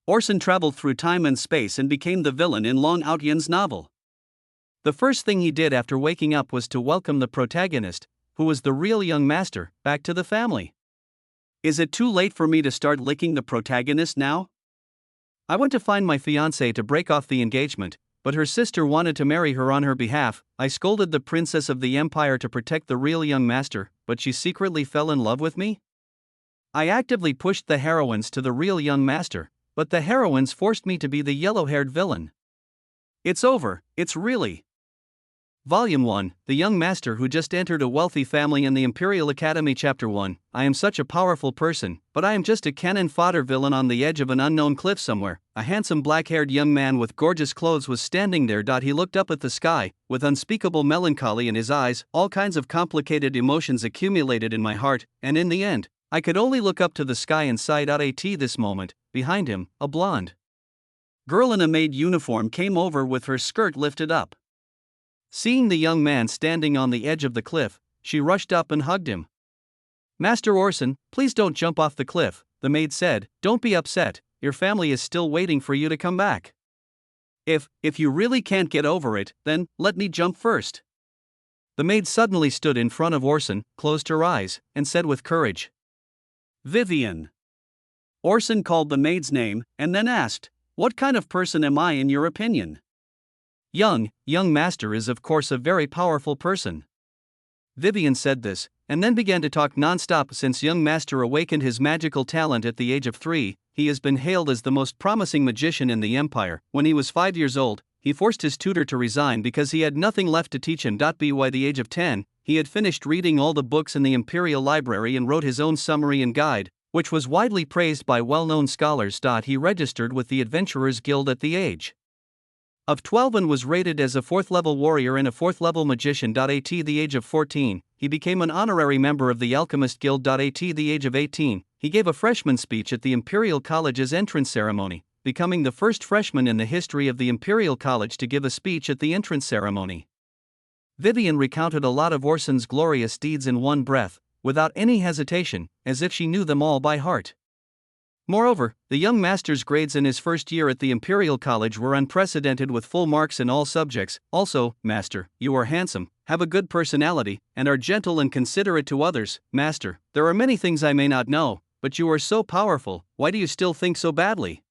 Orson traveled through time and space and became the villain in Long Outyan's novel. The first thing he did after waking up was to welcome the protagonist, who was the real young master, back to the family. Is it too late for me to start licking the protagonist now? I went to find my fiancée to break off the engagement, but her sister wanted to marry her on her behalf. I scolded the princess of the empire to protect the real young master, but she secretly fell in love with me? I actively pushed the heroines to the real young master, but the heroines forced me to be the yellow-haired villain. It's over, it's really. Volume 1, The Young Master Who Just Entered a Wealthy Family in the Imperial Academy. Chapter 1, I am such a powerful person, but I am just a cannon fodder villain on the edge of an unknown cliff somewhere. A handsome black-haired young man with gorgeous clothes was standing there. He looked up at the sky, with unspeakable melancholy in his eyes. All kinds of complicated emotions accumulated in my heart, and in the end, I could only look up to the sky and sigh. At this moment, behind him, a blonde girl in a maid uniform came over with her skirt lifted up. Seeing the young man standing on the edge of the cliff, she rushed up and hugged him. "Master Orson, please don't jump off the cliff," the maid said. "Don't be upset, your family is still waiting for you to come back. If you really can't get over it, then let me jump first." The maid suddenly stood in front of Orson, closed her eyes, and said with courage, "Vivian." Orson called the maid's name, and then asked, "What kind of person am I in your opinion?" Young master is of course a very powerful person." Vivian said this, and then began to talk non-stop. Since young master awakened his magical talent at the age of 3, he has been hailed as the most promising magician in the empire. When he was 5 years old, he forced his tutor to resign because he had nothing left to teach him. By the age of 10, he had finished reading all the books in the Imperial Library and wrote his own summary and guide, which was widely praised by well-known scholars. He registered with the Adventurers Guild at the age of 12 and was rated as a 4th-level warrior and a 4th-level magician. At the age of 14, he became an honorary member of the Alchemist Guild. At the age of 18, he gave a freshman speech at the Imperial College's entrance ceremony, becoming the first freshman in the history of the Imperial College to give a speech at the entrance ceremony. Vivian recounted a lot of Orson's glorious deeds in one breath, without any hesitation, as if she knew them all by heart. Moreover, the young master's grades in his first year at the Imperial College were unprecedented, with full marks in all subjects. Also, "Master, you are handsome, have a good personality, and are gentle and considerate to others." "Master, there are many things I may not know, but you are so powerful, why do you still think so badly?"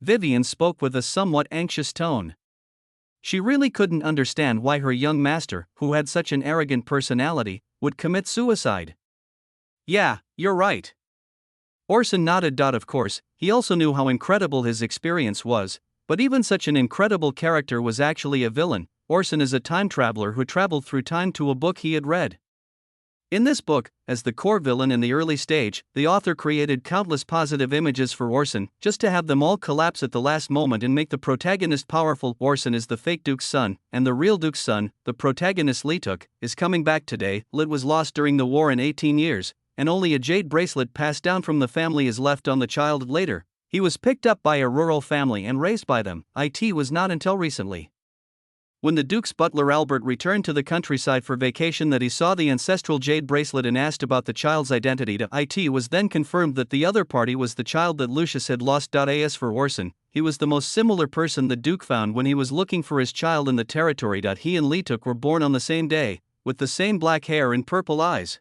Vivian spoke with a somewhat anxious tone. She really couldn't understand why her young master, who had such an arrogant personality, would commit suicide. "Yeah, you're right." Orson nodded. Of course, he also knew how incredible his experience was, but even such an incredible character was actually a villain. Orson is a time traveler who traveled through time to a book he had read. In this book, as the core villain in the early stage, the author created countless positive images for Orson, just to have them all collapse at the last moment and make the protagonist powerful. Orson is the fake Duke's son, and the real Duke's son, the protagonist Leetuk, is coming back today. Lit was lost during the war in 18 years. And only a jade bracelet passed down from the family is left on the child. Later, he was picked up by a rural family and raised by them. It was not until recently, when the Duke's butler Albert returned to the countryside for vacation, that he saw the ancestral jade bracelet and asked about the child's identity. It was then confirmed that the other party was the child that Lucius had lost. As for Orson, he was the most similar person the Duke found when he was looking for his child in the territory. He and Leetuk were born on the same day, with the same black hair and purple eyes.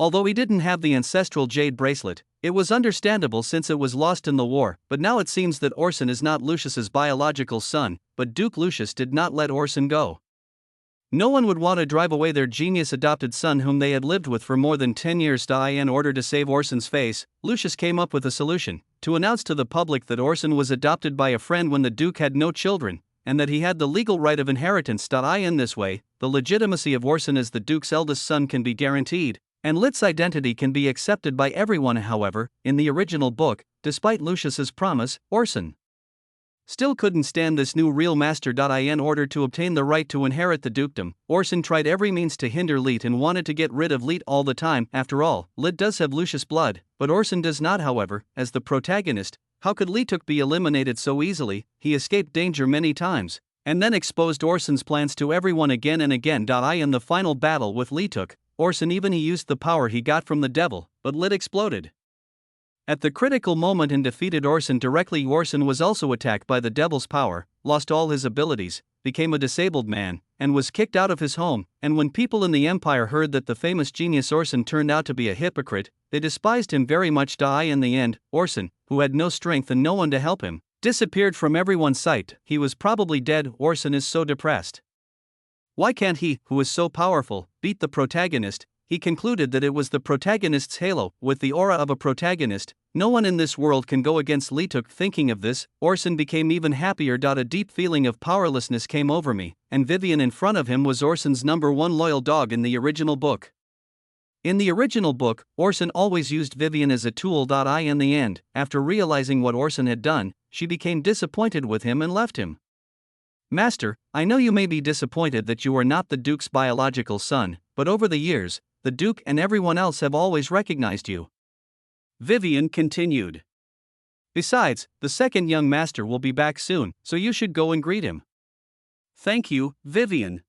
Although he didn't have the ancestral jade bracelet, it was understandable since it was lost in the war. But now it seems that Orson is not Lucius's biological son, but Duke Lucius did not let Orson go. No one would want to drive away their genius adopted son whom they had lived with for more than 10 years. In order to save Orson's face, Lucius came up with a solution: to announce to the public that Orson was adopted by a friend when the Duke had no children, and that he had the legal right of inheritance. In this way, the legitimacy of Orson as the Duke's eldest son can be guaranteed, and Lit's identity can be accepted by everyone. However, in the original book, despite Lucius's promise, Orson still couldn't stand this new real master. In order to obtain the right to inherit the dukedom, Orson tried every means to hinder Lit and wanted to get rid of Lit all the time. After all, Lit does have Lucius blood, but Orson does not. However, as the protagonist, how could Leetuk be eliminated so easily? He escaped danger many times, and then exposed Orson's plans to everyone again and again. In the final battle with Leetuk, Orson even used the power he got from the devil, but Lit exploded. At the critical moment and defeated Orson directly. Orson was also attacked by the devil's power, lost all his abilities, became a disabled man, and was kicked out of his home. And when people in the empire heard that the famous genius Orson turned out to be a hypocrite, they despised him very much. In the end, Orson, who had no strength and no one to help him, disappeared from everyone's sight. He was probably dead. Orson is so depressed. Why can't he, who is so powerful, beat the protagonist? He concluded that it was the protagonist's halo. With the aura of a protagonist, no one in this world can go against Leetuk. Thinking of this, Orson became even happier. A deep feeling of powerlessness came over me, and Vivian in front of him was Orson's number one loyal dog in the original book. In the original book, Orson always used Vivian as a tool. In the end, after realizing what Orson had done, she became disappointed with him and left him. Master, I know you may be disappointed that you are not the Duke's biological son, but over the years, the Duke and everyone else have always recognized you. Vivian continued. Besides, the second young master will be back soon, so you should go and greet him. Thank you, Vivian.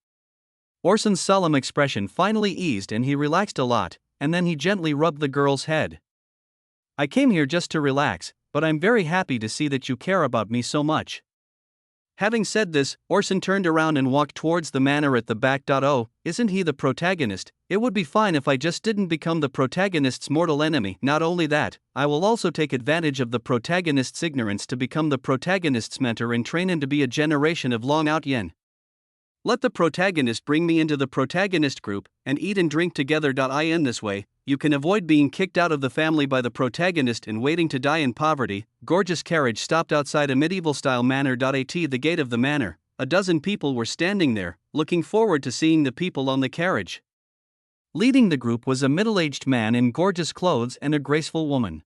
Orson's solemn expression finally eased and he relaxed a lot, and then he gently rubbed the girl's head. I came here just to relax, but I'm very happy to see that you care about me so much. Having said this, Orson turned around and walked towards the manor at the back. Oh, isn't he the protagonist? It would be fine if I just didn't become the protagonist's mortal enemy. Not only that, I will also take advantage of the protagonist's ignorance to become the protagonist's mentor and train him to be a generation of long out yen. Let the protagonist bring me into the protagonist group, and eat and drink together. In this way, you can avoid being kicked out of the family by the protagonist and waiting to die in poverty. Gorgeous carriage stopped outside a medieval-style manor. At the gate of the manor, a dozen people were standing there, looking forward to seeing the people on the carriage. Leading the group was a middle-aged man in gorgeous clothes and a graceful woman.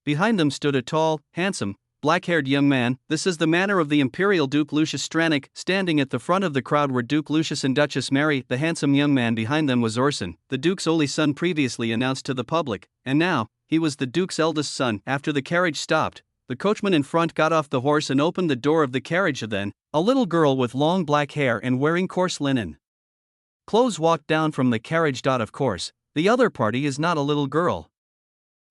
Behind them stood a tall, handsome, black-haired young man. This is the manor of the Imperial Duke Lucius Stranik. Standing at the front of the crowd were Duke Lucius and Duchess Mary. The handsome young man behind them was Orson, the Duke's only son, previously announced to the public, and now, he was the Duke's eldest son. After the carriage stopped, the coachman in front got off the horse and opened the door of the carriage. Then, a little girl with long black hair and wearing coarse linen clothes walked down from the carriage. Of course, the other party is not a little girl.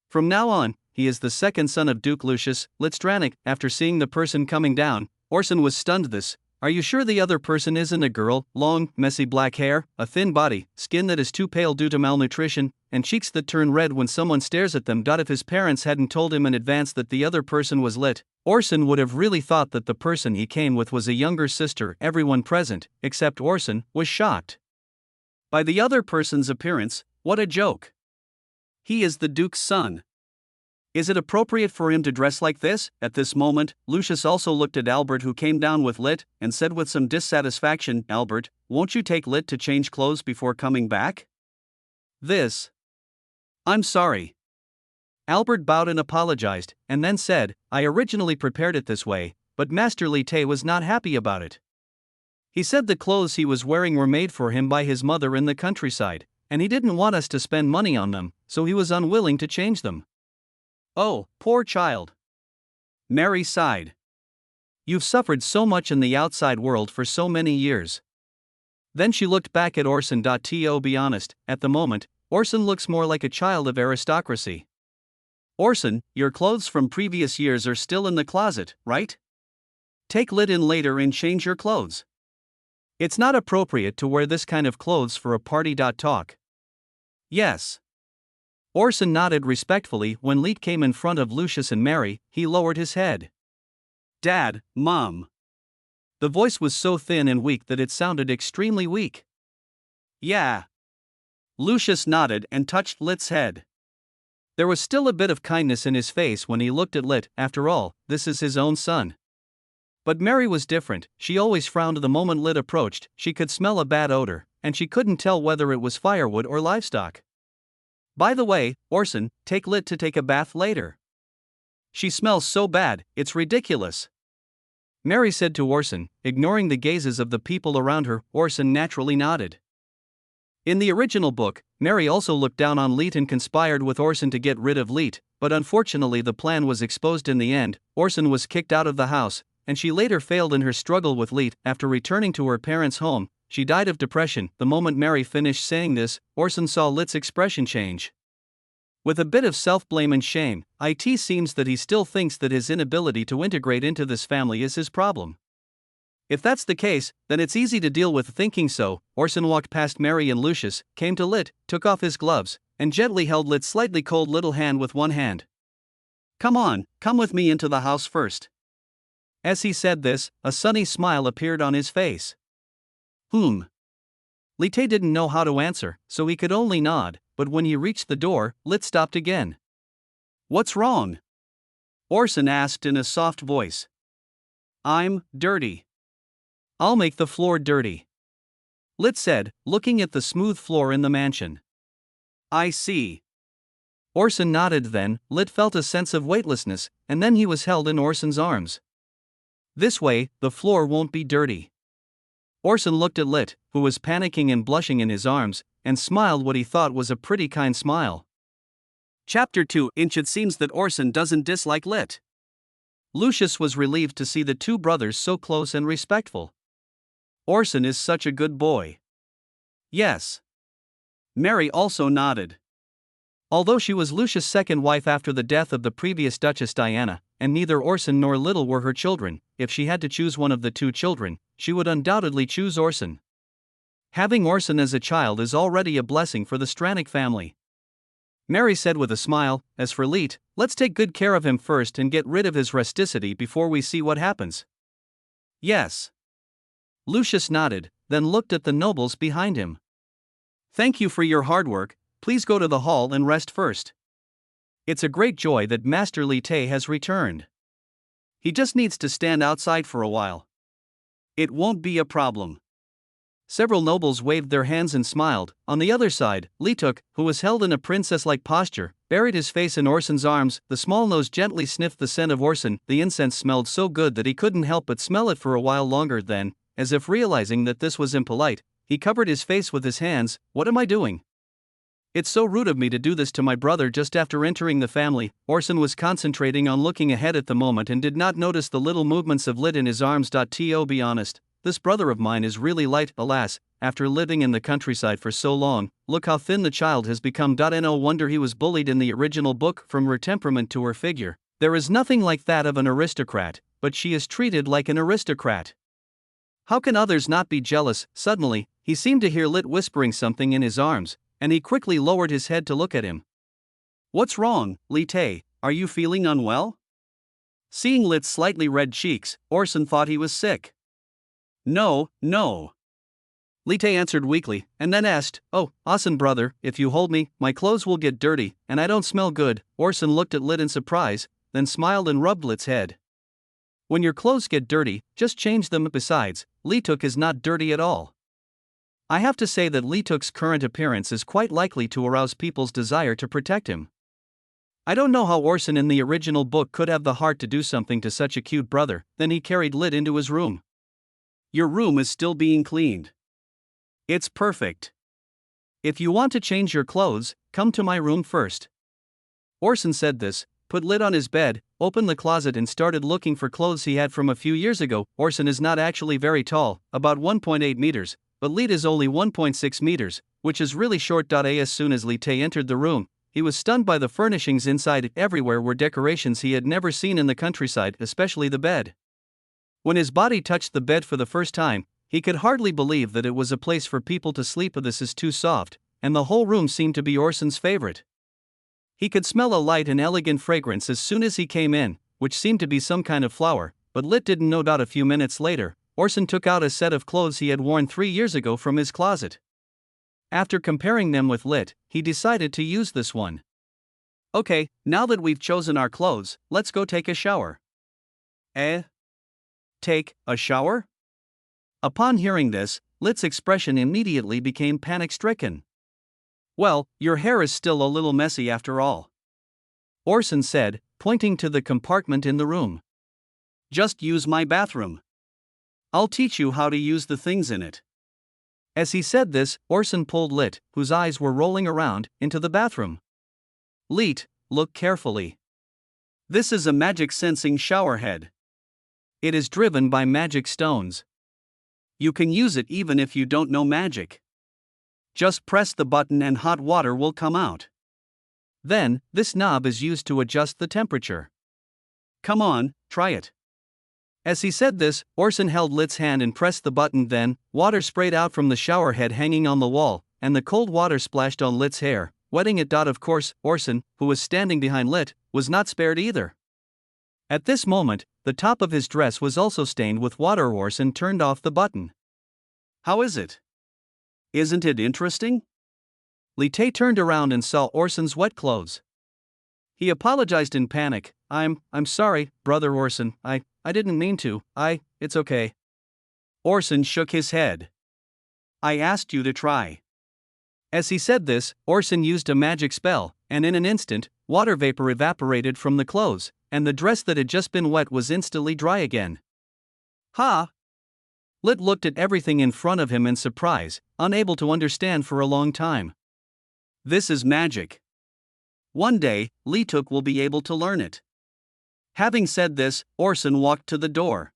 From now on, he is the second son of Duke Lucius, Litstranik. After seeing the person coming down, Orson was stunned. This, are you sure the other person isn't a girl? Long, messy black hair, a thin body, skin that is too pale due to malnutrition, and cheeks that turn red when someone stares at them. If his parents hadn't told him in advance that the other person was Lit, Orson would have really thought that the person he came with was a younger sister. Everyone present, except Orson, was shocked by the other person's appearance. What a joke! He is the Duke's son. Is it appropriate for him to dress like this? At this moment, Lucius also looked at Albert, who came down with Lit, and said with some dissatisfaction, Albert, won't you take Lit to change clothes before coming back? I'm sorry. Albert bowed and apologized, and then said, I originally prepared it this way, but Master Lite was not happy about it. He said the clothes he was wearing were made for him by his mother in the countryside, and he didn't want us to spend money on them, so he was unwilling to change them. Oh, poor child. Mary sighed. You've suffered so much in the outside world for so many years. Then she looked back at Orson. To be honest, at the moment, Orson looks more like a child of aristocracy. Orson, your clothes from previous years are still in the closet, right? Take Lit in later and change your clothes. It's not appropriate to wear this kind of clothes for a party. Talk. Yes. Orson nodded respectfully. When Lit came in front of Lucius and Mary, he lowered his head. Dad, Mom. The voice was so thin and weak that it sounded extremely weak. Yeah. Lucius nodded and touched Lit's head. There was still a bit of kindness in his face when he looked at Lit. After all, this is his own son. But Mary was different. She always frowned the moment Lit approached. She could smell a bad odor, and she couldn't tell whether it was firewood or livestock. By the way, Orson, take Lit to take a bath later. She smells so bad, it's ridiculous. Mary said to Orson, ignoring the gazes of the people around her. Orson naturally nodded. In the original book, Mary also looked down on Lit and conspired with Orson to get rid of Lit, but unfortunately the plan was exposed in the end. Orson was kicked out of the house, and she later failed in her struggle with Lit. After returning to her parents' home, she died of depression. The moment Mary finished saying this, Orson saw Lit's expression change. With a bit of self-blame and shame, it seems that he still thinks that his inability to integrate into this family is his problem. If that's the case, then it's easy to deal with thinking so. Orson walked past Mary and Lucius, came to Lit, took off his gloves, and gently held Lit's slightly cold little hand with one hand. Come on, come with me into the house first. As he said this, a sunny smile appeared on his face. Lit didn't know how to answer, so he could only nod, but when he reached the door, Lit stopped again. What's wrong? Orson asked in a soft voice. I'm dirty. I'll make the floor dirty. Lit said, looking at the smooth floor in the mansion. I see. Orson nodded. Then Lit felt a sense of weightlessness, and then he was held in Orson's arms. This way, the floor won't be dirty. Orson looked at Lit, who was panicking and blushing in his arms, and smiled what he thought was a pretty kind smile. Chapter 2. It seems that Orson doesn't dislike Lit. Lucius was relieved to see the two brothers so close and respectful. Orson is such a good boy. Yes. Mary also nodded. Although she was Lucius' second wife after the death of the previous Duchess Diana, and neither Orson nor Little were her children, if she had to choose one of the two children, she would undoubtedly choose Orson. Having Orson as a child is already a blessing for the Stranick family. Mary said with a smile, as for Lit, let's take good care of him first and get rid of his rusticity before we see what happens. Yes. Lucius nodded, then looked at the nobles behind him. Thank you for your hard work, please go to the hall and rest first. It's a great joy that Master Lit has returned. He just needs to stand outside for a while. It won't be a problem. Several nobles waved their hands and smiled. On the other side, Lituk, who was held in a princess-like posture, buried his face in Orson's arms. The small nose gently sniffed the scent of Orson. The incense smelled so good that he couldn't help but smell it for a while longer. Then, as if realizing that this was impolite, he covered his face with his hands. What am I doing? It's so rude of me to do this to my brother just after entering the family. Orson was concentrating on looking ahead at the moment and did not notice the little movements of Lit in his arms. To be honest, this brother of mine is really light. Alas, after living in the countryside for so long, look how thin the child has become. No wonder he was bullied in the original book. From her temperament to her figure, there is nothing like that of an aristocrat, but she is treated like an aristocrat. How can others not be jealous? Suddenly, he seemed to hear Lit whispering something in his arms, and he quickly lowered his head to look at him. What's wrong, Lit? Are you feeling unwell? Seeing Lit's slightly red cheeks, Orson thought he was sick. No. Lit answered weakly, and then asked, Oh, Orson brother, if you hold me, my clothes will get dirty, and I don't smell good. Orson looked at Lit in surprise, then smiled and rubbed Lit's head. When your clothes get dirty, just change them. Besides, Lituk is not dirty at all. I have to say that Lituk's current appearance is quite likely to arouse people's desire to protect him. I don't know how Orson in the original book could have the heart to do something to such a cute brother. Then he carried Lit into his room. Your room is still being cleaned. It's perfect. If you want to change your clothes, come to my room first. Orson said this, put Lit on his bed, opened the closet and started looking for clothes he had from a few years ago. Orson is not actually very tall, about 1.8 meters, but Lit is only 1.6 meters, which is really short. As soon as Lit entered the room, he was stunned by the furnishings inside. Everywhere were decorations he had never seen in the countryside, especially the bed. When his body touched the bed for the first time, he could hardly believe that it was a place for people to sleep. This is too soft, and the whole room seemed to be Orson's favorite. He could smell a light and elegant fragrance as soon as he came in, which seemed to be some kind of flower, but Lit didn't know. A few minutes later, Orson took out a set of clothes he had worn 3 years ago from his closet. After comparing them with Lit, he decided to use this one. Okay, now that we've chosen our clothes, let's go take a shower. Take a shower? Upon hearing this, Lit's expression immediately became panic-stricken. Well, your hair is still a little messy after all. Orson said, pointing to the compartment in the room. Just use my bathroom. I'll teach you how to use the things in it. As he said this, Orson pulled Lit, whose eyes were rolling around, into the bathroom. Lit, look carefully. This is a magic sensing shower head. It is driven by magic stones. You can use it even if you don't know magic. Just press the button and hot water will come out. Then, this knob is used to adjust the temperature. Come on, try it. As he said this, Orson held Lit's hand and pressed the button. Then, water sprayed out from the shower head hanging on the wall, and the cold water splashed on Lit's hair, wetting it. Of course, Orson, who was standing behind Lit, was not spared either. At this moment, the top of his dress was also stained with water. Orson turned off the button. How is it? Isn't it interesting? Lit turned around and saw Orson's wet clothes. He apologized in panic. I'm sorry, brother Orson, I didn't mean to, it's okay. Orson shook his head. I asked you to try. As he said this, Orson used a magic spell, and in an instant, water vapor evaporated from the clothes, and the dress that had just been wet was instantly dry again. Ha! Lit looked at everything in front of him in surprise, unable to understand for a long time. This is magic. One day, Lituk will be able to learn it. Having said this, Orson walked to the door.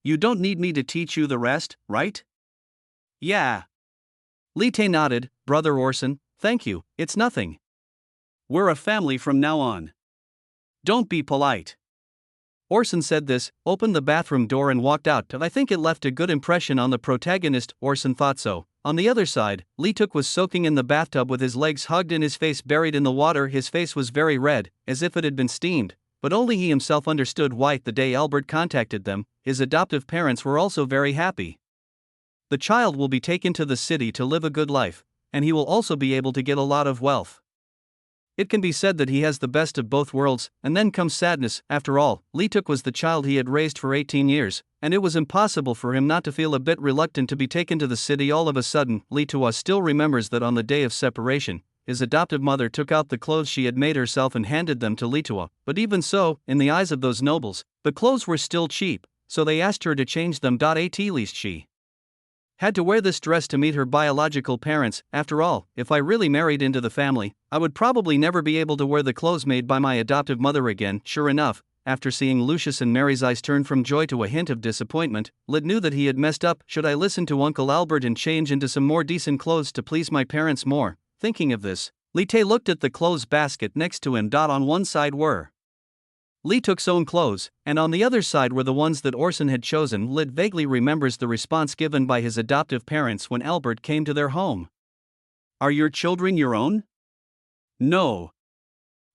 You don't need me to teach you the rest, right? Yeah. Lit nodded. Brother Orson, thank you, it's nothing. We're a family from now on. Don't be polite. Orson said this, opened the bathroom door and walked out. I think it left a good impression on the protagonist. Orson thought so. On the other side, Lituk was soaking in the bathtub with his legs hugged and his face buried in the water. His face was very red, as if it had been steamed, but only he himself understood why. The day Albert contacted them, his adoptive parents were also very happy. The child will be taken to the city to live a good life, and he will also be able to get a lot of wealth. It can be said that he has the best of both worlds, and then comes sadness. After all, Lituk was the child he had raised for 18 years, and it was impossible for him not to feel a bit reluctant to be taken to the city all of a sudden. Litua still remembers that on the day of separation, his adoptive mother took out the clothes she had made herself and handed them to Litua, but even so, in the eyes of those nobles, the clothes were still cheap, so they asked her to change them. At least she had to wear this dress to meet her biological parents. After all, if I really married into the family, I would probably never be able to wear the clothes made by my adoptive mother again. Sure enough, after seeing Lucius and Mary's eyes turn from joy to a hint of disappointment, Lit knew that he had messed up. Should I listen to Uncle Albert and change into some more decent clothes to please my parents more? Thinking of this, Lit looked at the clothes basket next to him. On one side were Lituk's own clothes, and on the other side were the ones that Orson had chosen. Lit vaguely remembers the response given by his adoptive parents when Albert came to their home. Are your children your own? No.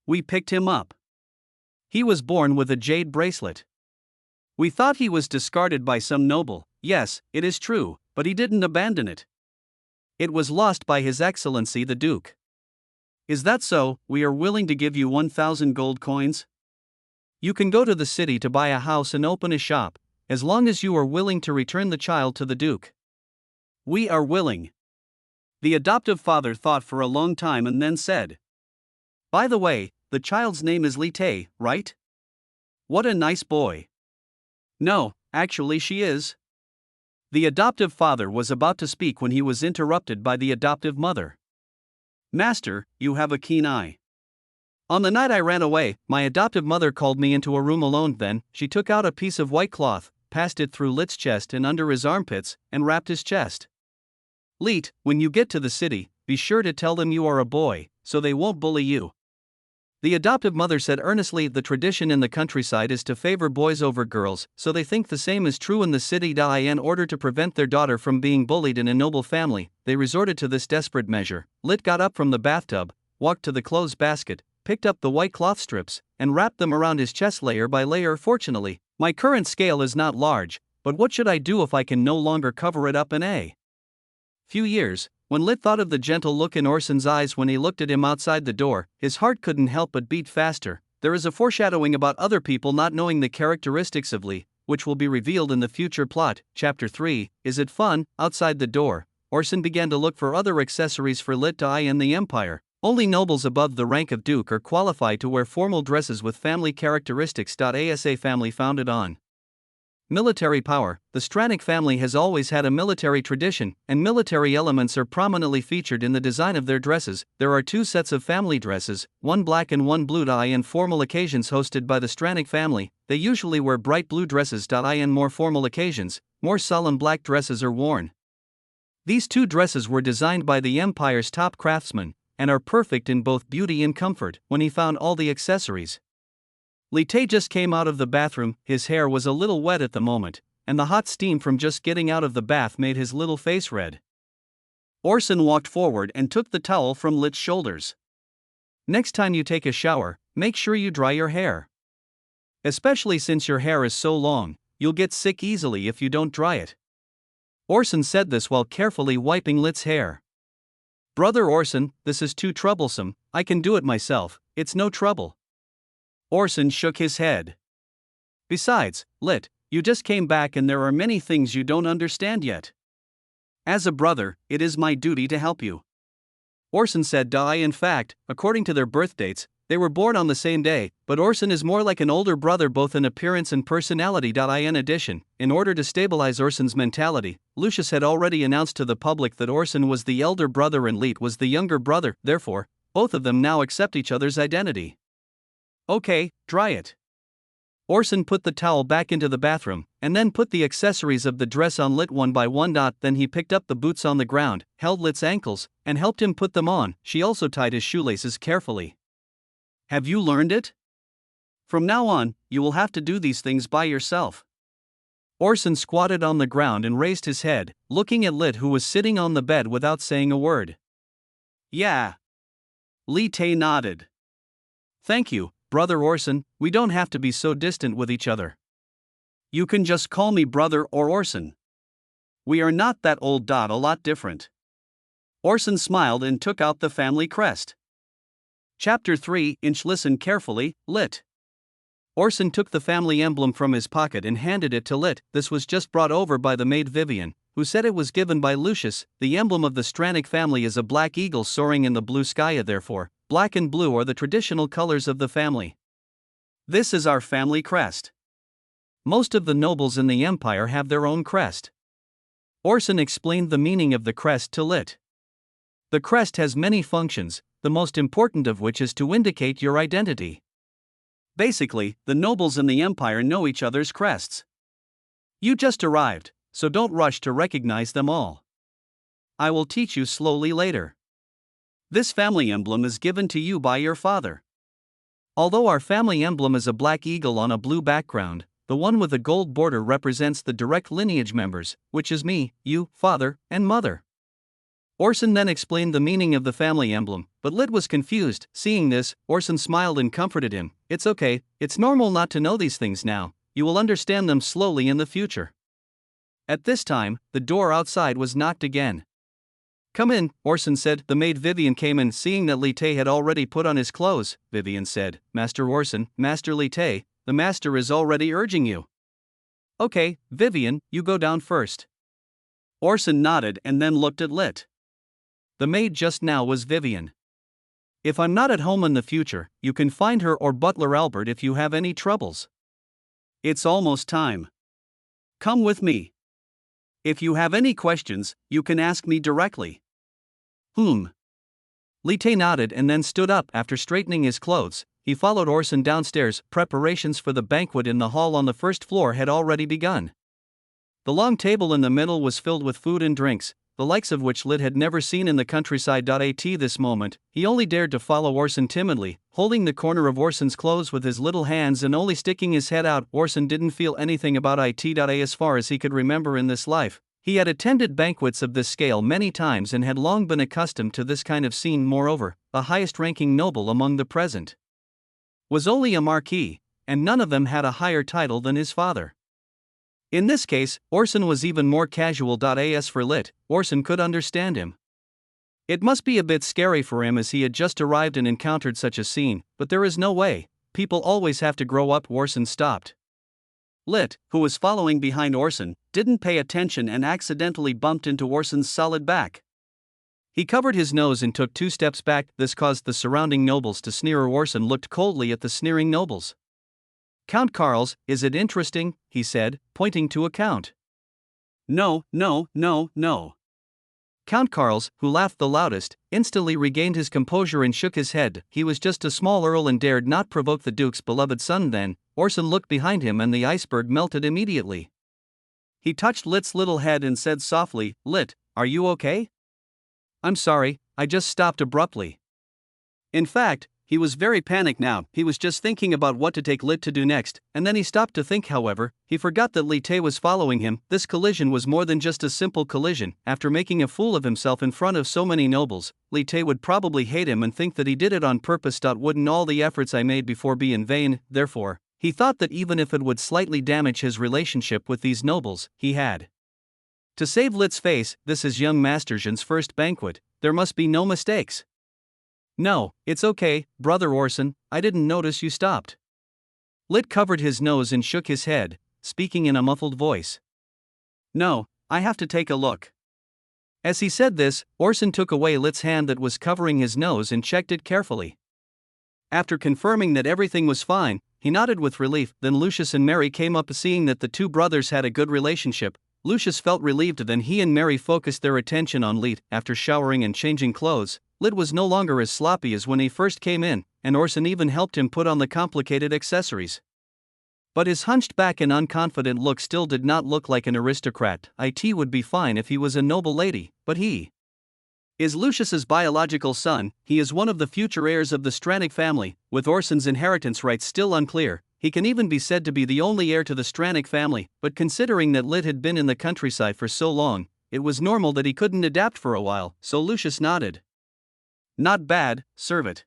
We picked him up. He was born with a jade bracelet. We thought he was discarded by some noble. Yes, it is true, but he didn't abandon it. It was lost by His Excellency the Duke. Is that so? We are willing to give you 1,000 gold coins. You can go to the city to buy a house and open a shop, as long as you are willing to return the child to the Duke. We are willing. The adoptive father thought for a long time and then said, by the way, the child's name is Lit, right? What a nice boy. No, actually she is. The adoptive father was about to speak when he was interrupted by the adoptive mother. Master, you have a keen eye. On the night I ran away, my adoptive mother called me into a room alone. Then, she took out a piece of white cloth, passed it through Lit's chest and under his armpits, and wrapped his chest. Lit, when you get to the city, be sure to tell them you are a boy, so they won't bully you. The adoptive mother said earnestly. The tradition in the countryside is to favor boys over girls, so they think the same is true in the city. In order to prevent their daughter from being bullied in a noble family, they resorted to this desperate measure. Lit got up from the bathtub, walked to the clothes basket, picked up the white cloth strips, and wrapped them around his chest layer by layer. Fortunately, my current scale is not large, but what should I do if I can no longer cover it up in a few years? When Lit thought of the gentle look in Orson's eyes when he looked at him outside the door, his heart couldn't help but beat faster. There is a foreshadowing about other people not knowing the characteristics of Lit, which will be revealed in the future plot. Chapter 3, Is It Fun? Outside the door, Orson began to look for other accessories for Lit in the Empire. Only nobles above the rank of Duke are qualified to wear formal dresses with family characteristics. As a family founded on military power, the Stranik family has always had a military tradition, and military elements are prominently featured in the design of their dresses. There are two sets of family dresses, one black and one blue. In formal occasions hosted by the Stranik family, they usually wear bright blue dresses. In more formal occasions, more solemn black dresses are worn. These two dresses were designed by the Empire's top craftsmen, and are perfect in both beauty and comfort. When he found all the accessories, Li Tae just came out of the bathroom. His hair was a little wet at the moment, and the hot steam from just getting out of the bath made his little face red. Orson walked forward and took the towel from Lit's shoulders. Next time you take a shower, make sure you dry your hair. Especially since your hair is so long, you'll get sick easily if you don't dry it. Orson said this while carefully wiping Lit's hair. Brother Orson, this is too troublesome. I can do it myself, it's no trouble. Orson shook his head. Besides, Lit, you just came back and there are many things you don't understand yet. As a brother, it is my duty to help you. Orson said. In fact, according to their birth dates, they were born on the same day, but Orson is more like an older brother both in appearance and personality. In addition, in order to stabilize Orson's mentality, Lucius had already announced to the public that Orson was the elder brother and Lit was the younger brother. Therefore, both of them now accept each other's identity. Okay, dry it. Orson put the towel back into the bathroom, and then put the accessories of the dress on Lit one by one. Then he picked up the boots on the ground, held Lit's ankles, and helped him put them on. She also tied his shoelaces carefully. Have you learned it? From now on, you will have to do these things by yourself. Orson squatted on the ground and raised his head, looking at Lit, who was sitting on the bed without saying a word. Yeah. Li Tae nodded. Thank you, Brother Orson, we don't have to be so distant with each other. You can just call me brother or Orson. We are not that old. A lot different. Orson smiled and took out the family crest. Chapter 3. Listen carefully, Lit. Orson took the family emblem from his pocket and handed it to Lit. This was just brought over by the maid Vivian, who said it was given by Lucius. The emblem of the Stranic family is a black eagle soaring in the blue sky. Therefore, black and blue are the traditional colors of the family. This is our family crest. Most of the nobles in the empire have their own crest. Orson explained the meaning of the crest to Lit. The crest has many functions, the most important of which is to indicate your identity. Basically, the nobles in the empire know each other's crests. You just arrived, so don't rush to recognize them all. I will teach you slowly later. This family emblem is given to you by your father. Although our family emblem is a black eagle on a blue background, the one with a gold border represents the direct lineage members, which is me, you, father, and mother. Orson then explained the meaning of the family emblem, but Lit was confused. Seeing this, Orson smiled and comforted him. It's okay, it's normal not to know these things now, you will understand them slowly in the future. At this time, the door outside was knocked again. Come in, Orson said. The maid Vivian came in. Seeing that Li Tae had already put on his clothes, Vivian said, Master Orson, Master Li Tae, the master is already urging you. Okay, Vivian, you go down first. Orson nodded and then looked at Lit. The maid just now was Vivian. If I'm not at home in the future, you can find her or Butler Albert if you have any troubles. It's almost time. Come with me. If you have any questions, you can ask me directly. Li Tae nodded and then stood up. After straightening his clothes, he followed Orson downstairs. Preparations for the banquet in the hall on the first floor had already begun. The long table in the middle was filled with food and drinks, the likes of which Lit had never seen in the countryside. At this moment, he only dared to follow Orson timidly, holding the corner of Orson's clothes with his little hands and only sticking his head out. Orson didn't feel anything about it. As far as he could remember in this life, he had attended banquets of this scale many times and had long been accustomed to this kind of scene. Moreover, the highest-ranking noble among the present was only a marquis, and none of them had a higher title than his father. In this case, Orson was even more casual. As for Lit, Orson could understand him. It must be a bit scary for him as he had just arrived and encountered such a scene, but there is no way, people always have to grow up. Orson stopped. Lit, who was following behind Orson, didn't pay attention and accidentally bumped into Orson's solid back. He covered his nose and took 2 steps back. This caused the surrounding nobles to sneer. Orson looked coldly at the sneering nobles. Count Carls, is it interesting? He said, pointing to a count. No. Count Carls, who laughed the loudest, instantly regained his composure and shook his head. He was just a small earl and dared not provoke the Duke's beloved son. Then, Orson looked behind him and the iceberg melted immediately. He touched Lit's little head and said softly, Lit, are you okay? I'm sorry, I just stopped abruptly. In fact, he was very panicked now. He was just thinking about what to take Lit to do next, and then he stopped to think. However, he forgot that Li Tae was following him. This collision was more than just a simple collision. After making a fool of himself in front of so many nobles, Li Tae would probably hate him and think that he did it on purpose. Wouldn't all the efforts I made before be in vain? Therefore, he thought that even if it would slightly damage his relationship with these nobles, he had to save Lit's face. This is young Master Jin's first banquet, there must be no mistakes. No, it's okay, Brother Orson, I didn't notice you stopped. Lit covered his nose and shook his head, speaking in a muffled voice. No, I have to take a look. As he said this, Orson took away Lit's hand that was covering his nose and checked it carefully. After confirming that everything was fine, he nodded with relief. Then Lucius and Mary came up. Seeing that the two brothers had a good relationship, Lucius felt relieved. Then he and Mary focused their attention on Lit. After showering and changing clothes, Lit was no longer as sloppy as when he first came in, and Orson even helped him put on the complicated accessories. But his hunched back and unconfident look still did not look like an aristocrat. It would be fine if he was a noble lady, but he is Lucius's biological son. He is one of the future heirs of the Stranik family. With Orson's inheritance rights still unclear, he can even be said to be the only heir to the Stranik family. But considering that Lit had been in the countryside for so long, it was normal that he couldn't adapt for a while, so Lucius nodded. Not bad, serve it.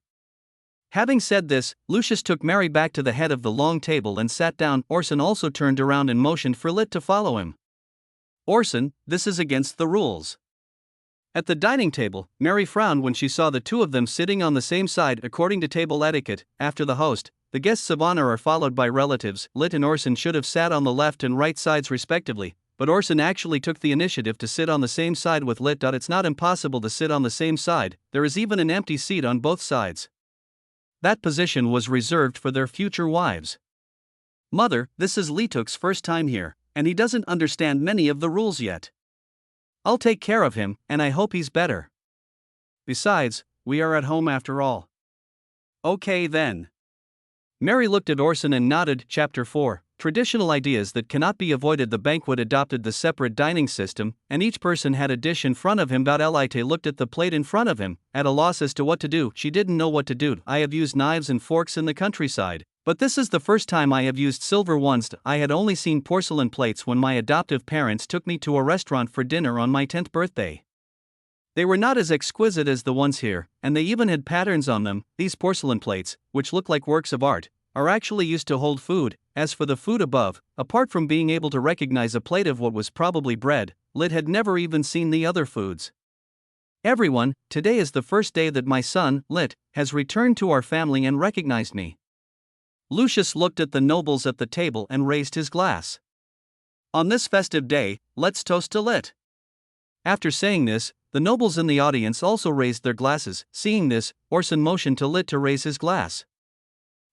Having said this, Lucius took Mary back to the head of the long table and sat down. Orson also turned around and motioned for Lit to follow him. Orson, this is against the rules. At the dining table, Mary frowned when she saw the two of them sitting on the same side. According to table etiquette, after the host, the guests of honor are followed by relatives. Lit and Orson should have sat on the left and right sides respectively, but Orson actually took the initiative to sit on the same side with Lit. It's not impossible to sit on the same side, there is even an empty seat on both sides. That position was reserved for their future wives. Mother, this is Lituk's first time here, and he doesn't understand many of the rules yet. I'll take care of him, and I hope he's better. Besides, we are at home after all. Okay then. Mary looked at Orson and nodded. Chapter 4. Traditional ideas that cannot be avoided. The banquet adopted the separate dining system, and each person had a dish in front of him. Lite looked at the plate in front of him, at a loss as to what to do. She didn't know what to do. I have used knives and forks in the countryside, but this is the first time I have used silver ones. I had only seen porcelain plates when my adoptive parents took me to a restaurant for dinner on my 10th birthday. They were not as exquisite as the ones here, and they even had patterns on them. These porcelain plates, which look like works of art, are actually used to hold food. As for the food above, apart from being able to recognize a plate of what was probably bread, Lit had never even seen the other foods. Everyone, today is the first day that my son, Lit, has returned to our family and recognized me. Lucius looked at the nobles at the table and raised his glass. On this festive day, let's toast to Lit. After saying this, the nobles in the audience also raised their glasses. Seeing this, Orson motioned to Lit to raise his glass.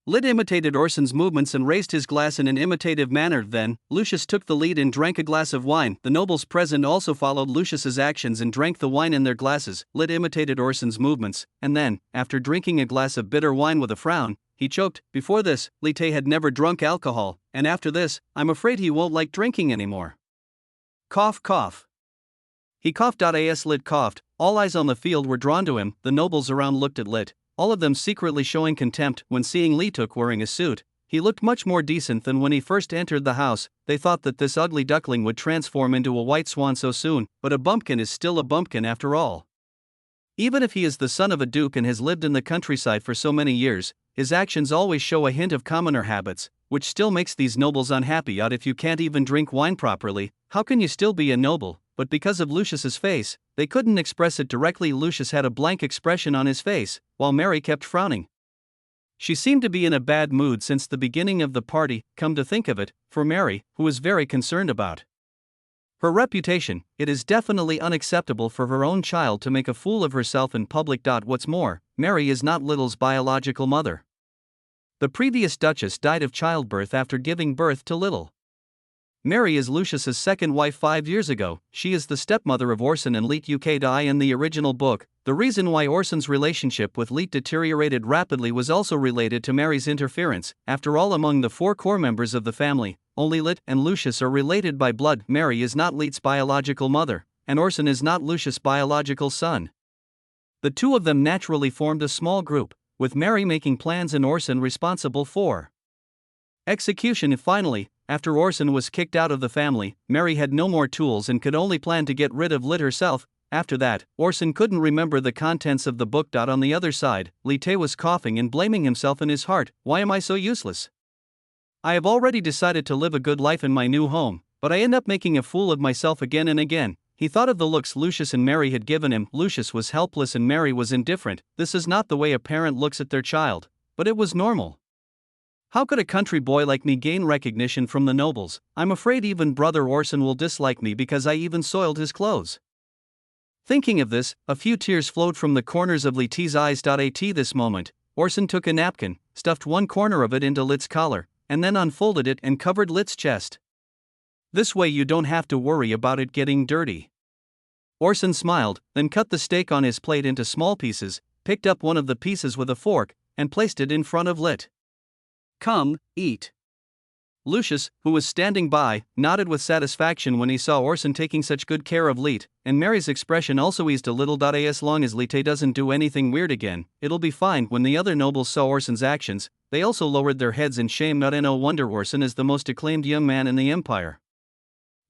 Lit imitated Orson's movements and raised his glass in an imitative manner. Then, Lucius took the lead and drank a glass of wine. The nobles present also followed Lucius's actions and drank the wine in their glasses. Lit imitated Orson's movements, and then, after drinking a glass of bitter wine with a frown, he choked. Before this, Li Tae had never drunk alcohol, and after this, I'm afraid he won't like drinking anymore. Cough, cough. He coughed. As Lit coughed, all eyes on the field were drawn to him. The nobles around looked at Lit, all of them secretly showing contempt. When seeing Lituk wearing a suit, he looked much more decent than when he first entered the house. They thought that this ugly duckling would transform into a white swan so soon, but a bumpkin is still a bumpkin after all. Even if he is the son of a duke and has lived in the countryside for so many years, his actions always show a hint of commoner habits, which still makes these nobles unhappy. If you can't even drink wine properly, how can you still be a noble? But because of Lucius's face, they couldn't express it directly. Lucius had a blank expression on his face, while Mary kept frowning. She seemed to be in a bad mood since the beginning of the party. Come to think of it, for Mary, who was very concerned about her reputation, it is definitely unacceptable for her own child to make a fool of herself in public. What's more, Mary is not Little's biological mother. The previous Duchess died of childbirth after giving birth to Little. Mary is Lucius's second wife 5 years ago. She is the stepmother of Orson and Lit Uk. In the original book, the reason why Orson's relationship with Lit deteriorated rapidly was also related to Mary's interference. After all, among the 4 core members of the family, only Lit and Lucius are related by blood. Mary is not Lit's biological mother, and Orson is not Lucius' biological son. The two of them naturally formed a small group, with Mary making plans and Orson responsible for execution. Finally, after Orson was kicked out of the family, Mary had no more tools and could only plan to get rid of Lit herself. After that, Orson couldn't remember the contents of the book. On the other side, Li-tae was coughing and blaming himself in his heart. Why am I so useless? I have already decided to live a good life in my new home, but I end up making a fool of myself again and again. He thought of the looks Lucius and Mary had given him. Lucius was helpless and Mary was indifferent. This is not the way a parent looks at their child, but it was normal. How could a country boy like me gain recognition from the nobles? I'm afraid even brother Orson will dislike me because I even soiled his clothes. Thinking of this, a few tears flowed from the corners of Li-tae's eyes. At this moment, Orson took a napkin, stuffed one corner of it into Lit's collar, and then unfolded it and covered Lit's chest. This way you don't have to worry about it getting dirty. Orson smiled, then cut the steak on his plate into small pieces, picked up one of the pieces with a fork, and placed it in front of Lit. Come, eat. Lucius, who was standing by, nodded with satisfaction when he saw Orson taking such good care of Lit, and Mary's expression also eased a little. As long as Li-tae doesn't do anything weird again, it'll be fine. When the other nobles saw Orson's actions, they also lowered their heads in shame. No wonder Orson is the most acclaimed young man in the empire.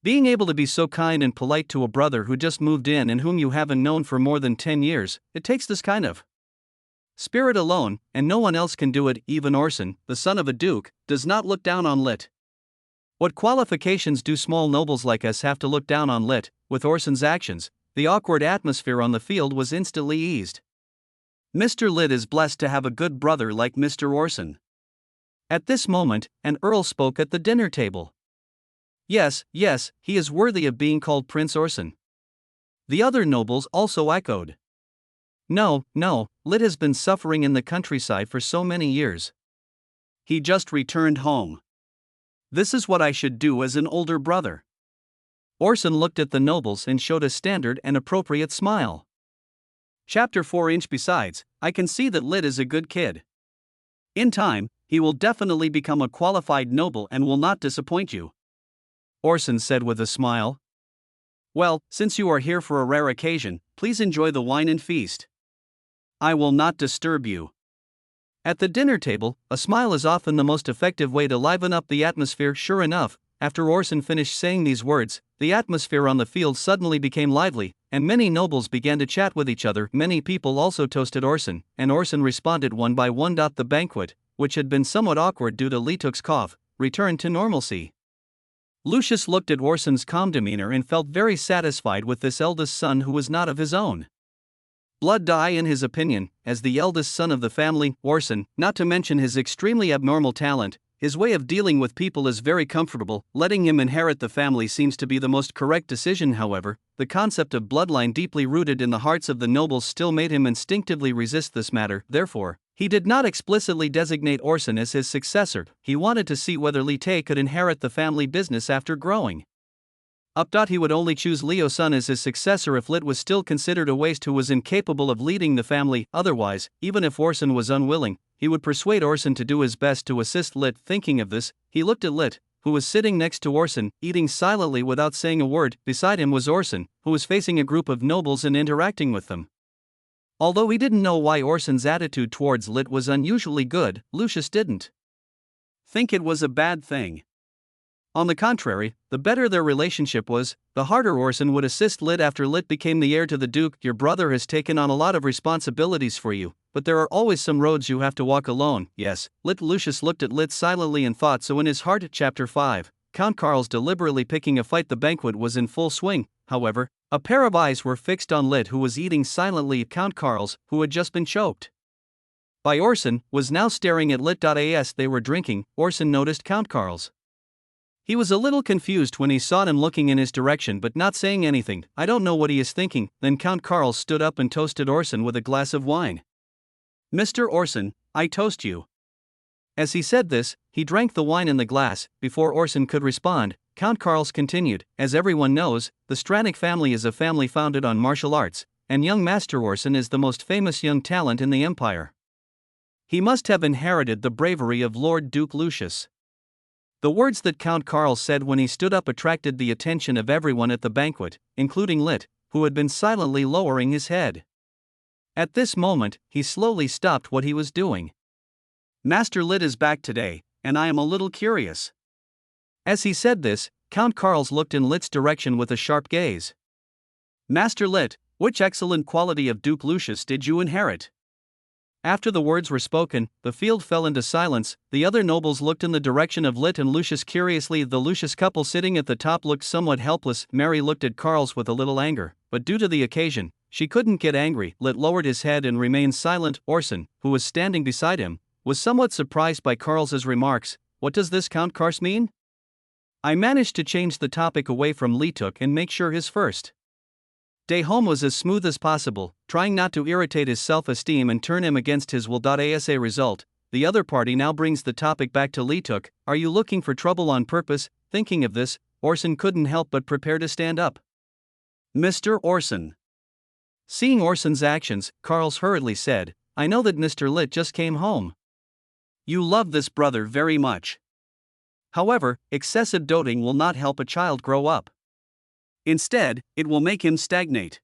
Being able to be so kind and polite to a brother who just moved in and whom you haven't known for more than 10 years, it takes this kind of spirit alone, and no one else can do it. Even Orson, the son of a duke, does not look down on Lit. What qualifications do small nobles like us have to look down on Lit? With Orson's actions, the awkward atmosphere on the field was instantly eased. Mr. Lit is blessed to have a good brother like Mr. Orson. At this moment, an earl spoke at the dinner table. Yes, he is worthy of being called Prince Orson. The other nobles also echoed. No, Lit has been suffering in the countryside for so many years. He just returned home. This is what I should do as an older brother. Orson looked at the nobles and showed a standard and appropriate smile. Chapter 4. Besides, I can see that Lit is a good kid. In time, he will definitely become a qualified noble and will not disappoint you, Orson said with a smile. Well, since you are here for a rare occasion, please enjoy the wine and feast. I will not disturb you. At the dinner table, a smile is often the most effective way to liven up the atmosphere. Sure enough, after Orson finished saying these words, the atmosphere on the field suddenly became lively, and many nobles began to chat with each other. Many people also toasted Orson, and Orson responded one by one. The banquet, which had been somewhat awkward due to Li-tae's cough, returned to normalcy. Lucius looked at Orson's calm demeanor and felt very satisfied with this eldest son who was not of his own blood. In his opinion, as the eldest son of the family, Orson, not to mention his extremely abnormal talent, his way of dealing with people is very comfortable. Letting him inherit the family seems to be the most correct decision. However, the concept of bloodline deeply rooted in the hearts of the nobles still made him instinctively resist this matter. Therefore, he did not explicitly designate Orson as his successor. He wanted to see whether Li-tae could inherit the family business after growing up. He would only choose Leo's son as his successor if Lit was still considered a waste who was incapable of leading the family. Otherwise, even if Orson was unwilling, he would persuade Orson to do his best to assist Lit. Thinking of this, he looked at Lit, who was sitting next to Orson, eating silently without saying a word. Beside him was Orson, who was facing a group of nobles and interacting with them. Although he didn't know why Orson's attitude towards Lit was unusually good, Lucius didn't think it was a bad thing. On the contrary, the better their relationship was, the harder Orson would assist Lit after Lit became the heir to the Duke. Your brother has taken on a lot of responsibilities for you, but there are always some roads you have to walk alone. Yes, Lit. Lucius looked at Lit silently and thought so in his heart. Chapter 5. Count Carl's deliberately picking a fight. The banquet was in full swing, however, a pair of eyes were fixed on Lit, who was eating silently. Count Carl's, who had just been choked by Orson, was now staring at Lit. As they were drinking, Orson noticed Count Carl's. He was a little confused when he saw him looking in his direction but not saying anything. I don't know what he is thinking. Then Count Carl stood up and toasted Orson with a glass of wine. Mr. Orson, I toast you. As he said this, he drank the wine in the glass. Before Orson could respond, Count Carls continued, as everyone knows, the Stranik family is a family founded on martial arts, and young Master Orson is the most famous young talent in the empire. He must have inherited the bravery of Lord Duke Lucius. The words that Count Carl said when he stood up attracted the attention of everyone at the banquet, including Lit, who had been silently lowering his head. At this moment, he slowly stopped what he was doing. Master Lit is back today, and I am a little curious. As he said this, Count Karls looked in Lit's direction with a sharp gaze. Master Lit, which excellent quality of Duke Lucius did you inherit? After the words were spoken, the field fell into silence. The other nobles looked in the direction of Lit and Lucius curiously. The Lucius couple sitting at the top looked somewhat helpless. Mary looked at Karls with a little anger, but due to the occasion, she couldn't get angry. Lit lowered his head and remained silent. Orson, who was standing beside him, was somewhat surprised by Karls's remarks. What does this Count Kars mean? I managed to change the topic away from Lituk and make sure his first day home was as smooth as possible, trying not to irritate his self-esteem and turn him against his will. As a result, the other party now brings the topic back to Lituk. Are you looking for trouble on purpose? Thinking of this, Orson couldn't help but prepare to stand up. Mr. Orson. Seeing Orson's actions, Karls hurriedly said, I know that Mr. Lit just came home. You love this brother very much. However, excessive doting will not help a child grow up. Instead, it will make him stagnate.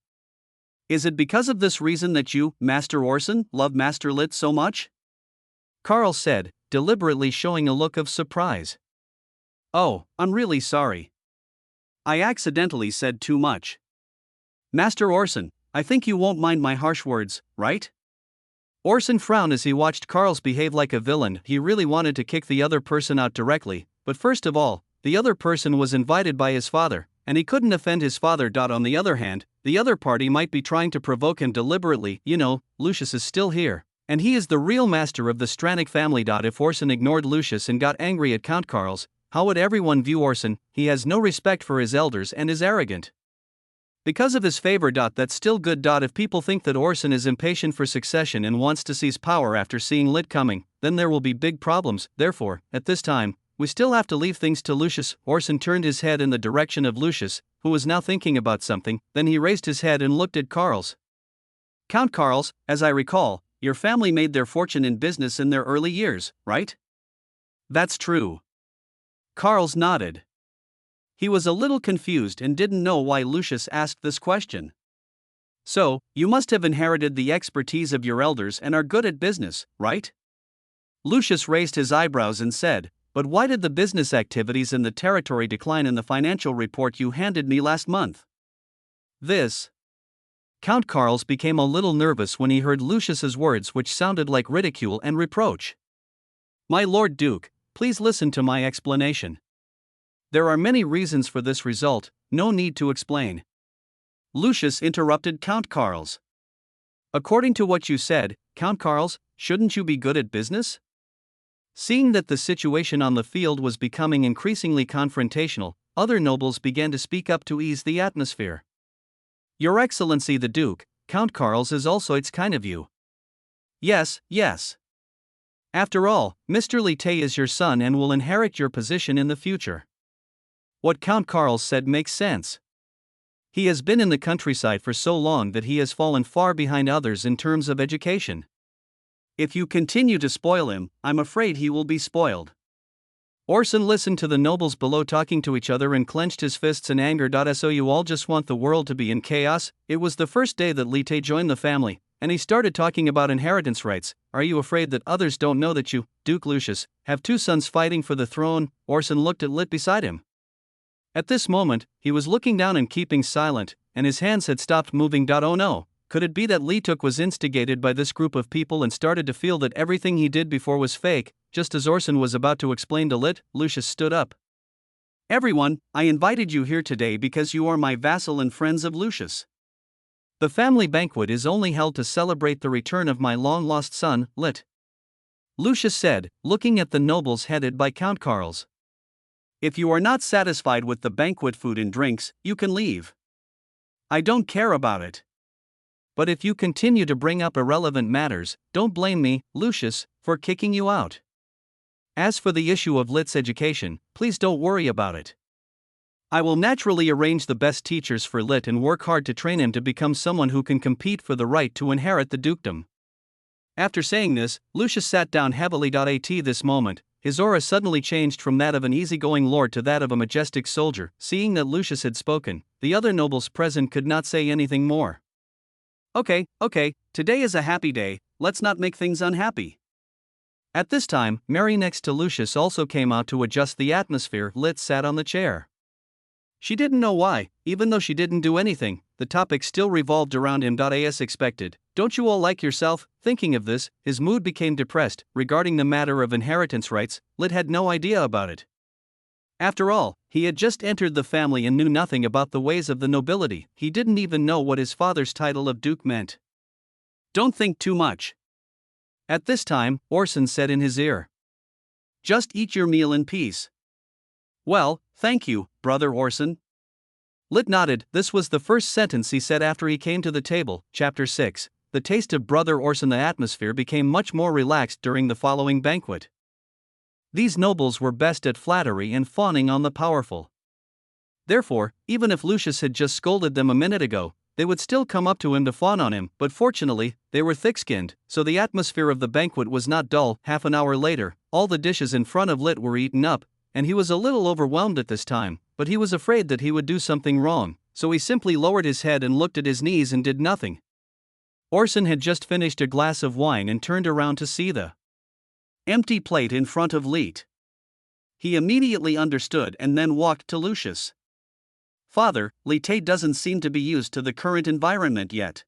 Is it because of this reason that you, Master Orson, love Master Lit so much? Karl said, deliberately showing a look of surprise. Oh, I'm really sorry. I accidentally said too much. Master Orson, I think you won't mind my harsh words, right? Orson frowned as he watched Karls behave like a villain. He really wanted to kick the other person out directly, but first of all, the other person was invited by his father, and he couldn't offend his father. On the other hand, the other party might be trying to provoke him deliberately. Lucius is still here, and he is the real master of the Stranik family. If Orson ignored Lucius and got angry at Count Karls, how would everyone view Orson? He has no respect for his elders and is arrogant. Because of his favor. That's still good. If people think that Orson is impatient for succession and wants to seize power after seeing Lit coming, then there will be big problems. Therefore, at this time, we still have to leave things to Lucius. Orson turned his head in the direction of Lucius, who was now thinking about something. Then he raised his head and looked at Karls. Count Karls, as I recall, your family made their fortune in business in their early years, right? That's true. Karls nodded. He was a little confused and didn't know why Lucius asked this question. So, you must have inherited the expertise of your elders and are good at business, right? Lucius raised his eyebrows and said, but why did the business activities in the territory decline in the financial report you handed me last month? This. Count Karls became a little nervous when he heard Lucius's words, which sounded like ridicule and reproach. My Lord Duke, please listen to my explanation. There are many reasons for this result, no need to explain. Lucius interrupted Count Karls. According to what you said, Count Karls, shouldn't you be good at business? Seeing that the situation on the field was becoming increasingly confrontational, other nobles began to speak up to ease the atmosphere. Your Excellency the Duke, Count Karls is also its kind of you. Yes. After all, Mr. Lit is your son and will inherit your position in the future. What Count Karls said makes sense. He has been in the countryside for so long that he has fallen far behind others in terms of education. If you continue to spoil him, I'm afraid he will be spoiled. Orson listened to the nobles below talking to each other and clenched his fists in anger. So you all just want the world to be in chaos? It was the first day that Lit joined the family, and he started talking about inheritance rights. Are you afraid that others don't know that you, Duke Lucius, have two sons fighting for the throne? Orson looked at Lit beside him. At this moment, he was looking down and keeping silent, and his hands had stopped moving. Oh no. Could it be that Lituk was instigated by this group of people and started to feel that everything he did before was fake? Just as Orson was about to explain to Lit, Lucius stood up. Everyone, I invited you here today because you are my vassal and friends of Lucius. The family banquet is only held to celebrate the return of my long-lost son, Lit. Lucius said, looking at the nobles headed by Count Karls. If you are not satisfied with the banquet food and drinks, you can leave. I don't care about it. But if you continue to bring up irrelevant matters, don't blame me, Lucius, for kicking you out. As for the issue of Lit's education, please don't worry about it. I will naturally arrange the best teachers for Lit and work hard to train him to become someone who can compete for the right to inherit the dukedom. After saying this, Lucius sat down heavily. At this moment, his aura suddenly changed from that of an easygoing lord to that of a majestic soldier. Seeing that Lucius had spoken, the other nobles present could not say anything more. Okay, today is a happy day, let's not make things unhappy. At this time, Mary next to Lucius also came out to adjust the atmosphere. Lit sat on the chair. She didn't know why, even though she didn't do anything, the topic still revolved around him. As expected, don't you all like yourself? Thinking of this, his mood became depressed. Regarding the matter of inheritance rights, Lit had no idea about it. After all, he had just entered the family and knew nothing about the ways of the nobility. He didn't even know what his father's title of duke meant. Don't think too much. At this time, Orson said in his ear. Just eat your meal in peace. Well, thank you, Brother Orson. Lit nodded. This was the first sentence he said after he came to the table. Chapter 6. The taste of Brother Orson. The atmosphere became much more relaxed during the following banquet. These nobles were best at flattery and fawning on the powerful. Therefore, even if Lucius had just scolded them a minute ago, they would still come up to him to fawn on him, but fortunately, they were thick-skinned, so the atmosphere of the banquet was not dull. Half an hour later, all the dishes in front of Lit were eaten up, and he was a little overwhelmed at this time, but he was afraid that he would do something wrong, so he simply lowered his head and looked at his knees and did nothing. Orson had just finished a glass of wine and turned around to see the empty plate in front of Lit. He immediately understood and then walked to Lucius. Father, Lit doesn't seem to be used to the current environment yet.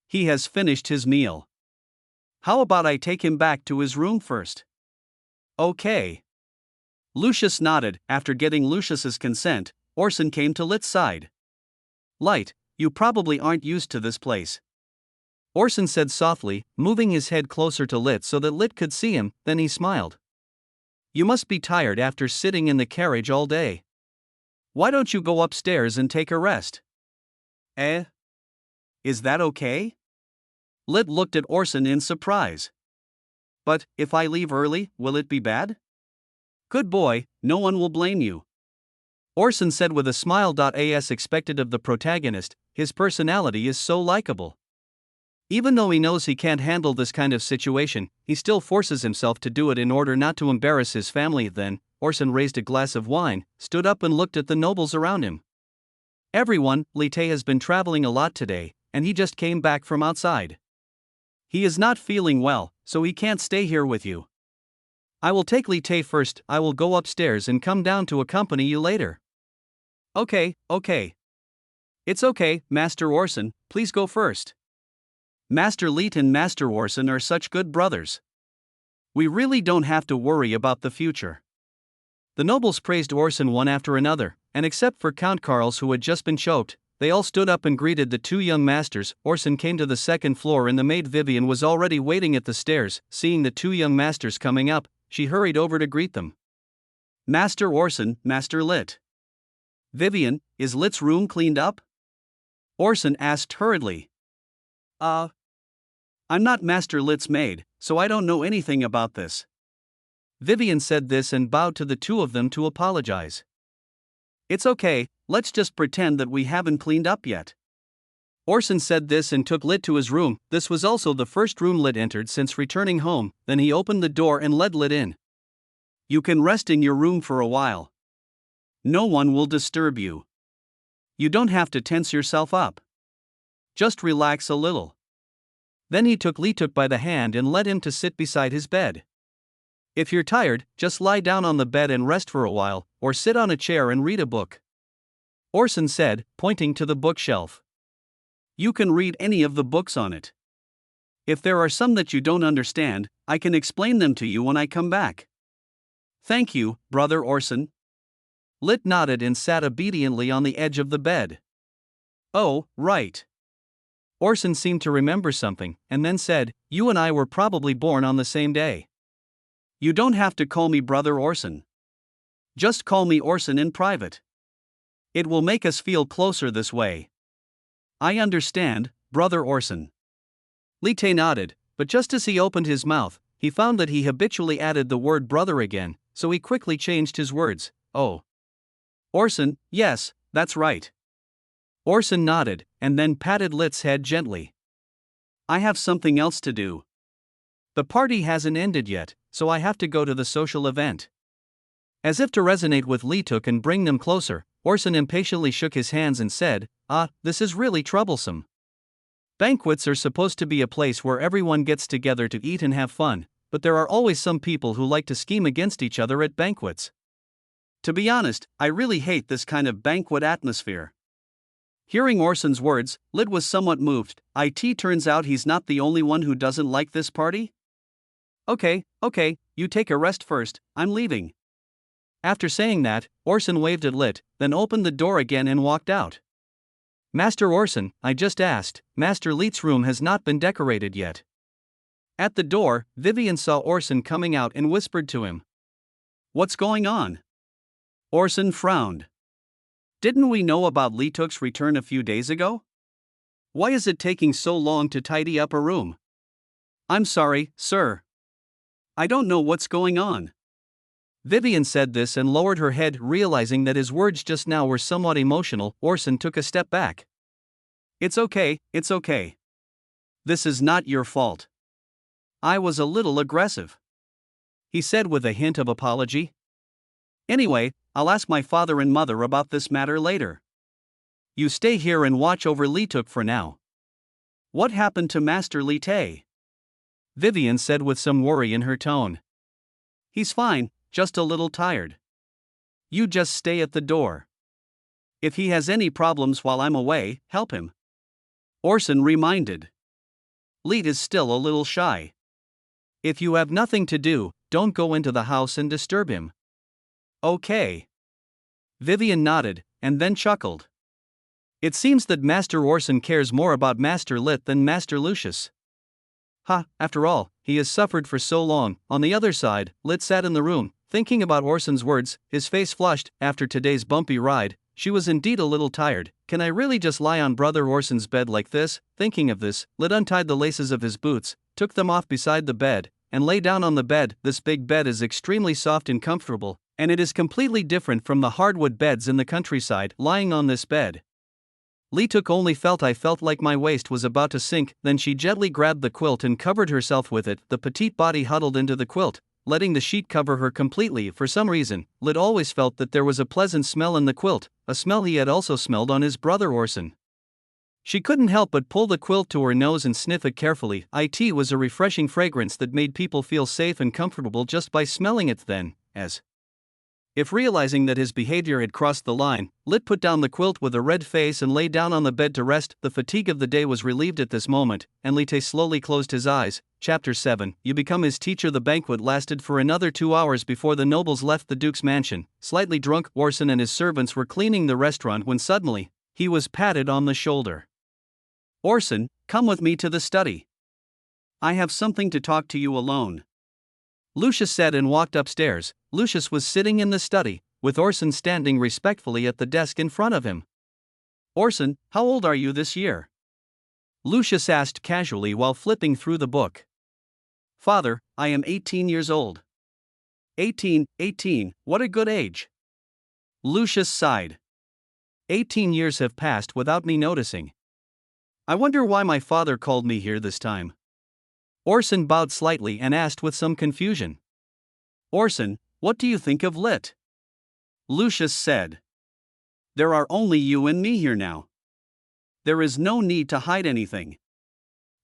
He has finished his meal. How about I take him back to his room first? Okay. Lucius nodded. After getting Lucius's consent, Orson came to Lit's side. Light, you probably aren't used to this place. Orson said softly, moving his head closer to Lit so that Lit could see him. Then he smiled. You must be tired after sitting in the carriage all day. Why don't you go upstairs and take a rest? Is that okay? Lit looked at Orson in surprise. But, if I leave early, will it be bad? Good boy, no one will blame you. Orson said with a smile. As expected of the protagonist, his personality is so likable. Even though he knows he can't handle this kind of situation, he still forces himself to do it in order not to embarrass his family. Then, Orson raised a glass of wine, stood up and looked at the nobles around him. Everyone, Lit has been traveling a lot today, and he just came back from outside. He is not feeling well, so he can't stay here with you. I will take Lit first. I will go upstairs and come down to accompany you later. Okay. It's okay, Master Orson, please go first. Master Lit and Master Orson are such good brothers. We really don't have to worry about the future. The nobles praised Orson one after another, and except for Count Carls, who had just been choked, they all stood up and greeted the two young masters. Orson came to the second floor and the maid Vivian was already waiting at the stairs. Seeing the two young masters coming up, she hurried over to greet them. Master Orson, Master Lit. Vivian, is Lit's room cleaned up? Orson asked hurriedly. I'm not Master Lit's maid, so I don't know anything about this. Vivian said this and bowed to the two of them to apologize. It's okay, let's just pretend that we haven't cleaned up yet. Orson said this and took Lit to his room. This was also the first room Lit entered since returning home. Then he opened the door and led Lit in. You can rest in your room for a while. No one will disturb you. You don't have to tense yourself up. Just relax a little. Then he took Lit by the hand and led him to sit beside his bed. If you're tired, just lie down on the bed and rest for a while, or sit on a chair and read a book. Orson said, pointing to the bookshelf. You can read any of the books on it. If there are some that you don't understand, I can explain them to you when I come back. Thank you, Brother Orson. Lit nodded and sat obediently on the edge of the bed. Oh, right. Orson seemed to remember something, and then said, You and I were probably born on the same day. You don't have to call me Brother Orson. Just call me Orson in private. It will make us feel closer this way. I understand, Brother Orson. Lit nodded, but just as he opened his mouth, he found that he habitually added the word brother again, so he quickly changed his words. Oh. Orson, yes, that's right. Orson nodded, and then patted Lit's head gently. I have something else to do. The party hasn't ended yet, so I have to go to the social event. As if to resonate with Lit and bring them closer, Orson impatiently shook his hands and said, this is really troublesome. Banquets are supposed to be a place where everyone gets together to eat and have fun, but there are always some people who like to scheme against each other at banquets. To be honest, I really hate this kind of banquet atmosphere. Hearing Orson's words, Lid was somewhat moved. It turns out he's not the only one who doesn't like this party? Okay, you take a rest first, I'm leaving. After saying that, Orson waved at Lit, then opened the door again and walked out. Master Orson, I just asked, Master Lit's room has not been decorated yet. At the door, Vivian saw Orson coming out and whispered to him. What's going on? Orson frowned. Didn't we know about Lituk's return a few days ago? Why is it taking so long to tidy up a room? I'm sorry, sir. I don't know what's going on. Vivian said this and lowered her head, realizing that his words just now were somewhat emotional. Orson took a step back. It's okay. This is not your fault. I was a little aggressive, he said with a hint of apology. Anyway, I'll ask my father and mother about this matter later. You stay here and watch over Lituk for now. What happened to Master Lite? Vivian said with some worry in her tone. He's fine, just a little tired. You just stay at the door. If he has any problems while I'm away, help him. Orson reminded. Lit is still a little shy. If you have nothing to do, don't go into the house and disturb him. Okay. Vivian nodded, and then chuckled. It seems that Master Orson cares more about Master Lit than Master Lucius. After all, he has suffered for so long. On the other side, Lit sat in the room, thinking about Orson's words, his face flushed. After today's bumpy ride, she was indeed a little tired. Can I really just lie on Brother Orson's bed like this? Thinking of this, Lit untied the laces of his boots, took them off beside the bed, and lay down on the bed. This big bed is extremely soft and comfortable, and it is completely different from the hardwood beds in the countryside. Lying on this bed, Lituk only felt I felt like my waist was about to sink. Then she gently grabbed the quilt and covered herself with it. The petite body huddled into the quilt, letting the sheet cover her completely. For some reason, Lit always felt that there was a pleasant smell in the quilt, a smell he had also smelled on his brother Orson. She couldn't help but pull the quilt to her nose and sniff it carefully. It was a refreshing fragrance that made people feel safe and comfortable just by smelling it. Then, as if realizing that his behavior had crossed the line, Lit put down the quilt with a red face and lay down on the bed to rest. The fatigue of the day was relieved at this moment, and Lite slowly closed his eyes. Chapter 7. You become his teacher. The banquet lasted for another 2 hours before the nobles left the Duke's mansion. Slightly drunk, Orson and his servants were cleaning the restaurant when suddenly, he was patted on the shoulder. Orson, come with me to the study. I have something to talk to you alone. Lucius said and walked upstairs. Lucius was sitting in the study, with Orson standing respectfully at the desk in front of him. Orson, how old are you this year? Lucius asked casually while flipping through the book. Father, I am 18 years old. 18, what a good age. Lucius sighed. 18 years have passed without me noticing. I wonder why my father called me here this time. Orson bowed slightly and asked with some confusion. Orson, what do you think of Lit? Lucius said. There are only you and me here now. There is no need to hide anything.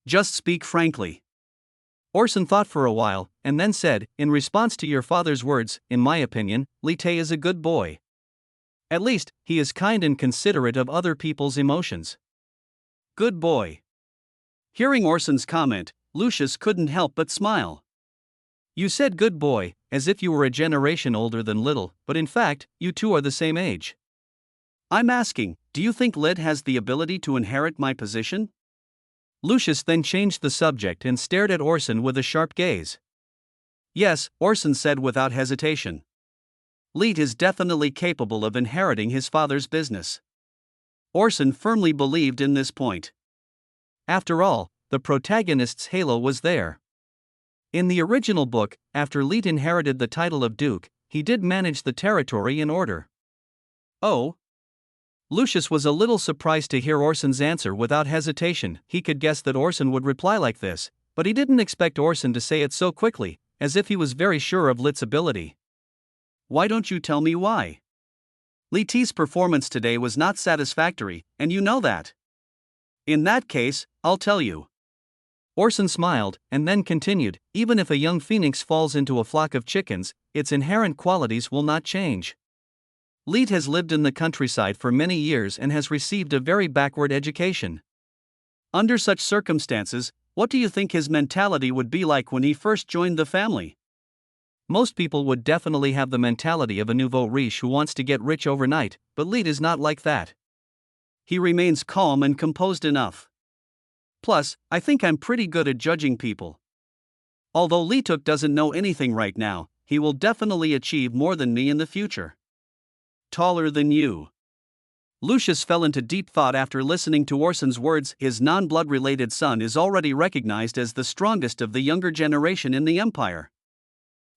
Just speak frankly. Orson thought for a while, and then said, in response to your father's words, in my opinion, Lite is a good boy. At least, he is kind and considerate of other people's emotions. Good boy. Hearing Orson's comment, Lucius couldn't help but smile. You said good boy, as if you were a generation older than Little, but in fact, you two are the same age. I'm asking, do you think Lit has the ability to inherit my position? Lucius then changed the subject and stared at Orson with a sharp gaze. Yes, Orson said without hesitation. Lit is definitely capable of inheriting his father's business. Orson firmly believed in this point. After all, the protagonist's halo was there. In the original book, after Lit inherited the title of Duke, he did manage the territory in order. Oh? Lucius was a little surprised to hear Orson's answer without hesitation. He could guess that Orson would reply like this, but he didn't expect Orson to say it so quickly, as if he was very sure of Lit's ability. Why don't you tell me why? Lit's performance today was not satisfactory, and you know that. In that case, I'll tell you. Orson smiled, and then continued, even if a young phoenix falls into a flock of chickens, its inherent qualities will not change. Leet has lived in the countryside for many years and has received a very backward education. Under such circumstances, what do you think his mentality would be like when he first joined the family? Most people would definitely have the mentality of a nouveau riche who wants to get rich overnight, but Leet is not like that. He remains calm and composed enough. Plus, I think I'm pretty good at judging people. Although Leetuk doesn't know anything right now, he will definitely achieve more than me in the future. Taller than you. Lucius fell into deep thought after listening to Orson's words. His non-blood related son is already recognized as the strongest of the younger generation in the empire.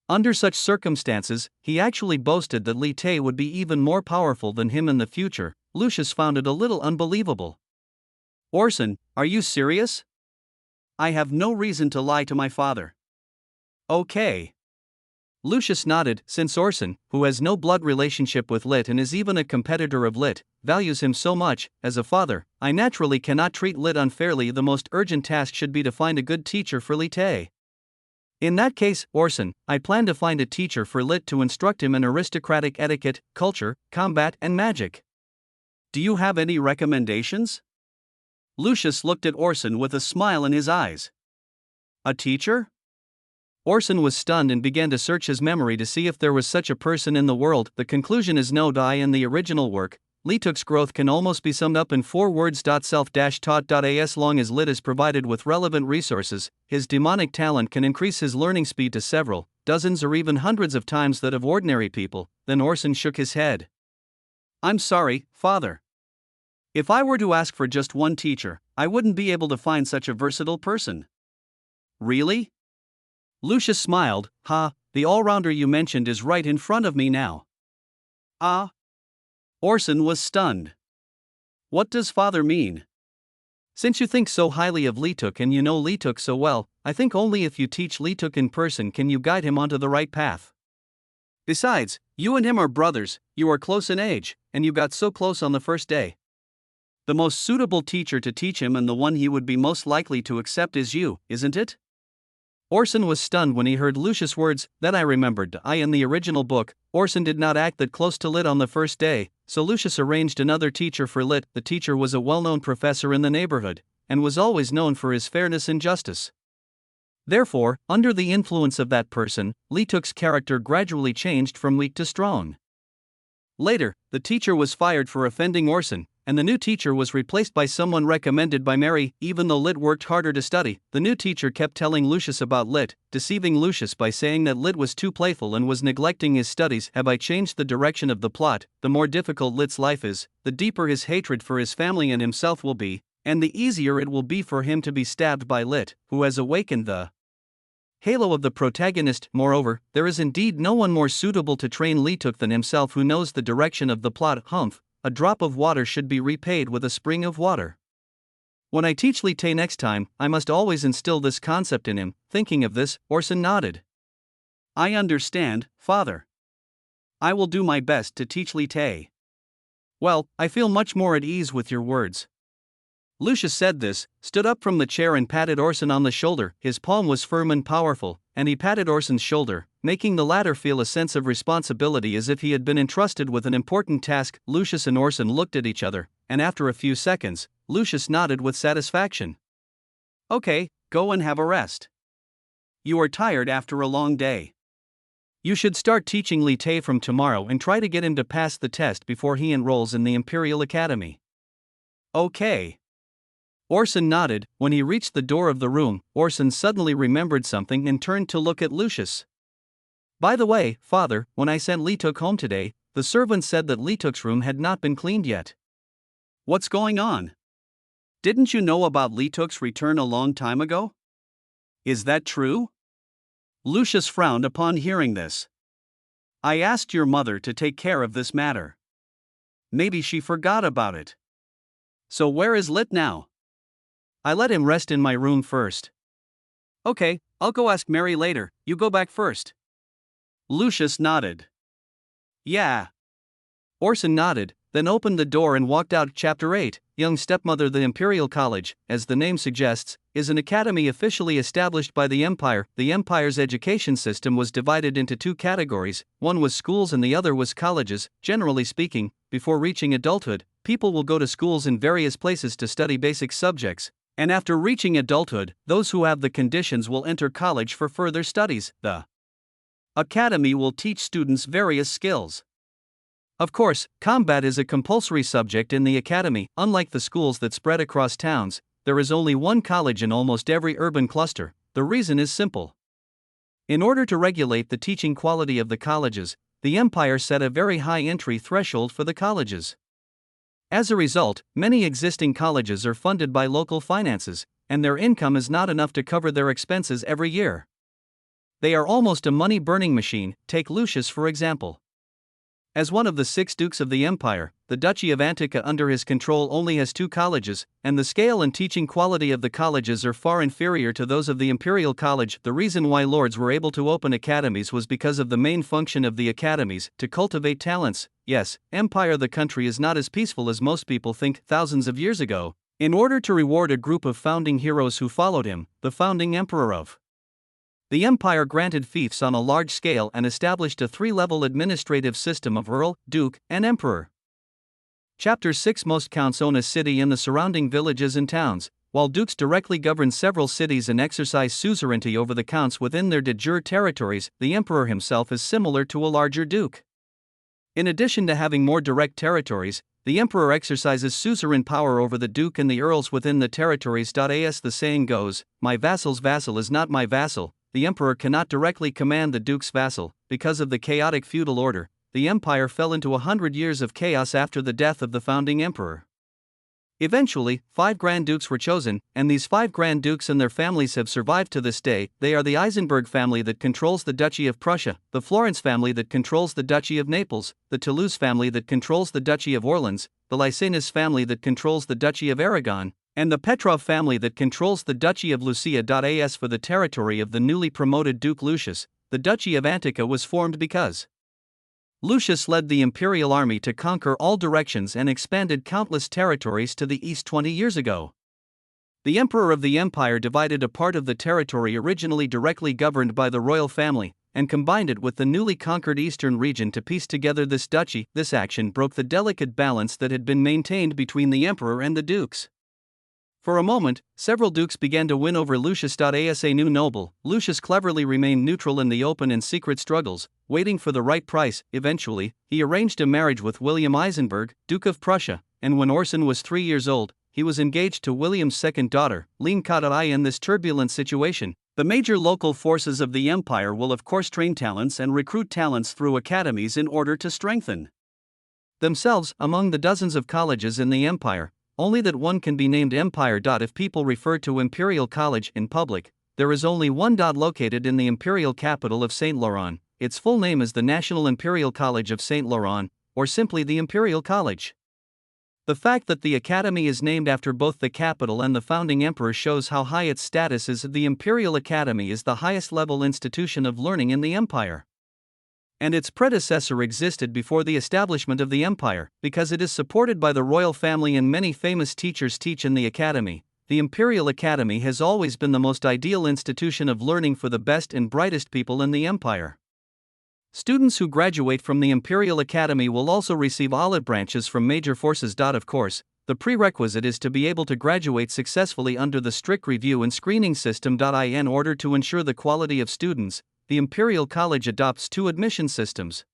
Under such circumstances, he actually boasted that Li Te would be even more powerful than him in the future. Lucius found it a little unbelievable. Orson, are you serious? I have no reason to lie to my father. Okay. Lucius nodded, since Orson, who has no blood relationship with Lit and is even a competitor of Lit, values him so much. As a father, I naturally cannot treat Lit unfairly. The most urgent task should be to find a good teacher for Li Te. In that case, Orson, I plan to find a teacher for Lit to instruct him in aristocratic etiquette, culture, combat, and magic. Do you have any recommendations? Lucius looked at Orson with a smile in his eyes. A teacher? Orson was stunned and began to search his memory to see if there was such a person in the world. The conclusion is no. In the original work, Lituk's growth can almost be summed up in 4 words. Self-taught. As long as Lit is provided with relevant resources, his demonic talent can increase his learning speed to several, dozens or even hundreds of times that of ordinary people. Then Orson shook his head. I'm sorry, father. If I were to ask for just one teacher, I wouldn't be able to find such a versatile person. Really? Lucius smiled. The all-rounder you mentioned is right in front of me now. Ah? Orson was stunned. What does father mean? Since you think so highly of Lituk and you know Lituk so well, I think only if you teach Lituk in person can you guide him onto the right path. Besides, you and him are brothers, you are close in age, and you got so close on the first day. The most suitable teacher to teach him and the one he would be most likely to accept is you, isn't it? Orson was stunned when he heard Lucius' words. Then I remembered. In the original book, Orson did not act that close to Lit on the first day, so Lucius arranged another teacher for Lit. The teacher was a well-known professor in the neighborhood, and was always known for his fairness and justice. Therefore, under the influence of that person, Lituk's character gradually changed from weak to strong. Later, the teacher was fired for offending Orson, and the new teacher was replaced by someone recommended by Mary. Even though Lit worked harder to study, the new teacher kept telling Lucius about Lit, deceiving Lucius by saying that Lit was too playful and was neglecting his studies. Have I changed the direction of the plot? The more difficult Lit's life is, the deeper his hatred for his family and himself will be, and the easier it will be for him to be stabbed by Lit, who has awakened the halo of the protagonist. Moreover, there is indeed no one more suitable to train Lituk than himself, who knows the direction of the plot. A drop of water should be repaid with a spring of water. When I teach Li Te next time, I must always instill this concept in him. Thinking of this, Orson nodded. I understand, father. I will do my best to teach Li Te. Well, I feel much more at ease with your words. Lucius said this, stood up from the chair and patted Orson on the shoulder. His palm was firm and powerful, and he patted Orson's shoulder, making the latter feel a sense of responsibility as if he had been entrusted with an important task. Lucius and Orson looked at each other, and after a few seconds, Lucius nodded with satisfaction. Okay, go and have a rest. You are tired after a long day. You should start teaching Li Te from tomorrow and try to get him to pass the test before he enrolls in the Imperial Academy. Okay. Orson nodded. When he reached the door of the room, Orson suddenly remembered something and turned to look at Lucius. By the way, father, when I sent Lituk home today, the servant said that Lituk's room had not been cleaned yet. What's going on? Didn't you know about Lituk's return a long time ago? Is that true? Lucius frowned upon hearing this. I asked your mother to take care of this matter. Maybe she forgot about it. So where is Lit now? I let him rest in my room first. Okay, I'll go ask Mary later. You go back first. Lucius nodded. Yeah. Orson nodded, then opened the door and walked out. Chapter 8, Young Stepmother. The Imperial College, as the name suggests, is an academy officially established by the empire. The empire's education system was divided into two categories, one was schools and the other was colleges. Generally speaking, before reaching adulthood, people will go to schools in various places to study basic subjects, and after reaching adulthood, those who have the conditions will enter college for further studies. The academy will teach students various skills. Of course, combat is a compulsory subject in the academy. Unlike the schools that spread across towns, there is only one college in almost every urban cluster. The reason is simple. In order to regulate the teaching quality of the colleges, the empire set a very high entry threshold for the colleges. As a result, many existing colleges are funded by local finances, and their income is not enough to cover their expenses every year. They are almost a money-burning machine. Take Lucius for example. As one of the 6 dukes of the empire, the Duchy of Antica under his control only has 2 colleges, and the scale and teaching quality of the colleges are far inferior to those of the imperial college. The reason why lords were able to open academies was because of the main function of the academies, to cultivate talents. Yes, empire. The country is not as peaceful as most people think. Thousands of years ago, in order to reward a group of founding heroes who followed him, the founding emperor of the empire granted fiefs on a large scale and established a 3-level administrative system of earl, duke, and emperor. Chapter 6. Most counts own a city and the surrounding villages and towns, while dukes directly govern several cities and exercise suzerainty over the counts within their de jure territories. The emperor himself is similar to a larger duke. In addition to having more direct territories, the emperor exercises suzerain power over the duke and the earls within the territories. As the saying goes, my vassal's vassal is not my vassal. The emperor cannot directly command the duke's vassal. Because of the chaotic feudal order, the empire fell into 100 years of chaos after the death of the founding emperor. Eventually, 5 grand dukes were chosen, and these 5 grand dukes and their families have survived to this day. They are the Eisenberg family that controls the Duchy of Prussia, the Florence family that controls the Duchy of Naples, the Toulouse family that controls the Duchy of Orleans, the Licinus family that controls the Duchy of Aragon, and the Petrov family that controls the Duchy of Lucia. As for the territory of the newly promoted Duke Lucius, the Duchy of Antica was formed because Lucius led the imperial army to conquer all directions and expanded countless territories to the east 20 years ago. The emperor of the empire divided a part of the territory originally directly governed by the royal family, and combined it with the newly conquered eastern region to piece together this duchy. This action broke the delicate balance that had been maintained between the emperor and the dukes. For a moment, several dukes began to win over Lucius. As a new noble, Lucius cleverly remained neutral in the open and secret struggles, waiting for the right price. Eventually, he arranged a marriage with William Eisenberg, Duke of Prussia, and when Orson was 3 years old, he was engaged to William's second daughter, Line. In this turbulent situation, the major local forces of the empire will of course train talents and recruit talents through academies in order to strengthen themselves. Among the dozens of colleges in the empire, only that one can be named empire. If people refer to Imperial College in public, there is only one. Located in the imperial capital of Saint Laurent, its full name is the National Imperial College of Saint Laurent, or simply the Imperial College. The fact that the academy is named after both the capital and the founding emperor shows how high its status is. The Imperial Academy is the highest level institution of learning in the empire, and its predecessor existed before the establishment of the empire. Because it is supported by the royal family and many famous teachers teach in the academy, the Imperial Academy has always been the most ideal institution of learning for the best and brightest people in the empire. Students who graduate from the Imperial Academy will also receive olive branches from major forces. Of course, the prerequisite is to be able to graduate successfully under the strict review and screening system. In order to ensure the quality of students, the Imperial College adopts 2 admission systems.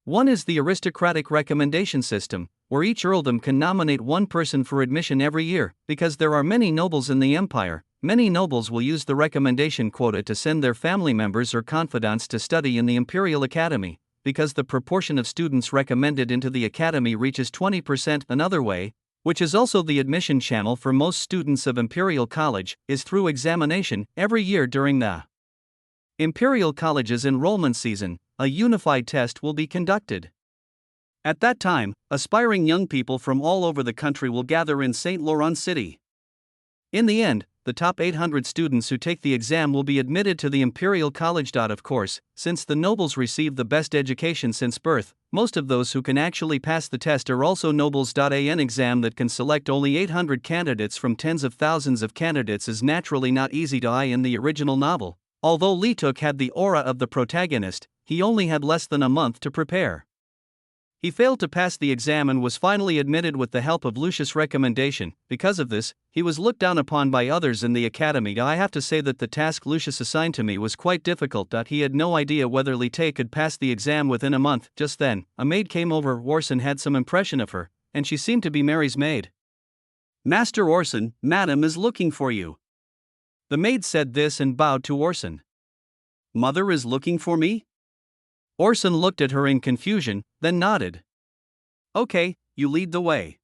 One is the aristocratic recommendation system, where each earldom can nominate 1 person for admission every year. Because there are many nobles in the empire, many nobles will use the recommendation quota to send their family members or confidants to study in the Imperial Academy. Because the proportion of students recommended into the academy reaches 20%. Another way, which is also the admission channel for most students of Imperial College, is through examination. Every year during the Imperial College's enrollment season, a unified test will be conducted. At that time, aspiring young people from all over the country will gather in Saint Laurent City. In the end, the top 800 students who take the exam will be admitted to the Imperial College. Of course, since the nobles receive the best education since birth, most of those who can actually pass the test are also nobles. An exam that can select only 800 candidates from tens of thousands of candidates is naturally not easy to eye in the original novel. Although Lee Tuk had the aura of the protagonist, he only had less than a month to prepare. He failed to pass the exam and was finally admitted with the help of Lucius' recommendation. Because of this, he was looked down upon by others in the academy. I have to say that the task Lucius assigned to me was quite difficult. He had no idea whether Lee Tae could pass the exam within a month. Just then, a maid came over. Orson had some impression of her, and she seemed to be Mary's maid. "Master Orson, Madam is looking for you." The maid said this and bowed to Orson. "Mother is looking for me?" Orson looked at her in confusion, then nodded. "Okay, you lead the way."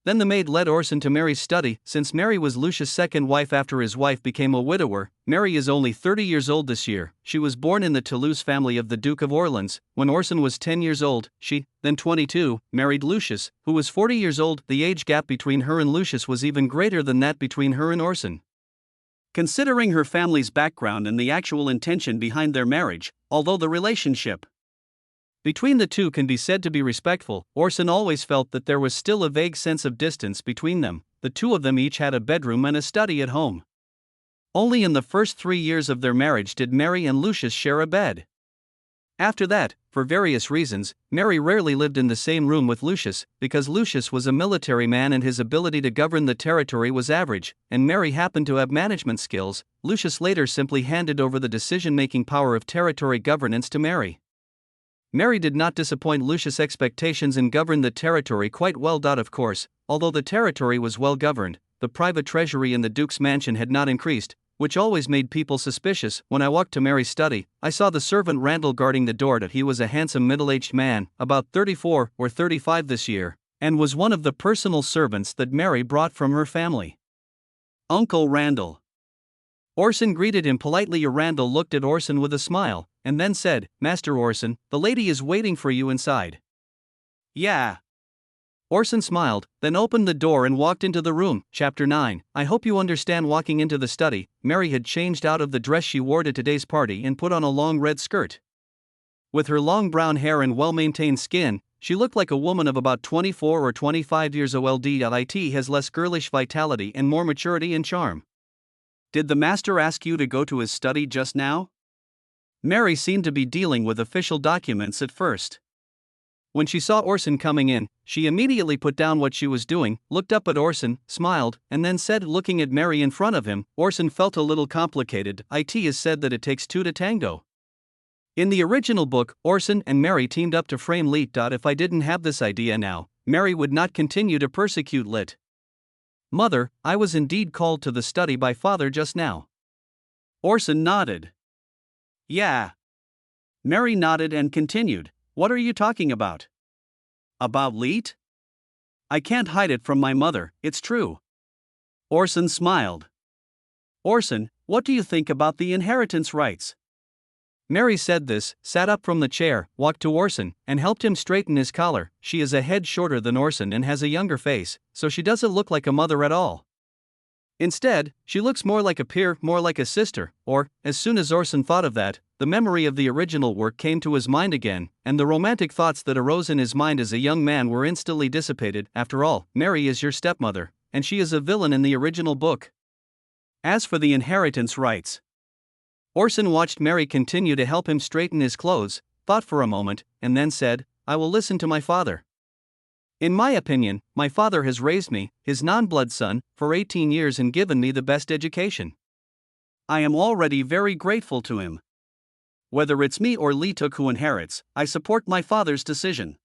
Then the maid led Orson to Mary's study. Since Mary was Lucius' second wife after his wife became a widower, Mary is only 30 years old this year. She was born in the Toulouse family of the Duke of Orleans. When Orson was 10 years old, she, then 22, married Lucius, who was 40 years old. The age gap between her and Lucius was even greater than that between her and Orson. Considering her family's background and the actual intention behind their marriage, although the relationship between the two can be said to be respectful, Orson always felt that there was still a vague sense of distance between them. The two of them each had a bedroom and a study at home. Only in the first 3 years of their marriage did Mary and Lucius share a bed. After that, for various reasons, Mary rarely lived in the same room with Lucius, because Lucius was a military man and his ability to govern the territory was average, and Mary happened to have management skills. Lucius later simply handed over the decision-making power of territory governance to Mary. Mary did not disappoint Lucius' expectations and governed the territory quite well. Of course, although the territory was well governed, the private treasury in the Duke's mansion had not increased, which always made people suspicious. When I walked to Mary's study, I saw the servant Randall guarding the door. He was a handsome middle-aged man, about 34 or 35 this year, and was one of the personal servants that Mary brought from her family. "Uncle Randall." Orson greeted him politely. Randall looked at Orson with a smile, and then said, "Master Orson, the lady is waiting for you inside." "Yeah." Orson smiled, then opened the door and walked into the room. Chapter 9. I hope you understand. Walking into the study, Mary had changed out of the dress she wore to today's party and put on a long red skirt. With her long brown hair and well-maintained skin, she looked like a woman of about 24 or 25 years old. It has less girlish vitality and more maturity and charm. "Did the master ask you to go to his study just now?" Mary seemed to be dealing with official documents at first. When she saw Orson coming in, she immediately put down what she was doing, looked up at Orson, smiled, and then said, looking at Mary in front of him, Orson felt a little complicated. It is said that it takes two to tango. In the original book, Orson and Mary teamed up to frame Lit. If I didn't have this idea now, Mary would not continue to persecute Lit. "Mother, I was indeed called to the study by father just now." Orson nodded. "Yeah." Mary nodded and continued, "What are you talking about?" "About Lit? I can't hide it from my mother, it's true." Orson smiled. "Orson, what do you think about the inheritance rights?" Mary said this, sat up from the chair, walked to Orson, and helped him straighten his collar. She is a head shorter than Orson and has a younger face, so she doesn't look like a mother at all. Instead, she looks more like a peer, more like a sister, or, as soon as Orson thought of that, the memory of the original work came to his mind again, and the romantic thoughts that arose in his mind as a young man were instantly dissipated. After all, Mary is your stepmother, and she is a villain in the original book. As for the inheritance rights, Orson watched Mary continue to help him straighten his clothes, thought for a moment, and then said, "I will listen to my father. In my opinion, my father has raised me, his non-blood son, for 18 years and given me the best education. I am already very grateful to him. Whether it's me or Lee Tuk who inherits, I support my father's decision.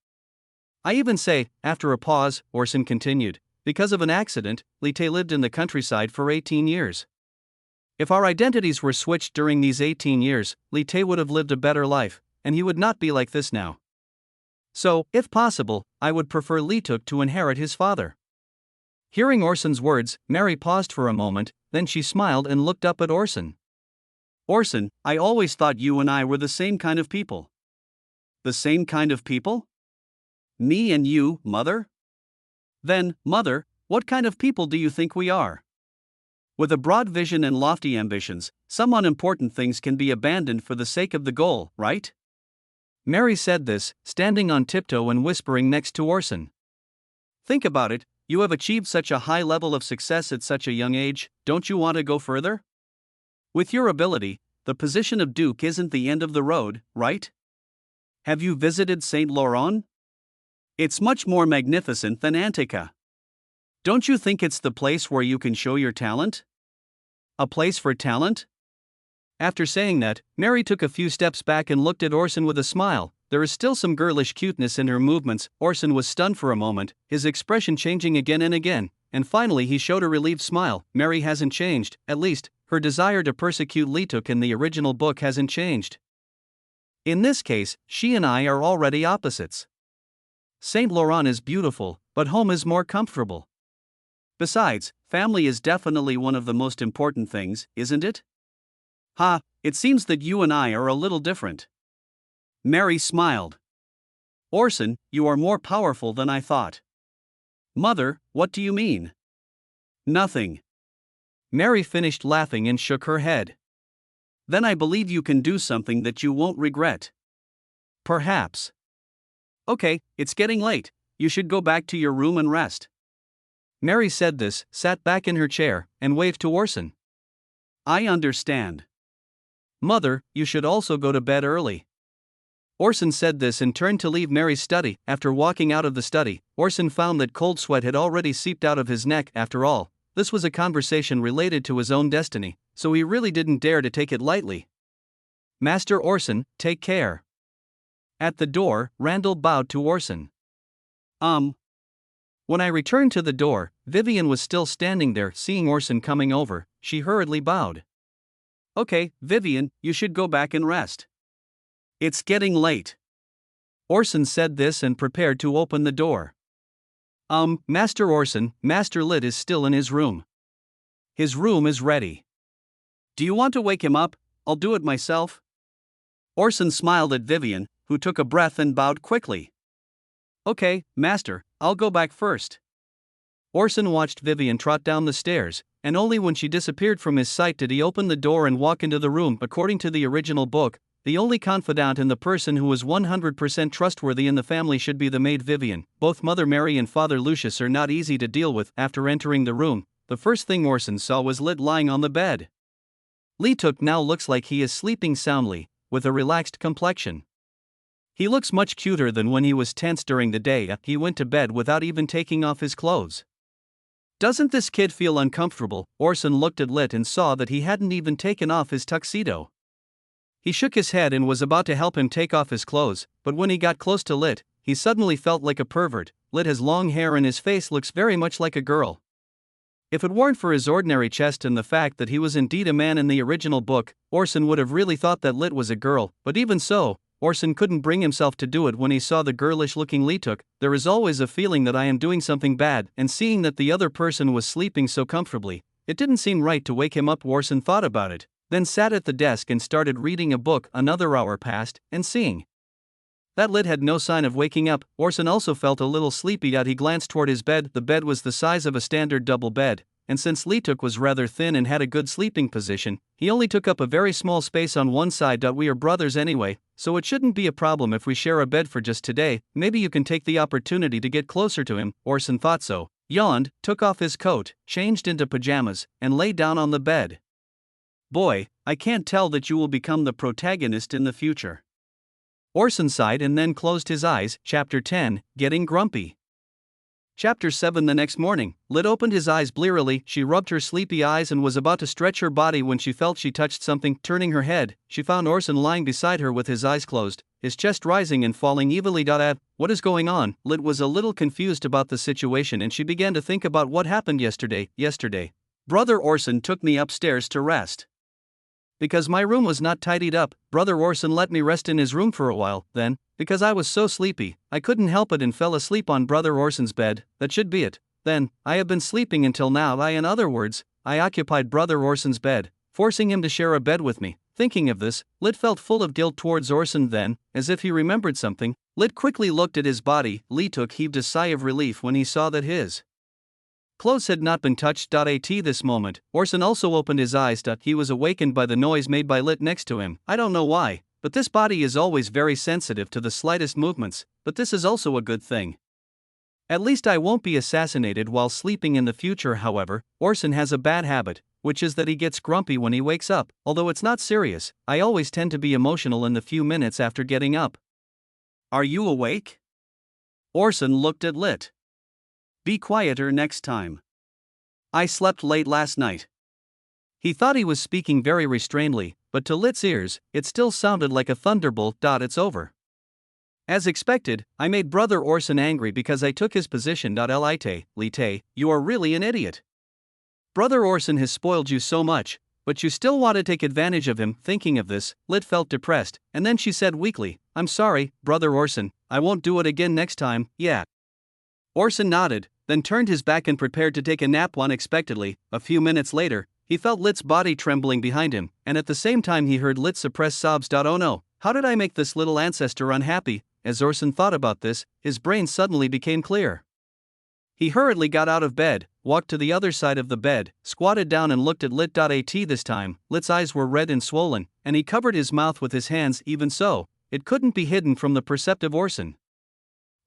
I even say," after a pause, Orson continued, "because of an accident, Lee Tae lived in the countryside for 18 years. If our identities were switched during these 18 years, Lee Tae would have lived a better life, and he would not be like this now. So, if possible, I would prefer Lee Tuk to inherit his father." Hearing Orson's words, Mary paused for a moment, then she smiled and looked up at Orson. "Orson, I always thought you and I were the same kind of people." "The same kind of people? Me and you, mother? Then, mother, what kind of people do you think we are?" With a broad vision and lofty ambitions, some unimportant things can be abandoned for the sake of the goal, right? Mary said this, standing on tiptoe and whispering next to Orson. Think about it, you have achieved such a high level of success at such a young age, don't you want to go further? With your ability, the position of Duke isn't the end of the road, right? Have you visited Saint Laurent? It's much more magnificent than Antica. Don't you think it's the place where you can show your talent? A place for talent? After saying that, Mary took a few steps back and looked at Orson with a smile. There is still some girlish cuteness in her movements. Orson was stunned for a moment, his expression changing again and again, and finally he showed a relieved smile. Mary hasn't changed, at least, her desire to persecute Leetuk in the original book hasn't changed. In this case, she and I are already opposites. Saint Laurent is beautiful, but home is more comfortable. Besides, family is definitely one of the most important things, isn't it? Ha, it seems that you and I are a little different. Mary smiled. Orson, you are more powerful than I thought. Mother, what do you mean? Nothing. Mary finished laughing and shook her head. Then I believe you can do something that you won't regret. Perhaps. Okay, it's getting late, you should go back to your room and rest. Mary said this, sat back in her chair, and waved to Orson. I understand. Mother, you should also go to bed early. Orson said this and turned to leave Mary's study. After walking out of the study, Orson found that cold sweat had already seeped out of his neck. After all, this was a conversation related to his own destiny, so he really didn't dare to take it lightly. Master Orson, take care. At the door, Randall bowed to Orson. When I returned to the door, Vivian was still standing there. Seeing Orson coming over, she hurriedly bowed. Okay, Vivian, you should go back and rest. It's getting late. Orson said this and prepared to open the door. Master Orson, Master Lit is still in his room. His room is ready. Do you want to wake him up? I'll do it myself. Orson smiled at Vivian, who took a breath and bowed quickly. Okay, Master, I'll go back first. Orson watched Vivian trot down the stairs, and only when she disappeared from his sight did he open the door and walk into the room. According to the original book, the only confidant and the person who was 100% trustworthy in the family should be the maid Vivian. Both Mother Mary and Father Lucius are not easy to deal with. After entering the room, the first thing Orson saw was Lit lying on the bed. Leetuk now looks like he is sleeping soundly, with a relaxed complexion. He looks much cuter than when he was tense during the day. He went to bed without even taking off his clothes. Doesn't this kid feel uncomfortable? Orson looked at Lit and saw that he hadn't even taken off his tuxedo. He shook his head and was about to help him take off his clothes, but when he got close to Lit, he suddenly felt like a pervert. Lit has long hair and his face looks very much like a girl. If it weren't for his ordinary chest and the fact that he was indeed a man in the original book, Orson would have really thought that Lit was a girl, but even so, Orson couldn't bring himself to do it when he saw the girlish-looking Leetuk. There is always a feeling that I am doing something bad, and seeing that the other person was sleeping so comfortably, it didn't seem right to wake him up. Orson thought about it, then sat at the desk and started reading a book. Another hour passed, and seeing that Lit had no sign of waking up, Orson also felt a little sleepy. He glanced toward his bed. The bed was the size of a standard double bed, and since Leetuk was rather thin and had a good sleeping position, he only took up a very small space on one side. We are brothers anyway, so it shouldn't be a problem if we share a bed for just today. Maybe you can take the opportunity to get closer to him. Orson thought so, yawned, took off his coat, changed into pajamas, and lay down on the bed. Boy, I can't tell that you will become the protagonist in the future. Orson sighed and then closed his eyes. Chapter 10, Getting Grumpy. Chapter 7. The next morning, Lit opened his eyes blearily. She rubbed her sleepy eyes and was about to stretch her body when she felt she touched something. Turning her head, she found Orson lying beside her with his eyes closed, his chest rising and falling evenly. What is going on? Lit was a little confused about the situation and she began to think about what happened yesterday. Brother Orson took me upstairs to rest. Because my room was not tidied up, Brother Orson let me rest in his room for a while. Then, because I was so sleepy, I couldn't help it and fell asleep on Brother Orson's bed. That should be it. Then, I have been sleeping until now. In other words, I occupied Brother Orson's bed, forcing him to share a bed with me. Thinking of this, Lit felt full of guilt towards Orson. Then, as if he remembered something, Lit quickly looked at his body. Leetuk heaved a sigh of relief when he saw that his Clothes had not been touched. At this moment, Orson also opened his eyes. He was awakened by the noise made by Lit next to him. I don't know why, but this body is always very sensitive to the slightest movements, but this is also a good thing. At least I won't be assassinated while sleeping in the future. However, Orson has a bad habit, which is that he gets grumpy when he wakes up. Although it's not serious, I always tend to be emotional in the few minutes after getting up. Are you awake? Orson looked at Lit. Be quieter next time. I slept late last night. He thought he was speaking very restrainedly, but to Lit's ears, it still sounded like a thunderbolt. It's over. As expected, I made Brother Orson angry because I took his position. Lite, you are really an idiot. Brother Orson has spoiled you so much, but you still want to take advantage of him. Thinking of this, Lit felt depressed, and then she said weakly, I'm sorry, Brother Orson, I won't do it again next time, yeah. Orson nodded, then turned his back and prepared to take a nap. Unexpectedly, a few minutes later, he felt Lit's body trembling behind him, and at the same time he heard Lit suppress sobs. Oh no, how did I make this little ancestor unhappy? As Orson thought about this, his brain suddenly became clear. He hurriedly got out of bed, walked to the other side of the bed, squatted down and looked at Lit. At this time, Lit's eyes were red and swollen, and he covered his mouth with his hands. Even so, it couldn't be hidden from the perceptive Orson.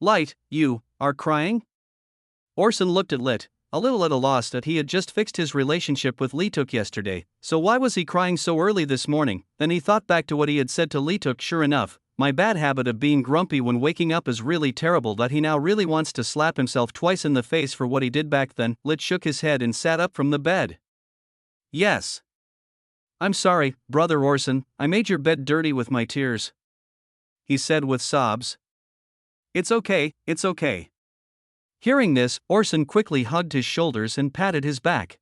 Light, you are crying? Orson looked at Lit, a little at a loss that he had just fixed his relationship with Lituk yesterday, so why was he crying so early this morning? Then he thought back to what he had said to Lituk. Sure enough, my bad habit of being grumpy when waking up is really terrible. That he now really wants to slap himself twice in the face for what he did back then. Lit shook his head and sat up from the bed. Yes. I'm sorry, Brother Orson, I made your bed dirty with my tears, he said with sobs. It's okay, it's okay. Hearing this, Orson quickly hugged his shoulders and patted his back.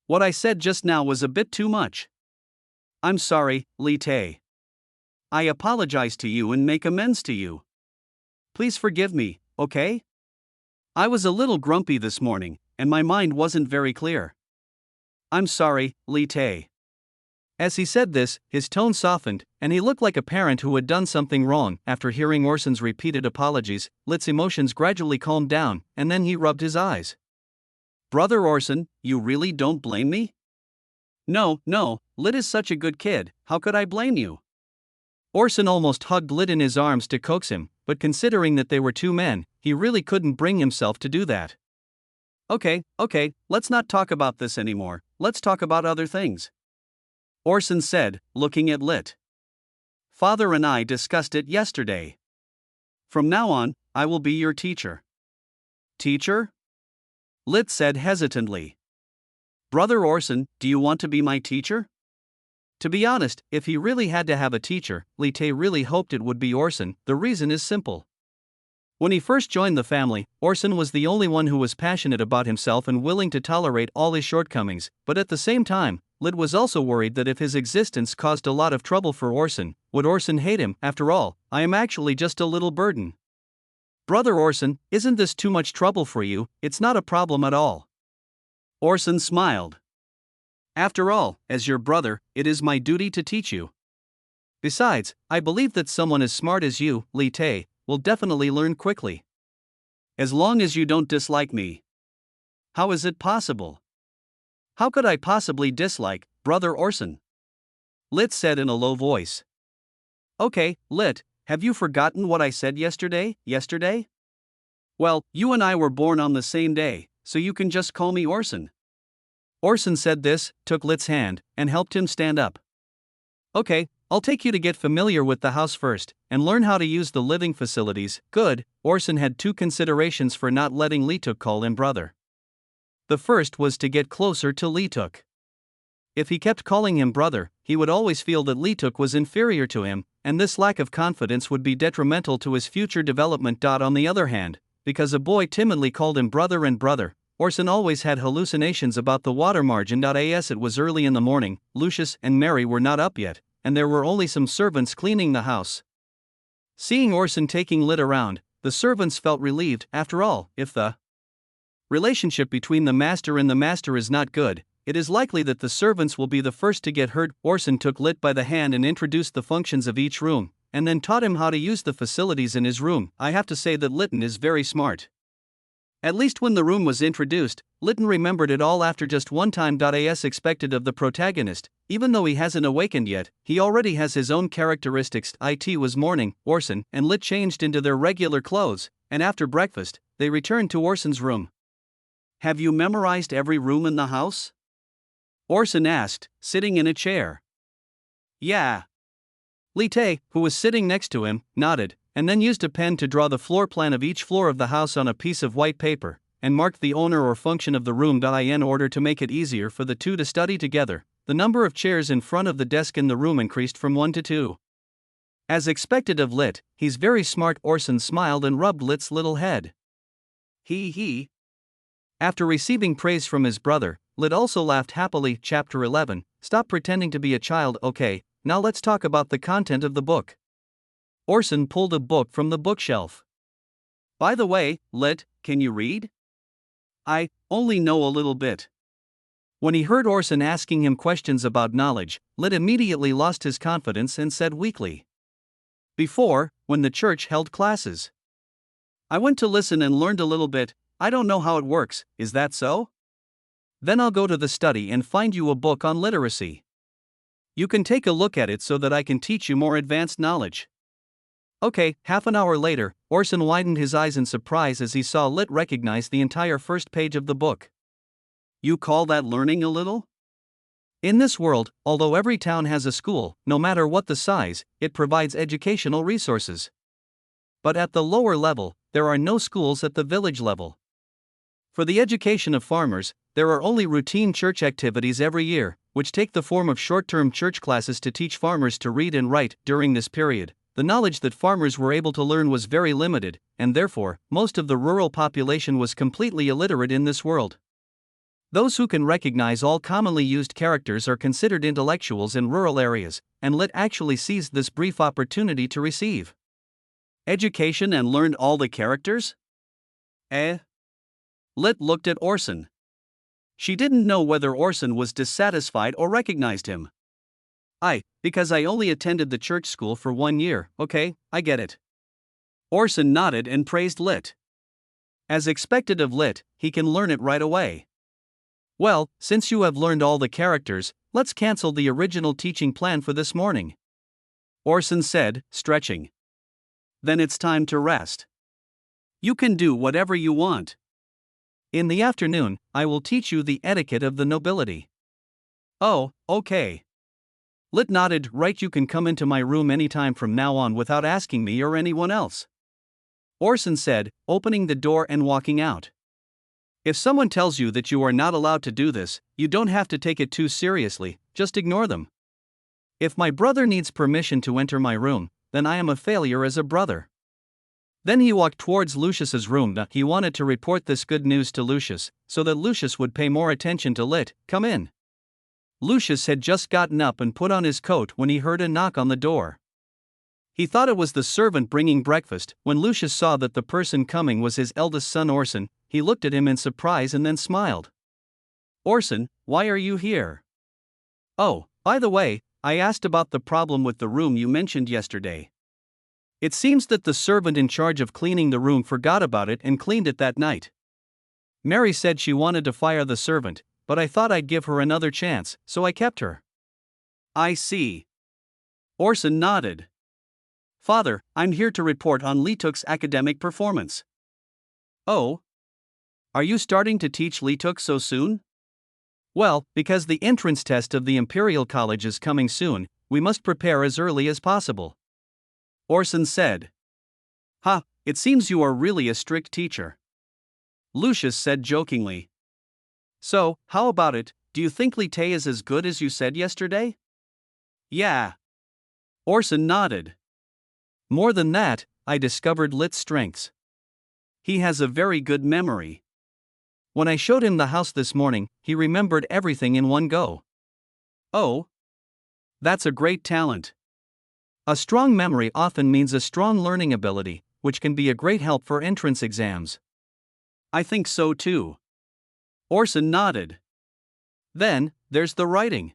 What I said just now was a bit too much. I'm sorry, Lite. I apologize to you and make amends to you. Please forgive me, okay? I was a little grumpy this morning, and my mind wasn't very clear. I'm sorry, Lite. As he said this, his tone softened, and he looked like a parent who had done something wrong. After hearing Orson's repeated apologies, Lit's emotions gradually calmed down, and then he rubbed his eyes. Brother Orson, you really don't blame me? No, Lit is such a good kid, how could I blame you? Orson almost hugged Lit in his arms to coax him, but considering that they were two men, he really couldn't bring himself to do that. Okay, let's not talk about this anymore, let's talk about other things, Orson said, looking at Lit. Father and I discussed it yesterday. From now on, I will be your teacher. Teacher? Lit said hesitantly. Brother Orson, do you want to be my teacher? To be honest, if he really had to have a teacher, Lite really hoped it would be Orson. The reason is simple. When he first joined the family, Orson was the only one who was passionate about himself and willing to tolerate all his shortcomings, but at the same time, Lit was also worried that if his existence caused a lot of trouble for Orson, would Orson hate him? After all, I am actually just a little burden. Brother Orson, isn't this too much trouble for you? It's not a problem at all. Orson smiled. After all, as your brother, it is my duty to teach you. Besides, I believe that someone as smart as you, Lite, will definitely learn quickly. As long as you don't dislike me. How is it possible? How could I possibly dislike Brother Orson? Lit said in a low voice. Okay, Lit, have you forgotten what I said yesterday? Well, you and I were born on the same day, so you can just call me Orson. Orson said this, took Lit's hand, and helped him stand up. Okay, I'll take you to get familiar with the house first, and learn how to use the living facilities. Good. Orson had two considerations for not letting Lituk call him brother. The first was to get closer to Lituk. If he kept calling him brother, he would always feel that Lituk was inferior to him, and this lack of confidence would be detrimental to his future development. On the other hand, because a boy timidly called him brother and brother, Orson always had hallucinations about the water margin. As it was early in the morning, Lucius and Mary were not up yet, and there were only some servants cleaning the house. Seeing Orson taking Lit around, the servants felt relieved. After all, if the relationship between the master and the master is not good, it is likely that the servants will be the first to get hurt. Orson took Lit by the hand and introduced the functions of each room, and then taught him how to use the facilities in his room. I have to say that Litten is very smart. At least when the room was introduced, Litton remembered it all after just one time. As expected of the protagonist, even though he hasn't awakened yet, he already has his own characteristics. It was morning. Orson and Lit changed into their regular clothes, and after breakfast, they returned to Orson's room. Have you memorized every room in the house? Orson asked, sitting in a chair. Yeah. Lit, who was sitting next to him, nodded, and then used a pen to draw the floor plan of each floor of the house on a piece of white paper, and marked the owner or function of the room. In order to make it easier for the two to study together, the number of chairs in front of the desk in the room increased from 1 to 2. As expected of Lit, he's very smart. Orson smiled and rubbed Lit's little head. He. After receiving praise from his brother, Lit also laughed happily. Chapter 11, Stop pretending to be a child. Okay, now let's talk about the content of the book. Orson pulled a book from the bookshelf. By the way, Lit, can you read? I only know a little bit. When he heard Orson asking him questions about knowledge, Lit immediately lost his confidence and said weakly. Before, when the church held classes, I went to listen and learned a little bit. I don't know how it works, is that so? Then I'll go to the study and find you a book on literacy. You can take a look at it so that I can teach you more advanced knowledge. Okay. Half an hour later, Orson widened his eyes in surprise as he saw Lit recognize the entire first page of the book. You call that learning a little? In this world, although every town has a school, no matter what the size, it provides educational resources. But at the lower level, there are no schools at the village level. For the education of farmers, there are only routine church activities every year, which take the form of short-term church classes to teach farmers to read and write. During this period, the knowledge that farmers were able to learn was very limited, and therefore, most of the rural population was completely illiterate in this world. Those who can recognize all commonly used characters are considered intellectuals in rural areas, and Lit actually seized this brief opportunity to receive education and learned all the characters? Lit looked at Orson. She didn't know whether Orson was dissatisfied or recognized him. Because I only attended the church school for 1 year. Okay, I get it. Orson nodded and praised Lit. As expected of Lit, he can learn it right away. Well, since you have learned all the characters, let's cancel the original teaching plan for this morning. Orson said, stretching. Then it's time to rest. You can do whatever you want. In the afternoon, I will teach you the etiquette of the nobility. Oh, okay. Lit nodded. Right, you can come into my room anytime from now on without asking me or anyone else. Orson said, opening the door and walking out. If someone tells you that you are not allowed to do this, you don't have to take it too seriously, just ignore them. If my brother needs permission to enter my room, then I am a failure as a brother. Then he walked towards Lucius's room. He wanted to report this good news to Lucius, so that Lucius would pay more attention to Lit. Come in. Lucius had just gotten up and put on his coat when he heard a knock on the door. He thought it was the servant bringing breakfast. When Lucius saw that the person coming was his eldest son Orson, he looked at him in surprise and then smiled. Orson, why are you here? Oh, by the way, I asked about the problem with the room you mentioned yesterday. It seems that the servant in charge of cleaning the room forgot about it and cleaned it that night. Mary said she wanted to fire the servant, but I thought I'd give her another chance, so I kept her. I see. Orson nodded. Father, I'm here to report on Lituk's academic performance. Oh? Are you starting to teach Lituk so soon? Well, because the entrance test of the Imperial College is coming soon, we must prepare as early as possible. Orson said. It seems you are really a strict teacher. Lucius said jokingly. So, how about it, do you think Lit is as good as you said yesterday? Yeah. Orson nodded. More than that, I discovered Lit's strengths. He has a very good memory. When I showed him the house this morning, he remembered everything in one go. Oh? That's a great talent. A strong memory often means a strong learning ability, which can be a great help for entrance exams. I think so too. Orson nodded. Then, there's the writing.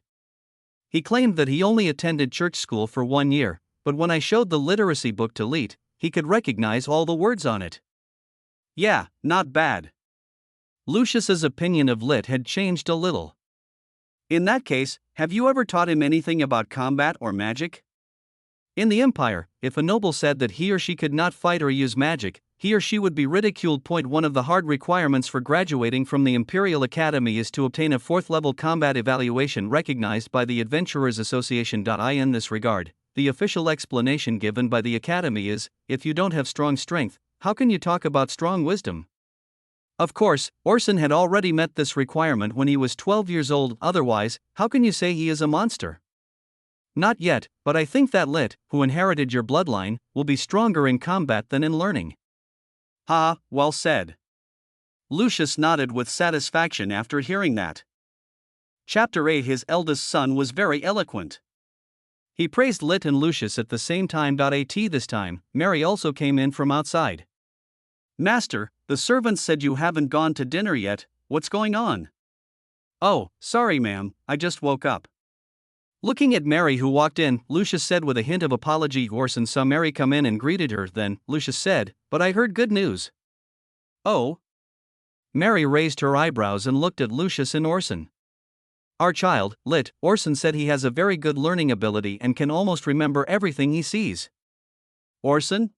He claimed that he only attended church school for 1 year, but when I showed the literacy book to Lit, he could recognize all the words on it. Yeah, not bad. Lucius's opinion of Lit had changed a little. In that case, have you ever taught him anything about combat or magic? In the Empire, if a noble said that he or she could not fight or use magic, he or she would be ridiculed. One of the hard requirements for graduating from the Imperial Academy is to obtain a 4th level combat evaluation recognized by the Adventurers Association. In this regard, the official explanation given by the Academy is, if you don't have strong strength, how can you talk about strong wisdom? Of course, Orson had already met this requirement when he was 12 years old, otherwise, how can you say he is a monster? Not yet, but I think that Lit, who inherited your bloodline, will be stronger in combat than in learning. Ha, well said. Lucius nodded with satisfaction after hearing that. Chapter 8. His eldest son was very eloquent. He praised Lit and Lucius at the same time. This time, Mary also came in from outside. Master, the servants said you haven't gone to dinner yet, what's going on? Oh, sorry ma'am, I just woke up. Looking at Mary who walked in, Lucius said with a hint of apology. Orson saw Mary come in and greeted her. Then, Lucius said, but I heard good news. Oh? Mary raised her eyebrows and looked at Lucius and Orson. Our child, Lit, Orson said he has a very good learning ability and can almost remember everything he sees. Orson?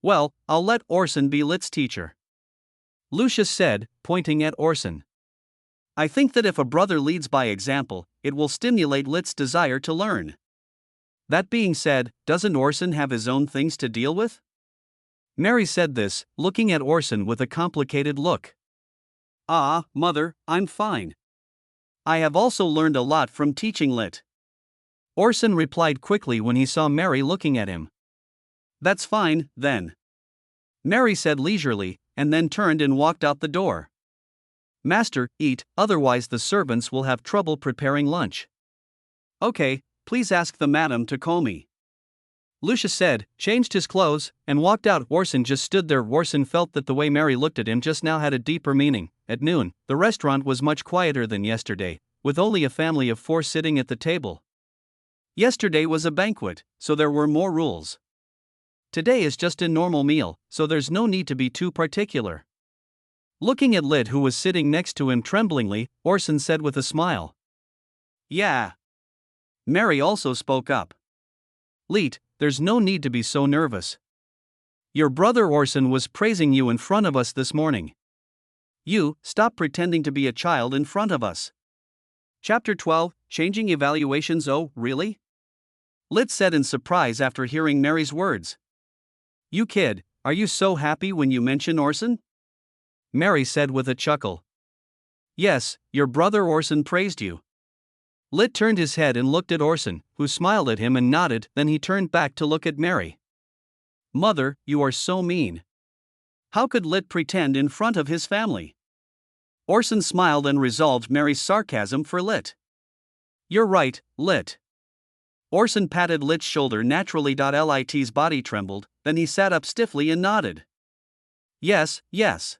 Well, I'll let Orson be Lit's teacher. Lucius said, pointing at Orson. I think that if a brother leads by example, it will stimulate Lit's desire to learn. That being said, doesn't Orson have his own things to deal with? Mary said this, looking at Orson with a complicated look. Ah, mother, I'm fine. I have also learned a lot from teaching Lit. Orson replied quickly when he saw Mary looking at him. That's fine, then. Mary said leisurely, and then turned and walked out the door. Master, eat, otherwise the servants will have trouble preparing lunch. Okay, please ask the madam to call me. Lucius said, changed his clothes, and walked out. Orson just stood there. Orson felt that the way Mary looked at him just now had a deeper meaning. At noon, the restaurant was much quieter than yesterday, with only a family of 4 sitting at the table. Yesterday was a banquet, so there were more rules. Today is just a normal meal, so there's no need to be too particular. Looking at Lit who was sitting next to him tremblingly, Orson said with a smile. Yeah. Mary also spoke up. Lit, there's no need to be so nervous. Your brother Orson was praising you in front of us this morning. You, stop pretending to be a child in front of us. Chapter 12, Changing Evaluations. Oh, really? Lit said in surprise after hearing Mary's words. You kid, are you so happy when you mention Orson? Mary said with a chuckle. Yes, your brother Orson praised you. Lit turned his head and looked at Orson, who smiled at him and nodded. Then he turned back to look at Mary. Mother, you are so mean. How could Lit pretend in front of his family? Orson smiled and resolved Mary's sarcasm for Lit. You're right, Lit. Orson patted Lit's shoulder naturally. Lit's body trembled, then he sat up stiffly and nodded. Yes, yes.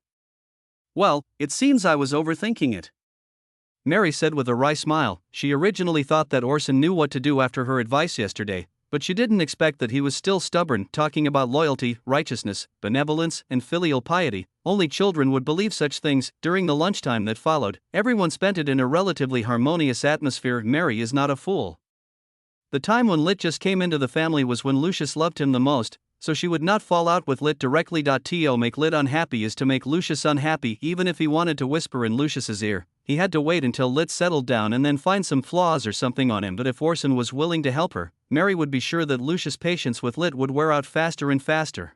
Well, it seems I was overthinking it. Mary said with a wry smile. She originally thought that Orson knew what to do after her advice yesterday, but she didn't expect that he was still stubborn, talking about loyalty, righteousness, benevolence, and filial piety. Only children would believe such things. During the lunchtime that followed, everyone spent it in a relatively harmonious atmosphere. Mary is not a fool. The time when Lit just came into the family was when Lucius loved him the most, so she would not fall out with Lit directly. To make Lit unhappy is to make Lucius unhappy. Even if he wanted to whisper in Lucius's ear, he had to wait until Lit settled down and then find some flaws or something on him. But if Orson was willing to help her, Mary would be sure that Lucius' patience with Lit would wear out faster and faster.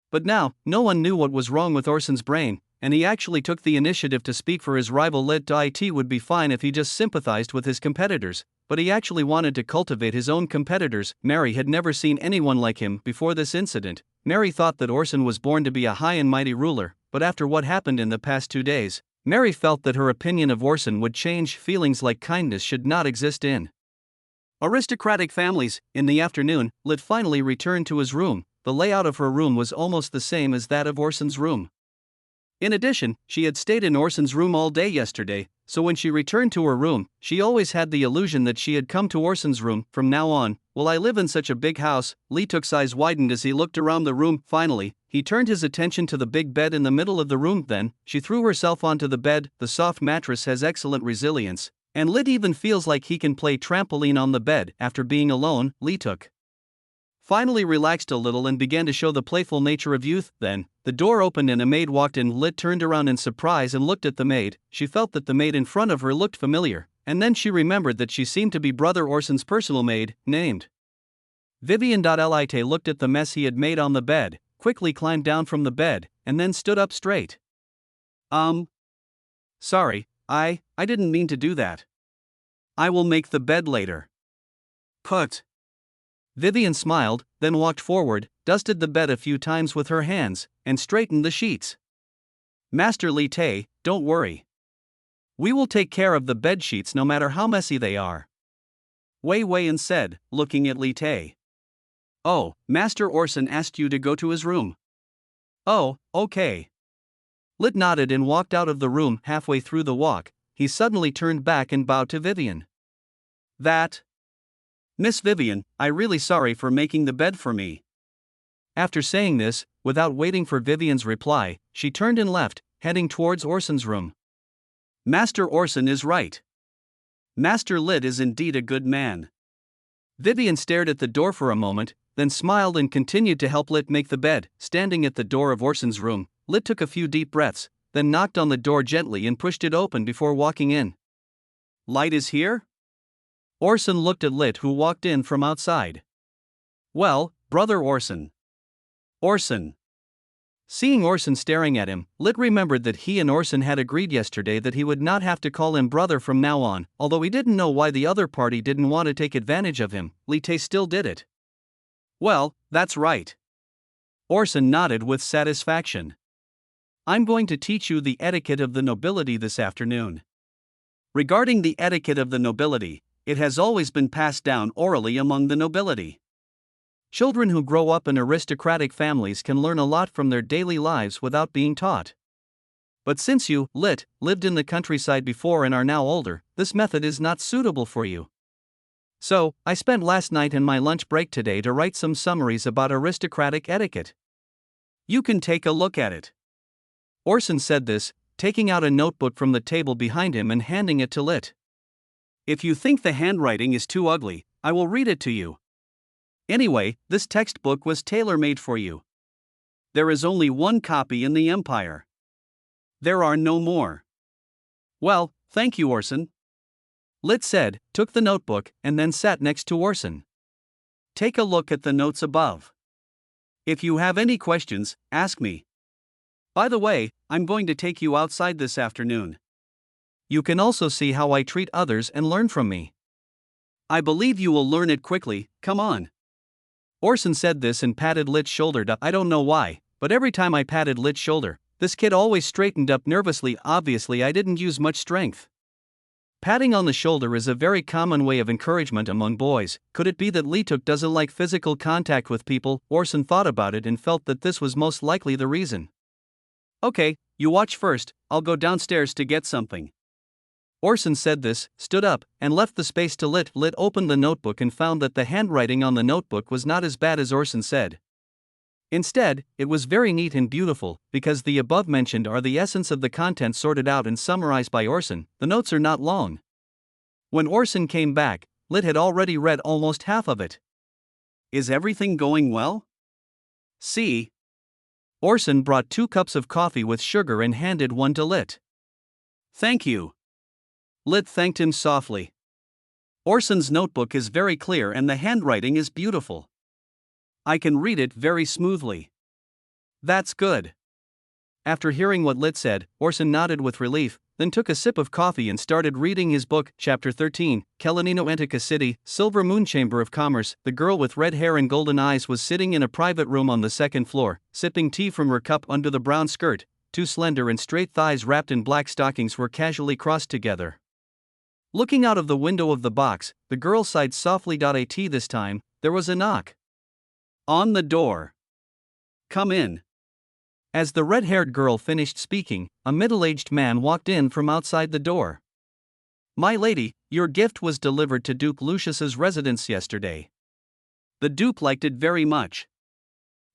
But now, no one knew what was wrong with Orson's brain, and he actually took the initiative to speak for his rival Lit. It would be fine if he just sympathized with his competitors, but he actually wanted to cultivate his own competitors. Mary had never seen anyone like him before this incident. Mary thought that Orson was born to be a high and mighty ruler, but after what happened in the past 2 days, Mary felt that her opinion of Orson would change. Feelings like kindness should not exist in aristocratic families. In the afternoon, Lit finally returned to his room. The layout of her room was almost the same as that of Orson's room. In addition, she had stayed in Orson's room all day yesterday, so when she returned to her room, she always had the illusion that she had come to Orson's room. From now on, will I live in such a big house? Lit took's eyes widened as he looked around the room. Finally, he turned his attention to the big bed in the middle of the room. Then, she threw herself onto the bed. The soft mattress has excellent resilience, and Lit even feels like he can play trampoline on the bed. After being alone, Lee-tuk finally relaxed a little and began to show the playful nature of youth. Then, the door opened and a maid walked in. Lit turned around in surprise and looked at the maid. She felt that the maid in front of her looked familiar, and then she remembered that she seemed to be Brother Orson's personal maid, named Vivian. Lit looked at the mess he had made on the bed, quickly climbed down from the bed, and then stood up straight. Sorry, I didn't mean to do that. I will make the bed later. Put. Vivian smiled, then walked forward, dusted the bed a few times with her hands, and straightened the sheets. Master Lit, don't worry. We will take care of the bed sheets no matter how messy they are. Wei Weian said, looking at Lit. Oh, Master Orson asked you to go to his room. Oh, okay. Lit nodded and walked out of the room. Halfway through the walk, he suddenly turned back and bowed to Vivian. Miss Vivian, I'm really sorry for making the bed for me. After saying this, without waiting for Vivian's reply, she turned and left, heading towards Orson's room. Master Orson is right. Master Lit is indeed a good man. Vivian stared at the door for a moment, then smiled and continued to help Lit make the bed. Standing at the door of Orson's room, Lit took a few deep breaths, then knocked on the door gently and pushed it open before walking in. Light is here? Orson looked at Lit, who walked in from outside. Well, Brother Orson. Orson. Seeing Orson staring at him, Lit remembered that he and Orson had agreed yesterday that he would not have to call him brother from now on. Although he didn't know why the other party didn't want to take advantage of him, Lit still did it. Well, that's right. Orson nodded with satisfaction. I'm going to teach you the etiquette of the nobility this afternoon. Regarding the etiquette of the nobility, it has always been passed down orally among the nobility. Children who grow up in aristocratic families can learn a lot from their daily lives without being taught. But since you, Lit, lived in the countryside before and are now older, this method is not suitable for you. So, I spent last night and my lunch break today to write some summaries about aristocratic etiquette. You can take a look at it. Orson said this, taking out a notebook from the table behind him and handing it to Lit. If you think the handwriting is too ugly, I will read it to you. Anyway, this textbook was tailor-made for you. There is only one copy in the Empire. There are no more. Well, thank you, Orson. Lit said, took the notebook, and then sat next to Orson. Take a look at the notes above. If you have any questions, ask me. By the way, I'm going to take you outside this afternoon. You can also see how I treat others and learn from me. I believe you will learn it quickly, come on. Orson said this and patted Lit's shoulder. I don't know why, but every time I patted Lit's shoulder, this kid always straightened up nervously. Obviously I didn't use much strength. Patting on the shoulder is a very common way of encouragement among boys. Could it be that Lee-tuk doesn't like physical contact with people? Orson thought about it and felt that this was most likely the reason. Okay, you watch first, I'll go downstairs to get something. Orson said this, stood up, and left the space to Lit. Lit opened the notebook and found that the handwriting on the notebook was not as bad as Orson said. Instead, it was very neat and beautiful, because the above mentioned are the essence of the content sorted out and summarized by Orson. The notes are not long. When Orson came back, Lit had already read almost half of it. Is everything going well? See? Orson brought 2 cups of coffee with sugar and handed one to Lit. Thank you. Lit thanked him softly. Orson's notebook is very clear and the handwriting is beautiful. I can read it very smoothly. That's good. After hearing what Lit said, Orson nodded with relief, then took a sip of coffee and started reading his book. Chapter 13, Kelanino Entica City, Silver Moon Chamber of Commerce. The girl with red hair and golden eyes was sitting in a private room on the 2nd floor, sipping tea from her cup under the brown skirt. 2 slender and straight thighs wrapped in black stockings were casually crossed together. Looking out of the window of the box, the girl sighed softly. At this time, there was a knock on the door. Come in. As the red-haired girl finished speaking, a middle-aged man walked in from outside the door. My lady, your gift was delivered to Duke Lucius's residence yesterday. The Duke liked it very much.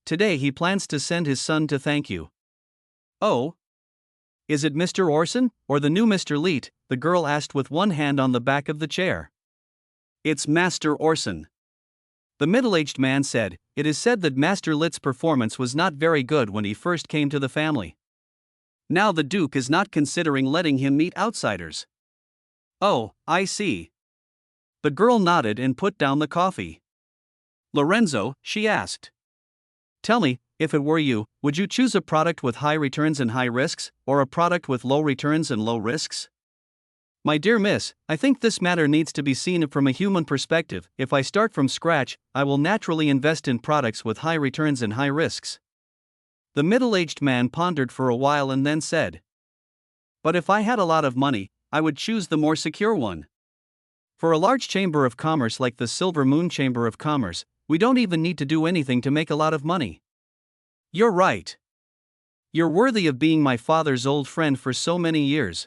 Today he plans to send his son to thank you. Oh? Is it Mr. Orson, or the new Mr. Leet? The girl asked with one hand on the back of the chair. It's Master Orson. The middle-aged man said. It is said that Master Lit's performance was not very good when he first came to the family. Now the Duke is not considering letting him meet outsiders. Oh, I see. The girl nodded and put down the coffee. Lorenzo, she asked. Tell me, if it were you, would you choose a product with high returns and high risks, or a product with low returns and low risks? My dear miss, I think this matter needs to be seen from a human perspective. If I start from scratch, I will naturally invest in products with high returns and high risks. The middle-aged man pondered for a while and then said. But if I had a lot of money, I would choose the more secure one. For a large chamber of commerce like the Silver Moon Chamber of Commerce, we don't even need to do anything to make a lot of money. You're right. You're worthy of being my father's old friend for so many years.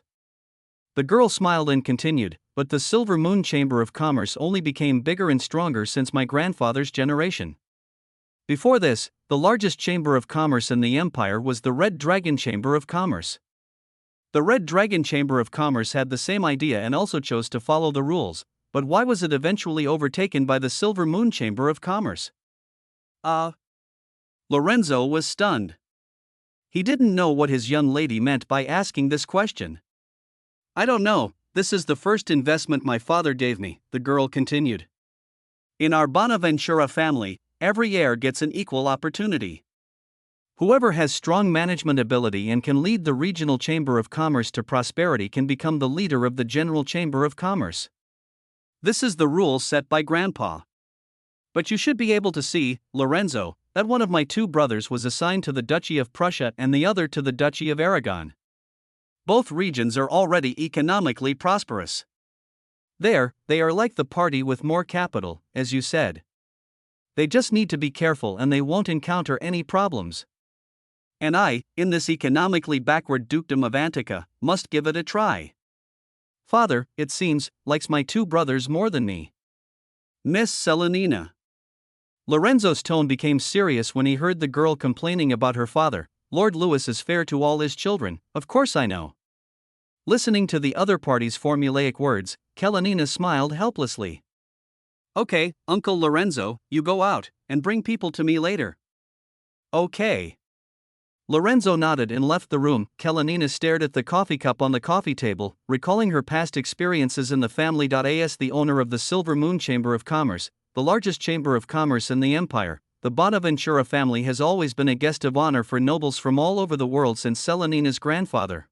The girl smiled and continued, but the Silver Moon Chamber of Commerce only became bigger and stronger since my grandfather's generation. Before this, the largest chamber of commerce in the empire was the Red Dragon Chamber of Commerce. The Red Dragon Chamber of Commerce had the same idea and also chose to follow the rules, but why was it eventually overtaken by the Silver Moon Chamber of Commerce? Lorenzo was stunned. He didn't know what his young lady meant by asking this question. I don't know, this is the first investment my father gave me, the girl continued. In our Bonaventura family, every heir gets an equal opportunity. Whoever has strong management ability and can lead the regional chamber of commerce to prosperity can become the leader of the general chamber of commerce. This is the rule set by Grandpa. But you should be able to see, Lorenzo, that one of my two brothers was assigned to the Duchy of Prussia and the other to the Duchy of Aragon. Both regions are already economically prosperous. There, they are like the party with more capital, as you said. They just need to be careful and they won't encounter any problems. And I, in this economically backward dukedom of Antica, must give it a try. Father, it seems, likes my two brothers more than me. Miss Selenina. Lorenzo's tone became serious when he heard the girl complaining about her father. Lord Louis is fair to all his children, of course I know. Listening to the other party's formulaic words, Kalenina smiled helplessly. Okay, Uncle Lorenzo, you go out, and bring people to me later. Okay. Lorenzo nodded and left the room. Kalenina stared at the coffee cup on the coffee table, recalling her past experiences in the family. As the owner of the Silver Moon Chamber of Commerce, the largest chamber of commerce in the empire, the Bonaventura family has always been a guest of honor for nobles from all over the world since Selenina's grandfather.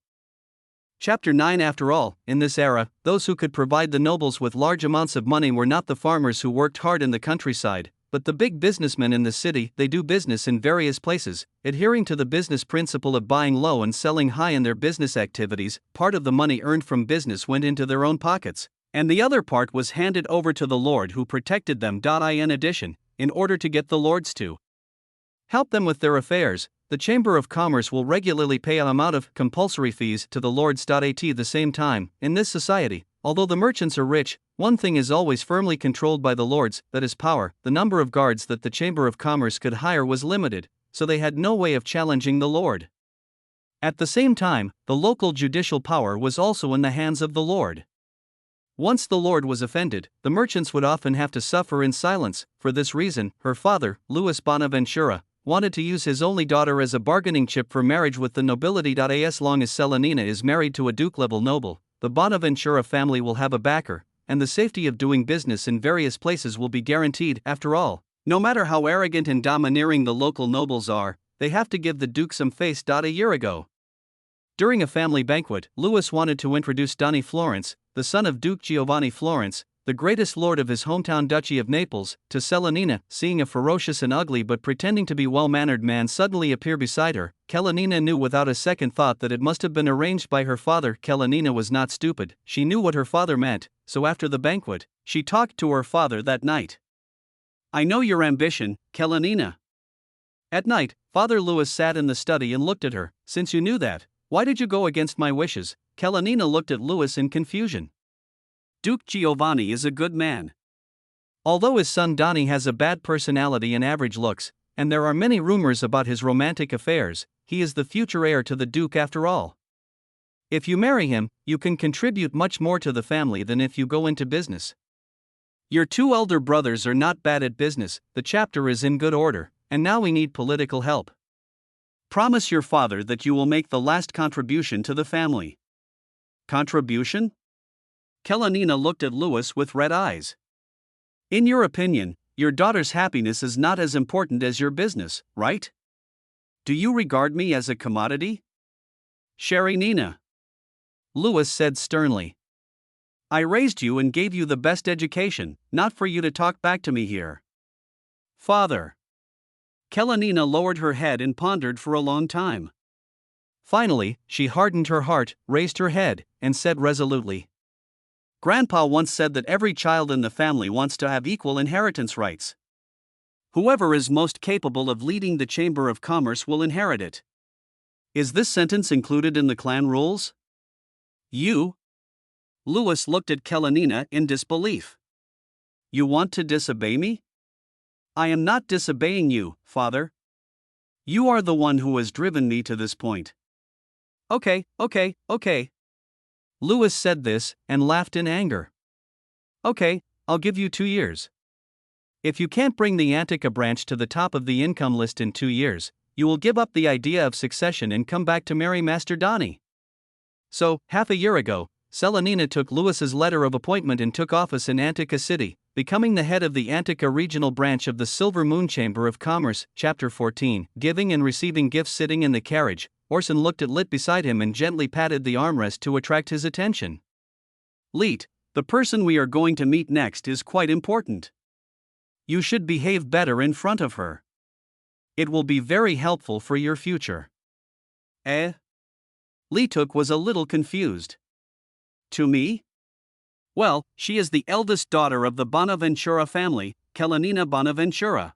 Chapter 9. After all, in this era, those who could provide the nobles with large amounts of money were not the farmers who worked hard in the countryside, but the big businessmen in the city. They do business in various places, adhering to the business principle of buying low and selling high in their business activities. Part of the money earned from business went into their own pockets, and the other part was handed over to the Lord who protected them. In addition, in order to get the lords to help them with their affairs, the Chamber of Commerce will regularly pay an amount of compulsory fees to the lords. At the same time, in this society, although the merchants are rich, one thing is always firmly controlled by the lords, that is power. The number of guards that the Chamber of Commerce could hire was limited, so they had no way of challenging the lord. At the same time, the local judicial power was also in the hands of the lord. Once the lord was offended, the merchants would often have to suffer in silence. For this reason, her father, Louis Bonaventura, wanted to use his only daughter as a bargaining chip for marriage with the nobility. As long as Selenina is married to a duke-level noble, the Bonaventura family will have a backer, and the safety of doing business in various places will be guaranteed. After all, no matter how arrogant and domineering the local nobles are, they have to give the duke some face. A year ago, during a family banquet, Louis wanted to introduce Donny Florence, the son of Duke Giovanni Florence, the greatest lord of his hometown Duchy of Naples, to Selenina. Seeing a ferocious and ugly but pretending to be well-mannered man suddenly appear beside her, Kalenina knew without a second thought that it must have been arranged by her father. Kalenina was not stupid, she knew what her father meant, so after the banquet, she talked to her father that night. I know your ambition, Kalenina. At night, Father Louis sat in the study and looked at her. Since you knew that, why did you go against my wishes? Kalenina looked at Louis in confusion. Duke Giovanni is a good man. Although his son Donny has a bad personality and average looks, and there are many rumors about his romantic affairs. He is the future heir to the Duke after all. If you marry him, you can contribute much more to the family than if you go into business. Your two elder brothers are not bad at business, the chapter is in good order, and now we need political help. Promise your father that you will make the last contribution to the family. Contribution? Kalenina looked at Louis with red eyes. In your opinion, your daughter's happiness is not as important as your business, right? Do you regard me as a commodity? Sherry Nina. Louis said sternly. I raised you and gave you the best education, not for you to talk back to me here. Father. Kalenina lowered her head and pondered for a long time. Finally, she hardened her heart, raised her head, and said resolutely. Grandpa once said that every child in the family wants to have equal inheritance rights. Whoever is most capable of leading the Chamber of Commerce will inherit it. Is this sentence included in the clan rules? You? Louis looked at Kalenina in disbelief. You want to disobey me? I am not disobeying you, father. You are the one who has driven me to this point. Okay. Louis said this, and laughed in anger. Okay, I'll give you 2 years. If you can't bring the Antica branch to the top of the income list in 2 years, you will give up the idea of succession and come back to marry Master Donnie. So, half a year ago, Kalenina took Louis's letter of appointment and took office in Antica City, becoming the head of the Antica regional branch of the Silver Moon Chamber of Commerce. Chapter 14. Giving and receiving gifts. Sitting in the carriage, Orson looked at Lit beside him and gently patted the armrest to attract his attention. Lit, the person we are going to meet next is quite important. You should behave better in front of her. It will be very helpful for your future. Eh? Lituk was a little confused. To me? Well, she is the eldest daughter of the Bonaventura family, Kalenina Bonaventura.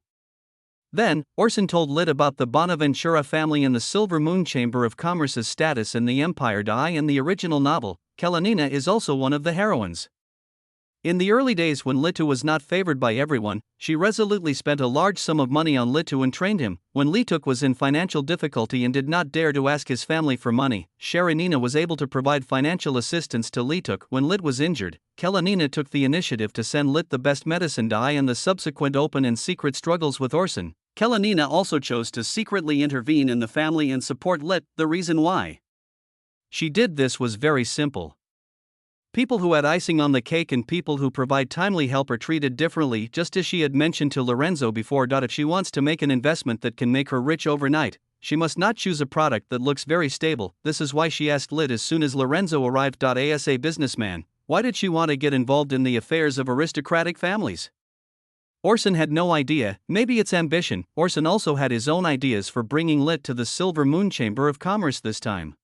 Then, Orson told Lit about the Bonaventura family and the Silver Moon Chamber of Commerce's status in the Empire. In the original novel, Kalenina is also one of the heroines. In the early days when Litu was not favored by everyone, she resolutely spent a large sum of money on Litu and trained him. When Lituk was in financial difficulty and did not dare to ask his family for money, Sharanina was able to provide financial assistance to Lituk. When Lit was injured, Kalenina took the initiative to send Lit the best medicine. In the subsequent open and secret struggles with Orson, Kalenina also chose to secretly intervene in the family and support Lit. The reason why she did this was very simple. People who add icing on the cake and people who provide timely help are treated differently, just as she had mentioned to Lorenzo before. If she wants to make an investment that can make her rich overnight, she must not choose a product that looks very stable. This is why she asked Lit as soon as Lorenzo arrived. As a businessman, why did she want to get involved in the affairs of aristocratic families? Orson had no idea, maybe it's ambition. Orson also had his own ideas for bringing Lit to the Silver Moon Chamber of Commerce this time.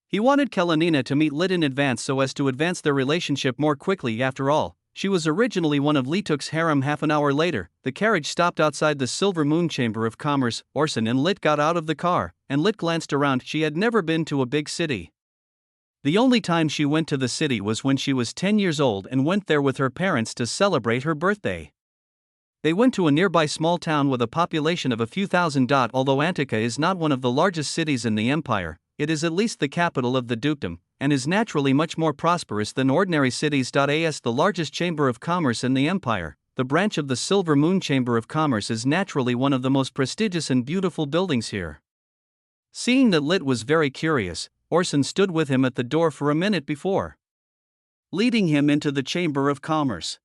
He wanted Kalenina to meet Lit in advance so as to advance their relationship more quickly. After all, she was originally one of Lituk's harem. Half an hour later, the carriage stopped outside the Silver Moon Chamber of Commerce. Orson and Lit got out of the car, and Lit glanced around. She had never been to a big city. The only time she went to the city was when she was 10 years old and went there with her parents to celebrate her birthday. They went to a nearby small town with a population of a few thousand. Although Antica is not one of the largest cities in the empire, it is at least the capital of the dukedom, and is naturally much more prosperous than ordinary cities. As the largest chamber of commerce in the empire, the branch of the Silver Moon Chamber of Commerce is naturally one of the most prestigious and beautiful buildings here. Seeing that Lit was very curious, Orson stood with him at the door for a minute before leading him into the Chamber of Commerce.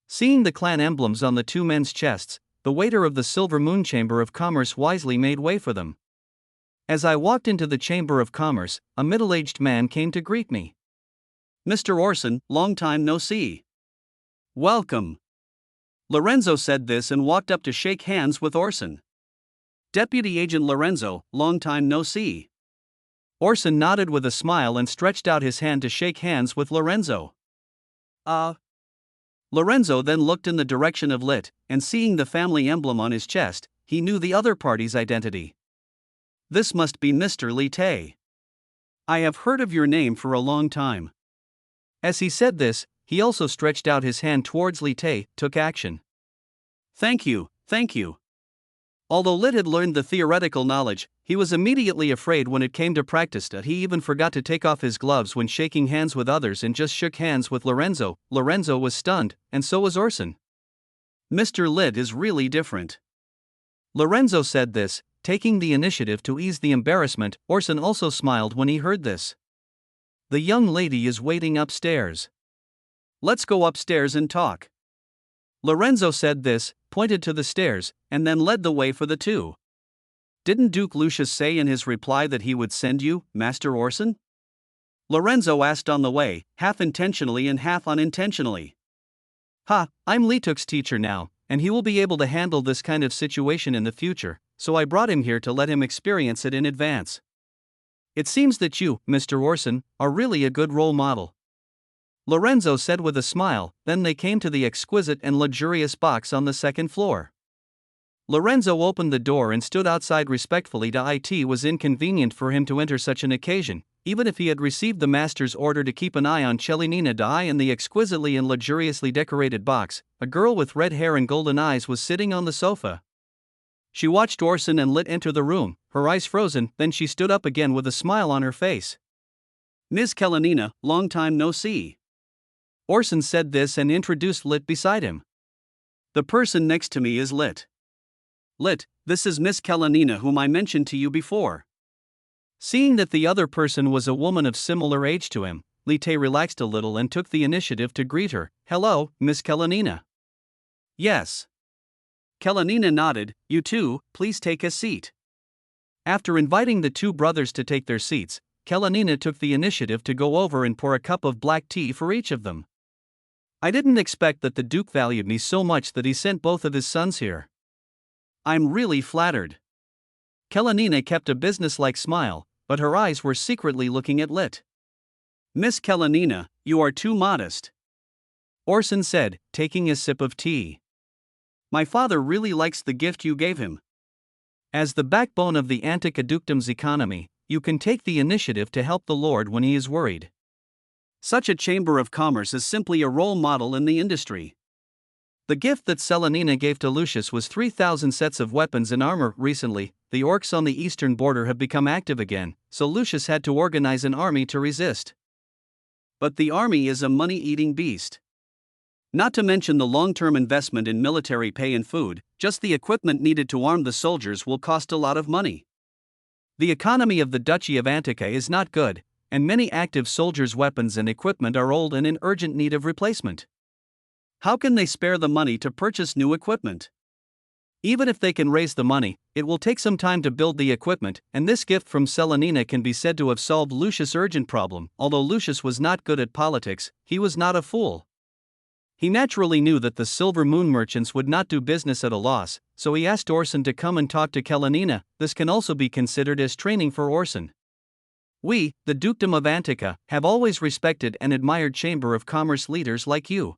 Seeing the clan emblems on the two men's chests, the waiter of the Silver Moon Chamber of Commerce wisely made way for them. As I walked into the Chamber of Commerce, a middle-aged man came to greet me. Mr. Orson, long time no see. Welcome. Lorenzo said this and walked up to shake hands with Orson. Deputy Agent Lorenzo, long time no see. Orson nodded with a smile and stretched out his hand to shake hands with Lorenzo. Lorenzo then looked in the direction of Lit, and seeing the family emblem on his chest, he knew the other party's identity. This must be Mr. Li Tay. I have heard of your name for a long time. As he said this, he also stretched out his hand towards Li Tay, took action. Thank you. Although Lit had learned the theoretical knowledge, he was immediately afraid when it came to practice. He even forgot to take off his gloves when shaking hands with others and just shook hands with Lorenzo. Lorenzo was stunned, and so was Orson. Mr. Lit is really different. Lorenzo said this, taking the initiative to ease the embarrassment. Orson also smiled when he heard this. The young lady is waiting upstairs. Let's go upstairs and talk. Lorenzo said this, pointed to the stairs, and then led the way for the two. Didn't Duke Lucius say in his reply that he would send you, Master Orson? Lorenzo asked on the way, half intentionally and half unintentionally. I'm Lituk's teacher now, and he will be able to handle this kind of situation in the future, so I brought him here to let him experience it in advance. It seems that you, Mr. Orson, are really a good role model. Lorenzo said with a smile. Then they came to the exquisite and luxurious box on the second floor. Lorenzo opened the door and stood outside respectfully. It was inconvenient for him to enter such an occasion, even if he had received the master's order to keep an eye on Chelinina. In the exquisitely and luxuriously decorated box, a girl with red hair and golden eyes was sitting on the sofa. She watched Orson and Lit enter the room, her eyes frozen. Then she stood up again with a smile on her face. Ms. Chelinina, long time no see. Orson said this and introduced Lit beside him. The person next to me is Lit. Lit, this is Miss Chelinina whom I mentioned to you before. Seeing that the other person was a woman of similar age to him, Lit relaxed a little and took the initiative to greet her. Hello, Miss Chelinina. Yes. Chelinina nodded. You two, please take a seat. After inviting the two brothers to take their seats, Chelinina took the initiative to go over and pour a cup of black tea for each of them. I didn't expect that the Duke valued me so much that he sent both of his sons here. I'm really flattered. Chelinina kept a businesslike smile, but her eyes were secretly looking at Lit. Miss Chelinina, you are too modest. Orson said, taking a sip of tea. My father really likes the gift you gave him. As the backbone of the Antica dukedom's economy, you can take the initiative to help the Lord when he is worried. Such a chamber of commerce is simply a role model in the industry. The gift that Chelinina gave to Lucius was 3,000 sets of weapons and armor. Recently, the orcs on the eastern border have become active again, so Lucius had to organize an army to resist. But the army is a money-eating beast. Not to mention the long-term investment in military pay and food, just the equipment needed to arm the soldiers will cost a lot of money. The economy of the Duchy of Antica is not good, and many active soldiers' weapons and equipment are old and in urgent need of replacement. How can they spare the money to purchase new equipment? Even if they can raise the money, it will take some time to build the equipment, and this gift from Chelinina can be said to have solved Lucius' urgent problem. Although Lucius was not good at politics, he was not a fool. He naturally knew that the Silver Moon merchants would not do business at a loss, so he asked Orson to come and talk to Chelinina. This can also be considered as training for Orson. We, the Dukedom of Antica, have always respected and admired Chamber of Commerce leaders like you.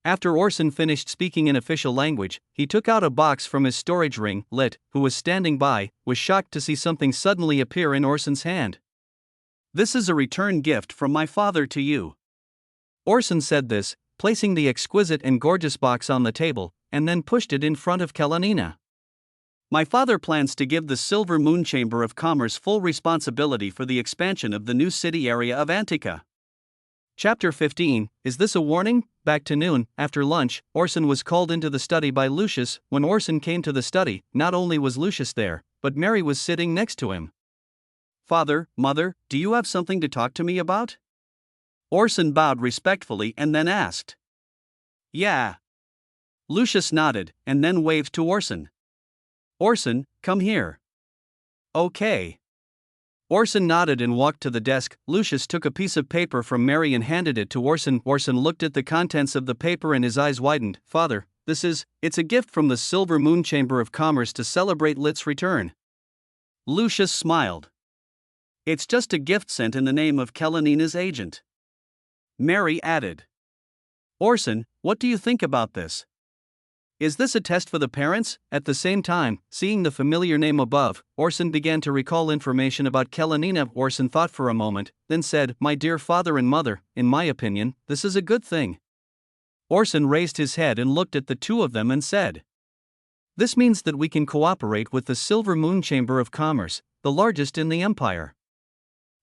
After Orson finished speaking in official language, he took out a box from his storage ring. Lit, who was standing by, was shocked to see something suddenly appear in Orson's hand. This is a return gift from my father to you. Orson said this, placing the exquisite and gorgeous box on the table, and then pushed it in front of Chelinina. My father plans to give the Silver Moon Chamber of Commerce full responsibility for the expansion of the new city area of Antica. Chapter 15, Is this a warning? Back to noon, after lunch, Orson was called into the study by Lucius. When Orson came to the study, not only was Lucius there, but Mary was sitting next to him. Father, Mother, do you have something to talk to me about? Orson bowed respectfully and then asked. Yeah. Lucius nodded, and then waved to Orson. Orson, come here. Okay. Orson nodded and walked to the desk. Lucius took a piece of paper from Mary and handed it to Orson. Orson looked at the contents of the paper and his eyes widened. Father, it's a gift from the Silver Moon Chamber of Commerce to celebrate Lit's return. Lucius smiled. It's just a gift sent in the name of Chelinina's agent. Mary added. Orson, what do you think about this? Is this a test for the parents? At the same time, seeing the familiar name above, Orson began to recall information about Chelinina. Orson thought for a moment, then said, My dear father and mother, in my opinion, this is a good thing. Orson raised his head and looked at the two of them and said, This means that we can cooperate with the Silver Moon Chamber of Commerce, the largest in the empire.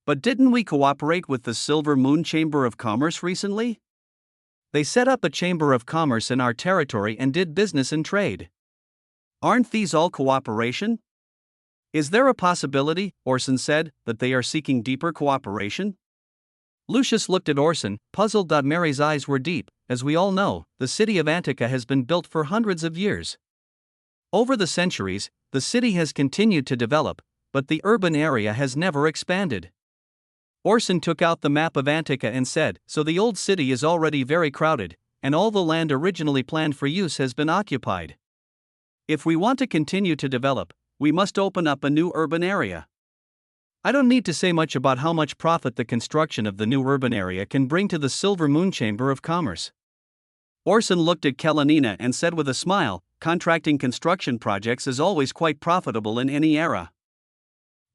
But didn't we cooperate with the Silver Moon Chamber of Commerce recently? They set up a chamber of commerce in our territory and did business and trade. Aren't these all cooperation? Is there a possibility, Orson said, that they are seeking deeper cooperation? Lucius looked at Orson, puzzled. Mary's eyes were deep. As we all know, the city of Antica has been built for hundreds of years. Over the centuries, the city has continued to develop, but the urban area has never expanded. Orson took out the map of Antica and said, so the old city is already very crowded, and all the land originally planned for use has been occupied. If we want to continue to develop, we must open up a new urban area. I don't need to say much about how much profit the construction of the new urban area can bring to the Silver Moon Chamber of Commerce. Orson looked at Kalenina and said with a smile, contracting construction projects is always quite profitable in any era.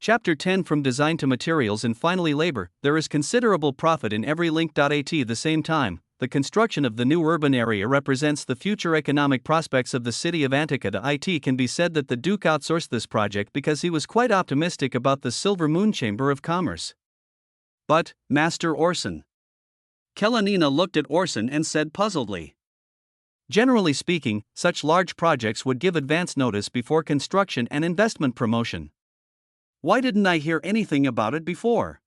Chapter 10 From Design to Materials and finally Labor, there is considerable profit in every link. At the same time, the construction of the new urban area represents the future economic prospects of the city of Antica. It can be said that the Duke outsourced this project because he was quite optimistic about the Silver Moon Chamber of Commerce. But, Master Orson. Kalenina looked at Orson and said puzzledly. Generally speaking, such large projects would give advance notice before construction and investment promotion. Why didn't I hear anything about it before?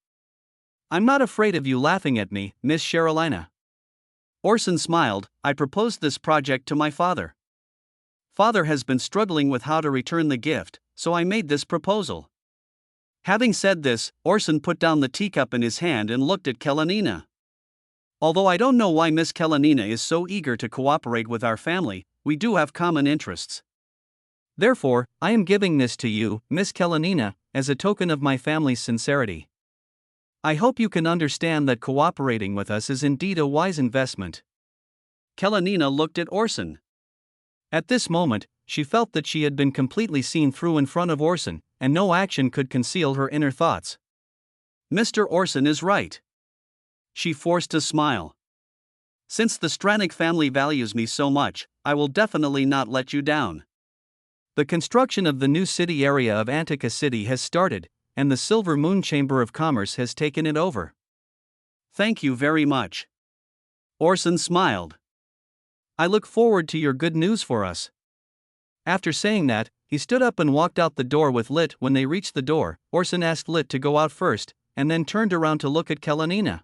I'm not afraid of you laughing at me, Miss Cherylina. Orson smiled. I proposed this project to my father. Father has been struggling with how to return the gift, so I made this proposal. Having said this, Orson put down the teacup in his hand and looked at Kalenina. Although I don't know why Miss Kalenina is so eager to cooperate with our family, we do have common interests. Therefore, I am giving this to you, Miss Kalenina, as a token of my family's sincerity. I hope you can understand that cooperating with us is indeed a wise investment. Kalenina looked at Orson. At this moment, she felt that she had been completely seen through in front of Orson, and no action could conceal her inner thoughts. Mr. Orson is right. She forced a smile. Since the Stranick family values me so much, I will definitely not let you down. The construction of the new city area of Antica City has started, and the Silver Moon Chamber of Commerce has taken it over. Thank you very much. Orson smiled. I look forward to your good news for us. After saying that, he stood up and walked out the door with Lit. When they reached the door, Orson asked Lit to go out first, and then turned around to look at Kalenina.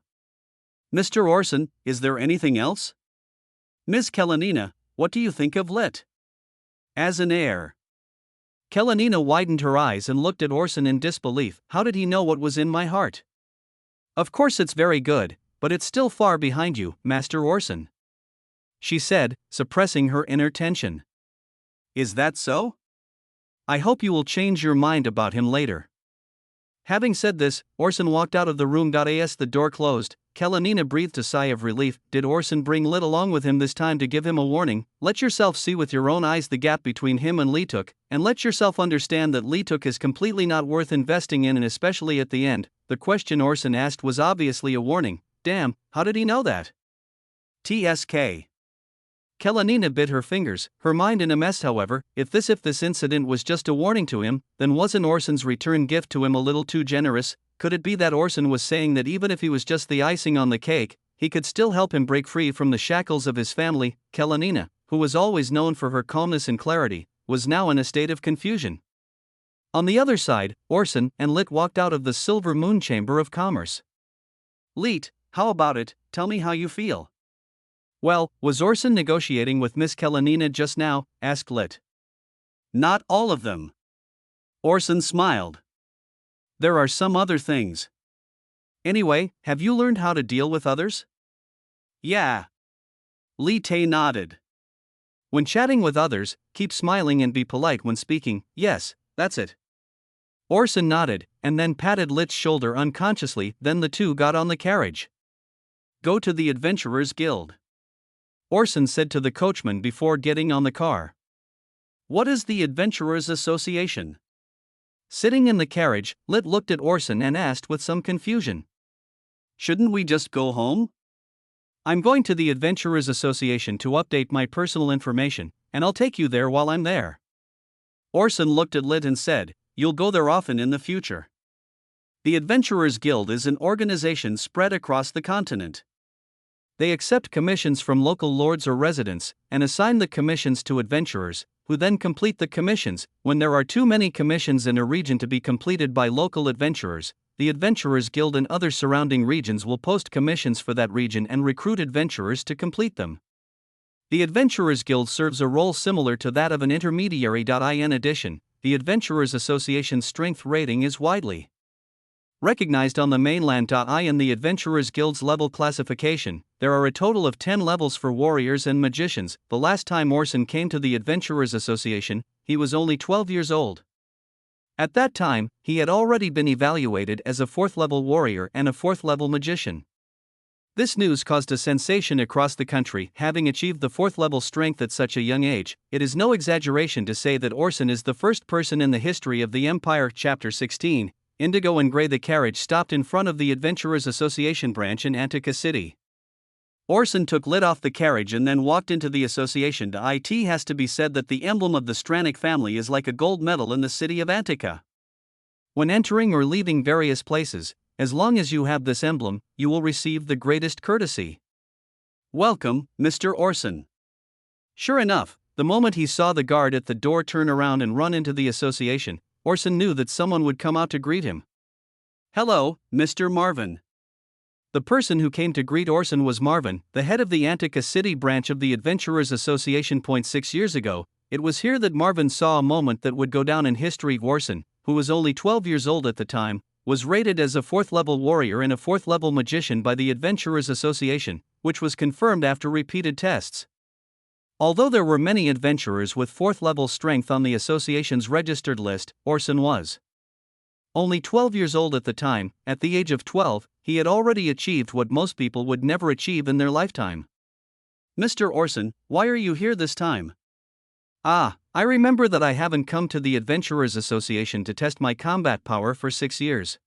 Mr. Orson, is there anything else? Miss Kalenina, what do you think of Lit? As an heir. Kalenina widened her eyes and looked at Orson in disbelief. How did he know what was in my heart? Of course it's very good, but it's still far behind you, Master Orson. She said, suppressing her inner tension. Is that so? I hope you will change your mind about him later. Having said this, Orson walked out of the room. As the door closed, Kalenina breathed a sigh of relief. Did Orson bring Lit along with him this time to give him a warning? Let yourself see with your own eyes the gap between him and Lituk, and let yourself understand that Lituk is completely not worth investing in, and especially at the end. The question Orson asked was obviously a warning. Damn, how did he know that? TSK. Kalenina bit her fingers, her mind in a mess. However, if this incident was just a warning to him, then wasn't Orson's return gift to him a little too generous? Could it be that Orson was saying that even if he was just the icing on the cake, he could still help him break free from the shackles of his family? Kalenina, who was always known for her calmness and clarity, was now in a state of confusion. On the other side, Orson and Lit walked out of the Silver Moon Chamber of Commerce. Lit, how about it? Tell me how you feel. Well, was Orson negotiating with Miss Kalenina just now? Asked Lit. Not all of them. Orson smiled. There are some other things. Anyway, have you learned how to deal with others? Yeah. Lit nodded. When chatting with others, keep smiling and be polite when speaking. Yes, that's it. Orson nodded, and then patted Lit's shoulder unconsciously. Then the two got on the carriage. Go to the Adventurers Guild. Orson said to the coachman before getting on the car. What is the Adventurers Association? Sitting in the carriage, Lit looked at Orson and asked with some confusion. Shouldn't we just go home? I'm going to the Adventurers Association to update my personal information, and I'll take you there while I'm there. Orson looked at Lit and said, "You'll go there often in the future." The Adventurers Guild is an organization spread across the continent. They accept commissions from local lords or residents, and assign the commissions to adventurers, who then complete the commissions. When there are too many commissions in a region to be completed by local adventurers, the Adventurers Guild and other surrounding regions will post commissions for that region and recruit adventurers to complete them. The Adventurers Guild serves a role similar to that of an intermediary. In addition, the Adventurers Association's strength rating is widely recognized on the mainland. In the Adventurers Guild's level classification, there are a total of 10 levels for warriors and magicians. The last time Orson came to the Adventurers Association, he was only 12 years old. At that time, he had already been evaluated as a 4th level warrior and a 4th level magician. This news caused a sensation across the country. Having achieved the 4th level strength at such a young age, it is no exaggeration to say that Orson is the first person in the history of the Empire. Chapter 16. Indigo and Gray. The carriage stopped in front of the Adventurers Association branch in Antica City. Orson took Lit off the carriage and then walked into the association. It has to be said that the emblem of the Stranic family is like a gold medal in the city of Antica. When entering or leaving various places, as long as you have this emblem, you will receive the greatest courtesy. "Welcome, Mr. Orson." Sure enough, the moment he saw the guard at the door turn around and run into the association, Orson knew that someone would come out to greet him. "Hello, Mr. Marvin." The person who came to greet Orson was Marvin, the head of the Antica City branch of the Adventurers Association. 6 years ago, it was here that Marvin saw a moment that would go down in history. Orson, who was only 12 years old at the time, was rated as a 4th level warrior and a 4th level magician by the Adventurers Association, which was confirmed after repeated tests. Although there were many adventurers with 4th level strength on the association's registered list, Orson was only 12 years old at the time. At the age of 12, he had already achieved what most people would never achieve in their lifetime. "Mr. Orson, why are you here this time?" "Ah, I remember that I haven't come to the Adventurers Association to test my combat power for 6 years.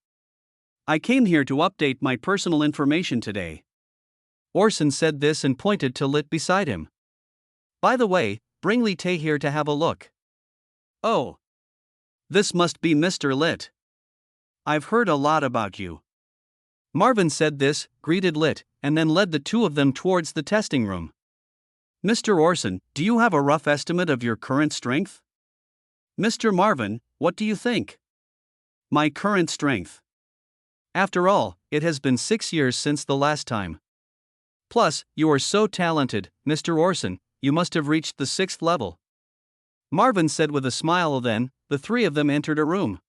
I came here to update my personal information today." Orson said this and pointed to Lit beside him. "By the way, bring Lit here to have a look." "Oh. This must be Mr. Lit. I've heard a lot about you." Marvin said this, greeted Lit, and then led the two of them towards the testing room. "Mr. Orson, do you have a rough estimate of your current strength?" "Mr. Marvin, what do you think?" "My current strength. After all, it has been 6 years since the last time. Plus, you are so talented, Mr. Orson, you must have reached the 6th level." Marvin said with a smile. Then, the three of them entered a room.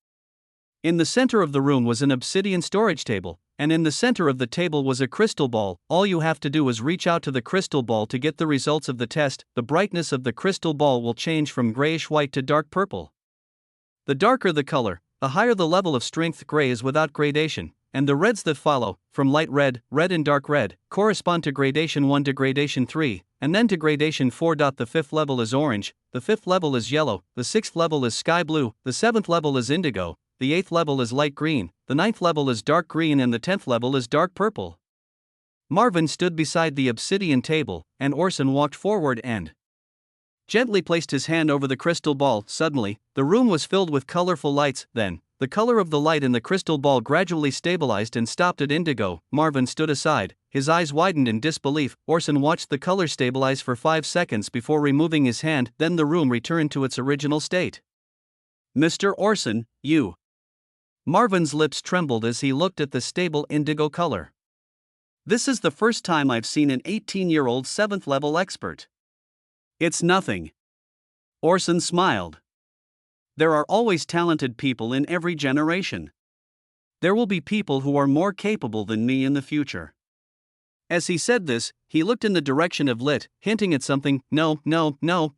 In the center of the room was an obsidian storage table, and in the center of the table was a crystal ball. All you have to do is reach out to the crystal ball to get the results of the test. The brightness of the crystal ball will change from grayish-white to dark purple. The darker the color, the higher the level of strength. Gray is without gradation, and the reds that follow, from light red, red and dark red, correspond to gradation 1 to gradation 3, and then to gradation 4. The 5th level is orange, the 5th level is yellow, the 6th level is sky blue, the 7th level is indigo, the 8th level is light green, the 9th level is dark green, and the 10th level is dark purple. Marvin stood beside the obsidian table, and Orson walked forward and gently placed his hand over the crystal ball. Suddenly, the room was filled with colorful lights. Then, the color of the light in the crystal ball gradually stabilized and stopped at indigo. Marvin stood aside, his eyes widened in disbelief. Orson watched the color stabilize for 5 seconds before removing his hand. Then the room returned to its original state. "Mr. Orson, you..." Marvin's lips trembled as he looked at the stable indigo color. "This is the first time I've seen an 18-year-old 7th level expert." "It's nothing." Orson smiled. "There are always talented people in every generation. There will be people who are more capable than me in the future." As he said this, he looked in the direction of Lit, hinting at something. No,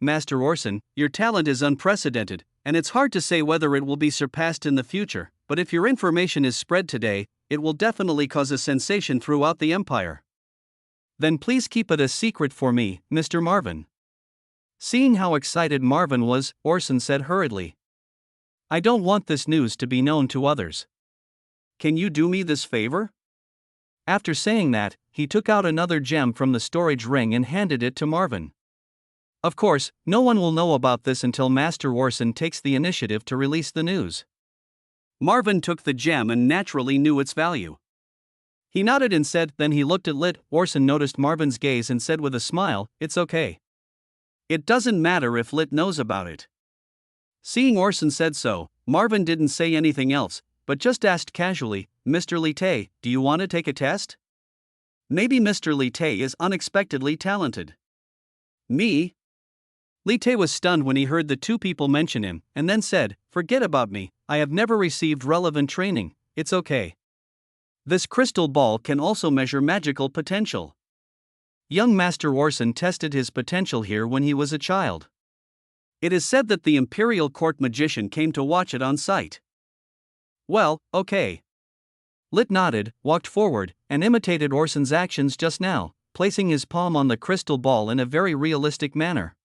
Master Orson, your talent is unprecedented, and it's hard to say whether it will be surpassed in the future, but if your information is spread today, it will definitely cause a sensation throughout the Empire. Then please keep it a secret for me, Mr. Marvin." Seeing how excited Marvin was, Orson said hurriedly, "I don't want this news to be known to others. Can you do me this favor?" After saying that, he took out another gem from the storage ring and handed it to Marvin. Of course, no one will know about this until Master Orson takes the initiative to release the news. Marvin took the gem and naturally knew its value. He nodded and said, then he looked at Lit. Orson noticed Marvin's gaze and said with a smile, "It's okay. It doesn't matter if Lit knows about it." Seeing Orson said so, Marvin didn't say anything else, but just asked casually, "Mr. Lit, do you want to take a test? Maybe Mr. Lit is unexpectedly talented." "Me?" Lit was stunned when he heard the two people mention him, and then said, "Forget about me, I have never received relevant training, it's okay. This crystal ball can also measure magical potential. Young Master Orson tested his potential here when he was a child. It is said that the Imperial Court magician came to watch it on site." "Well, okay." Lit nodded, walked forward, and imitated Orson's actions just now, placing his palm on the crystal ball in a very realistic manner.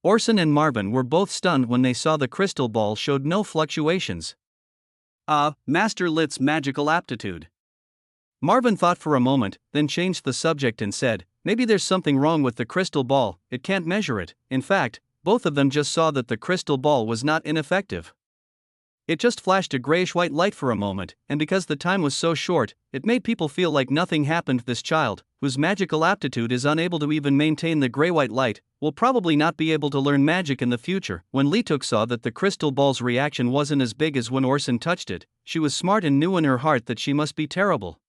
Orson and Marvin were both stunned when they saw the crystal ball showed no fluctuations. Master Lit's magical aptitude. Marvin thought for a moment, then changed the subject and said, "Maybe there's something wrong with the crystal ball, it can't measure it." In fact, both of them just saw that the crystal ball was not ineffective. It just flashed a grayish-white light for a moment, and because the time was so short, it made people feel like nothing happened. This child, whose magical aptitude is unable to even maintain the gray-white light, will probably not be able to learn magic in the future. When Lituk saw that the crystal ball's reaction wasn't as big as when Orson touched it, she was smart and knew in her heart that she must be terrible.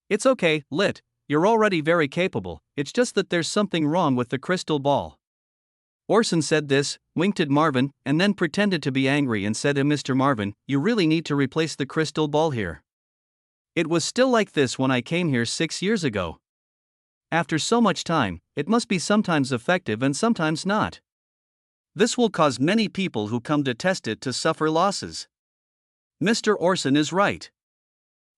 "It's okay, Lit, you're already very capable, it's just that there's something wrong with the crystal ball." Orson said this, winked at Marvin, and then pretended to be angry and said to Mr. Marvin, "You really need to replace the crystal ball here. It was still like this when I came here 6 years ago. After so much time, it must be sometimes effective and sometimes not. This will cause many people who come to test it to suffer losses. Mr. Orson is right.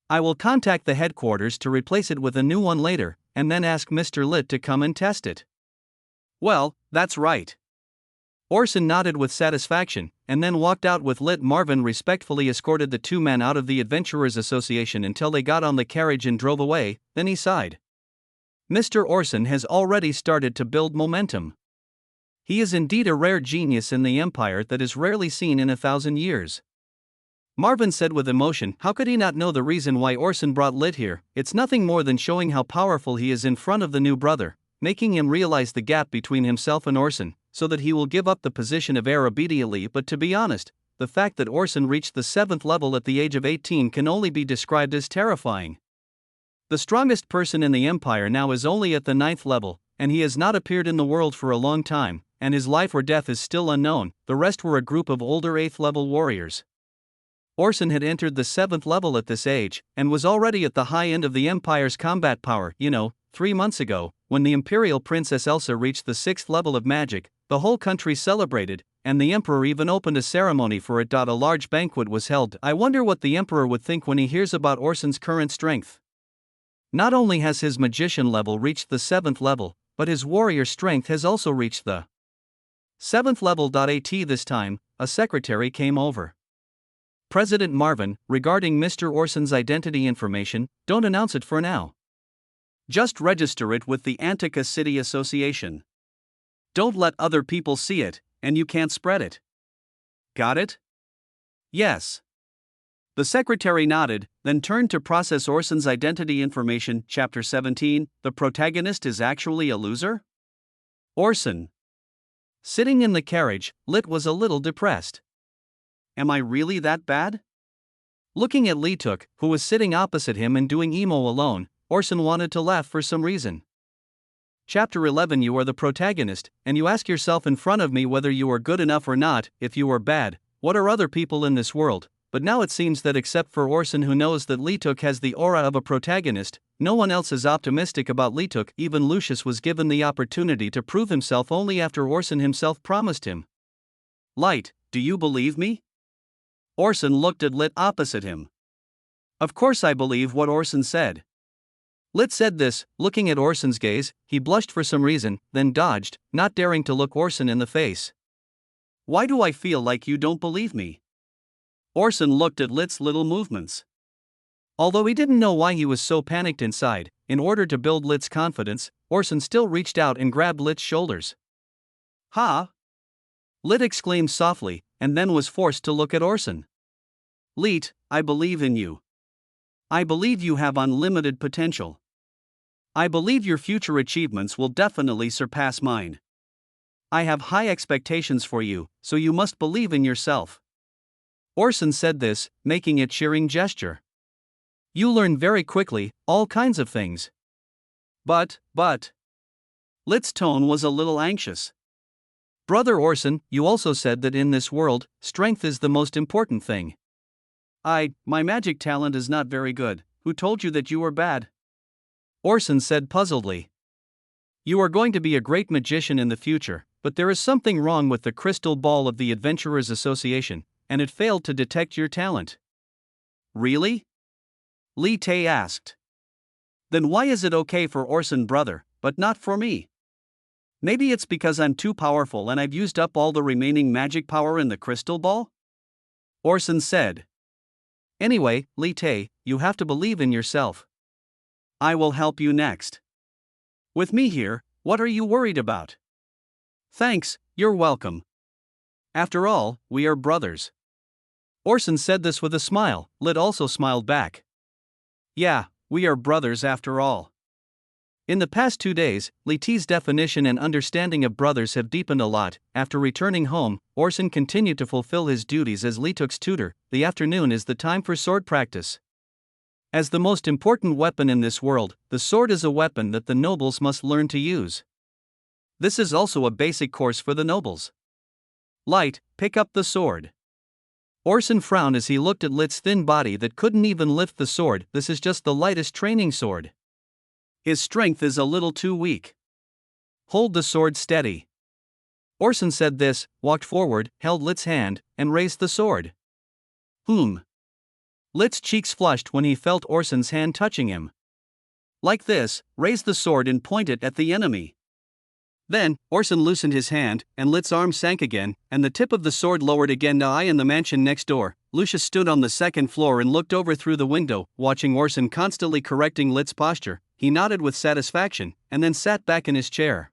I will contact the headquarters to replace it with a new one later, and then ask Mr. Lit to come and test it." "Well, that's right." Orson nodded with satisfaction, and then walked out with Lit. Marvin respectfully escorted the two men out of the Adventurers Association until they got on the carriage and drove away, then he sighed. Mr. Orson has already started to build momentum. He is indeed a rare genius in the Empire that is rarely seen in 1,000 years. Marvin said with emotion, how could he not know the reason why Orson brought Lit here? It's nothing more than showing how powerful he is in front of the new brother, making him realize the gap between himself and Orson, so that he will give up the position of heir obediently. But to be honest, the fact that Orson reached the 7th level at the age of 18 can only be described as terrifying. The strongest person in the Empire now is only at the 9th level, and he has not appeared in the world for a long time, and his life or death is still unknown. The rest were a group of older 8th level warriors. Orson had entered the 7th level at this age, and was already at the high end of the Empire's combat power. 3 months ago, when the Imperial Princess Elsa reached the 6th level of magic, the whole country celebrated, and the Emperor even opened a ceremony for it. A large banquet was held. I wonder what the Emperor would think when he hears about Orson's current strength. Not only has his magician level reached the 7th level, but his warrior strength has also reached the 7th level. At this time, a secretary came over. "President Marvin, regarding Mr. Orson's identity information, don't announce it for now. Just register it with the Antica City Association. Don't let other people see it, and you can't spread it. Got it?" "Yes." The secretary nodded, then turned to process Orson's identity information. Chapter 17, The Protagonist is Actually a Loser? Orson. Sitting in the carriage, Lit was a little depressed. Am I really that bad? Looking at Lituk, who was sitting opposite him and doing emo alone, Orson wanted to laugh for some reason. Chapter 11. You are the protagonist, and you ask yourself in front of me whether you are good enough or not. If you are bad, what are other people in this world? But now it seems that except for Orson, who knows that Lituk has the aura of a protagonist, no one else is optimistic about Lituk. Even Lucius was given the opportunity to prove himself only after Orson himself promised him. "Light, do you believe me?" Orson looked at Lit opposite him. "Of course I believe what Orson said." Lit said this, looking at Orson's gaze. He blushed for some reason, then dodged, not daring to look Orson in the face. "Why do I feel like you don't believe me?" Orson looked at Lit's little movements. Although he didn't know why he was so panicked inside, in order to build Lit's confidence, Orson still reached out and grabbed Lit's shoulders. Ha! Lit exclaimed softly, and then was forced to look at Orson. Lit, I believe in you. I believe you have unlimited potential. I believe your future achievements will definitely surpass mine. I have high expectations for you, so you must believe in yourself. Orson said this, making a cheering gesture. You learn very quickly, all kinds of things. But. Lit's tone was a little anxious. Brother Orson, you also said that in this world, strength is the most important thing. My magic talent is not very good. Who told you that you were bad? Orson said puzzledly. You are going to be a great magician in the future, but there is something wrong with the crystal ball of the Adventurers Association, and it failed to detect your talent. Really? Li Tay asked. Then why is it okay for Orson brother, but not for me? Maybe it's because I'm too powerful and I've used up all the remaining magic power in the crystal ball? Orson said. Anyway, Li Tay, you have to believe in yourself. I will help you next. With me here, what are you worried about? Thanks, you're welcome. After all, we are brothers. Orson said this with a smile. Lit also smiled back. Yeah, we are brothers after all. In the past 2 days, Li Tay's definition and understanding of brothers have deepened a lot. After returning home, Orson continued to fulfill his duties as Li Tuk's tutor. The afternoon is the time for sword practice. As the most important weapon in this world, the sword is a weapon that the nobles must learn to use. This is also a basic course for the nobles. Light, pick up the sword. Orson frowned as he looked at Lit's thin body that couldn't even lift the sword. This is just the lightest training sword. His strength is a little too weak. Hold the sword steady. Orson said this, walked forward, held Lit's hand, and raised the sword. Lit's cheeks flushed when he felt Orson's hand touching him. Like this, raise the sword and point it at the enemy. Then, Orson loosened his hand, and Lit's arm sank again, and the tip of the sword lowered again. Now in the mansion next door, Lucius stood on the second floor and looked over through the window, watching Orson constantly correcting Lit's posture. He nodded with satisfaction, and then sat back in his chair.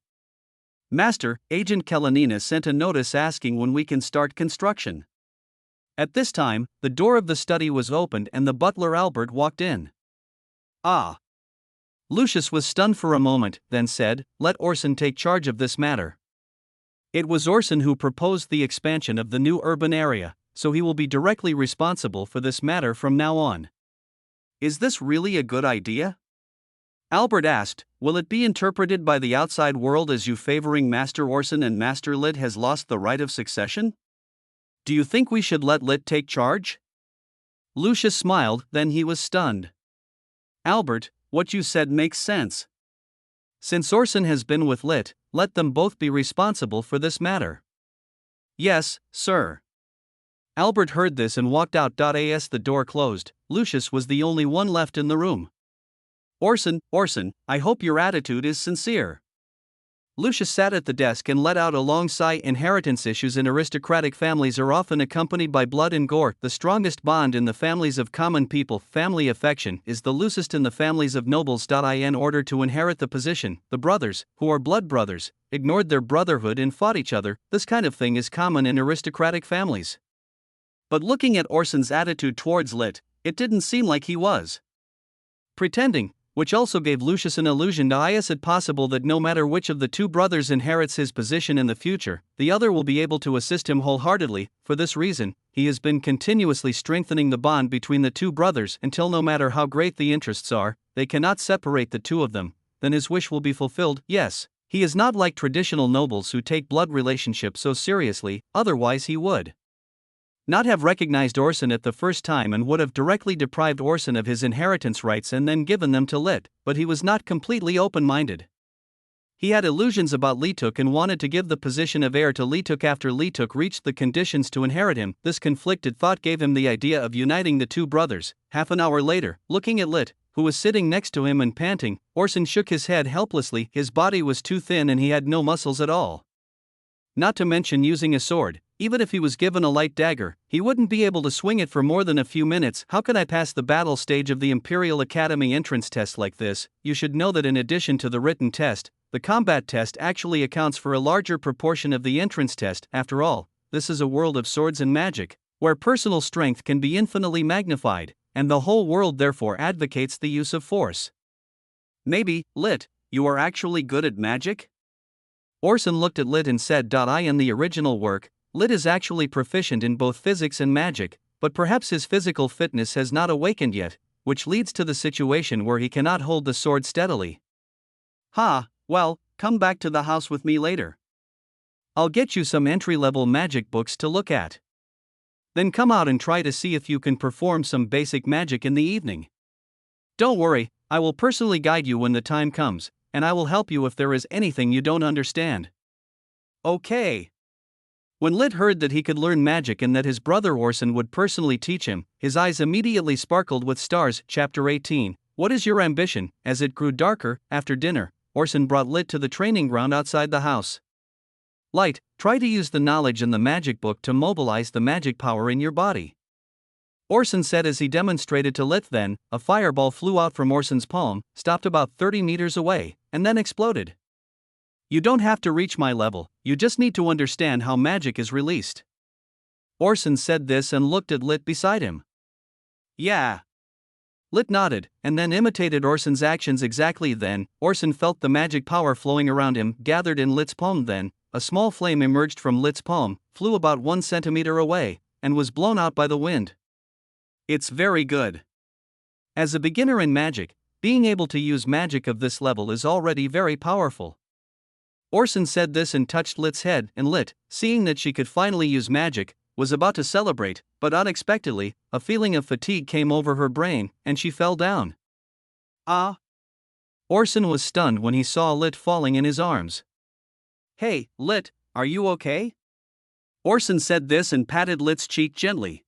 Master, Agent Kalanina sent a notice asking when we can start construction. At this time, the door of the study was opened and the butler Albert walked in. Ah! Lucius was stunned for a moment, then said, let Orson take charge of this matter. It was Orson who proposed the expansion of the new urban area, so he will be directly responsible for this matter from now on. Is this really a good idea? Albert asked, will it be interpreted by the outside world as you favoring Master Orson and Master Lit has lost the right of succession? Do you think we should let Lit take charge? Lucius smiled, then he was stunned. Albert, what you said makes sense. Since Orson has been with Lit, let them both be responsible for this matter. Yes, sir. Albert heard this and walked out. As the door closed, Lucius was the only one left in the room. Orson, I hope your attitude is sincere. Lucius sat at the desk and let out a long sigh. Inheritance issues in aristocratic families are often accompanied by blood and gore. The strongest bond in the families of common people, family affection, is the loosest in the families of nobles. In order to inherit the position, the brothers, who are blood brothers, ignored their brotherhood and fought each other. This kind of thing is common in aristocratic families. But looking at Orson's attitude towards Lit, it didn't seem like he was pretending, which also gave Lucius an illusion. Is it possible that no matter which of the two brothers inherits his position in the future, the other will be able to assist him wholeheartedly? For this reason, he has been continuously strengthening the bond between the two brothers until no matter how great the interests are, they cannot separate the two of them. Then his wish will be fulfilled. Yes, he is not like traditional nobles who take blood relationships so seriously, otherwise he would not have recognized Orson at the first time and would have directly deprived Orson of his inheritance rights and then given them to Lit, but he was not completely open-minded. He had illusions about Li Tuk and wanted to give the position of heir to Li Tuk after Li Tuk reached the conditions to inherit him. This conflicted thought gave him the idea of uniting the two brothers. Half an hour later, looking at Lit, who was sitting next to him and panting, Orson shook his head helplessly. His body was too thin and he had no muscles at all. Not to mention using a sword. Even if he was given a light dagger, he wouldn't be able to swing it for more than a few minutes. How could I pass the battle stage of the Imperial Academy entrance test like this? You should know that in addition to the written test, the combat test actually accounts for a larger proportion of the entrance test. After all, this is a world of swords and magic, where personal strength can be infinitely magnified, and the whole world therefore advocates the use of force. Maybe, Lit, you are actually good at magic? Orson looked at Lit and said, "I in the original work, Lit is actually proficient in both physics and magic, but perhaps his physical fitness has not awakened yet, which leads to the situation where he cannot hold the sword steadily." Well, come back to the house with me later. I'll get you some entry-level magic books to look at. Then come out and try to see if you can perform some basic magic in the evening. Don't worry, I will personally guide you when the time comes, and I will help you if there is anything you don't understand. Okay. When Lit heard that he could learn magic and that his brother Orson would personally teach him, his eyes immediately sparkled with stars. Chapter 18. What is your ambition? As it grew darker, after dinner, Orson brought Lit to the training ground outside the house. Light, try to use the knowledge in the magic book to mobilize the magic power in your body. Orson said as he demonstrated to Lit. Then, a fireball flew out from Orson's palm, stopped about 30 meters away, and then exploded. You don't have to reach my level, you just need to understand how magic is released. Orson said this and looked at Lit beside him. Yeah. Lit nodded, and then imitated Orson's actions exactly. Then, Orson felt the magic power flowing around him, gathered in Lit's palm. Then, a small flame emerged from Lit's palm, flew about 1 centimeter away, and was blown out by the wind. It's very good. As a beginner in magic, being able to use magic of this level is already very powerful. Orson said this and touched Lit's head, and Lit, seeing that she could finally use magic, was about to celebrate, but unexpectedly, a feeling of fatigue came over her brain, and she fell down. Orson was stunned when he saw Lit falling in his arms. Hey, Lit, are you okay? Orson said this and patted Lit's cheek gently.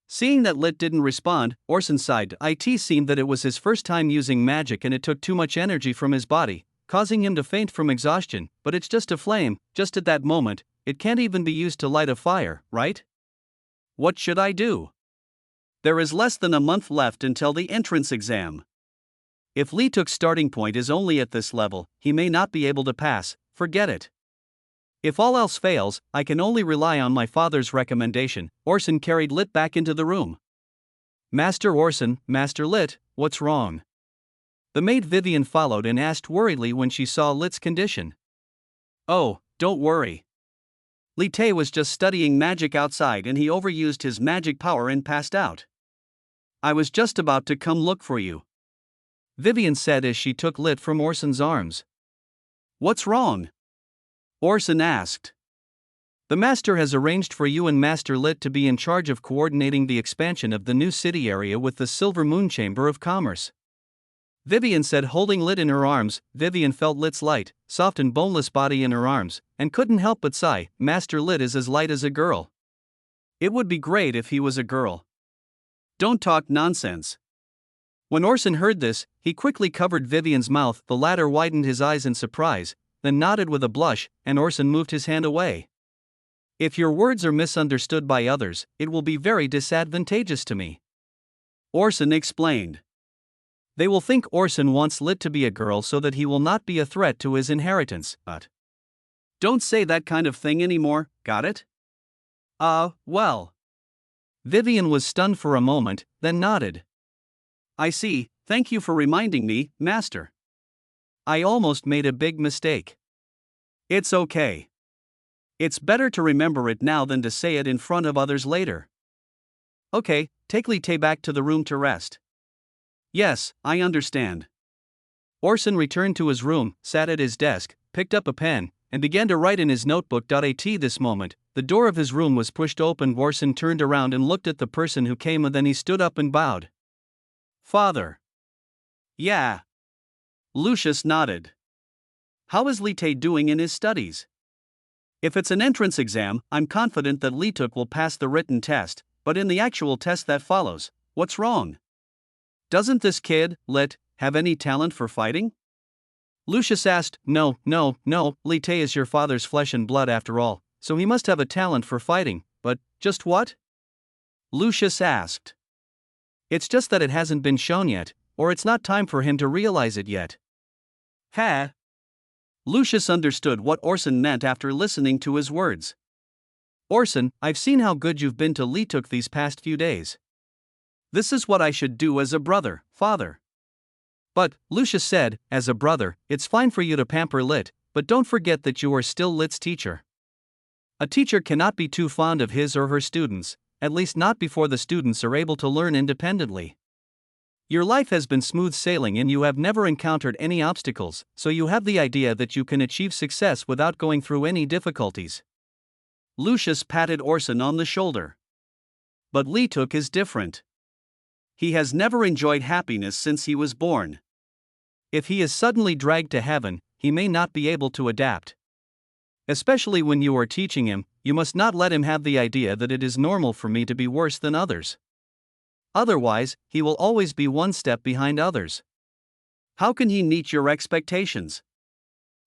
Seeing that Lit didn't respond, Orson sighed. It seemed that it was his first time using magic and it took too much energy from his body, causing him to faint from exhaustion. But it's just a flame. Just at that moment, it can't even be used to light a fire, right? What should I do? There is less than a month left until the entrance exam. If Lee Tuk's starting point is only at this level, he may not be able to pass. Forget it. If all else fails, I can only rely on my father's recommendation. Orson carried Lit back into the room. Master Orson, Master Lit, what's wrong? The maid Vivian followed and asked worriedly when she saw Lit's condition. Oh, don't worry. Li Tae was just studying magic outside and he overused his magic power and passed out. I was just about to come look for you, Vivian said as she took Lit from Orson's arms. What's wrong? Orson asked. The master has arranged for you and Master Lit to be in charge of coordinating the expansion of the new city area with the Silver Moon Chamber of Commerce, Vivian said, holding Lit in her arms. Vivian felt Lit's light, soft and boneless body in her arms, and couldn't help but sigh. Master Lit is as light as a girl. It would be great if he was a girl. Don't talk nonsense. When Orson heard this, he quickly covered Vivian's mouth. The latter widened his eyes in surprise, then nodded with a blush, and Orson moved his hand away. If your words are misunderstood by others, it will be very disadvantageous to me, Orson explained. They will think Orson wants Lit to be a girl so that he will not be a threat to his inheritance. But don't say that kind of thing anymore, got it? Well. Vivian was stunned for a moment, then nodded. I see, thank you for reminding me, Master. I almost made a big mistake. It's okay. It's better to remember it now than to say it in front of others later. Okay, take Li Tae back to the room to rest. Yes, I understand. Orson returned to his room, sat at his desk, picked up a pen, and began to write in his notebook. At this moment, the door of his room was pushed open. Orson turned around and looked at the person who came, and then he stood up and bowed. Father. Yeah. Lucius nodded. How is Li Tae doing in his studies? If it's an entrance exam, I'm confident that Li Tuk will pass the written test, but in the actual test that follows, what's wrong? Doesn't this kid, Lit, have any talent for fighting? Lucius asked. No, Li Tae is your father's flesh and blood after all, so he must have a talent for fighting, but just what? Lucius asked. It's just that it hasn't been shown yet, or it's not time for him to realize it yet. Ha! Lucius understood what Orson meant after listening to his words. Orson, I've seen how good you've been to Leetuk these past few days. This is what I should do as a brother, father. But, Lucius said, as a brother, it's fine for you to pamper Lit, but don't forget that you are still Lit's teacher. A teacher cannot be too fond of his or her students, at least not before the students are able to learn independently. Your life has been smooth sailing and you have never encountered any obstacles, so you have the idea that you can achieve success without going through any difficulties. Lucius patted Orson on the shoulder. But Leetuk is different. He has never enjoyed happiness since he was born. If he is suddenly dragged to heaven, he may not be able to adapt. Especially when you are teaching him, you must not let him have the idea that it is normal for me to be worse than others. Otherwise, he will always be one step behind others. How can he meet your expectations?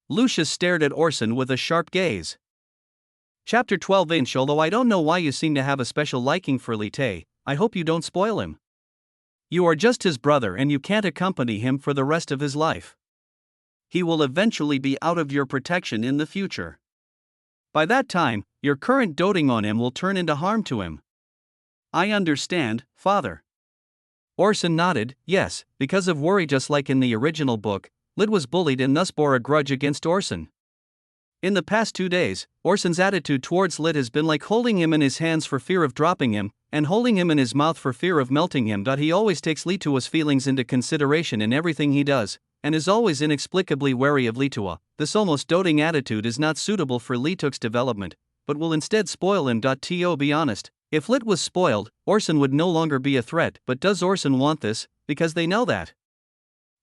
Lucius stared at Orson with a sharp gaze. Chapter 12. Although I don't know why you seem to have a special liking for Lite, I hope you don't spoil him. You are just his brother and you can't accompany him for the rest of his life. He will eventually be out of your protection in the future. By that time, your current doting on him will turn into harm to him. I understand, father. Orson nodded, yes, because of worry. Just like in the original book, Lit was bullied and thus bore a grudge against Orson. In the past 2 days, Orson's attitude towards Lit has been like holding him in his hands for fear of dropping him, and holding him in his mouth for fear of melting him. He always takes Litua's feelings into consideration in everything he does, and is always inexplicably wary of Litua. This almost doting attitude is not suitable for Leetuk's development, but will instead spoil him. To be honest, if Lit was spoiled, Orson would no longer be a threat. But does Orson want this? Because they know that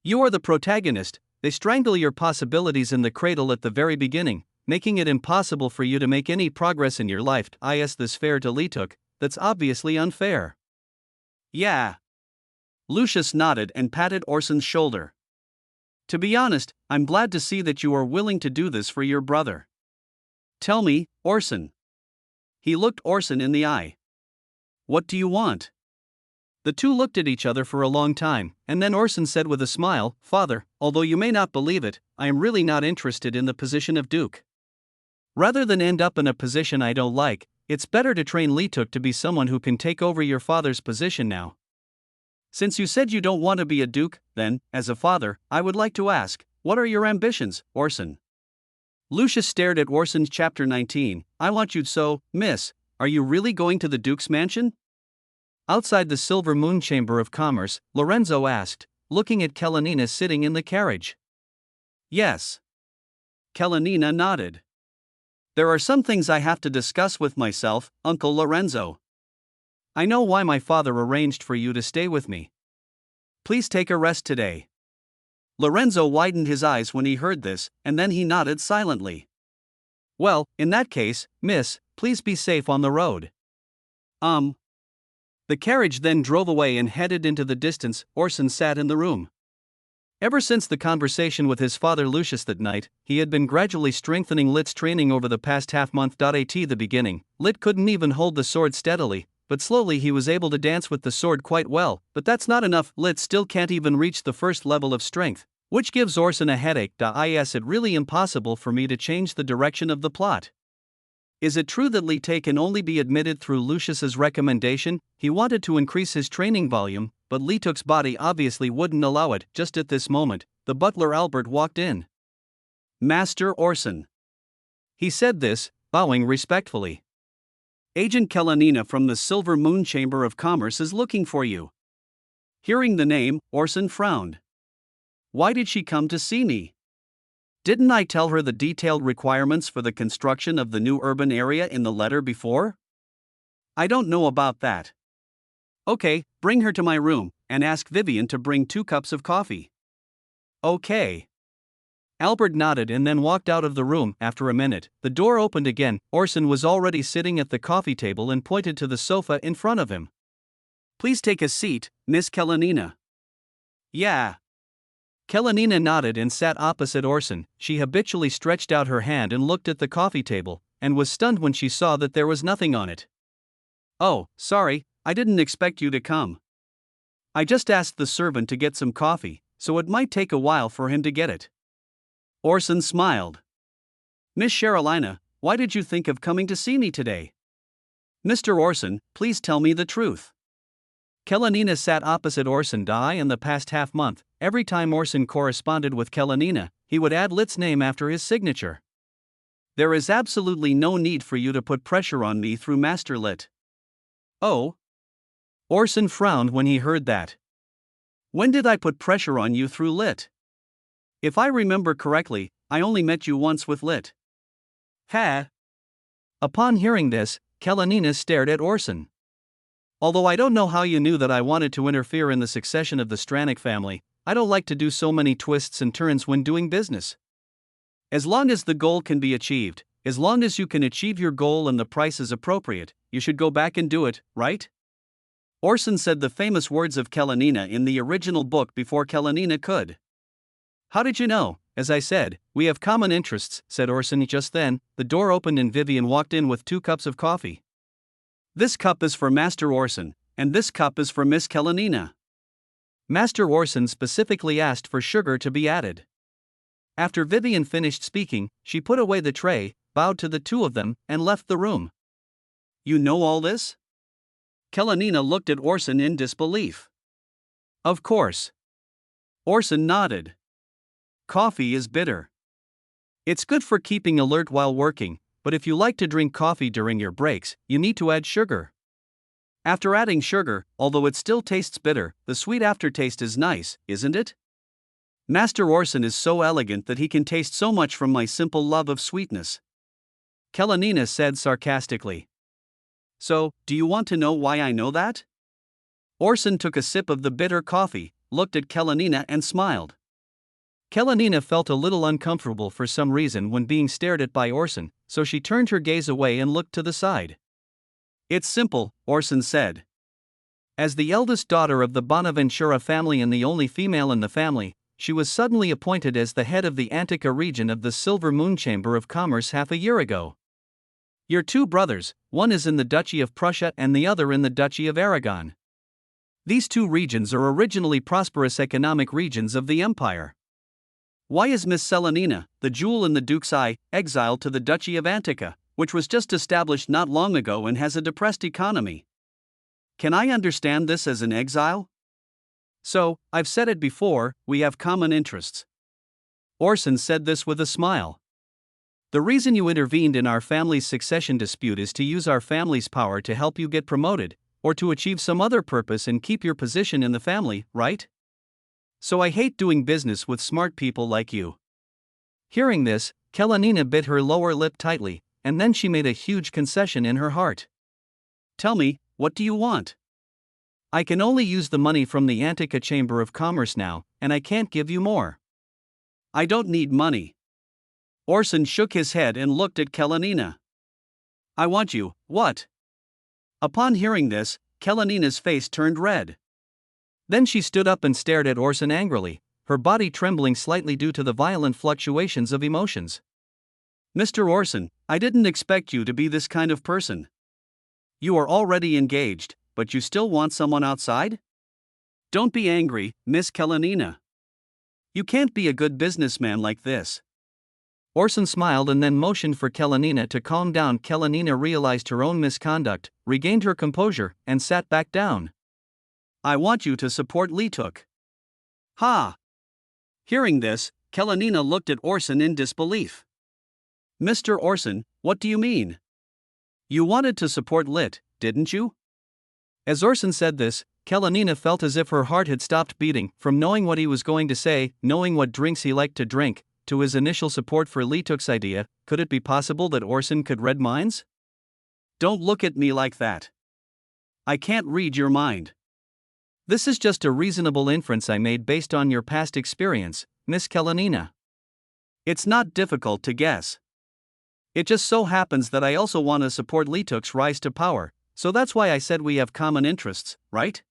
you are the protagonist, they strangle your possibilities in the cradle at the very beginning, making it impossible for you to make any progress in your life. Is this fair to Leetuk? That's obviously unfair. Yeah. Lucius nodded and patted Orson's shoulder. To be honest, I'm glad to see that you are willing to do this for your brother. Tell me, Orson. He looked Orson in the eye. What do you want? The two looked at each other for a long time, and then Orson said with a smile, Father, although you may not believe it, I am really not interested in the position of Duke. Rather than end up in a position I don't like, it's better to train Leetuk to be someone who can take over your father's position now. Since you said you don't want to be a duke, then, as a father, I would like to ask, what are your ambitions, Orson? Lucius stared at Orson's chapter 19. I want you so, miss, are you really going to the duke's mansion? Outside the Silver Moon Chamber of Commerce, Lorenzo asked, looking at Kalenina sitting in the carriage. Yes. Kalenina nodded. There are some things I have to discuss with myself, Uncle Lorenzo. I know why my father arranged for you to stay with me. Please take a rest today. Lorenzo widened his eyes when he heard this, and then he nodded silently. Well, in that case, miss, please be safe on the road. The carriage then drove away and headed into the distance. Orson sat in the room. Ever since the conversation with his father Lucius that night, he had been gradually strengthening Lit's training over the past half-month. At the beginning, Lit couldn't even hold the sword steadily, but slowly he was able to dance with the sword quite well. But that's not enough. Lit still can't even reach the first level of strength, which gives Orson a headache. Is it really impossible for me to change the direction of the plot? Is it true that Lite can only be admitted through Lucius's recommendation? He wanted to increase his training volume, but Leetuk's body obviously wouldn't allow it. Just at this moment, the butler Albert walked in. Master Orson. He said this, bowing respectfully. Agent Kalenina from the Silver Moon Chamber of Commerce is looking for you. Hearing the name, Orson frowned. Why did she come to see me? Didn't I tell her the detailed requirements for the construction of the new urban area in the letter before? I don't know about that. Okay, bring her to my room, and ask Vivian to bring 2 cups of coffee. Okay. Albert nodded and then walked out of the room. After a minute, the door opened again. Orson was already sitting at the coffee table and pointed to the sofa in front of him. Please take a seat, Miss Kalenina. Yeah. Kalenina nodded and sat opposite Orson. She habitually stretched out her hand and looked at the coffee table, and was stunned when she saw that there was nothing on it. "Oh, sorry, I didn't expect you to come. I just asked the servant to get some coffee, so it might take a while for him to get it." Orson smiled. "Miss Carolina, why did you think of coming to see me today?" "Mr. Orson, please tell me the truth." Kalenina sat opposite Orson Dai in the past half-month. Every time Orson corresponded with Kalenina, he would add Lit's name after his signature. "There is absolutely no need for you to put pressure on me through Master Lit." "Oh?" Orson frowned when he heard that. "When did I put pressure on you through Lit? If I remember correctly, I only met you once with Lit." "Ha!" Upon hearing this, Kalenina stared at Orson. "Although I don't know how you knew that I wanted to interfere in the succession of the Stranik family, I don't like to do so many twists and turns when doing business. As long as the goal can be achieved, as long as you can achieve your goal and the price is appropriate, you should go back and do it, right?" Orson said the famous words of Kalenina in the original book before Kalenina could. "How did you know?" "As I said, we have common interests," said Orson. Just then, the door opened and Vivian walked in with 2 cups of coffee. "This cup is for Master Orson, and this cup is for Miss Kalenina." Master Orson specifically asked for sugar to be added. After Vivian finished speaking, she put away the tray, bowed to the 2 of them, and left the room. "You know all this?" Kalenina looked at Orson in disbelief. "Of course." Orson nodded. "Coffee is bitter. It's good for keeping alert while working, but if you like to drink coffee during your breaks, you need to add sugar. After adding sugar, although it still tastes bitter, the sweet aftertaste is nice, isn't it? Master Orson is so elegant that he can taste so much from my simple love of sweetness," Kalenina said sarcastically. "So, do you want to know why I know that?" Orson took a sip of the bitter coffee, looked at Kalenina and smiled. Kalenina felt a little uncomfortable for some reason when being stared at by Orson, so she turned her gaze away and looked to the side. "It's simple," Orson said. As the eldest daughter of the Bonaventura family and the only female in the family, she was suddenly appointed as the head of the Antica region of the Silver Moon Chamber of Commerce half a year ago. "Your 2 brothers, one is in the Duchy of Prussia and the other in the Duchy of Aragon. These 2 regions are originally prosperous economic regions of the empire. Why is Miss Selenina, the jewel in the Duke's eye, exiled to the Duchy of Antica, which was just established not long ago and has a depressed economy? Can I understand this as an exile? So, I've said it before, we have common interests." Orson said this with a smile. "The reason you intervened in our family's succession dispute is to use our family's power to help you get promoted, or to achieve some other purpose and keep your position in the family, right? So I hate doing business with smart people like you." Hearing this, Kalenina bit her lower lip tightly, and then she made a huge concession in her heart. "Tell me, what do you want?" "I can only use the money from the Antica Chamber of Commerce now, and I can't give you more." "I don't need money." Orson shook his head and looked at Kalenina. "I want you, what?" Upon hearing this, Kalenina's face turned red. Then she stood up and stared at Orson angrily, her body trembling slightly due to the violent fluctuations of emotions. "Mr. Orson, I didn't expect you to be this kind of person. You are already engaged, but you still want someone outside? Don't be angry, Miss Kalenina. You can't be a good businessman like this." Orson smiled and then motioned for Kalenina to calm down. Kalenina realized her own misconduct, regained her composure, and sat back down. "I want you to support Lituk." "Ha!" Hearing this, Kalenina looked at Orson in disbelief. "Mr. Orson, what do you mean? You wanted to support Lit, didn't you?" As Orson said this, Kalenina felt as if her heart had stopped beating, from knowing what he was going to say, knowing what drinks he liked to drink, to his initial support for Lituk's idea. Could it be possible that Orson could read minds? "Don't look at me like that. I can't read your mind. This is just a reasonable inference I made based on your past experience, Miss Kalenina. It's not difficult to guess. It just so happens that I also want to support Lituk's rise to power, so that's why I said we have common interests, right?"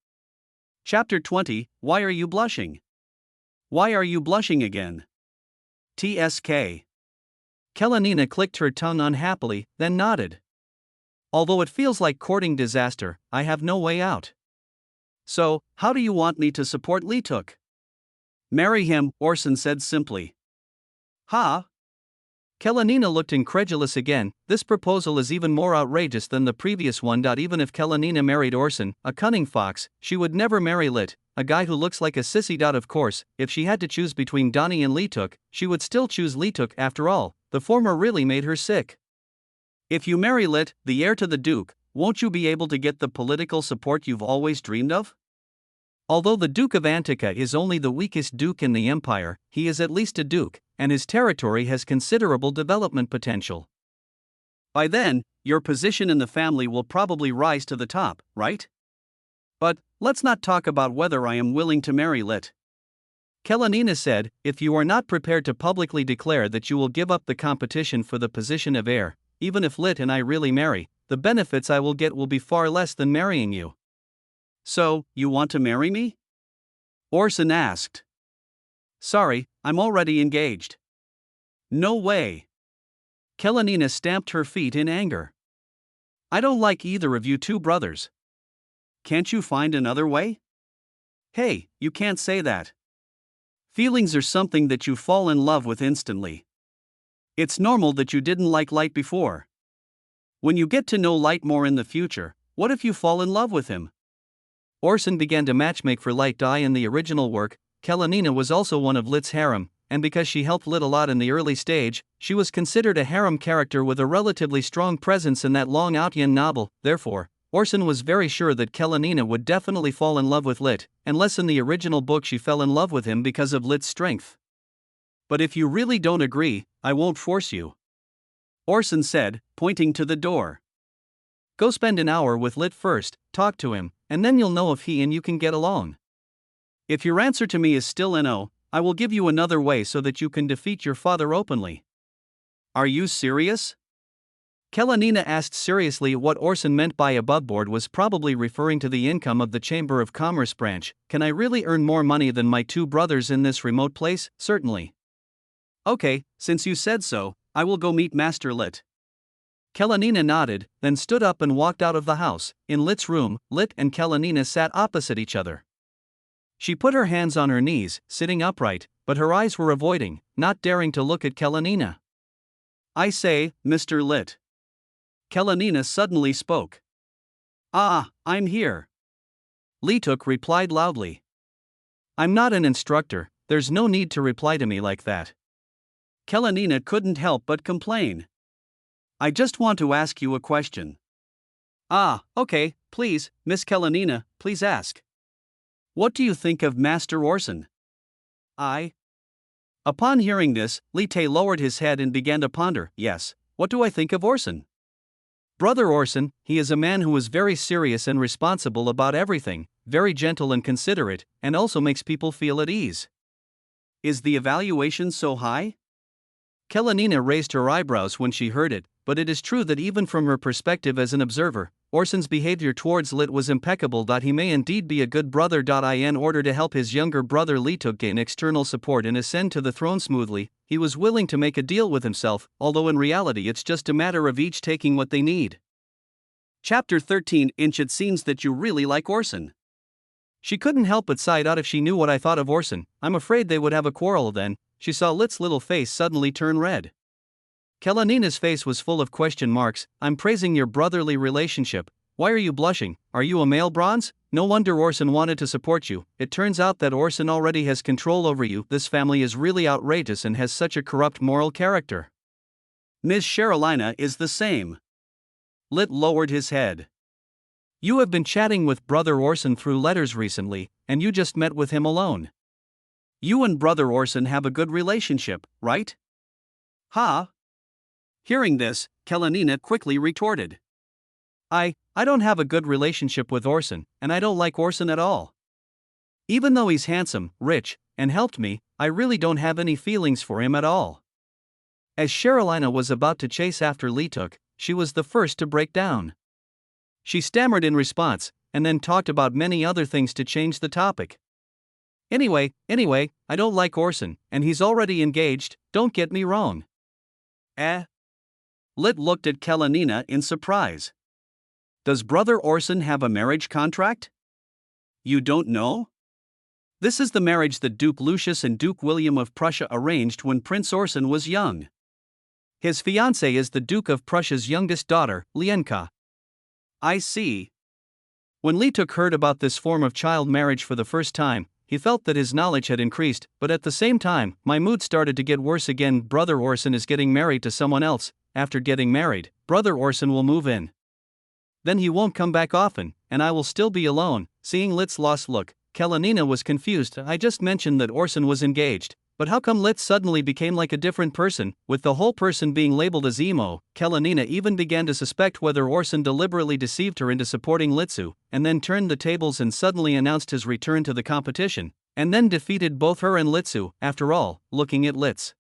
Chapter 20, Why Are You Blushing? Why are you blushing again? TSK. Kalenina clicked her tongue unhappily, then nodded. Although it feels like courting disaster, I have no way out. So, how do you want me to support Lituk? Marry him, Orson said simply. Ha? Kalenina looked incredulous again. This proposal is even more outrageous than the previous one. Even if Kalenina married Orson, a cunning fox, she would never marry Lit, a guy who looks like a sissy. Of course, if she had to choose between Donnie and Lituk, she would still choose Lituk. After all, the former really made her sick. If you marry Lit, the heir to the Duke, won't you be able to get the political support you've always dreamed of? Although the Duke of Antica is only the weakest duke in the empire, he is at least a duke, and his territory has considerable development potential. By then, your position in the family will probably rise to the top, right? But, let's not talk about whether I am willing to marry Lit. Kalenina said, if you are not prepared to publicly declare that you will give up the competition for the position of heir, even if Lit and I really marry, the benefits I will get will be far less than marrying you. So, you want to marry me? Orson asked. Sorry, I'm already engaged. No way. Kalenina stamped her feet in anger. I don't like either of you two brothers. Can't you find another way? Hey, you can't say that. Feelings are something that you fall in love with instantly. It's normal that you didn't like Light before. When you get to know Light more in the future, what if you fall in love with him? Orson began to matchmake for Light in the original work. Kalenina was also one of Lit's harem, and because she helped Lit a lot in the early stage, she was considered a harem character with a relatively strong presence in that long Outyan novel. Therefore, Orson was very sure that Kalenina would definitely fall in love with Lit, unless in the original book she fell in love with him because of Lit's strength. But if you really don't agree, I won't force you. Orson said, pointing to the door. Go spend an hour with Lit first, talk to him, and then you'll know if he and you can get along. If your answer to me is still no, I will give you another way so that you can defeat your father openly. Are you serious? Kalenina asked seriously. What Orson meant by aboveboard was probably referring to the income of the Chamber of Commerce branch. Can I really earn more money than my two brothers in this remote place? Certainly. Okay, since you said so, I will go meet Master Lit. Kalenina nodded, then stood up and walked out of the house. In Lit's room, Lit and Kalenina sat opposite each other. She put her hands on her knees, sitting upright, but her eyes were avoiding, not daring to look at Kalenina. I say, Mr. Lit. Kalenina suddenly spoke. Ah, I'm here. Lituk replied loudly. I'm not an instructor, there's no need to reply to me like that. Kalenina couldn't help but complain. I just want to ask you a question. Ah, okay, please, Miss Kalenina, please ask. What do you think of Master Orson? Upon hearing this, Lite lowered his head and began to ponder. Yes, what do I think of Orson? Brother Orson, he is a man who is very serious and responsible about everything, very gentle and considerate, and also makes people feel at ease. Is the evaluation so high? Kalenina raised her eyebrows when she heard it, but it is true that even from her perspective as an observer, Orson's behavior towards Lit was impeccable. He may indeed be a good brother. In order to help his younger brother Lituk gain external support and ascend to the throne smoothly, he was willing to make a deal with himself, although in reality it's just a matter of each taking what they need. Chapter 13. It seems that you really like Orson. She couldn't help but sigh. If she knew what I thought of Orson, I'm afraid they would have a quarrel then. She saw Lit's little face suddenly turn red. Kalenina's face was full of question marks. I'm praising your brotherly relationship. Why are you blushing? Are you a male bronze? No wonder Orson wanted to support you. It turns out that Orson already has control over you. This family is really outrageous and has such a corrupt moral character. Ms. Sherolina is the same. Lit lowered his head. You have been chatting with Brother Orson through letters recently, and you just met with him alone. You and Brother Orson have a good relationship, right? Ha! Hearing this, Kalenina quickly retorted. I don't have a good relationship with Orson, and I don't like Orson at all. Even though he's handsome, rich, and helped me, I really don't have any feelings for him at all. As Sherolina was about to chase after Lituk, she was the first to break down. She stammered in response, and then talked about many other things to change the topic. Anyway, I don't like Orson, and he's already engaged, don't get me wrong. Eh? Lit looked at Kalenina in surprise. Does Brother Orson have a marriage contract? You don't know? This is the marriage that Duke Lucius and Duke William of Prussia arranged when Prince Orson was young. His fiancée is the Duke of Prussia's youngest daughter, Lienka. I see. When Leetuk heard about this form of child marriage for the first time, he felt that his knowledge had increased, but at the same time, my mood started to get worse again. Brother Orson is getting married to someone else. After getting married, Brother Orson will move in. Then he won't come back often, and I will still be alone. Seeing Lit's lost look, Kalenina was confused. I just mentioned that Orson was engaged, but how come Lit suddenly became like a different person, with the whole person being labeled as emo? Kalenina even began to suspect whether Orson deliberately deceived her into supporting Litsu, and then turned the tables and suddenly announced his return to the competition, and then defeated both her and Litsu. After all, looking at Lit's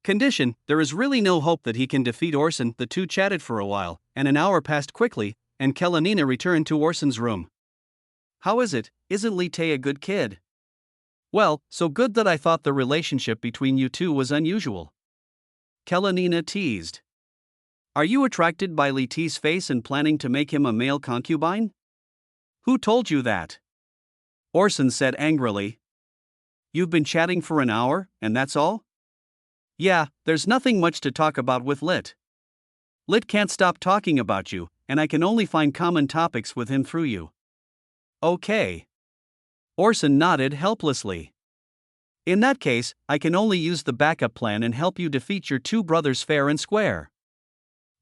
condition, there is really no hope that he can defeat Orson. The two chatted for a while, and an hour passed quickly, and Kalenina returned to Orson's room. How is it? Isn't Lite a good kid? Well, so good that I thought the relationship between you two was unusual. Kalenina teased. Are you attracted by Lite's face and planning to make him a male concubine? Who told you that? Orson said angrily. You've been chatting for an hour, and that's all? Yeah, there's nothing much to talk about with Lit. Lit can't stop talking about you, and I can only find common topics with him through you. Okay. Orson nodded helplessly. In that case, I can only use the backup plan and help you defeat your two brothers fair and square.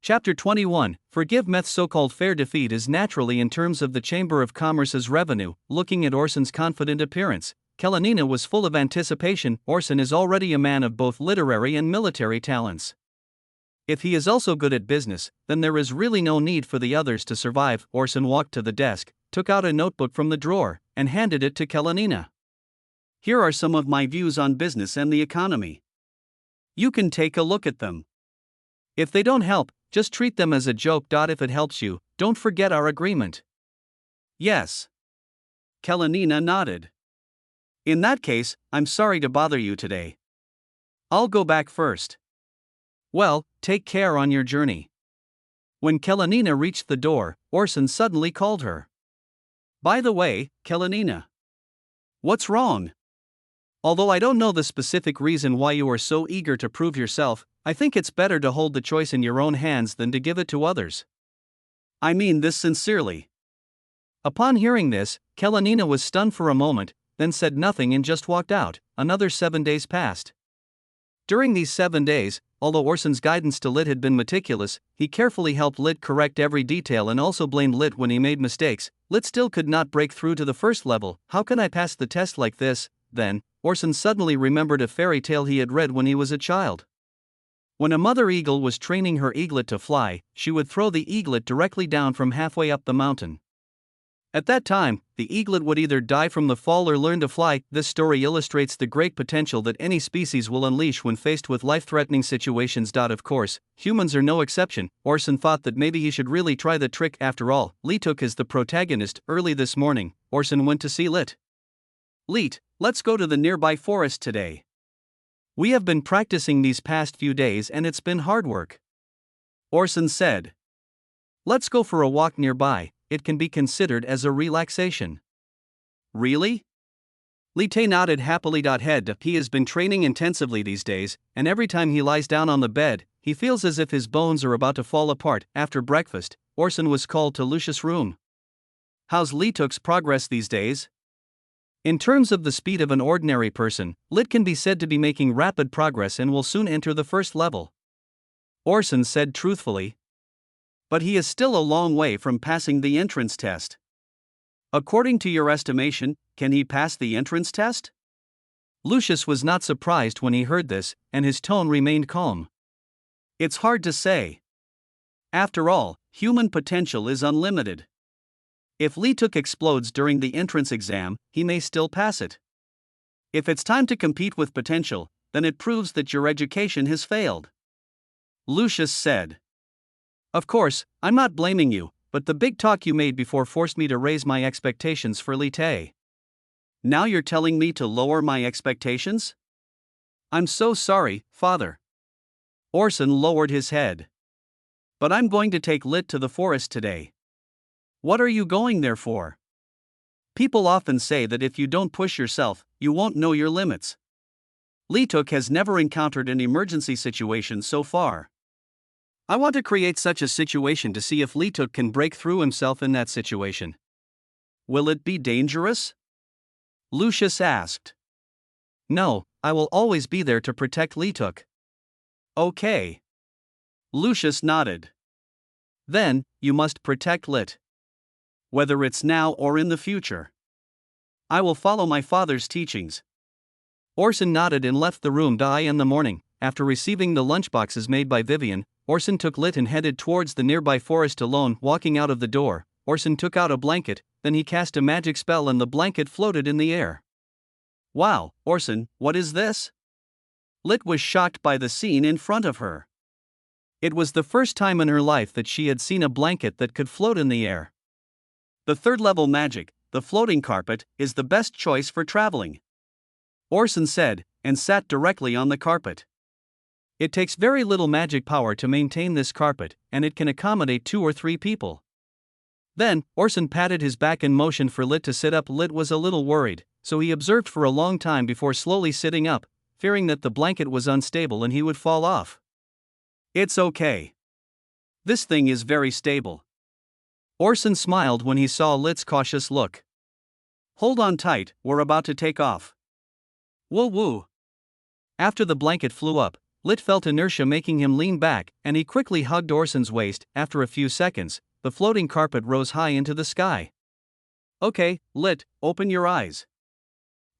Chapter 21, Forgive Meth's so-called fair defeat is naturally in terms of the Chamber of Commerce's revenue. Looking at Orson's confident appearance, Kalenina was full of anticipation. Orson is already a man of both literary and military talents. If he is also good at business, then there is really no need for the others to survive. Orson walked to the desk, took out a notebook from the drawer, and handed it to Kalenina. Here are some of my views on business and the economy. You can take a look at them. If they don't help, just treat them as a joke. If it helps you, don't forget our agreement. Yes. Kalenina nodded. In that case, I'm sorry to bother you today. I'll go back first. Well, take care on your journey. When Kalenina reached the door, Orson suddenly called her. By the way, Kalenina. What's wrong? Although I don't know the specific reason why you are so eager to prove yourself, I think it's better to hold the choice in your own hands than to give it to others. I mean this sincerely. Upon hearing this, Kalenina was stunned for a moment, then said nothing and just walked out. Another 7 days passed. During these 7 days, although Orson's guidance to Lit had been meticulous, he carefully helped Lit correct every detail and also blamed Lit when he made mistakes. Lit still could not break through to the first level. How can I pass the test like this? Then, Orson suddenly remembered a fairy tale he had read when he was a child. When a mother eagle was training her eaglet to fly, she would throw the eaglet directly down from halfway up the mountain. At that time, the eaglet would either die from the fall or learn to fly. This story illustrates the great potential that any species will unleash when faced with life-threatening situations. Of course, humans are no exception. Orson thought that maybe he should really try the trick after all. Leetuk is the protagonist. Early this morning, Orson went to see Lit. Lit, let's go to the nearby forest today. We have been practicing these past few days and it's been hard work. Orson said. Let's go for a walk nearby. It can be considered as a relaxation. Really? Lite nodded happily. He has been training intensively these days, and every time he lies down on the bed, he feels as if his bones are about to fall apart. After breakfast, Orson was called to Lucius' room. How's Lituk's progress these days? In terms of the speed of an ordinary person, Lit can be said to be making rapid progress and will soon enter the first level. Orson said truthfully. But he is still a long way from passing the entrance test. According to your estimation, can he pass the entrance test? Lucius was not surprised when he heard this, and his tone remained calm. It's hard to say. After all, human potential is unlimited. If Leetuk explodes during the entrance exam, he may still pass it. If it's time to compete with potential, then it proves that your education has failed. Lucius said. Of course, I'm not blaming you, but the big talk you made before forced me to raise my expectations for Lite. Now you're telling me to lower my expectations? I'm so sorry, Father. Orson lowered his head. But I'm going to take Lit to the forest today. What are you going there for? People often say that if you don't push yourself, you won't know your limits. Lituk has never encountered an emergency situation so far. I want to create such a situation to see if Lituk can break through himself in that situation. Will it be dangerous? Lucius asked. No, I will always be there to protect Lituk. Okay. Lucius nodded. Then, you must protect Lit. Whether it's now or in the future. I will follow my father's teachings. Orson nodded and left the room. In the morning, after receiving the lunchboxes made by Vivian, Orson took Lit and headed towards the nearby forest alone. Walking out of the door, Orson took out a blanket, then he cast a magic spell and the blanket floated in the air. Wow, Orson, what is this? Lit was shocked by the scene in front of her. It was the first time in her life that she had seen a blanket that could float in the air. The third level magic, the floating carpet, is the best choice for traveling. Orson said, and sat directly on the carpet. It takes very little magic power to maintain this carpet, and it can accommodate 2 or 3 people. Then, Orson patted his back and motioned for Lit to sit up. Lit was a little worried, so he observed for a long time before slowly sitting up, fearing that the blanket was unstable and he would fall off. It's okay. This thing is very stable. Orson smiled when he saw Lit's cautious look. Hold on tight, we're about to take off. Woo woo. After the blanket flew up, Lit felt inertia making him lean back, and he quickly hugged Orson's waist. After a few seconds, the floating carpet rose high into the sky. Okay, Lit, open your eyes.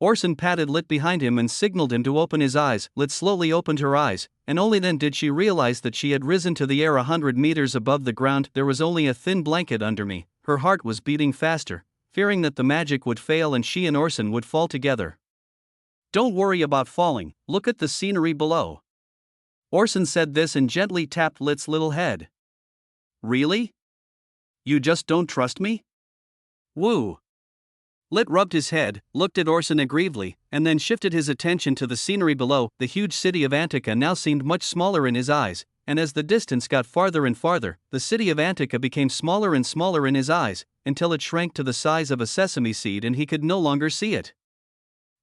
Orson patted Lit behind him and signaled him to open his eyes. Lit slowly opened her eyes, and only then did she realize that she had risen to the air 100 meters above the ground. There was only a thin blanket under me. Her heart was beating faster, fearing that the magic would fail and she and Orson would fall together. Don't worry about falling, look at the scenery below. Orson said this and gently tapped Lit's little head. Really? You just don't trust me? Woo. Lit rubbed his head, looked at Orson aggrievedly, and then shifted his attention to the scenery below. The huge city of Antica now seemed much smaller in his eyes, and as the distance got farther and farther, the city of Antica became smaller and smaller in his eyes, until it shrank to the size of a sesame seed and he could no longer see it.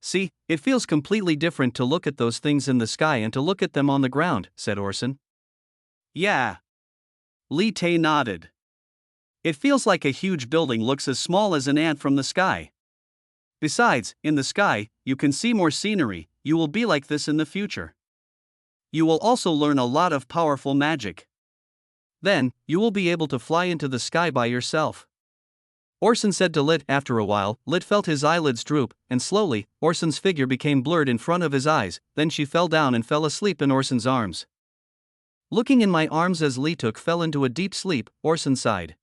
See, it feels completely different to look at those things in the sky and to look at them on the ground, said Orson. Yeah. Li Tae nodded. It feels like a huge building looks as small as an ant from the sky. Besides, in the sky, you can see more scenery. You will be like this in the future. You will also learn a lot of powerful magic. Then, you will be able to fly into the sky by yourself. Orson said to Lit. After a while, Lit felt his eyelids droop, and slowly, Orson's figure became blurred in front of his eyes. Then she fell down and fell asleep in Orson's arms. Looking in my arms as Lituk fell into a deep sleep, Orson sighed.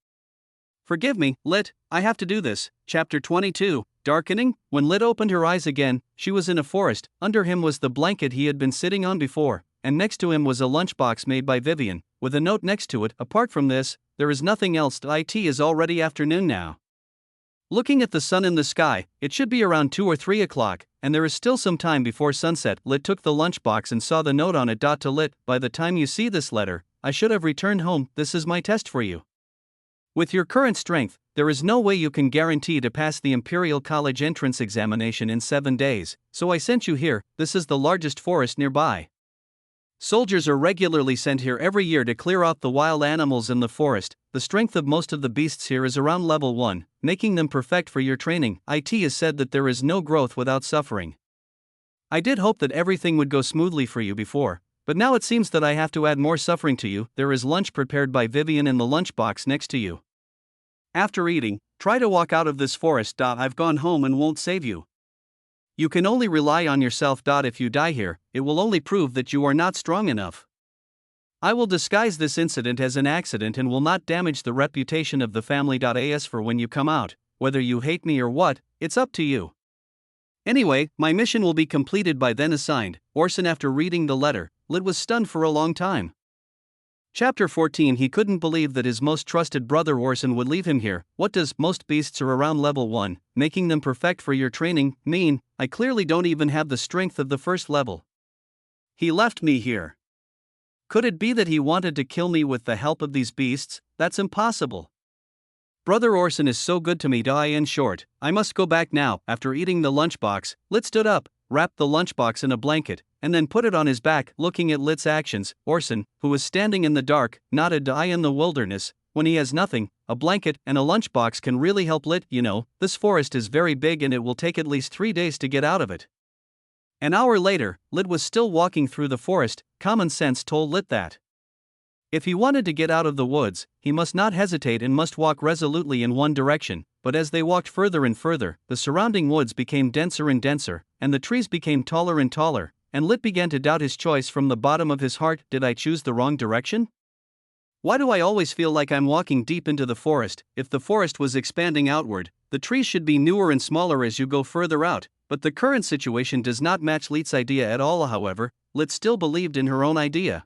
Forgive me, Lit, I have to do this. Chapter 22, Darkening. When Lit opened her eyes again, she was in a forest. Under him was the blanket he had been sitting on before, and next to him was a lunchbox made by Vivian, with a note next to it. Apart from this, there is nothing else. It is already afternoon now. Looking at the sun in the sky, it should be around 2 or 3 o'clock, and there is still some time before sunset. Lit took the lunchbox and saw the note on it. To Lit, by the time you see this letter, I should have returned home. This is my test for you. With your current strength, there is no way you can guarantee to pass the Imperial College entrance examination in 7 days, so I sent you here. This is the largest forest nearby. Soldiers are regularly sent here every year to clear out the wild animals in the forest. The strength of most of the beasts here is around level 1, making them perfect for your training. It is said that there is no growth without suffering. I did hope that everything would go smoothly for you before, but now it seems that I have to add more suffering to you. There is lunch prepared by Vivian in the lunchbox next to you. After eating, try to walk out of this forest. I've gone home and won't save you. You can only rely on yourself. If you die here, it will only prove that you are not strong enough. I will disguise this incident as an accident and will not damage the reputation of the family. As for when you come out, whether you hate me or what, it's up to you. Anyway, my mission will be completed by then assigned. Orson. After reading the letter, Lit was stunned for a long time. Chapter 14. He couldn't believe that his most trusted brother Orson would leave him here. What does most beasts are around level 1, making them perfect for your training, mean? I clearly don't even have the strength of the first level. He left me here. Could it be that he wanted to kill me with the help of these beasts? That's impossible. Brother Orson is so good to me. In short, I must go back now. After eating the lunchbox, Lit stood up, wrapped the lunchbox in a blanket, and then put it on his back. Looking at Lit's actions, Orson, who was standing in the dark, nodded. In the wilderness, when he has nothing, a blanket and a lunchbox can really help Lit. This forest is very big and it will take at least 3 days to get out of it. An hour later, Lit was still walking through the forest. Common sense told Lit that if he wanted to get out of the woods, he must not hesitate and must walk resolutely in one direction. But as they walked further and further, the surrounding woods became denser and denser, and the trees became taller and taller, and Lit began to doubt his choice. From the bottom of his heart, did I choose the wrong direction? Why do I always feel like I'm walking deep into the forest? If the forest was expanding outward, the trees should be newer and smaller as you go further out, but the current situation does not match Lit's idea at all. However, Lit still believed in her own idea.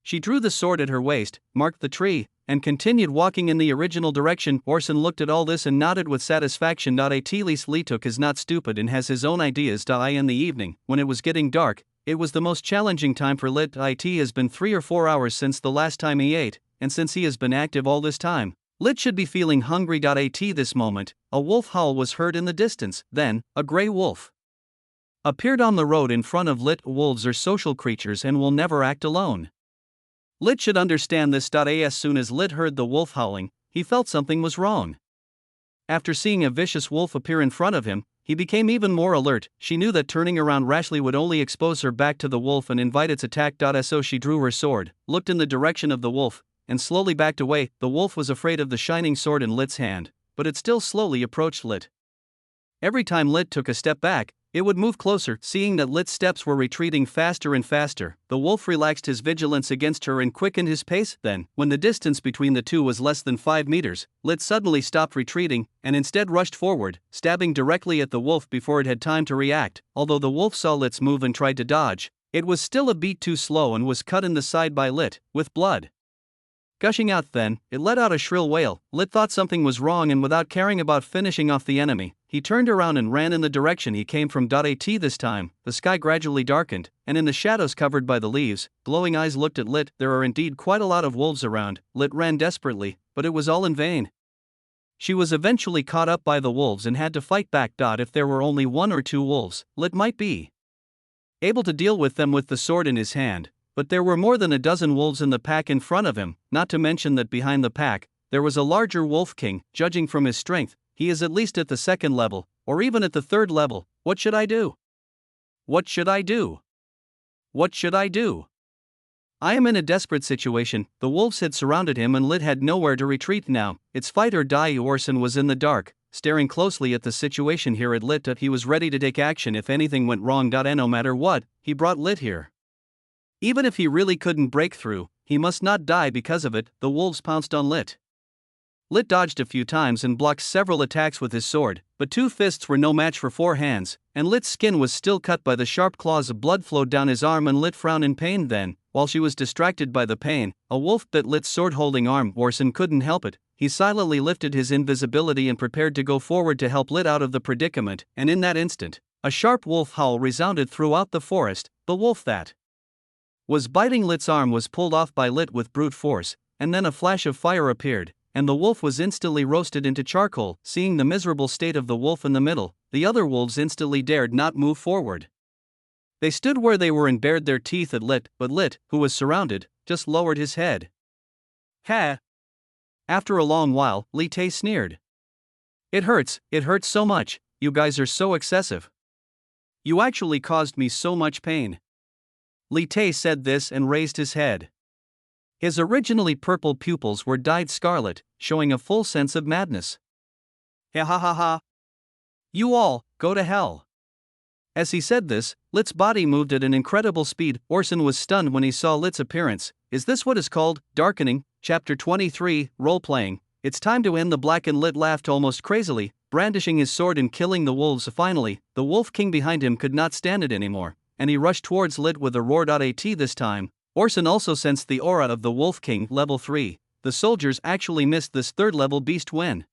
She drew the sword at her waist, marked the tree, and continued walking in the original direction. Orson looked at all this and nodded with satisfaction. At least Lituk is not stupid and has his own ideas. In the evening, when it was getting dark, it was the most challenging time for Lit. It has been 3 or 4 hours since the last time he ate, and since he has been active all this time, Lit should be feeling hungry. At this moment, a wolf howl was heard in the distance. Then, a gray wolf appeared on the road in front of Lit. Wolves are social creatures and will never act alone. Lit should understand this. As soon as Lit heard the wolf howling, he felt something was wrong. After seeing a vicious wolf appear in front of him, he became even more alert. She knew that turning around rashly would only expose her back to the wolf and invite its attack. So she drew her sword, looked in the direction of the wolf, and slowly backed away. The wolf was afraid of the shining sword in Lit's hand, but it still slowly approached Lit. Every time Lit took a step back, it would move closer. Seeing that Lit's steps were retreating faster and faster, the wolf relaxed his vigilance against her and quickened his pace. Then, when the distance between the two was less than 5 meters, Lit suddenly stopped retreating, and instead rushed forward, stabbing directly at the wolf before it had time to react. Although the wolf saw Lit's move and tried to dodge, it was still a beat too slow and was cut in the side by Lit, with blood gushing out. Then, it let out a shrill wail. Lit thought something was wrong, and without caring about finishing off the enemy, he turned around and ran in the direction he came from. This time, the sky gradually darkened, and in the shadows covered by the leaves, glowing eyes looked at Lit. There are indeed quite a lot of wolves around. Lit ran desperately, but it was all in vain. She was eventually caught up by the wolves and had to fight back. If there were only 1 or 2 wolves, Lit might be able to deal with them with the sword in his hand, but there were more than a dozen wolves in the pack in front of him, not to mention that behind the pack, there was a larger wolf king. Judging from his strength, he is at least at the 2nd level, or even at the 3rd level. What should I do? What should I do? What should I do? I am in a desperate situation. The wolves had surrounded him and Lit had nowhere to retreat now. It's fight or die. Orson was in the dark, staring closely at the situation here at Lit. He was ready to take action if anything went wrong. And no matter what, he brought Lit here. Even if he really couldn't break through, he must not die because of it. The wolves pounced on Lit. Lit dodged a few times and blocked several attacks with his sword, but 2 fists were no match for 4 hands, and Lit's skin was still cut by the sharp claws. Blood flowed down his arm and Lit frowned in pain. Then, while she was distracted by the pain, a wolf bit Lit's sword-holding arm. Orson couldn't help it. He silently lifted his invisibility and prepared to go forward to help Lit out of the predicament, and in that instant, a sharp wolf howl resounded throughout the forest. The wolf that was biting Lit's arm was pulled off by Lit with brute force, and then a flash of fire appeared, and the wolf was instantly roasted into charcoal. Seeing the miserable state of the wolf in the middle, the other wolves instantly dared not move forward. They stood where they were and bared their teeth at Lit, but Lit, who was surrounded, just lowered his head. Ha! After a long while, Li-Tae sneered. It hurts so much, you guys are so excessive. You actually caused me so much pain. Li-Tae said this and raised his head. His originally purple pupils were dyed scarlet, showing a full sense of madness. Ha ha ha ha! You all, go to hell. As he said this, Lit's body moved at an incredible speed. Orson was stunned when he saw Lit's appearance. Is this what is called darkening? Chapter 23, Role-Playing. It's time to end the black. And Lit laughed almost crazily, brandishing his sword and killing the wolves. Finally, the wolf king behind him could not stand it anymore, and he rushed towards Lit with a roar. This time, Orson also sensed the aura of the wolf king. Level 3. The soldiers actually missed this 3rd level beast when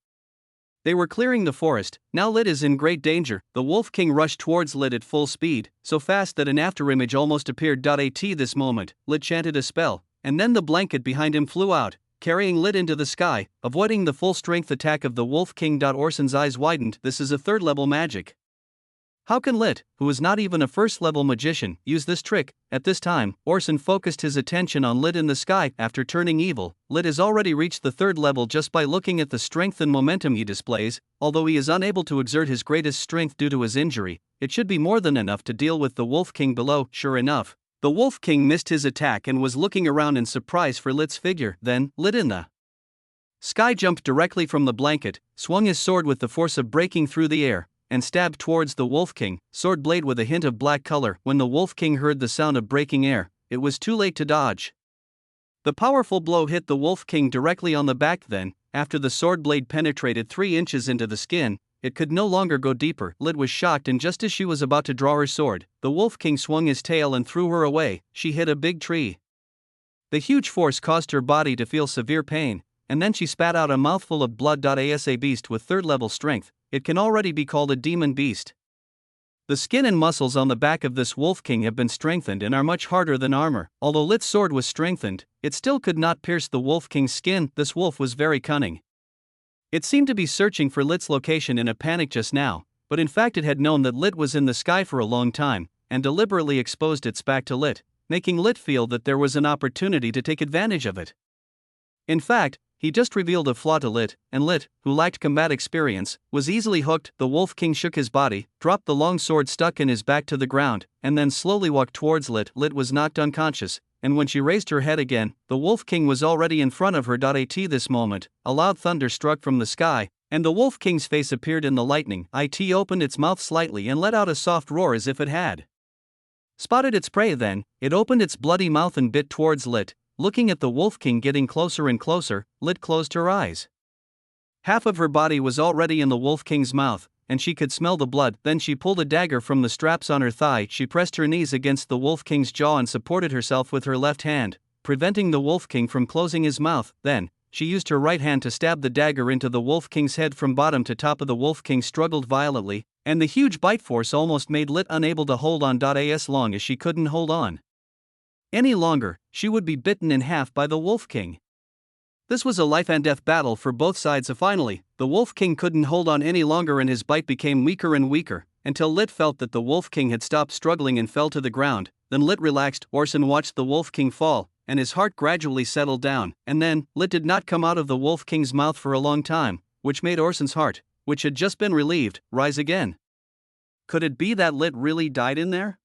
They were clearing the forest. Now Lit is in great danger. The Wolf King rushed towards Lit at full speed, so fast that an afterimage almost appeared. At this moment, Lit chanted a spell, and then the blanket behind him flew out, carrying Lit into the sky, avoiding the full strength attack of the Wolf King. Orson's eyes widened. This is a third level magic. How can Lit, who is not even a first level magician, use this trick? At this time, Orson focused his attention on Lit in the sky. After turning evil, Lit has already reached the third level just by looking at the strength and momentum he displays. Although he is unable to exert his greatest strength due to his injury, it should be more than enough to deal with the Wolf King below. Sure enough, the Wolf King missed his attack and was looking around in surprise for Lit's figure. Then, Lit in the sky jumped directly from the blanket, swung his sword with the force of breaking through the air, and stabbed towards the Wolf King, sword blade with a hint of black color. When the Wolf King heard the sound of breaking air, it was too late to dodge. The powerful blow hit the Wolf King directly on the back. Then, after the sword blade penetrated 3 inches into the skin, it could no longer go deeper. Lit was shocked, and just as she was about to draw her sword, the Wolf King swung his tail and threw her away. She hit a big tree. The huge force caused her body to feel severe pain, and then she spat out a mouthful of blood. As a beast with third level strength, it can already be called a demon beast. The skin and muscles on the back of this Wolf King have been strengthened and are much harder than armor. Although Lit's sword was strengthened, it still could not pierce the Wolf King's skin. This wolf was very cunning. It seemed to be searching for Lit's location in a panic just now, but in fact it had known that Lit was in the sky for a long time, and deliberately exposed its back to Lit, making Lit feel that there was an opportunity to take advantage of it. In fact, he just revealed a flaw to Lit, and Lit, who lacked combat experience, was easily hooked. The Wolf King shook his body, dropped the long sword stuck in his back to the ground, and then slowly walked towards Lit. Lit was knocked unconscious, and when she raised her head again, the Wolf King was already in front of her. At this moment, a loud thunder struck from the sky, and the Wolf King's face appeared in the lightning. It opened its mouth slightly and let out a soft roar as if it had spotted its prey. Then, it opened its bloody mouth and bit towards Lit. Looking at the Wolf King getting closer and closer, Lit closed her eyes. Half of her body was already in the Wolf King's mouth, and she could smell the blood. Then she pulled a dagger from the straps on her thigh. She pressed her knees against the Wolf King's jaw and supported herself with her left hand, preventing the Wolf King from closing his mouth. Then, she used her right hand to stab the dagger into the Wolf King's head from bottom to top. The Wolf King struggled violently, and the huge bite force almost made Lit unable to hold on. As long as she couldn't hold on any longer, she would be bitten in half by the Wolf King. This was a life and death battle for both sides. Finally, the Wolf King couldn't hold on any longer and his bite became weaker and weaker, until Lit felt that the Wolf King had stopped struggling and fell to the ground. Then Lit relaxed. Orson watched the Wolf King fall, and his heart gradually settled down. And then, Lit did not come out of the Wolf King's mouth for a long time, which made Orson's heart, which had just been relieved, rise again. Could it be that Lit really died in there?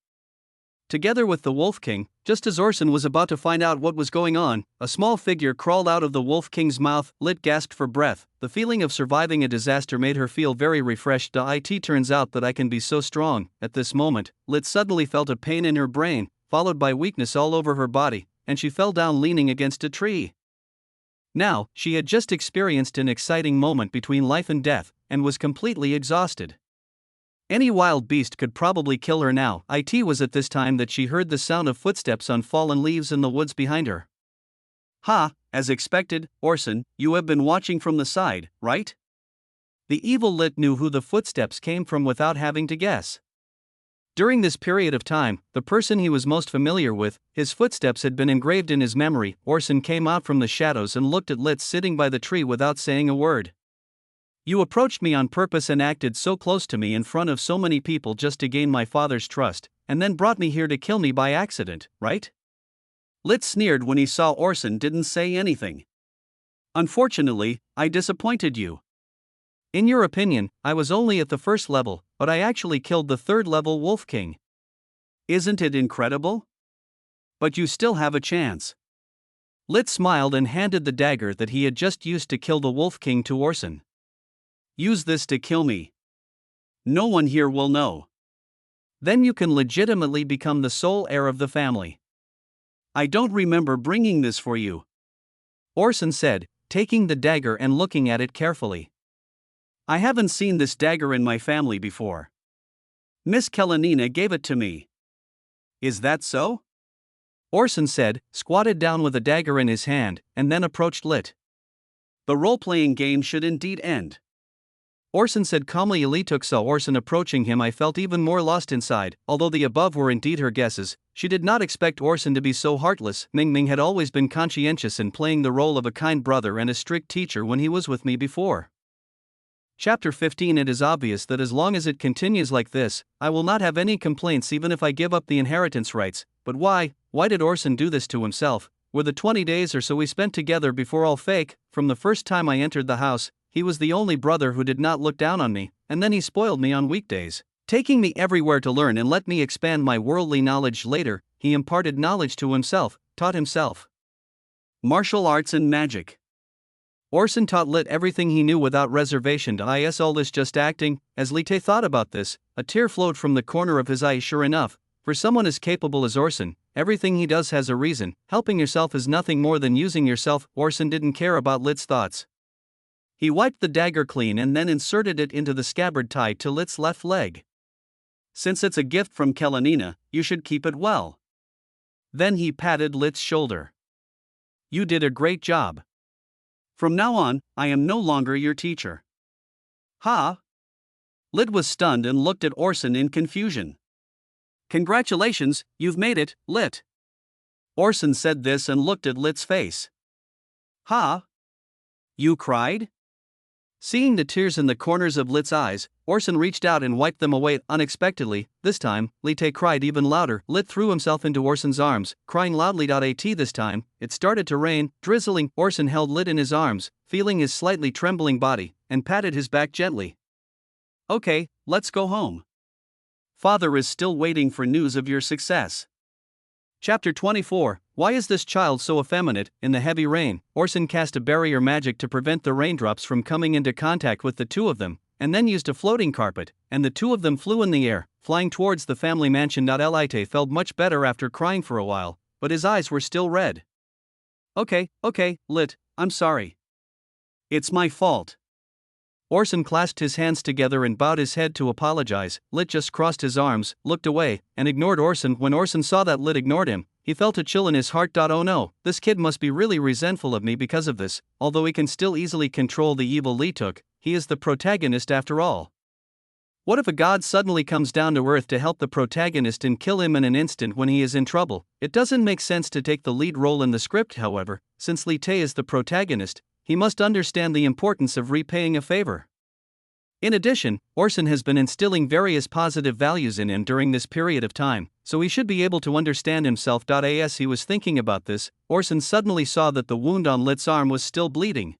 Together with the Wolf King, just as Orson was about to find out what was going on, a small figure crawled out of the Wolf King's mouth. Lit gasped for breath. The feeling of surviving a disaster made her feel very refreshed. It turns out that I can be so strong. At this moment, Lit suddenly felt a pain in her brain, followed by weakness all over her body, and she fell down leaning against a tree. Now, she had just experienced an exciting moment between life and death, and was completely exhausted. Any wild beast could probably kill her now. It was at this time that she heard the sound of footsteps on fallen leaves in the woods behind her. Ha, as expected, Orson, you have been watching from the side, right? The evil Lit knew who the footsteps came from without having to guess. During this period of time, the person he was most familiar with, his footsteps had been engraved in his memory. Orson came out from the shadows and looked at Lit sitting by the tree without saying a word. You approached me on purpose and acted so close to me in front of so many people just to gain my father's trust, and then brought me here to kill me by accident, right? Lit sneered when he saw Orson didn't say anything. Unfortunately, I disappointed you. In your opinion, I was only at the first level, but I actually killed the third level Wolf King. Isn't it incredible? But you still have a chance. Lit smiled and handed the dagger that he had just used to kill the Wolf King to Orson. Use this to kill me. No one here will know. Then you can legitimately become the sole heir of the family. I don't remember bringing this for you, Orson said, taking the dagger and looking at it carefully. I haven't seen this dagger in my family before. Miss Kalenina gave it to me. Is that so? Orson said, squatted down with a dagger in his hand, and then approached Lit. The role-playing game should indeed end. Orson said calmly. Lee Took saw Orson approaching him. I felt even more lost inside. Although the above were indeed her guesses, she did not expect Orson to be so heartless. Ming Ming had always been conscientious in playing the role of a kind brother and a strict teacher when he was with me before. Chapter 15. It is obvious that as long as it continues like this, I will not have any complaints even if I give up the inheritance rights. But why did Orson do this to himself? Were the 20 days or so we spent together before all fake? From the first time I entered the house, he was the only brother who did not look down on me, and then he spoiled me on weekdays, taking me everywhere to learn and let me expand my worldly knowledge. Later, he imparted knowledge to himself, taught himself martial arts and magic. Orson taught Lit everything he knew without reservation. Is all this just acting? As Li Te thought about this, a tear flowed from the corner of his eye. Sure enough, for someone as capable as Orson, everything he does has a reason. Helping yourself is nothing more than using yourself. Orson didn't care about Lit's thoughts. He wiped the dagger clean and then inserted it into the scabbard tied to Lit's left leg. Since it's a gift from Kalenina, you should keep it well. Then he patted Lit's shoulder. You did a great job. From now on, I am no longer your teacher. Ha! Lit was stunned and looked at Orson in confusion. Congratulations, you've made it, Lit. Orson said this and looked at Lit's face. Ha! You cried? Seeing the tears in the corners of Lit's eyes, Orson reached out and wiped them away. Unexpectedly, this time, Li Te cried even louder. Lit threw himself into Orson's arms, crying loudly. This time, it started to rain, drizzling. Orson held Lit in his arms, feeling his slightly trembling body, and patted his back gently. Okay, let's go home. Father is still waiting for news of your success. Chapter 24. Why is this child so effeminate? In the heavy rain, Orson cast a barrier magic to prevent the raindrops from coming into contact with the two of them, and then used a floating carpet, and the two of them flew in the air, flying towards the family mansion. Lite felt much better after crying for a while, but his eyes were still red. Okay, Lit, I'm sorry. It's my fault. Orson clasped his hands together and bowed his head to apologize. Lit just crossed his arms, looked away, and ignored Orson. When Orson saw that Lit ignored him, he felt a chill in his heart. Oh no, this kid must be really resentful of me because of this. Although he can still easily control the evil Li Took, he is the protagonist after all. What if a god suddenly comes down to earth to help the protagonist and kill him in an instant when he is in trouble? It doesn't make sense to take the lead role in the script. However, since Li Te is the protagonist, he must understand the importance of repaying a favor. In addition, Orson has been instilling various positive values in him during this period of time, so he should be able to understand himself. As he was thinking about this, Orson suddenly saw that the wound on Lit's arm was still bleeding.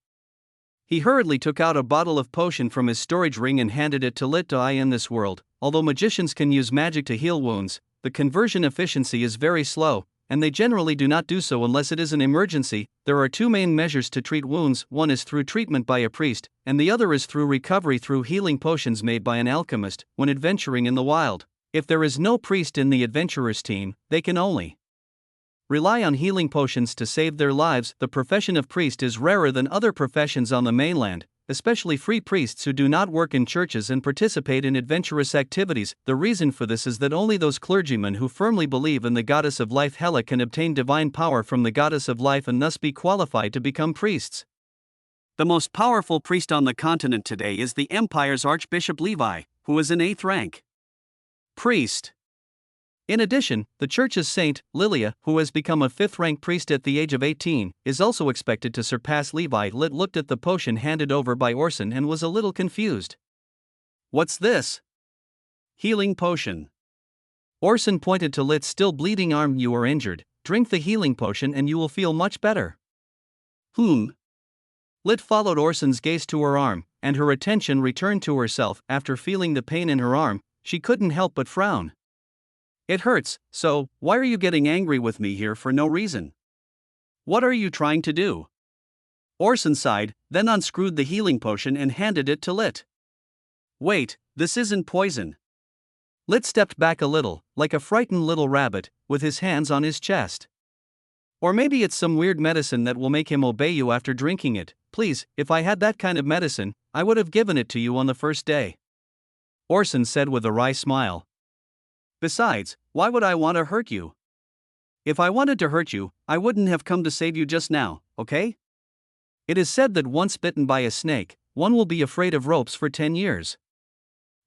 He hurriedly took out a bottle of potion from his storage ring and handed it to Lit. In this world, although magicians can use magic to heal wounds, the conversion efficiency is very slow, and they generally do not do so unless it is an emergency. There are two main measures to treat wounds. One is through treatment by a priest, and the other is through recovery through healing potions made by an alchemist when adventuring in the wild. If there is no priest in the adventurers team, they can only rely on healing potions to save their lives. The profession of priest is rarer than other professions on the mainland, especially free priests who do not work in churches and participate in adventurous activities. The reason for this is that only those clergymen who firmly believe in the goddess of life Hela can obtain divine power from the goddess of life and thus be qualified to become priests. The most powerful priest on the continent today is the Empire's Archbishop Levi, who is an 8th rank priest. In addition, the church's saint, Lilia, who has become a 5th rank priest at the age of 18, is also expected to surpass Levi. Lit looked at the potion handed over by Orson and was a little confused. What's this? Healing potion. Orson pointed to Lit's still bleeding arm. You are injured, drink the healing potion and you will feel much better. Lit followed Orson's gaze to her arm, and her attention returned to herself. After feeling the pain in her arm, she couldn't help but frown. It hurts, so why are you getting angry with me here for no reason? What are you trying to do? Orson sighed, then unscrewed the healing potion and handed it to Lit. Wait, this isn't poison. Lit stepped back a little, like a frightened little rabbit, with his hands on his chest. Or maybe it's some weird medicine that will make him obey you after drinking it. Please, if I had that kind of medicine, I would have given it to you on the first day. Orson said with a wry smile. Besides, why would I want to hurt you? If I wanted to hurt you, I wouldn't have come to save you just now, okay? It is said that once bitten by a snake, one will be afraid of ropes for 10 years.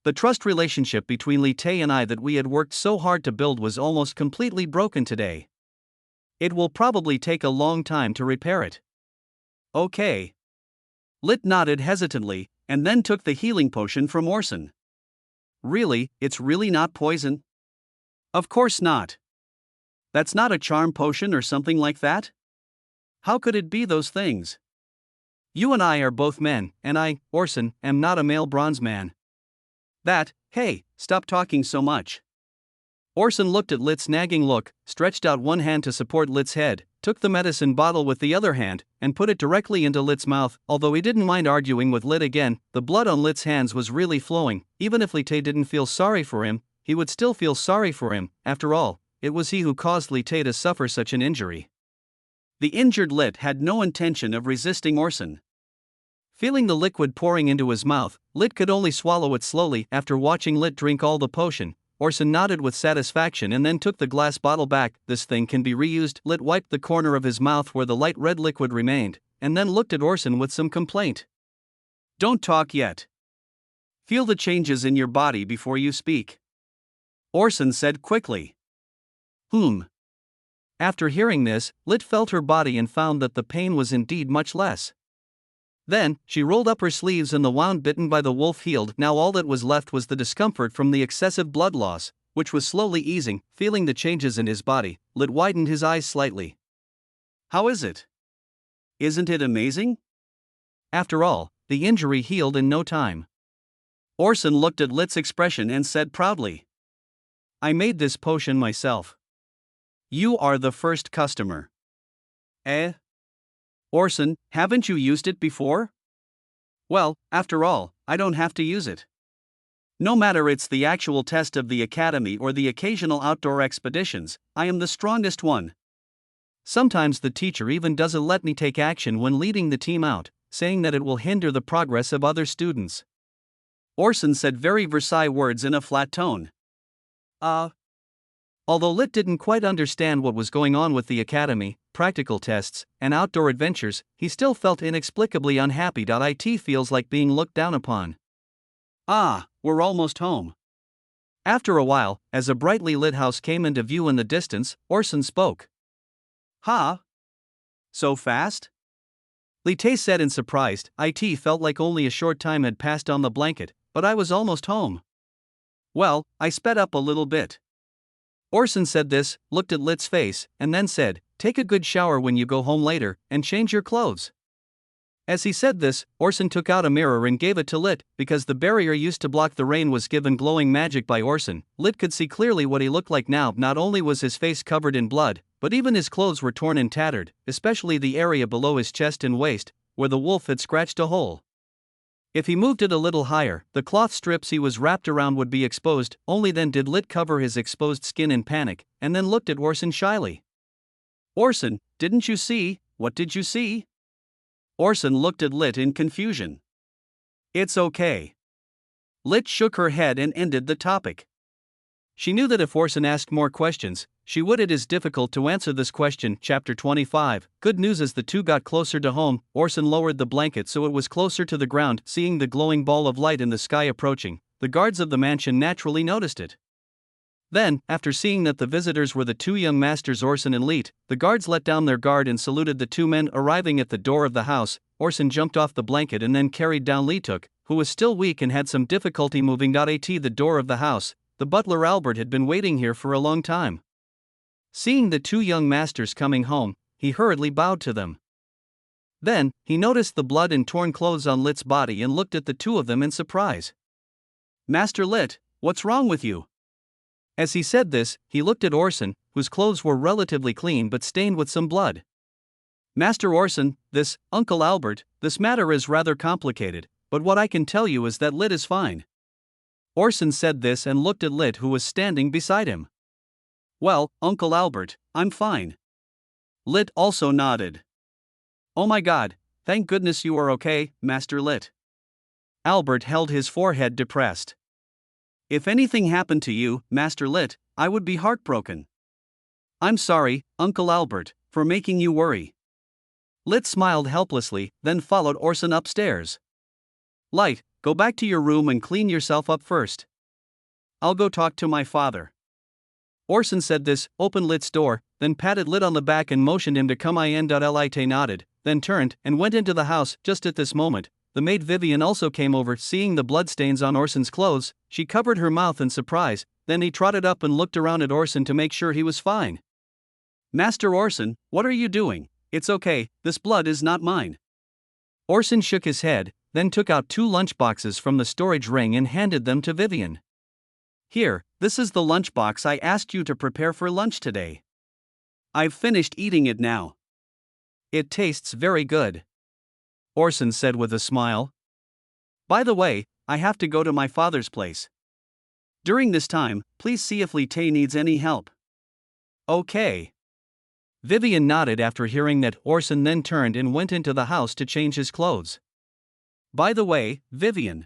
The trust relationship between Li Tae and I that we had worked so hard to build was almost completely broken today. It will probably take a long time to repair it. Okay. Lit nodded hesitantly, and then took the healing potion from Orson. Really, it's really not poison? Of course not. That's not a charm potion or something like that? How could it be those things? You and I are both men, and I, Orson, am not a male bronze man. Hey, stop talking so much. Orson looked at Lit's nagging look, stretched out one hand to support Lit's head, took the medicine bottle with the other hand, and put it directly into Lit's mouth. Although he didn't mind arguing with Lit again, the blood on Lit's hands was really flowing. Even if Li Tae didn't feel sorry for him, he would still feel sorry for him. After all, it was he who caused Li Tae to suffer such an injury. The injured Lit had no intention of resisting Orson. Feeling the liquid pouring into his mouth, Lit could only swallow it slowly. After watching Lit drink all the potion, Orson nodded with satisfaction and then took the glass bottle back. This thing can be reused. Lit wiped the corner of his mouth where the light red liquid remained, and then looked at Orson with some complaint. Don't talk yet. Feel the changes in your body before you speak. Orson said quickly. After hearing this, Lit felt her body and found that the pain was indeed much less. Then, she rolled up her sleeves and the wound bitten by the wolf healed. Now all that was left was the discomfort from the excessive blood loss, which was slowly easing. Feeling the changes in his body, Lit widened his eyes slightly. How is it? Isn't it amazing? After all, the injury healed in no time. Orson looked at Lit's expression and said proudly. I made this potion myself. You are the first customer. Orson, haven't you used it before? Well, after all, I don't have to use it. No matter it's the actual test of the academy or the occasional outdoor expeditions, I am the strongest one. Sometimes the teacher even doesn't let me take action when leading the team out, saying that it will hinder the progress of other students. Orson said very Versailles words in a flat tone. Although Lit didn't quite understand what was going on with the academy, practical tests, and outdoor adventures, he still felt inexplicably unhappy. It feels like being looked down upon. We're almost home. After a while, as a brightly lit house came into view in the distance, Orson spoke. So fast? Li Tae said in surprise. It felt like only a short time had passed on the blanket, but I was almost home. Well, I sped up a little bit. Orson said this, looked at Lit's face, and then said, take a good shower when you go home later, and change your clothes. As he said this, Orson took out a mirror and gave it to Lit. Because the barrier used to block the rain was given glowing magic by Orson, Lit could see clearly what he looked like now. Not only was his face covered in blood, but even his clothes were torn and tattered, especially the area below his chest and waist, where the wolf had scratched a hole. If he moved it a little higher, the cloth strips he was wrapped around would be exposed. Only then did Lit cover his exposed skin in panic, and then looked at Orson shyly. Orson, didn't you see? What did you see? Orson looked at Lit in confusion. It's okay. Lit shook her head and ended the topic. She knew that if Orson asked more questions, she would. It is difficult to answer this question. Chapter 25. Good news. As the two got closer to home, Orson lowered the blanket so it was closer to the ground. Seeing the glowing ball of light in the sky approaching, the guards of the mansion naturally noticed it. Then, after seeing that the visitors were the two young masters Orson and Lit, the guards let down their guard and saluted the two men. Arriving at the door of the house, Orson jumped off the blanket and then carried down Lituk, who was still weak and had some difficulty moving. At the door of the house, the butler Albert had been waiting here for a long time. Seeing the two young masters coming home, he hurriedly bowed to them. Then, he noticed the blood and torn clothes on Lit's body and looked at the two of them in surprise. Master Lit, what's wrong with you? As he said this, he looked at Orson, whose clothes were relatively clean but stained with some blood. Master Orson, Uncle Albert, this matter is rather complicated, but what I can tell you is that Lit is fine. Orson said this and looked at Lit, who was standing beside him. Well, Uncle Albert, I'm fine. Lit also nodded. Oh my God, thank goodness you are okay, Master Lit. Albert held his forehead depressed. If anything happened to you, Master Lit, I would be heartbroken. I'm sorry, Uncle Albert, for making you worry. Lit smiled helplessly, then followed Orson upstairs. Light, go back to your room and clean yourself up first. I'll go talk to my father. Orson said this, opened Lit's door, then patted Lit on the back and motioned him to come in. Lit nodded, then turned and went into the house. Just at this moment, the maid Vivian also came over. Seeing the bloodstains on Orson's clothes, she covered her mouth in surprise, then he trotted up and looked around at Orson to make sure he was fine. Master Orson, what are you doing? It's okay, this blood is not mine. Orson shook his head, then took out 2 lunchboxes from the storage ring and handed them to Vivian. Here, this is the lunchbox I asked you to prepare for lunch today. I've finished eating it now. It tastes very good. Orson said with a smile. By the way, I have to go to my father's place. During this time, please see if Lit needs any help. Okay. Vivian nodded after hearing that. Orson then turned and went into the house to change his clothes. By the way, Vivian.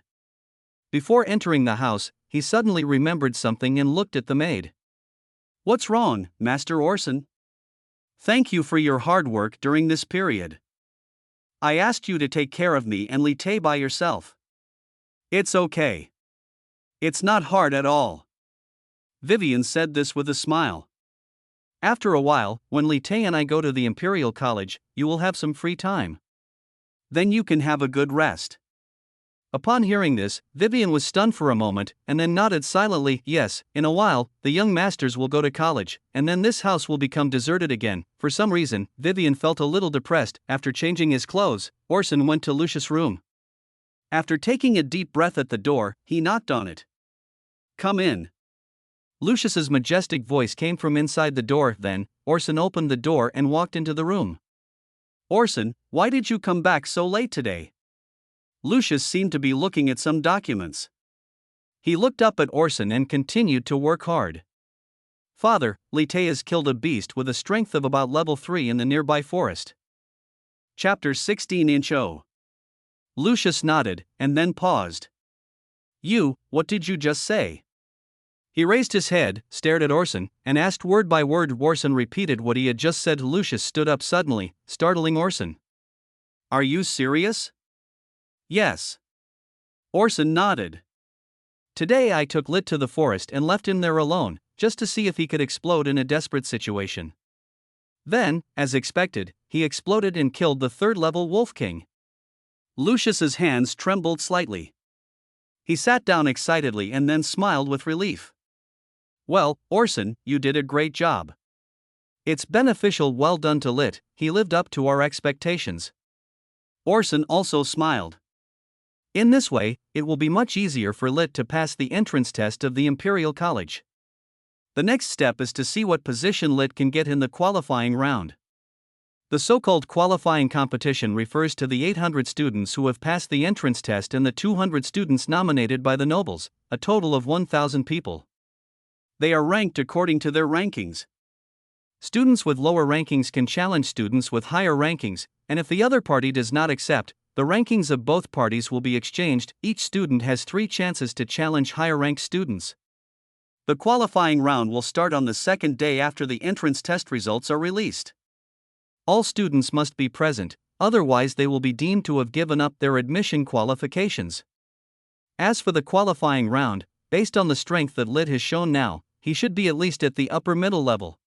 Before entering the house, he suddenly remembered something and looked at the maid. What's wrong, Master Orson? Thank you for your hard work during this period. I asked you to take care of me and Lit by yourself. It's okay. It's not hard at all. Vivian said this with a smile. After a while, when Lit and I go to the Imperial College, you will have some free time. Then you can have a good rest. Upon hearing this, Vivian was stunned for a moment and then nodded silently. Yes, in a while, the young masters will go to college, and then this house will become deserted again. For some reason, Vivian felt a little depressed. After changing his clothes, Orson went to Lucius' room. After taking a deep breath at the door, he knocked on it. Come in. Lucius's majestic voice came from inside the door. Then, Orson opened the door and walked into the room. Orson, why did you come back so late today? Lucius seemed to be looking at some documents. He looked up at Orson and continued to work hard. Father, Lit has killed a beast with a strength of about level 3 in the nearby forest. Chapter 16. Lucius nodded, and then paused. What did you just say? He raised his head, stared at Orson, and asked word by word. Orson repeated what he had just said. Lucius stood up suddenly, startling Orson. Are you serious? Yes. Orson nodded. Today I took Lit to the forest and left him there alone, just to see if he could explode in a desperate situation. Then, as expected, he exploded and killed the 3rd-level Wolf King. Lucius's hands trembled slightly. He sat down excitedly and then smiled with relief. Well, Orson, you did a great job. It's beneficial. Well done to Lit, he lived up to our expectations. Orson also smiled. In this way, it will be much easier for Lit to pass the entrance test of the Imperial College. The next step is to see what position Lit can get in the qualifying round. The so-called qualifying competition refers to the 800 students who have passed the entrance test and the 200 students nominated by the nobles, a total of 1,000 people. They are ranked according to their rankings. Students with lower rankings can challenge students with higher rankings, and if the other party does not accept, the rankings of both parties will be exchanged. Each student has 3 chances to challenge higher-ranked students. The qualifying round will start on the 2nd day after the entrance test results are released. All students must be present, otherwise they will be deemed to have given up their admission qualifications. As for the qualifying round, based on the strength that Lit has shown now, he should be at least at the upper middle level.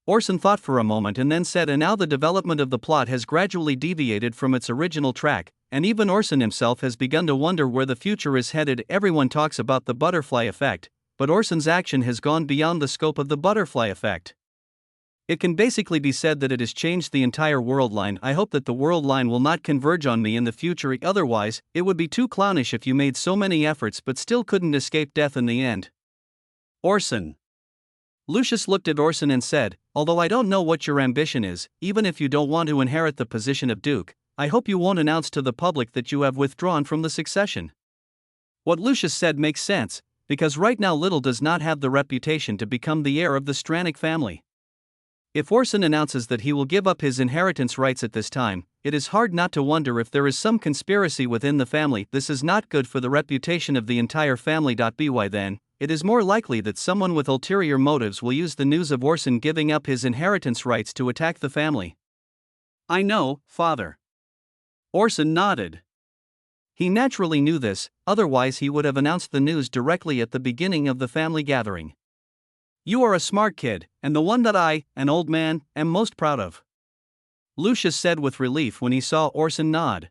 Orson thought for a moment and then said, and now the development of the plot has gradually deviated from its original track, and even Orson himself has begun to wonder where the future is headed. Everyone talks about the butterfly effect, but Orson's action has gone beyond the scope of the butterfly effect. It can basically be said that it has changed the entire world line. I hope that the world line will not converge on me in the future, otherwise, it would be too clownish if you made so many efforts but still couldn't escape death in the end. Orson. Lucius looked at Orson and said, although I don't know what your ambition is, even if you don't want to inherit the position of Duke, I hope you won't announce to the public that you have withdrawn from the succession. What Lucius said makes sense, because right now Little does not have the reputation to become the heir of the Stranic family. If Orson announces that he will give up his inheritance rights at this time, it is hard not to wonder if there is some conspiracy within the family. This is not good for the reputation of the entire family. By then, it is more likely that someone with ulterior motives will use the news of Orson giving up his inheritance rights to attack the family. I know, father. Orson nodded. He naturally knew this, otherwise he would have announced the news directly at the beginning of the family gathering. You are a smart kid, and the one that I, an old man, am most proud of, Lucius said with relief when he saw Orson nod.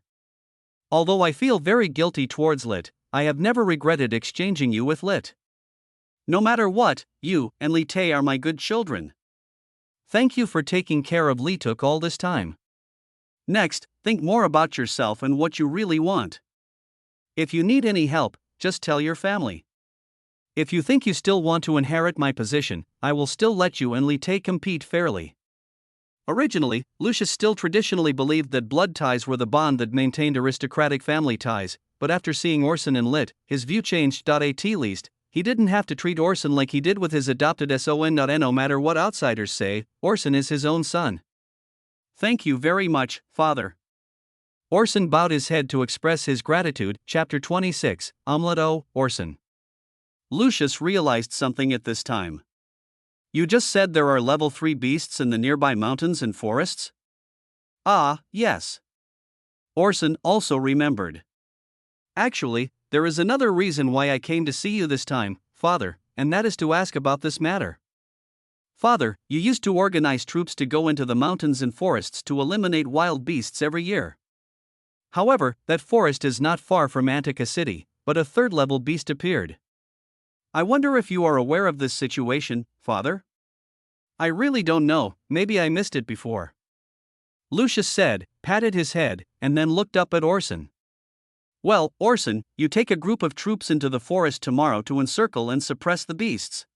Although I feel very guilty towards Lit, I have never regretted exchanging you with Lit. No matter what, you and Li Tae are my good children. Thank you for taking care of Li Tuk all this time. Next, think more about yourself and what you really want. If you need any help, just tell your family. If you think you still want to inherit my position, I will still let you and Li Tae compete fairly. Originally, Lucius still traditionally believed that blood ties were the bond that maintained aristocratic family ties, but after seeing Orson and Lit, his view changed. At least, he didn't have to treat Orson like he did with his adopted son. No matter what outsiders say, Orson is his own son. Thank you very much, father. Orson bowed his head to express his gratitude. Chapter 26, Omelette O. Orson. Lucius realized something at this time. You just said there are level 3 beasts in the nearby mountains and forests? Ah, yes. Orson also remembered. Actually, there is another reason why I came to see you this time, father, and that is to ask about this matter. Father, you used to organize troops to go into the mountains and forests to eliminate wild beasts every year. However, that forest is not far from Antica City, but a third-level beast appeared. I wonder if you are aware of this situation, father? I really don't know, maybe I missed it before. Lucius said, patted his head, and then looked up at Orson. Well, Orson, you take a group of troops into the forest tomorrow to encircle and suppress the beasts.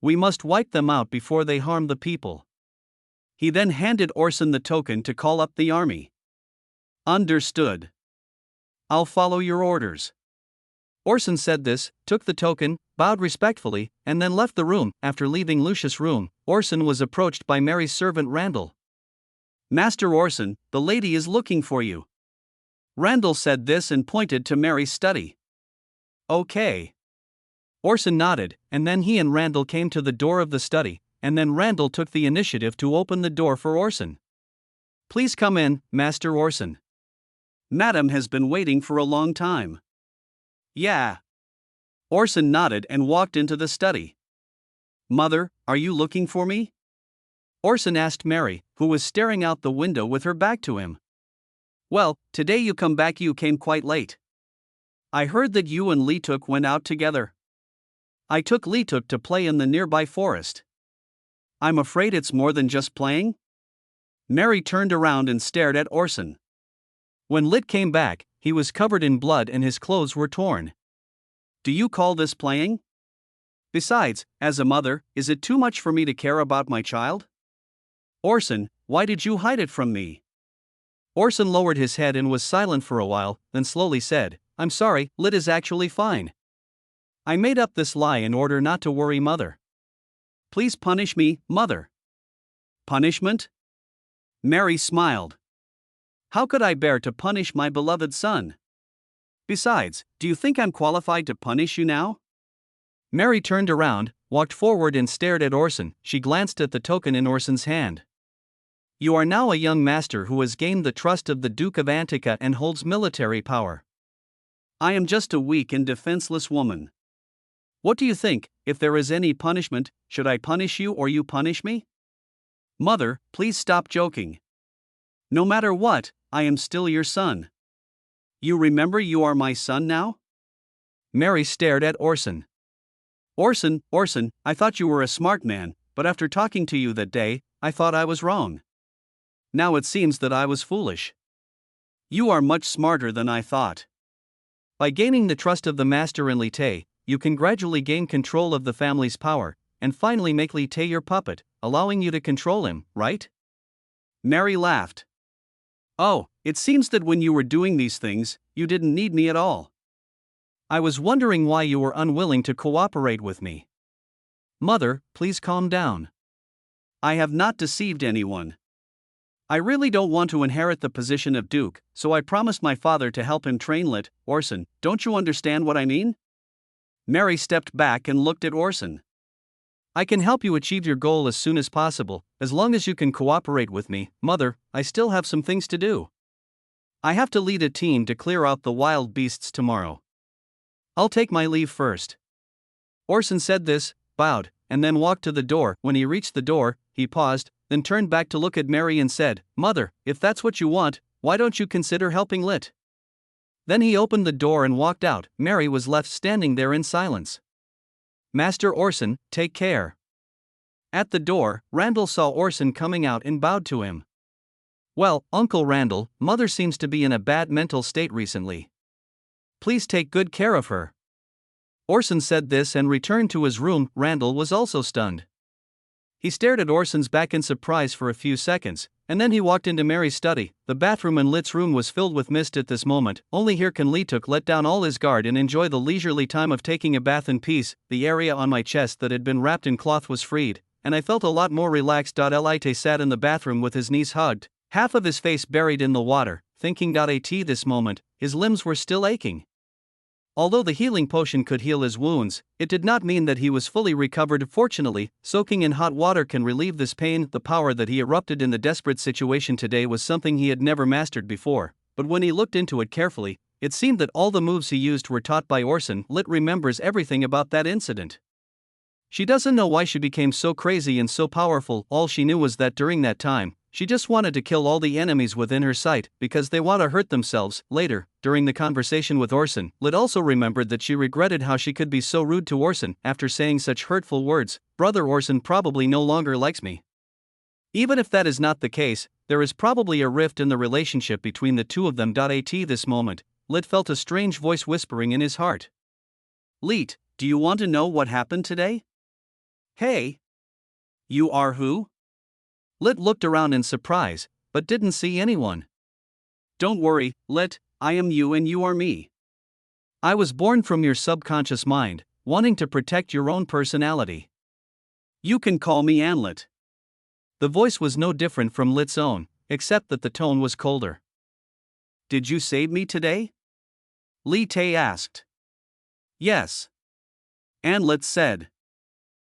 We must wipe them out before they harm the people. He then handed Orson the token to call up the army. Understood. I'll follow your orders. Orson said this, took the token, bowed respectfully, and then left the room. After leaving Lucius' room, Orson was approached by Mary's servant Randall. Master Orson, the lady is looking for you. Randall said this and pointed to Mary's study. Okay. Orson nodded, and then he and Randall came to the door of the study, and then Randall took the initiative to open the door for Orson. Please come in, Master Orson. Madam has been waiting for a long time. Yeah. Orson nodded and walked into the study. Mother, are you looking for me? Orson asked Mary, who was staring out the window with her back to him. Well, today you came quite late. I heard that you and Li Tuk went out together. I took Li Tuk to play in the nearby forest. I'm afraid it's more than just playing? Mary turned around and stared at Orson. When Lit came back, he was covered in blood and his clothes were torn. Do you call this playing? Besides, as a mother, is it too much for me to care about my child? Orson, why did you hide it from me? Orson lowered his head and was silent for a while, then slowly said, I'm sorry, Lit is actually fine. I made up this lie in order not to worry Mother. Please punish me, Mother. Punishment? Mary smiled. How could I bear to punish my beloved son? Besides, do you think I'm qualified to punish you now? Mary turned around, walked forward and stared at Orson. She glanced at the token in Orson's hand. You are now a young master who has gained the trust of the Duke of Antica and holds military power. I am just a weak and defenseless woman. What do you think? If there is any punishment, should I punish you or you punish me? Mother, please stop joking. No matter what, I am still your son. You remember you are my son now? Mary stared at Orson. Orson, I thought you were a smart man, but after talking to you that day, I thought I was wrong. Now it seems that I was foolish. You are much smarter than I thought. By gaining the trust of the master and Li Tae, you can gradually gain control of the family's power, and finally make Li Tae your puppet, allowing you to control him, right? Mary laughed. Oh, it seems that when you were doing these things, you didn't need me at all. I was wondering why you were unwilling to cooperate with me. Mother, please calm down. I have not deceived anyone. I really don't want to inherit the position of Duke, so I promised my father to help him train Lit. Orson, don't you understand what I mean? Mary stepped back and looked at Orson. I can help you achieve your goal as soon as possible, as long as you can cooperate with me. Mother, I still have some things to do. I have to lead a team to clear out the wild beasts tomorrow. I'll take my leave first. Orson said this, bowed, and then walked to the door. When he reached the door, he paused, then turned back to look at Mary and said, "Mother, if that's what you want, why don't you consider helping Lit?" Then he opened the door and walked out. Mary was left standing there in silence. "Master Orson, take care." At the door, Randall saw Orson coming out and bowed to him. "Well, Uncle Randall, Mother seems to be in a bad mental state recently. Please take good care of her." Orson said this and returned to his room. Randall was also stunned. He stared at Orson's back in surprise for a few seconds, and then he walked into Mary's study. The bathroom in Lit's room was filled with mist at this moment. Only here can Li took let down all his guard and enjoy the leisurely time of taking a bath in peace. The area on my chest that had been wrapped in cloth was freed, and I felt a lot more relaxed. Lite sat in the bathroom with his knees hugged, half of his face buried in the water, thinking. At this moment, his limbs were still aching. Although the healing potion could heal his wounds, it did not mean that he was fully recovered. Fortunately, soaking in hot water can relieve this pain. The power that he erupted in the desperate situation today was something he had never mastered before, but when he looked into it carefully, it seemed that all the moves he used were taught by Orson. Lit remembers everything about that incident. She doesn't know why she became so crazy and so powerful. All she knew was that during that time, she just wanted to kill all the enemies within her sight because they want to hurt themselves. Later, during the conversation with Orson, Lit also remembered that she regretted how she could be so rude to Orson after saying such hurtful words. "Brother Orson probably no longer likes me." Even if that is not the case, there is probably a rift in the relationship between the two of them. At this moment, Lit felt a strange voice whispering in his heart. "Lit, do you want to know what happened today?" "Hey. You are who?" Lit looked around in surprise, but didn't see anyone. "Don't worry, Lit, I am you and you are me. I was born from your subconscious mind, wanting to protect your own personality. You can call me Anlit." The voice was no different from Lit's own, except that the tone was colder. "Did you save me today?" Li Tae asked. "Yes," Anlit said.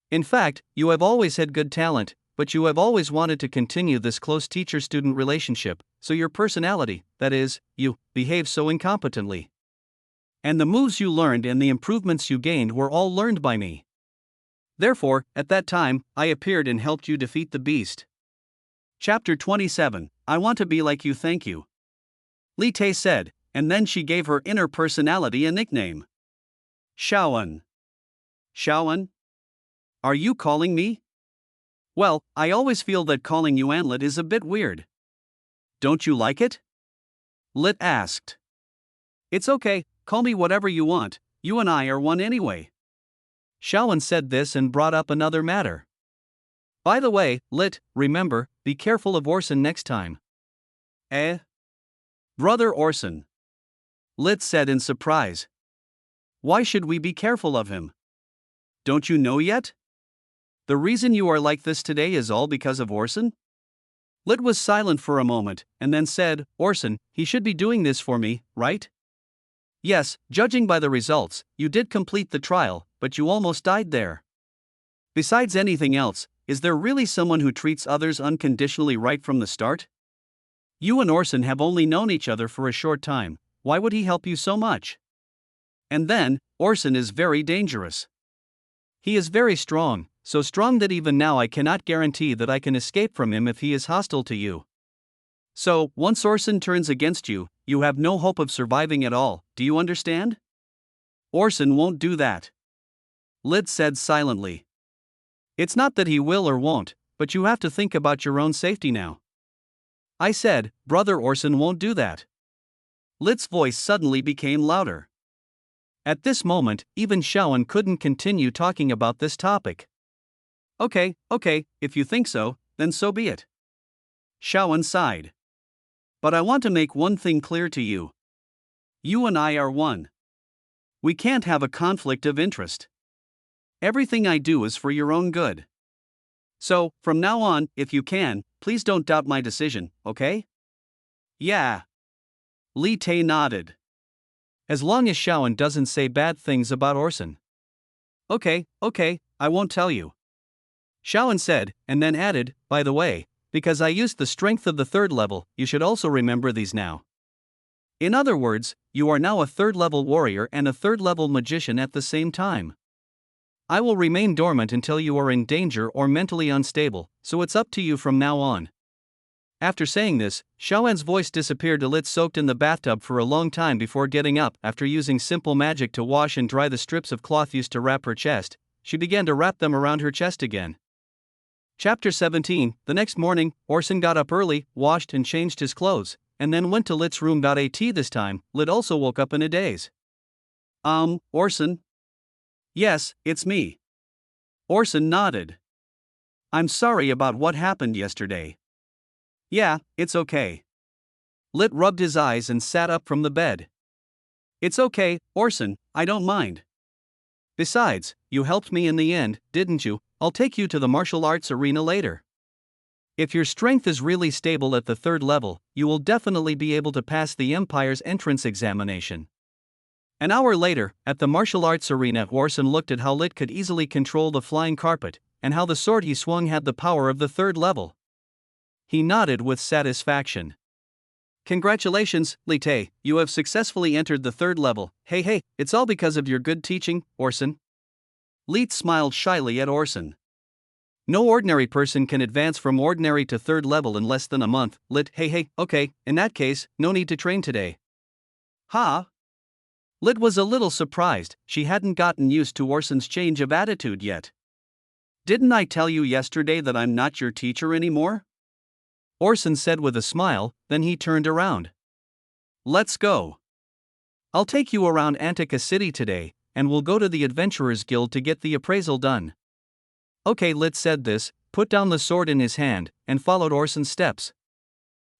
"In fact, you have always had good talent, but you have always wanted to continue this close teacher-student relationship, so your personality, that is, you, behaves so incompetently. And the moves you learned and the improvements you gained were all learned by me. Therefore, at that time, I appeared and helped you defeat the beast." Chapter 27, I Want to Be Like You. "Thank you," Li Tae said, and then she gave her inner personality a nickname. "Shaoan." "Shaoan? Are you calling me?" "Well, I always feel that calling you Anlit is a bit weird." "Don't you like it?" Lit asked. "It's okay, call me whatever you want, you and I are one anyway." Shaoan said this and brought up another matter. "By the way, Lit, remember, be careful of Orson next time." "Eh? Brother Orson?" Lit said in surprise. "Why should we be careful of him? Don't you know yet? The reason you are like this today is all because of Orson?" Lit was silent for a moment, and then said, "Orson, he should be doing this for me, right?" "Yes, judging by the results, you did complete the trial, but you almost died there. Besides anything else, is there really someone who treats others unconditionally right from the start? You and Orson have only known each other for a short time, why would he help you so much? And then, Orson is very dangerous. He is very strong, so strong that even now I cannot guarantee that I can escape from him if he is hostile to you. So, once Orson turns against you, you have no hope of surviving at all, do you understand? Orson won't do that," Lit said silently. "It's not that he will or won't, but you have to think about your own safety now." I said, "Brother Orson won't do that." Lit's voice suddenly became louder. At this moment, even Shaoan couldn't continue talking about this topic. Okay, if you think so, then so be it." Shaoan sighed. "But I want to make one thing clear to you. You and I are one. We can't have a conflict of interest. Everything I do is for your own good. So, from now on, if you can, please don't doubt my decision, okay?" "Yeah." Li Tae nodded. "As long as Shaoan doesn't say bad things about Orson." Okay, I won't tell you." Shaoan said, and then added, "By the way, because I used the strength of the third level, you should also remember these now. In other words, you are now a third-level warrior and a third-level magician at the same time. I will remain dormant until you are in danger or mentally unstable, so it's up to you from now on. After saying this, Xiaoan's voice disappeared. Lit soaked in the bathtub for a long time before getting up. After using simple magic to wash and dry the strips of cloth used to wrap her chest, she began to wrap them around her chest again. Chapter 17. The next morning, Orson got up early, washed and changed his clothes, and then went to Lit's room. At this time, Lit also woke up in a daze. Orson? Yes, it's me. Orson nodded. I'm sorry about what happened yesterday. Yeah, it's okay. Lit rubbed his eyes and sat up from the bed. It's okay, Orson, I don't mind. Besides, you helped me in the end, didn't you? I'll take you to the martial arts arena later. If your strength is really stable at the third level, you will definitely be able to pass the Empire's entrance examination. An hour later, at the martial arts arena, Orson looked at how Lit could easily control the flying carpet, and how the sword he swung had the power of the third level. He nodded with satisfaction. Congratulations, Li-Te, you have successfully entered the third level. Hey, it's all because of your good teaching, Orson. Lit smiled shyly at Orson. No ordinary person can advance from ordinary to third level in less than a month. Lit, hey, okay, in that case, no need to train today. Huh? Lit was a little surprised. She hadn't gotten used to Orson's change of attitude yet. Didn't I tell you yesterday that I'm not your teacher anymore? Orson said with a smile, then he turned around. Let's go. I'll take you around Antica City today, and we'll go to the Adventurers Guild to get the appraisal done. Okay, Lit said this, put down the sword in his hand, and followed Orson's steps.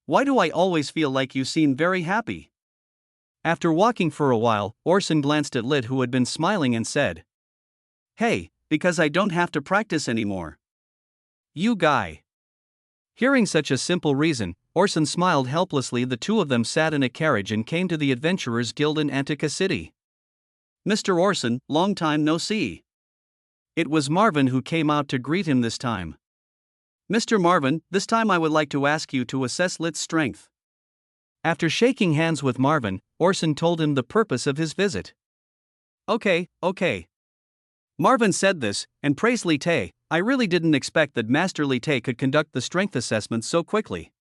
Why do I always feel like you seem very happy? After walking for a while, Orson glanced at Lit, who had been smiling, and said, Hey, because I don't have to practice anymore. You guy. Hearing such a simple reason, Orson smiled helplessly. The two of them sat in a carriage and came to the Adventurers Guild in Antica City. Mr. Orson, long time no see. It was Marvin who came out to greet him this time. Mr. Marvin, this time I would like to ask you to assess Lit's strength. After shaking hands with Marvin, Orson told him the purpose of his visit. Okay. Marvin said this, and praised Li-Te. I really didn't expect that Master Li-Te could conduct the strength assessment so quickly.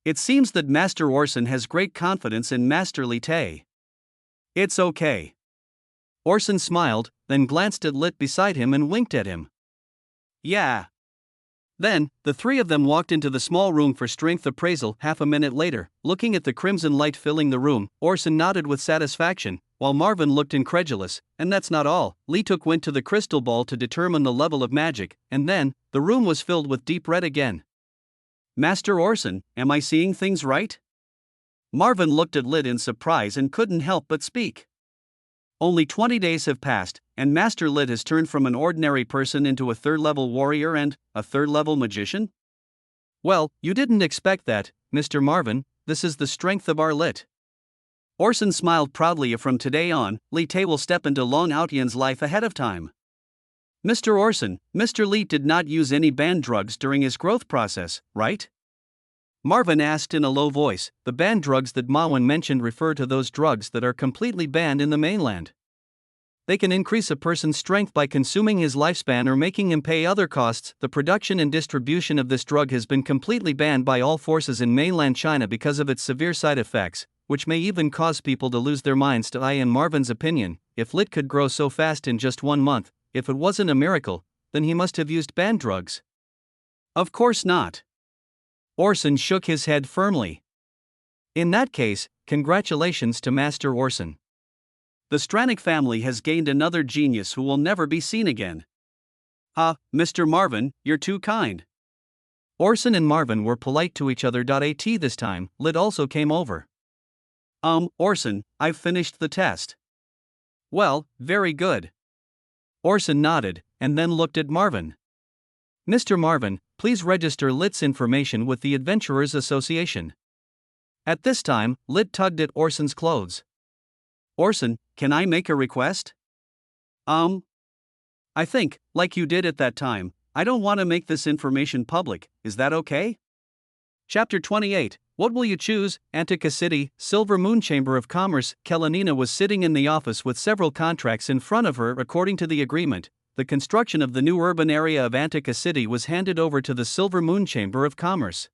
It seems that Master Orson has great confidence in Master Li-Te. It's okay. Orson smiled, then glanced at Lit beside him and winked at him. Yeah. Then, the three of them walked into the small room for strength appraisal. Half a minute later, looking at the crimson light filling the room, Orson nodded with satisfaction, while Marvin looked incredulous. And that's not all. Li went to the crystal ball to determine the level of magic, and then, the room was filled with deep red again. Master Orson, am I seeing things right? Marvin looked at Lit in surprise and couldn't help but speak. Only 20 days have passed, and Master Lit has turned from an ordinary person into a third-level warrior and a third-level magician? Well, you didn't expect that, Mr. Marvin. This is the strength of our Lit. Orson smiled proudly. From today on, Li-Te will step into Long Outian's life ahead of time. Mr. Orson, Mr. Li did not use any banned drugs during his growth process, right? Marvin asked in a low voice. The banned drugs that Manhwa mentioned refer to those drugs that are completely banned in the mainland. They can increase a person's strength by consuming his lifespan or making him pay other costs. The production and distribution of this drug has been completely banned by all forces in mainland China because of its severe side effects, which may even cause people to lose their minds. In Marvin's opinion, if Lit could grow so fast in just 1 month, if it wasn't a miracle, then he must have used banned drugs. Of course not. Orson shook his head firmly. In that case, congratulations to Master Orson. The Stranick family has gained another genius who will never be seen again. Mr. Marvin, you're too kind. Orson and Marvin were polite to each other. This time, Lit also came over. Orson, I've finished the test. Well, very good. Orson nodded, and then looked at Marvin. Mr. Marvin, please register Lit's information with the Adventurers Association. At this time, Lit tugged at Orson's clothes. Orson, can I make a request? I think, like you did at that time, I don't want to make this information public. Is that okay? Chapter 28. What will you choose? Antica City, Silver Moon Chamber of Commerce. Kalanina was sitting in the office with several contracts in front of her. According to the agreement, the construction of the new urban area of Antica City was handed over to the Silver Moon Chamber of Commerce.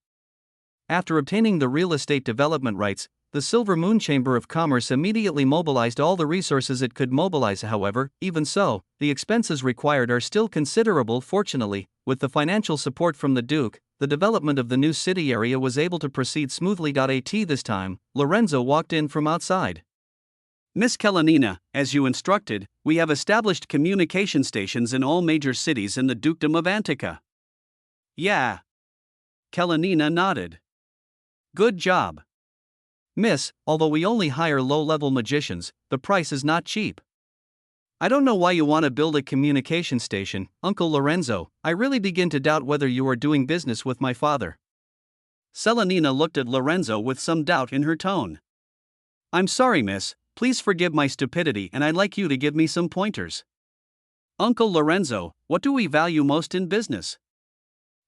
After obtaining the real estate development rights, the Silver Moon Chamber of Commerce immediately mobilized all the resources it could mobilize. However, even so, the expenses required are still considerable. Fortunately, with the financial support from the Duke, the development of the new city area was able to proceed smoothly. At this time, Lorenzo walked in from outside. Miss Kalanina, as you instructed, we have established communication stations in all major cities in the Dukedom of Antica. Yeah. Kalanina nodded. Good job. Miss, although we only hire low-level magicians, the price is not cheap. I don't know why you want to build a communication station, Uncle Lorenzo. I really begin to doubt whether you are doing business with my father. Selenina looked at Lorenzo with some doubt in her tone. I'm sorry, miss, please forgive my stupidity and I'd like you to give me some pointers. Uncle Lorenzo, what do we value most in business?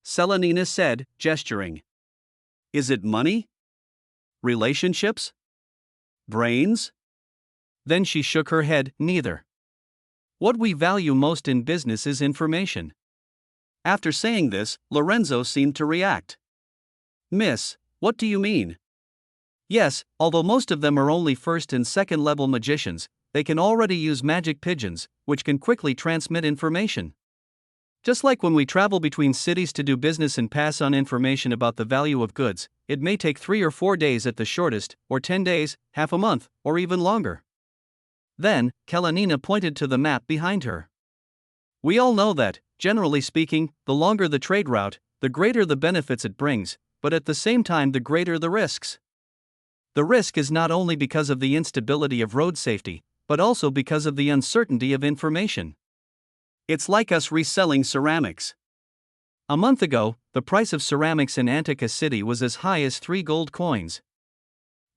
Selenina said, gesturing. Is it money? Relationships? Brains? Then she shook her head, neither. What we value most in business is information. After saying this, Lorenzo seemed to react. Miss, what do you mean? Yes, although most of them are only first and second level magicians, they can already use magic pigeons, which can quickly transmit information. Just like when we travel between cities to do business and pass on information about the value of goods, it may take 3 or 4 days at the shortest, or 10 days, half a month, or even longer. Then, Kalanina pointed to the map behind her. We all know that, generally speaking, the longer the trade route, the greater the benefits it brings, but at the same time the greater the risks. The risk is not only because of the instability of road safety, but also because of the uncertainty of information. It's like us reselling ceramics. A month ago, the price of ceramics in Antica City was as high as 3 gold coins.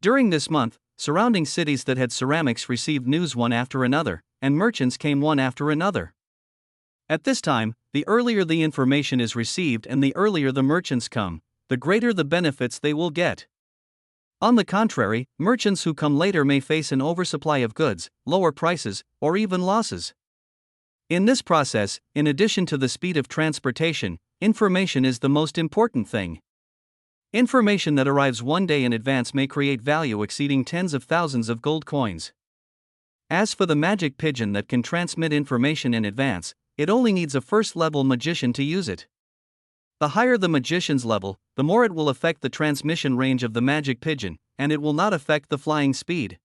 During this month, surrounding cities that had ceramics received news one after another, and merchants came one after another. At this time, the earlier the information is received and the earlier the merchants come, the greater the benefits they will get. On the contrary, merchants who come later may face an oversupply of goods, lower prices, or even losses. In this process, in addition to the speed of transportation, information is the most important thing. Information that arrives one day in advance may create value exceeding tens of thousands of gold coins. As for the magic pigeon that can transmit information in advance, it only needs a first-level magician to use it. The higher the magician's level, the more it will affect the transmission range of the magic pigeon, and it will not affect the flying speed.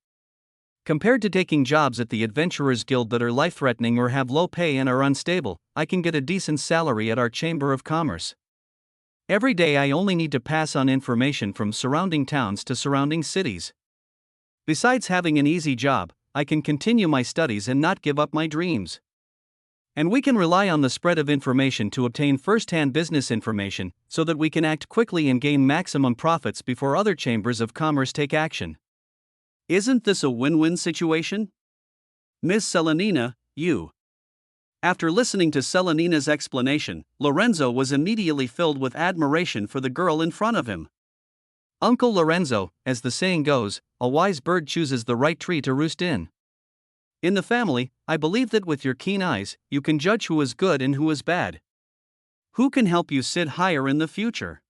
Compared to taking jobs at the Adventurers Guild that are life-threatening or have low pay and are unstable, I can get a decent salary at our Chamber of Commerce. Every day I only need to pass on information from surrounding towns to surrounding cities. Besides having an easy job, I can continue my studies and not give up my dreams. And we can rely on the spread of information to obtain first-hand business information, so that we can act quickly and gain maximum profits before other chambers of commerce take action. Isn't this a win-win situation? Miss Selenina, you. After listening to Selenina's explanation, Lorenzo was immediately filled with admiration for the girl in front of him. Uncle Lorenzo, as the saying goes, a wise bird chooses the right tree to roost in. In the family, I believe that with your keen eyes, you can judge who is good and who is bad. Who can help you sit higher in the future?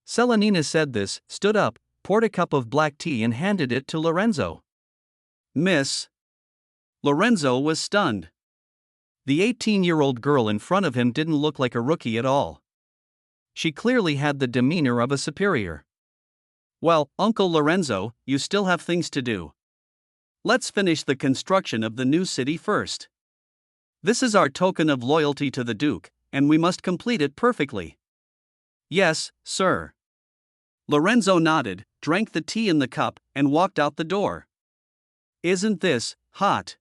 Selenina said this, stood up, poured a cup of black tea and handed it to Lorenzo. Miss. Lorenzo was stunned. The 18-year-old girl in front of him didn't look like a rookie at all. She clearly had the demeanor of a superior. Well, Uncle Lorenzo, you still have things to do. Let's finish the construction of the new city first. This is our token of loyalty to the Duke, and we must complete it perfectly. Yes, sir. Lorenzo nodded, drank the tea in the cup, and walked out the door. Isn't this hot?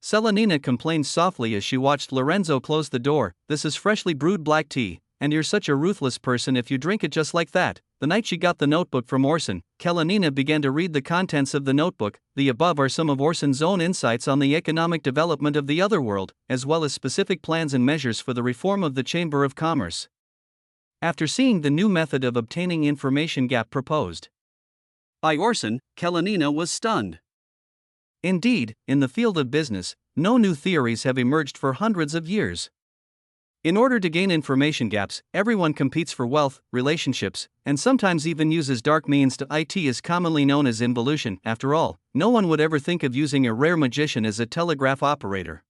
Selenina complained softly as she watched Lorenzo close the door. This is freshly brewed black tea, and you're such a ruthless person if you drink it just like that. The night she got the notebook from Orson, Kalanina began to read the contents of the notebook. The above are some of Orson's own insights on the economic development of the other world, as well as specific plans and measures for the reform of the Chamber of Commerce. after seeing the new method of obtaining information gap proposed by Orson, Kalenina was stunned. Indeed, in the field of business, no new theories have emerged for hundreds of years. In order to gain information gaps, everyone competes for wealth, relationships, and sometimes even uses dark means to it is commonly known as involution. After all, no one would ever think of using a rare magician as a telegraph operator.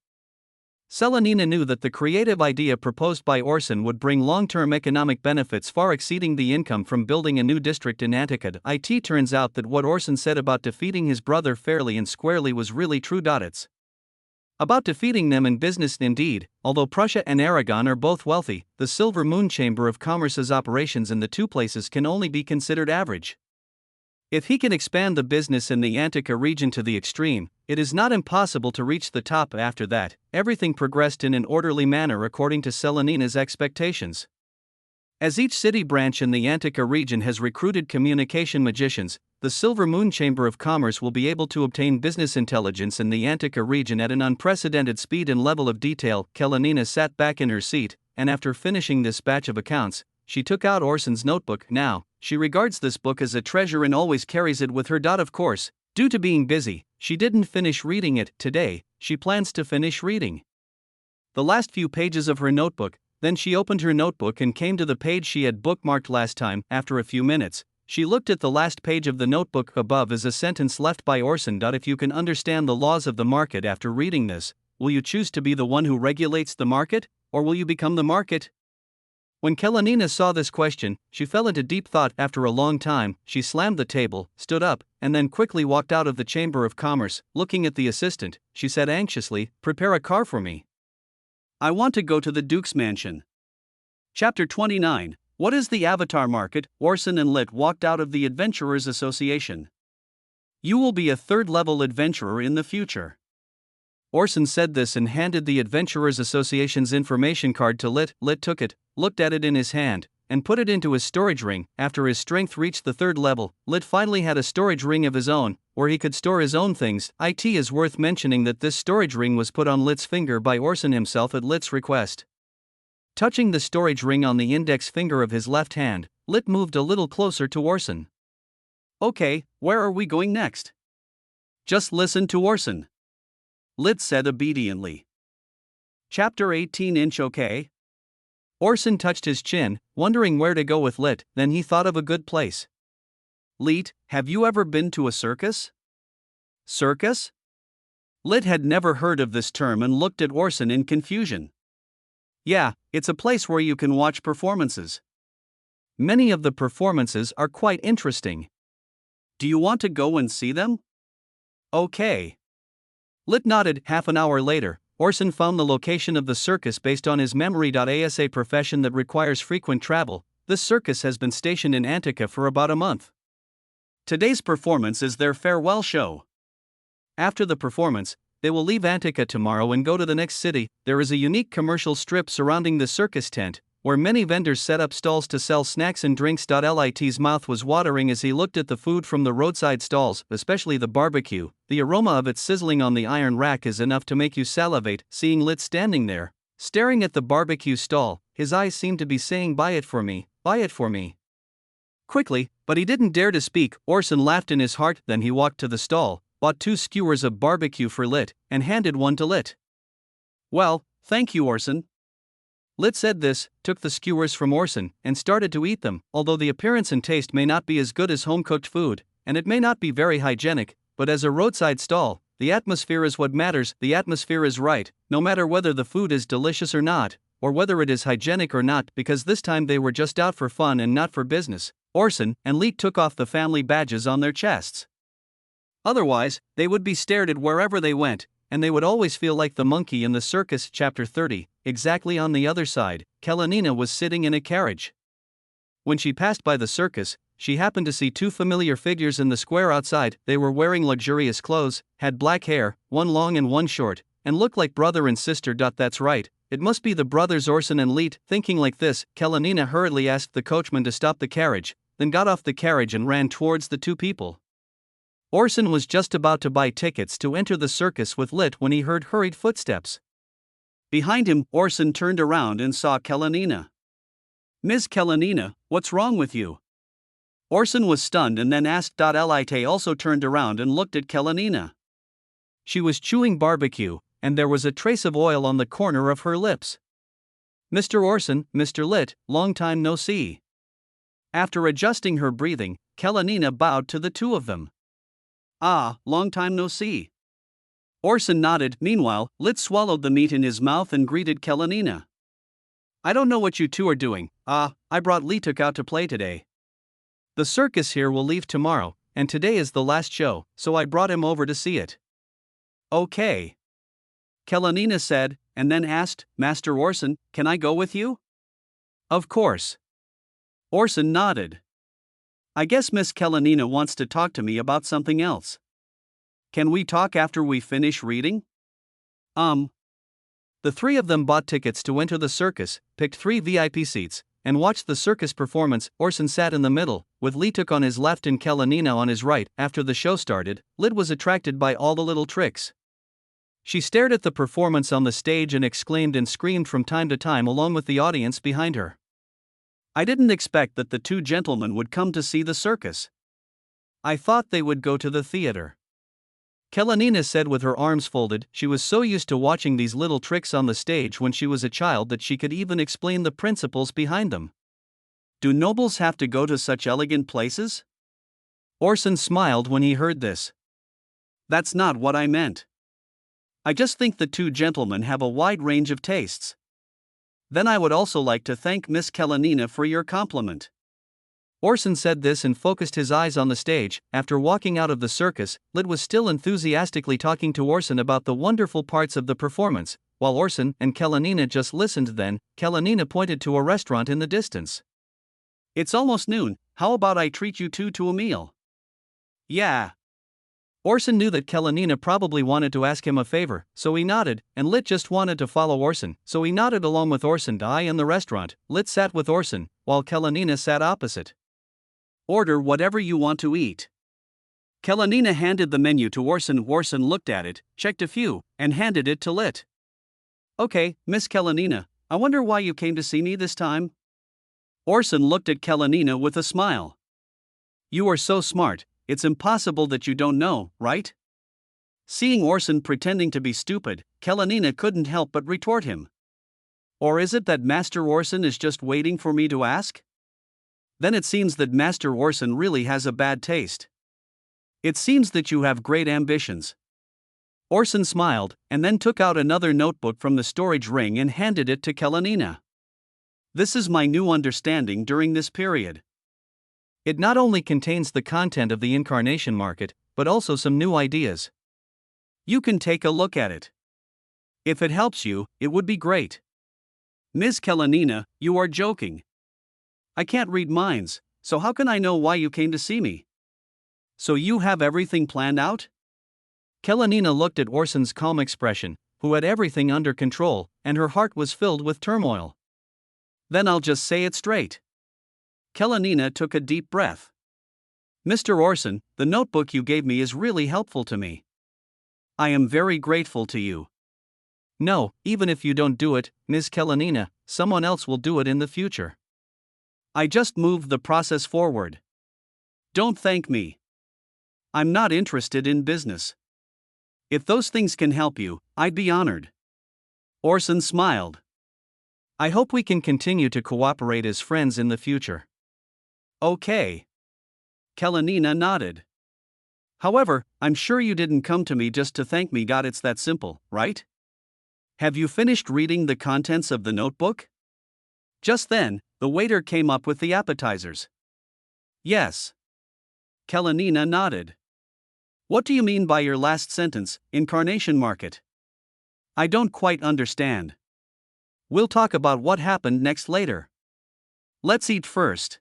Kalenina knew that the creative idea proposed by Orson would bring long-term economic benefits far exceeding the income from building a new district in Antica. It turns out that what Orson said about defeating his brother fairly and squarely was really true. It's about defeating them in business indeed. Although Prussia and Aragon are both wealthy, the Silver Moon Chamber of Commerce's operations in the two places can only be considered average. If he can expand the business in the Antica region to the extreme, it is not impossible to reach the top. After that, everything progressed in an orderly manner according to Kalenina's expectations. As each city branch in the Antica region has recruited communication magicians, the Silver Moon Chamber of Commerce will be able to obtain business intelligence in the Antica region at an unprecedented speed and level of detail. Kalenina sat back in her seat, and after finishing this batch of accounts, she took out Orson's notebook. Now, she regards this book as a treasure and always carries it with her. Of course, due to being busy, she didn't finish reading it. Today, she plans to finish reading the last few pages of her notebook. Then she opened her notebook and came to the page she had bookmarked last time. After a few minutes, she looked at the last page of the notebook. Above is a sentence left by Orson. If you can understand the laws of the market after reading this, will you choose to be the one who regulates the market, or will you become the market? When Kalenina saw this question, she fell into deep thought. After a long time, she slammed the table, stood up, and then quickly walked out of the Chamber of Commerce. Looking at the assistant, she said anxiously, "Prepare a car for me. I want to go to the Duke's mansion." Chapter 29. What is the Avatar Market? Orson and Lit walked out of the Adventurers Association. "You will be a third-level adventurer in the future." Orson said this and handed the Adventurers Association's information card to Lit. Lit took it, looked at it in his hand, and put it into his storage ring. After his strength reached the third level, Lit finally had a storage ring of his own, where he could store his own things. It is worth mentioning that this storage ring was put on Lit's finger by Orson himself at Lit's request. Touching the storage ring on the index finger of his left hand, Lit moved a little closer to Orson. "Okay, where are we going next?" "Just listen to Orson," Lit said obediently. Chapter 18. Okay. Orson touched his chin, wondering where to go with Lit. Then he thought of a good place. "Lit, have you ever been to a circus?" "Circus?" Lit had never heard of this term and looked at Orson in confusion. "Yeah, it's a place where you can watch performances. Many of the performances are quite interesting. Do you want to go and see them?" "Okay." Lit nodded. Half an hour later, Orson found the location of the circus based on his memory. As a profession that requires frequent travel, this circus has been stationed in Antica for about a month. Today's performance is their farewell show. After the performance, they will leave Antica tomorrow and go to the next city. There is a unique commercial strip surrounding the circus tent, where many vendors set up stalls to sell snacks and drinks. Lit's mouth was watering as he looked at the food from the roadside stalls, especially the barbecue. The aroma of it sizzling on the iron rack is enough to make you salivate. Seeing Lit standing there, staring at the barbecue stall, his eyes seemed to be saying, "Buy it for me, buy it for me." Quickly, but he didn't dare to speak. Orson laughed in his heart. Then he walked to the stall, bought 2 skewers of barbecue for Lit, and handed one to Lit. "Well, thank you, Orson." Lit said this, took the skewers from Orson, and started to eat them. Although the appearance and taste may not be as good as home-cooked food, and it may not be very hygienic, but as a roadside stall, the atmosphere is what matters. The atmosphere is right, no matter whether the food is delicious or not, or whether it is hygienic or not, because this time they were just out for fun and not for business. Orson and Lit took off the family badges on their chests. Otherwise, they would be stared at wherever they went, and they would always feel like the monkey in the circus. Chapter 30. Exactly on the other side, Kalenina was sitting in a carriage. When she passed by the circus, she happened to see 2 familiar figures in the square outside. They were wearing luxurious clothes, had black hair, one long and one short, and looked like brother and sister. That's right, it must be the brothers Orson and Lit. Thinking like this, Kalenina hurriedly asked the coachman to stop the carriage, then got off the carriage and ran towards the 2 people. Orson was just about to buy tickets to enter the circus with Lit when he heard hurried footsteps. Behind him, Orson turned around and saw Kalenina. Ms. Kalenina, what's wrong with you? Orson was stunned and then asked. Elite also turned around and looked at Kalenina. She was chewing barbecue, and there was a trace of oil on the corner of her lips. Mr. Orson, Mr. Lit, long time no see. After adjusting her breathing, Kalenina bowed to the two of them. Ah, long time no see. Orson nodded. Meanwhile, Lit swallowed the meat in his mouth and greeted Kalenina. I don't know what you two are doing. I brought Lituk out to play today. The circus here will leave tomorrow, and today is the last show, so I brought him over to see it. Okay. Kalenina said, and then asked, Master Orson, can I go with you? Of course. Orson nodded. I guess Miss Kalenina wants to talk to me about something else. Can we talk after we finish reading? The three of them bought tickets to enter the circus, picked 3 VIP seats, and watched the circus performance. Orson sat in the middle, with Lituk on his left and Kalenina on his right. After the show started, Lit was attracted by all the little tricks. She stared at the performance on the stage and exclaimed and screamed from time to time along with the audience behind her. I didn't expect that the two gentlemen would come to see the circus. I thought they would go to the theater. Kalenina said with her arms folded. She was so used to watching these little tricks on the stage when she was a child that she could even explain the principles behind them. Do nobles have to go to such elegant places? Orson smiled when he heard this. That's not what I meant. I just think the two gentlemen have a wide range of tastes. Then I would also like to thank Miss Kalenina for your compliment. Orson said this and focused his eyes on the stage. After walking out of the circus, Lit was still enthusiastically talking to Orson about the wonderful parts of the performance, while Orson and Kalenina just listened. Then, Kalenina pointed to a restaurant in the distance. It's almost noon, how about I treat you two to a meal? Yeah. Orson knew that Kalenina probably wanted to ask him a favor, so he nodded, and Lit just wanted to follow Orson, so he nodded along with Orson. In the restaurant, Lit sat with Orson, while Kalenina sat opposite. Order whatever you want to eat. Kalenina handed the menu to Orson. Orson looked at it, checked a few, and handed it to Lit. Okay, Miss Kalenina, I wonder why you came to see me this time? Orson looked at Kalenina with a smile. You are so smart. It's impossible that you don't know, right? Seeing Orson pretending to be stupid, Kalenina couldn't help but retort him. Or is it that Master Orson is just waiting for me to ask? Then it seems that Master Orson really has a bad taste. It seems that you have great ambitions. Orson smiled, and then took out another notebook from the storage ring and handed it to Kalenina. This is my new understanding during this period. It not only contains the content of the incarnation market, but also some new ideas. You can take a look at it. If it helps you, it would be great. Ms. Kalenina, you are joking. I can't read minds, so how can I know why you came to see me? So you have everything planned out? Kalenina looked at Orson's calm expression, who had everything under control, and her heart was filled with turmoil. Then I'll just say it straight. Kalenina took a deep breath. Mr. Orson, the notebook you gave me is really helpful to me. I am very grateful to you. No, even if you don't do it, Ms. Kalenina, someone else will do it in the future. I just moved the process forward. Don't thank me. I'm not interested in business. If those things can help you, I'd be honored. Orson smiled. I hope we can continue to cooperate as friends in the future. Okay. Kalenina nodded. However, I'm sure you didn't come to me just to thank me. It's that simple, right? Have you finished reading the contents of the notebook? Just then, the waiter came up with the appetizers. Yes. Kalenina nodded. What do you mean by your last sentence, incarnation market? I don't quite understand. We'll talk about what happened next later. Let's eat first.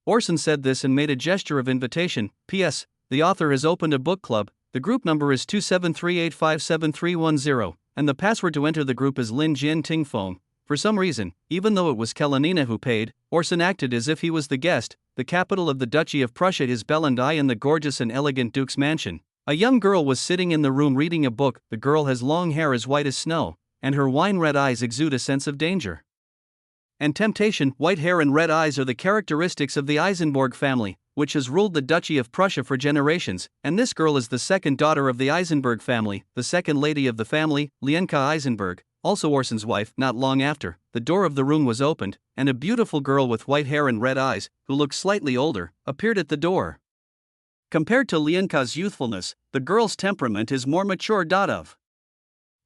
Orson said this and made a gesture of invitation. P.S. The author has opened a book club. The group number is 273857310, and the password to enter the group is Lin Jin Ting Fong. For some reason, even though it was Kalenina who paid, Orson acted as if he was the guest. The capital of the Duchy of Prussia is Bellandai in the gorgeous and elegant Duke's mansion. A young girl was sitting in the room reading a book. The girl has long hair as white as snow, and her wine-red eyes exude a sense of danger. and temptation. White hair and red eyes are the characteristics of the Eisenberg family, which has ruled the Duchy of Prussia for generations, and this girl is the second daughter of the Eisenberg family, the second lady of the family, Lienka Eisenberg, also Orson's wife. Not long after, the door of the room was opened, and a beautiful girl with white hair and red eyes, who looked slightly older, appeared at the door. Compared to Lienka's youthfulness, the girl's temperament is more mature. Of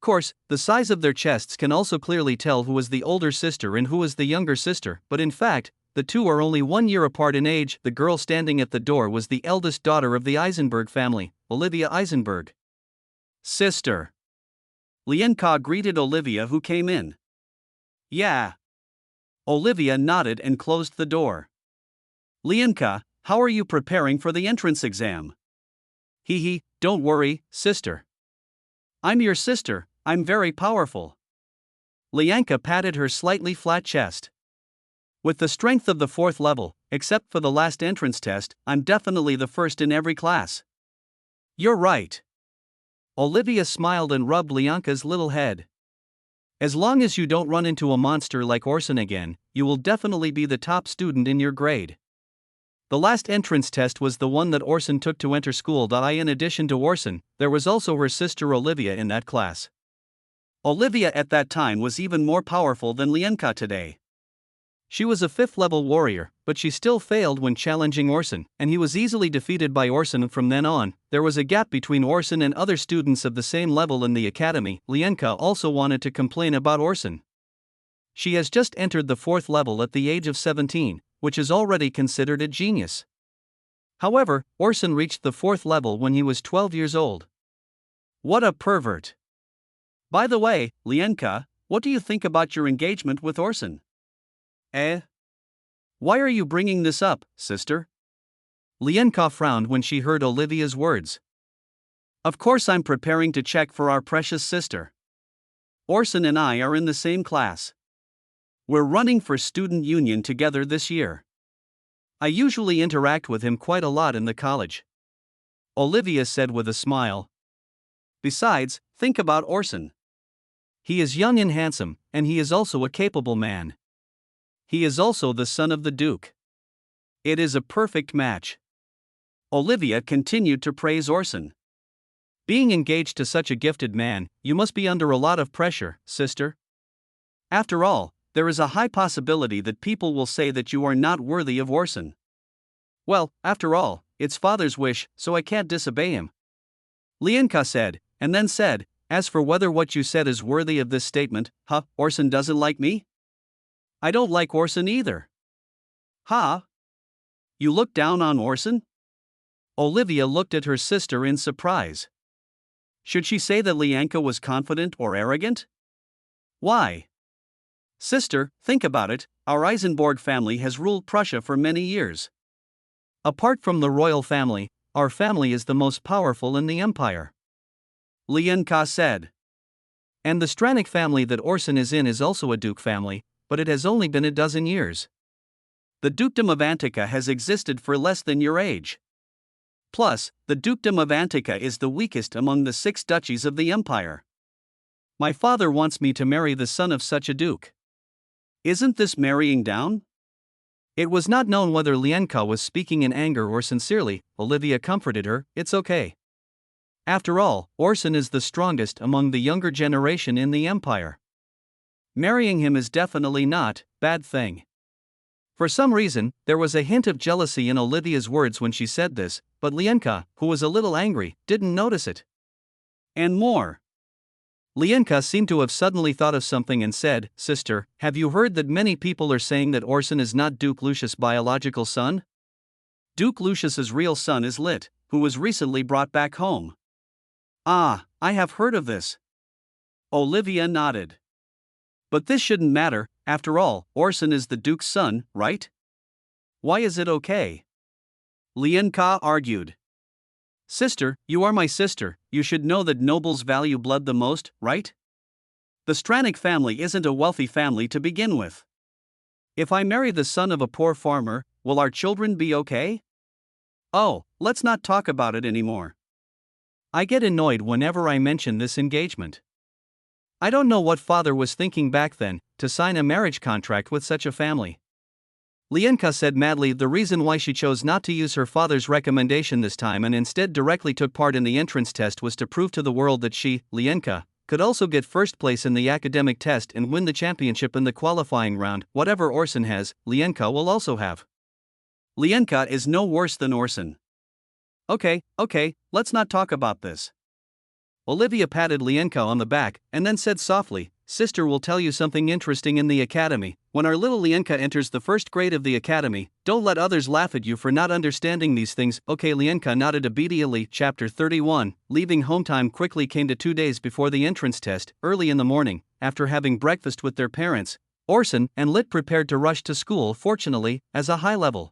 course, the size of their chests can also clearly tell who is the older sister and who is the younger sister, but in fact, the two are only 1 year apart in age. The girl standing at the door was the eldest daughter of the Eisenberg family, Olivia Eisenberg. Sister. Lienka greeted Olivia, who came in. Yeah. Olivia nodded and closed the door. Lienka, how are you preparing for the entrance exam? Hee, don't worry, sister. I'm your sister, I'm very powerful. Lienka patted her slightly flat chest. With the strength of the 4th level, except for the last entrance test, I'm definitely the first in every class. You're right. Olivia smiled and rubbed Lienka's little head. As long as you don't run into a monster like Orson again, you will definitely be the top student in your grade. The last entrance test was the one that Orson took to enter school. In addition to Orson, there was also her sister Olivia in that class. Olivia at that time was even more powerful than Lienka today. She was a 5th level warrior, but she still failed when challenging Orson, and he was easily defeated by Orson. From then on, there was a gap between Orson and other students of the same level in the academy. Lienka also wanted to complain about Orson. She has just entered the 4th level at the age of 17, which is already considered a genius. However, Orson reached the 4th level when he was 12 years old. What a pervert. By the way, Lienka, what do you think about your engagement with Orson? Why are you bringing this up, sister? Lienka frowned when she heard Olivia's words. Of course I'm preparing to check for our precious sister. Orson and I are in the same class. We're running for student union together this year. I usually interact with him quite a lot in the college. Olivia said with a smile. Besides, think about Orson. He is young and handsome, and he is also a capable man. He is also the son of the Duke. It is a perfect match. Olivia continued to praise Orson. Being engaged to such a gifted man, you must be under a lot of pressure, sister. After all, there is a high possibility that people will say that you are not worthy of Orson. Well, after all, it's father's wish, so I can't disobey him. Lienka said, and then said, as for whether what you said is worthy of this statement, Orson doesn't like me? I don't like Orson either. You look down on Orson? Olivia looked at her sister in surprise. Should she say that Lienka was confident or arrogant? Why? Sister, think about it, our Eisenberg family has ruled Prussia for many years. Apart from the royal family, our family is the most powerful in the empire. Lienka said. And the Stranik family that Orson is in is also a duke family, but it has only been a dozen years. The dukedom of Antica has existed for less than your age. Plus, the dukedom of Antica is the weakest among the 6 duchies of the empire. My father wants me to marry the son of such a duke. Isn't this marrying down? It was not known whether Lienka was speaking in anger or sincerely. Olivia comforted her, it's okay. After all, Orson is the strongest among the younger generation in the empire. Marrying him is definitely not bad thing. For some reason, there was a hint of jealousy in Olivia's words when she said this, but Lienka, who was a little angry, didn't notice it. And more. Lienka seemed to have suddenly thought of something and said, Sister, have you heard that many people are saying that Orson is not Duke Lucius' biological son? Duke Lucius's real son is Lit, who was recently brought back home. Ah, I have heard of this. Olivia nodded. But this shouldn't matter, after all, Orson is the Duke's son, right? Why is it okay? Lienka argued. Sister, you are my sister, you should know that nobles value blood the most, right? The Stranik family isn't a wealthy family to begin with. If I marry the son of a poor farmer, will our children be okay? Oh, let's not talk about it anymore. I get annoyed whenever I mention this engagement. I don't know what father was thinking back then, to sign a marriage contract with such a family. Lienka said madly. The reason why she chose not to use her father's recommendation this time and instead directly took part in the entrance test was to prove to the world that she, Lienka, could also get first place in the academic test and win the championship in the qualifying round. Whatever Orson has, Lienka will also have. Lienka is no worse than Orson. Okay, let's not talk about this. Olivia patted Lienka on the back and then said softly, "Sister will tell you something interesting in the academy. When our little Lienka enters the first grade of the academy, don't let others laugh at you for not understanding these things." Okay, Lienka nodded obediently. Chapter 31. Leaving home time quickly came to 2 days before the entrance test. Early in the morning, after having breakfast with their parents, Orson and Lit prepared to rush to school. Fortunately, as a high-level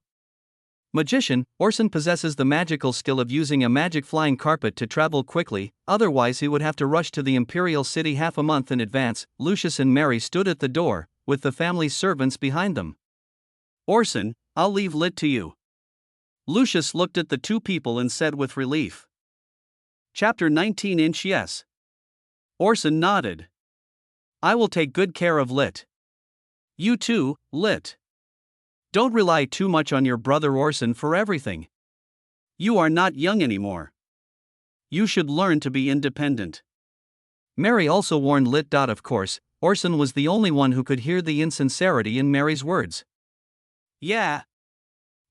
magician, Orson possesses the magical skill of using a magic flying carpet to travel quickly, otherwise he would have to rush to the Imperial City half a month in advance. Lucius and Mary stood at the door, with the family's servants behind them. "Orson, I'll leave Lit to you." Lucius looked at the two people and said with relief. Chapter 19. Yes. Orson nodded. "I will take good care of Lit." "You too, Lit. Don't rely too much on your brother Orson for everything. You are not young anymore. You should learn to be independent." Mary also warned Lit. Of course, Orson was the only one who could hear the insincerity in Mary's words. "Yeah."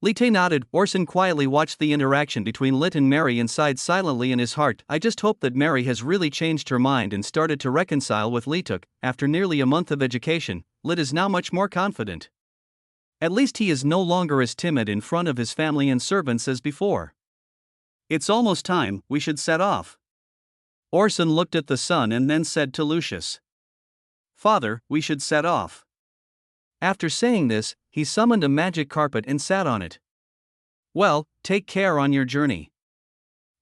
Lit nodded. Orson quietly watched the interaction between Lit and Mary and sighed silently in his heart. I just hope that Mary has really changed her mind and started to reconcile with Lituk. After nearly a month of education, Lit is now much more confident. At least he is no longer as timid in front of his family and servants as before. "It's almost time, we should set off." Orson looked at the sun and then said to Lucius, "Father, we should set off." After saying this, he summoned a magic carpet and sat on it. "Well, take care on your journey."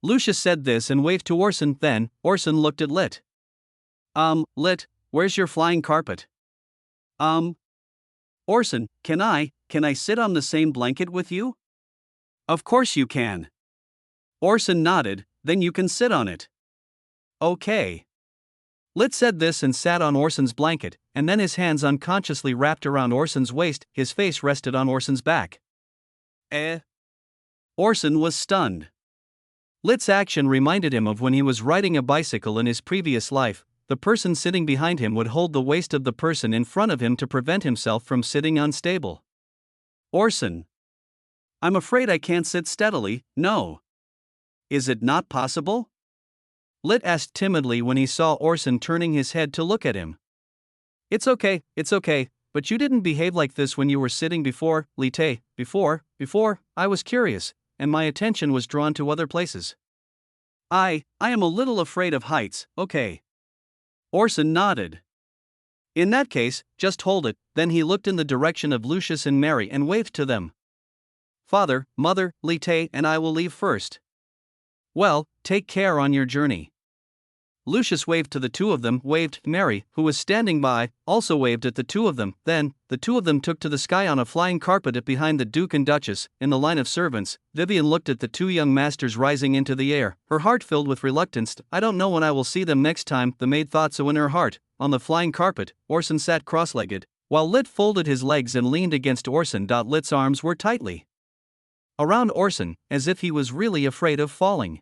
Lucius said this and waved to Orson. Then, Orson looked at Lit. Lit, where's your flying carpet?" "Orson, can I sit on the same blanket with you?" "Of course you can." Orson nodded. "Then you can sit on it." "Okay." Lit said this and sat on Orson's blanket, and then his hands unconsciously wrapped around Orson's waist. His face rested on Orson's back. Orson was stunned. Lit's action reminded him of when he was riding a bicycle in his previous life. The person sitting behind him would hold the waist of the person in front of him to prevent himself from sitting unstable. "Orson, I'm afraid I can't sit steadily, no. Is it not possible?" Lit asked timidly when he saw Orson turning his head to look at him. It's okay, but you didn't behave like this when you were sitting before, Lite. Before, I was curious, and my attention was drawn to other places. I am a little afraid of heights, okay." Orson nodded. "In that case, just hold it." Then he looked in the direction of Lucius and Mary and waved to them. "Father, Mother, Lite and I will leave first." "Well, take care on your journey." Lucius waved to the two of them. Mary, who was standing by, also waved at the two of them. Then, the two of them took to the sky on a flying carpet behind the Duke and Duchess. In the line of servants, Vivian looked at the two young masters rising into the air, her heart filled with reluctance. "I don't know when I will see them next time," the maid thought so in her heart. On the flying carpet, Orson sat cross-legged, while Lit folded his legs and leaned against Orson. Lit's arms were tightly around Orson, as if he was really afraid of falling.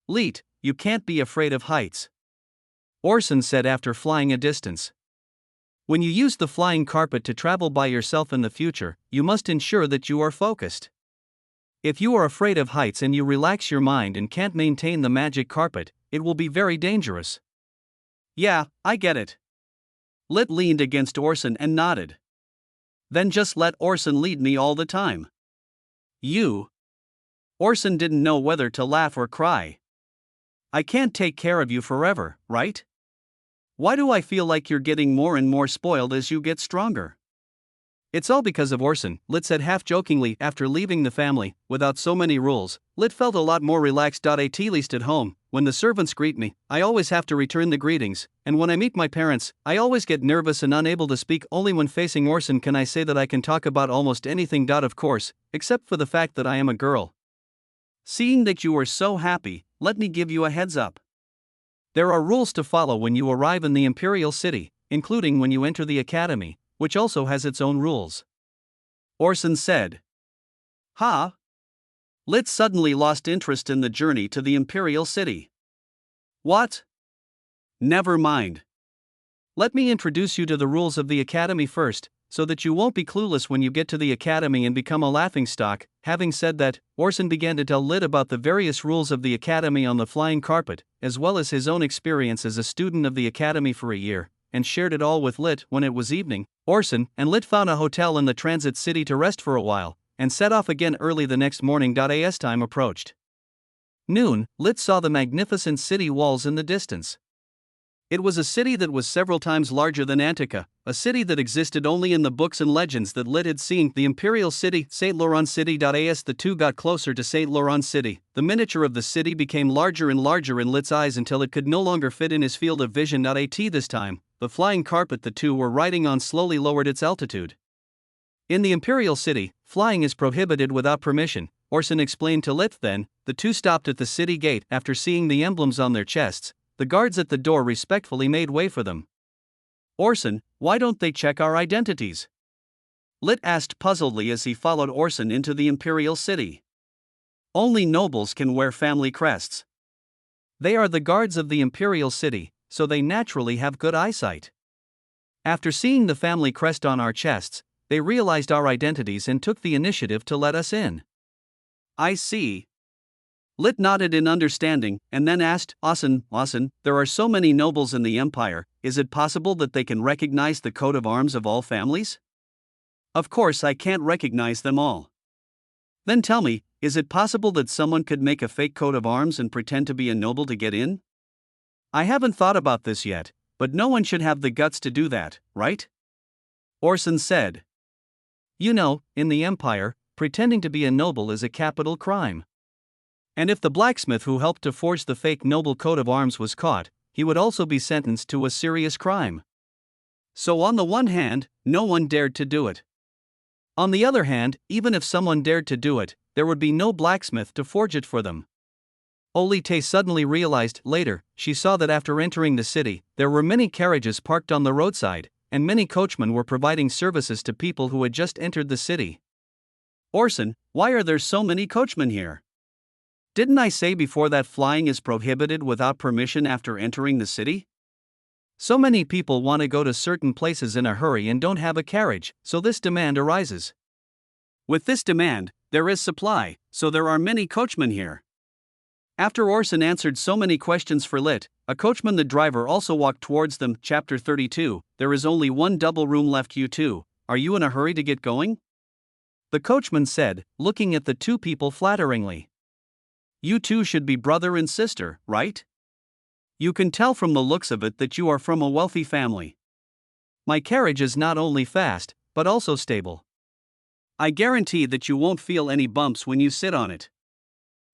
"Lit, you can't be afraid of heights," Orson said after flying a distance. "When you use the flying carpet to travel by yourself in the future, you must ensure that you are focused. If you are afraid of heights and you relax your mind and can't maintain the magic carpet, it will be very dangerous." "Yeah, I get it." Lit leaned against Orson and nodded. "Then just let Orson lead me all the time." "You?" Orson didn't know whether to laugh or cry. "I can't take care of you forever, right? Why do I feel like you're getting more and more spoiled as you get stronger?" "It's all because of Orson," Lit said half-jokingly. After leaving the family, without so many rules, Lit felt a lot more relaxed. At least at home, when the servants greet me, I always have to return the greetings, and when I meet my parents, I always get nervous and unable to speak. Only when facing Orson can I say that I can talk about almost anything. Of course, except for the fact that I am a girl. Seeing that you are so happy, let me give you a heads up. There are rules to follow when you arrive in the imperial city, including when you enter the academy, which also has its own rules. Orson said. Ha! Lit suddenly lost interest in the journey to the imperial city. What? Never mind. Let me introduce you to the rules of the academy first, so that you won't be clueless when you get to the academy and become a laughingstock. Having said that, Orson began to tell Lit about the various rules of the academy on the flying carpet, as well as his own experience as a student of the academy for a year, and shared it all with Lit. When it was evening, Orson and Lit found a hotel in the transit city to rest for a while, and set off again early the next morning. As time approached noon, Lit saw the magnificent city walls in the distance. It was a city that was several times larger than Antica, a city that existed only in the books and legends that Lit had seen. The imperial city, St. Laurent City. As the two got closer to St. Laurent City, the miniature of the city became larger and larger in Lit's eyes until it could no longer fit in his field of vision. This time, the flying carpet the two were riding on slowly lowered its altitude. In the imperial city, flying is prohibited without permission, Orson explained to Lit. Then, the two stopped at the city gate. After seeing the emblems on their chests, the guards at the door respectfully made way for them. Orson, why don't they check our identities? Lit asked puzzledly as he followed Orson into the imperial city. Only nobles can wear family crests. They are the guards of the imperial city, so they naturally have good eyesight. After seeing the family crest on our chests, they realized our identities and took the initiative to let us in. I see. Lit nodded in understanding, and then asked, Orson, there are so many nobles in the empire, is it possible that they can recognize the coat of arms of all families? Of course I can't recognize them all. Then tell me, is it possible that someone could make a fake coat of arms and pretend to be a noble to get in? I haven't thought about this yet, but no one should have the guts to do that, right? Orson said. You know, in the empire, pretending to be a noble is a capital crime. And if the blacksmith who helped to forge the fake noble coat of arms was caught, he would also be sentenced to a serious crime. So on the one hand, no one dared to do it. On the other hand, even if someone dared to do it, there would be no blacksmith to forge it for them. Olite suddenly realized. Later, she saw that after entering the city, there were many carriages parked on the roadside, and many coachmen were providing services to people who had just entered the city. Orson, why are there so many coachmen here? Didn't I say before that flying is prohibited without permission after entering the city? So many people want to go to certain places in a hurry and don't have a carriage, so this demand arises. With this demand, there is supply, so there are many coachmen here. After Orson answered so many questions for Lit, a coachman the driver also walked towards them. Chapter 32, there is only one double room left. You two, are you in a hurry to get going? The coachman said, looking at the two people flatteringly. You two should be brother and sister, right? You can tell from the looks of it that you are from a wealthy family. My carriage is not only fast, but also stable. I guarantee that you won't feel any bumps when you sit on it.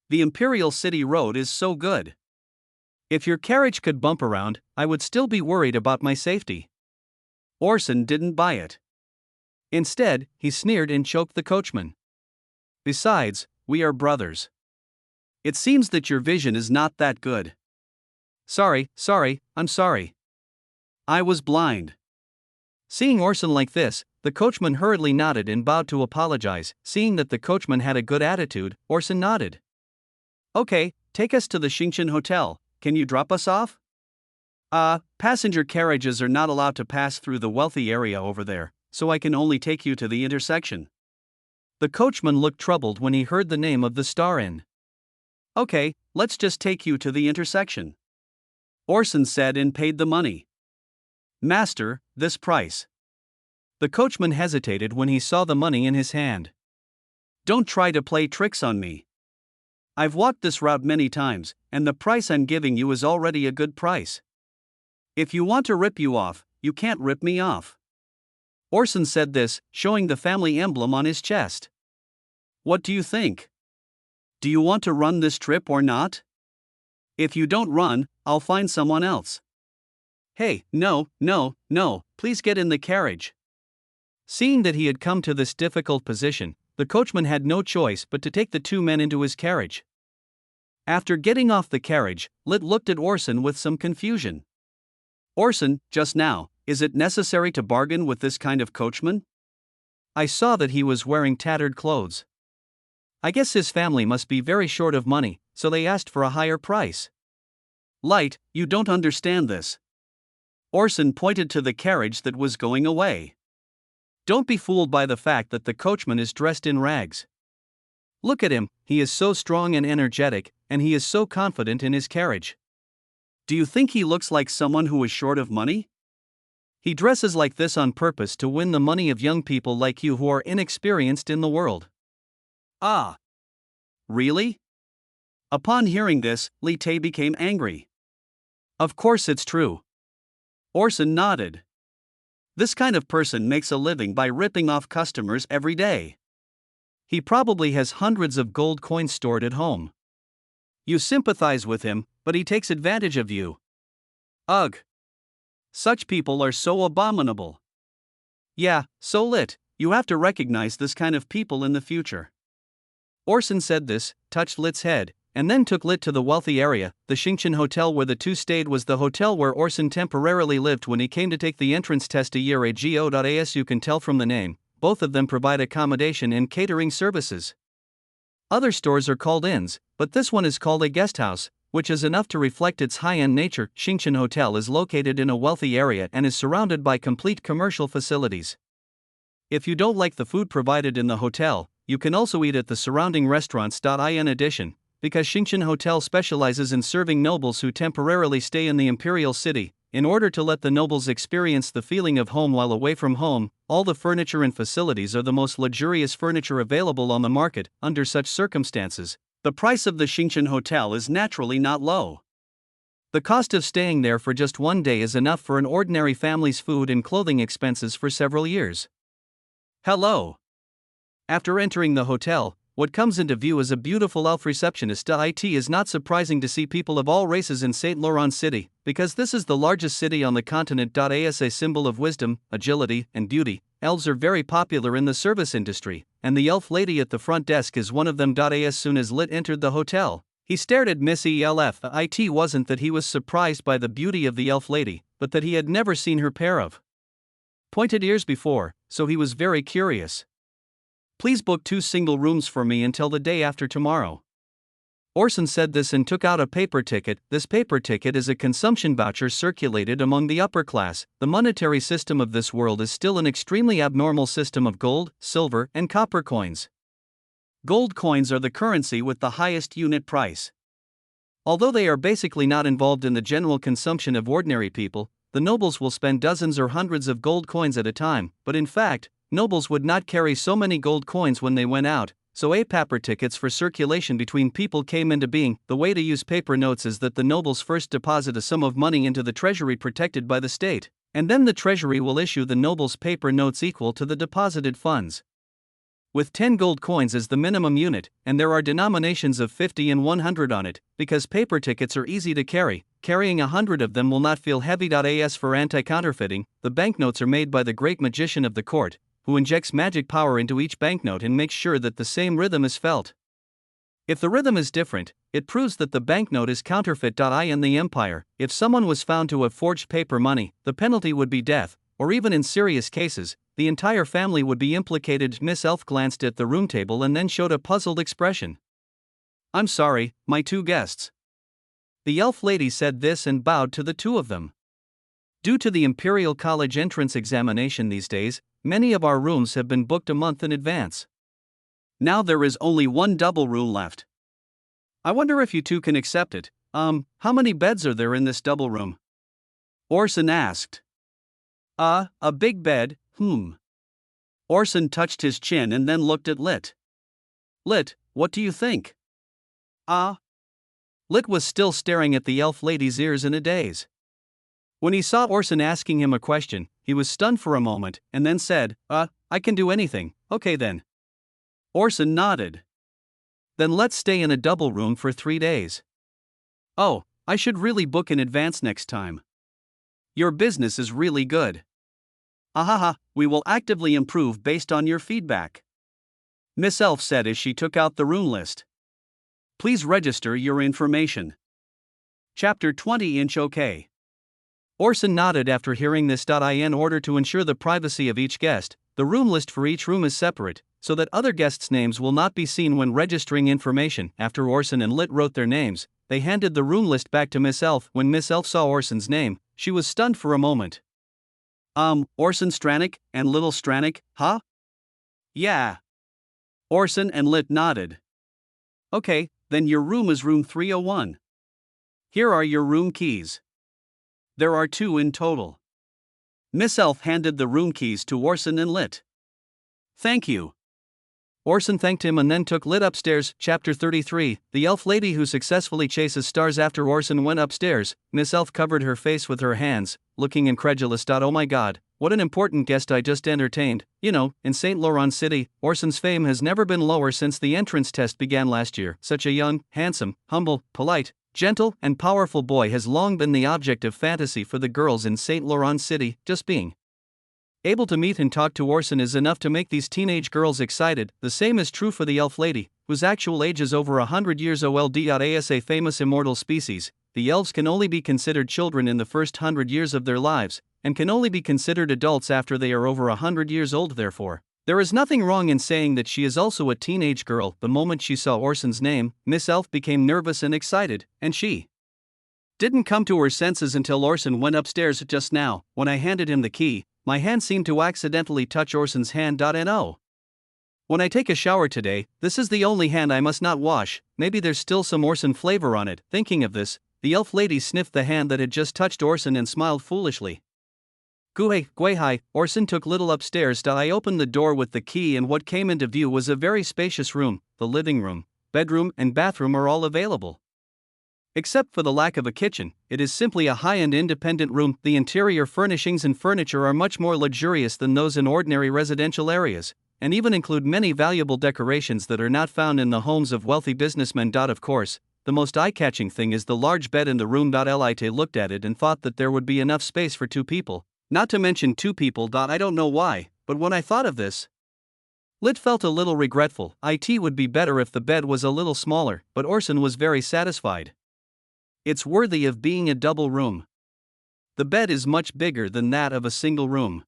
The Imperial City Road is so good. If your carriage could bump around, I would still be worried about my safety. Orson didn't buy it. Instead, he sneered and choked the coachman. Besides, we are brothers. It seems that your vision is not that good. Sorry, I'm sorry. I was blind. Seeing Orson like this, the coachman hurriedly nodded and bowed to apologize. Seeing that the coachman had a good attitude, Orson nodded. Okay, take us to the Xingqian Hotel, can you drop us off? Passenger carriages are not allowed to pass through the wealthy area over there, so I can only take you to the intersection. The coachman looked troubled when he heard the name of the Star Inn. Okay, let's just take you to the intersection. Orson said and paid the money. Master, this price. The coachman hesitated when he saw the money in his hand. Don't try to play tricks on me. I've walked this route many times, and the price I'm giving you is already a good price. If you want to rip you off, you can't rip me off. Orson said this, showing the family emblem on his chest. What do you think? Do you want to run this trip or not? If you don't run, I'll find someone else. Hey, no, please get in the carriage. Seeing that he had come to this difficult position, the coachman had no choice but to take the two men into his carriage. After getting off the carriage, Lit looked at Orson with some confusion. Orson, just now, is it necessary to bargain with this kind of coachman? I saw that he was wearing tattered clothes. I guess his family must be very short of money, so they asked for a higher price. Light, you don't understand this. Orson pointed to the carriage that was going away. Don't be fooled by the fact that the coachman is dressed in rags. Look at him, he is so strong and energetic, and he is so confident in his carriage. Do you think he looks like someone who is short of money? He dresses like this on purpose to win the money of young people like you who are inexperienced in the world. Ah. Really? Upon hearing this, Li Tae became angry. Of course it's true. Orson nodded. This kind of person makes a living by ripping off customers every day. He probably has hundreds of gold coins stored at home. You sympathize with him, but he takes advantage of you. Ugh. Such people are so abominable. Yeah, so Lit, you have to recognize this kind of people in the future. Orson said this, touched Lit's head, and then took Lit to the wealthy area. The Xingchen Hotel where the two stayed was the hotel where Orson temporarily lived when he came to take the entrance test a year ago. As you can tell from the name, both of them provide accommodation and catering services. Other stores are called inns, but this one is called a guest house, which is enough to reflect its high-end nature. Xingchen Hotel is located in a wealthy area and is surrounded by complete commercial facilities. If you don't like the food provided in the hotel, you can also eat at the surrounding restaurants. In addition, because Xingchen Hotel specializes in serving nobles who temporarily stay in the imperial city, in order to let the nobles experience the feeling of home while away from home, all the furniture and facilities are the most luxurious furniture available on the market. Under such circumstances, the price of the Xingchen Hotel is naturally not low. The cost of staying there for just one day is enough for an ordinary family's food and clothing expenses for several years. Hello. After entering the hotel, what comes into view is a beautiful elf receptionist. It is not surprising to see people of all races in St. Laurent City, because this is the largest city on the continent. As a symbol of wisdom, agility, and beauty, elves are very popular in the service industry, and the elf lady at the front desk is one of them. As soon as Lit entered the hotel, he stared at Miss ELF. It wasn't that he was surprised by the beauty of the elf lady, but that he had never seen her pair of pointed ears before, so he was very curious. Please book 2 single rooms for me until the day after tomorrow. Orson said this and took out a paper ticket. This paper ticket is a consumption voucher circulated among the upper class. The monetary system of this world is still an extremely abnormal system of gold, silver, and copper coins. Gold coins are the currency with the highest unit price. Although they are basically not involved in the general consumption of ordinary people, the nobles will spend dozens or hundreds of gold coins at a time, but in fact, nobles would not carry so many gold coins when they went out, so paper tickets for circulation between people came into being. The way to use paper notes is that the nobles first deposit a sum of money into the treasury protected by the state, and then the treasury will issue the nobles paper notes equal to the deposited funds. With 10 gold coins as the minimum unit, and there are denominations of 50 and 100 on it, because paper tickets are easy to carry, carrying 100 of them will not feel heavy. As for anti-counterfeiting, the banknotes are made by the great magician of the court, who injects magic power into each banknote and makes sure that the same rhythm is felt. If the rhythm is different, it proves that the banknote is counterfeit. In the empire, if someone was found to have forged paper money, the penalty would be death, or even in serious cases, the entire family would be implicated. Miss Elf glanced at the room table and then showed a puzzled expression. I'm sorry, my 2 guests. The elf lady said this and bowed to the 2 of them. Due to the Imperial College entrance examination these days, many of our rooms have been booked a month in advance. Now there is only 1 double room left. I wonder if you 2 can accept it. How many beds are there in this double room? Orson asked. A big bed, Orson touched his chin and then looked at Lit. Lit, what do you think? Lit was still staring at the elf lady's ears in a daze. When he saw Orson asking him a question, he was stunned for a moment, and then said, I can do anything, okay then. Orson nodded. Then let's stay in a double room for 3 days. Oh, I should really book in advance next time. Your business is really good. Ahaha, we will actively improve based on your feedback. Miss Elf said as she took out the room list. Please register your information. Chapter 20 Inch OK. Orson nodded after hearing this. In order to ensure the privacy of each guest, the room list for each room is separate, so that other guests' names will not be seen when registering information. After Orson and Lit wrote their names, they handed the room list back to Miss Elf. When Miss Elf saw Orson's name, she was stunned for a moment. Orson Stranick and Little Stranick, huh? Yeah. Orson and Lit nodded. Okay, then your room is room 301. Here are your room keys. There are 2 in total. Miss Elf handed the room keys to Orson and Lit. Thank you. Orson thanked him and then took Lit upstairs. Chapter 33. The elf lady who successfully chases stars. After Orson went upstairs, Miss Elf covered her face with her hands, looking incredulous. Oh my god, what an important guest I just entertained. You know, in St. Laurent City, Orson's fame has never been lower since the entrance test began last year. Such a young, handsome, humble, polite, gentle, and powerful boy has long been the object of fantasy for the girls in St. Laurent City. Just being able to meet and talk to Orson is enough to make these teenage girls excited. The same is true for the elf lady, whose actual age is over 100 years old. As a famous immortal species, the elves can only be considered children in the first 100 years of their lives, and can only be considered adults after they are over 100 years old. Therefore, there is nothing wrong in saying that she is also a teenage girl. The moment she saw Orson's name, Miss Elf became nervous and excited, and she didn't come to her senses until Orson went upstairs. Just now, when I handed him the key, my hand seemed to accidentally touch Orson's hand. No. When I take a shower today, this is the only hand I must not wash. Maybe there's still some Orson flavor on it. Thinking of this, the elf lady sniffed the hand that had just touched Orson and smiled foolishly. Guihai, Orson took Little upstairs. I opened the door with the key and what came into view was a very spacious room. The living room, bedroom, and bathroom are all available. Except for the lack of a kitchen, it is simply a high-end independent room. The interior furnishings and furniture are much more luxurious than those in ordinary residential areas, and even include many valuable decorations that are not found in the homes of wealthy businessmen. Of course, the most eye-catching thing is the large bed in the room. Lit looked at it and thought that there would be enough space for 2 people, not to mention 2 people. I don't know why, but when I thought of this, Lit felt a little regretful. It would be better if the bed was a little smaller, but Orson was very satisfied. It's worthy of being a double room. The bed is much bigger than that of a single room.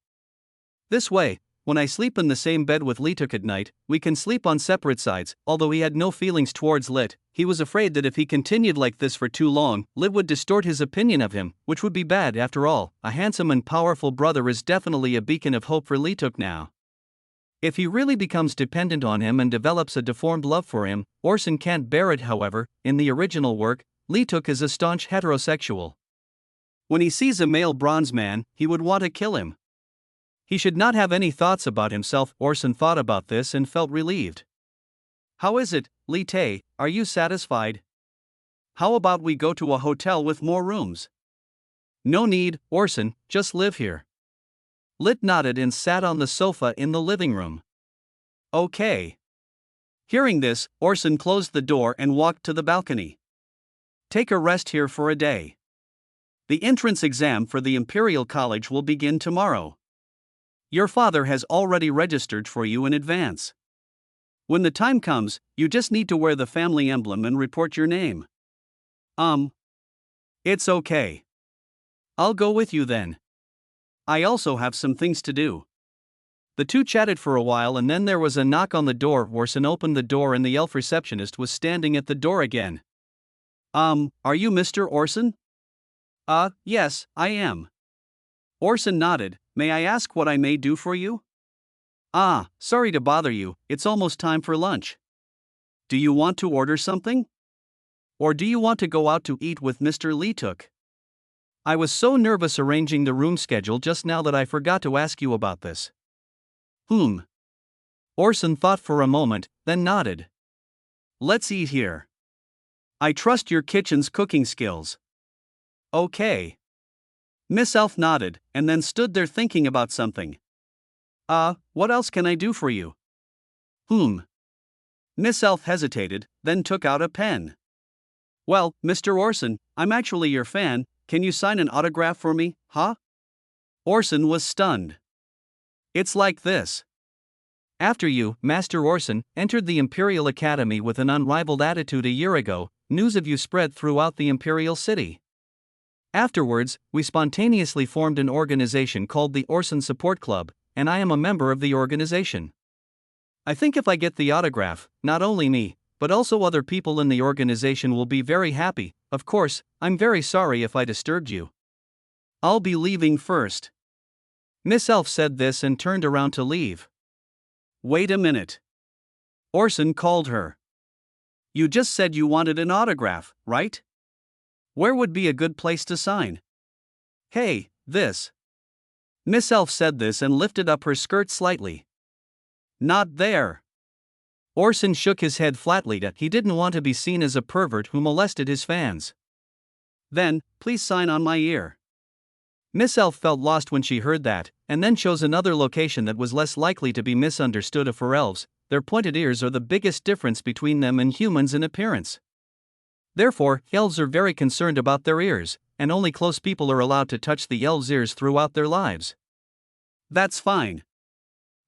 This way, when I sleep in the same bed with Lituk at night, we can sleep on separate sides. Although he had no feelings towards Lit, he was afraid that if he continued like this for too long, Lit would distort his opinion of him, which would be bad. After all, a handsome and powerful brother is definitely a beacon of hope for Lituk now. If he really becomes dependent on him and develops a deformed love for him, Orson can't bear it. However, in the original work, Lituk is a staunch heterosexual. When he sees a male bronze man, he would want to kill him. He should not have any thoughts about himself. Orson thought about this and felt relieved. How is it, Li-tae, are you satisfied? How about we go to a hotel with more rooms? No need, Orson, just live here. Lit nodded and sat on the sofa in the living room. Okay. Hearing this, Orson closed the door and walked to the balcony. Take a rest here for a day. The entrance exam for the Imperial College will begin tomorrow. Your father has already registered for you in advance. When the time comes, you just need to wear the family emblem and report your name. It's okay. I'll go with you then. I also have some things to do. The two chatted for a while and then there was a knock on the door. Orson opened the door and the elf receptionist was standing at the door again. Are you Mr. Orson? Yes, I am. Orson nodded. May I ask what I may do for you? Sorry to bother you, it's almost time for lunch. Do you want to order something? Or do you want to go out to eat with Mr. Lituk? I was so nervous arranging the room schedule just now that I forgot to ask you about this. Orson thought for a moment, then nodded. Let's eat here. I trust your kitchen's cooking skills. Okay. Miss Elf nodded, and then stood there thinking about something. What else can I do for you? Miss Elf hesitated, then took out a pen. Well, Mr. Orson, I'm actually your fan, can you sign an autograph for me, huh? Orson was stunned. It's like this. After you, Master Orson, entered the Imperial Academy with an unrivaled attitude a year ago, news of you spread throughout the Imperial City. Afterwards, we spontaneously formed an organization called the Orson Support Club, and I am a member of the organization. I think if I get the autograph, not only me, but also other people in the organization will be very happy. Of course, I'm very sorry if I disturbed you. I'll be leaving first. Miss Elf said this and turned around to leave. Wait a minute. Orson called her. You just said you wanted an autograph, right? Where would be a good place to sign? Hey, this. Miss Elf said this and lifted up her skirt slightly. Not there. Orson shook his head flatly that he didn't want to be seen as a pervert who molested his fans. Then, please sign on my ear. Miss Elf felt lost when she heard that, and then chose another location that was less likely to be misunderstood. For elves, their pointed ears are the biggest difference between them and humans in appearance. Therefore, elves are very concerned about their ears, and only close people are allowed to touch the elves' ears throughout their lives. That's fine.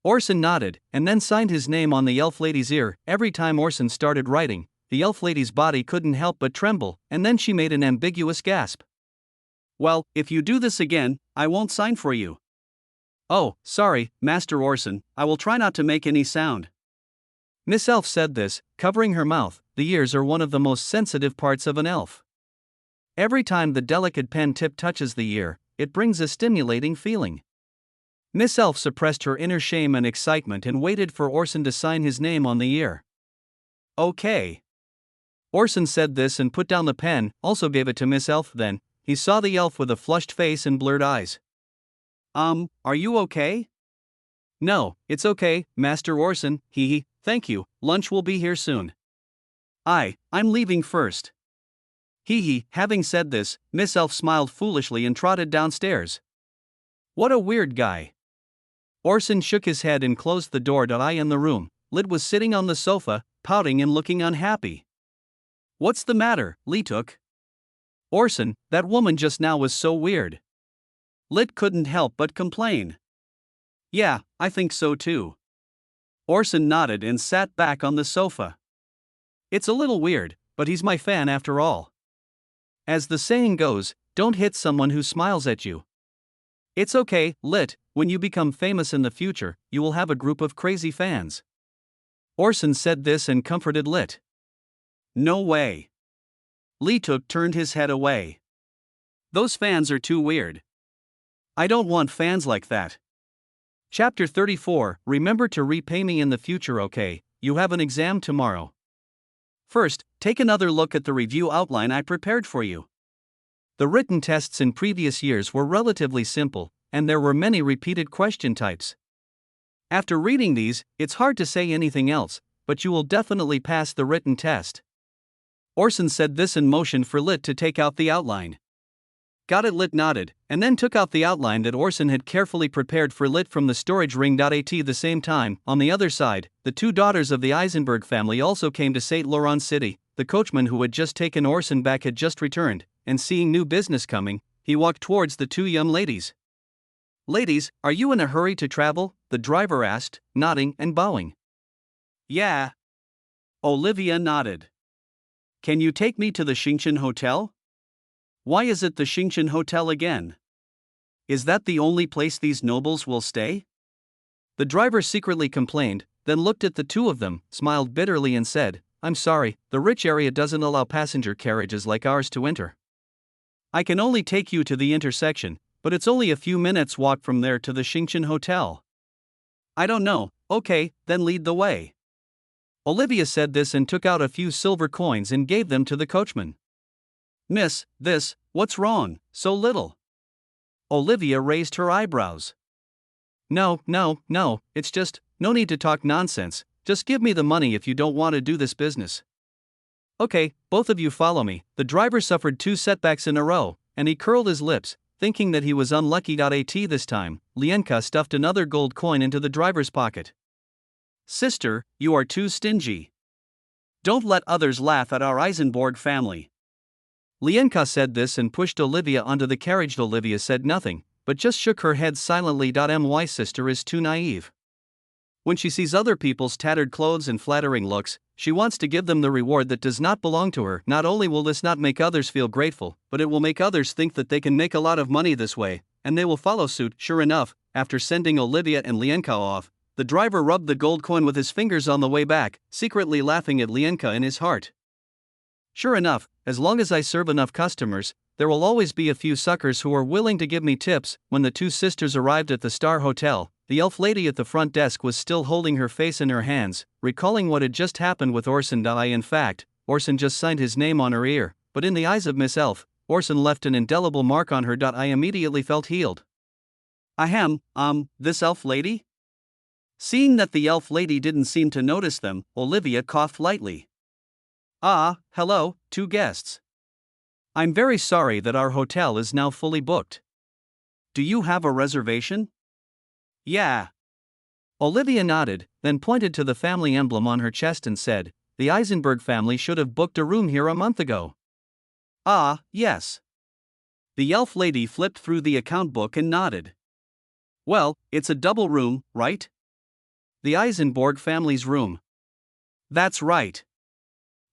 Orson nodded, and then signed his name on the elf lady's ear. Every time Orson started writing, the elf lady's body couldn't help but tremble, and then she made an ambiguous gasp. Well, if you do this again, I won't sign for you. Oh, sorry, Master Orson, I will try not to make any sound. Miss Elf said this, covering her mouth. The ears are one of the most sensitive parts of an elf. Every time the delicate pen tip touches the ear, it brings a stimulating feeling. Miss Elf suppressed her inner shame and excitement and waited for Orson to sign his name on the ear. Okay. Orson said this and put down the pen, also gave it to Miss Elf. Then, he saw the elf with a flushed face and blurred eyes. Are you okay? No, it's okay, Master Orson, hee, thank you, lunch will be here soon. I'm leaving first. Hee. Having said this, Miss Elf smiled foolishly and trotted downstairs. What a weird guy. Orson shook his head and closed the door. In the room, Lit was sitting on the sofa, pouting and looking unhappy. What's the matter, Lituk? Orson, that woman just now was so weird. Lit couldn't help but complain. Yeah, I think so too. Orson nodded and sat back on the sofa. It's a little weird, but he's my fan after all. As the saying goes, don't hit someone who smiles at you. It's okay, Lit, when you become famous in the future, you will have a group of crazy fans. Orson said this and comforted Lit. No way. Lituk turned his head away. Those fans are too weird. I don't want fans like that. Chapter 34, remember to repay me in the future, okay? You have an exam tomorrow. First, take another look at the review outline I prepared for you. The written tests in previous years were relatively simple, and there were many repeated question types. After reading these, it's hard to say anything else, but you will definitely pass the written test. Orson said this and motioned for Lit to take out the outline. Got it, Lit nodded, and then took out the outline that Orson had carefully prepared for Lit from the storage ring. At the same time, on the other side, the two daughters of the Eisenberg family also came to St. Laurent City. The coachman who had just taken Orson back had just returned, and seeing new business coming, he walked towards the two young ladies. Ladies, are you in a hurry to travel? The driver asked, nodding and bowing. Yeah. Olivia nodded. Can you take me to the Shingshan Hotel? Why is it the Shingshan Hotel again? Is that the only place these nobles will stay? The driver secretly complained, then looked at the two of them, smiled bitterly and said, I'm sorry, the rich area doesn't allow passenger carriages like ours to enter. I can only take you to the intersection, but it's only a few minutes walk from there to the Shingshan Hotel. I don't know, okay, then lead the way. Olivia said this and took out a few silver coins and gave them to the coachman. Miss, what's wrong, so little? Olivia raised her eyebrows. No, it's just, no need to talk nonsense, just give me the money if you don't want to do this business. Okay, both of you follow me. The driver suffered 2 setbacks in a row, and he curled his lips, thinking that he was unlucky. This time, Lienka stuffed another gold coin into the driver's pocket. Sister, you are too stingy. Don't let others laugh at our Eisenberg family. Lienka said this and pushed Olivia onto the carriage. Olivia said nothing, but just shook her head silently. My sister is too naive. When she sees other people's tattered clothes and flattering looks, she wants to give them the reward that does not belong to her. Not only will this not make others feel grateful, but it will make others think that they can make a lot of money this way, and they will follow suit. Sure enough, after sending Olivia and Lienka off, the driver rubbed the gold coin with his fingers on the way back, secretly laughing at Lienka in his heart. Sure enough, as long as I serve enough customers, there will always be a few suckers who are willing to give me tips. When the two sisters arrived at the Star Hotel, the elf lady at the front desk was still holding her face in her hands, recalling what had just happened with Orson. In fact, Orson just signed his name on her ear, but in the eyes of Miss Elf, Orson left an indelible mark on her. I immediately felt healed. This elf lady? Seeing that the elf lady didn't seem to notice them, Olivia coughed lightly. Hello, two guests. I'm very sorry that our hotel is now fully booked. Do you have a reservation? Yeah. Olivia nodded, then pointed to the family emblem on her chest and said, the Eisenberg family should have booked a room here a month ago. Yes. The elf lady flipped through the account book and nodded. Well, it's a double room, right? The Eisenberg family's room. That's right.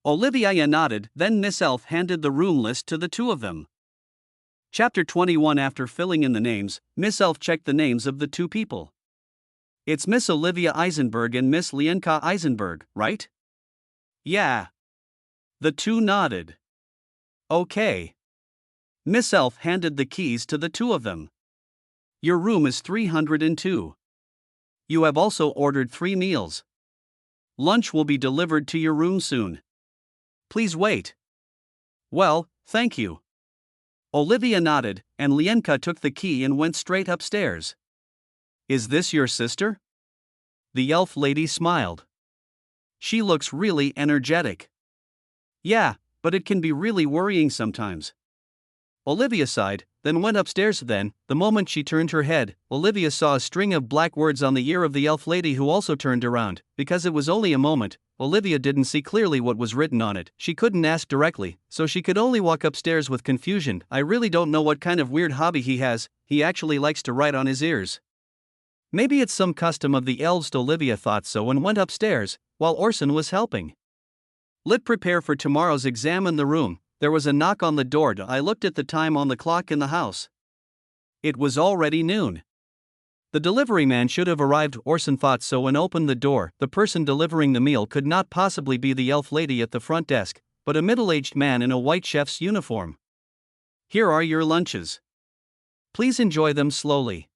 Olivia nodded, then Miss Elf handed the room list to the two of them. Chapter 21. After filling in the names, Miss Elf checked the names of the two people. It's Miss Olivia Eisenberg and Miss Lienka Eisenberg, right? Yeah. The two nodded. Okay. Miss Elf handed the keys to the two of them. Your room is 302. You have also ordered 3 meals. Lunch will be delivered to your room soon. Please wait. Well, thank you. Olivia nodded, and Lienka took the key and went straight upstairs. Is this your sister? The elf lady smiled. She looks really energetic. Yeah, but it can be really worrying sometimes. Olivia sighed, then went upstairs. The moment she turned her head, Olivia saw a string of black words on the ear of the elf lady, who also turned around. Because it was only a moment, Olivia didn't see clearly what was written on it. She couldn't ask directly, so she could only walk upstairs with confusion. I really don't know what kind of weird hobby he has. He actually likes to write on his ears. Maybe it's some custom of the elves. Olivia thought so and went upstairs, while Orson was helping. Prepare for tomorrow's exam. In the room, there was a knock on the door. I looked at the time on the clock in the house. It was already noon. The delivery man should have arrived. Orson thought so and opened the door. The person delivering the meal could not possibly be the elf lady at the front desk, but a middle-aged man in a white chef's uniform. Here are your lunches. Please enjoy them slowly.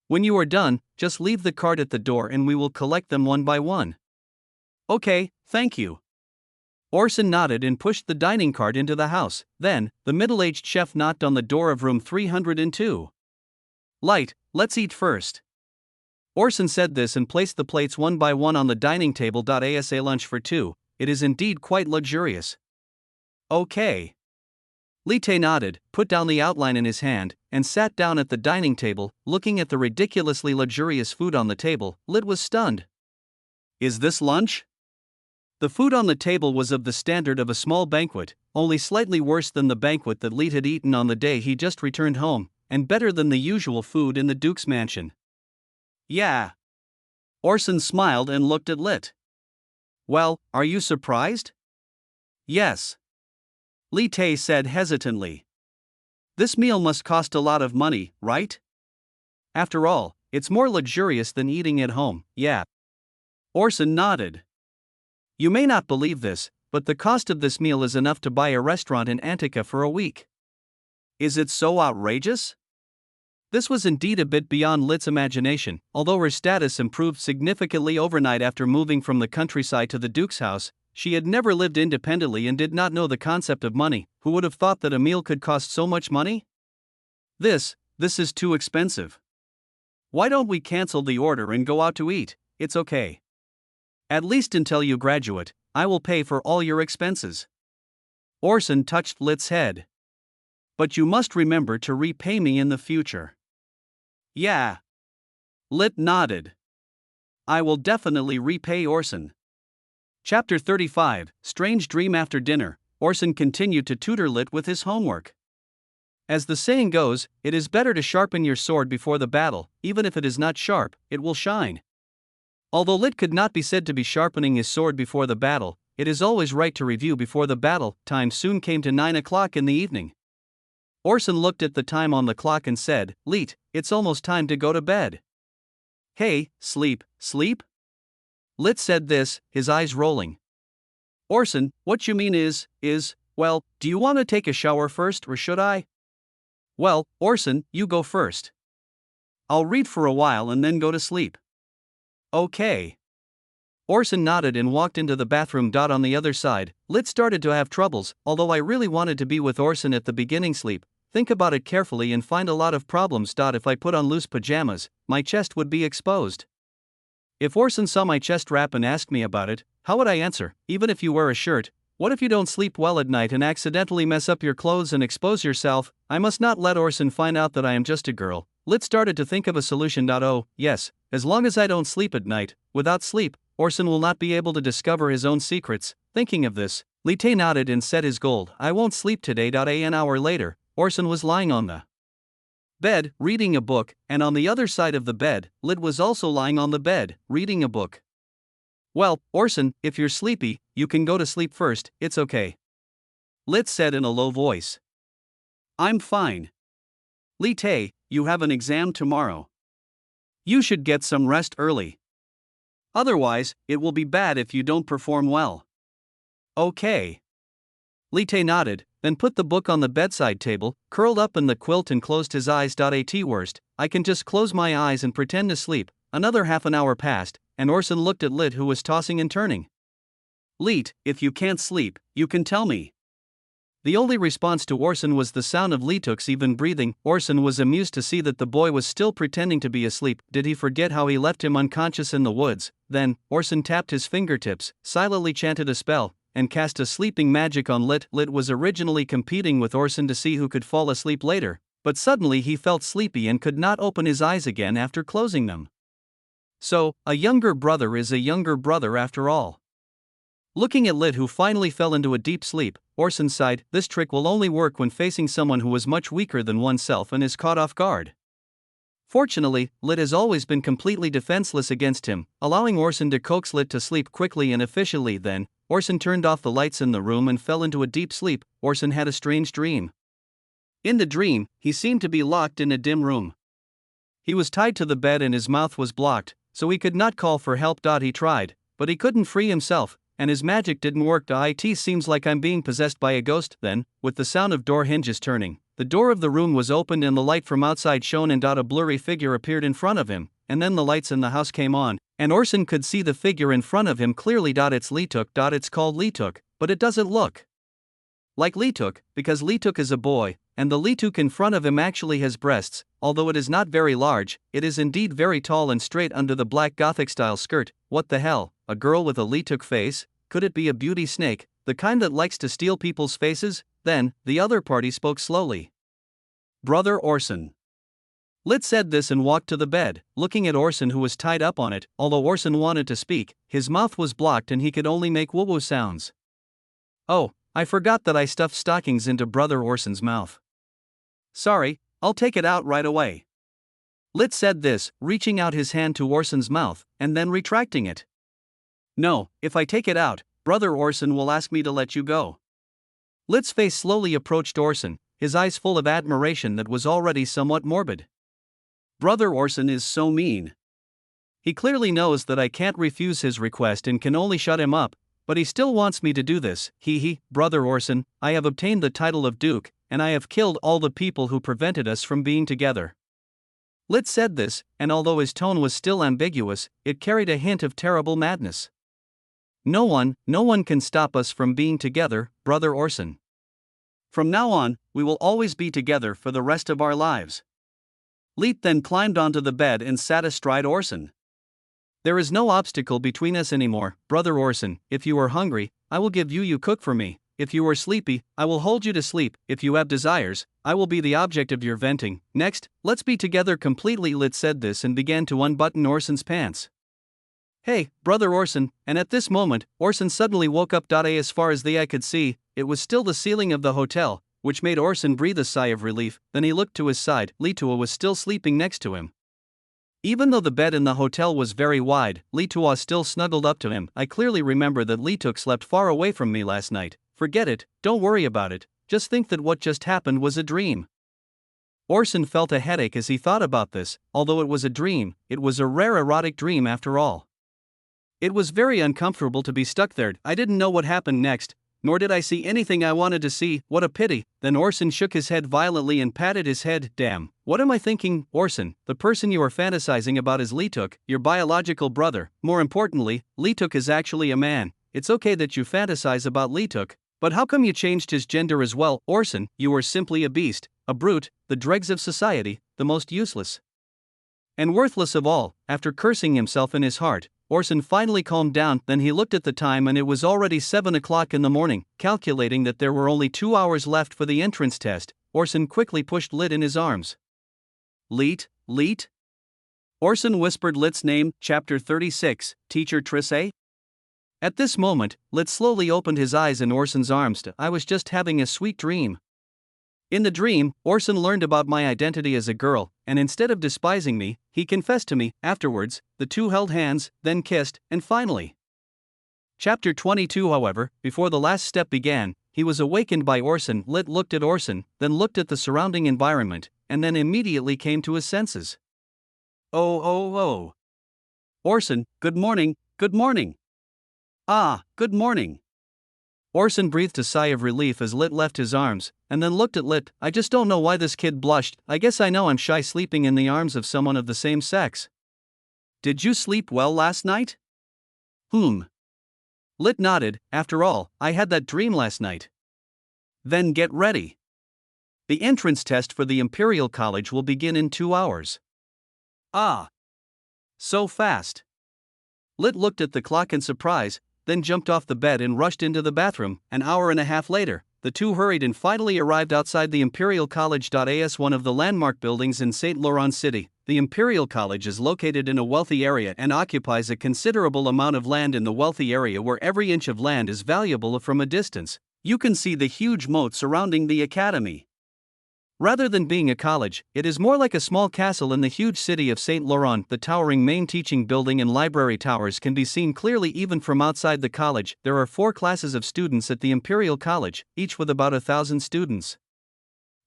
When you are done, just leave the cart at the door and we will collect them one by one. Okay, thank you. Orson nodded and pushed the dining cart into the house. Then, the middle-aged chef knocked on the door of room 302. Light, let's eat first. Orson said this and placed the plates one by one on the dining table. As a lunch for two, it is indeed quite luxurious. Okay. Lite nodded, put down the outline in his hand, and sat down at the dining table, looking at the ridiculously luxurious food on the table. Lit was stunned. Is this lunch? The food on the table was of the standard of a small banquet, only slightly worse than the banquet that Lit had eaten on the day he just returned home, and better than the usual food in the Duke's mansion. Yeah. Orson smiled and looked at Lit. Well, are you surprised? Yes. Lite said hesitantly. This meal must cost a lot of money, right? After all, it's more luxurious than eating at home, yeah. Orson nodded. You may not believe this, but the cost of this meal is enough to buy a restaurant in Antica for a week. Is it so outrageous? This was indeed a bit beyond Lit's imagination. Although her status improved significantly overnight after moving from the countryside to the Duke's house, she had never lived independently and did not know the concept of money. Who would have thought that a meal could cost so much money? This is too expensive. Why don't we cancel the order and go out to eat? It's okay. At least until you graduate, I will pay for all your expenses. Orson touched Lit's head. But you must remember to repay me in the future. Yeah. Lit nodded. I will definitely repay Orson. Chapter 35, Strange Dream. After dinner, Orson continued to tutor Lit with his homework. As the saying goes, it is better to sharpen your sword before the battle. Even if it is not sharp, it will shine. Although Lit could not be said to be sharpening his sword before the battle, it is always right to review before the battle. Time soon came to 9 o'clock in the evening. Orson looked at the time on the clock and said, "Lit, it's almost time to go to bed." "Hey, sleep, sleep?" Lit said this, his eyes rolling. "Orson, what you mean is, well, do you want to take a shower first or should I?" "Well, Orson, you go first. I'll read for a while and then go to sleep." "Okay." Orson nodded and walked into the bathroom. On the other side, Lit started to have troubles. Although I really wanted to be with Orson at the beginning. Sleep, think about it carefully and find a lot of problems. If I put on loose pajamas, my chest would be exposed. If Orson saw my chest wrap and asked me about it, how would I answer? Even if you wear a shirt, what if you don't sleep well at night and accidentally mess up your clothes and expose yourself? I must not let Orson find out that I am just a girl. Lit started to think of a solution. Oh, yes, as long as I don't sleep at night. Without sleep, Orson will not be able to discover his own secrets. Thinking of this, Lit nodded and set his goal. I won't sleep today. An hour later, Orson was lying on the bed, reading a book, and on the other side of the bed, Lit was also lying on the bed, reading a book. "Well, Orson, if you're sleepy, you can go to sleep first, it's okay," Lit said in a low voice. "I'm fine. Lit, hey, you have an exam tomorrow. You should get some rest early. Otherwise, it will be bad if you don't perform well." "Okay." Lit nodded, then put the book on the bedside table, curled up in the quilt and closed his eyes. At worst, I can just close my eyes and pretend to sleep. Another half an hour passed, and Orson looked at Lit, who was tossing and turning. "Lit, if you can't sleep, you can tell me." The only response to Orson was the sound of Lituk's even breathing. Orson was amused to see that the boy was still pretending to be asleep. Did he forget how he left him unconscious in the woods? Then, Orson tapped his fingertips, silently chanted a spell, and cast a sleeping magic on Lit. Lit was originally competing with Orson to see who could fall asleep later, but suddenly he felt sleepy and could not open his eyes again after closing them. So, a younger brother is a younger brother after all. Looking at Lit, who finally fell into a deep sleep, Orson sighed. This trick will only work when facing someone who is much weaker than oneself and is caught off guard. Fortunately, Lit has always been completely defenseless against him, allowing Orson to coax Lit to sleep quickly and efficiently. Then, Orson turned off the lights in the room and fell into a deep sleep. Orson had a strange dream. In the dream, he seemed to be locked in a dim room. He was tied to the bed and his mouth was blocked, so he could not call for help. He tried, but he couldn't free himself, and his magic didn't work. It seems like I'm being possessed by a ghost. Then, with the sound of door hinges turning, the door of the room was opened and the light from outside shone and a blurry figure appeared in front of him, and then the lights in the house came on, and Orson could see the figure in front of him clearly. It's Lituk. It's called Lituk, but it doesn't look like Lituk, because Lituk is a boy, and the Lituk in front of him actually has breasts. Although it is not very large, it is indeed very tall and straight under the black Gothic-style skirt. What the hell, a girl with a Lituk face? Could it be a beauty snake, the kind that likes to steal people's faces? Then, the other party spoke slowly. "Brother Orson." Lit said this and walked to the bed, looking at Orson, who was tied up on it. Although Orson wanted to speak, his mouth was blocked and he could only make woo-woo sounds. "Oh, I forgot that I stuffed stockings into Brother Orson's mouth. Sorry, I'll take it out right away." Lit said this, reaching out his hand to Orson's mouth, and then retracting it. "No, if I take it out, Brother Orson will ask me to let you go." Lit's face slowly approached Orson, his eyes full of admiration that was already somewhat morbid. "Brother Orson is so mean. He clearly knows that I can't refuse his request and can only shut him up, but he still wants me to do this. Brother Orson, I have obtained the title of Duke, and I have killed all the people who prevented us from being together." Lit said this, and although his tone was still ambiguous, it carried a hint of terrible madness. No one can stop us from being together, Brother Orson. From now on, we will always be together for the rest of our lives." Lit then climbed onto the bed and sat astride Orson. "There is no obstacle between us anymore, Brother Orson. If you are hungry, I will give you cook for me. If you are sleepy, I will hold you to sleep. If you have desires, I will be the object of your venting. Next, let's be together completely." Lit said this and began to unbutton Orson's pants. "Hey, Brother Orson," and at this moment, Orson suddenly woke up. As far as the eye could see, it was still the ceiling of the hotel, which made Orson breathe a sigh of relief. Then he looked to his side. Litua was still sleeping next to him. Even though the bed in the hotel was very wide, Lee Tua still snuggled up to him. I clearly remember that Lee Tuk slept far away from me last night. Forget it, don't worry about it, just think that what just happened was a dream. Orson felt a headache as he thought about this. Although it was a dream, it was a rare erotic dream after all. It was very uncomfortable to be stuck there. I didn't know what happened next, nor did I see anything I wanted to see. What a pity. Then Orson shook his head violently and patted his head. Damn, what am I thinking? Orson, the person you are fantasizing about is Lee Tuk, your biological brother. More importantly, Lee Tuk is actually a man. It's okay that you fantasize about Lee Tuk, but how come you changed his gender as well? Orson, you are simply a beast, a brute, the dregs of society, the most useless and worthless of all. After cursing himself in his heart, Orson finally calmed down. Then he looked at the time and it was already 7 o'clock in the morning. Calculating that there were only 2 hours left for the entrance test, Orson quickly pushed Lit in his arms. Leet? Orson whispered Lit's name. Chapter 36, Teacher Trissé? At this moment, Lit slowly opened his eyes in Orson's arms. I was just having a sweet dream. In the dream, Orson learned about my identity as a girl, and instead of despising me, he confessed to me. Afterwards, the two held hands, then kissed, and finally. Chapter 22. However, before the last step began, he was awakened by Orson. Lit looked at Orson, then looked at the surrounding environment, and then immediately came to his senses. Oh. Orson, good morning, good morning. Ah, good morning. Orson breathed a sigh of relief as Lit left his arms, and then looked at Lit. I just don't know why this kid blushed. I guess I know I'm shy sleeping in the arms of someone of the same sex. Did you sleep well last night? Lit nodded. After all, I had that dream last night. Then get ready. The entrance test for the Imperial College will begin in 2 hours. Ah. So fast. Lit looked at the clock in surprise, then jumped off the bed and rushed into the bathroom. An hour and a half later, the two hurried and finally arrived outside the Imperial College. As one of the landmark buildings in St. Laurent City, the Imperial College is located in a wealthy area and occupies a considerable amount of land in the wealthy area where every inch of land is valuable. From a distance, you can see the huge moat surrounding the academy. Rather than being a college, it is more like a small castle in the huge city of St. Laurent. The towering main teaching building and library towers can be seen clearly even from outside the college. There are 4 classes of students at the Imperial College, each with about 1,000 students.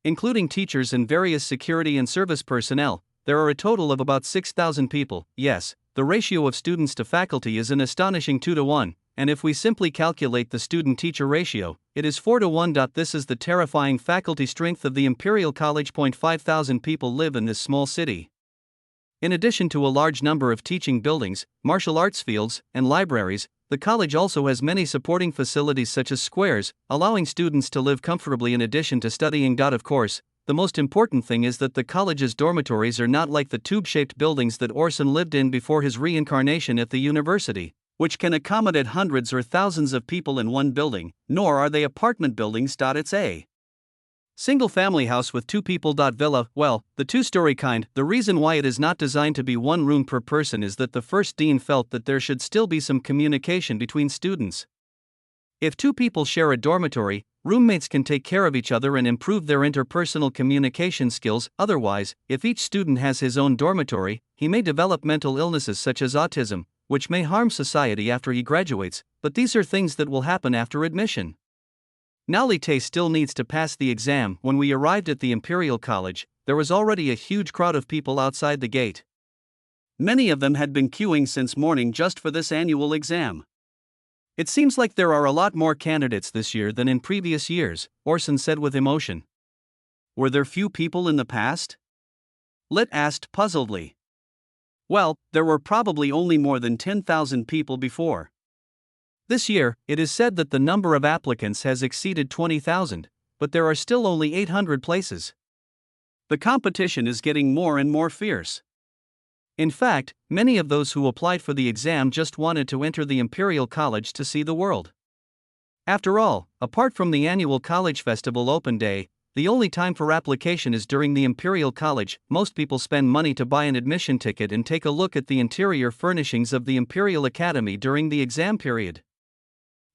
Including teachers and various security and service personnel, there are a total of about 6,000 people. Yes, the ratio of students to faculty is an astonishing 2-to-1. And if we simply calculate the student-teacher ratio, it is 4-to-1. This is the terrifying faculty strength of the Imperial College. 5,000 people live in this small city. In addition to a large number of teaching buildings, martial arts fields, and libraries, the college also has many supporting facilities such as squares, allowing students to live comfortably in addition to studying. Of course, the most important thing is that the college's dormitories are not like the tube-shaped buildings that Orson lived in before his reincarnation at the university, which can accommodate hundreds or thousands of people in one building, nor are they apartment buildings. It's a single-family house with 2 people. Villa, well, the 2-story kind. The reason why it is not designed to be 1 room per person is that the first dean felt that there should still be some communication between students. If 2 people share a dormitory, roommates can take care of each other and improve their interpersonal communication skills. Otherwise, if each student has his own dormitory, he may develop mental illnesses such as autism, which may harm society after he graduates, but these are things that will happen after admission. Nalite still needs to pass the exam. When we arrived at the Imperial College, there was already a huge crowd of people outside the gate. Many of them had been queuing since morning just for this annual exam. It seems like there are a lot more candidates this year than in previous years, Orson said with emotion. Were there few people in the past? Lit asked puzzledly. Well, there were probably only more than 10,000 people before. This year, it is said that the number of applicants has exceeded 20,000, but there are still only 800 places. The competition is getting more and more fierce. In fact, many of those who applied for the exam just wanted to enter the Imperial College to see the world. After all, apart from the annual College Festival Open Day, the only time for application is during the Imperial College. Most people spend money to buy an admission ticket and take a look at the interior furnishings of the Imperial Academy during the exam period.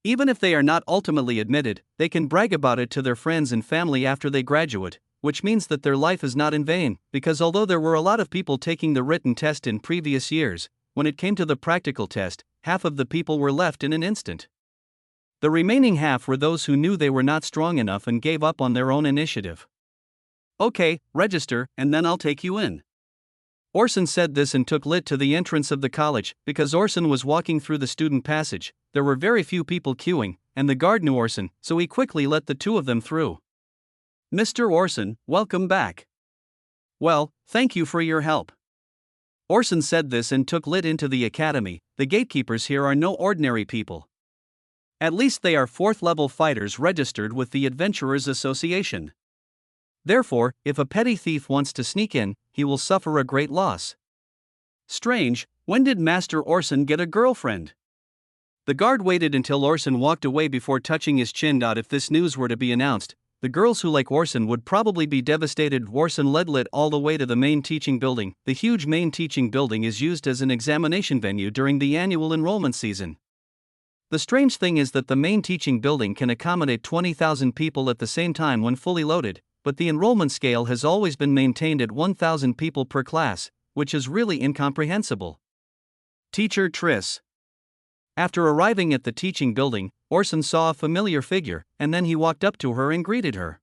Even if they are not ultimately admitted, they can brag about it to their friends and family after they graduate, which means that their life is not in vain, because although there were a lot of people taking the written test in previous years, when it came to the practical test, half of the people were left in an instant. The remaining half were those who knew they were not strong enough and gave up on their own initiative. Okay, register, and then I'll take you in. Orson said this and took Lit to the entrance of the college. Because Orson was walking through the student passage, there were very few people queuing, and the guard knew Orson, so he quickly let the two of them through. Mr. Orson, welcome back. Well, thank you for your help. Orson said this and took Lit into the academy. The gatekeepers here are no ordinary people. At least they are 4th-level fighters registered with the Adventurers Association. Therefore, if a petty thief wants to sneak in, he will suffer a great loss. Strange, when did Master Orson get a girlfriend? The guard waited until Orson walked away before touching his chin. If this news were to be announced, the girls who like Orson would probably be devastated. Orson led Lit all the way to the main teaching building. The huge main teaching building is used as an examination venue during the annual enrollment season. The strange thing is that the main teaching building can accommodate 20,000 people at the same time when fully loaded, but the enrollment scale has always been maintained at 1,000 people per class, which is really incomprehensible. Teacher Triss. After arriving at the teaching building, Orson saw a familiar figure, and then he walked up to her and greeted her.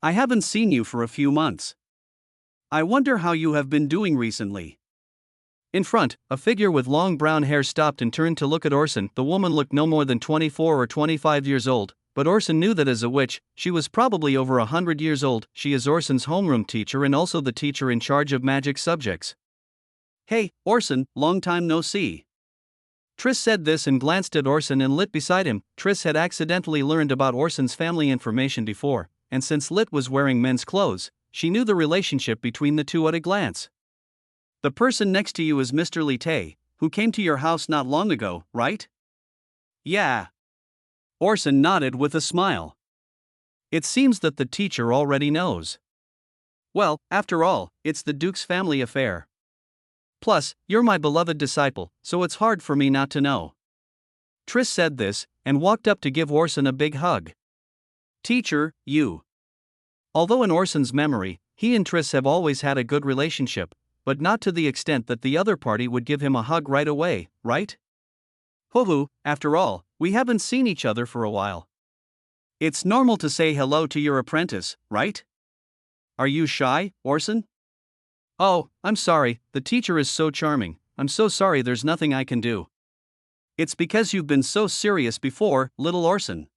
I haven't seen you for a few months. I wonder how you have been doing recently. In front, a figure with long brown hair stopped and turned to look at Orson. The woman looked no more than 24 or 25 years old, but Orson knew that as a witch, she was probably over 100 years old. She is Orson's homeroom teacher and also the teacher in charge of magic subjects. Hey, Orson, long time no see. Triss said this and glanced at Orson and Lit beside him. Triss had accidentally learned about Orson's family information before, and since Lit was wearing men's clothes, she knew the relationship between the two at a glance. The person next to you is Mr. Li Tae, who came to your house not long ago, right? Yeah. Orson nodded with a smile. It seems that the teacher already knows. Well, after all, it's the Duke's family affair. Plus, you're my beloved disciple, so it's hard for me not to know. Triss said this, and walked up to give Orson a big hug. Teacher, you. Although in Orson's memory, he and Triss have always had a good relationship, but not to the extent that the other party would give him a hug right away, right? Hoo-hoo, after all, we haven't seen each other for a while. It's normal to say hello to your apprentice, right? Are you shy, Orson? Oh, I'm sorry, the teacher is so charming. I'm so sorry, there's nothing I can do. It's because you've been so serious before, little Orson.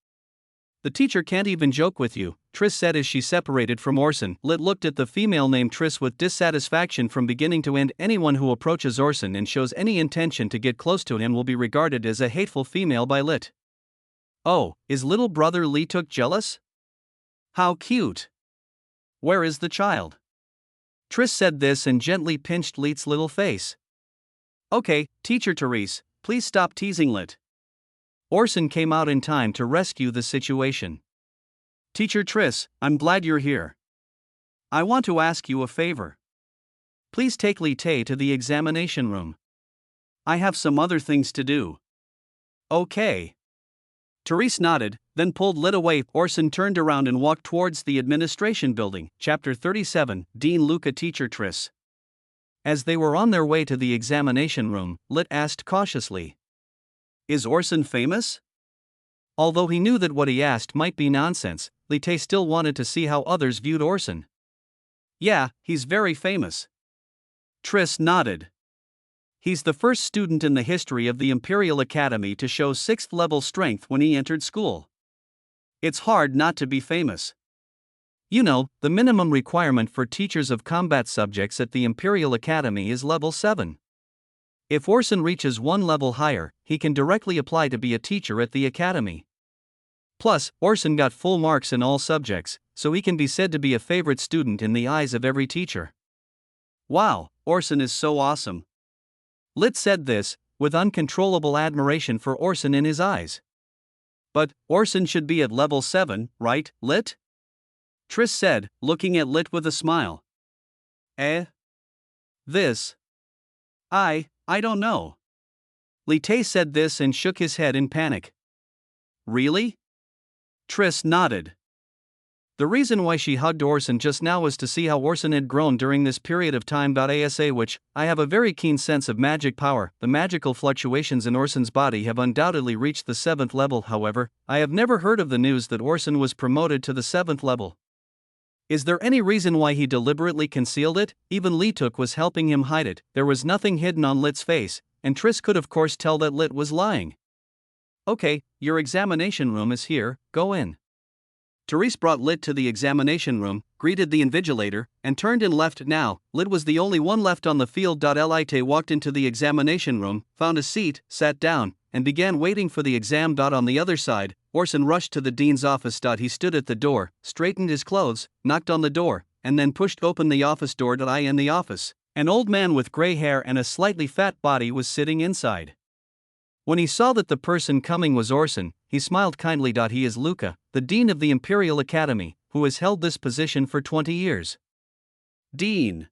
The teacher can't even joke with you, Triss said as she separated from Orson. Lit looked at the female named Triss with dissatisfaction from beginning to end. Anyone who approaches Orson and shows any intention to get close to him will be regarded as a hateful female by Lit. Oh, is little brother Lee Took jealous? How cute. Where is the child? Triss said this and gently pinched Lit's little face. Okay, Teacher Therese, please stop teasing Lit. Orson came out in time to rescue the situation. Teacher Triss, I'm glad you're here. I want to ask you a favor. Please take Li Tae to the examination room. I have some other things to do. Okay. Therese nodded, then pulled Lit away. Orson turned around and walked towards the administration building. Chapter 37, Dean Luca. Teacher Triss. As they were on their way to the examination room, Lit asked cautiously. Is Orson famous? Although he knew that what he asked might be nonsense, Li Tae still wanted to see how others viewed Orson. Yeah, he's very famous. Triss nodded. He's the first student in the history of the Imperial Academy to show 6th level strength when he entered school. It's hard not to be famous. You know, the minimum requirement for teachers of combat subjects at the Imperial Academy is level 7. If Orson reaches one level higher, he can directly apply to be a teacher at the academy. Plus, Orson got full marks in all subjects, so he can be said to be a favorite student in the eyes of every teacher. Wow, Orson is so awesome. Lit said this, with uncontrollable admiration for Orson in his eyes. But, Orson should be at level 7, right, Lit? Triss said, looking at Lit with a smile. This. I don't know. Li Tae said this and shook his head in panic. Really? Triss nodded. The reason why she hugged Orson just now was to see how Orson had grown during this period of time. Asa, which, I have a very keen sense of magic power. The magical fluctuations in Orson's body have undoubtedly reached the 7th level. However, I have never heard of the news that Orson was promoted to the 7th level. Is there any reason why he deliberately concealed it? Even Lituk was helping him hide it. There was nothing hidden on Lit's face, and Triss could of course tell that Lit was lying. Okay, your examination room is here, go in. Therese brought Lit to the examination room, greeted the invigilator, and turned and left. Now, Lit was the only one left on the field. Lite walked into the examination room, found a seat, sat down, and began waiting for the exam. On the other side, Orson rushed to the dean's office. He stood at the door, straightened his clothes, knocked on the door, and then pushed open the office door. In the office, an old man with gray hair and a slightly fat body was sitting inside. When he saw that the person coming was Orson, he smiled kindly. He is Luca, the dean of the Imperial Academy, who has held this position for 20 years. Dean.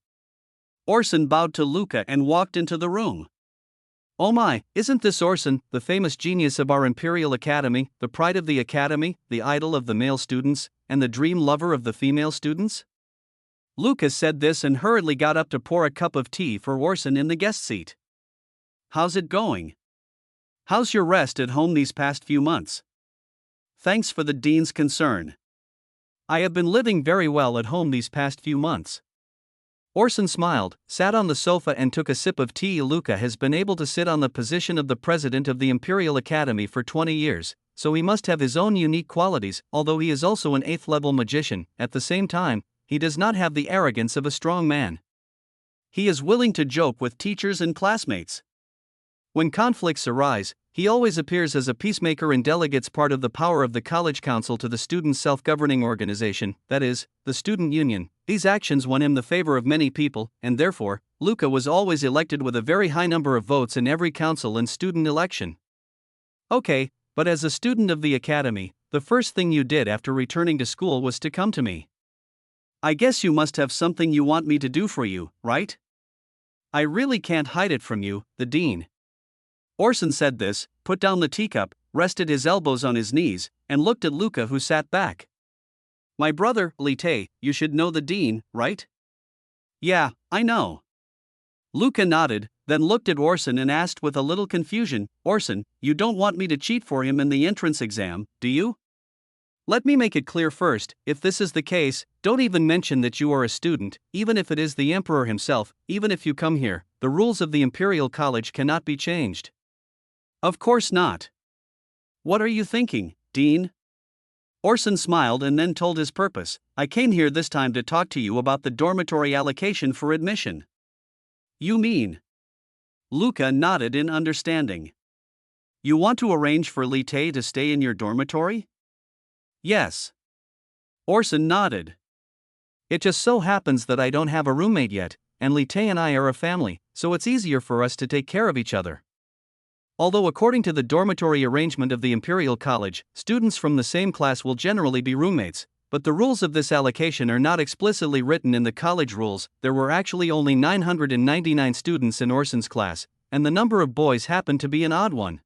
Orson bowed to Luca and walked into the room. Oh my, isn't this Orson, the famous genius of our Imperial Academy, the pride of the Academy, the idol of the male students, and the dream lover of the female students? Luca said this and hurriedly got up to pour a cup of tea for Orson in the guest seat. How's it going? How's your rest at home these past few months? Thanks for the dean's concern. I have been living very well at home these past few months. Orson smiled, sat on the sofa and took a sip of tea. Luca has been able to sit on the position of the president of the Imperial Academy for 20 years, so he must have his own unique qualities. Although he is also an 8th-level magician, at the same time, he does not have the arrogance of a strong man. He is willing to joke with teachers and classmates. When conflicts arise, he always appears as a peacemaker and delegates part of the power of the college council to the student self-governing organization, that is, the student union. These actions won him the favor of many people, and therefore, Luca was always elected with a very high number of votes in every council and student election. Okay, but as a student of the academy, the first thing you did after returning to school was to come to me. I guess you must have something you want me to do for you, right? I really can't hide it from you, the dean. Orson said this, put down the teacup, rested his elbows on his knees, and looked at Luca, who sat back. My brother, Lite, you should know the dean, right? Yeah, I know. Luca nodded, then looked at Orson and asked with a little confusion, Orson, you don't want me to cheat for him in the entrance exam, do you? Let me make it clear first, if this is the case, don't even mention that you are a student, even if it is the emperor himself. Even if you come here, the rules of the Imperial College cannot be changed. Of course not. What are you thinking, Dean? Orson smiled and then told his purpose. I came here this time to talk to you about the dormitory allocation for admission. You mean? Luca nodded in understanding. You want to arrange for Lite to stay in your dormitory? Yes. Orson nodded. It just so happens that I don't have a roommate yet, and Lite and I are a family, so it's easier for us to take care of each other. Although according to the dormitory arrangement of the Imperial College, students from the same class will generally be roommates, but the rules of this allocation are not explicitly written in the college rules. There were actually only 999 students in Orson's class, and the number of boys happened to be an odd one.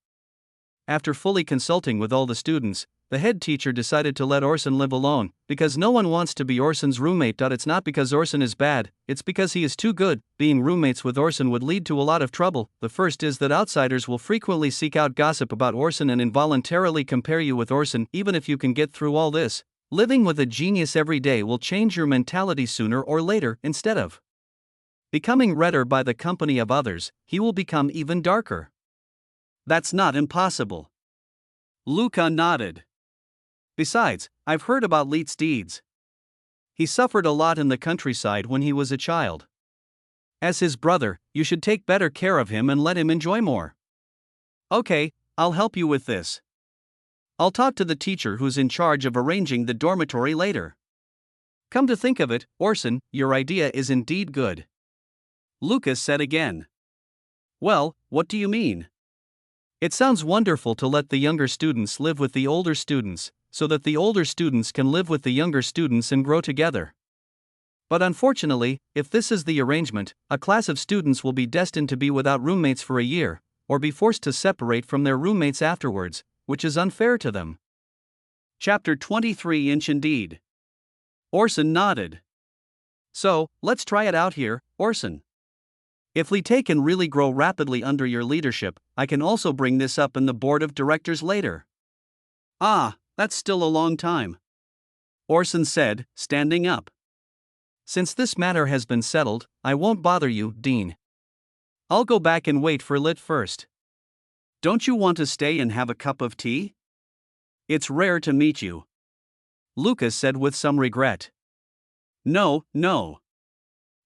After fully consulting with all the students, the head teacher decided to let Orson live alone, because no one wants to be Orson's roommate. It's not because Orson is bad, it's because he is too good. Being roommates with Orson would lead to a lot of trouble. The first is that outsiders will frequently seek out gossip about Orson and involuntarily compare you with Orson. Even if you can get through all this, living with a genius every day will change your mentality sooner or later. Instead of becoming redder by the company of others, he will become even darker. That's not impossible. Luca nodded. Besides, I've heard about Lit's deeds. He suffered a lot in the countryside when he was a child. As his brother, you should take better care of him and let him enjoy more. Okay, I'll help you with this. I'll talk to the teacher who's in charge of arranging the dormitory later. Come to think of it, Orson, your idea is indeed good. Lucas said again. Well, what do you mean? It sounds wonderful to let the younger students live with the older students, so that the older students can live with the younger students and grow together. But unfortunately, if this is the arrangement, a class of students will be destined to be without roommates for a year, or be forced to separate from their roommates afterwards, which is unfair to them. Chapter 23 Inch Indeed. Orson nodded. So, let's try it out here, Orson. If Lee can really grow rapidly under your leadership, I can also bring this up in the board of directors later. Ah, that's still a long time, Orson said, standing up. Since this matter has been settled, I won't bother you, Dean. I'll go back and wait for Lit first. Don't you want to stay and have a cup of tea? It's rare to meet you, Lucas said with some regret. No.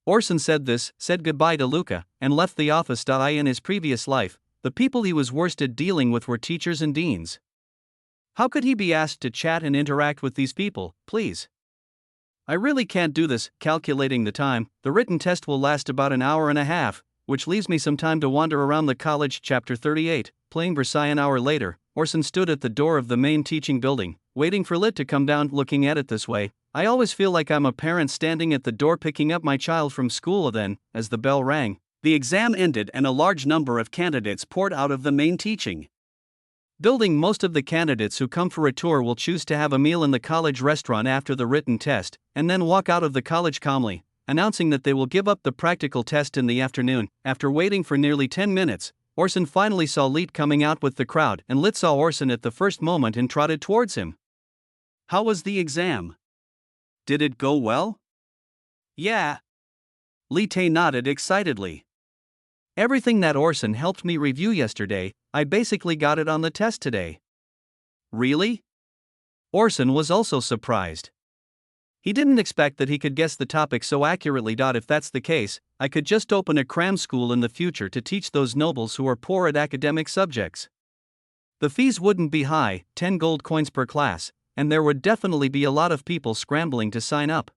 Orson said goodbye to Luca, and left the office. In his previous life, the people he was worst at dealing with were teachers and deans. How could he be asked to chat and interact with these people, please? I really can't do this. Calculating the time, the written test will last about an hour and a half, which leaves me some time to wander around the college. Chapter 38, Playing Versailles. An hour later, Orson stood at the door of the main teaching building, waiting for Lit to come down. Looking at it this way, I always feel like I'm a parent standing at the door picking up my child from school. Then, as the bell rang, the exam ended and a large number of candidates poured out of the main teaching building. Most of the candidates who come for a tour will choose to have a meal in the college restaurant after the written test, and then walk out of the college calmly, announcing that they will give up the practical test in the afternoon. After waiting for nearly 10 minutes, Orson finally saw Lit coming out with the crowd, and Lit saw Orson at the first moment and trotted towards him. How was the exam? Did it go well? Yeah. Lit nodded excitedly. Everything that Orson helped me review yesterday, I basically got it on the test today. Really? Orson was also surprised. He didn't expect that he could guess the topic so accurately. If that's the case, I could just open a cram school in the future to teach those nobles who are poor at academic subjects. The fees wouldn't be high, 10 gold coins per class, and there would definitely be a lot of people scrambling to sign up.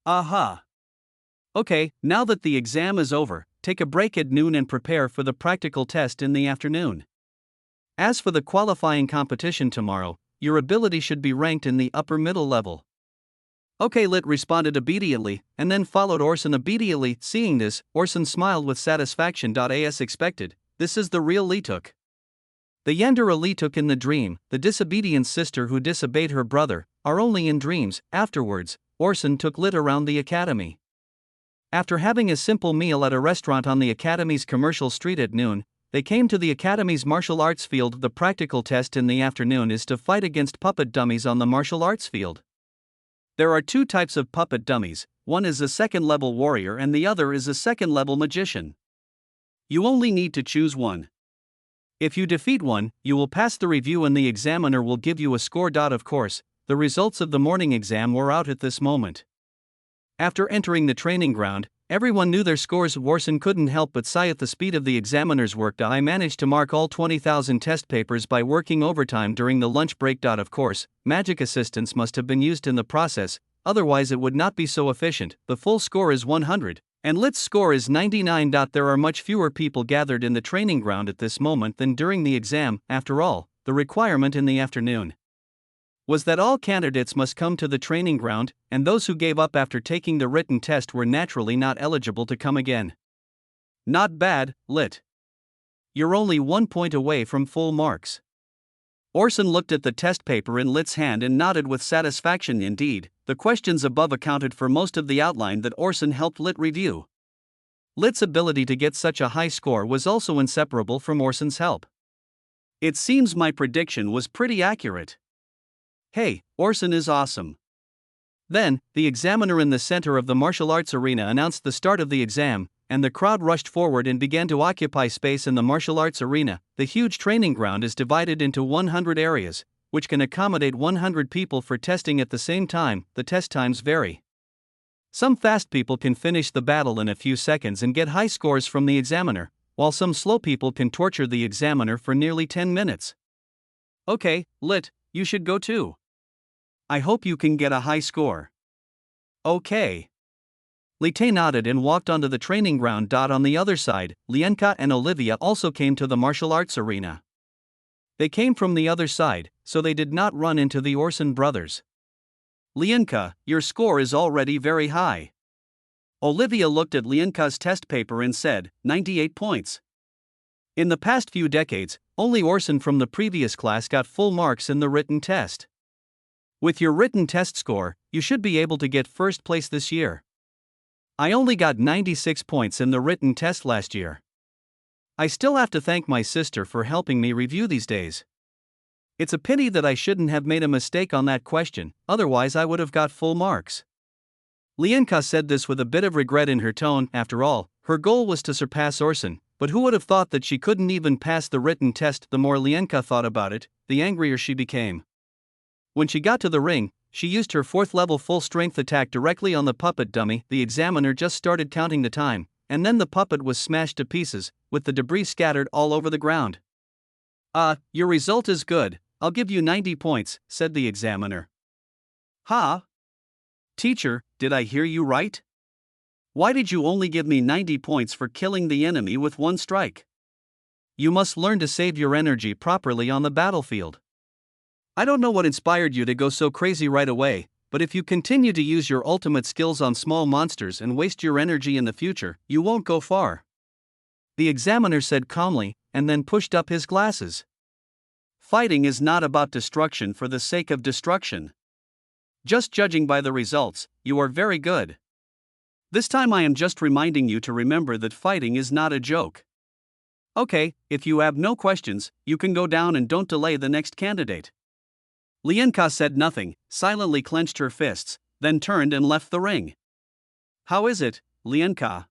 Aha. Okay, now that the exam is over, take a break at noon and prepare for the practical test in the afternoon. As for the qualifying competition tomorrow, your ability should be ranked in the upper middle level. Okay, Lit responded obediently, and then followed Orson obediently. Seeing this, Orson smiled with satisfaction. As expected, this is the real Lituk. The yandere Lituk in the dream, the disobedient sister who disobeyed her brother, are only in dreams. Afterwards, Orson took Lit around the academy. After having a simple meal at a restaurant on the academy's commercial street at noon, they came to the academy's martial arts field. The practical test in the afternoon is to fight against puppet dummies on the martial arts field. There are two types of puppet dummies, one is a second-level warrior and the other is a second-level magician. You only need to choose one. If you defeat one, you will pass the review and the examiner will give you a score. Of course, the results of the morning exam were out at this moment. After entering the training ground, everyone knew their scores. Orson couldn't help but sigh at the speed of the examiner's work. I managed to mark all 20,000 test papers by working overtime during the lunch break. Of course, magic assistance must have been used in the process, otherwise it would not be so efficient. The full score is 100, and Lit's score is 99. There are much fewer people gathered in the training ground at this moment than during the exam. After all, the requirement in the afternoon was that all candidates must come to the training ground, and those who gave up after taking the written test were naturally not eligible to come again. Not bad, Lit. You're only 1 point away from full marks. Orson looked at the test paper in Lit's hand and nodded with satisfaction. Indeed, the questions above accounted for most of the outline that Orson helped Lit review. Lit's ability to get such a high score was also inseparable from Orson's help. It seems my prediction was pretty accurate. Hey, Orson is awesome. Then, the examiner in the center of the martial arts arena announced the start of the exam, and the crowd rushed forward and began to occupy space in the martial arts arena. The huge training ground is divided into 100 areas, which can accommodate 100 people for testing at the same time. The test times vary. Some fast people can finish the battle in a few seconds and get high scores from the examiner, while some slow people can torture the examiner for nearly 10 minutes. Okay, Lit, you should go too. I hope you can get a high score. Okay. Lit nodded and walked onto the training ground. On the other side, Lienka and Olivia also came to the martial arts arena. They came from the other side, so they did not run into the Orson brothers. Lienka, your score is already very high. Olivia looked at Lienka's test paper and said, 98 points. In the past few decades, only Orson from the previous class got full marks in the written test. With your written test score, you should be able to get first place this year. I only got 96 points in the written test last year. I still have to thank my sister for helping me review these days. It's a pity that I shouldn't have made a mistake on that question, otherwise I would have got full marks. Lienka said this with a bit of regret in her tone. After all, her goal was to surpass Orson, but who would have thought that she couldn't even pass the written test? The more Lienka thought about it, the angrier she became. When she got to the ring, she used her 4th level full strength attack directly on the puppet dummy. The examiner just started counting the time, and then the puppet was smashed to pieces, with the debris scattered all over the ground. Your result is good, I'll give you 90 points, said the examiner. Ha! Teacher, did I hear you right? Why did you only give me 90 points for killing the enemy with one strike? You must learn to save your energy properly on the battlefield. I don't know what inspired you to go so crazy right away, but if you continue to use your ultimate skills on small monsters and waste your energy in the future, you won't go far. The examiner said calmly, and then pushed up his glasses. Fighting is not about destruction for the sake of destruction. Just judging by the results, you are very good. This time I am just reminding you to remember that fighting is not a joke. Okay, if you have no questions, you can go down and don't delay the next candidate. Lienka said nothing, silently clenched her fists, then turned and left the ring. How is it, Lienka?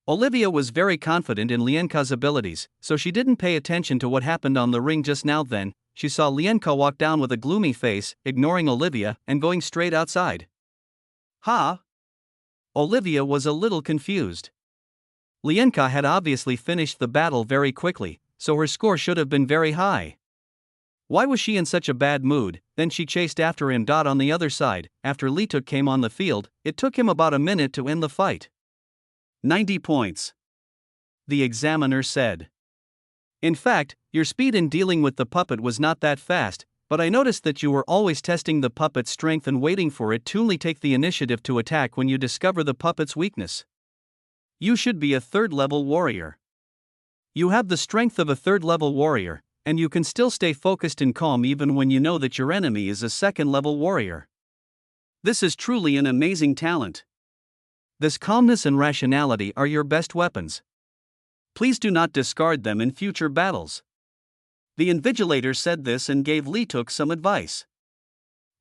Olivia was very confident in Lienka's abilities, so she didn't pay attention to what happened on the ring just now. Then, she saw Lienka walk down with a gloomy face, ignoring Olivia, and going straight outside. Ha! Olivia was a little confused. Lienka had obviously finished the battle very quickly, so her score should have been very high. Why was she in such a bad mood? Then she chased after him. On the other side, after Lituk came on the field, it took him about a minute to end the fight. 90 points. The examiner said. In fact, your speed in dealing with the puppet was not that fast, but I noticed that you were always testing the puppet's strength and waiting for it to only take the initiative to attack when you discover the puppet's weakness. You should be a 3rd-level warrior. You have the strength of a 3rd-level warrior, and you can still stay focused and calm even when you know that your enemy is a 2nd-level warrior. This is truly an amazing talent. This calmness and rationality are your best weapons. Please do not discard them in future battles. The invigilator said this and gave Lituk some advice.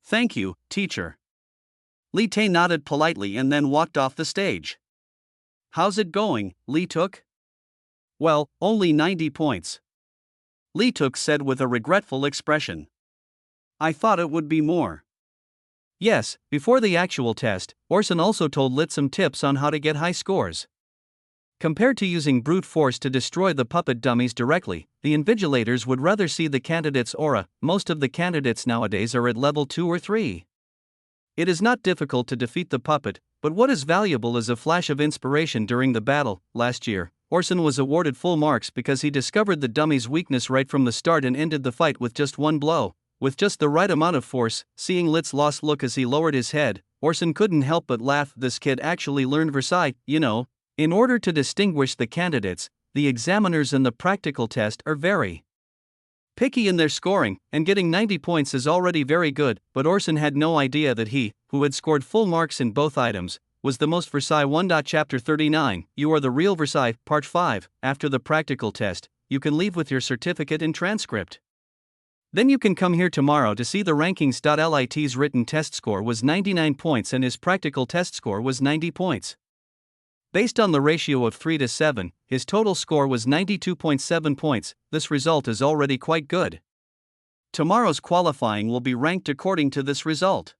Thank you, teacher. Li-Tae nodded politely and then walked off the stage. How's it going, Lituk? Well, only 90 points. Lituk said with a regretful expression. I thought it would be more. Yes, before the actual test, Orson also told Lit some tips on how to get high scores. Compared to using brute force to destroy the puppet dummies directly, the invigilators would rather see the candidate's aura. Most of the candidates nowadays are at level 2 or 3. It is not difficult to defeat the puppet, but what is valuable is a flash of inspiration during the battle. Last year, Orson was awarded full marks because he discovered the dummy's weakness right from the start and ended the fight with just one blow. With just the right amount of force, seeing Lit's lost look as he lowered his head, Orson couldn't help but laugh. This kid actually learned Versailles, you know. In order to distinguish the candidates, the examiners in the practical test are very picky in their scoring, and getting 90 points is already very good, but Orson had no idea that he, who had scored full marks in both items, was the most Versailles. 1. Chapter 39, You Are the Real Versailles, Part 5. After the practical test, you can leave with your certificate and transcript. Then you can come here tomorrow to see the rankings. Lit's written test score was 99 points and his practical test score was 90 points. Based on the ratio of 3 to 7, his total score was 92.7 points. This result is already quite good. Tomorrow's qualifying will be ranked according to this result.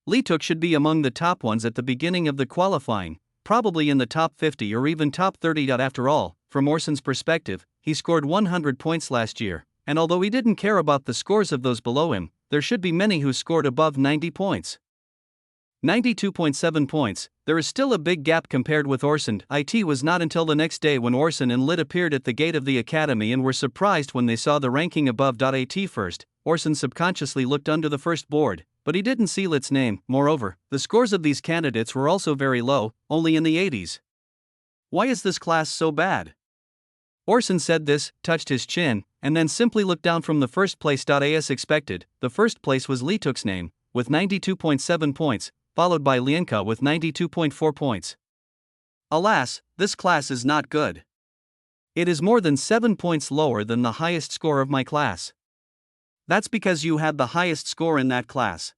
Lituk should be among the top ones at the beginning of the qualifying, probably in the top 50 or even top 30. After all, from Orson's perspective, he scored 100 points last year, and although he didn't care about the scores of those below him, there should be many who scored above 90 points. 92.7 points, there is still a big gap compared with Orson. It was not until the next day when Orson and Lit appeared at the gate of the academy and were surprised when they saw the ranking above. At first, Orson subconsciously looked under the first board, but he didn't see Lit's name. Moreover, the scores of these candidates were also very low, only in the 80s. Why is this class so bad? Orson said this, touched his chin, and then simply looked down from the first place. As expected, the first place was Lee Tuk's name, with 92.7 points, followed by Lienka with 92.4 points. Alas, this class is not good. It is more than 7 points lower than the highest score of my class. That's because you had the highest score in that class.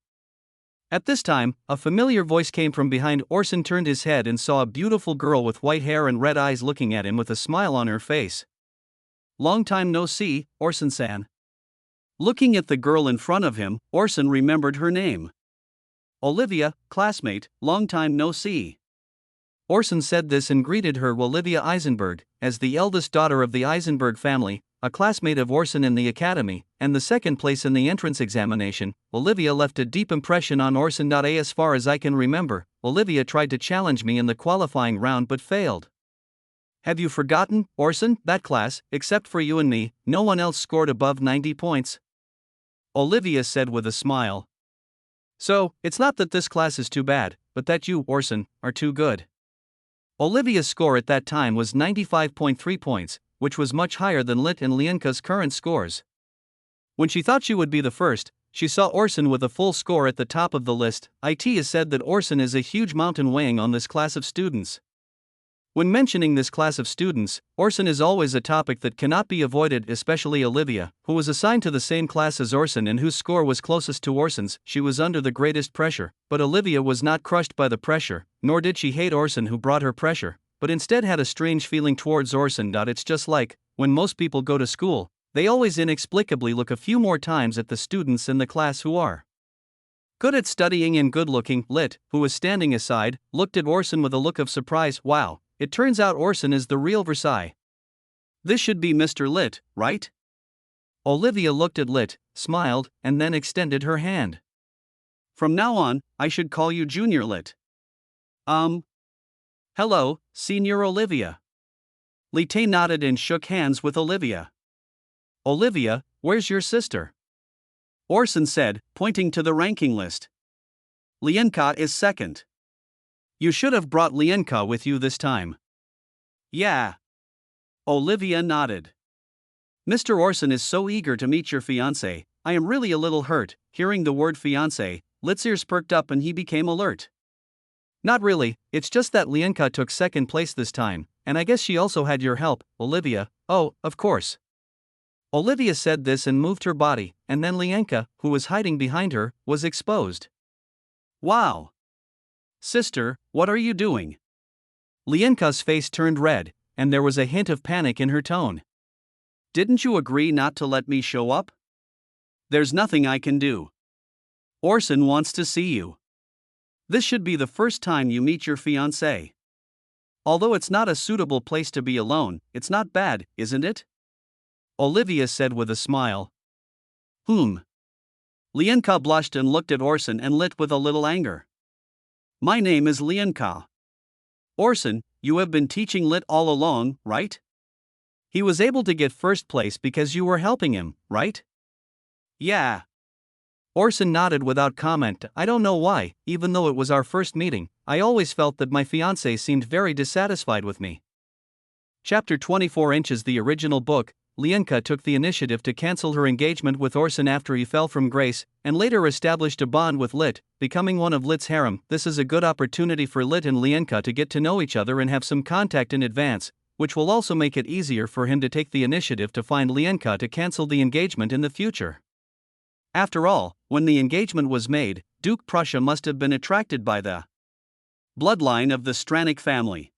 At this time, a familiar voice came from behind. Orson turned his head and saw a beautiful girl with white hair and red eyes looking at him with a smile on her face. Long time no see, Orson-san. Looking at the girl in front of him, Orson remembered her name. Olivia, classmate, long time no see. Orson said this and greeted her. Olivia Eisenberg, as the eldest daughter of the Eisenberg family, a classmate of Orson in the academy, and the second place in the entrance examination, Olivia left a deep impression on Orson. As far as I can remember, Olivia tried to challenge me in the qualifying round but failed. Have you forgotten, Orson, that class, except for you and me, no one else scored above 90 points? Olivia said with a smile. So, it's not that this class is too bad, but that you, Orson, are too good. Olivia's score at that time was 95.3 points, which was much higher than Lit and Lienka's current scores. When she thought she would be the first, she saw Orson with a full score at the top of the list. It is said that Orson is a huge mountain weighing on this class of students. When mentioning this class of students, Orson is always a topic that cannot be avoided, especially Olivia, who was assigned to the same class as Orson and whose score was closest to Orson's. She was under the greatest pressure, but Olivia was not crushed by the pressure, nor did she hate Orson who brought her pressure, but instead had a strange feeling towards Orson. It's just like, when most people go to school, they always inexplicably look a few more times at the students in the class who are good at studying and good-looking. Lit, who was standing aside, looked at Orson with a look of surprise. Wow, it turns out Orson is the real Versailles. This should be Mr. Lit, right? Olivia looked at Lit, smiled, and then extended her hand. From now on, I should call you Junior Lit. Hello, Senior Olivia. Lit nodded and shook hands with Olivia. Olivia, where's your sister? Orson said, pointing to the ranking list. Lienka is second. You should have brought Lienka with you this time. Yeah. Olivia nodded. Mr. Orson is so eager to meet your fiancé. I am really a little hurt. Hearing the word fiancé, Lit's ears perked up and he became alert. Not really, it's just that Lienka took second place this time, and I guess she also had your help, Olivia. Oh, of course. Olivia said this and moved her body, and then Lienka, who was hiding behind her, was exposed. Wow. Sister, what are you doing? Lienka's face turned red, and there was a hint of panic in her tone. Didn't you agree not to let me show up? There's nothing I can do. Orson wants to see you. This should be the first time you meet your fiancé. Although it's not a suitable place to be alone, it's not bad, isn't it? Olivia said with a smile. Lienka blushed and looked at Orson and Lit with a little anger. My name is Lienka. Orson, you have been teaching Lit all along, right? He was able to get first place because you were helping him, right? Yeah. Orson nodded without comment. I don't know why, even though it was our first meeting, I always felt that my fiancé seemed very dissatisfied with me. Chapter 24 inches. The original book, Lienka took the initiative to cancel her engagement with Orson after he fell from grace, and later established a bond with Lit, becoming one of Lit's harem. This is a good opportunity for Lit and Lienka to get to know each other and have some contact in advance, which will also make it easier for him to take the initiative to find Lienka to cancel the engagement in the future. After all, when the engagement was made, Duke Prussia must have been attracted by the bloodline of the Stranick family.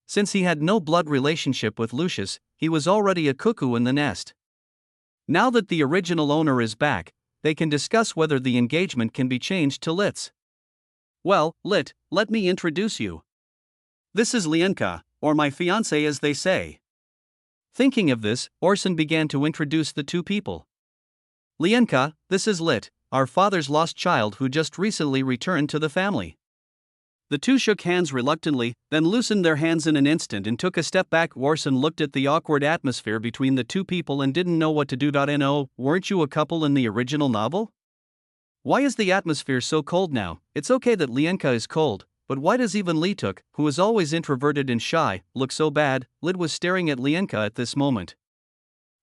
Since he had no blood relationship with Lucius, he was already a cuckoo in the nest. Now that the original owner is back, they can discuss whether the engagement can be changed to Lit's. Well, Lit, let me introduce you. This is Lienka, or my fiancé as they say. Thinking of this, Orson began to introduce the two people. Lienka, this is Lit, our father's lost child who just recently returned to the family. The two shook hands reluctantly, then loosened their hands in an instant and took a step back. Orson looked at the awkward atmosphere between the two people and didn't know what to do. No, weren't you a couple in the original novel? Why is the atmosphere so cold now? It's okay that Lienka is cold, but why does even Lituk, who is always introverted and shy, look so bad? Lit was staring at Lienka at this moment.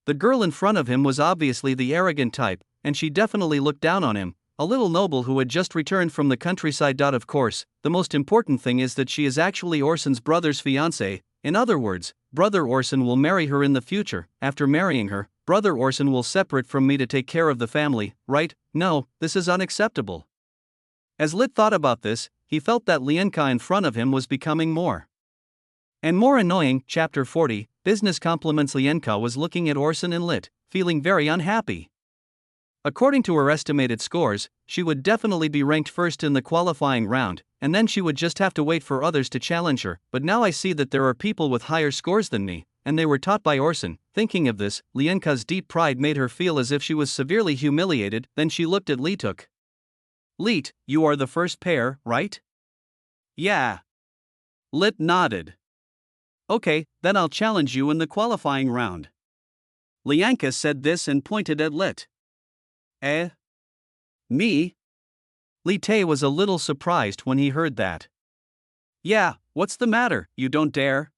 The girl in front of him was obviously the arrogant type, and she definitely looked down on him, a little noble who had just returned from the countryside. Of course, the most important thing is that she is actually Orson's brother's fiancée. In other words, Brother Orson will marry her in the future. After marrying her, Brother Orson will separate from me to take care of the family, right? No, this is unacceptable. As Lit thought about this, he felt that Lienka in front of him was becoming more and more annoying. Chapter 40, Business Compliments. Lienka was looking at Orson and Lit, feeling very unhappy. According to her estimated scores, she would definitely be ranked first in the qualifying round, and then she would just have to wait for others to challenge her. But now I see that there are people with higher scores than me, and they were taught by Orson. Thinking of this, Lienka's deep pride made her feel as if she was severely humiliated. Then she looked at Lituk. Lit, you are the first pair, right? Yeah. Lit nodded. Okay, then I'll challenge you in the qualifying round. Lienka said this and pointed at Lit. Eh? Me? Li-tae was a little surprised when he heard that. Yeah, what's the matter, you don't dare?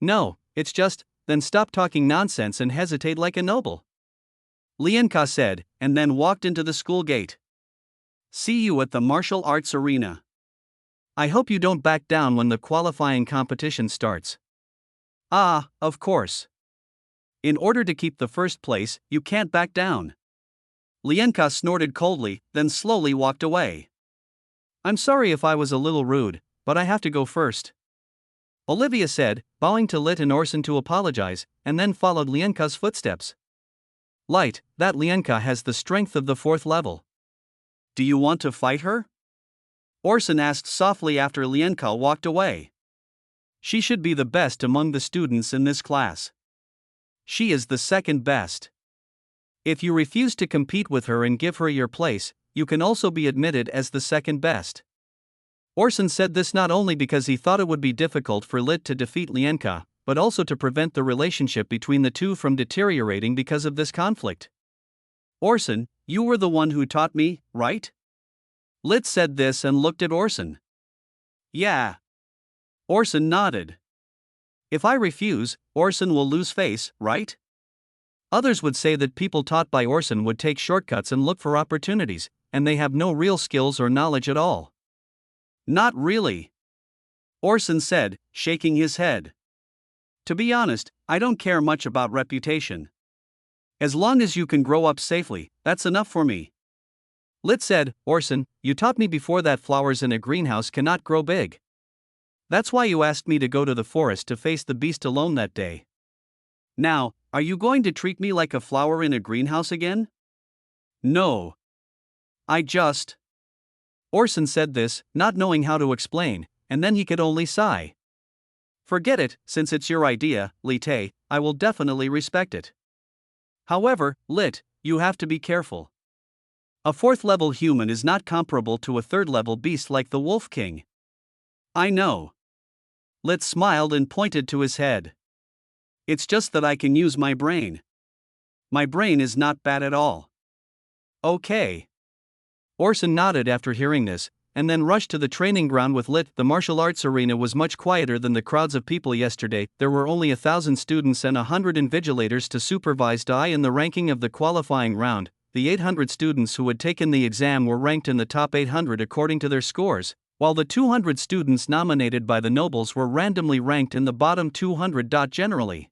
No, it's just, then stop talking nonsense and hesitate like a noble. Lienka said, and then walked into the school gate. See you at the martial arts arena. I hope you don't back down when the qualifying competition starts. Ah, of course. In order to keep the first place, you can't back down. Lienka snorted coldly, then slowly walked away. I'm sorry if I was a little rude, but I have to go first. Olivia said, bowing to Lit and Orson to apologize, and then followed Lienka's footsteps. Light, that Lienka has the strength of the 4th level. Do you want to fight her? Orson asked softly after Lienka walked away. She should be the best among the students in this class. She is the second best. If you refuse to compete with her and give her your place, you can also be admitted as the second best. Orson said this not only because he thought it would be difficult for Lit to defeat Lienka, but also to prevent the relationship between the two from deteriorating because of this conflict. Orson, you were the one who taught me, right? Lit said this and looked at Orson. Yeah. Orson nodded. If I refuse, Orson will lose face, right? Others would say that people taught by Orson would take shortcuts and look for opportunities, and they have no real skills or knowledge at all. Not really. Orson said, shaking his head. To be honest, I don't care much about reputation. As long as you can grow up safely, that's enough for me. Lit said, Orson, you taught me before that flowers in a greenhouse cannot grow big. That's why you asked me to go to the forest to face the beast alone that day. Now, are you going to treat me like a flower in a greenhouse again? No. Orson said this, not knowing how to explain, and then he could only sigh. Forget it, since it's your idea, Li-tae, I will definitely respect it. However, Lit, you have to be careful. A 4th-level human is not comparable to a 3rd-level beast like the Wolf King. I know. Lit smiled and pointed to his head. It's just that I can use my brain. My brain is not bad at all. Okay. Orson nodded after hearing this, and then rushed to the training ground with Lit. The martial arts arena was much quieter than the crowds of people yesterday. There were only 1,000 students and 100 invigilators to supervise Dai in the ranking of the qualifying round. The 800 students who had taken the exam were ranked in the top 800 according to their scores, while the 200 students nominated by the nobles were randomly ranked in the bottom 200. Generally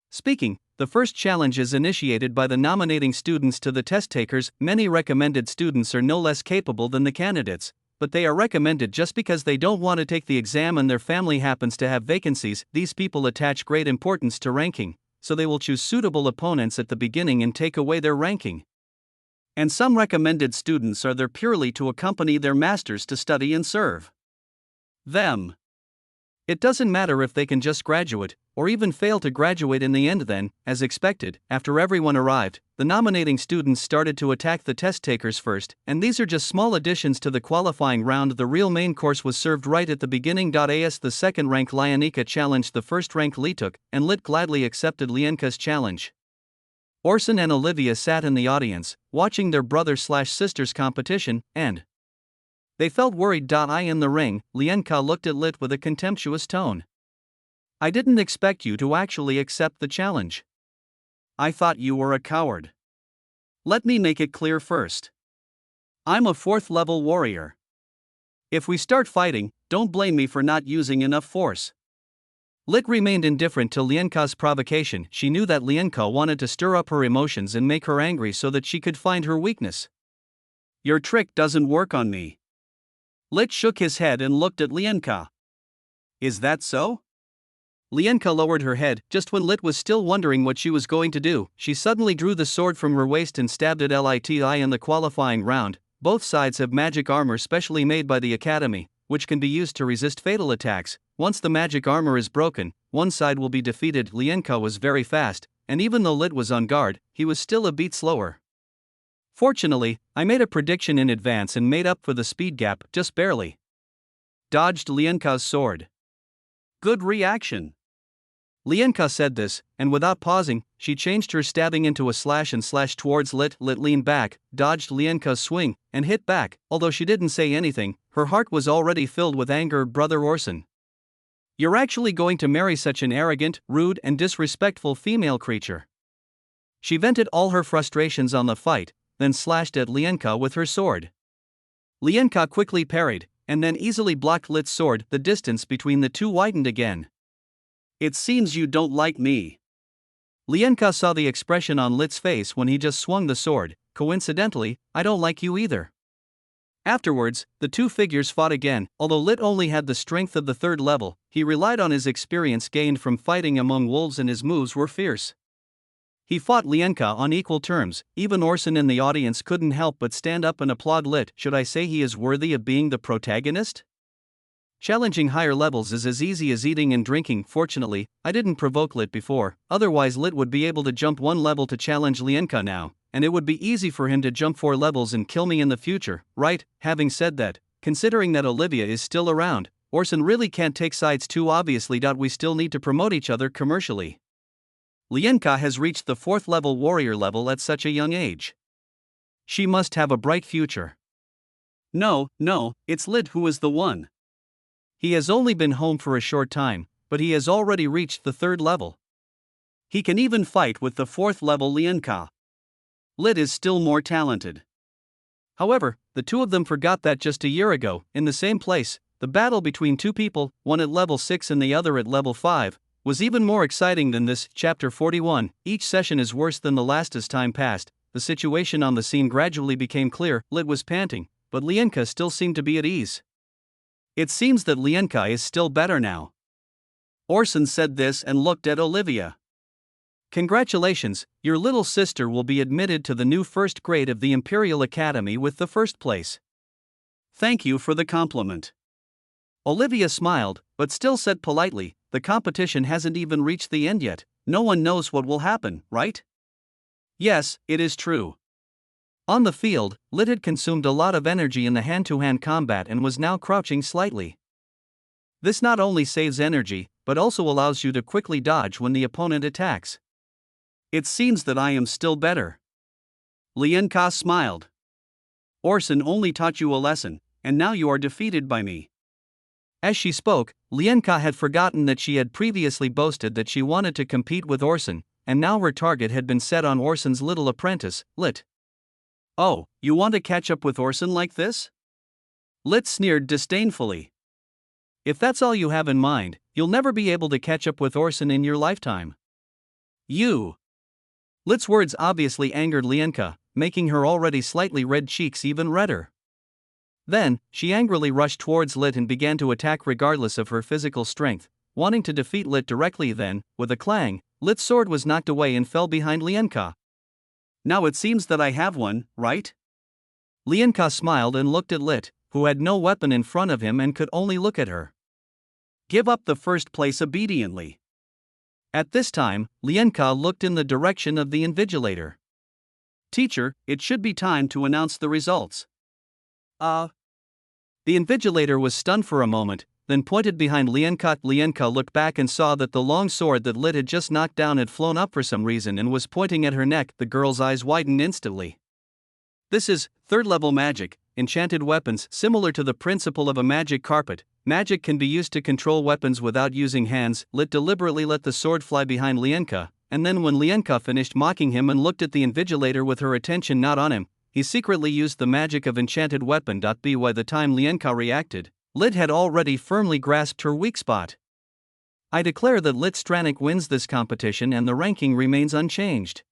speaking, the first challenge is initiated by the nominating students to the test takers. Many recommended students are no less capable than the candidates, but they are recommended just because they don't want to take the exam and their family happens to have vacancies. These people attach great importance to ranking, so they will choose suitable opponents at the beginning and take away their ranking. And some recommended students are there purely to accompany their masters to study and serve them. It doesn't matter if they can just graduate, or even fail to graduate in the end. Then, as expected, after everyone arrived, the nominating students started to attack the test takers first, and these are just small additions to the qualifying round. The real main course was served right at the beginning. As the second-ranked Lianika challenged the first-ranked Lituk, and Lit gladly accepted Lienka's challenge. Orson and Olivia sat in the audience, watching their brother/sister's competition, and They felt worried. I in the ring, Lienka looked at Lit with a contemptuous tone. I didn't expect you to actually accept the challenge. I thought you were a coward. Let me make it clear first. I'm a 4th level warrior. If we start fighting, don't blame me for not using enough force. Lit remained indifferent to Lienka's provocation. She knew that Lienka wanted to stir up her emotions and make her angry so that she could find her weakness. Your trick doesn't work on me. Lit shook his head and looked at Lienka. Is that so? Lienka lowered her head. Just when Lit was still wondering what she was going to do, she suddenly drew the sword from her waist and stabbed at Liti in the qualifying round. Both sides have magic armor specially made by the Academy, which can be used to resist fatal attacks. Once the magic armor is broken, one side will be defeated. Lienka was very fast, and even though Lit was on guard, he was still a beat slower. Fortunately, I made a prediction in advance and made up for the speed gap, just barely. Dodged Lienka's sword. Good reaction. Lienka said this, and without pausing, she changed her stabbing into a slash and slashed towards Lit. Lit leaned back, dodged Lienka's swing, and hit back. Although she didn't say anything, her heart was already filled with anger. Brother Orson. You're actually going to marry such an arrogant, rude, and disrespectful female creature. She vented all her frustrations on the fight, then slashed at Lienka with her sword. Lienka quickly parried, and then easily blocked Lit's sword. The distance between the two widened again. It seems you don't like me. Lienka saw the expression on Lit's face when he just swung the sword. Coincidentally, I don't like you either. Afterwards, the two figures fought again. Although Lit only had the strength of the 3rd level, he relied on his experience gained from fighting among wolves, and his moves were fierce. He fought Lienka on equal terms. Even Orson in the audience couldn't help but stand up and applaud Lit. Should I say he is worthy of being the protagonist? Challenging higher levels is as easy as eating and drinking. Fortunately, I didn't provoke Lit before, otherwise Lit would be able to jump 1 level to challenge Lienka now, and it would be easy for him to jump 4 levels and kill me in the future, right? Having said that, considering that Olivia is still around, Orson really can't take sides too obviously. We still need to promote each other commercially. Lienka has reached the 4th level warrior level at such a young age. She must have a bright future. No, it's Lit who is the one. He has only been home for a short time, but he has already reached the 3rd level. He can even fight with the 4th level Lienka. Lit is still more talented. However, the two of them forgot that just a year ago, in the same place, the battle between two people, one at level 6 and the other at level 5, was even more exciting than this. Chapter 41. Each session is worse than the last. As time passed, the situation on the scene gradually became clear. Lit was panting, but Lienka still seemed to be at ease. It seems that Lienka is still better now. Orson said this and looked at Olivia. Congratulations, your little sister will be admitted to the new 1st grade of the Imperial Academy with the 1st place. Thank you for the compliment. Olivia smiled, but still said politely, the competition hasn't even reached the end yet. No one knows what will happen, right? Yes, it is true. On the field, Lit had consumed a lot of energy in the hand-to-hand combat and was now crouching slightly. This not only saves energy, but also allows you to quickly dodge when the opponent attacks. It seems that I am still better. Lienka smiled. Orson only taught you a lesson, and now you are defeated by me. As she spoke, Lienka had forgotten that she had previously boasted that she wanted to compete with Orson, and now her target had been set on Orson's little apprentice, Lit. Oh, you want to catch up with Orson like this? Lit sneered disdainfully. If that's all you have in mind, you'll never be able to catch up with Orson in your lifetime. You. Lit's words obviously angered Lienka, making her already slightly red cheeks even redder. Then, she angrily rushed towards Lit and began to attack regardless of her physical strength, wanting to defeat Lit directly. Then, with a clang, Lit's sword was knocked away and fell behind Lienka. Now it seems that I have one, right? Lienka smiled and looked at Lit, who had no weapon in front of him and could only look at her. Give up the 1st place obediently. At this time, Lienka looked in the direction of the invigilator. Teacher, it should be time to announce the results. The invigilator was stunned for a moment, then pointed behind Lienka. Lienka looked back and saw that the long sword that Lit had just knocked down had flown up for some reason and was pointing at her neck. The girl's eyes widened instantly. This is 3rd level magic. enchanted weapons. Similar to the principle of a magic carpet, magic can be used to control weapons without using hands. Lit deliberately let the sword fly behind Lienka, and then when Lienka finished mocking him and looked at the invigilator with her attention not on him, he secretly used the magic of enchanted weapon. By the time Lienka reacted, Lit had already firmly grasped her weak spot. I declare that Lit Stranik wins this competition and the ranking remains unchanged.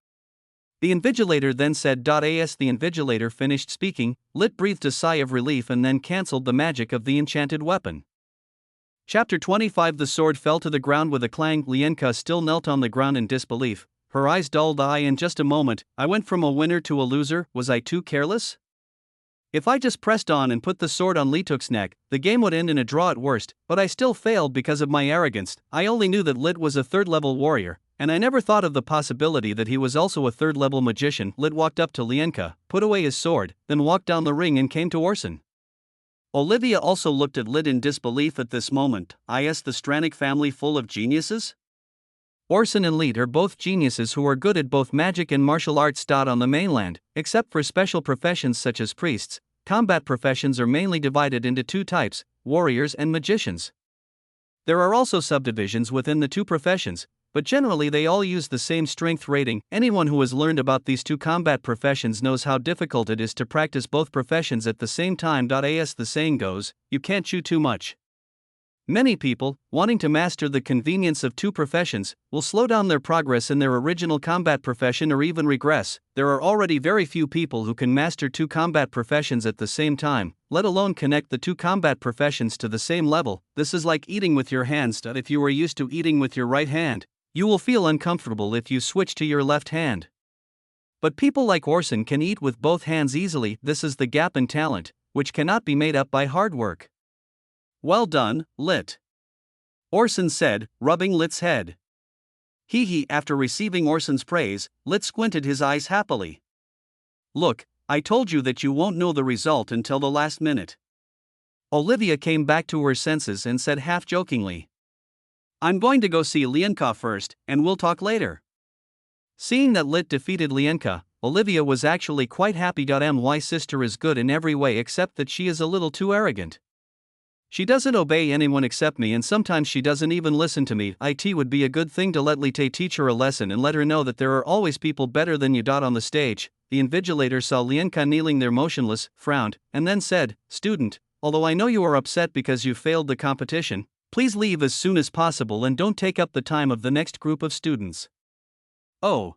The invigilator then said. As the invigilator finished speaking, Lit breathed a sigh of relief and then cancelled the magic of the enchanted weapon. Chapter 25. The sword fell to the ground with a clang. Lienka still knelt on the ground in disbelief, her eyes dulled. In just a moment, I went from a winner to a loser. Was I too careless? If I just pressed on and put the sword on Lituk's neck, the game would end in a draw at worst, but I still failed because of my arrogance. I only knew that Lit was a third-level warrior, and I never thought of the possibility that he was also a third-level magician. Lit walked up to Lienka, put away his sword, then walked down the ring and came to Orson. Olivia also looked at Lit in disbelief at this moment. Is the Stranik family full of geniuses? Orson and Lit are both geniuses who are good at both magic and martial arts. On the mainland, except for special professions such as priests, combat professions are mainly divided into two types, warriors and magicians. There are also subdivisions within the two professions, but generally they all use the same strength rating. Anyone who has learned about these two combat professions knows how difficult it is to practice both professions at the same time. As the saying goes, you can't chew too much. Many people, wanting to master the convenience of two professions, will slow down their progress in their original combat profession or even regress. There are already very few people who can master two combat professions at the same time, let alone connect the two combat professions to the same level. This is like eating with your hands. If you are used to eating with your right hand, you will feel uncomfortable if you switch to your left hand. But people like Orson can eat with both hands easily. This is the gap in talent, which cannot be made up by hard work. Well done, Lit. Orson said, rubbing Lit's head. Hee. After receiving Orson's praise, Lit squinted his eyes happily. Look, I told you that you won't know the result until the last minute. Olivia came back to her senses and said half-jokingly, I'm going to go see Lienka first, and we'll talk later. Seeing that Lit defeated Lienka, Olivia was actually quite happy. My sister is good in every way except that she is a little too arrogant. She doesn't obey anyone except me, and sometimes she doesn't even listen to me. It would be a good thing to let Lite teach her a lesson and let her know that there are always people better than you. On the stage, the invigilator saw Lienka kneeling there motionless, frowned, and then said, Student, although I know you are upset because you failed the competition, please leave as soon as possible and don't take up the time of the next group of students. Oh.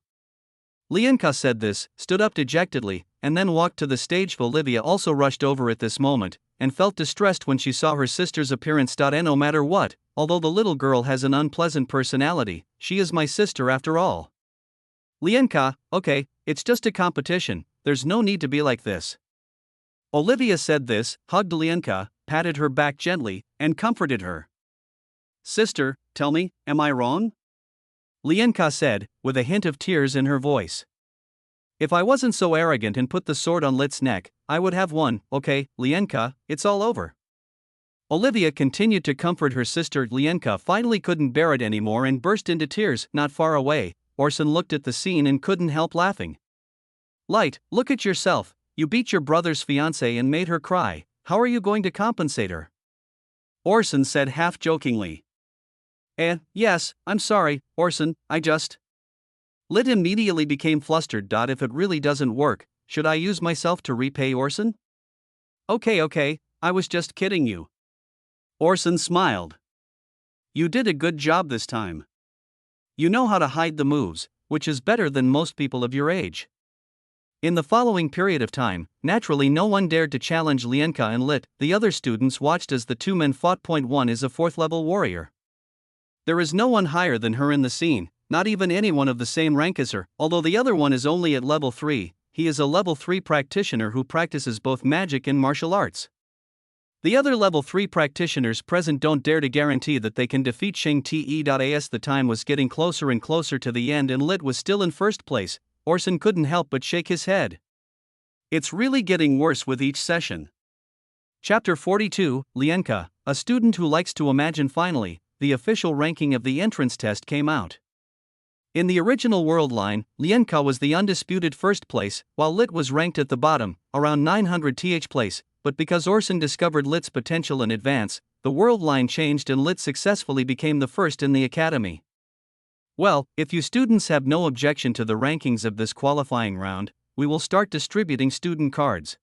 Lienka said this, stood up dejectedly, and then walked to the stage. Olivia also rushed over at this moment, and felt distressed when she saw her sister's appearance. No matter what, although the little girl has an unpleasant personality, she is my sister after all. Lienka, okay, it's just a competition, there's no need to be like this. Olivia said this, hugged Lienka, patted her back gently, and comforted her. Sister, tell me, am I wrong? Lienka said, with a hint of tears in her voice. If I wasn't so arrogant and put the sword on Lit's neck, I would have won. Okay, Lienka, it's all over. Olivia continued to comfort her sister. Lienka finally couldn't bear it anymore and burst into tears. Not far away, Orson looked at the scene and couldn't help laughing. Light, look at yourself, you beat your brother's fiancée and made her cry, how are you going to compensate her? Orson said half-jokingly. Yes, I'm sorry, Orson, I just... Lit immediately became flustered. If it really doesn't work, should I use myself to repay Orson? Okay, I was just kidding you. Orson smiled. You did a good job this time. You know how to hide the moves, which is better than most people of your age. In the following period of time, naturally no one dared to challenge Lienka and Lit. The other students watched as the two men fought. One is a 4th-level warrior. There is no one higher than her in the scene, not even anyone of the same rank as her, although the other one is only at level 3, he is a level 3 practitioner who practices both magic and martial arts. The other level 3 practitioners present don't dare to guarantee that they can defeat Sheng Te. As the time was getting closer and closer to the end and Lit was still in first place, Orson couldn't help but shake his head. It's really getting worse with each session. Chapter 42, Lienka, a student who likes to imagine. Finally, the official ranking of the entrance test came out. In the original world line, Lienka was the undisputed first place, while Lit was ranked at the bottom, around 900th place, but because Orson discovered Lit's potential in advance, the world line changed and Lit successfully became the first in the academy. Well, if you students have no objection to the rankings of this qualifying round, we will start distributing student cards.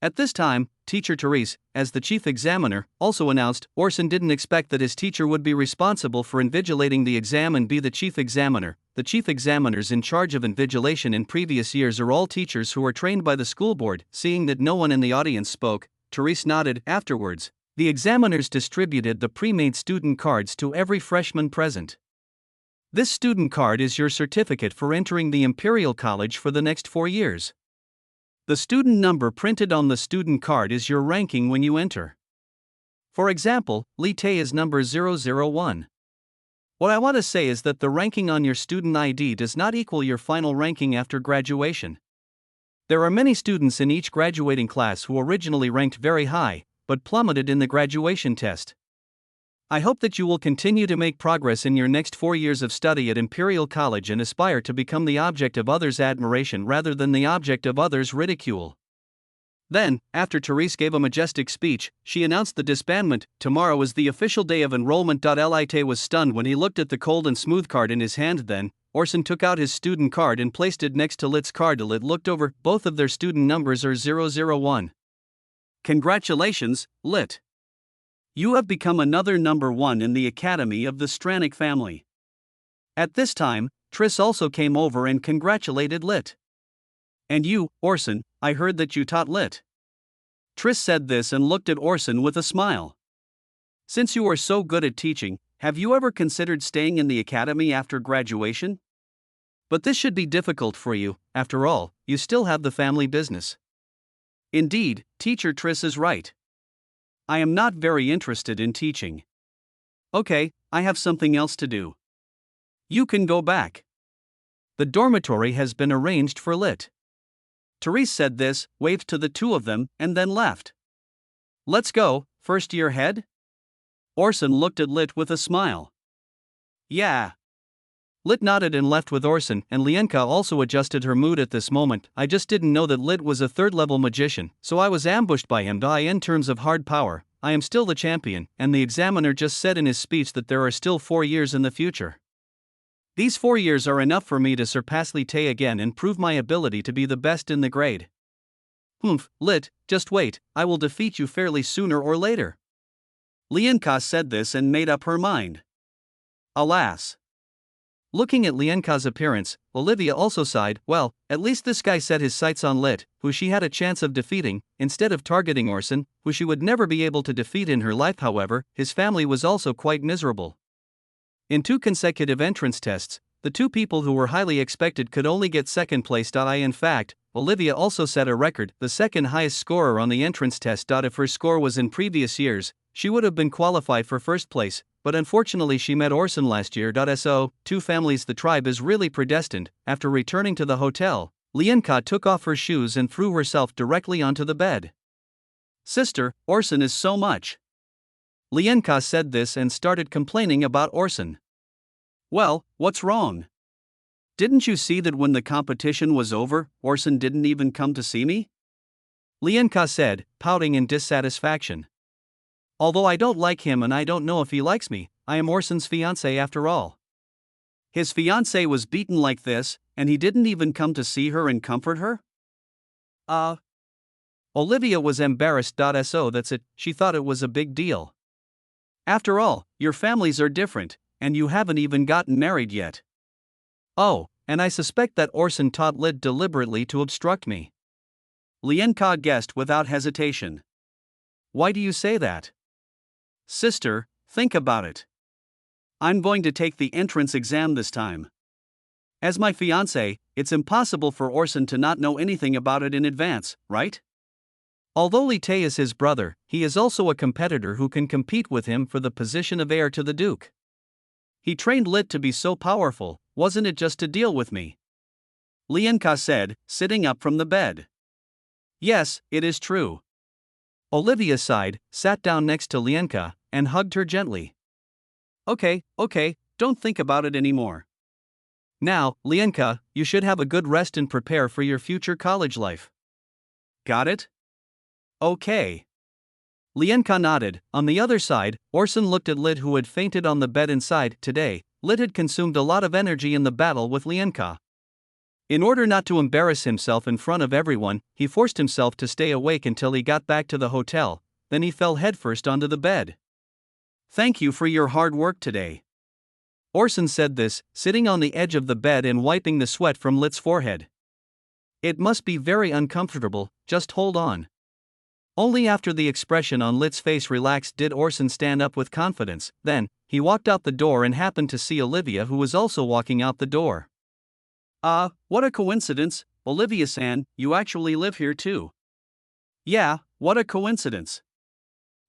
At this time, teacher Therese, as the chief examiner, also announced Orson didn't expect that his teacher would be responsible for invigilating the exam and be the chief examiner. The chief examiners in charge of invigilation in previous years are all teachers who are trained by the school board. Seeing that no one in the audience spoke, Therese nodded. Afterwards, the examiners distributed the pre-made student cards to every freshman present. This student card is your certificate for entering the Imperial College for the next 4 years. The student number printed on the student card is your ranking when you enter. For example, Li Tae is number 001. What I want to say is that the ranking on your student ID does not equal your final ranking after graduation. There are many students in each graduating class who originally ranked very high, but plummeted in the graduation test. I hope that you will continue to make progress in your next 4 years of study at Imperial College and aspire to become the object of others' admiration rather than the object of others' ridicule. Then, after Therese gave a majestic speech, she announced the disbandment. Tomorrow is the official day of enrollment. Lite was stunned when he looked at the cold and smooth card in his hand. Then, Orson took out his student card and placed it next to Lit's card. Lit looked over. Both of their student numbers are 001. Congratulations, Lit. You have become another number 1 in the academy of the Stranick family. At this time, Triss also came over and congratulated Lit. And you, Orson, I heard that you taught Lit. Triss said this and looked at Orson with a smile. Since you are so good at teaching, have you ever considered staying in the academy after graduation? But this should be difficult for you, after all, you still have the family business. Indeed, teacher Triss is right. I am not very interested in teaching. Okay, I have something else to do. You can go back. The dormitory has been arranged for Lit. Therese said this, waved to the two of them, and then left. Let's go, first year head? Orson looked at Lit with a smile. Yeah. Lit nodded and left with Orson, and Lienka also adjusted her mood at this moment. I just didn't know that Lit was a third-level magician, so I was ambushed by him. In terms of hard power, I am still the champion, and the examiner just said in his speech that there are still 4 years in the future. These 4 years are enough for me to surpass Li Tae again and prove my ability to be the best in the grade. Lit, just wait, I will defeat you fairly sooner or later. Lienka said this and made up her mind. Alas. Looking at Lienka's appearance, Olivia also sighed. Well, at least this guy set his sights on Lit, who she had a chance of defeating, instead of targeting Orson, who she would never be able to defeat in her life. However, his family was also quite miserable. In 2 consecutive entrance tests, the 2 people who were highly expected could only get second place. In fact, Olivia also set a record, the second highest scorer on the entrance test. If her score was in previous years, she would have been qualified for first place, but unfortunately she met Orson last year. So, 2 families. The tribe is really predestined. After returning to the hotel, Lienka took off her shoes and threw herself directly onto the bed. Sister, Orson is so much. Lienka said this and started complaining about Orson. Well, what's wrong? Didn't you see that when the competition was over, Orson didn't even come to see me? Lienka said, pouting in dissatisfaction. Although I don't like him and I don't know if he likes me, I am Orson's fiancé after all. His fiancé was beaten like this, and he didn't even come to see her and comfort her? Olivia was embarrassed. So that's it, she thought it was a big deal. After all, your families are different, and you haven't even gotten married yet. Oh, and I suspect that Orson taught Lit deliberately to obstruct me. Lienka guessed without hesitation. Why do you say that? Sister, think about it. I'm going to take the entrance exam this time. As my fiancé, it's impossible for Orson to not know anything about it in advance, right? Although Li Tae is his brother, he is also a competitor who can compete with him for the position of heir to the Duke. He trained Lit to be so powerful, wasn't it just to deal with me? Lienka said, sitting up from the bed. Yes, it is true. Olivia sighed, sat down next to Lienka, and hugged her gently. Okay, don't think about it anymore. Now, Lienka, you should have a good rest and prepare for your future college life. Got it? Okay. Lienka nodded. On the other side, Orson looked at Lit, who had fainted on the bed inside. Today, Lit had consumed a lot of energy in the battle with Lienka. In order not to embarrass himself in front of everyone, he forced himself to stay awake until he got back to the hotel, then he fell headfirst onto the bed. Thank you for your hard work today. Orson said this, sitting on the edge of the bed and wiping the sweat from Lit's forehead. It must be very uncomfortable, just hold on. Only after the expression on Lit's face relaxed did Orson stand up with confidence. Then, he walked out the door and happened to see Olivia, who was also walking out the door. What a coincidence, Olivia-san, you actually live here too. Yeah, what a coincidence.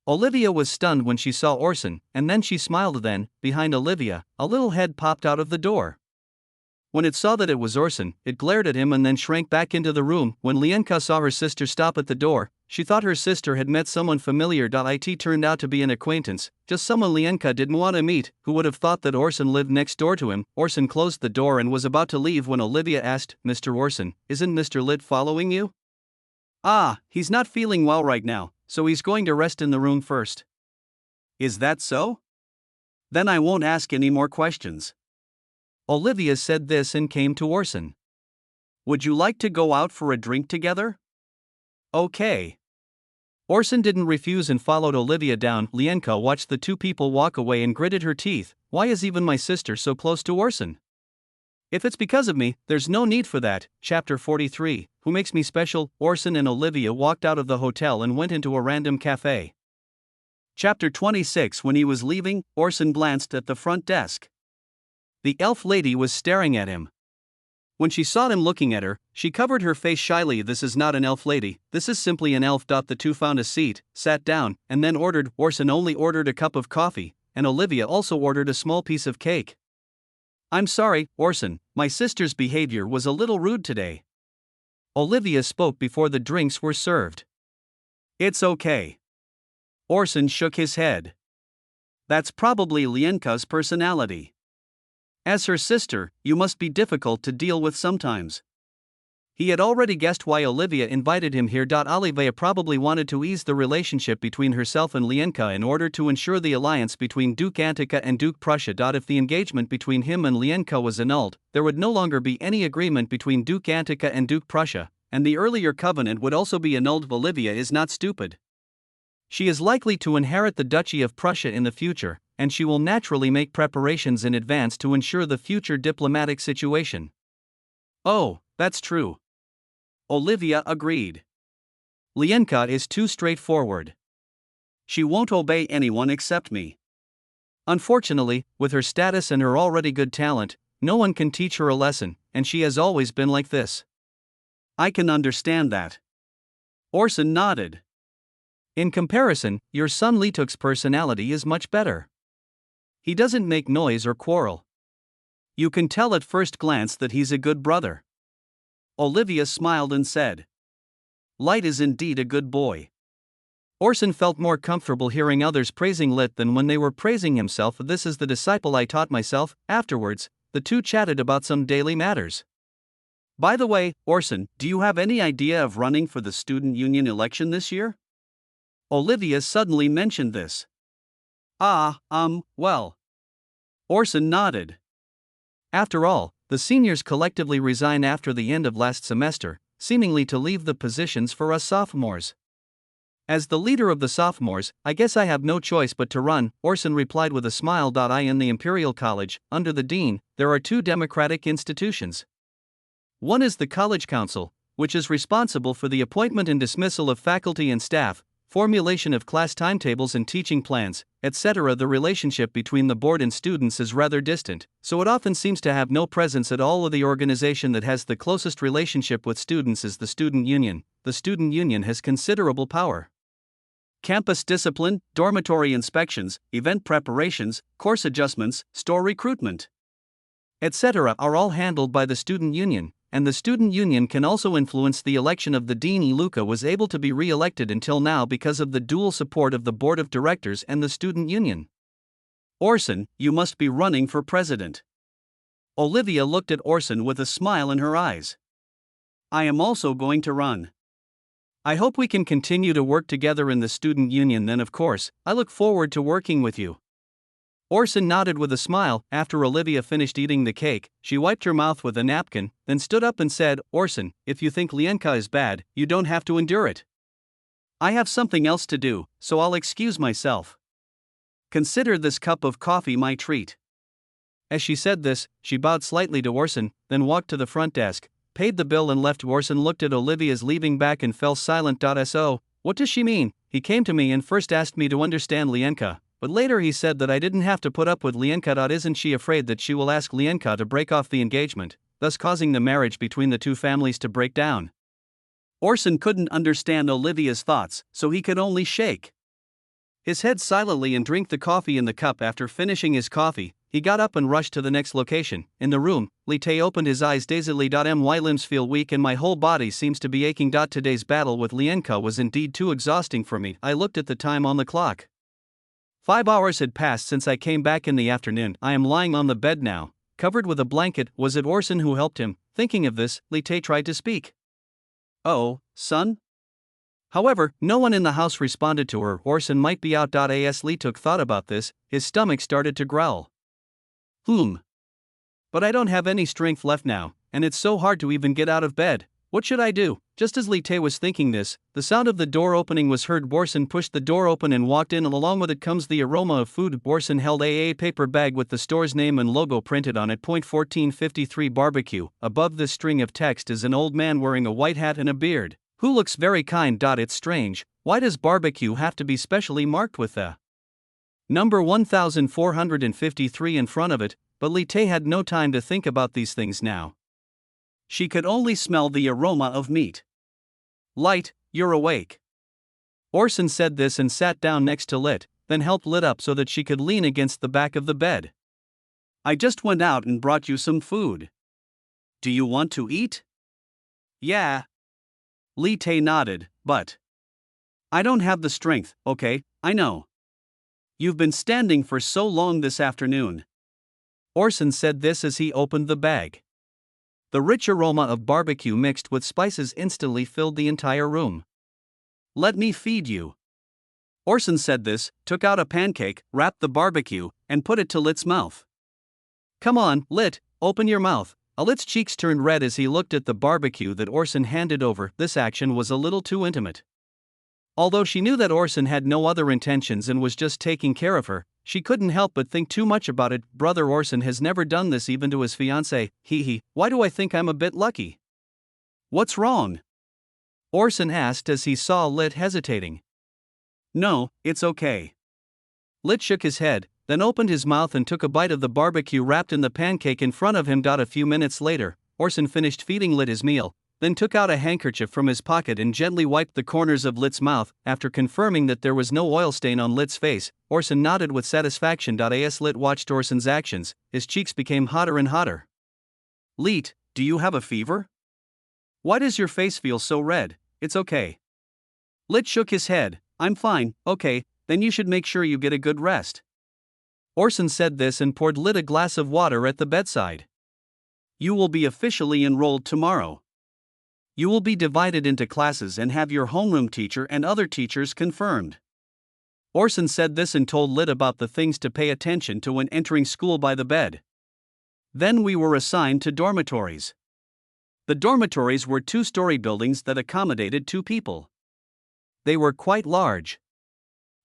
Olivia was stunned when she saw Orson, and then she smiled. Then, behind Olivia, a little head popped out of the door. When it saw that it was Orson, it glared at him and then shrank back into the room. When Lienka saw her sister stop at the door, she thought her sister had met someone familiar. It turned out to be an acquaintance, just someone Lienka didn't want to meet. Who would have thought that Orson lived next door to him? Orson closed the door and was about to leave when Olivia asked, Mr. Orson, isn't Mr. Lit following you? He's not feeling well right now, so he's going to rest in the room first. Is that so? Then I won't ask any more questions. Olivia said this and came to Orson. Would you like to go out for a drink together? Okay. Orson didn't refuse and followed Olivia down. Lienka watched the two people walk away and gritted her teeth. Why is even my sister so close to Orson? If it's because of me, there's no need for that. Chapter 43, Who Makes Me Special? Orson and Olivia walked out of the hotel and went into a random cafe. Chapter 26. When he was leaving, Orson glanced at the front desk. The elf lady was staring at him. When she saw him looking at her, she covered her face shyly. This is not an elf lady, this is simply an elf. The two found a seat, sat down, and then ordered. Orson only ordered a cup of coffee, and Olivia also ordered a small piece of cake. I'm sorry, Orson, my sister's behavior was a little rude today. Olivia spoke before the drinks were served. It's okay. Orson shook his head. That's probably Lienka's personality. As her sister, you must be difficult to deal with sometimes. He had already guessed why Olivia invited him here. Olivia probably wanted to ease the relationship between herself and Lienka in order to ensure the alliance between Duke Antika and Duke Prussia. If the engagement between him and Lienka was annulled, there would no longer be any agreement between Duke Antika and Duke Prussia, and the earlier covenant would also be annulled. Olivia is not stupid. She is likely to inherit the Duchy of Prussia in the future, and she will naturally make preparations in advance to ensure the future diplomatic situation. Oh, that's true. Olivia agreed. Lienka is too straightforward. She won't obey anyone except me. Unfortunately, with her status and her already good talent, no one can teach her a lesson, and she has always been like this. I can understand that. Orson nodded. In comparison, your son Lituk's personality is much better. He doesn't make noise or quarrel. You can tell at first glance that he's a good brother. Olivia smiled and said, Light is indeed a good boy. Orson felt more comfortable hearing others praising Lit than when they were praising himself. This is the disciple I taught myself. Afterwards, the two chatted about some daily matters. By the way, Orson, do you have any idea of running for the student union election this year? Olivia suddenly mentioned this. Well. Orson nodded. After all, the seniors collectively resign after the end of last semester, seemingly to leave the positions for us sophomores. As the leader of the sophomores, I guess I have no choice but to run, Orson replied with a smile. In the Imperial College, under the dean, there are two democratic institutions. One is the College Council, which is responsible for the appointment and dismissal of faculty and staff, formulation of class timetables and teaching plans, etc. The relationship between the board and students is rather distant, so it often seems to have no presence at all. The organization that has the closest relationship with students is the student union. The student union has considerable power. Campus discipline, dormitory inspections, event preparations, course adjustments, store recruitment, etc. are all handled by the student union. And the student union can also influence the election of the dean. Iluka was able to be re-elected until now because of the dual support of the board of directors and the student union. Orson, you must be running for president. Olivia looked at Orson with a smile in her eyes. I am also going to run. I hope we can continue to work together in the student union then, of course. I look forward to working with you. Orson nodded with a smile. After Olivia finished eating the cake, she wiped her mouth with a napkin, then stood up and said, Orson, if you think Lienka is bad, you don't have to endure it. I have something else to do, so I'll excuse myself. Consider this cup of coffee my treat. As she said this, she bowed slightly to Orson, then walked to the front desk, paid the bill and left. Orson looked at Olivia's leaving back and fell silent. So, what does she mean? He came to me and first asked me to understand Lienka, but later he said that I didn't have to put up with Lienka. Isn't she afraid that she will ask Lienka to break off the engagement, thus causing the marriage between the two families to break down? Orson couldn't understand Olivia's thoughts, so he could only shake his head silently and drink the coffee in the cup. After finishing his coffee, he got up and rushed to the next location. In the room, Li Tae opened his eyes dazedly. My limbs feel weak and my whole body seems to be aching. Today's battle with Lienka was indeed too exhausting for me. I looked at the time on the clock. 5 hours had passed since I came back in the afternoon. I am lying on the bed now, covered with a blanket. Was it Orson who helped him? Thinking of this, Li Tae tried to speak. Oh, son? However, no one in the house responded to her. Orson might be out. As Li took thought about this, his stomach started to growl. But I don't have any strength left now, and it's so hard to even get out of bed. What should I do? Just as Li Tae was thinking this, the sound of the door opening was heard. Orson pushed the door open and walked in, and along with it comes the aroma of food. Orson held a paper bag with the store's name and logo printed on it. 1453 Barbecue. Above this string of text is an old man wearing a white hat and a beard, who looks very kind. It's strange, why does barbecue have to be specially marked with the number 1453 in front of it? But Li Tae had no time to think about these things now. She could only smell the aroma of meat. Light, you're awake. Orson said this and sat down next to Lit, then helped Lit up so that she could lean against the back of the bed. I just went out and brought you some food. Do you want to eat? Yeah. Li Tae nodded, but I don't have the strength. Okay, I know. You've been standing for so long this afternoon. Orson said this as he opened the bag. The rich aroma of barbecue mixed with spices instantly filled the entire room. Let me feed you. Orson said this, took out a pancake, wrapped the barbecue, and put it to Lit's mouth. Come on, Lit, open your mouth. Lit's cheeks turned red as he looked at the barbecue that Orson handed over. This action was a little too intimate. Although she knew that Orson had no other intentions and was just taking care of her, she couldn't help but think too much about it. Brother Orson has never done this even to his fiancée. Why do I think I'm a bit lucky? What's wrong? Orson asked as he saw Lit hesitating. No, it's okay. Lit shook his head, then opened his mouth and took a bite of the barbecue wrapped in the pancake in front of him. A few minutes later, Orson finished feeding Lit his meal, then took out a handkerchief from his pocket and gently wiped the corners of Lit's mouth. After confirming that there was no oil stain on Lit's face, Orson nodded with satisfaction. As Lit watched Orson's actions, his cheeks became hotter and hotter. Lit, do you have a fever? Why does your face feel so red? It's okay. Lit shook his head. I'm fine. Okay, then you should make sure you get a good rest. Orson said this and poured Lit a glass of water at the bedside. You will be officially enrolled tomorrow. You will be divided into classes and have your homeroom teacher and other teachers confirmed. Orson said this and told Lit about the things to pay attention to when entering school by the bed. Then we were assigned to dormitories. The dormitories were 2-story buildings that accommodated 2 people. They were quite large.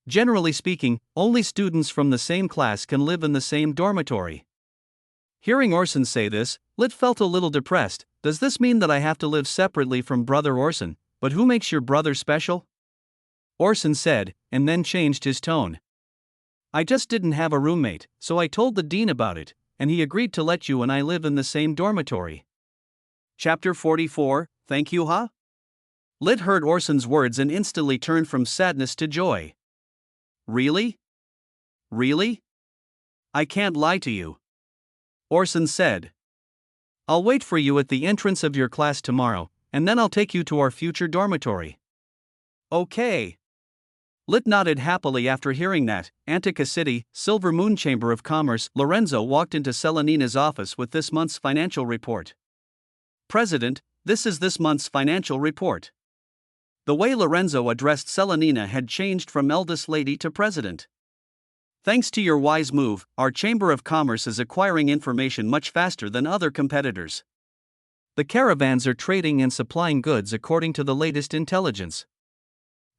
Generally speaking, only students from the same class can live in the same dormitory. Hearing Orson say this, Lit felt a little depressed. Does this mean that I have to live separately from Brother Orson? But who makes your brother special? Orson said, and then changed his tone. I just didn't have a roommate, so I told the dean about it, and he agreed to let you and I live in the same dormitory. Chapter 44, Thank you, huh? Lit heard Orson's words and instantly turned from sadness to joy. Really? Really? I can't lie to you. Orson said. I'll wait for you at the entrance of your class tomorrow, and then I'll take you to our future dormitory. Okay. Lit nodded happily after hearing that. Antica City, Silver Moon Chamber of Commerce. Lorenzo walked into Selenina's office with this month's financial report. President, this is this month's financial report. The way Lorenzo addressed Selenina had changed from eldest lady to president. Thanks to your wise move, our Chamber of Commerce is acquiring information much faster than other competitors. The caravans are trading and supplying goods according to the latest intelligence.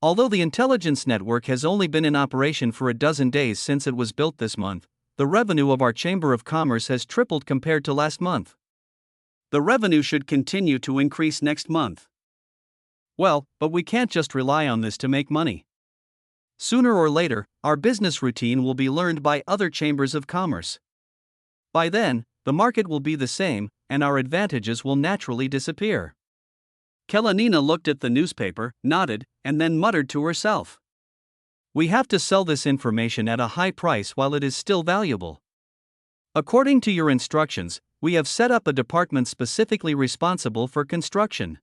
Although the intelligence network has only been in operation for a dozen days since it was built this month, the revenue of our Chamber of Commerce has tripled compared to last month. The revenue should continue to increase next month. Well, but we can't just rely on this to make money. Sooner or later, our business routine will be learned by other chambers of commerce. By then, the market will be the same, and our advantages will naturally disappear. Kalenina looked at the newspaper, nodded, and then muttered to herself. We have to sell this information at a high price while it is still valuable. According to your instructions, we have set up a department specifically responsible for construction.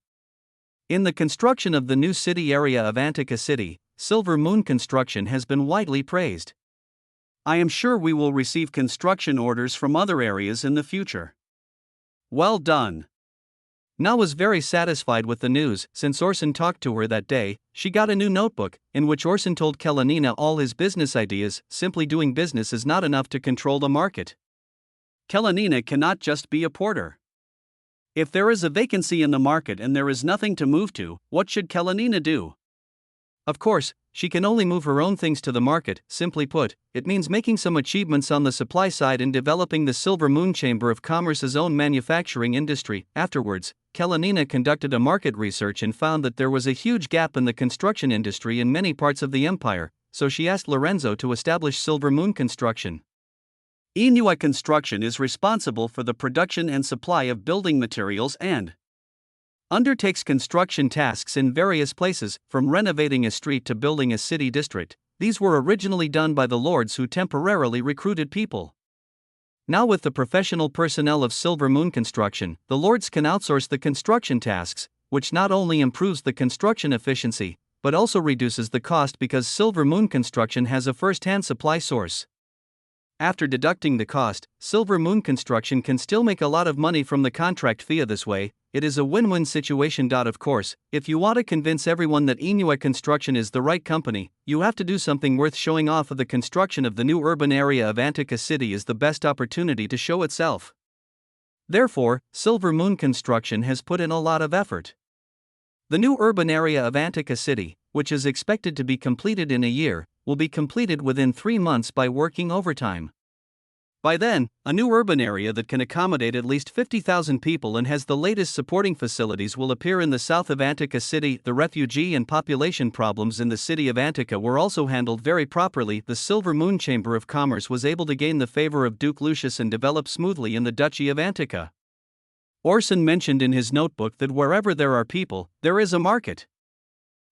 In the construction of the new city area of Antica City, Silver Moon Construction has been widely praised. I am sure we will receive construction orders from other areas in the future. Well done. Na was very satisfied with the news. Since Orson talked to her that day, she got a new notebook, in which Orson told Kalenina all his business ideas. Simply doing business is not enough to control the market. Kalenina cannot just be a porter. If there is a vacancy in the market and there is nothing to move to, what should Kalenina do? Of course, she can only move her own things to the market. Simply put, it means making some achievements on the supply side and developing the Silver Moon Chamber of Commerce's own manufacturing industry. Afterwards, Kalenina conducted a market research and found that there was a huge gap in the construction industry in many parts of the empire, so she asked Lorenzo to establish Silver Moon Construction. Inua Construction is responsible for the production and supply of building materials and undertakes construction tasks in various places, from renovating a street to building a city district. These were originally done by the lords who temporarily recruited people. Now with the professional personnel of Silver Moon Construction, the lords can outsource the construction tasks, which not only improves the construction efficiency, but also reduces the cost because Silver Moon Construction has a first-hand supply source. After deducting the cost, Silver Moon Construction can still make a lot of money from the contract fee. This way, it is a win-win situation. Of course, if you want to convince everyone that Inua Construction is the right company, you have to do something worth showing off. The construction of the new urban area of Antica City is the best opportunity to show itself. Therefore, Silver Moon Construction has put in a lot of effort. The new urban area of Antica City, which is expected to be completed in a year, will be completed within 3 months by working overtime. By then, a new urban area that can accommodate at least 50,000 people and has the latest supporting facilities will appear in the south of Antica City. The refugee and population problems in the city of Antica were also handled very properly. The Silver Moon Chamber of Commerce was able to gain the favor of Duke Lucius and develop smoothly in the Duchy of Antica. Orson mentioned in his notebook that wherever there are people, there is a market.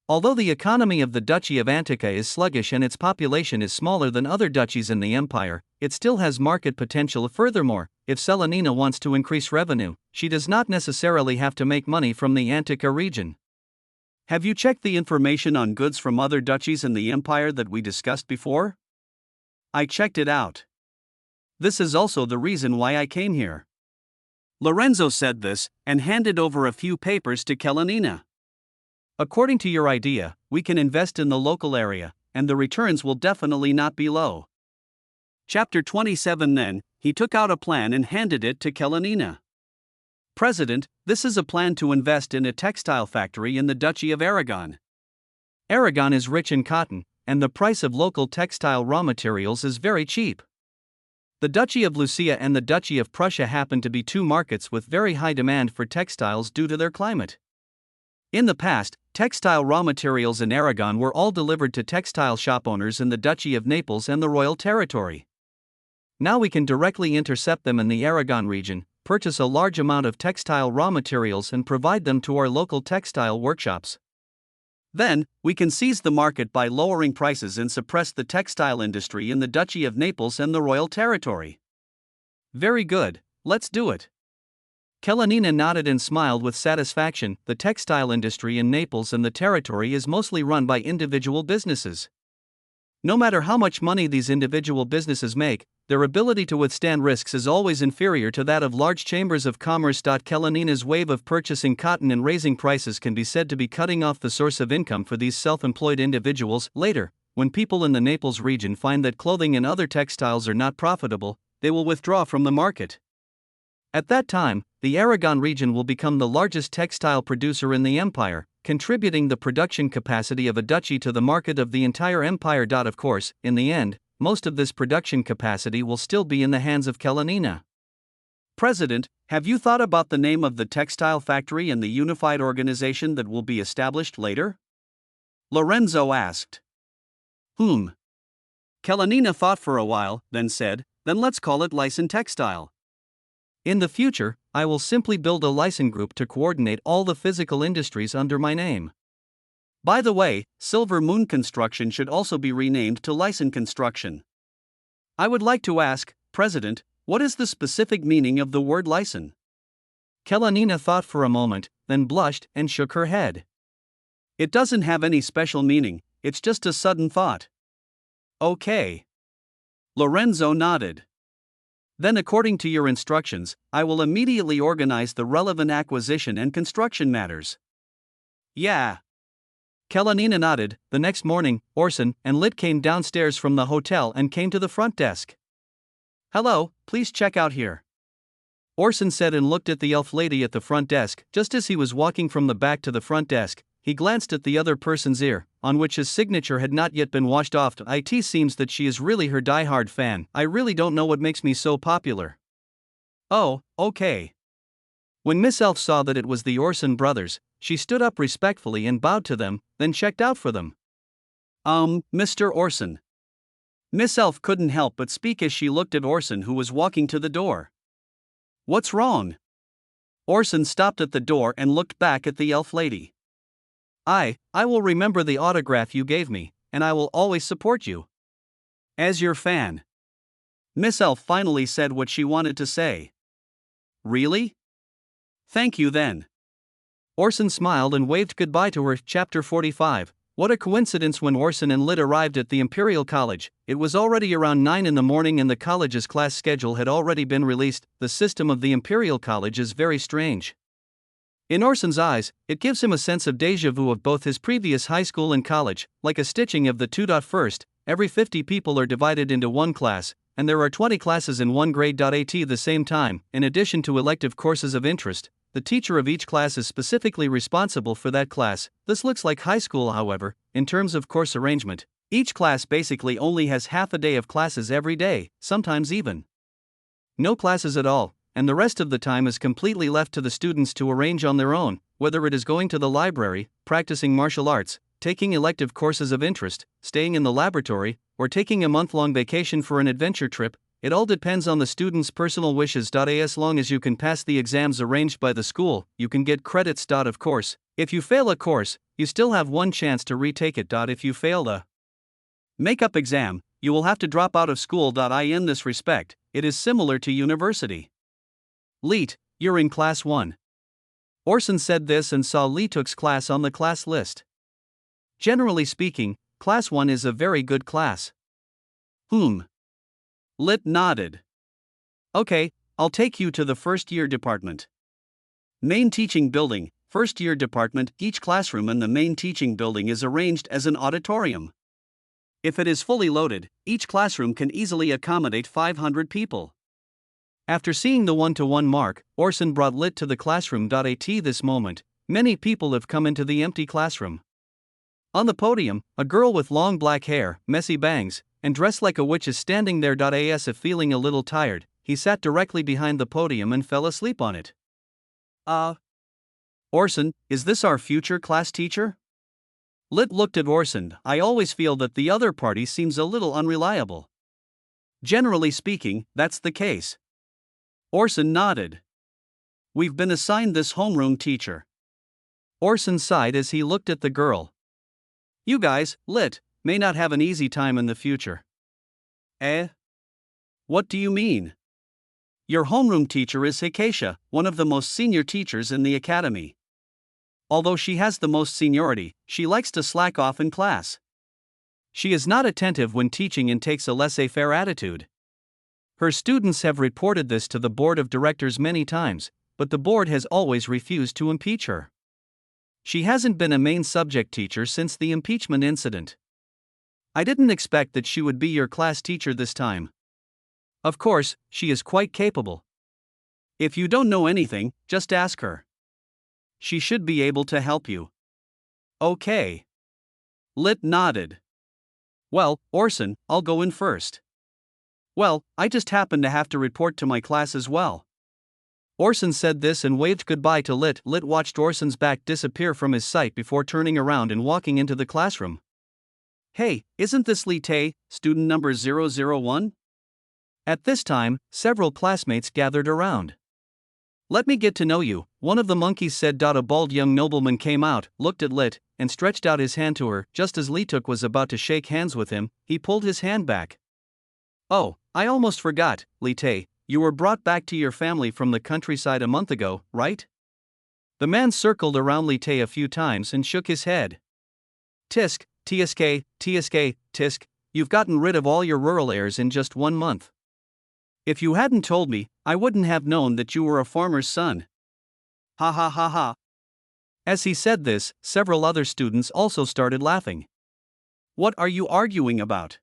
Although the economy of the Duchy of Antica is sluggish and its population is smaller than other duchies in the empire, it still has market potential. Furthermore, if Selenina wants to increase revenue, she does not necessarily have to make money from the Antica region. Have you checked the information on goods from other duchies in the empire that we discussed before? I checked it out. This is also the reason why I came here. Lorenzo said this, and handed over a few papers to Kalenina. According to your idea, we can invest in the local area, and the returns will definitely not be low. Chapter 27. Then, he took out a plan and handed it to Kalenina. President, this is a plan to invest in a textile factory in the Duchy of Aragon. Aragon is rich in cotton, and the price of local textile raw materials is very cheap. The Duchy of Lucia and the Duchy of Prussia happen to be two markets with very high demand for textiles due to their climate. In the past, textile raw materials in Aragon were all delivered to textile shop owners in the Duchy of Naples and the Royal Territory. Now we can directly intercept them in the Aragon region, purchase a large amount of textile raw materials and provide them to our local textile workshops. Then, we can seize the market by lowering prices and suppress the textile industry in the Duchy of Naples and the Royal Territory. Very good, let's do it. Kalenina nodded and smiled with satisfaction. The textile industry in Naples and the territory is mostly run by individual businesses. No matter how much money these individual businesses make, their ability to withstand risks is always inferior to that of large chambers of commerce. Kalanina's wave of purchasing cotton and raising prices can be said to be cutting off the source of income for these self-employed individuals. Later, when people in the Naples region find that clothing and other textiles are not profitable, they will withdraw from the market. At that time, the Aragon region will become the largest textile producer in the empire, contributing the production capacity of a duchy to the market of the entire empire. Of course, in the end, most of this production capacity will still be in the hands of Kalanina. President, have you thought about the name of the textile factory and the unified organization that will be established later? Lorenzo asked. Kalanina thought for a while, then said, then let's call it Lyson Textile. In the future, I will simply build a Lyson group to coordinate all the physical industries under my name. By the way, Silver Moon Construction should also be renamed to Lyson Construction. I would like to ask, President, what is the specific meaning of the word Lyson? Kalanina thought for a moment, then blushed and shook her head. It doesn't have any special meaning, it's just a sudden thought. Okay. Lorenzo nodded. Then, according to your instructions, I will immediately organize the relevant acquisition and construction matters. Yeah. Kalanina nodded. The next morning, Orson and Lit came downstairs from the hotel and came to the front desk. Hello, please check out here. Orson said and looked at the elf lady at the front desk. Just as he was walking from the back to the front desk, he glanced at the other person's ear, on which his signature had not yet been washed off. It seems that she is really her die-hard fan. I really don't know what makes me so popular. Oh, okay. When Miss Elf saw that it was the Orson brothers, she stood up respectfully and bowed to them, then checked out for them. Mr. Orson. Miss Elf couldn't help but speak as she looked at Orson, who was walking to the door. What's wrong? Orson stopped at the door and looked back at the elf lady. I will remember the autograph you gave me, and I will always support you. As your fan. Miss Elf finally said what she wanted to say. Really? Thank you then. Orson smiled and waved goodbye to her. Chapter 45. What a coincidence. When Orson and Lit arrived at the Imperial College, it was already around 9 in the morning and the college's class schedule had already been released. The system of the Imperial College is very strange. In Orson's eyes, it gives him a sense of déjà vu of both his previous high school and college, like a stitching of the two. First, every 50 people are divided into one class, and there are 20 classes in one grade. At the same time, in addition to elective courses of interest, the teacher of each class is specifically responsible for that class. This looks like high school, however, in terms of course arrangement. Each class basically only has half a day of classes every day, sometimes even no classes at all, and the rest of the time is completely left to the students to arrange on their own, whether it is going to the library, practicing martial arts, taking elective courses of interest, staying in the laboratory, or taking a month-long vacation for an adventure trip. It all depends on the student's personal wishes. As long as you can pass the exams arranged by the school, you can get credits. Of course, if you fail a course, you still have one chance to retake it. If you fail the make-up exam, you will have to drop out of school. In this respect, it is similar to university. Leet, you're in class 1. Orson said this and saw Leetuk's class on the class list. Generally speaking, class 1 is a very good class. Lit nodded. Okay, I'll take you to the first year department. Main teaching building, first year department. Each classroom in the main teaching building is arranged as an auditorium. If it is fully loaded, each classroom can easily accommodate 500 people. After seeing the one-to-one mark, Orson brought Lit to the classroom. At this moment, many people have come into the empty classroom. On the podium, a girl with long black hair, messy bangs, and dressed like a witch is standing there. As if feeling a little tired, he sat directly behind the podium and fell asleep on it. Orson, is this our future class teacher? Lit looked at Orson. I always feel that the other party seems a little unreliable. Generally speaking, that's the case. Orson nodded. We've been assigned this homeroom teacher. Orson sighed as he looked at the girl. You guys, Lit, may not have an easy time in the future. What do you mean? Your homeroom teacher is Hikasha, one of the most senior teachers in the academy. Although she has the most seniority, she likes to slack off in class. She is not attentive when teaching and takes a laissez-faire attitude. Her students have reported this to the board of directors many times, but the board has always refused to impeach her. She hasn't been a main subject teacher since the impeachment incident. I didn't expect that she would be your class teacher this time. Of course, she is quite capable. If you don't know anything, just ask her. She should be able to help you. Okay. Lit nodded. Well, Orson, I'll go in first. Well, I just happen to have to report to my class as well. Orson said this and waved goodbye to Lit. Lit watched Orson's back disappear from his sight before turning around and walking into the classroom. Hey, isn't this Li Tae, student number 001? At this time, several classmates gathered around. Let me get to know you, one of the monkeys said. A bald young nobleman came out, looked at Lit, and stretched out his hand to her. Just as Li Tuk was about to shake hands with him, he pulled his hand back. Oh, I almost forgot, Li Tae, you were brought back to your family from the countryside a month ago, right? The man circled around Li Tae a few times and shook his head. Tisk, tsk, tisk, you've gotten rid of all your rural airs in just 1 month. If you hadn't told me, I wouldn't have known that you were a farmer's son. Ha ha ha ha. As he said this, several other students also started laughing. What are you arguing about?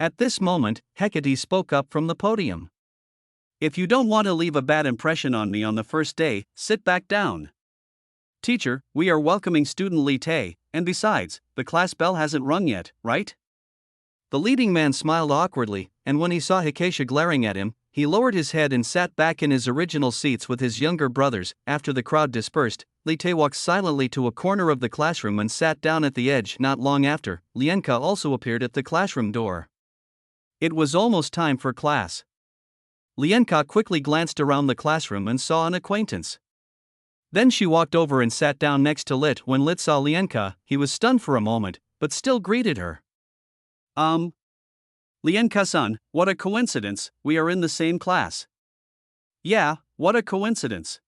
At this moment, Hecate spoke up from the podium. If you don't want to leave a bad impression on me on the first day, sit back down. Teacher, we are welcoming student Li Tae, and besides, the class bell hasn't rung yet, right? The leading man smiled awkwardly, and when he saw Hikesha glaring at him, he lowered his head and sat back in his original seats with his younger brothers. After the crowd dispersed, Li Tae walked silently to a corner of the classroom and sat down at the edge. Not long after, Lienka also appeared at the classroom door. It was almost time for class. Lienka quickly glanced around the classroom and saw an acquaintance. Then she walked over and sat down next to Lit. When Lit saw Lienka, he was stunned for a moment, but still greeted her. Lienka-san, what a coincidence, we are in the same class. Yeah, what a coincidence.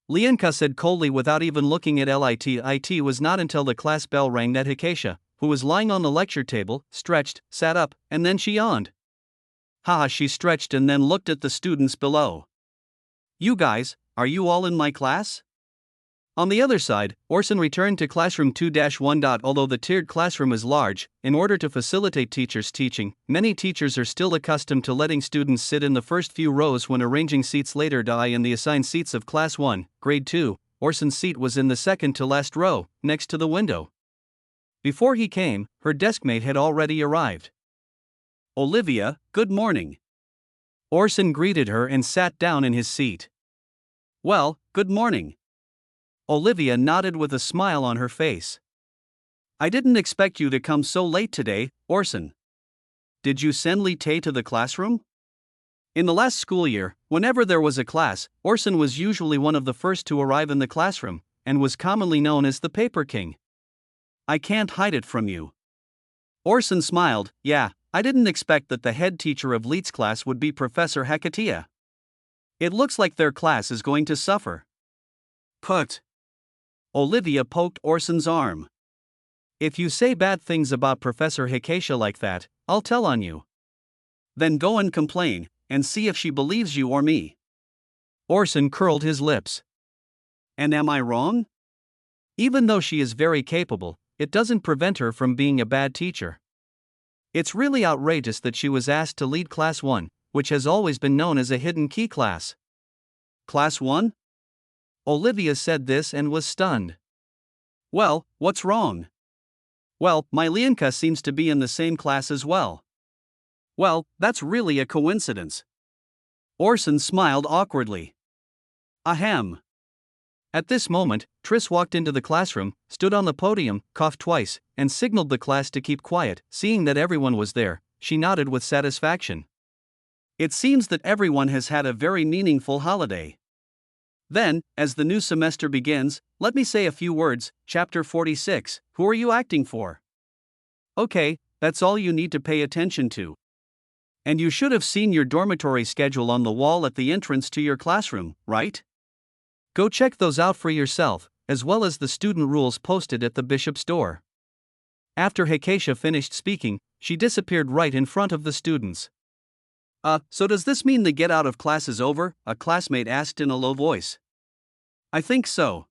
Lienka said coldly without even looking at Lit. It was not until the class bell rang that Hikesha, who was lying on the lecture table, stretched, sat up, and then she yawned. Haha, she stretched and then looked at the students below. You guys, are you all in my class? On the other side, Orson returned to classroom 2-1. Although the tiered classroom is large, in order to facilitate teachers' teaching, many teachers are still accustomed to letting students sit in the first few rows when arranging seats later. In the assigned seats of Class 1, Grade 2, Orson's seat was in the second to last row, next to the window. Before he came, her deskmate had already arrived. Olivia, good morning. Orson greeted her and sat down in his seat. Well, good morning. Olivia nodded with a smile on her face. I didn't expect you to come so late today, Orson. Did you send Li Tae to the classroom? In the last school year, whenever there was a class, Orson was usually one of the first to arrive in the classroom, and was commonly known as the Paper King. I can't hide it from you. Orson smiled. Yeah, I didn't expect that the head teacher of Lit's class would be Professor Hecate. It looks like their class is going to suffer. Put. Olivia poked Orson's arm. If you say bad things about Professor Hikesha like that, I'll tell on you. Then go and complain, and see if she believes you or me. Orson curled his lips. And am I wrong? Even though she is very capable, it doesn't prevent her from being a bad teacher. It's really outrageous that she was asked to lead Class 1, which has always been known as a hidden key class. Class 1? Olivia said this and was stunned. Well, what's wrong? Well, my Lienka seems to be in the same class as well. Well, that's really a coincidence. Orson smiled awkwardly. Ahem. At this moment, Triss walked into the classroom, stood on the podium, coughed twice, and signaled the class to keep quiet. Seeing that everyone was there, she nodded with satisfaction. It seems that everyone has had a very meaningful holiday. Then, as the new semester begins, let me say a few words. Chapter 46, who are you acting for? Okay, that's all you need to pay attention to. And you should have seen your dormitory schedule on the wall at the entrance to your classroom, right? Go check those out for yourself, as well as the student rules posted at the bishop's door. After Hikasha finished speaking, she disappeared right in front of the students. So does this mean the get out of class is over? A classmate asked in a low voice. I think so.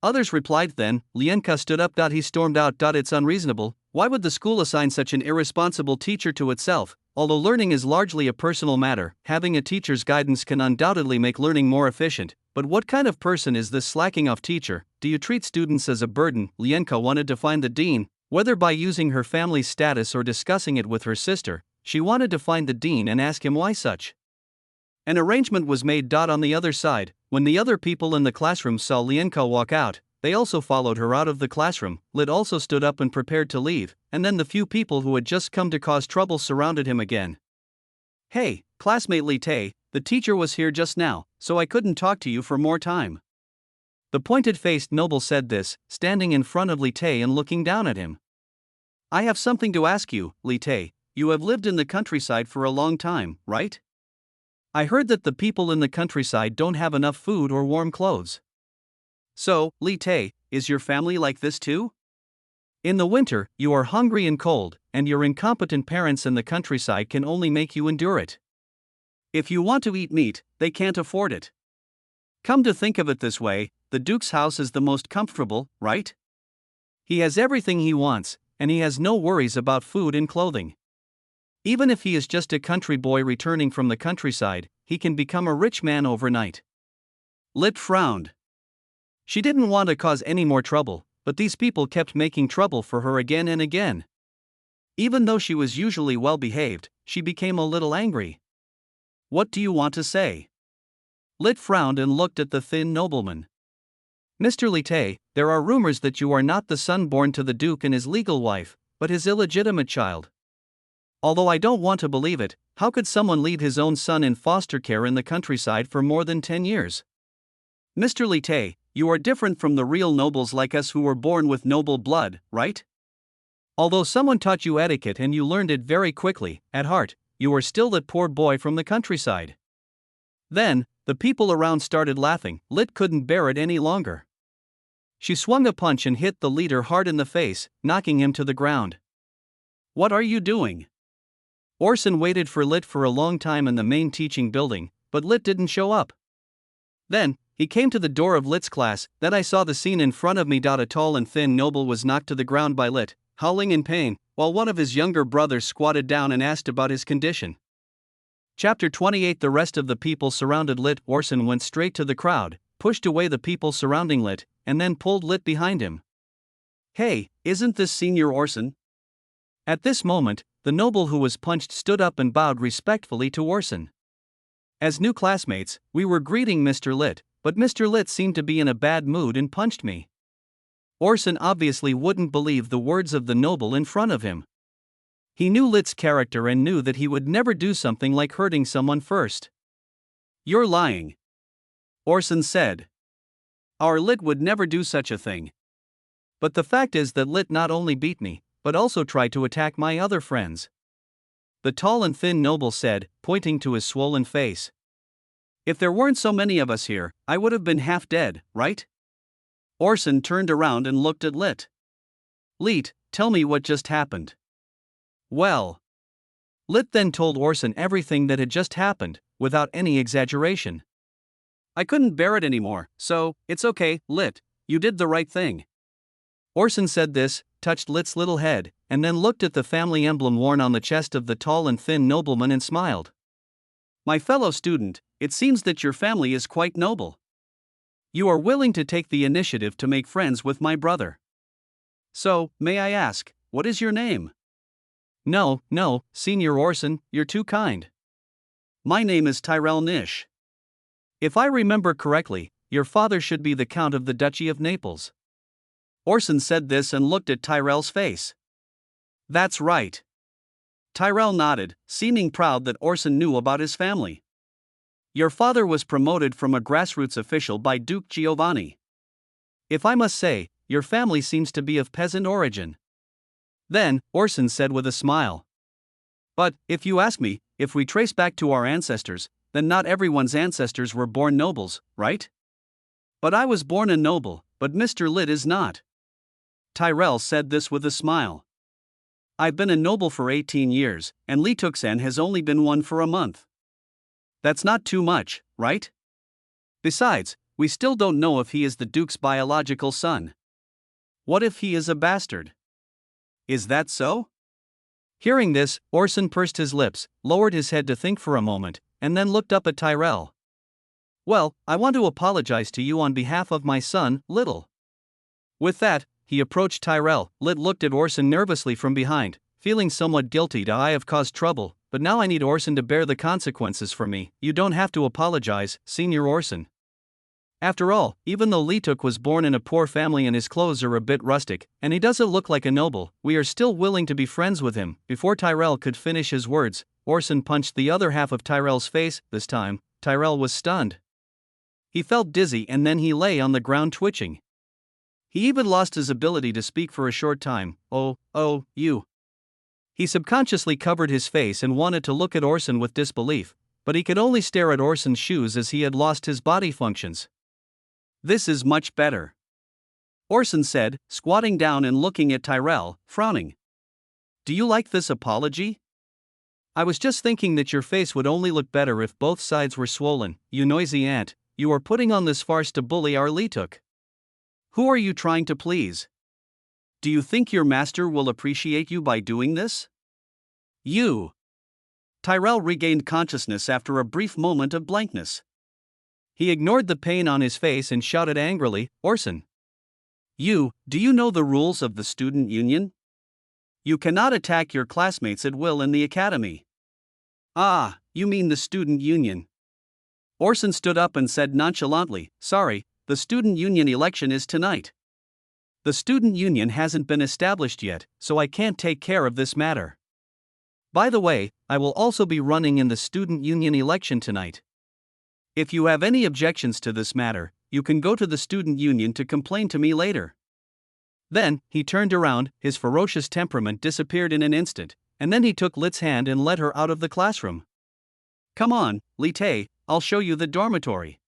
Others replied. Then Lienka stood up. He stormed out. It's unreasonable. Why would the school assign such an irresponsible teacher to itself? Although learning is largely a personal matter, having a teacher's guidance can undoubtedly make learning more efficient. But what kind of person is this slacking off teacher? Do you treat students as a burden? Lienka wanted to find the dean, whether by using her family's status or discussing it with her sister. She wanted to find the dean and ask him why such an arrangement was made. On the other side, when the other people in the classroom saw Lienka walk out, they also followed her out of the classroom. Lit also stood up and prepared to leave, and then the few people who had just come to cause trouble surrounded him again. Hey, classmate Li Tae, the teacher was here just now, so I couldn't talk to you for more time. The pointed-faced noble said this, standing in front of Li Tae and looking down at him. I have something to ask you, Li Tae. You have lived in the countryside for a long time, right? I heard that the people in the countryside don't have enough food or warm clothes. So, Li Tae, is your family like this too? In the winter, you are hungry and cold, and your incompetent parents in the countryside can only make you endure it. If you want to eat meat, they can't afford it. Come to think of it this way, the Duke's house is the most comfortable, right? He has everything he wants, and he has no worries about food and clothing. Even if he is just a country boy returning from the countryside, he can become a rich man overnight. Lit frowned. She didn't want to cause any more trouble, but these people kept making trouble for her again and again. Even though she was usually well behaved, she became a little angry. What do you want to say? Lit frowned and looked at the thin nobleman. Mr. Li Tae, there are rumors that you are not the son born to the Duke and his legal wife, but his illegitimate child. Although I don't want to believe it, how could someone leave his own son in foster care in the countryside for more than 10 years? Mr. Li Tae, you are different from the real nobles like us who were born with noble blood, right? Although someone taught you etiquette and you learned it very quickly, at heart, you are still that poor boy from the countryside. Then, the people around started laughing. Lit couldn't bear it any longer. She swung a punch and hit the leader hard in the face, knocking him to the ground. What are you doing? Orson waited for Lit for a long time in the main teaching building, but Lit didn't show up. Then, he came to the door of Lit's class. Then I saw the scene in front of me. A tall and thin noble was knocked to the ground by Lit, howling in pain, while one of his younger brothers squatted down and asked about his condition. Chapter 28. The rest of the people surrounded Lit. Orson went straight to the crowd, pushed away the people surrounding Lit, and then pulled Lit behind him. Hey, isn't this Senior Orson? At this moment, the noble who was punched stood up and bowed respectfully to Orson. As new classmates, we were greeting Mr. Lit, but Mr. Lit seemed to be in a bad mood and punched me. Orson obviously wouldn't believe the words of the noble in front of him. He knew Lit's character and knew that he would never do something like hurting someone first. You're lying, Orson said. Our Lit would never do such a thing. But the fact is that Lit not only beat me, but also tried to attack my other friends. The tall and thin noble said, pointing to his swollen face. If there weren't so many of us here, I would have been half dead, right? Orson turned around and looked at Lit. Lit, tell me what just happened. Well. Lit then told Orson everything that had just happened, without any exaggeration. I couldn't bear it anymore, so, it's okay, Lit, you did the right thing. Orson said this, touched Lit's little head, and then looked at the family emblem worn on the chest of the tall and thin nobleman and smiled. My fellow student, it seems that your family is quite noble. You are willing to take the initiative to make friends with my brother. So, may I ask, what is your name? No, Senior Orson, you're too kind. My name is Tyrell Nish. If I remember correctly, your father should be the Count of the Duchy of Naples. Orson said this and looked at Tyrell's face. That's right. Tyrell nodded, seeming proud that Orson knew about his family. Your father was promoted from a grassroots official by Duke Giovanni. If I must say, your family seems to be of peasant origin. Then, Orson said with a smile. But, if you ask me, if we trace back to our ancestors, then not everyone's ancestors were born nobles, right? But I was born a noble, but Mr. Lit is not. Tyrell said this with a smile. I've been a noble for 18 years, and Lee Tuk-sen has only been one for a month. That's not too much, right? Besides, we still don't know if he is the Duke's biological son. What if he is a bastard? Is that so? Hearing this, Orson pursed his lips, lowered his head to think for a moment, and then looked up at Tyrell. Well, I want to apologize to you on behalf of my son, Little. With that, he approached Tyrell. Lit looked at Orson nervously from behind, feeling somewhat guilty that I have caused trouble, but now I need Orson to bear the consequences for me. You don't have to apologize, Senior Orson. After all, even though Lee Tuk was born in a poor family and his clothes are a bit rustic, and he doesn't look like a noble, we are still willing to be friends with him. Before Tyrell could finish his words, Orson punched the other half of Tyrell's face. This time, Tyrell was stunned. He felt dizzy and then he lay on the ground twitching. He even lost his ability to speak for a short time. Oh, you. He subconsciously covered his face and wanted to look at Orson with disbelief, but he could only stare at Orson's shoes as he had lost his body functions. This is much better, Orson said, squatting down and looking at Tyrell, frowning. Do you like this apology? I was just thinking that your face would only look better if both sides were swollen. You noisy ant, you are putting on this farce to bully our Lee Tuk. Who are you trying to please? Do you think your master will appreciate you by doing this? You. Tyrell regained consciousness after a brief moment of blankness. He ignored the pain on his face and shouted angrily, Orson. Do you know the rules of the student union? You cannot attack your classmates at will in the academy. Ah, you mean the student union. Orson stood up and said nonchalantly, sorry, the student union election is tonight. The student union hasn't been established yet, so I can't take care of this matter. By the way, I will also be running in the student union election tonight. If you have any objections to this matter, you can go to the student union to complain to me later. Then, he turned around, his ferocious temperament disappeared in an instant, and then he took Lit's hand and led her out of the classroom. Come on, Lit, I'll show you the dormitory.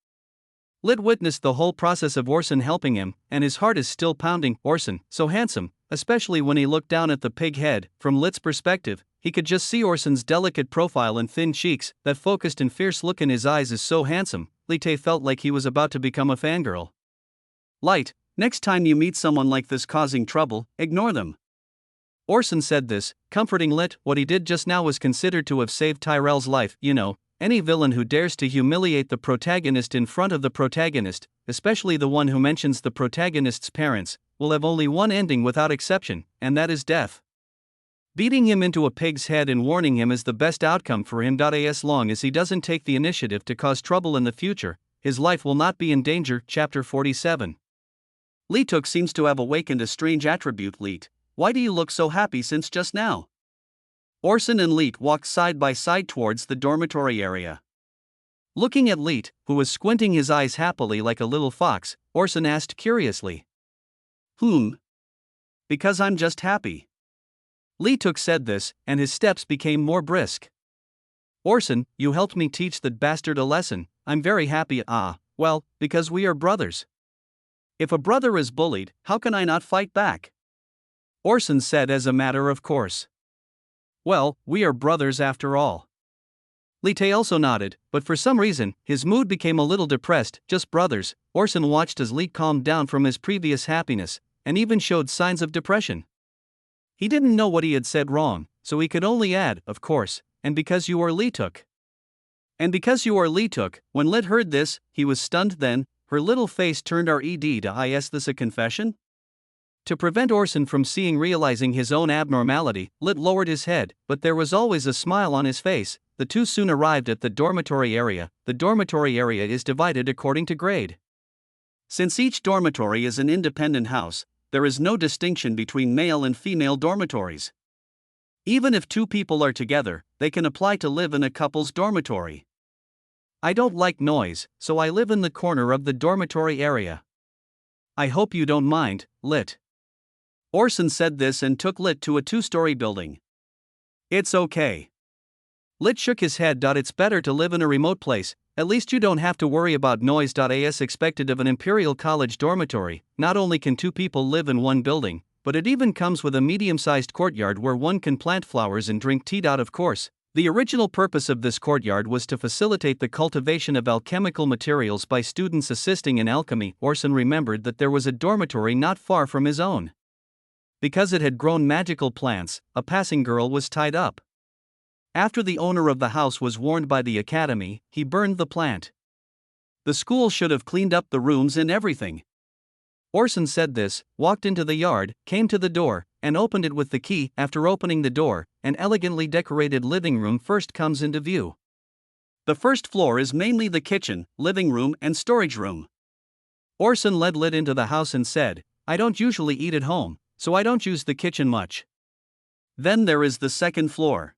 Lit witnessed the whole process of Orson helping him, and his heart is still pounding. Orson, so handsome, especially when he looked down at the pig head. From Lit's perspective, he could just see Orson's delicate profile and thin cheeks. That focused and fierce look in his eyes is so handsome. Lit felt like he was about to become a fangirl. Light, next time you meet someone like this causing trouble, ignore them. Orson said this, comforting Lit. What he did just now was considered to have saved Tyrell's life. You know, any villain who dares to humiliate the protagonist in front of the protagonist, especially the one who mentions the protagonist's parents, will have only one ending without exception, and that is death. Beating him into a pig's head and warning him is the best outcome for him. As long as he doesn't take the initiative to cause trouble in the future, his life will not be in danger. Chapter 47. Lee Tuk seems to have awakened a strange attribute. Leet, why do you look so happy since just now? Orson and Leet walked side by side towards the dormitory area. Looking at Leet, who was squinting his eyes happily like a little fox, Orson asked curiously. Because I'm just happy. Lee Tuk said this, and his steps became more brisk. Orson, you helped me teach that bastard a lesson. I'm very happy. Well, because we are brothers. If a brother is bullied, how can I not fight back? Orson said as a matter of course. Well, we are brothers after all. Lee Tae also nodded, but for some reason, his mood became a little depressed. Just brothers. Orson watched as Lee calmed down from his previous happiness, and even showed signs of depression. He didn't know what he had said wrong, so he could only add, of course, and because you are Lee Tuk. And because you are Lee Tuk. When Lit heard this, he was stunned. Then, her little face turned red. Is this a confession? To prevent Orson from realizing his own abnormality, Lit lowered his head, but there was always a smile on his face. The two soon arrived at the dormitory area. The dormitory area is divided according to grade. Since each dormitory is an independent house, there is no distinction between male and female dormitories. Even if two people are together, they can apply to live in a couple's dormitory. I don't like noise, so I live in the corner of the dormitory area. I hope you don't mind, Lit. Orson said this and took Lit to a two-story building. It's okay. Lit shook his head. It's better to live in a remote place, at least you don't have to worry about noise. As expected of an Imperial College dormitory, not only can two people live in one building, but it even comes with a medium-sized courtyard where one can plant flowers and drink tea. Of course, the original purpose of this courtyard was to facilitate the cultivation of alchemical materials by students assisting in alchemy. Orson remembered that there was a dormitory not far from his own. Because it had grown magical plants, a passing girl was tied up. After the owner of the house was warned by the academy, he burned the plant. The school should have cleaned up the rooms and everything. Orson said this, walked into the yard, came to the door, and opened it with the key. After opening the door, an elegantly decorated living room first comes into view. The first floor is mainly the kitchen, living room, and storage room. Orson led Lit into the house and said, "I don't usually eat at home, so I don't use the kitchen much." Then there is the second floor.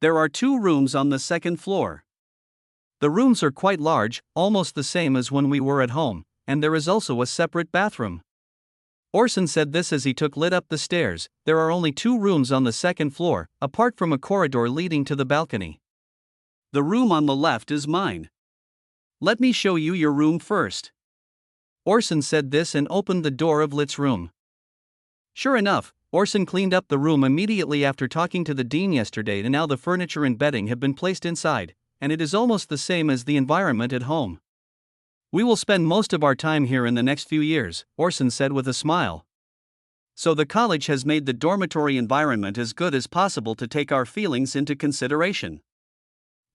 There are 2 rooms on the second floor. The rooms are quite large, almost the same as when we were at home, and there is also a separate bathroom. Orson said this as he took Lit up the stairs. There are only 2 rooms on the second floor, apart from a corridor leading to the balcony. The room on the left is mine. Let me show you your room first. Orson said this and opened the door of Lit's room. Sure enough, Orson cleaned up the room immediately after talking to the dean yesterday, and now the furniture and bedding have been placed inside, and it is almost the same as the environment at home. We will spend most of our time here in the next few years, Orson said with a smile. So the college has made the dormitory environment as good as possible to take our feelings into consideration.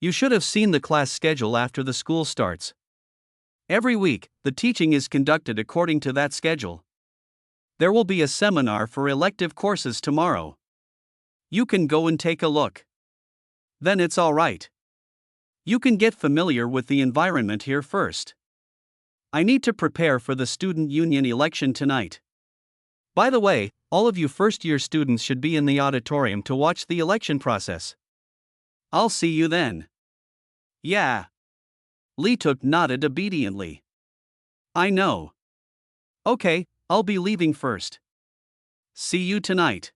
You should have seen the class schedule after the school starts. Every week, the teaching is conducted according to that schedule. There will be a seminar for elective courses tomorrow. You can go and take a look. Then it's all right. You can get familiar with the environment here first. I need to prepare for the student union election tonight. By the way, all of you first-year students should be in the auditorium to watch the election process. I'll see you then. Yeah. Lee nodded obediently. I know. Okay, I'll be leaving first. See you tonight,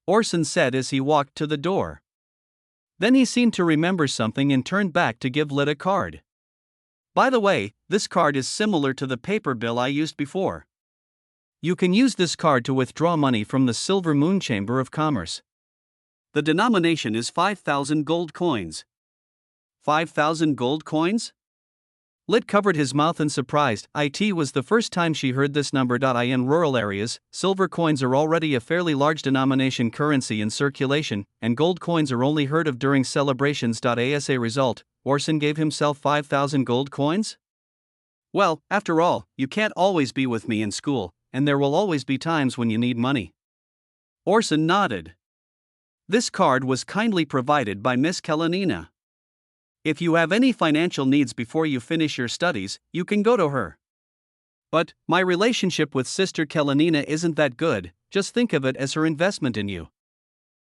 Orson said as he walked to the door. Then he seemed to remember something and turned back to give Lit a card. By the way, this card is similar to the paper bill I used before. You can use this card to withdraw money from the Silver Moon Chamber of Commerce. The denomination is 5,000 gold coins. 5,000 gold coins? Lit covered his mouth in surprise. It was the first time she heard this number. In rural areas, silver coins are already a fairly large denomination currency in circulation, and gold coins are only heard of during celebrations. As a result, Orson gave himself 5,000 gold coins? Well, after all, you can't always be with me in school, and there will always be times when you need money. Orson nodded. This card was kindly provided by Miss Kalenina. If you have any financial needs before you finish your studies, you can go to her. But, my relationship with Sister Kalenina isn't that good, just think of it as her investment in you.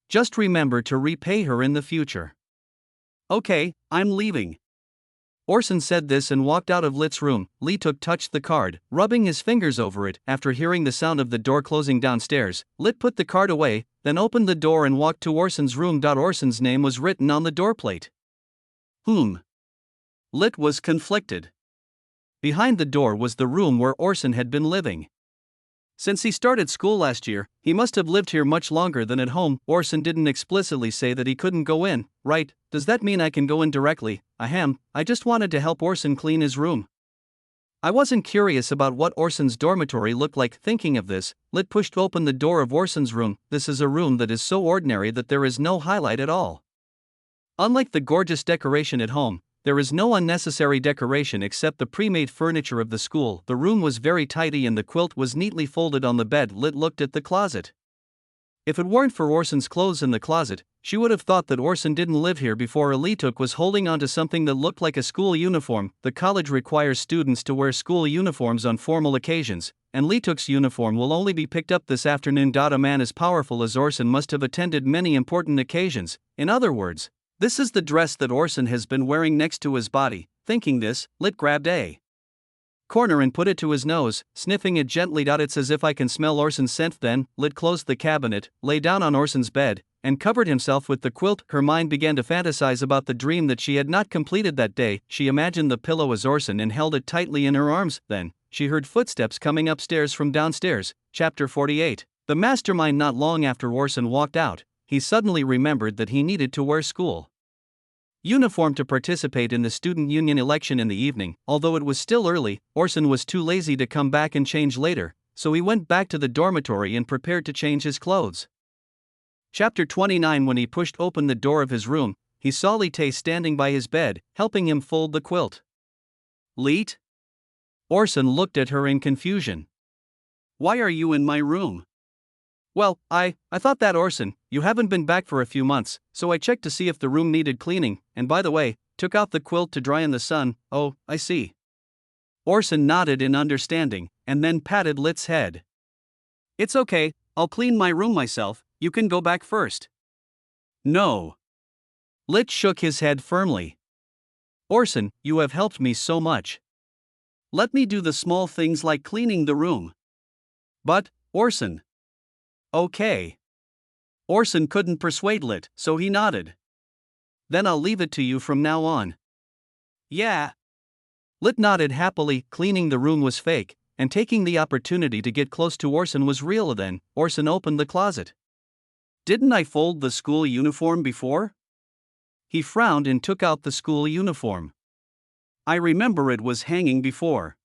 Just remember to repay her in the future. Okay, I'm leaving. Orson said this and walked out of Lit's room. Lee touched the card, rubbing his fingers over it. After hearing the sound of the door closing downstairs, Lit put the card away, then opened the door and walked to Orson's room. Orson's name was written on the doorplate. Lit was conflicted. Behind the door was the room where Orson had been living. Since he started school last year, he must have lived here much longer than at home. Orson didn't explicitly say that he couldn't go in, right? Does that mean I can go in directly? I just wanted to help Orson clean his room. I wasn't curious about what Orson's dormitory looked like. Thinking of this, Lit pushed open the door of Orson's room. This is a room that is so ordinary that there is no highlight at all. Unlike the gorgeous decoration at home, there is no unnecessary decoration except the pre-made furniture of the school. The room was very tidy and the quilt was neatly folded on the bed. Lit looked at the closet. If it weren't for Orson's clothes in the closet, she would have thought that Orson didn't live here before. Lee was holding onto something that looked like a school uniform. The college requires students to wear school uniforms on formal occasions, and Lee's uniform will only be picked up this afternoon. A man as powerful as Orson must have attended many important occasions. In other words, this is the dress that Orson has been wearing next to his body. Thinking this, Lit grabbed a corner and put it to his nose, sniffing it gently. It's as if I can smell Orson's scent. Then, Lit closed the cabinet, lay down on Orson's bed, and covered himself with the quilt. Her mind began to fantasize about the dream that she had not completed that day. She imagined the pillow as Orson and held it tightly in her arms. Then, she heard footsteps coming upstairs from downstairs. Chapter 48. The mastermind. Not long after Orson walked out, he suddenly remembered that he needed to wear school uniform to participate in the student union election in the evening. Although it was still early, Orson was too lazy to come back and change later, so he went back to the dormitory and prepared to change his clothes. Chapter 29. When he pushed open the door of his room, he saw Lee standing by his bed, helping him fold the quilt. Lee? Orson looked at her in confusion. Why are you in my room? Well, I thought that, Orson, you haven't been back for a few months, so I checked to see if the room needed cleaning, and by the way, took out the quilt to dry in the sun. Oh, I see. Orson nodded in understanding, and then patted Lit's head. It's okay, I'll clean my room myself, you can go back first. No. Lit shook his head firmly. Orson, you have helped me so much. Let me do the small things like cleaning the room. But, Orson. Okay. Orson couldn't persuade Lit, so he nodded. Then I'll leave it to you from now on. Yeah. Lit nodded happily. Cleaning the room was fake, and taking the opportunity to get close to Orson was real. Then, Orson opened the closet. Didn't I fold the school uniform before? He frowned and took out the school uniform. I remember it was hanging before.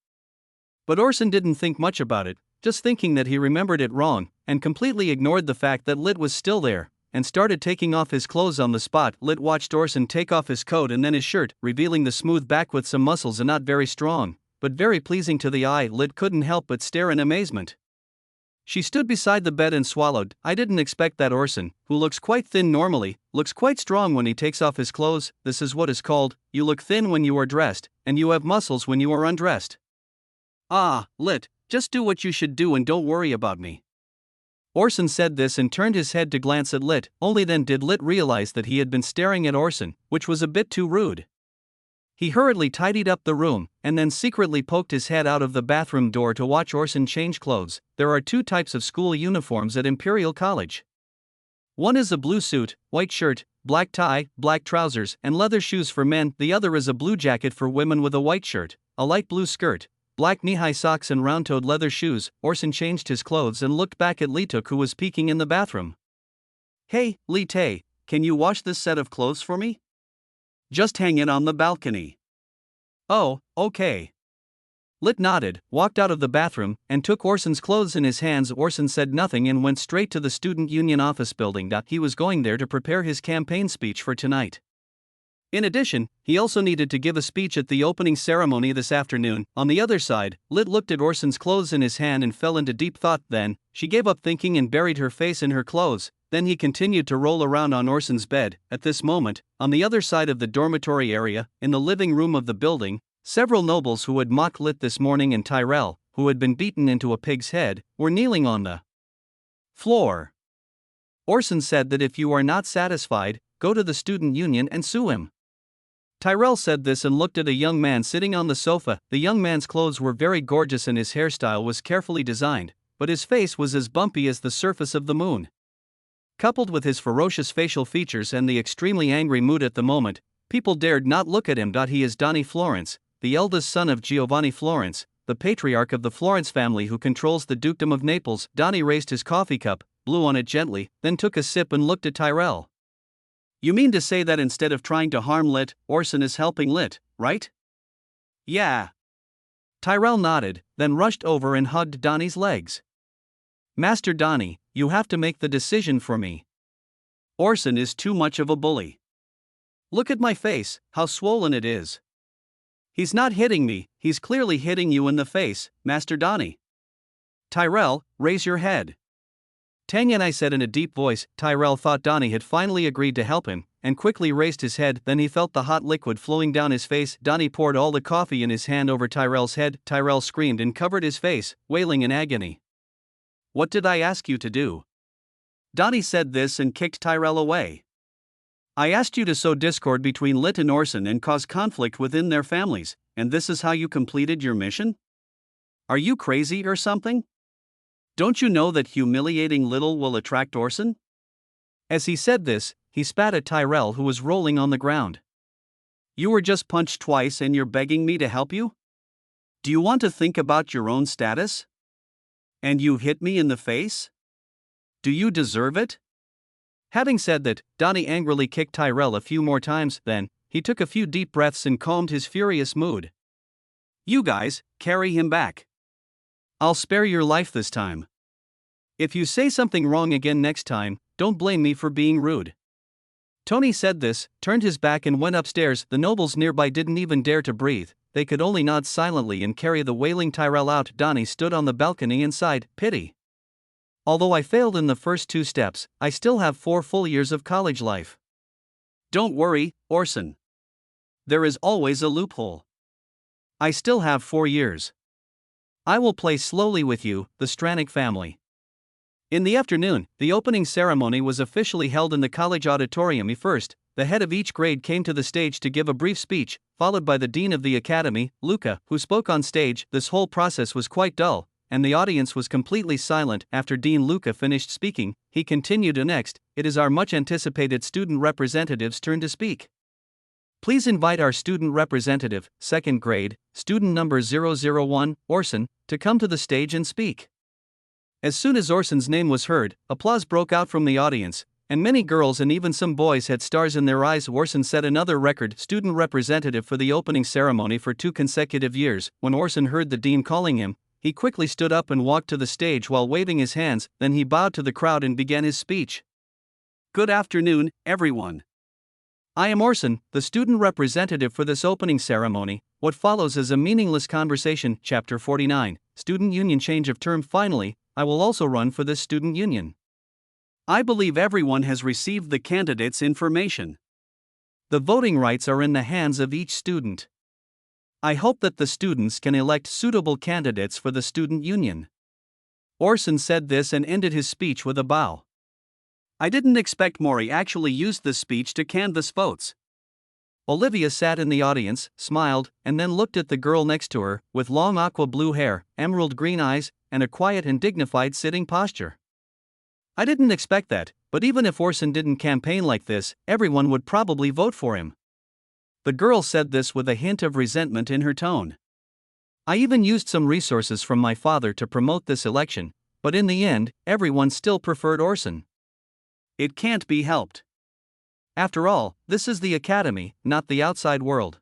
But Orson didn't think much about it, just thinking that he remembered it wrong, and completely ignored the fact that Lit was still there, and started taking off his clothes on the spot. Lit watched Orson take off his coat and then his shirt, revealing the smooth back with some muscles and not very strong, but very pleasing to the eye. Lit couldn't help but stare in amazement. She stood beside the bed and swallowed. I didn't expect that. Orson, who looks quite thin normally, looks quite strong when he takes off his clothes. This is what is called, you look thin when you are dressed, and you have muscles when you are undressed. Ah, Lit, just do what you should do and don't worry about me. Orson said this and turned his head to glance at Lit. Only then did Lit realize that he had been staring at Orson, which was a bit too rude. He hurriedly tidied up the room, and then secretly poked his head out of the bathroom door to watch Orson change clothes. There are two types of school uniforms at Imperial College. One is a blue suit, white shirt, black tie, black trousers, and leather shoes for men. The other is a blue jacket for women with a white shirt, a light blue skirt, black knee-high socks and round-toed leather shoes. Orson changed his clothes and looked back at Lee, who was peeking in the bathroom. Hey, Lee, can you wash this set of clothes for me? Just hang it on the balcony. Oh, okay. Lit nodded, walked out of the bathroom, and took Orson's clothes in his hands. Orson said nothing and went straight to the student union office building. He was going there to prepare his campaign speech for tonight. In addition, he also needed to give a speech at the opening ceremony this afternoon. On the other side, Lit looked at Orson's clothes in his hand and fell into deep thought. Then, she gave up thinking and buried her face in her clothes. Then he continued to roll around on Orson's bed. At this moment, on the other side of the dormitory area, in the living room of the building, several nobles who had mocked Lit this morning and Tyrell, who had been beaten into a pig's head, were kneeling on the floor. Orson said that if you are not satisfied, go to the student union and sue him. Tyrell said this and looked at a young man sitting on the sofa. The young man's clothes were very gorgeous and his hairstyle was carefully designed, but his face was as bumpy as the surface of the moon. Coupled with his ferocious facial features and the extremely angry mood at the moment, people dared not look at him. He is Donny Florence, the eldest son of Giovanni Florence, the patriarch of the Florence family who controls the dukedom of Naples. Donny raised his coffee cup, blew on it gently, then took a sip and looked at Tyrell. You mean to say that instead of trying to harm Lit, Orson is helping Lit, right? Yeah. Tyrell nodded, then rushed over and hugged Donny's legs. Master Donny, you have to make the decision for me. Orson is too much of a bully. Look at my face, how swollen it is. He's not hitting me, he's clearly hitting you in the face, Master Donny. Tyrell, raise your head. Tang and I said in a deep voice. Tyrell thought Donny had finally agreed to help him, and quickly raised his head. Then he felt the hot liquid flowing down his face. Donny poured all the coffee in his hand over Tyrell's head. Tyrell screamed and covered his face, wailing in agony. What did I ask you to do? Donny said this and kicked Tyrell away. I asked you to sow discord between Lit and Orson and cause conflict within their families, and this is how you completed your mission? Are you crazy or something? Don't you know that humiliating Little will attract Orson? As he said this, he spat at Tyrell, who was rolling on the ground. You were just punched twice and you're begging me to help you? Do you want to think about your own status? And you hit me in the face? Do you deserve it? Having said that, Donnie angrily kicked Tyrell a few more times, then, he took a few deep breaths and calmed his furious mood. You guys, carry him back. I'll spare your life this time. If you say something wrong again next time, don't blame me for being rude. Tony said this, turned his back and went upstairs. The nobles nearby didn't even dare to breathe, they could only nod silently and carry the wailing Tyrell out. Donnie stood on the balcony and sighed, pity. Although I failed in the first 2 steps, I still have 4 full years of college life. Don't worry, Orson. There is always a loophole. I still have 4 years. I will play slowly with you, the Stranick family. In the afternoon, the opening ceremony was officially held in the college auditorium. First, the head of each grade came to the stage to give a brief speech, followed by the dean of the academy, Luca, who spoke on stage. This whole process was quite dull, and the audience was completely silent. After Dean Luca finished speaking, he continued, next, it is our much anticipated student representative's turn to speak. Please invite our student representative, 2nd grade, student number 001, Orson, to come to the stage and speak. As soon as Orson's name was heard, applause broke out from the audience, and many girls and even some boys had stars in their eyes. Orson set another record, student representative for the opening ceremony for 2 consecutive years. When Orson heard the dean calling him, he quickly stood up and walked to the stage while waving his hands. Then he bowed to the crowd and began his speech. Good afternoon, everyone. I am Orson, the student representative for this opening ceremony. What follows is a meaningless conversation. Chapter 49, Student Union Change of Term. Finally, I will also run for this student union. I believe everyone has received the candidates' information. The voting rights are in the hands of each student. I hope that the students can elect suitable candidates for the student union. Orson said this and ended his speech with a bow. I didn't expect Maury actually used this speech to canvass votes. Olivia sat in the audience, smiled, and then looked at the girl next to her, with long aqua blue hair, emerald green eyes, and a quiet and dignified sitting posture. I didn't expect that, but even if Orson didn't campaign like this, everyone would probably vote for him. The girl said this with a hint of resentment in her tone. I even used some resources from my father to promote this election, but in the end, everyone still preferred Orson. It can't be helped. After all, this is the academy, not the outside world.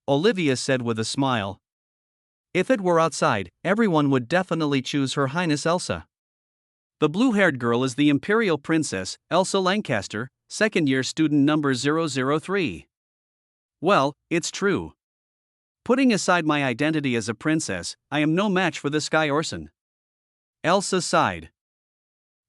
Olivia said with a smile. If it were outside, everyone would definitely choose Her Highness Elsa. The blue-haired girl is the Imperial Princess, Elsa Lancaster, 2nd-year student number 003. Well, it's true. Putting aside my identity as a princess, I am no match for this guy Orson. Elsa sighed.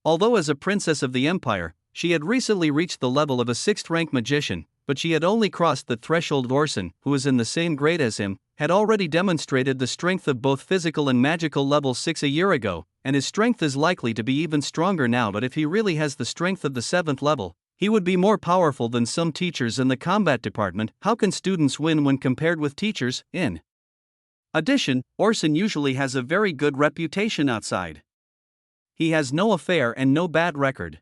Although as a princess of the Empire, she had recently reached the level of a 6th-rank magician, but she had only crossed the threshold. Orson, who was in the same grade as him, had already demonstrated the strength of both physical and magical level 6 a year ago, and his strength is likely to be even stronger now. But if he really has the strength of the 7th level, he would be more powerful than some teachers in the combat department. How can students win when compared with teachers? In addition, Orson usually has a very good reputation outside. He has no affair and no bad record.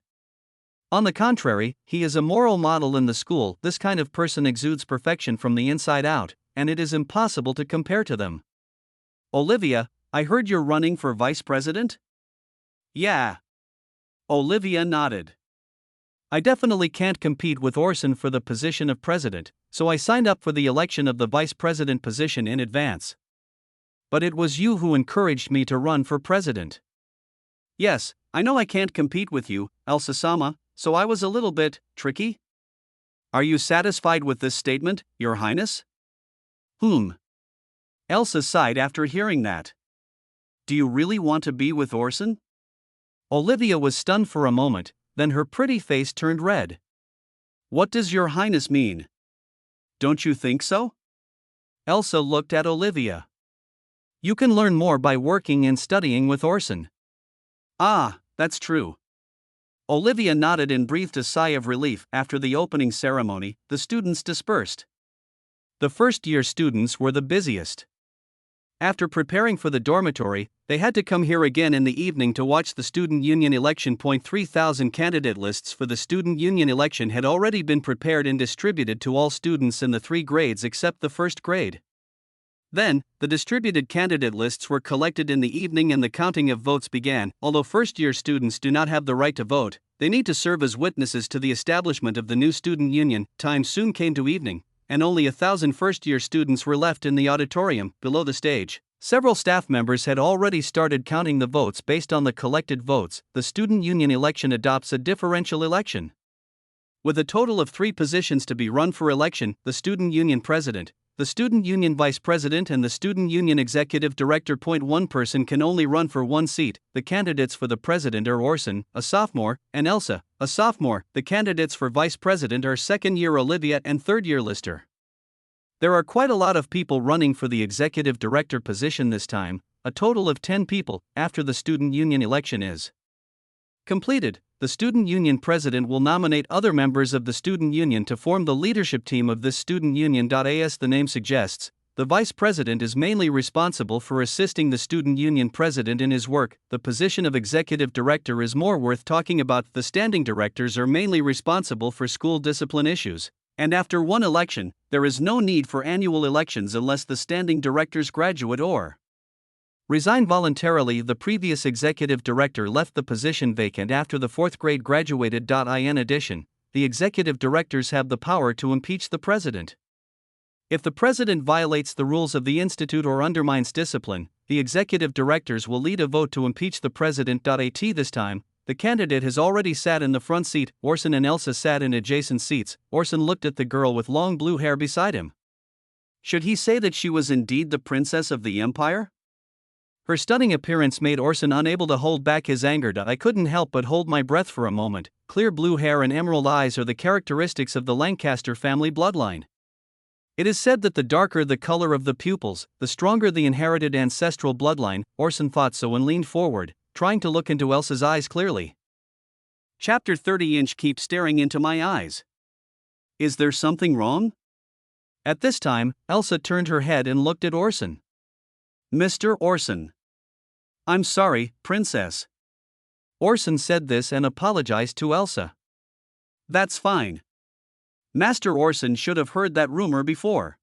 On the contrary, he is a moral model in the school. This kind of person exudes perfection from the inside out, and it is impossible to compare to them. Olivia, I heard you're running for vice president? Yeah. Olivia nodded. I definitely can't compete with Orson for the position of president, so I signed up for the election of the vice president position in advance. But it was you who encouraged me to run for president. Yes, I know I can't compete with you, Elsa-sama, so I was a little bit tricky. Are you satisfied with this statement, Your Highness? Elsa sighed after hearing that. Do you really want to be with Orson? Olivia was stunned for a moment, then her pretty face turned red. What does Your Highness mean? Don't you think so? Elsa looked at Olivia. You can learn more by working and studying with Orson. Ah, that's true. Olivia nodded and breathed a sigh of relief. After the opening ceremony, the students dispersed. The first-year students were the busiest. After preparing for the dormitory, they had to come here again in the evening to watch the student union election. 3,000 candidate lists for the student union election had already been prepared and distributed to all students in the 3 grades except the 1st grade. Then, the distributed candidate lists were collected in the evening and the counting of votes began. Although first-year students do not have the right to vote, they need to serve as witnesses to the establishment of the new student union. Time soon came to evening, and only 1,000 first-year students were left in the auditorium, below the stage. Several staff members had already started counting the votes based on the collected votes. The student union election adopts a differential election. With a total of 3 positions to be run for election: the student union president, the student union vice president, and the student union executive director. One person can only run for 1 seat. The candidates for the president are Orson, a sophomore, and Elsa, a sophomore. The candidates for vice president are second-year Olivia and third-year Lister. There are quite a lot of people running for the executive director position this time, a total of 10 people. After the student union election is completed, the student union president will nominate other members of the student union to form the leadership team of this student union. As the name suggests, the vice president is mainly responsible for assisting the student union president in his work. The position of executive director is more worth talking about. The standing directors are mainly responsible for school discipline issues, and after one election, there is no need for annual elections unless the standing directors graduate or resign voluntarily. The previous executive director left the position vacant after the 4th grade graduated. In addition, the executive directors have the power to impeach the president. If the president violates the rules of the institute or undermines discipline, the executive directors will lead a vote to impeach the president. This time, the candidate has already sat in the front seat. Orson and Elsa sat in adjacent seats. Orson looked at the girl with long blue hair beside him. Should he say that she was indeed the princess of the empire? Her stunning appearance made Orson unable to hold back his anger. I couldn't help but hold my breath for a moment. Clear blue hair and emerald eyes are the characteristics of the Lancaster family bloodline. It is said that the darker the color of the pupils, the stronger the inherited ancestral bloodline. Orson thought so and leaned forward, trying to look into Elsa's eyes clearly. Chapter 30. Keep staring into my eyes. Is there something wrong? At this time, Elsa turned her head and looked at Orson. Mr. Orson. I'm sorry, Princess. Orson said this and apologized to Elsa. That's fine. Master Orson should have heard that rumor before.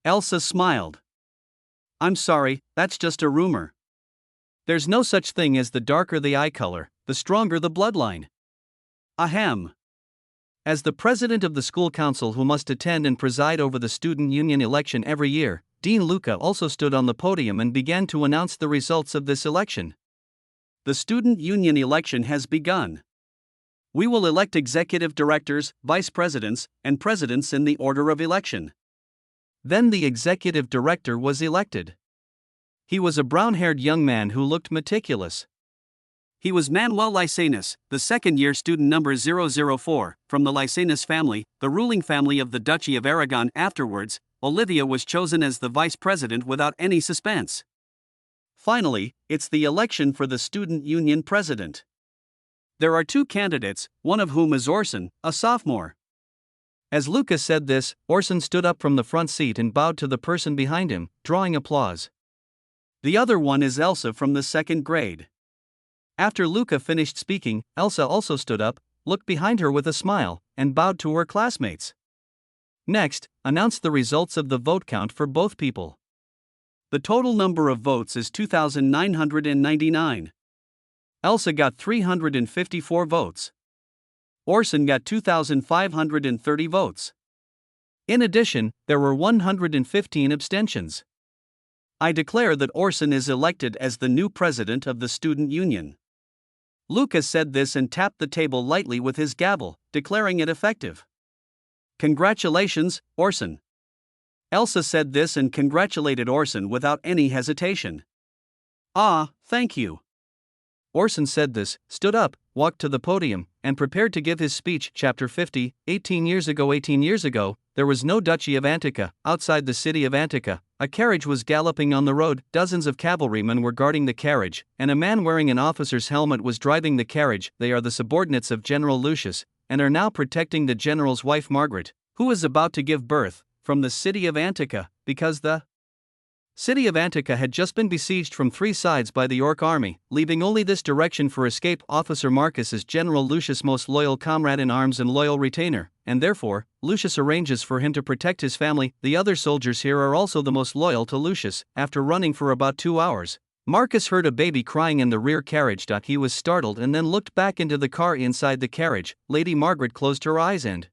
Elsa smiled. I'm sorry, that's just a rumor. There's no such thing as the darker the eye color, the stronger the bloodline. Ahem. As the president of the school council who must attend and preside over the student union election every year, Dean Luca also stood on the podium and began to announce the results of this election. The student union election has begun. We will elect executive directors, vice presidents, and presidents in the order of election. Then the executive director was elected. He was a brown-haired young man who looked meticulous. He was Manhwa Lycanus, the second-year student number 004, from the Lycanus family, the ruling family of the Duchy of Aragon. Afterwards, Olivia was chosen as the vice president without any suspense. Finally, it's the election for the student union president. There are 2 candidates, one of whom is Orson, a sophomore. As Lucas said this, Orson stood up from the front seat and bowed to the person behind him, drawing applause. The other one is Elsa from the 2nd grade. After Luca finished speaking, Elsa also stood up, looked behind her with a smile, and bowed to her classmates. Next, announced the results of the vote count for both people. The total number of votes is 2,999. Elsa got 354 votes. Orson got 2,530 votes. In addition, there were 115 abstentions. I declare that Orson is elected as the new president of the student union. Lucas said this and tapped the table lightly with his gavel, declaring it effective. Congratulations, Orson. Elsa said this and congratulated Orson without any hesitation. Ah, thank you. Orson said this, stood up, walked to the podium, and prepared to give his speech. Chapter 50. 18 years ago, there was no Duchy of Antica. Outside the city of Antica, a carriage was galloping on the road. Dozens of cavalrymen were guarding the carriage, and a man wearing an officer's helmet was driving the carriage. They are the subordinates of General Lucius, and are now protecting the general's wife Margaret, who is about to give birth, from the city of Antica, because the City of Antica had just been besieged from 3 sides by the Orc army, leaving only this direction for escape. Officer Marcus is General Lucius' most loyal comrade in arms and loyal retainer, and therefore, Lucius arranges for him to protect his family. The other soldiers here are also the most loyal to Lucius. After running for about 2 hours, Marcus heard a baby crying in the rear carriage. He was startled and then looked back into the car. Inside the carriage, Lady Margaret closed her eyes and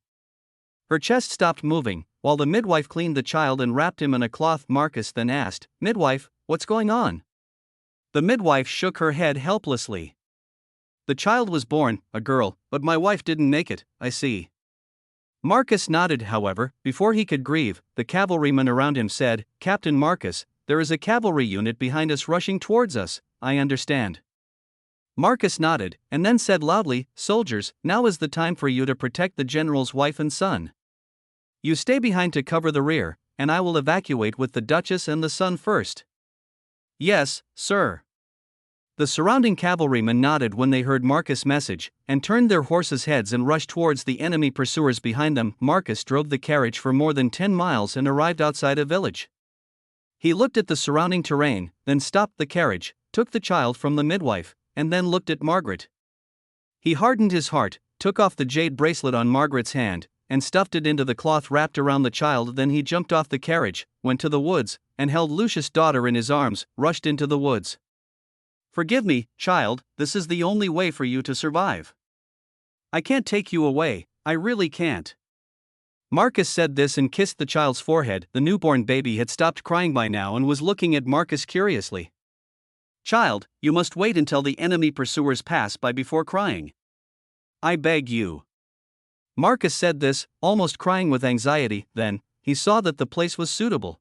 her chest stopped moving, while the midwife cleaned the child and wrapped him in a cloth. Marcus then asked, "Midwife, what's going on?" The midwife shook her head helplessly. "The child was born, a girl, but my wife didn't make it, I see." Marcus nodded. However, before he could grieve, the cavalryman around him said, "Captain Marcus, there is a cavalry unit behind us rushing towards us." "I understand." Marcus nodded, and then said loudly, "Soldiers, now is the time for you to protect the general's wife and son. You stay behind to cover the rear, and I will evacuate with the Duchess and the son first." "Yes, sir." The surrounding cavalrymen nodded when they heard Marcus' message, and turned their horses' heads and rushed towards the enemy pursuers behind them. Marcus drove the carriage for more than 10 miles and arrived outside a village. He looked at the surrounding terrain, then stopped the carriage, took the child from the midwife, and then looked at Margaret. He hardened his heart, took off the jade bracelet on Margaret's hand, and stuffed it into the cloth wrapped around the child. Then he jumped off the carriage, went to the woods, and held Lucius' daughter in his arms, rushed into the woods. "Forgive me, child, this is the only way for you to survive. I can't take you away, I really can't." Marcus said this and kissed the child's forehead. The newborn baby had stopped crying by now and was looking at Marcus curiously. "Child, you must wait until the enemy pursuers pass by before crying. I beg you." Marcus said this, almost crying with anxiety. Then, he saw that the place was suitable.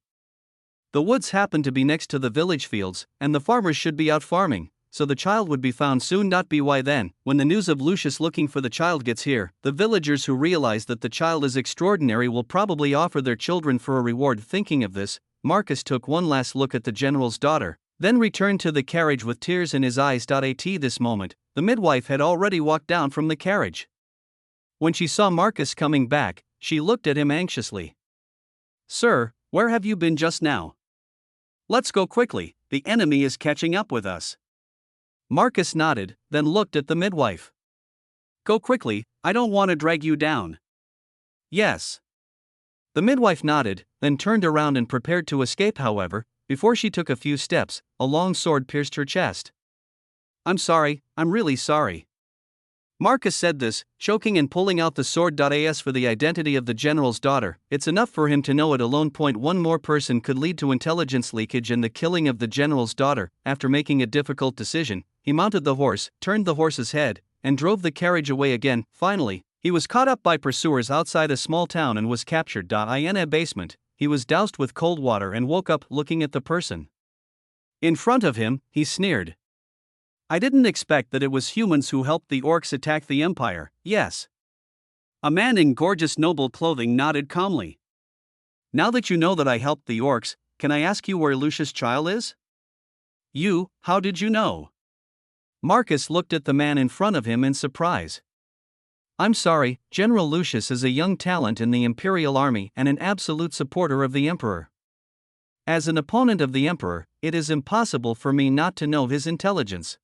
The woods happened to be next to the village fields, and the farmers should be out farming, so the child would be found soon. Why then, when the news of Lucius looking for the child gets here, the villagers who realize that the child is extraordinary will probably offer their children for a reward. Thinking of this, Marcus took one last look at the general's daughter, then returned to the carriage with tears in his eyes. At this moment, the midwife had already walked down from the carriage. When she saw Marcus coming back, she looked at him anxiously. "Sir, where have you been just now? Let's go quickly, the enemy is catching up with us." Marcus nodded, then looked at the midwife. "Go quickly, I don't want to drag you down." "Yes." The midwife nodded, then turned around and prepared to escape. However, before she took a few steps, a long sword pierced her chest. "I'm sorry, I'm really sorry." Marcus said this, choking and pulling out the sword. As for the identity of the general's daughter, it's enough for him to know it alone. One more person could lead to intelligence leakage and the killing of the general's daughter. After making a difficult decision, he mounted the horse, turned the horse's head, and drove the carriage away again. Finally, he was caught up by pursuers outside a small town and was captured. In a basement, he was doused with cold water and woke up looking at the person in front of him. He sneered. "I didn't expect that it was humans who helped the orcs attack the empire." "Yes." A man in gorgeous noble clothing nodded calmly. "Now that you know that I helped the orcs, can I ask you where Lucius' child is?" "You, how did you know?" Marcus looked at the man in front of him in surprise. "I'm sorry, General Lucius is a young talent in the Imperial Army and an absolute supporter of the Emperor. As an opponent of the Emperor, it is impossible for me not to know his intelligence.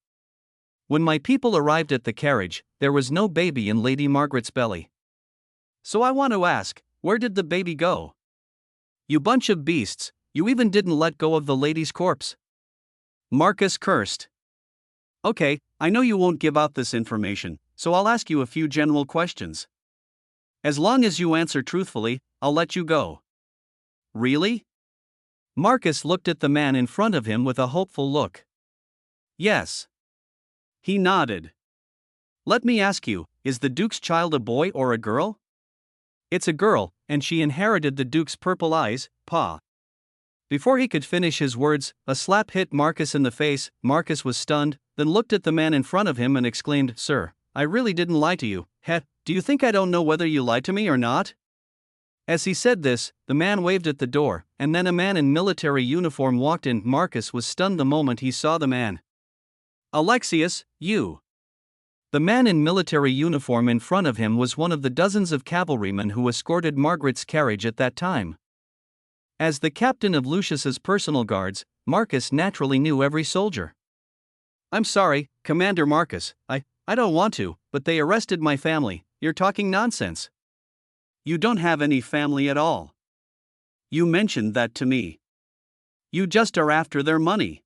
When my people arrived at the carriage, there was no baby in Lady Margaret's belly. So I want to ask, where did the baby go? You bunch of beasts, you even didn't let go of the lady's corpse." Marcus cursed. "Okay, I know you won't give out this information, so I'll ask you a few general questions. As long as you answer truthfully, I'll let you go." "Really?" Marcus looked at the man in front of him with a hopeful look. "Yes." He nodded. "Let me ask you, is the Duke's child a boy or a girl?" "It's a girl, and she inherited the Duke's purple eyes, Pa." Before he could finish his words, a slap hit Marcus in the face. Marcus was stunned, then looked at the man in front of him and exclaimed, "Sir, I really didn't lie to you. Do you think I don't know whether you lied to me or not?" As he said this, the man waved at the door, and then a man in military uniform walked in. Marcus was stunned the moment he saw the man. "Alexius, you." The man in military uniform in front of him was one of the dozens of cavalrymen who escorted Margaret's carriage at that time. As the captain of Lucius's personal guards, Marcus naturally knew every soldier. "I'm sorry, Commander Marcus, I don't want to, but they arrested my family." "You're talking nonsense. You don't have any family at all. You mentioned that to me. You just are after their money.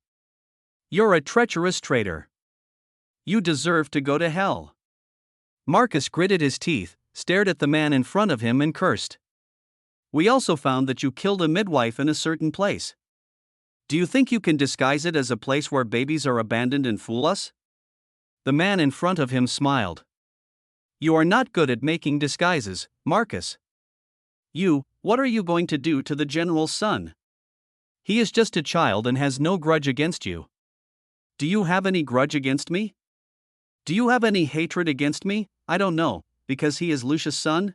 You're a treacherous traitor. You deserve to go to hell." Marcus gritted his teeth, stared at the man in front of him and cursed. "We also found that you killed a midwife in a certain place. Do you think you can disguise it as a place where babies are abandoned and fool us?" The man in front of him smiled. "You are not good at making disguises, Marcus. What are you going to do to the general's son? He is just a child and has no grudge against you. Do you have any grudge against me? Do you have any hatred against me? I don't know, because he is Lucius' son?"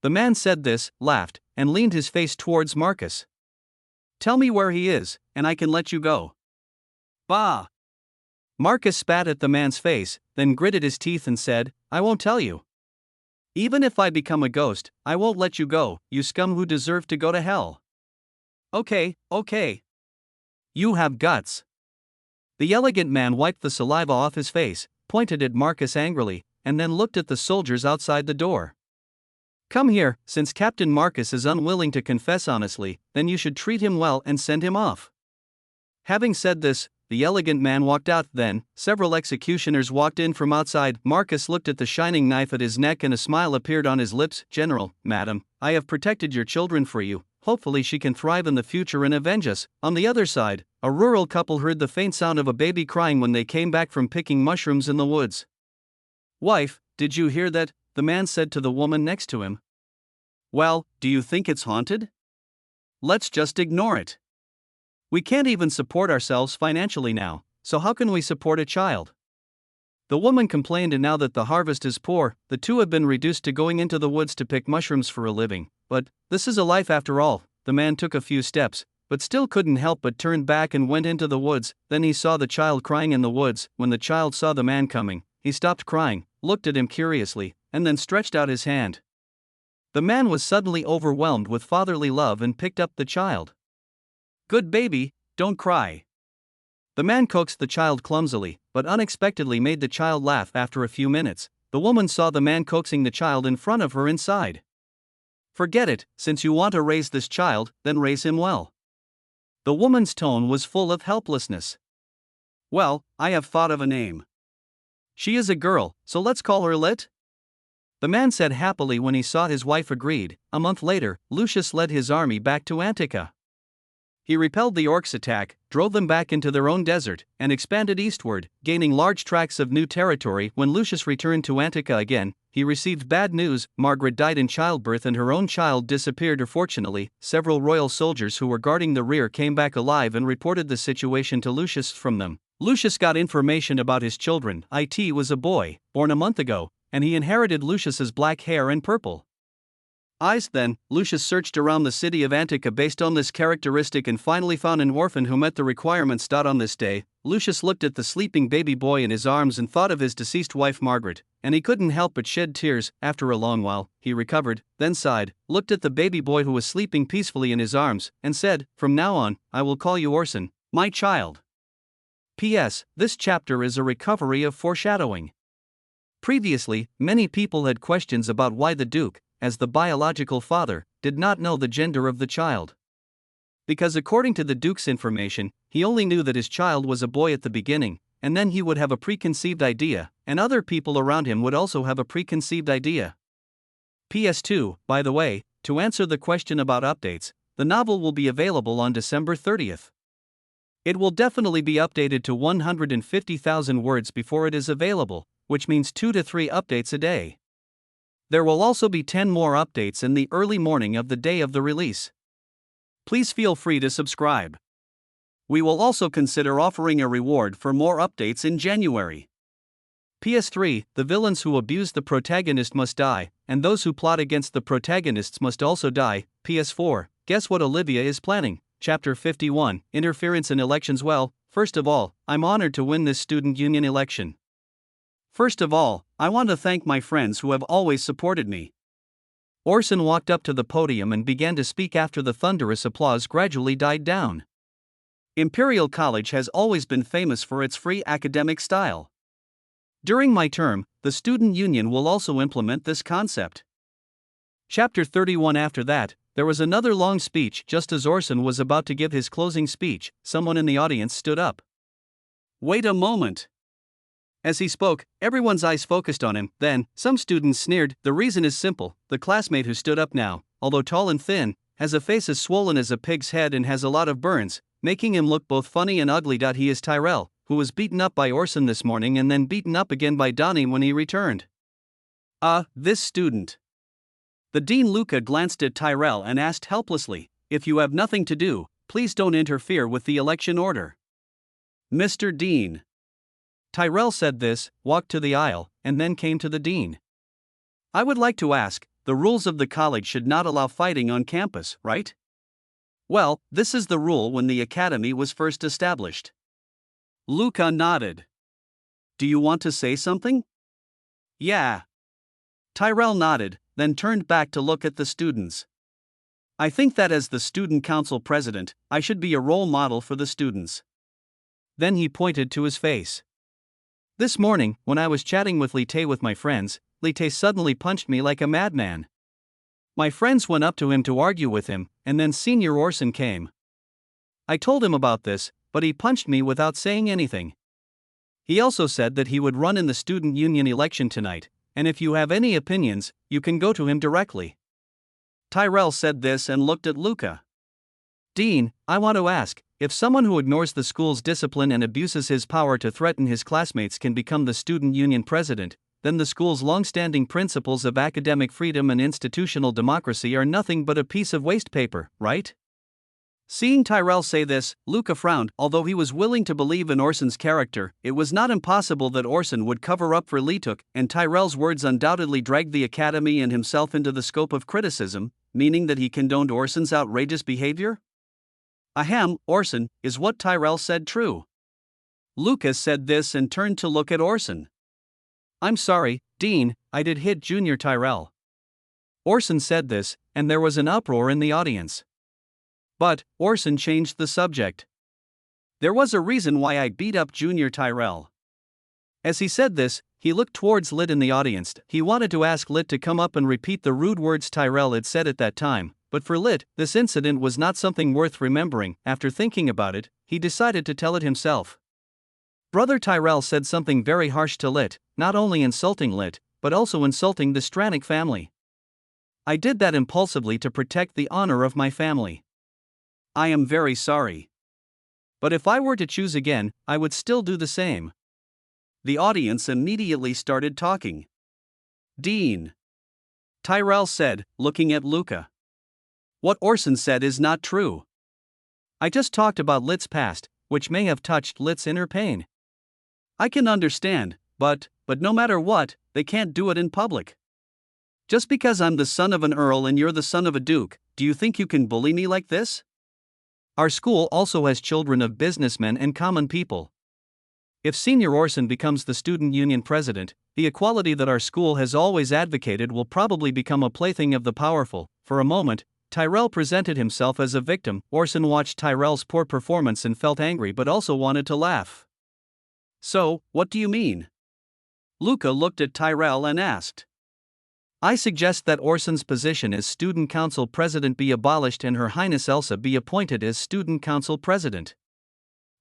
The man said this, laughed, and leaned his face towards Marcus. "Tell me where he is, and I can let you go." "Bah!" Marcus spat at the man's face, then gritted his teeth and said, "I won't tell you. Even if I become a ghost, I won't let you go, you scum who deserve to go to hell." Okay. You have guts." The elegant man wiped the saliva off his face, pointed at Marcus angrily, and then looked at the soldiers outside the door. "Come here, since Captain Marcus is unwilling to confess honestly, then you should treat him well and send him off." Having said this, the elegant man walked out. Then, several executioners walked in from outside. Marcus looked at the shining knife at his neck and a smile appeared on his lips. "General, madam, I have protected your children for you. Hopefully she can thrive in the future and avenge us." On the other side, a rural couple heard the faint sound of a baby crying when they came back from picking mushrooms in the woods. "Wife, did you hear that?" the man said to the woman next to him. "Well, do you think it's haunted? Let's just ignore it. We can't even support ourselves financially now, so how can we support a child?" The woman complained, and now that the harvest is poor, the two have been reduced to going into the woods to pick mushrooms for a living. "But this is a life after all." The man took a few steps, but still couldn't help but turn back and went into the woods. Then he saw the child crying in the woods. When the child saw the man coming, he stopped crying, looked at him curiously, and then stretched out his hand. The man was suddenly overwhelmed with fatherly love and picked up the child. "Good baby, don't cry." The man coaxed the child clumsily, but unexpectedly made the child laugh. After a few minutes, the woman saw the man coaxing the child in front of her inside. "Forget it, since you want to raise this child, then raise him well." The woman's tone was full of helplessness. "Well, I have thought of a name. She is a girl, so let's call her Lit." The man said happily when he saw his wife agreed. A month later, Lucius led his army back to Antica. He repelled the orcs' attack, drove them back into their own desert, and expanded eastward, gaining large tracts of new territory. When Lucius returned to Antica again, he received bad news. Margaret died in childbirth and her own child disappeared. Fortunately, several royal soldiers who were guarding the rear came back alive and reported the situation to Lucius. From them, Lucius got information about his children. It was a boy, born a month ago, and he inherited Lucius's black hair and purple eyes. Then, Lucius searched around the city of Antica based on this characteristic and finally found an orphan who met the requirements. On this day, Lucius looked at the sleeping baby boy in his arms and thought of his deceased wife Margaret, and he couldn't help but shed tears. After a long while, he recovered, then sighed, looked at the baby boy who was sleeping peacefully in his arms, and said, "From now on, I will call you Orson, my child." P.S. This chapter is a recovery of foreshadowing. Previously, many people had questions about why the Duke, as the biological father, did not know the gender of the child. Because according to the Duke's information, he only knew that his child was a boy at the beginning, and then he would have a preconceived idea, and other people around him would also have a preconceived idea. PS2, by the way, to answer the question about updates, the novel will be available on December 30th. It will definitely be updated to 150,000 words before it is available, which means 2 to 3 updates a day. There will also be 10 more updates in the early morning of the day of the release. Please feel free to subscribe. We will also consider offering a reward for more updates in January. PS3, the villains who abuse the protagonist must die, and those who plot against the protagonists must also die. PS4, guess what Olivia is planning? Chapter 51, Interference in Elections. Well, first of all, I'm honored to win this student union election. First of all, I want to thank my friends who have always supported me. Orson walked up to the podium and began to speak after the thunderous applause gradually died down. Imperial College has always been famous for its free academic style. During my term, the student union will also implement this concept. Chapter 31. After that, there was another long speech. Just as Orson was about to give his closing speech, someone in the audience stood up. "Wait a moment." As he spoke, everyone's eyes focused on him. Then, some students sneered. The reason is simple: the classmate who stood up now, although tall and thin, has a face as swollen as a pig's head and has a lot of burns, making him look both funny and ugly. He is Tyrell, who was beaten up by Orson this morning and then beaten up again by Donnie when he returned. This student. The dean Luca glanced at Tyrell and asked helplessly, "If you have nothing to do, please don't interfere with the election order." "Mr. Dean." Tyrell said this, walked to the aisle, and then came to the dean. "I would like to ask, the rules of the college should not allow fighting on campus, right?" "Well, this is the rule when the academy was first established." Luca nodded. "Do you want to say something?" "Yeah." Tyrell nodded, then turned back to look at the students. "I think that as the student council president, I should be a role model for the students." Then he pointed to his face. "This morning, when I was chatting with Lite with my friends, Lite suddenly punched me like a madman. My friends went up to him to argue with him, and then Senior Orson came. I told him about this, but he punched me without saying anything. He also said that he would run in the student union election tonight, and if you have any opinions, you can go to him directly." Tyrell said this and looked at Luca. "Dean, I want to ask, if someone who ignores the school's discipline and abuses his power to threaten his classmates can become the student union president, then the school's long-standing principles of academic freedom and institutional democracy are nothing but a piece of waste paper, right?" Seeing Tyrell say this, Luca frowned. Although he was willing to believe in Orson's character, it was not impossible that Orson would cover up for Leetuk, and Tyrell's words undoubtedly dragged the academy and himself into the scope of criticism, meaning that he condoned Orson's outrageous behavior? Ahem, Orson, is what Tyrell said true? Lucas said this and turned to look at Orson. "I'm sorry, Dean, I did hit Junior Tyrell." Orson said this, and there was an uproar in the audience. But Orson changed the subject. "There was a reason why I beat up Junior Tyrell." As he said this, he looked towards Lit in the audience. He wanted to ask Lit to come up and repeat the rude words Tyrell had said at that time, but for Lit, this incident was not something worth remembering. After thinking about it, he decided to tell it himself. Brother Tyrell said something very harsh to Lit, not only insulting Lit, but also insulting the Stranik family. "I did that impulsively to protect the honor of my family. I am very sorry. But if I were to choose again, I would still do the same." The audience immediately started talking. "Dean," Tyrell said, looking at Luca. "What Orson said is not true. I just talked about Lit's past, which may have touched Lit's inner pain. I can understand, but no matter what, they can't do it in public. Just because I'm the son of an earl and you're the son of a duke, do you think you can bully me like this? Our school also has children of businessmen and common people. If Senior Orson becomes the student union president, the equality that our school has always advocated will probably become a plaything of the powerful." For a moment, Tyrell presented himself as a victim. Orson watched Tyrell's poor performance and felt angry but also wanted to laugh. "So, what do you mean?" Luca looked at Tyrell and asked. "I suggest that Orson's position as student council president be abolished and Her Highness Elsa be appointed as student council president."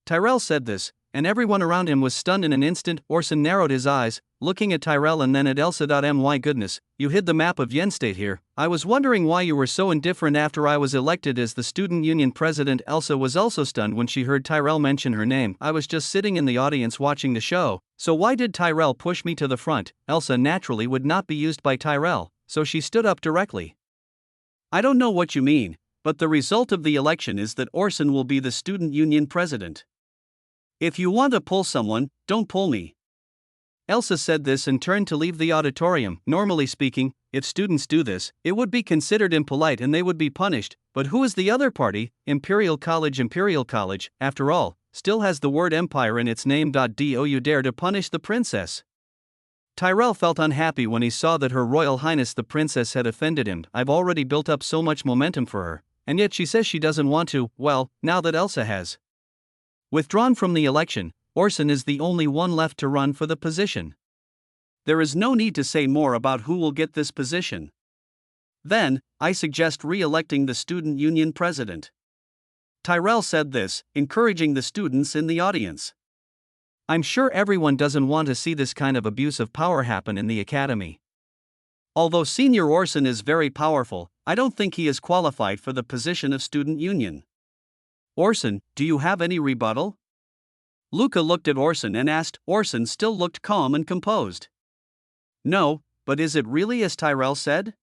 Tyrell said this, and everyone around him was stunned in an instant. Orson narrowed his eyes, looking at Tyrell and then at Elsa. My goodness, you hid the map of Yen State here. I was wondering why you were so indifferent after I was elected as the student union president. Elsa was also stunned when she heard Tyrell mention her name. "I was just sitting in the audience watching the show, so why did Tyrell push me to the front?" Elsa naturally would not be used by Tyrell, so she stood up directly. "I don't know what you mean, but the result of the election is that Orson will be the student union president. If you want to pull someone, don't pull me." Elsa said this and turned to leave the auditorium. Normally speaking, if students do this, it would be considered impolite and they would be punished, but who is the other party? Imperial College, after all, still has the word empire in its name. Do you dare to punish the princess? Tyrell felt unhappy when he saw that Her Royal Highness the Princess had offended him. I've already built up so much momentum for her, and yet she says she doesn't want to, well, now that Elsa has withdrawn from the election, Orson is the only one left to run for the position. There is no need to say more about who will get this position. Then, I suggest re-electing the student union president. Tyrell said this, encouraging the students in the audience. I'm sure everyone doesn't want to see this kind of abuse of power happen in the academy. Although Senior Orson is very powerful, I don't think he is qualified for the position of student union. Orson, do you have any rebuttal? Luca looked at Orson and asked. Orson still looked calm and composed. No, but is it really as Tyrell said?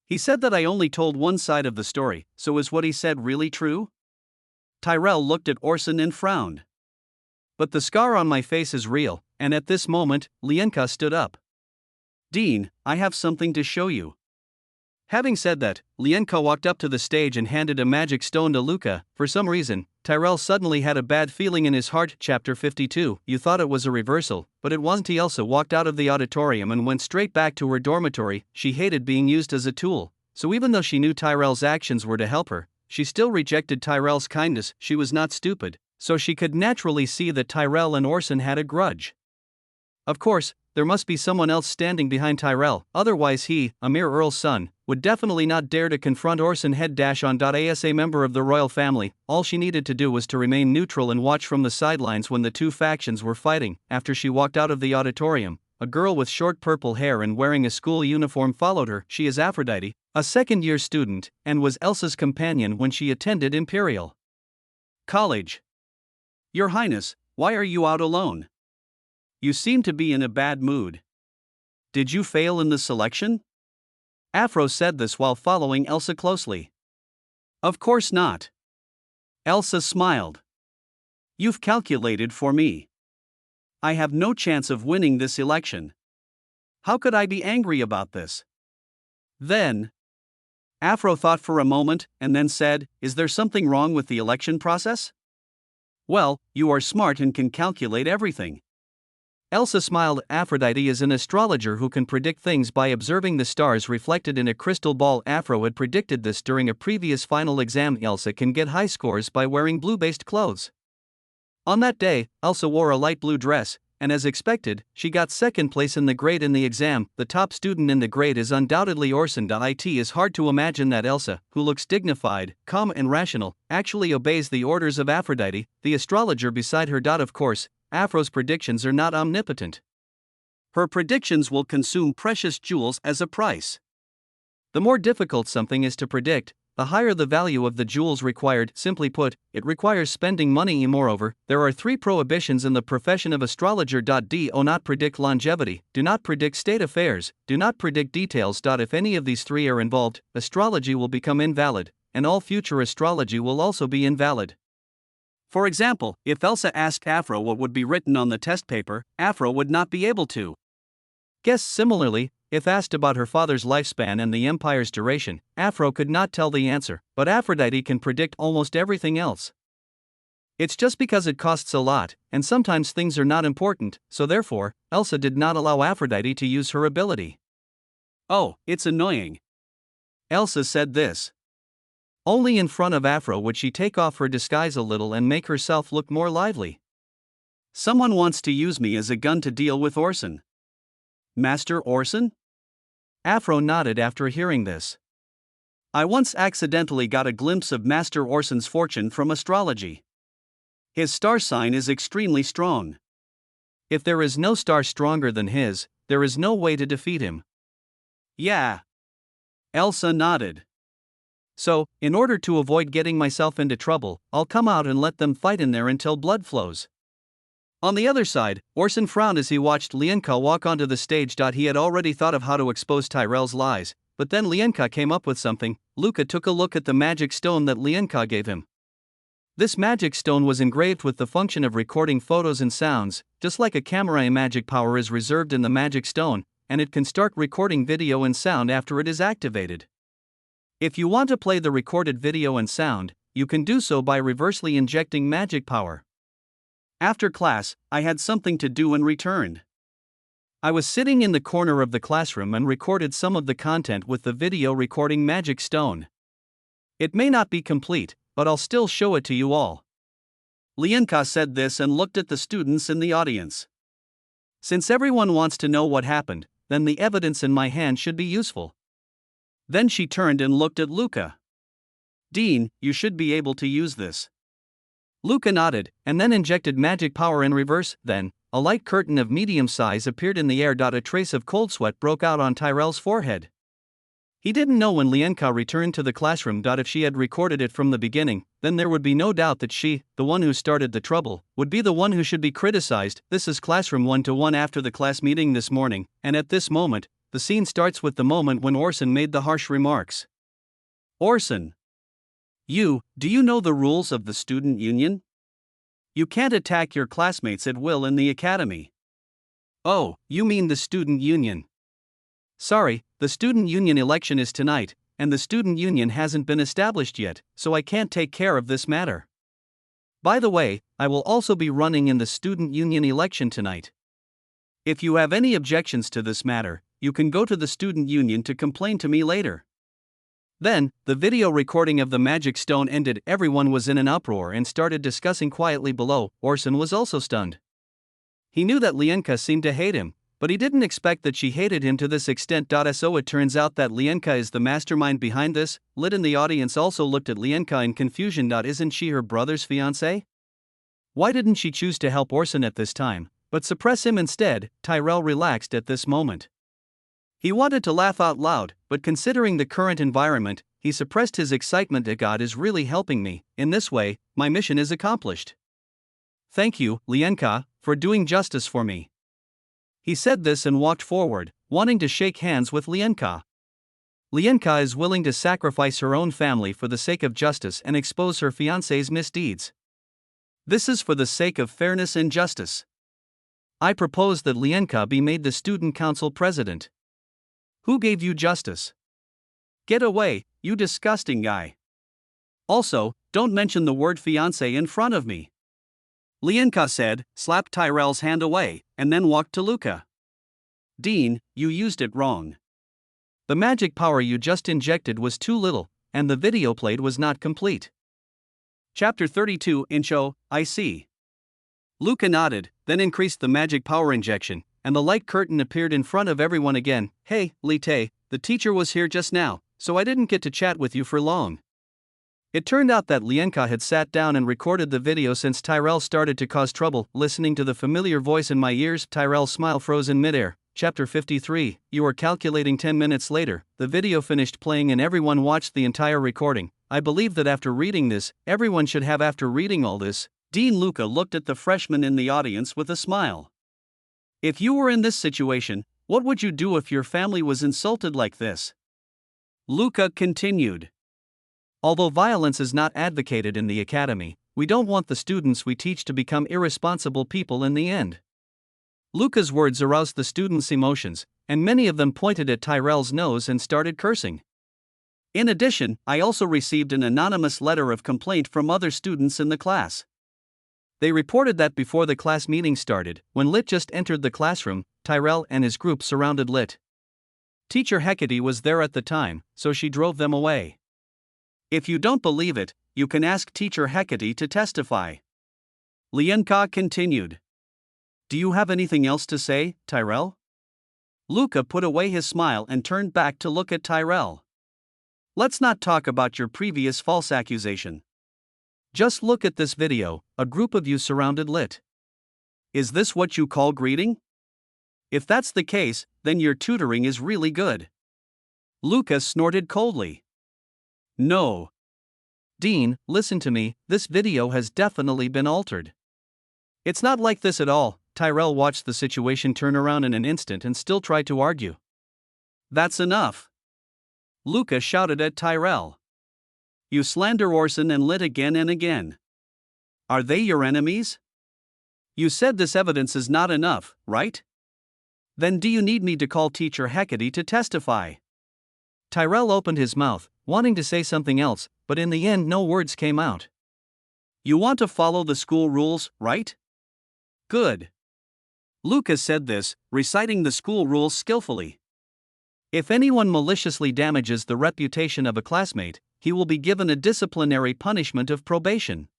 He said that I only told one side of the story, so is what he said really true? Tyrell looked at Orson and frowned. But the scar on my face is real, and at this moment, Lienka stood up. Dean, I have something to show you. Having said that, Lienka walked up to the stage and handed a magic stone to Luca. For some reason, Tyrell suddenly had a bad feeling in his heart. Chapter 52. You thought it was a reversal, but it wasn't. Elsa walked out of the auditorium and went straight back to her dormitory. She hated being used as a tool, so even though she knew Tyrell's actions were to help her, she still rejected Tyrell's kindness. She was not stupid, so she could naturally see that Tyrell and Orson had a grudge. Of course, there must be someone else standing behind Tyrell, otherwise he, a mere earl's son, would definitely not dare to confront Orson. Head-on. As a member of the royal family, all she needed to do was to remain neutral and watch from the sidelines when the two factions were fighting. After she walked out of the auditorium, a girl with short purple hair and wearing a school uniform followed her. She is Aphrodite, a second-year student, and was Elsa's companion when she attended Imperial College. Your Highness, why are you out alone? You seem to be in a bad mood. Did you fail in the selection? Afro said this while following Elsa closely. Of course not. Elsa smiled. You've calculated for me. I have no chance of winning this election. How could I be angry about this? Then, Afro thought for a moment and then said, is there something wrong with the election process? Well, you are smart and can calculate everything. Elsa smiled. Aphrodite is an astrologer who can predict things by observing the stars reflected in a crystal ball. Afro had predicted this during a previous final exam. Elsa can get high scores by wearing blue-based clothes. On that day, Elsa wore a light blue dress, and as expected, she got second place in the grade in the exam. The top student in the grade is undoubtedly Orson. It is hard to imagine that Elsa, who looks dignified, calm and rational, actually obeys the orders of Aphrodite, the astrologer beside her. Of course, Afro's predictions are not omnipotent. Her predictions will consume precious jewels as a price. The more difficult something is to predict, the higher the value of the jewels required. Simply put, it requires spending money. Moreover, there are 3 prohibitions in the profession of astrologer. Do not predict longevity, do not predict state affairs, do not predict details. If any of these 3 are involved, astrology will become invalid, and all future astrology will also be invalid. For example, if Elsa asked Afro what would be written on the test paper, Afro would not be able to guess. Similarly, if asked about her father's lifespan and the empire's duration, Afro could not tell the answer, but Aphrodite can predict almost everything else. It's just because it costs a lot, and sometimes things are not important, so therefore, Elsa did not allow Aphrodite to use her ability. Oh, it's annoying. Elsa said this. Only in front of Afro would she take off her disguise a little and make herself look more lively. Someone wants to use me as a gun to deal with Orson. Master Orson? Afro nodded after hearing this. I once accidentally got a glimpse of Master Orson's fortune from astrology. His star sign is extremely strong. If there is no star stronger than his, there is no way to defeat him. Yeah. Elsa nodded. So, in order to avoid getting myself into trouble, I'll come out and let them fight in there until blood flows. On the other side, Orson frowned as he watched Lienka walk onto the stage. He had already thought of how to expose Tyrell's lies, but then Lienka came up with something. Luca took a look at the magic stone that Lienka gave him. This magic stone was engraved with the function of recording photos and sounds, just like a camera. A magic power is reserved in the magic stone, and it can start recording video and sound after it is activated. If you want to play the recorded video and sound, you can do so by reversely injecting magic power. After class, I had something to do and returned. I was sitting in the corner of the classroom and recorded some of the content with the video recording Magic Stone. It may not be complete, but I'll still show it to you all. Lianka said this and looked at the students in the audience. Since everyone wants to know what happened, then the evidence in my hand should be useful. Then she turned and looked at Luca. Dean, you should be able to use this. Luca nodded, and then injected magic power in reverse. Then, a light curtain of medium size appeared in the air. A trace of cold sweat broke out on Tyrell's forehead. He didn't know when Lianka returned to the classroom. If she had recorded it from the beginning, then there would be no doubt that she, the one who started the trouble, would be the one who should be criticized. This is classroom 1-1 after the class meeting this morning, and at this moment, the scene starts with the moment when Orson made the harsh remarks. Orson. Do you know the rules of the student union? You can't attack your classmates at will in the academy. Oh, you mean the student union. Sorry, the student union election is tonight, and the student union hasn't been established yet, so I can't take care of this matter. By the way, I will also be running in the student union election tonight. If you have any objections to this matter, you can go to the student union to complain to me later. Then, the video recording of the Magic Stone ended. Everyone was in an uproar and started discussing quietly below. Orson was also stunned. He knew that Lianka seemed to hate him, but he didn't expect that she hated him to this extent. So it turns out that Lianka is the mastermind behind this. Lit in the audience also looked at Lianka in confusion. Isn't she her brother's fiancée? Why didn't she choose to help Orson at this time, but suppress him instead? Tyrell relaxed at this moment. He wanted to laugh out loud, but considering the current environment, he suppressed his excitement. God is really helping me. In this way, my mission is accomplished. Thank you, Lianka, for doing justice for me. He said this and walked forward, wanting to shake hands with Lianka. Lianka is willing to sacrifice her own family for the sake of justice and expose her fiancé's misdeeds. This is for the sake of fairness and justice. I propose that Lianka be made the student council president. Who gave you justice? Get away, you disgusting guy. Also, don't mention the word fiancé in front of me. Lianka said, slapped Tyrell's hand away, and then walked to Luca. Dean, you used it wrong. The magic power you just injected was too little, and the video played was not complete. Chapter 32 Incho, I see. Luca nodded, then increased the magic power injection, and the light curtain appeared in front of everyone again. Hey, Lite, the teacher was here just now, so I didn't get to chat with you for long. It turned out that Lianka had sat down and recorded the video since Tyrell started to cause trouble. Listening to the familiar voice in my ears, Tyrell's smile froze in midair. Chapter 53, you were calculating 10 minutes later, the video finished playing and everyone watched the entire recording. I believe that after reading this, everyone should have. After reading all this, Dean Luca looked at the freshman in the audience with a smile. If you were in this situation, what would you do if your family was insulted like this? Luca continued. Although violence is not advocated in the academy, we don't want the students we teach to become irresponsible people in the end. Luca's words aroused the students' emotions, and many of them pointed at Tyrell's nose and started cursing. In addition, I also received an anonymous letter of complaint from other students in the class. They reported that before the class meeting started, when Lit just entered the classroom, Tyrell and his group surrounded Lit. Teacher Hecate was there at the time, so she drove them away. If you don't believe it, you can ask Teacher Hecate to testify. Lianka continued. Do you have anything else to say, Tyrell? Luca put away his smile and turned back to look at Tyrell. Let's not talk about your previous false accusation. Just look at this video. A group of you surrounded Lit. Is this what you call greeting? If that's the case, then your tutoring is really good. Luca snorted coldly. No. Dean, listen to me, this video has definitely been altered. It's not like this at all. Tyrell watched the situation turn around in an instant and still tried to argue. That's enough. Luca shouted at Tyrell. You slander Orson and Lit again and again. Are they your enemies? You said this evidence is not enough, right? Then do you need me to call Teacher Hecate to testify? Tyrell opened his mouth, wanting to say something else, but in the end no words came out. You want to follow the school rules, right? Good. Lucas said this, reciting the school rules skillfully. If anyone maliciously damages the reputation of a classmate, he will be given a disciplinary punishment of probation.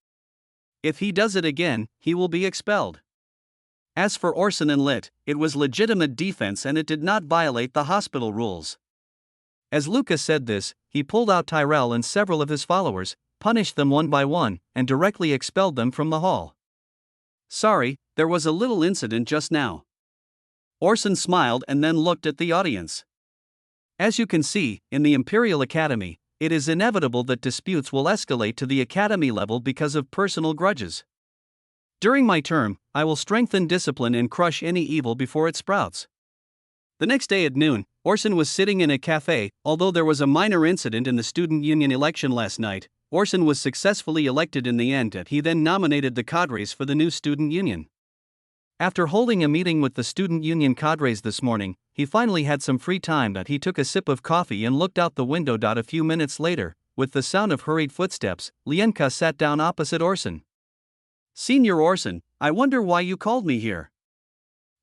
If he does it again, he will be expelled. As for Orson and Lit, it was legitimate defense and it did not violate the hospital rules. As Lucas said this, he pulled out Tyrell and several of his followers, punished them one by one, and directly expelled them from the hall. Sorry, there was a little incident just now. Orson smiled and then looked at the audience. As you can see, in the Imperial Academy, it is inevitable that disputes will escalate to the academy level because of personal grudges. During my term, I will strengthen discipline and crush any evil before it sprouts. The next day at noon, Orson was sitting in a cafe. Although there was a minor incident in the student union election last night, Orson was successfully elected in the end and he then nominated the cadres for the new student union. After holding a meeting with the student union cadres this morning, he finally had some free time and he took a sip of coffee and looked out the window. A few minutes later, with the sound of hurried footsteps, Lienka sat down opposite Orson. Senior Orson, I wonder why you called me here.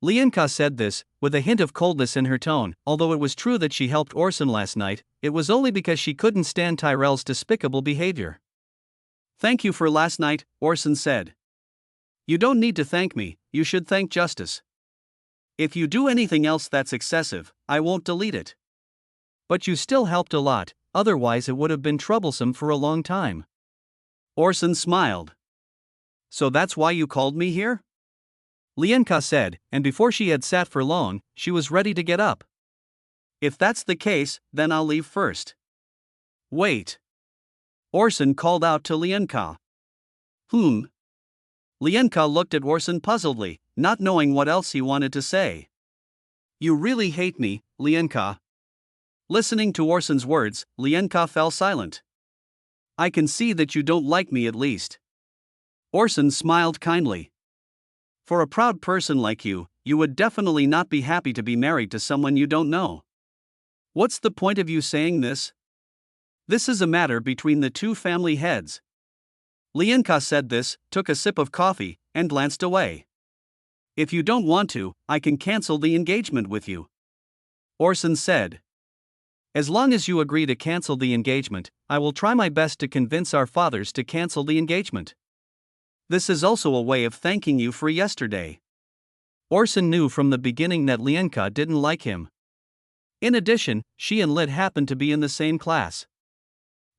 Lienka said this, with a hint of coldness in her tone. Although it was true that she helped Orson last night, it was only because she couldn't stand Tyrell's despicable behavior. Thank you for last night, Orson said. You don't need to thank me, you should thank Justice. If you do anything else that's excessive, I won't delete it. But you still helped a lot, otherwise it would have been troublesome for a long time. Orson smiled. So that's why you called me here? Lienka said, and before she had sat for long, she was ready to get up. If that's the case, then I'll leave first. Wait. Orson called out to Lienka. Lienka looked at Orson puzzledly, not knowing what else he wanted to say. You really hate me, Lienka. Listening to Orson's words, Lienka fell silent. I can see that you don't like me at least. Orson smiled kindly. For a proud person like you, you would definitely not be happy to be married to someone you don't know. What's the point of you saying this? This is a matter between the two family heads. Lienka said this, took a sip of coffee, and glanced away. If you don't want to, I can cancel the engagement with you. Orson said. As long as you agree to cancel the engagement, I will try my best to convince our fathers to cancel the engagement. This is also a way of thanking you for yesterday. Orson knew from the beginning that Lienka didn't like him. In addition, she and Lit happened to be in the same class.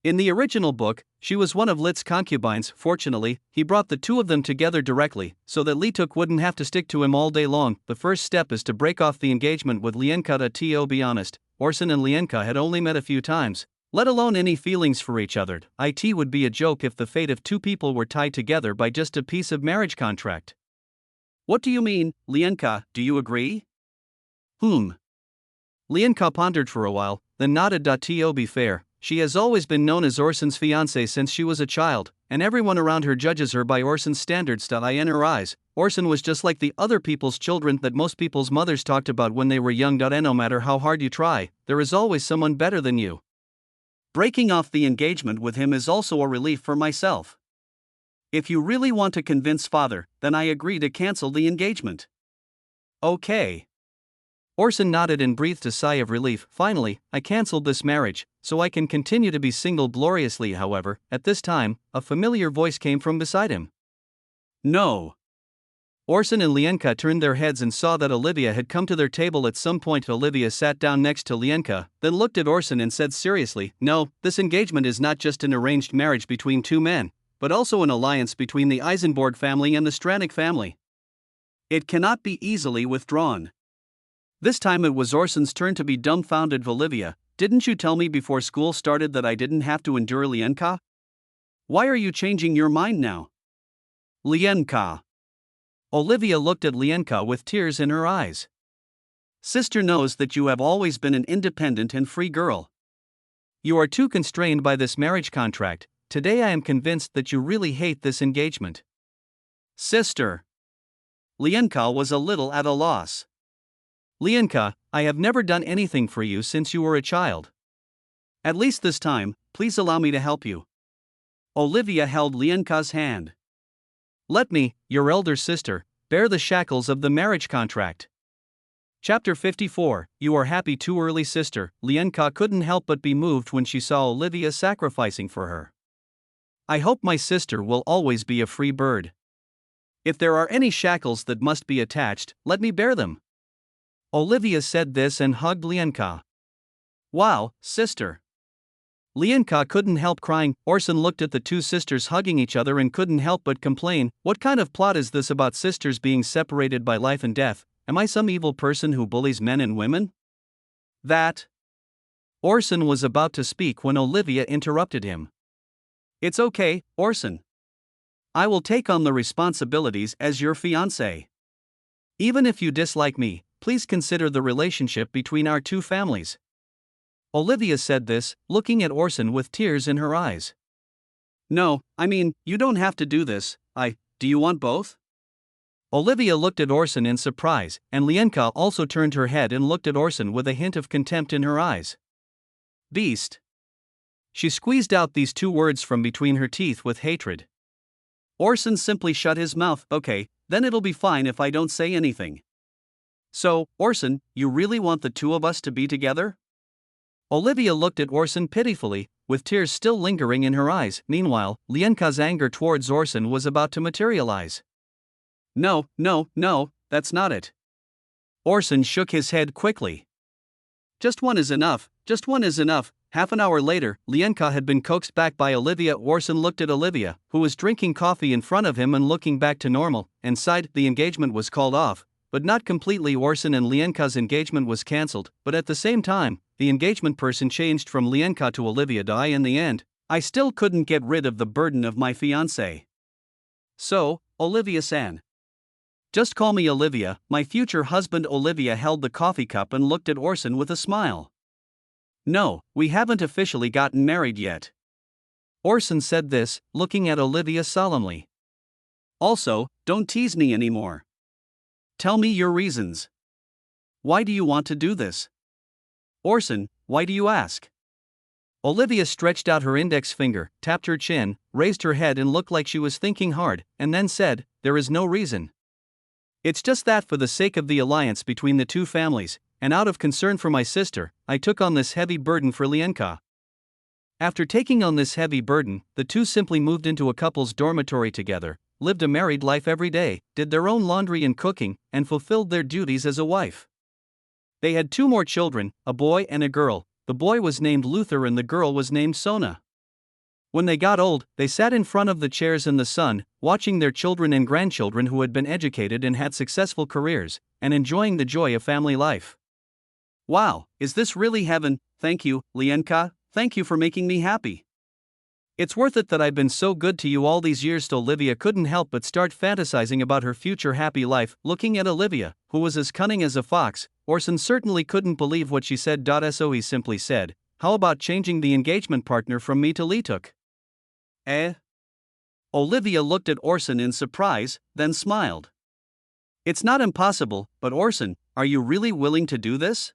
In the original book, she was one of Lit's concubines. Fortunately, he brought the two of them together directly, so that Lituk wouldn't have to stick to him all day long. The first step is to break off the engagement with Lienka. To be honest, Orson and Lienka had only met a few times, let alone any feelings for each other. It would be a joke if the fate of two people were tied together by just a piece of marriage contract. What do you mean, Lienka, do you agree? Lienka pondered for a while, then nodded. To be fair, she has always been known as Orson's fiancée since she was a child, and everyone around her judges her by Orson's standards. In her eyes, Orson was just like the other people's children that most people's mothers talked about when they were young. And no matter how hard you try, there is always someone better than you. Breaking off the engagement with him is also a relief for myself. If you really want to convince father, then I agree to cancel the engagement. Okay. Orson nodded and breathed a sigh of relief. Finally, I cancelled this marriage, so I can continue to be single gloriously. However, at this time, a familiar voice came from beside him. No. Orson and Lienka turned their heads and saw that Olivia had come to their table at some point. Olivia sat down next to Lienka, then looked at Orson and said seriously, no, this engagement is not just an arranged marriage between two men, but also an alliance between the Eisenborg family and the Stranik family. It cannot be easily withdrawn. This time it was Orson's turn to be dumbfounded. Olivia, didn't you tell me before school started that I didn't have to endure Lienka? Why are you changing your mind now? Lienka. Olivia looked at Lienka with tears in her eyes. Sister knows that you have always been an independent and free girl. You are too constrained by this marriage contract. Today I am convinced that you really hate this engagement. Sister. Lienka was a little at a loss. Lienka, I have never done anything for you since you were a child. At least this time, please allow me to help you. Olivia held Lienka's hand. Let me, your elder sister, bear the shackles of the marriage contract. Chapter 54, You Are Happy Too Early. Sister Lienka couldn't help but be moved when she saw Olivia sacrificing for her. I hope my sister will always be a free bird. If there are any shackles that must be attached, let me bear them. Olivia said this and hugged Lienka. Wow, sister. Lienka couldn't help crying. Orson looked at the two sisters hugging each other and couldn't help but complain, what kind of plot is this about sisters being separated by life and death? Am I some evil person who bullies men and women? That. Orson was about to speak when Olivia interrupted him. It's okay, Orson. I will take on the responsibilities as your fiancé. Even if you dislike me, please consider the relationship between our two families. Olivia said this, looking at Orson with tears in her eyes. No, I mean, you don't have to do this. Do you want both? Olivia looked at Orson in surprise, and Lienka also turned her head and looked at Orson with a hint of contempt in her eyes. Beast. She squeezed out these two words from between her teeth with hatred. Orson simply shut his mouth. Okay, then it'll be fine if I don't say anything. So, Orson, you really want the two of us to be together? Olivia looked at Orson pitifully, with tears still lingering in her eyes. Meanwhile, Lienka's anger towards Orson was about to materialize. No, that's not it. Orson shook his head quickly. Just one is enough. Half an hour later, Lienka had been coaxed back by Olivia. Orson looked at Olivia, who was drinking coffee in front of him and looking back to normal, and sighed. The engagement was called off, but not completely. Orson and Lienka's engagement was cancelled, but at the same time, the engagement person changed from Lienka to Olivia. In the end, I still couldn't get rid of the burden of my fiancé. So, Olivia-san. Just call me Olivia, my future husband. Olivia held the coffee cup and looked at Orson with a smile. No, we haven't officially gotten married yet. Orson said this, looking at Olivia solemnly. Also, don't tease me anymore. Tell me your reasons. Why do you want to do this? Orson, why do you ask? Olivia stretched out her index finger, tapped her chin, raised her head and looked like she was thinking hard, and then said, There is no reason. It's just that for the sake of the alliance between the two families, and out of concern for my sister, I took on this heavy burden for Lienka. After taking on this heavy burden, the two simply moved into a couple's dormitory together, lived a married life every day, did their own laundry and cooking, and fulfilled their duties as a wife. They had two more children, a boy and a girl. The boy was named Luther and the girl was named Sona. When they got old, they sat in front of the chairs in the sun, watching their children and grandchildren who had been educated and had successful careers, and enjoying the joy of family life. Wow, is this really heaven? Thank you, Lienka, thank you for making me happy. It's worth it that I've been so good to you all these years. Olivia couldn't help but start fantasizing about her future happy life. Looking at Olivia, who was as cunning as a fox, Orson certainly couldn't believe what she said. So he simply said, How about changing the engagement partner from me to Lituk? Olivia looked at Orson in surprise, then smiled. It's not impossible, but Orson, are you really willing to do this?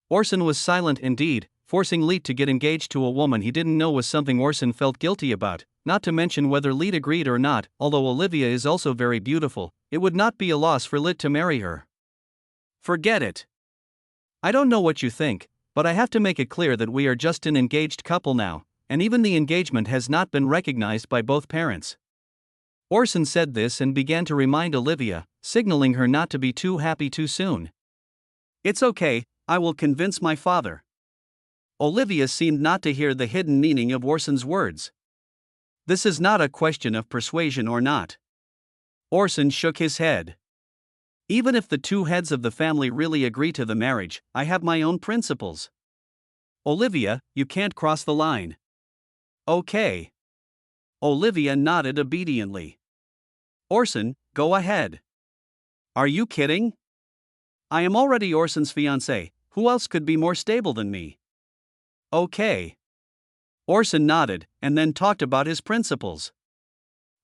Orson was silent indeed. Forcing Leet to get engaged to a woman he didn't know was something Orson felt guilty about, not to mention whether Leet agreed or not. Although Olivia is also very beautiful, it would not be a loss for Leet to marry her. Forget it. I don't know what you think, but I have to make it clear that we are just an engaged couple now, and even the engagement has not been recognized by both parents. Orson said this and began to remind Olivia, signaling her not to be too happy too soon. It's okay, I will convince my father. Olivia seemed not to hear the hidden meaning of Orson's words. This is not a question of persuasion or not. Orson shook his head. Even if the two heads of the family really agree to the marriage, I have my own principles. Olivia, you can't cross the line. Okay. Olivia nodded obediently. Orson, go ahead. Are you kidding? I am already Orson's fiancé, who else could be more stable than me? Okay. Orson nodded, and then talked about his principles.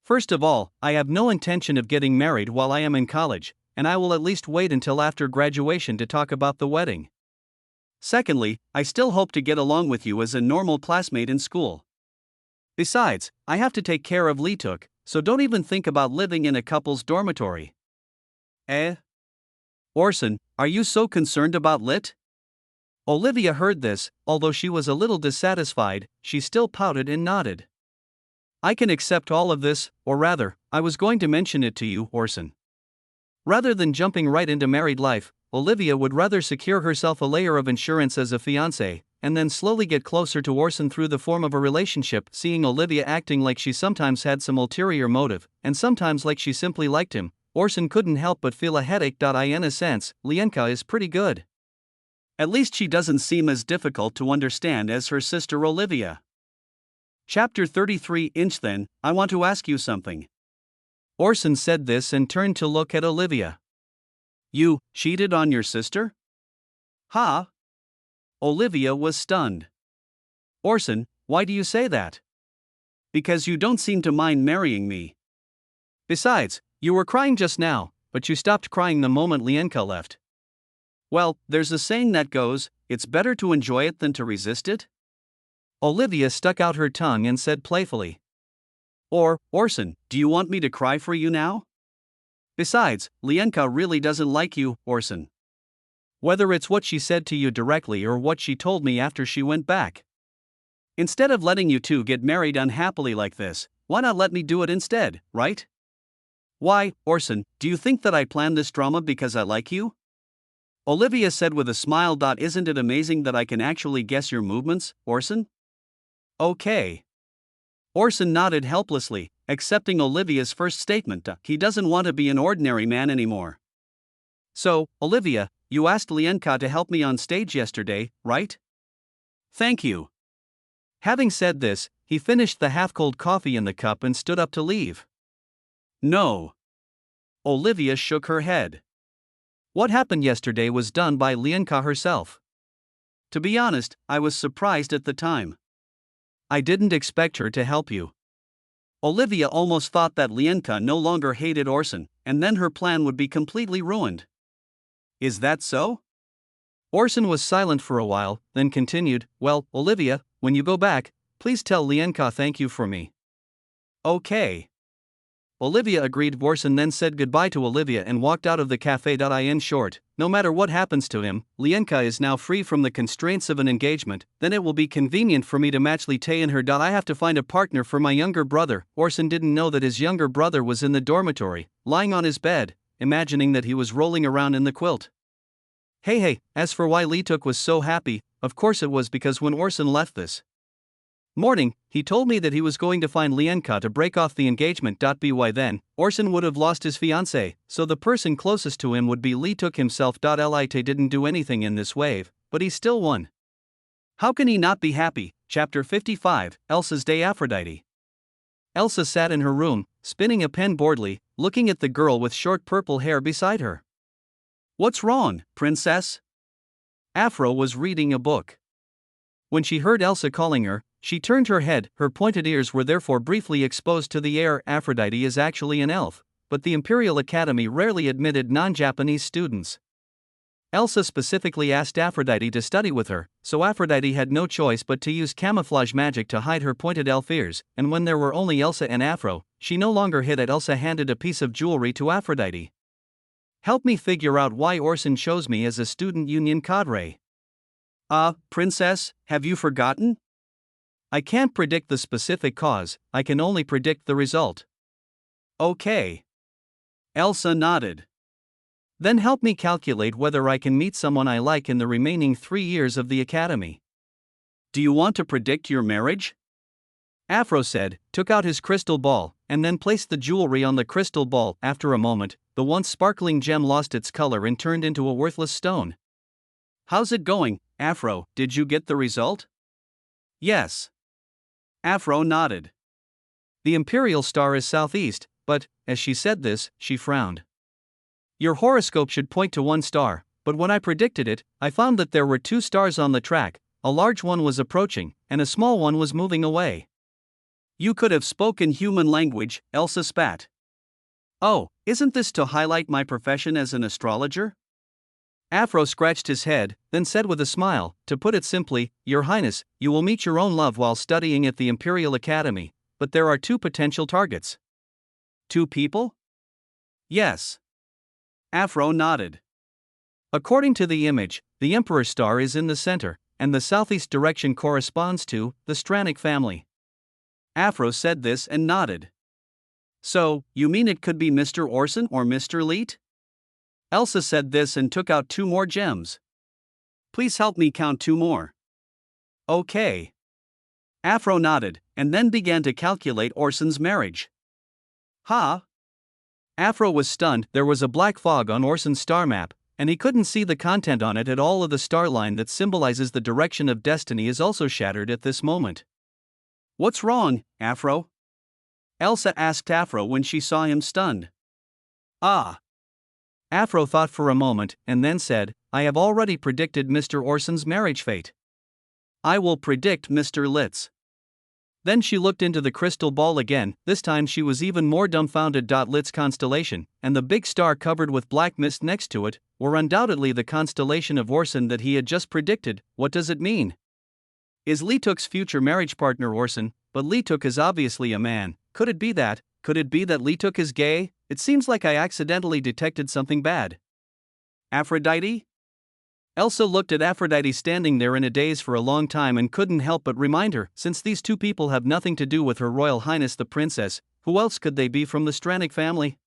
First of all, I have no intention of getting married while I am in college, and I will at least wait until after graduation to talk about the wedding. Secondly, I still hope to get along with you as a normal classmate in school. Besides, I have to take care of Lituk, so don't even think about living in a couple's dormitory. Eh? Orson, are you so concerned about lit? Olivia heard this, although she was a little dissatisfied, she still pouted and nodded. I can accept all of this, or rather, I was going to mention it to you, Orson. Rather than jumping right into married life, Olivia would rather secure herself a layer of insurance as a fiancé, and then slowly get closer to Orson through the form of a relationship. Seeing Olivia acting like she sometimes had some ulterior motive, and sometimes like she simply liked him, Orson couldn't help but feel a headache. In a sense, Lienka is pretty good. At least she doesn't seem as difficult to understand as her sister Olivia. Chapter 33. Then, I want to ask you something. Orson said this and turned to look at Olivia. You cheated on your sister? Huh? Olivia was stunned. Orson, why do you say that? Because you don't seem to mind marrying me. Besides, you were crying just now, but you stopped crying the moment Lienka left. Well, there's a saying that goes, it's better to enjoy it than to resist it. Olivia stuck out her tongue and said playfully. Or, Orson, do you want me to cry for you now? Besides, Lienka really doesn't like you, Orson. Whether it's what she said to you directly or what she told me after she went back. Instead of letting you two get married unhappily like this, why not let me do it instead, right? Why, Orson, do you think that I planned this drama because I like you? Olivia said with a smile. Isn't it amazing that I can actually guess your movements, Orson? Okay. Orson nodded helplessly, accepting Olivia's first statement. He doesn't want to be an ordinary man anymore. So, Olivia, you asked Lienka to help me on stage yesterday, right? Thank you. Having said this, he finished the half-cold coffee in the cup and stood up to leave. No. Olivia shook her head. What happened yesterday was done by Lienka herself. To be honest, I was surprised at the time. I didn't expect her to help you. Olivia almost thought that Lienka no longer hated Orson, and then her plan would be completely ruined. Is that so? Orson was silent for a while, then continued, Well, Olivia, when you go back, please tell Lienka thank you for me. Okay. Olivia agreed. Orson then said goodbye to Olivia and walked out of the cafe. In short, no matter what happens to him, Lienka is now free from the constraints of an engagement, then it will be convenient for me to match Li Tae and her. I have to find a partner for my younger brother. Orson didn't know that his younger brother was in the dormitory, lying on his bed, imagining that he was rolling around in the quilt. Hey, as for why Lee Tuk was so happy, of course it was because when Orson left this morning, he told me that he was going to find Lienka to break off the engagement. By then, Orson would have lost his fiancée, so the person closest to him would be Lee Tuk himself. Li Tae didn't do anything in this wave, but he still won. How can he not be happy? Chapter 55, Elsa's Day. Aphrodite. Elsa sat in her room, spinning a pen boredly, looking at the girl with short purple hair beside her. What's wrong, princess? Afro was reading a book. When she heard Elsa calling her, she turned her head. Her pointed ears were therefore briefly exposed to the air. Aphrodite is actually an elf, but the Imperial Academy rarely admitted non-Japanese students. Elsa specifically asked Aphrodite to study with her, so Aphrodite had no choice but to use camouflage magic to hide her pointed elf ears, and when there were only Elsa and Afro, she no longer hid it. Elsa handed a piece of jewelry to Aphrodite. Help me figure out why Orson chose me as a student union cadre. Princess, have you forgotten? I can't predict the specific cause, I can only predict the result. Okay. Elsa nodded. Then help me calculate whether I can meet someone I like in the remaining 3 years of the academy. Do you want to predict your marriage? Afro said, took out his crystal ball, and then placed the jewelry on the crystal ball. After a moment, the once sparkling gem lost its color and turned into a worthless stone. How's it going, Afro? Did you get the result? Yes. Afro nodded. The imperial star is southeast, but, as she said this, she frowned. Your horoscope should point to one star, but when I predicted it, I found that there were 2 stars on the track, a large one was approaching, and a small one was moving away. You could have spoken human language, Elsa spat. Oh, isn't this to highlight my profession as an astrologer? Afro scratched his head, then said with a smile, to put it simply, Your Highness, you will meet your own love while studying at the Imperial Academy, but there are 2 potential targets. 2 people? Yes. Afro nodded. According to the image, the Emperor star is in the center, and the southeast direction corresponds to the Stranic family. Afro said this and nodded. So, you mean it could be Mr. Orson or Mr. Leet? Elsa said this and took out 2 more gems. Please help me count 2 more. Okay. Afro nodded, and then began to calculate Orson's marriage. Ha! Afro was stunned. There was a black fog on Orson's star map, and he couldn't see the content on it at all. Of the star line that symbolizes the direction of destiny is also shattered at this moment. What's wrong, Afro? Elsa asked Afro when she saw him stunned. Ah. Afro thought for a moment, and then said, I have already predicted Mr. Orson's marriage fate. I will predict Mr. Lit's. Then she looked into the crystal ball again. This time she was even more dumbfounded. Lit's constellation, and the big star covered with black mist next to it, were undoubtedly the constellation of Orson that he had just predicted. What does it mean? Is Leetuk's future marriage partner Orson? But Leetuk is obviously a man. Could it be that? Could it be that Leetuk is gay? It seems like I accidentally detected something bad. Aphrodite? Elsa looked at Aphrodite standing there in a daze for a long time and couldn't help but remind her, since these 2 people have nothing to do with Her Royal Highness the Princess, who else could they be from the Stranic family?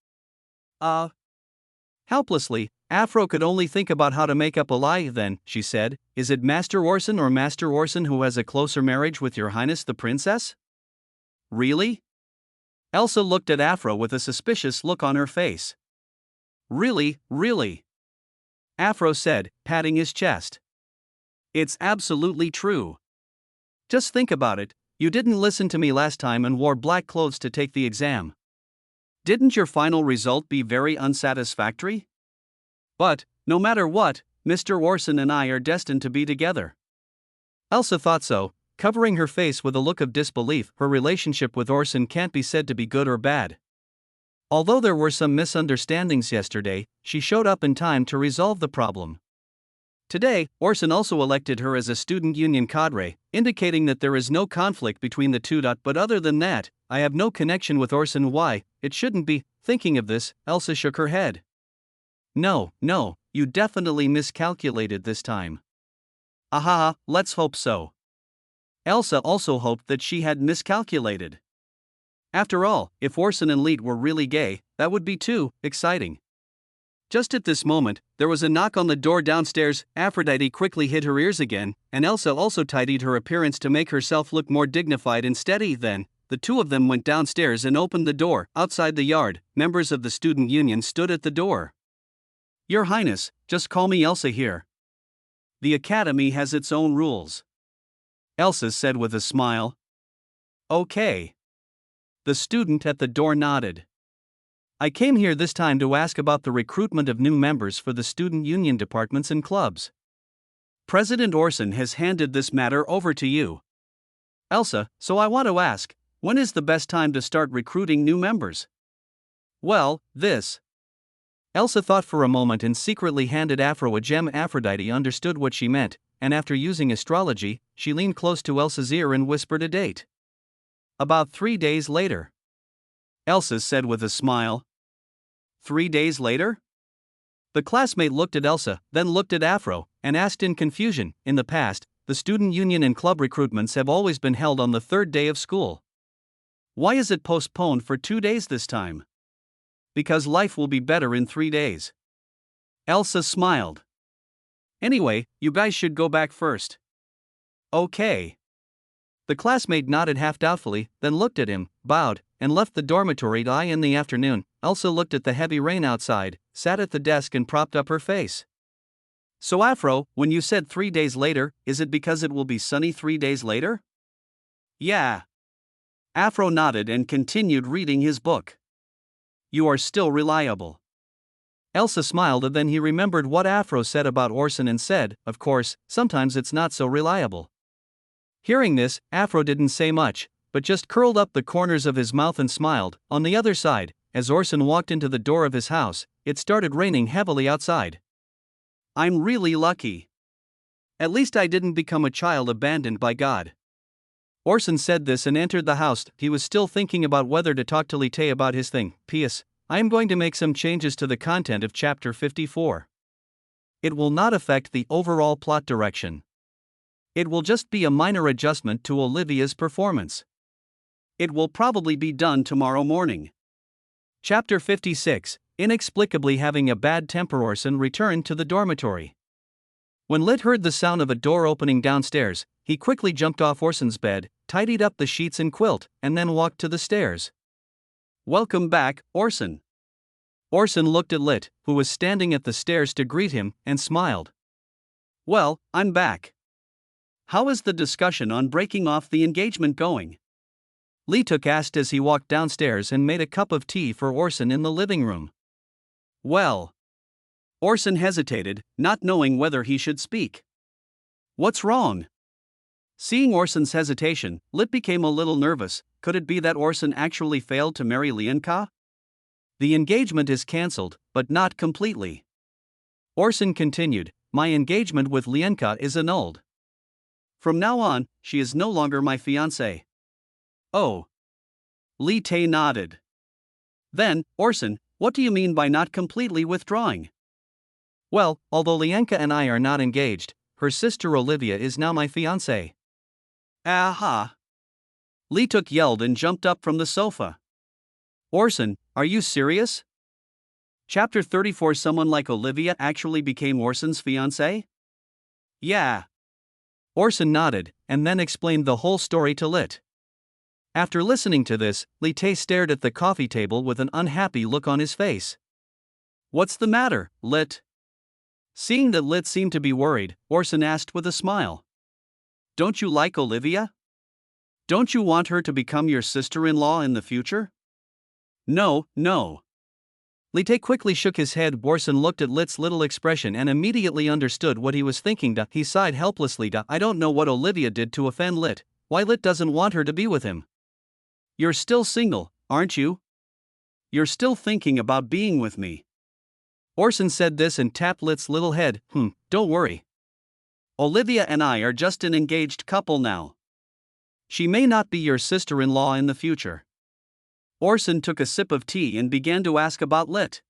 Helplessly, Afro could only think about how to make up a lie. Then, she said, is it Master Orson or Master Orson who has a closer marriage with Your Highness the Princess? Really? Elsa looked at Afro with a suspicious look on her face. Really, really? Afro said, patting his chest. It's absolutely true. Just think about it, you didn't listen to me last time and wore black clothes to take the exam. Didn't your final result be very unsatisfactory? But, no matter what, Mr. Orson and I are destined to be together. Elsa thought so, covering her face with a look of disbelief. Her relationship with Orson can't be said to be good or bad. Although there were some misunderstandings yesterday, she showed up in time to resolve the problem. Today, Orson also elected her as a student union cadre, indicating that there is no conflict between the 2. But other than that, I have no connection with Orson. Why? It shouldn't be. Thinking of this, Elsa shook her head. No, you definitely miscalculated this time. Ahaha, let's hope so. Elsa also hoped that she had miscalculated. After all, if Orson and Leet were really gay, that would be too exciting. Just at this moment, there was a knock on the door downstairs. Aphrodite quickly hid her ears again, and Elsa also tidied her appearance to make herself look more dignified and steady. Then, the 2 of them went downstairs and opened the door. Outside the yard, members of the student union stood at the door. Your Highness, just call me Elsa here. The academy has its own rules. Elsa said with a smile. Okay. The student at the door nodded. I came here this time to ask about the recruitment of new members for the student union departments and clubs. President Orson has handed this matter over to you. Elsa, so I want to ask, when is the best time to start recruiting new members? Well, this. Elsa thought for a moment and secretly handed Afro a gem. Aphrodite understood what she meant, and after using astrology, she leaned close to Elsa's ear and whispered a date. About 3 days later. Elsa said with a smile. 3 days later? The classmate looked at Elsa, then looked at Afro, and asked in confusion. In the past, the student union and club recruitments have always been held on the 3rd day of school. Why is it postponed for 2 days this time? Because life will be better in 3 days. Elsa smiled. Anyway, you guys should go back first. Okay. The classmate nodded half doubtfully, then looked at him, bowed, and left the dormitory. In the afternoon, Elsa looked at the heavy rain outside, sat at the desk and propped up her face. So Afro, when you said 3 days later, is it because it will be sunny 3 days later? Yeah. Afro nodded and continued reading his book. You are still reliable. Elsa smiled, and then he remembered what Afro said about Orson and said, of course, sometimes it's not so reliable. Hearing this, Afro didn't say much, but just curled up the corners of his mouth and smiled. On the other side, as Orson walked into the door of his house, it started raining heavily outside. I'm really lucky. At least I didn't become a child abandoned by God. Orson said this and entered the house. He was still thinking about whether to talk to Lite about his thing. P.S. I am going to make some changes to the content of chapter 54. It will not affect the overall plot direction. It will just be a minor adjustment to Olivia's performance. It will probably be done tomorrow morning. Chapter 56. Inexplicably having a bad temper. Orson returned to the dormitory. When Lit heard the sound of a door opening downstairs, he quickly jumped off Orson's bed, tidied up the sheets and quilt, and then walked to the stairs. "Welcome back, Orson." Orson looked at Lit, who was standing at the stairs to greet him, and smiled. "Well, I'm back. How is the discussion on breaking off the engagement going?" Lee-tuk asked as he walked downstairs and made a cup of tea for Orson in the living room. "Well." Orson hesitated, not knowing whether he should speak. "What's wrong?" Seeing Orson's hesitation, Lit became a little nervous. Could it be that Orson actually failed to marry Lianka? "The engagement is cancelled, but not completely." Orson continued, "My engagement with Lianka is annulled. From now on, she is no longer my fiancée." "Oh." Li Tae nodded. "Then, Orson, what do you mean by not completely withdrawing?" "Well, although Lianka and I are not engaged, her sister Olivia is now my fiancée." "Aha!" Lee-tuk yelled and jumped up from the sofa. "Orson, are you serious? Chapter 34. Someone like Olivia actually became Orson's fiancée?" "Yeah." Orson nodded, and then explained the whole story to Lit. After listening to this, Li Tae stared at the coffee table with an unhappy look on his face. "What's the matter, Lit?" Seeing that Lit seemed to be worried, Orson asked with a smile. "Don't you like Olivia? Don't you want her to become your sister-in-law in the future?" "No, no." Li Tae quickly shook his head. Orson looked at Lit's little expression and immediately understood what he was thinking. He sighed helplessly. "I don't know what Olivia did to offend Lit. Why Lit doesn't want her to be with him?" "You're still single, aren't you? You're still thinking about being with me." Orson said this and tapped Lit's little head. Don't worry. Olivia and I are just an engaged couple now. She may not be your sister-in-law in the future." Orson took a sip of tea and began to ask about Lit.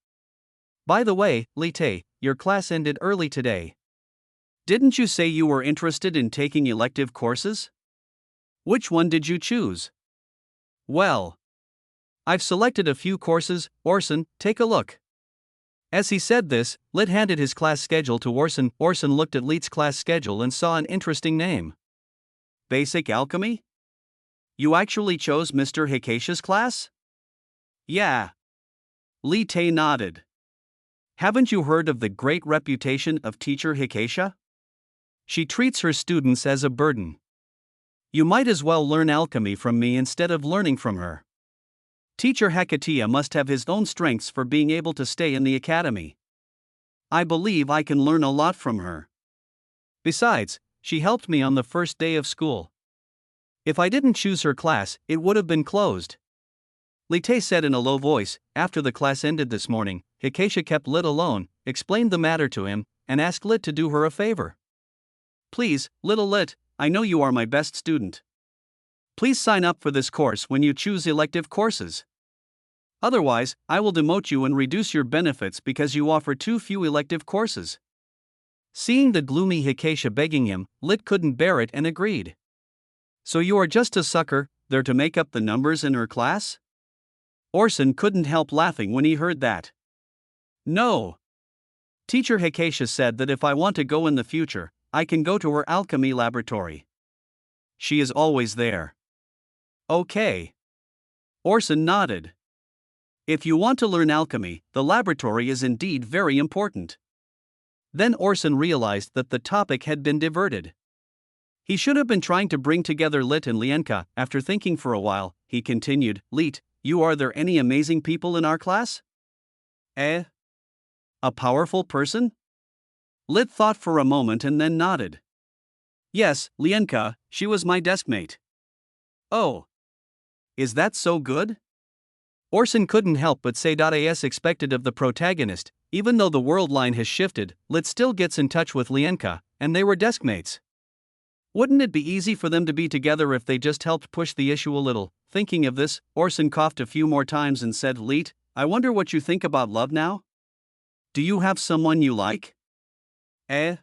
"By the way, Li Tae, your class ended early today. Didn't you say you were interested in taking elective courses? Which one did you choose?" "Well, I've selected a few courses, Orson, take a look." As he said this, Lit handed his class schedule to Orson. Orson looked at Lit's class schedule and saw an interesting name. "Basic Alchemy? You actually chose Mr. Hikashi's class?" "Yeah." Li Tae nodded. "Haven't you heard of the great reputation of teacher Hikashi? She treats her students as a burden. You might as well learn alchemy from me instead of learning from her. Teacher Hakatia must have his own strengths for being able to stay in the academy. I believe I can learn a lot from her. Besides, she helped me on the first day of school. If I didn't choose her class, it would have been closed." Li Tae said in a low voice. After the class ended this morning, Hikashi kept Lit alone, explained the matter to him, and asked Lit to do her a favor. "Please, little Lit, I know you are my best student. Please sign up for this course when you choose elective courses. Otherwise, I will demote you and reduce your benefits because you offer too few elective courses." Seeing the gloomy Hikashi begging him, Lit couldn't bear it and agreed. "So you are just a sucker, there to make up the numbers in her class?" Orson couldn't help laughing when he heard that. "No. Teacher Hikashi said that if I want to go in the future, I can go to her alchemy laboratory. She is always there." "Okay." Orson nodded. "If you want to learn alchemy, the laboratory is indeed very important." Then Orson realized that the topic had been diverted. He should have been trying to bring together Lit and Lianka. After thinking for a while, he continued, "Lit, are there any amazing people in our class?" "Eh? A powerful person?" Lit thought for a moment and then nodded. "Yes, Lianka, she was my deskmate." "Oh. Is that so good?" Orson couldn't help but say as expected of the protagonist. Even though the world line has shifted, Lit still gets in touch with Lianka, and they were deskmates. Wouldn't it be easy for them to be together if they just helped push the issue a little? Thinking of this, Orson coughed a few more times and said, "Lit, I wonder what you think about love now? Do you have someone you like? Eh?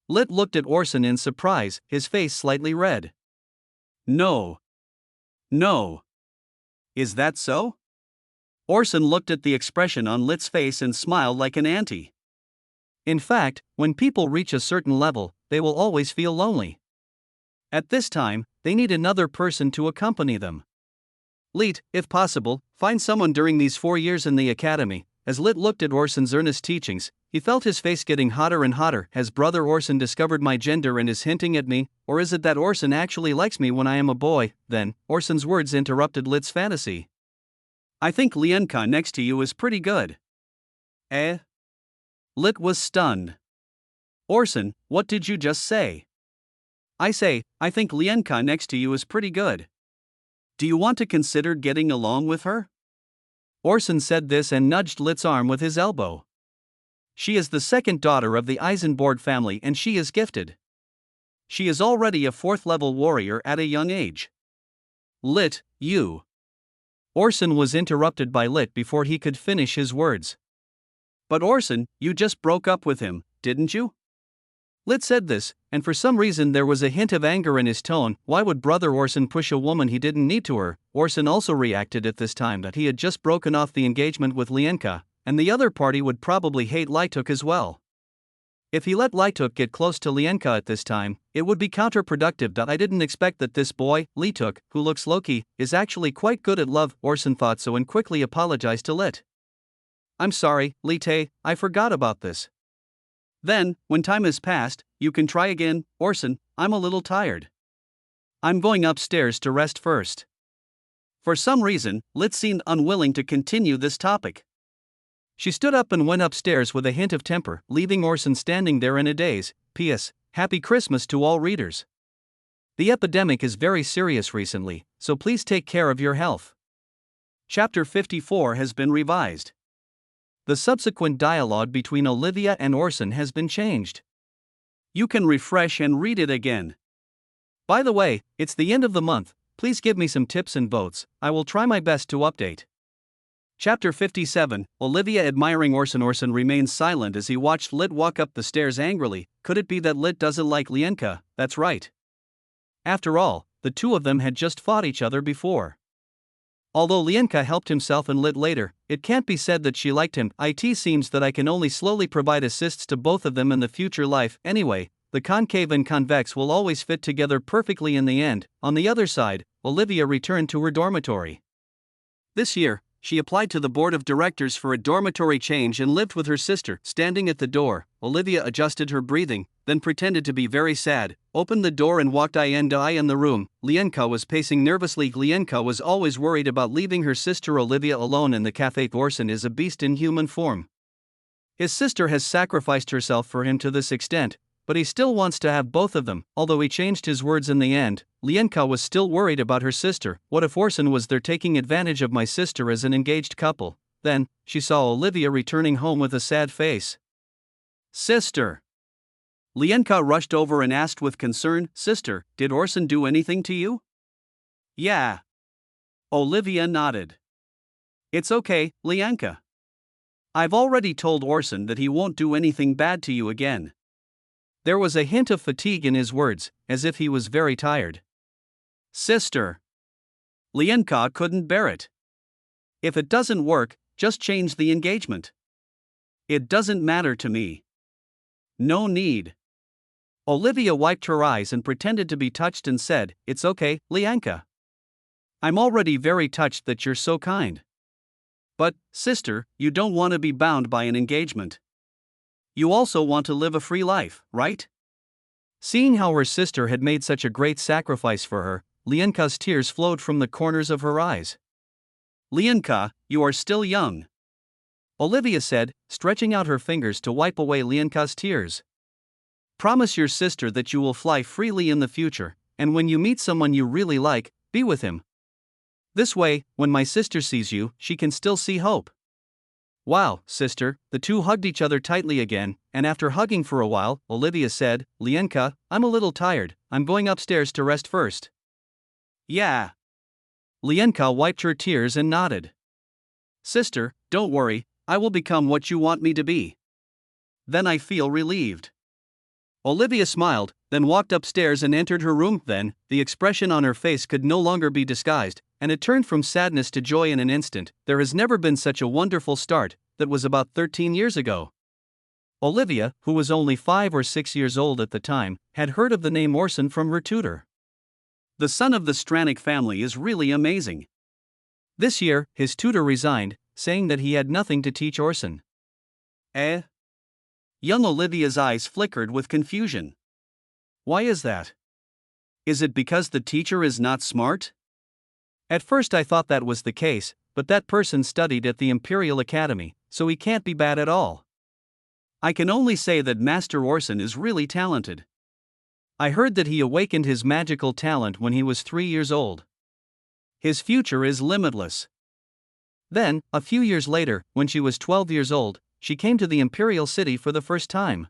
Lit looked at Orson in surprise, his face slightly red. No. No. Is that so? Orson looked at the expression on Lit's face and smiled like an auntie. In fact, when people reach a certain level, they will always feel lonely. At this time, they need another person to accompany them. Lit, if possible, find someone during these 4 years in the academy. As Lit looked at Orson's earnest teachings, he felt his face getting hotter and hotter. Has brother Orson discovered my gender and is hinting at me, or is it that Orson actually likes me when I am a boy? Then, Orson's words interrupted Lit's fantasy. I think Lienka next to you is pretty good. Eh? Lit was stunned. Orson, what did you just say? I think Lienka next to you is pretty good. Do you want to consider getting along with her? Orson said this and nudged Lit's arm with his elbow. She is the second daughter of the Eisenborg family and she is gifted. She is already a 4th-level warrior at a young age. Lit, you. Orson was interrupted by Lit before he could finish his words. But Orson, you just broke up with him, didn't you? Lit said this, and for some reason there was a hint of anger in his tone. Why would brother Orson push a woman he didn't need to her? Orson also reacted at this time that he had just broken off the engagement with Lienka, and the other party would probably hate Lituk as well. If he let Lituk get close to Lienka at this time, it would be counterproductive. I didn't expect that this boy, Lituk, who looks Loki, is actually quite good at love, Orson thought so and quickly apologized to Lit. I'm sorry, Lite, I forgot about this. Then, when time has passed, you can try again. Orson, I'm a little tired. I'm going upstairs to rest first. For some reason, Lit seemed unwilling to continue this topic. She stood up and went upstairs with a hint of temper, leaving Orson standing there in a daze. P.S. Happy Christmas to all readers. The epidemic is very serious recently, so please take care of your health. Chapter 54 has been revised. The subsequent dialogue between Olivia and Orson has been changed. You can refresh and read it again. By the way, it's the end of the month, please give me some tips and votes, I will try my best to update. Chapter 57, Olivia admiring Orson. Orson remains silent as he watched Lit walk up the stairs angrily. Could it be that Lit doesn't like Lienka? That's right. After all, the two of them had just fought each other before. Although Lienka helped himself and Lit later, it can't be said that she liked him. It seems that I can only slowly provide assists to both of them in the future life. Anyway, the concave and convex will always fit together perfectly in the end. On the other side, Olivia returned to her dormitory. This year, she applied to the board of directors for a dormitory change and lived with her sister. Standing at the door, Olivia adjusted her breathing, then pretended to be very sad, opened the door and walked eye in the room. Lienka was pacing nervously. Lienka was always worried about leaving her sister Olivia alone in the cafe. Orson is a beast in human form. His sister has sacrificed herself for him to this extent, but he still wants to have both of them. Although he changed his words in the end, Lienka was still worried about her sister. What if Orson was there taking advantage of my sister as an engaged couple? Then, she saw Olivia returning home with a sad face. Sister! Lienka rushed over and asked with concern, Sister, did Orson do anything to you? Yeah. Olivia nodded. It's okay, Lienka. I've already told Orson that he won't do anything bad to you again. There was a hint of fatigue in his words, as if he was very tired. Sister! Lienka couldn't bear it. If it doesn't work, just change the engagement. It doesn't matter to me. No need. Olivia wiped her eyes and pretended to be touched and said, It's okay, Lienka. I'm already very touched that you're so kind. But, sister, you don't want to be bound by an engagement. You also want to live a free life, right? Seeing how her sister had made such a great sacrifice for her, Lienka's tears flowed from the corners of her eyes. Lienka, you are still young. Olivia said, stretching out her fingers to wipe away Lienka's tears. Promise your sister that you will fly freely in the future, and when you meet someone you really like, be with him. This way, when my sister sees you, she can still see hope. Wow, sister, the two hugged each other tightly again, and after hugging for a while, Olivia said, Lienka, I'm a little tired, I'm going upstairs to rest first. Yeah. Lienka wiped her tears and nodded. Sister, don't worry, I will become what you want me to be. Then I feel relieved. Olivia smiled, then walked upstairs and entered her room. Then, the expression on her face could no longer be disguised, and it turned from sadness to joy in an instant. There has never been such a wonderful start. That was about 13 years ago. Olivia, who was only 5 or 6 years old at the time, had heard of the name Orson from her tutor. The son of the Stranick family is really amazing. This year, his tutor resigned, saying that he had nothing to teach Orson. Eh? Young Olivia's eyes flickered with confusion. Why is that? Is it because the teacher is not smart? At first I thought that was the case, but that person studied at the Imperial Academy, so he can't be bad at all. I can only say that Master Orson is really talented. I heard that he awakened his magical talent when he was 3 years old. His future is limitless. Then, a few years later, when she was 12 years old, she came to the Imperial City for the first time.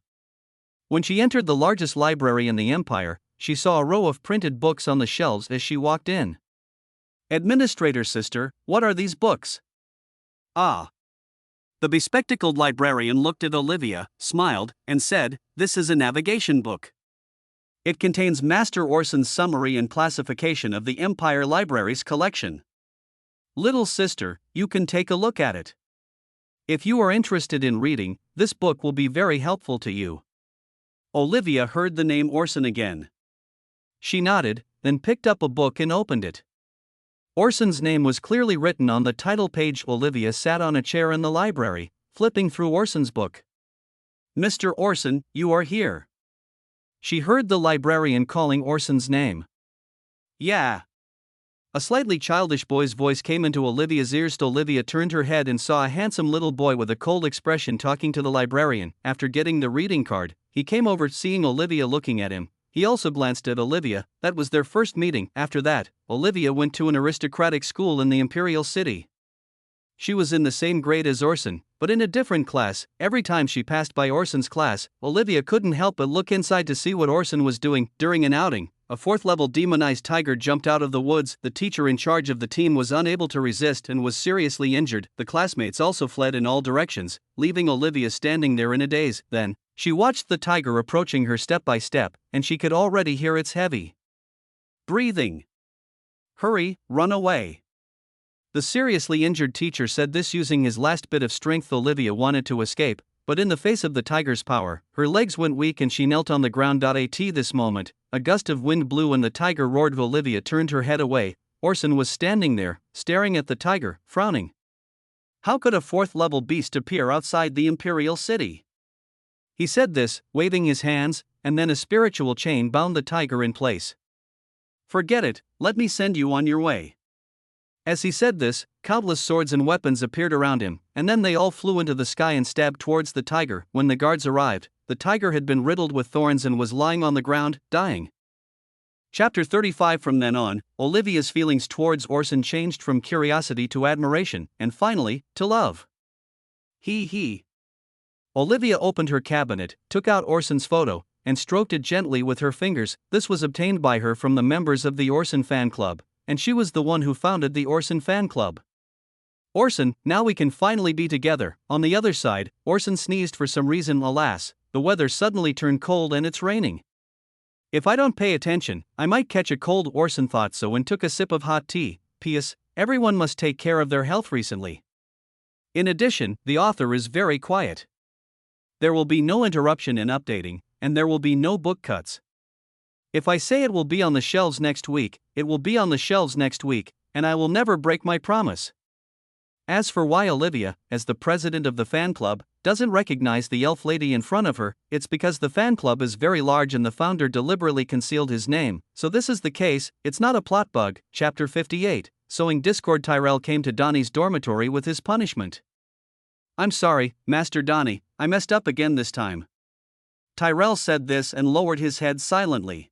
When she entered the largest library in the Empire, she saw a row of printed books on the shelves as she walked in. Administrator sister, what are these books? Ah. The bespectacled librarian looked at Olivia, smiled, and said, "This is a navigation book. It contains Master Orson's summary and classification of the Empire Library's collection. Little sister, you can take a look at it. If you are interested in reading, this book will be very helpful to you." Olivia heard the name Orson again. She nodded, then picked up a book and opened it. Orson's name was clearly written on the title page. Olivia sat on a chair in the library, flipping through Orson's book. "Mr. Orson, you are here." She heard the librarian calling Orson's name. "Yeah." A slightly childish boy's voice came into Olivia's ears. Olivia turned her head and saw a handsome little boy with a cold expression talking to the librarian. After getting the reading card, he came over. Seeing Olivia looking at him, he also glanced at Olivia. That was their first meeting. After that, Olivia went to an aristocratic school in the Imperial City. She was in the same grade as Orson, but in a different class. Every time she passed by Orson's class, Olivia couldn't help but look inside to see what Orson was doing. During an outing, a 4th-level demonized tiger jumped out of the woods. The teacher in charge of the team was unable to resist and was seriously injured. The classmates also fled in all directions, leaving Olivia standing there in a daze. Then, she watched the tiger approaching her step by step, and she could already hear its heavy breathing. "Hurry, run away." The seriously injured teacher said this using his last bit of strength. Olivia wanted to escape, but in the face of the tiger's power, her legs went weak and she knelt on the ground. At this moment, a gust of wind blew and the tiger roared. Olivia turned her head away. Orson was standing there, staring at the tiger, frowning. How could a 4th-level beast appear outside the Imperial City? He said this, waving his hands, and then a spiritual chain bound the tiger in place. "Forget it, let me send you on your way." As he said this, countless swords and weapons appeared around him, and then they all flew into the sky and stabbed towards the tiger. When the guards arrived, the tiger had been riddled with thorns and was lying on the ground, dying. Chapter 35. From then on, Olivia's feelings towards Orson changed from curiosity to admiration, and finally, to love. He. Olivia opened her cabinet, took out Orson's photo, and stroked it gently with her fingers. This was obtained by her from the members of the Orson fan club, and she was the one who founded the Orson fan club. "Orson, now we can finally be together." On the other side, Orson sneezed for some reason. Alas, the weather suddenly turned cold and it's raining. If I don't pay attention, I might catch a cold. Orson thought so and took a sip of hot tea. P.S. Everyone must take care of their health recently. In addition, the author is very quiet. There will be no interruption in updating, and there will be no book cuts. If I say it will be on the shelves next week, it will be on the shelves next week, and I will never break my promise. As for why Olivia, as the president of the fan club, doesn't recognize the elf lady in front of her, it's because the fan club is very large and the founder deliberately concealed his name, so this is the case. It's not a plot bug. Chapter 58. Sowing discord. Tyrell came to Donnie's dormitory with his punishment. "I'm sorry, Master Donnie, I messed up again this time." Tyrell said this and lowered his head silently.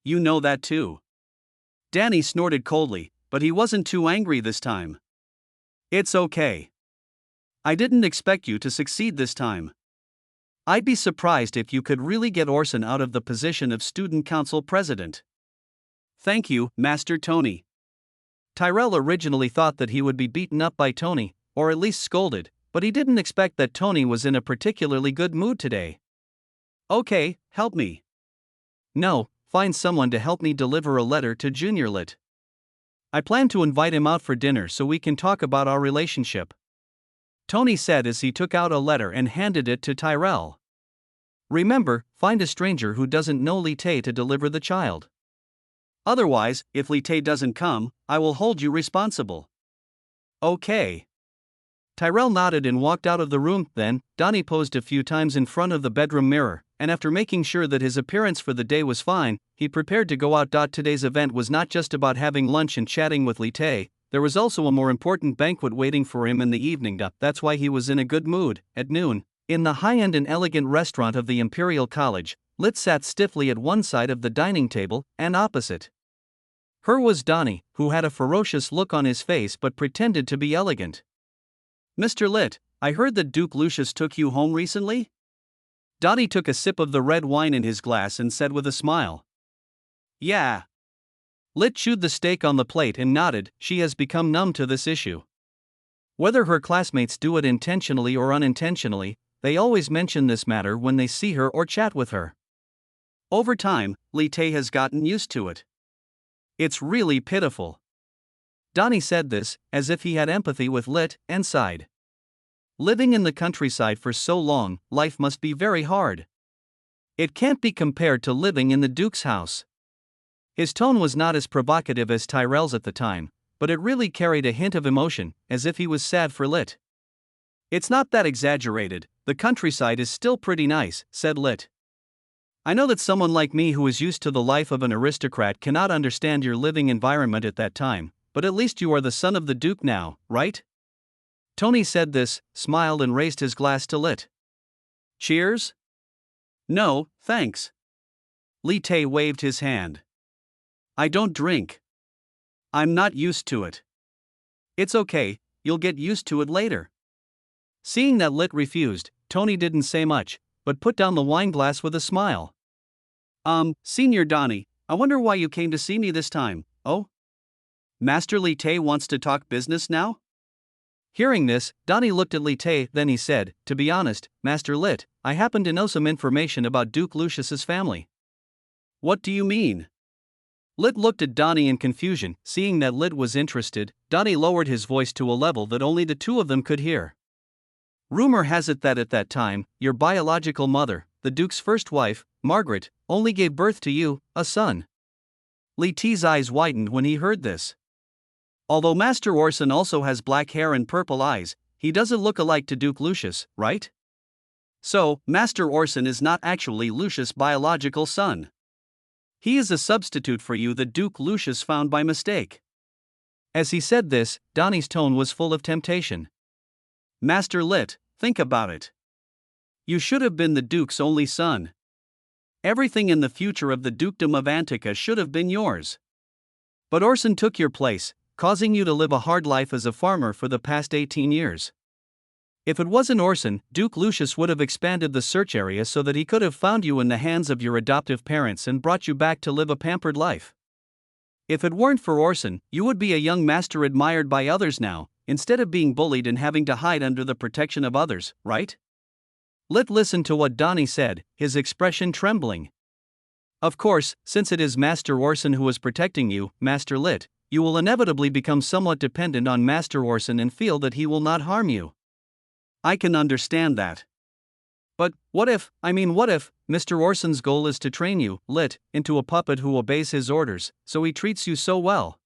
"You know that too." Danny snorted coldly, but he wasn't too angry this time. "It's okay. I didn't expect you to succeed this time. I'd be surprised if you could really get Orson out of the position of student council president." "Thank you, Master Tony." Tyrell originally thought that he would be beaten up by Tony, or at least scolded, but he didn't expect that Tony was in a particularly good mood today. Okay, help me. No, find someone to help me deliver a letter to Junior Lit. I plan to invite him out for dinner so we can talk about our relationship. Tony said as he took out a letter and handed it to Tyrell. Remember, find a stranger who doesn't know Lit to deliver the child. Otherwise, if Lit doesn't come, I will hold you responsible. Okay. Tyrell nodded and walked out of the room. Then, Donnie posed a few times in front of the bedroom mirror, and after making sure that his appearance for the day was fine, he prepared to go out. Today's event was not just about having lunch and chatting with Lit, there was also a more important banquet waiting for him in the evening. That's why he was in a good mood. At noon, in the high-end and elegant restaurant of the Imperial College, Lit sat stiffly at one side of the dining table, and opposite her was Donnie, who had a ferocious look on his face but pretended to be elegant. Mr. Lit, I heard that Duke Lucius took you home recently? Donnie took a sip of the red wine in his glass and said with a smile. Yeah. Lit chewed the steak on the plate and nodded. She has become numb to this issue. Whether her classmates do it intentionally or unintentionally, they always mention this matter when they see her or chat with her. Over time, Lit has gotten used to it. It's really pitiful. Donnie said this, as if he had empathy with Lit, and sighed. Living in the countryside for so long, life must be very hard. It can't be compared to living in the Duke's house. His tone was not as provocative as Tyrell's at the time, but it really carried a hint of emotion, as if he was sad for Lit. It's not that exaggerated, the countryside is still pretty nice, said Lit. I know that someone like me who is used to the life of an aristocrat cannot understand your living environment at that time, but at least you are the son of the Duke now, right? Tony said this, smiled and raised his glass to Lit. Cheers? No, thanks. Lit waved his hand. I don't drink. I'm not used to it. It's okay, you'll get used to it later. Seeing that Lit refused, Tony didn't say much, but put down the wine glass with a smile. Senior Donnie, I wonder why you came to see me this time. Oh? Master Lit wants to talk business now? Hearing this, Donnie looked at Lit, then he said, to be honest, Master Lit, I happen to know some information about Duke Lucius's family. What do you mean? Lit looked at Donnie in confusion. Seeing that Lit was interested, Donnie lowered his voice to a level that only the two of them could hear. Rumor has it that at that time, your biological mother, the Duke's first wife, Margaret, only gave birth to you, a son. Lit's eyes widened when he heard this. Although Master Orson also has black hair and purple eyes, he doesn't look alike to Duke Lucius, right? So, Master Orson is not actually Lucius' biological son. He is a substitute for you that Duke Lucius found by mistake. As he said this, Donnie's tone was full of temptation. Master Lit, think about it. You should have been the Duke's only son. Everything in the future of the Dukedom of Antica should have been yours. But Orson took your place, causing you to live a hard life as a farmer for the past 18 years. If it wasn't Orson, Duke Lucius would have expanded the search area so that he could have found you in the hands of your adoptive parents and brought you back to live a pampered life. If it weren't for Orson, you would be a young master admired by others now, instead of being bullied and having to hide under the protection of others, right? Lit listened to what Donnie said, his expression trembling. Of course, since it is Master Orson who is protecting you, Master Lit, you will inevitably become somewhat dependent on Master Orson and feel that he will not harm you. I can understand that. But, what if, Mr. Orson's goal is to train you, Lit, into a puppet who obeys his orders, so he treats you so well?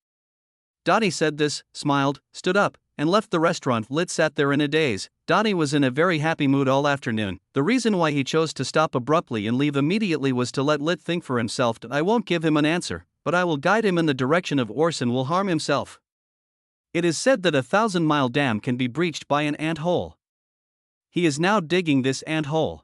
Donnie said this, smiled, stood up, and left the restaurant. Lit sat there in a daze. Donnie was in a very happy mood all afternoon. The reason why he chose to stop abruptly and leave immediately was to let Lit think for himself. I won't give him an answer, but I will guide him in the direction of Orson will harm himself. It is said that a 1,000-mile dam can be breached by an ant hole. He is now digging this ant hole.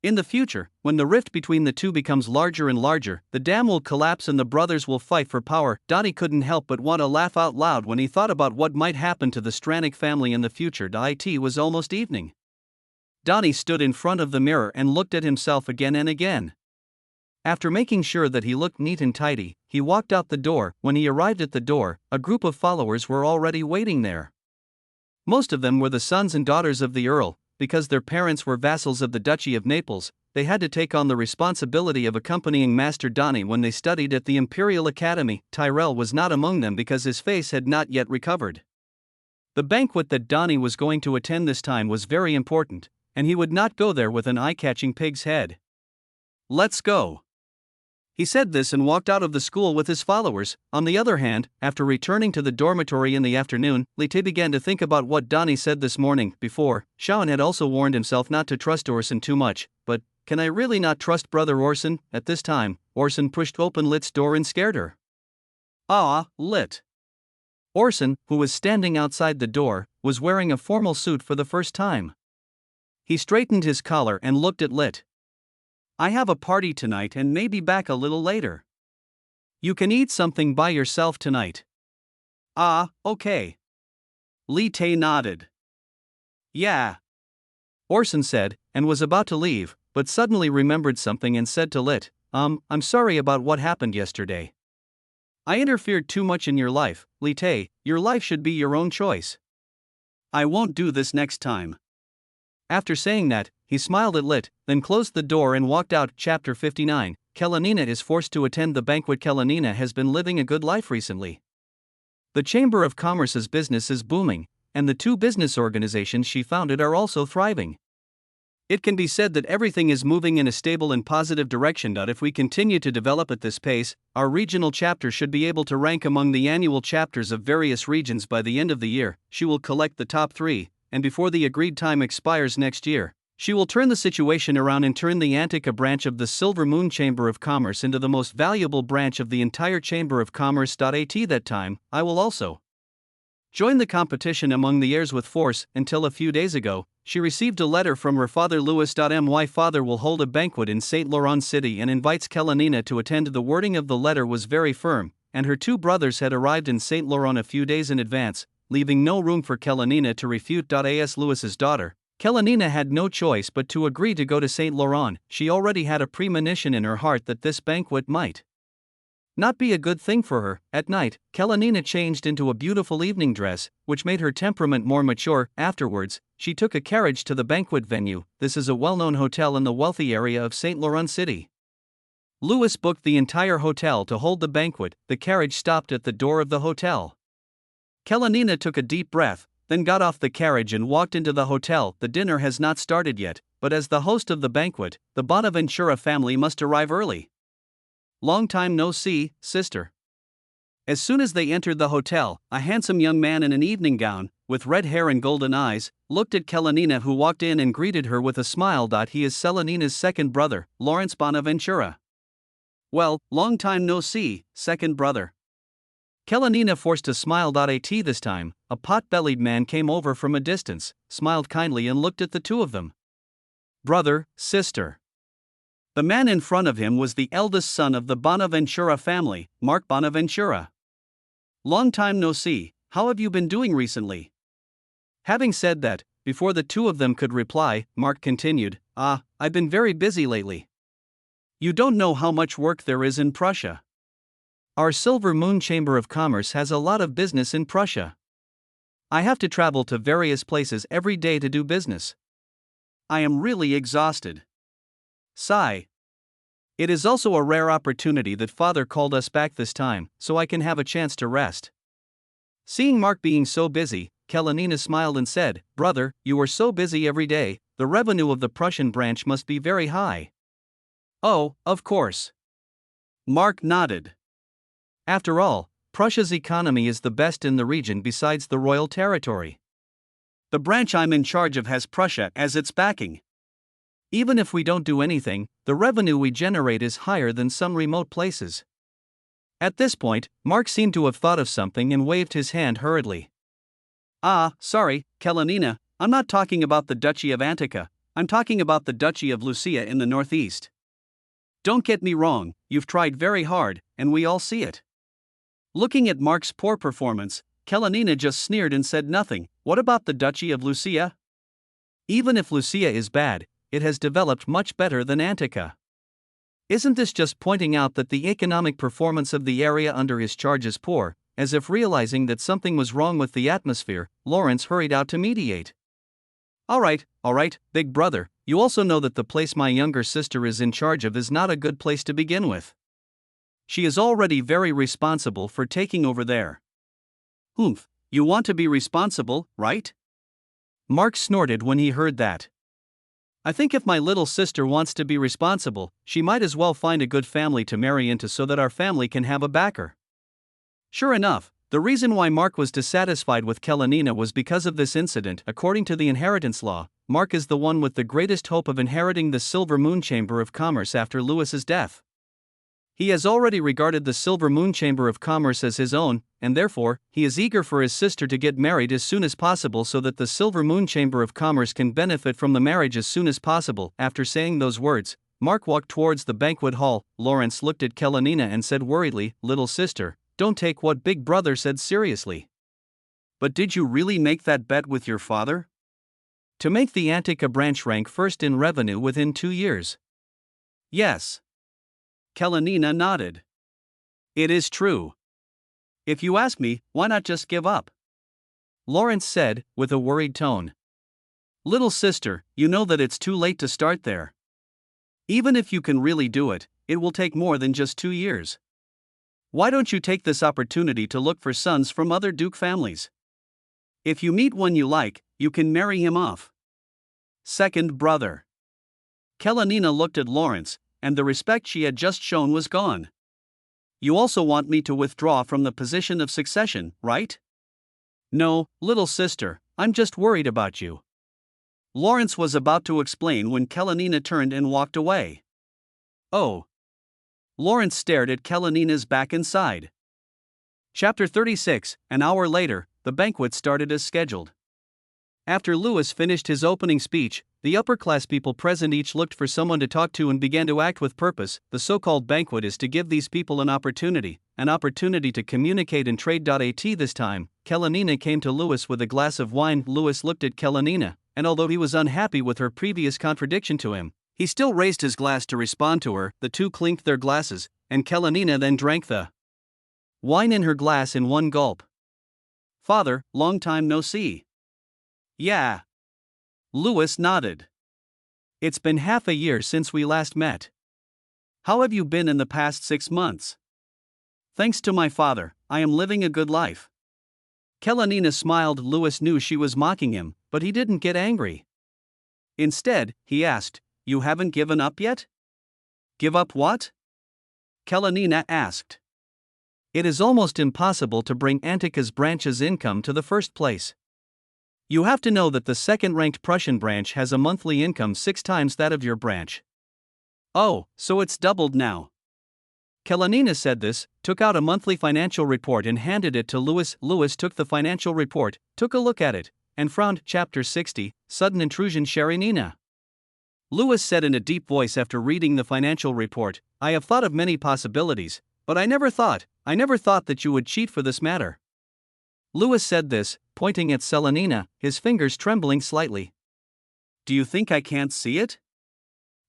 In the future, when the rift between the two becomes larger and larger, the dam will collapse and the brothers will fight for power. Donnie couldn't help but want to laugh out loud when he thought about what might happen to the Stranick family in the future. It was almost evening. Donnie stood in front of the mirror and looked at himself again and again. After making sure that he looked neat and tidy, he walked out the door. When he arrived at the door, a group of followers were already waiting there. Most of them were the sons and daughters of the Earl. Because their parents were vassals of the Duchy of Naples, they had to take on the responsibility of accompanying Master Donny when they studied at the Imperial Academy. Tyrell was not among them because his face had not yet recovered. The banquet that Donny was going to attend this time was very important, and he would not go there with an eye-catching pig's head. "Let's go." He said this and walked out of the school with his followers. On the other hand, after returning to the dormitory in the afternoon, Lite began to think about what Donny said this morning. Before, Shaun had also warned himself not to trust Orson too much, but can I really not trust Brother Orson? At this time, Orson pushed open Lit's door and scared her. "Ah, Lit." Orson, who was standing outside the door, was wearing a formal suit for the first time. He straightened his collar and looked at Lit. "I have a party tonight and may be back a little later. You can eat something by yourself tonight." "Ah, okay." Lite nodded. "Yeah," Orson said, and was about to leave, but suddenly remembered something and said to Lit, I'm sorry about what happened yesterday. I interfered too much in your life, Lite. Your life should be your own choice. I won't do this next time." After saying that, he smiled at Lit, then closed the door and walked out. Chapter 59. Kalenina is forced to attend the banquet. Kalenina has been living a good life recently. The Chamber of Commerce's business is booming, and the 2 business organizations she founded are also thriving. It can be said that everything is moving in a stable and positive direction. If we continue to develop at this pace, our regional chapter should be able to rank among the annual chapters of various regions by the end of the year. She will collect the top 3, and before the agreed time expires next year, she will turn the situation around and turn the Antica branch of the Silver Moon Chamber of Commerce into the most valuable branch of the entire Chamber of Commerce. At that time, I will also join the competition among the heirs with force. Until a few days ago, she received a letter from her father Louis. My father will hold a banquet in Saint Laurent City and invites Kalenina to attend. The wording of the letter was very firm, and her 2 brothers had arrived in Saint Laurent a few days in advance, leaving no room for Kalenina to refute. As Louis's daughter, Kalenina had no choice but to agree to go to Saint Laurent. She already had a premonition in her heart that this banquet might not be a good thing for her. At night, Kalenina changed into a beautiful evening dress, which made her temperament more mature. Afterwards, she took a carriage to the banquet venue. This is a well-known hotel in the wealthy area of Saint Laurent City. Louis booked the entire hotel to hold the banquet. The carriage stopped at the door of the hotel. Kalenina took a deep breath, then got off the carriage and walked into the hotel. The dinner has not started yet, but as the host of the banquet, the Bonaventura family must arrive early. "Long time no see, sister." As soon as they entered the hotel, a handsome young man in an evening gown, with red hair and golden eyes, looked at Kalenina, who walked in and greeted her with a smile. He is Selenina's second brother, Lawrence Bonaventura. "Well, long time no see, second brother." Kalenina forced a smile. At this time, a pot-bellied man came over from a distance, smiled kindly and looked at the 2 of them. "Brother, sister." The man in front of him was the eldest son of the Bonaventura family, Mark Bonaventura. "Long time no see, how have you been doing recently?" Having said that, before the 2 of them could reply, Mark continued, I've been very busy lately. You don't know how much work there is in Prussia. Our Silver Moon Chamber of Commerce has a lot of business in Prussia. I have to travel to various places every day to do business. I am really exhausted. Sigh. It is also a rare opportunity that Father called us back this time, so I can have a chance to rest. Seeing Mark being so busy, Kalenina smiled and said, "Brother, you are so busy every day, the revenue of the Prussian branch must be very high." "Oh, of course." Mark nodded. After all, Prussia's economy is the best in the region besides the royal territory. The branch I'm in charge of has Prussia as its backing. Even if we don't do anything, the revenue we generate is higher than some remote places. At this point, Mark seemed to have thought of something and waved his hand hurriedly. Sorry, Kalenina, I'm not talking about the Duchy of Antica, I'm talking about the Duchy of Lucia in the northeast. Don't get me wrong, you've tried very hard, and we all see it. Looking at Mark's poor performance, Kalenina just sneered and said nothing. What about the Duchy of Lucia? Even if Lucia is bad, it has developed much better than Antica. Isn't this just pointing out that the economic performance of the area under his charge is poor? as if realizing that something was wrong with the atmosphere. Lawrence hurried out to mediate. All right, big brother, you also know that the place my younger sister is in charge of is not a good place to begin with. She is already very responsible for taking over there. Humph, you want to be responsible, right? Mark snorted when he heard that. I think if my little sister wants to be responsible, she might as well find a good family to marry into so that our family can have a backer. Sure enough, the reason why Mark was dissatisfied with Kalenina was because of this incident. According to the inheritance law, Mark is the one with the greatest hope of inheriting the Silver Moon Chamber of Commerce after Lewis's death. He has already regarded the Silver Moon Chamber of Commerce as his own, and therefore, he is eager for his sister to get married as soon as possible so that the Silver Moon Chamber of Commerce can benefit from the marriage as soon as possible. After saying those words, Mark walked towards the banquet hall. Lawrence looked at Kalenina and said worriedly, "Little sister, don't take what Big Brother said seriously." But did you really make that bet with your father? To make the Antica branch rank first in revenue within 2 years? Yes. Kalenina nodded. It is true. If you ask me, why not just give up? Lawrence said, with a worried tone. Little sister, you know that it's too late to start there. Even if you can really do it, it will take more than just 2 years. Why don't you take this opportunity to look for sons from other Duke families? If you meet one you like, you can marry him off. Second brother. Kalenina looked at Lawrence, and the respect she had just shown was gone. You also want me to withdraw from the position of succession, right? No, little sister, I'm just worried about you. Lawrence was about to explain when Kalenina turned and walked away. Oh. Lawrence stared at Kalenina's back and sighed. Chapter 36. An hour later, the banquet started as scheduled. After Lewis finished his opening speech, the upper-class people present each looked for someone to talk to and began to act with purpose. The so-called banquet is to give these people an opportunity to communicate and trade. At this time, Kalenina came to Lewis with a glass of wine. Lewis looked at Kalenina, and although he was unhappy with her previous contradiction to him, he still raised his glass to respond to her. The two clinked their glasses, and Kalenina then drank the wine in her glass in one gulp. Father, long time no see. Yeah. Lewis nodded. It's been half a year since we last met. How have you been in the past 6 months? Thanks to my father, I am living a good life. Kalenina smiled. Lewis knew she was mocking him, but he didn't get angry. Instead, he asked, You haven't given up yet? Give up what? Kalenina asked. It is almost impossible to bring Antica's branch's income to the first place. You have to know that the second-ranked Prussian branch has a monthly income 6 times that of your branch. Oh, so it's doubled now. Kalenina said this, took out a monthly financial report and handed it to Lewis. Lewis took the financial report, took a look at it, and frowned. Chapter 60, Sudden Intrusion. Sharinina. Lewis said in a deep voice after reading the financial report, I have thought of many possibilities, but I never thought that you would cheat for this matter. Lewis said this, pointing at Selenina, his fingers trembling slightly. Do you think I can't see it?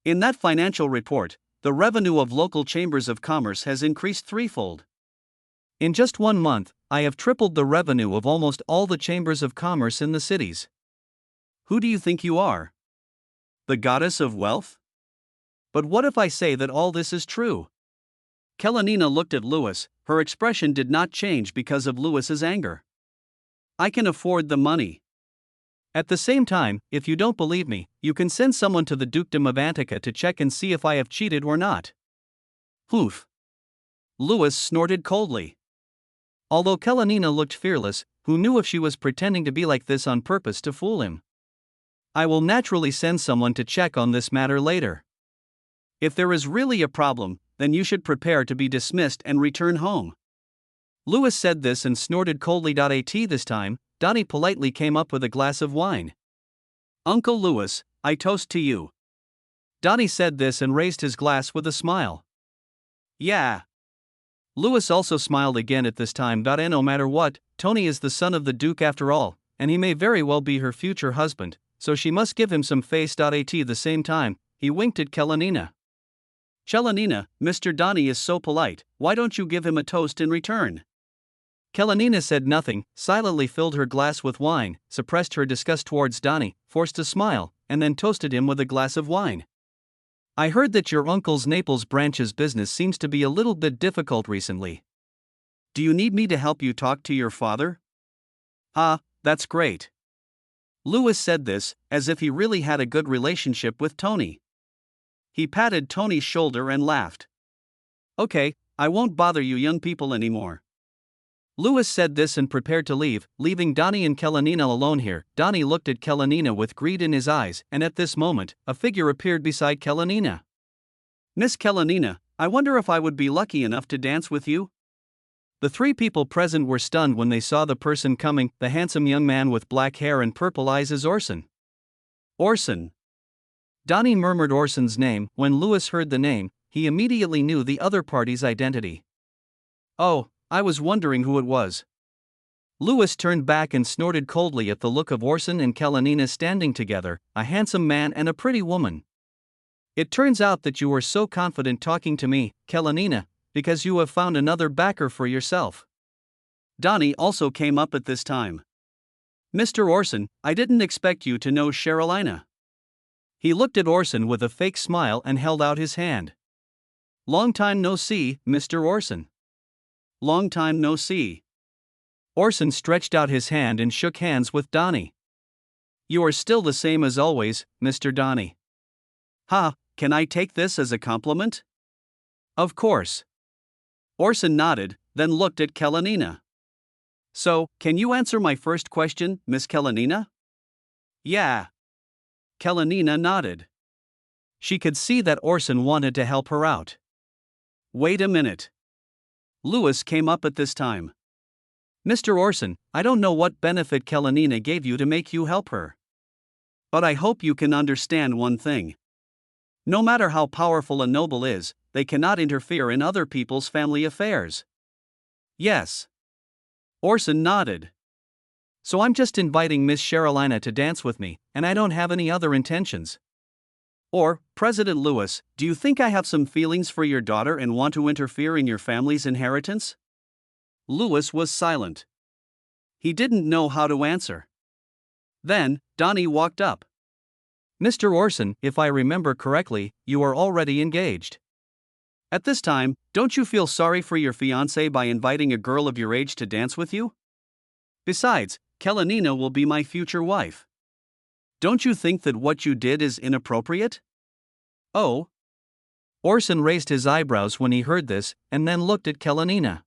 In that financial report, the revenue of local chambers of commerce has increased 3-fold. In just 1 month, I have tripled the revenue of almost all the chambers of commerce in the cities. Who do you think you are? The goddess of wealth? But what if I say that all this is true? Kalenina looked at Lewis. Her expression did not change because of Lewis's anger. I can afford the money. At the same time, if you don't believe me, you can send someone to the Dukedom of Antica to check and see if I have cheated or not. Poof. Lewis snorted coldly. Although Kalenina looked fearless, who knew if she was pretending to be like this on purpose to fool him? I will naturally send someone to check on this matter later. If there is really a problem, then you should prepare to be dismissed and return home. Lewis said this and snorted coldly. At this time, Donnie politely came up with a glass of wine. Uncle Lewis, I toast to you. Donnie said this and raised his glass with a smile. Yeah. Lewis also smiled again at this time. And no matter what, Tony is the son of the Duke after all, and he may very well be her future husband, so she must give him some face. At the same time, he winked at Kalenina. Kalenina, Mr. Donnie is so polite, why don't you give him a toast in return? Kalenina said nothing, silently filled her glass with wine, suppressed her disgust towards Donnie, forced a smile, and then toasted him with a glass of wine. I heard that your uncle's Naples branch's business seems to be a little bit difficult recently. Do you need me to help you talk to your father? Ah, that's great. Louis said this, as if he really had a good relationship with Tony. He patted Tony's shoulder and laughed. Okay, I won't bother you young people anymore. Louis said this and prepared to leave, leaving Donnie and Kalenina alone here. Donnie looked at Kalenina with greed in his eyes, and at this moment, a figure appeared beside Kalenina. Miss Kalenina, I wonder if I would be lucky enough to dance with you? The three people present were stunned when they saw the person coming. The handsome young man with black hair and purple eyes is Orson. Orson. Donnie murmured Orson's name. When Louis heard the name, he immediately knew the other party's identity. Oh, I was wondering who it was. Louis turned back and snorted coldly at the look of Orson and Kalenina standing together, a handsome man and a pretty woman. It turns out that you were so confident talking to me, Kalenina, because you have found another backer for yourself. Donnie also came up at this time. Mr. Orson, I didn't expect you to know Cherylina. He looked at Orson with a fake smile and held out his hand. Long time no see, Mr. Orson. Long time no see. Orson stretched out his hand and shook hands with Donnie. You are still the same as always, Mr. Donnie. Ha, can I take this as a compliment? Of course. Orson nodded, then looked at Kalenina. So, can you answer my first question, Miss Kalenina? Yeah. Kalenina nodded. She could see that Orson wanted to help her out. Wait a minute. Louis came up at this time. Mr. Orson, I don't know what benefit Kalenina gave you to make you help her. But I hope you can understand one thing. No matter how powerful a noble is, they cannot interfere in other people's family affairs. Yes. Orson nodded. So I'm just inviting Miss Cherylina to dance with me, and I don't have any other intentions. Or, President Louis, do you think I have some feelings for your daughter and want to interfere in your family's inheritance? Louis was silent. He didn't know how to answer. Then, Donnie walked up. Mr. Orson, if I remember correctly, you are already engaged. At this time, don't you feel sorry for your fiancé by inviting a girl of your age to dance with you? Besides, Kalenina will be my future wife. Don't you think that what you did is inappropriate? Oh. Orson raised his eyebrows when he heard this, and then looked at Kalenina.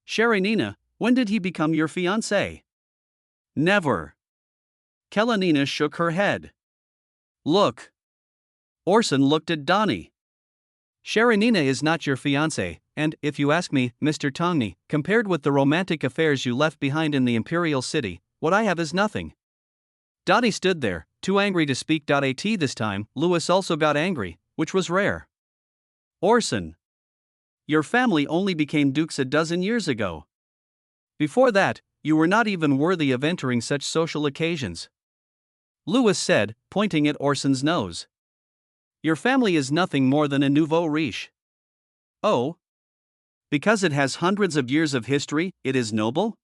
Cherylina, when did he become your fiancé? Never. Kalenina shook her head. Look. Orson looked at Donnie. Cherylina is not your fiancé, and, if you ask me, Mr. Tongni, compared with the romantic affairs you left behind in the imperial city, what I have is nothing. Donnie stood there, too angry to speak. At this time, Louis also got angry, which was rare. Orson. Your family only became dukes a dozen years ago. Before that, you were not even worthy of entering such social occasions. Louis said, pointing at Orson's nose. Your family is nothing more than a nouveau riche. Oh? Because it has hundreds of years of history, it is noble?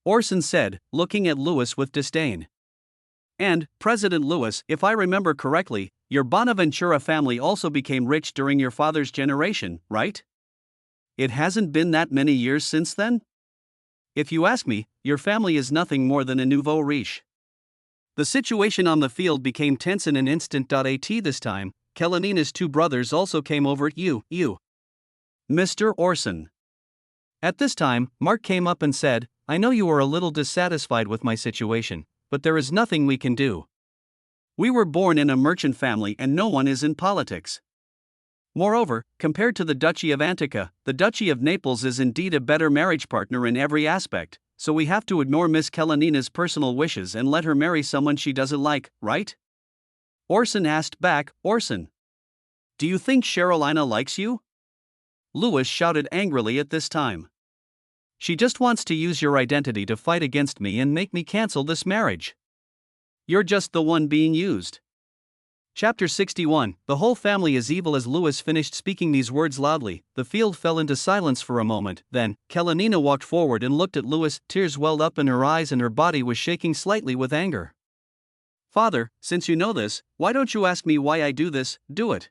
Orson said, looking at Louis with disdain. And, President Louis, if I remember correctly, your Bonaventura family also became rich during your father's generation, right? It hasn't been that many years since then? If you ask me, your family is nothing more than a nouveau riche. The situation on the field became tense in an instant. This time, Kalenina's two brothers also came over at you. Mr. Orson. At this time, Mark came up and said, I know you are a little dissatisfied with my situation, but there is nothing we can do. We were born in a merchant family and no one is in politics. Moreover, compared to the Duchy of Antica, the Duchy of Naples is indeed a better marriage partner in every aspect, so we have to ignore Miss Kalenina's personal wishes and let her marry someone she doesn't like, right? Orson asked back. Orson. Do you think Cherylina likes you? Louis shouted angrily at this time. She just wants to use your identity to fight against me and make me cancel this marriage. You're just the one being used. Chapter 61. The whole family is evil. As Louis finished speaking these words loudly, the field fell into silence for a moment. Then, Kalenina walked forward and looked at Louis. Tears welled up in her eyes and her body was shaking slightly with anger. Father, since you know this, why don't you ask me why I do this? Do it.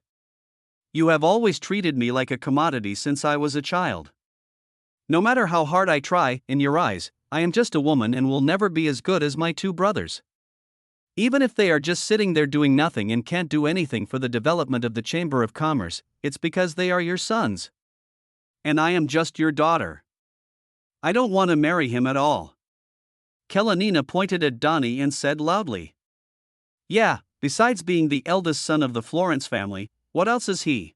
You have always treated me like a commodity since I was a child. No matter how hard I try, in your eyes, I am just a woman and will never be as good as my two brothers. Even if they are just sitting there doing nothing and can't do anything for the development of the Chamber of Commerce, it's because they are your sons. And I am just your daughter. I don't want to marry him at all. Kalenina pointed at Donnie and said loudly. Yeah, besides being the eldest son of the Florence family, what else is he?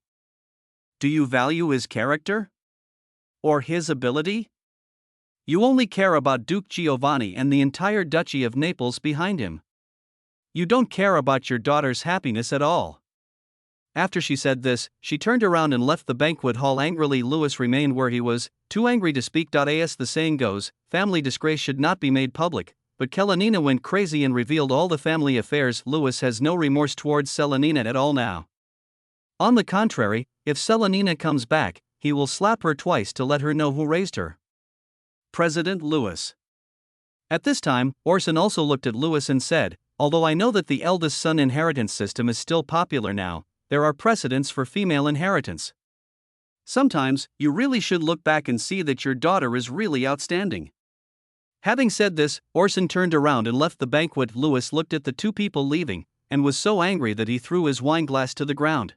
Do you value his character? Or his ability? You only care about Duke Giovanni and the entire Duchy of Naples behind him. You don't care about your daughter's happiness at all. After she said this, she turned around and left the banquet hall angrily. Louis remained where he was, too angry to speak. As the saying goes, family disgrace should not be made public, but Kalenina went crazy and revealed all the family affairs. Louis has no remorse towards Selenina at all now. On the contrary, if Selenina comes back, he will slap her twice to let her know who raised her. President Louis. At this time, Orson also looked at Louis and said, although I know that the eldest son inheritance system is still popular now, there are precedents for female inheritance. Sometimes, you really should look back and see that your daughter is really outstanding. Having said this, Orson turned around and left the banquet. Louis looked at the two people leaving, and was so angry that he threw his wineglass to the ground.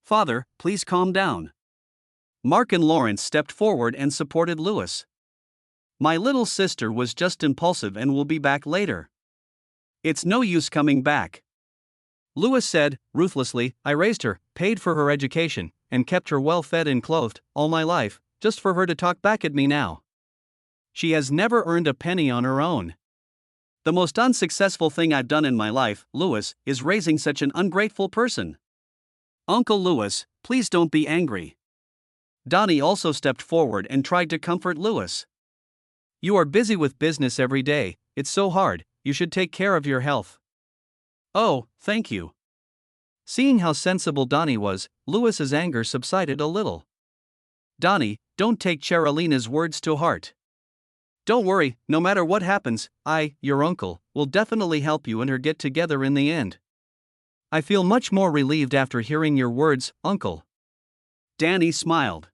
Father, please calm down. Mark and Lawrence stepped forward and supported Louis. My little sister was just impulsive and will be back later. It's no use coming back. Louis said, ruthlessly, I raised her, paid for her education, and kept her well fed and clothed, all my life, just for her to talk back at me now. She has never earned a penny on her own. The most unsuccessful thing I've done in my life, Louis, is raising such an ungrateful person. Uncle Louis, please don't be angry. Donnie also stepped forward and tried to comfort Louis. You are busy with business every day, it's so hard, you should take care of your health. Oh, thank you. Seeing how sensible Donnie was, Louis's anger subsided a little. Donnie, don't take Cherylina's words to heart. Don't worry, no matter what happens, I, your uncle, will definitely help you and her get together in the end. I feel much more relieved after hearing your words, uncle. Danny smiled.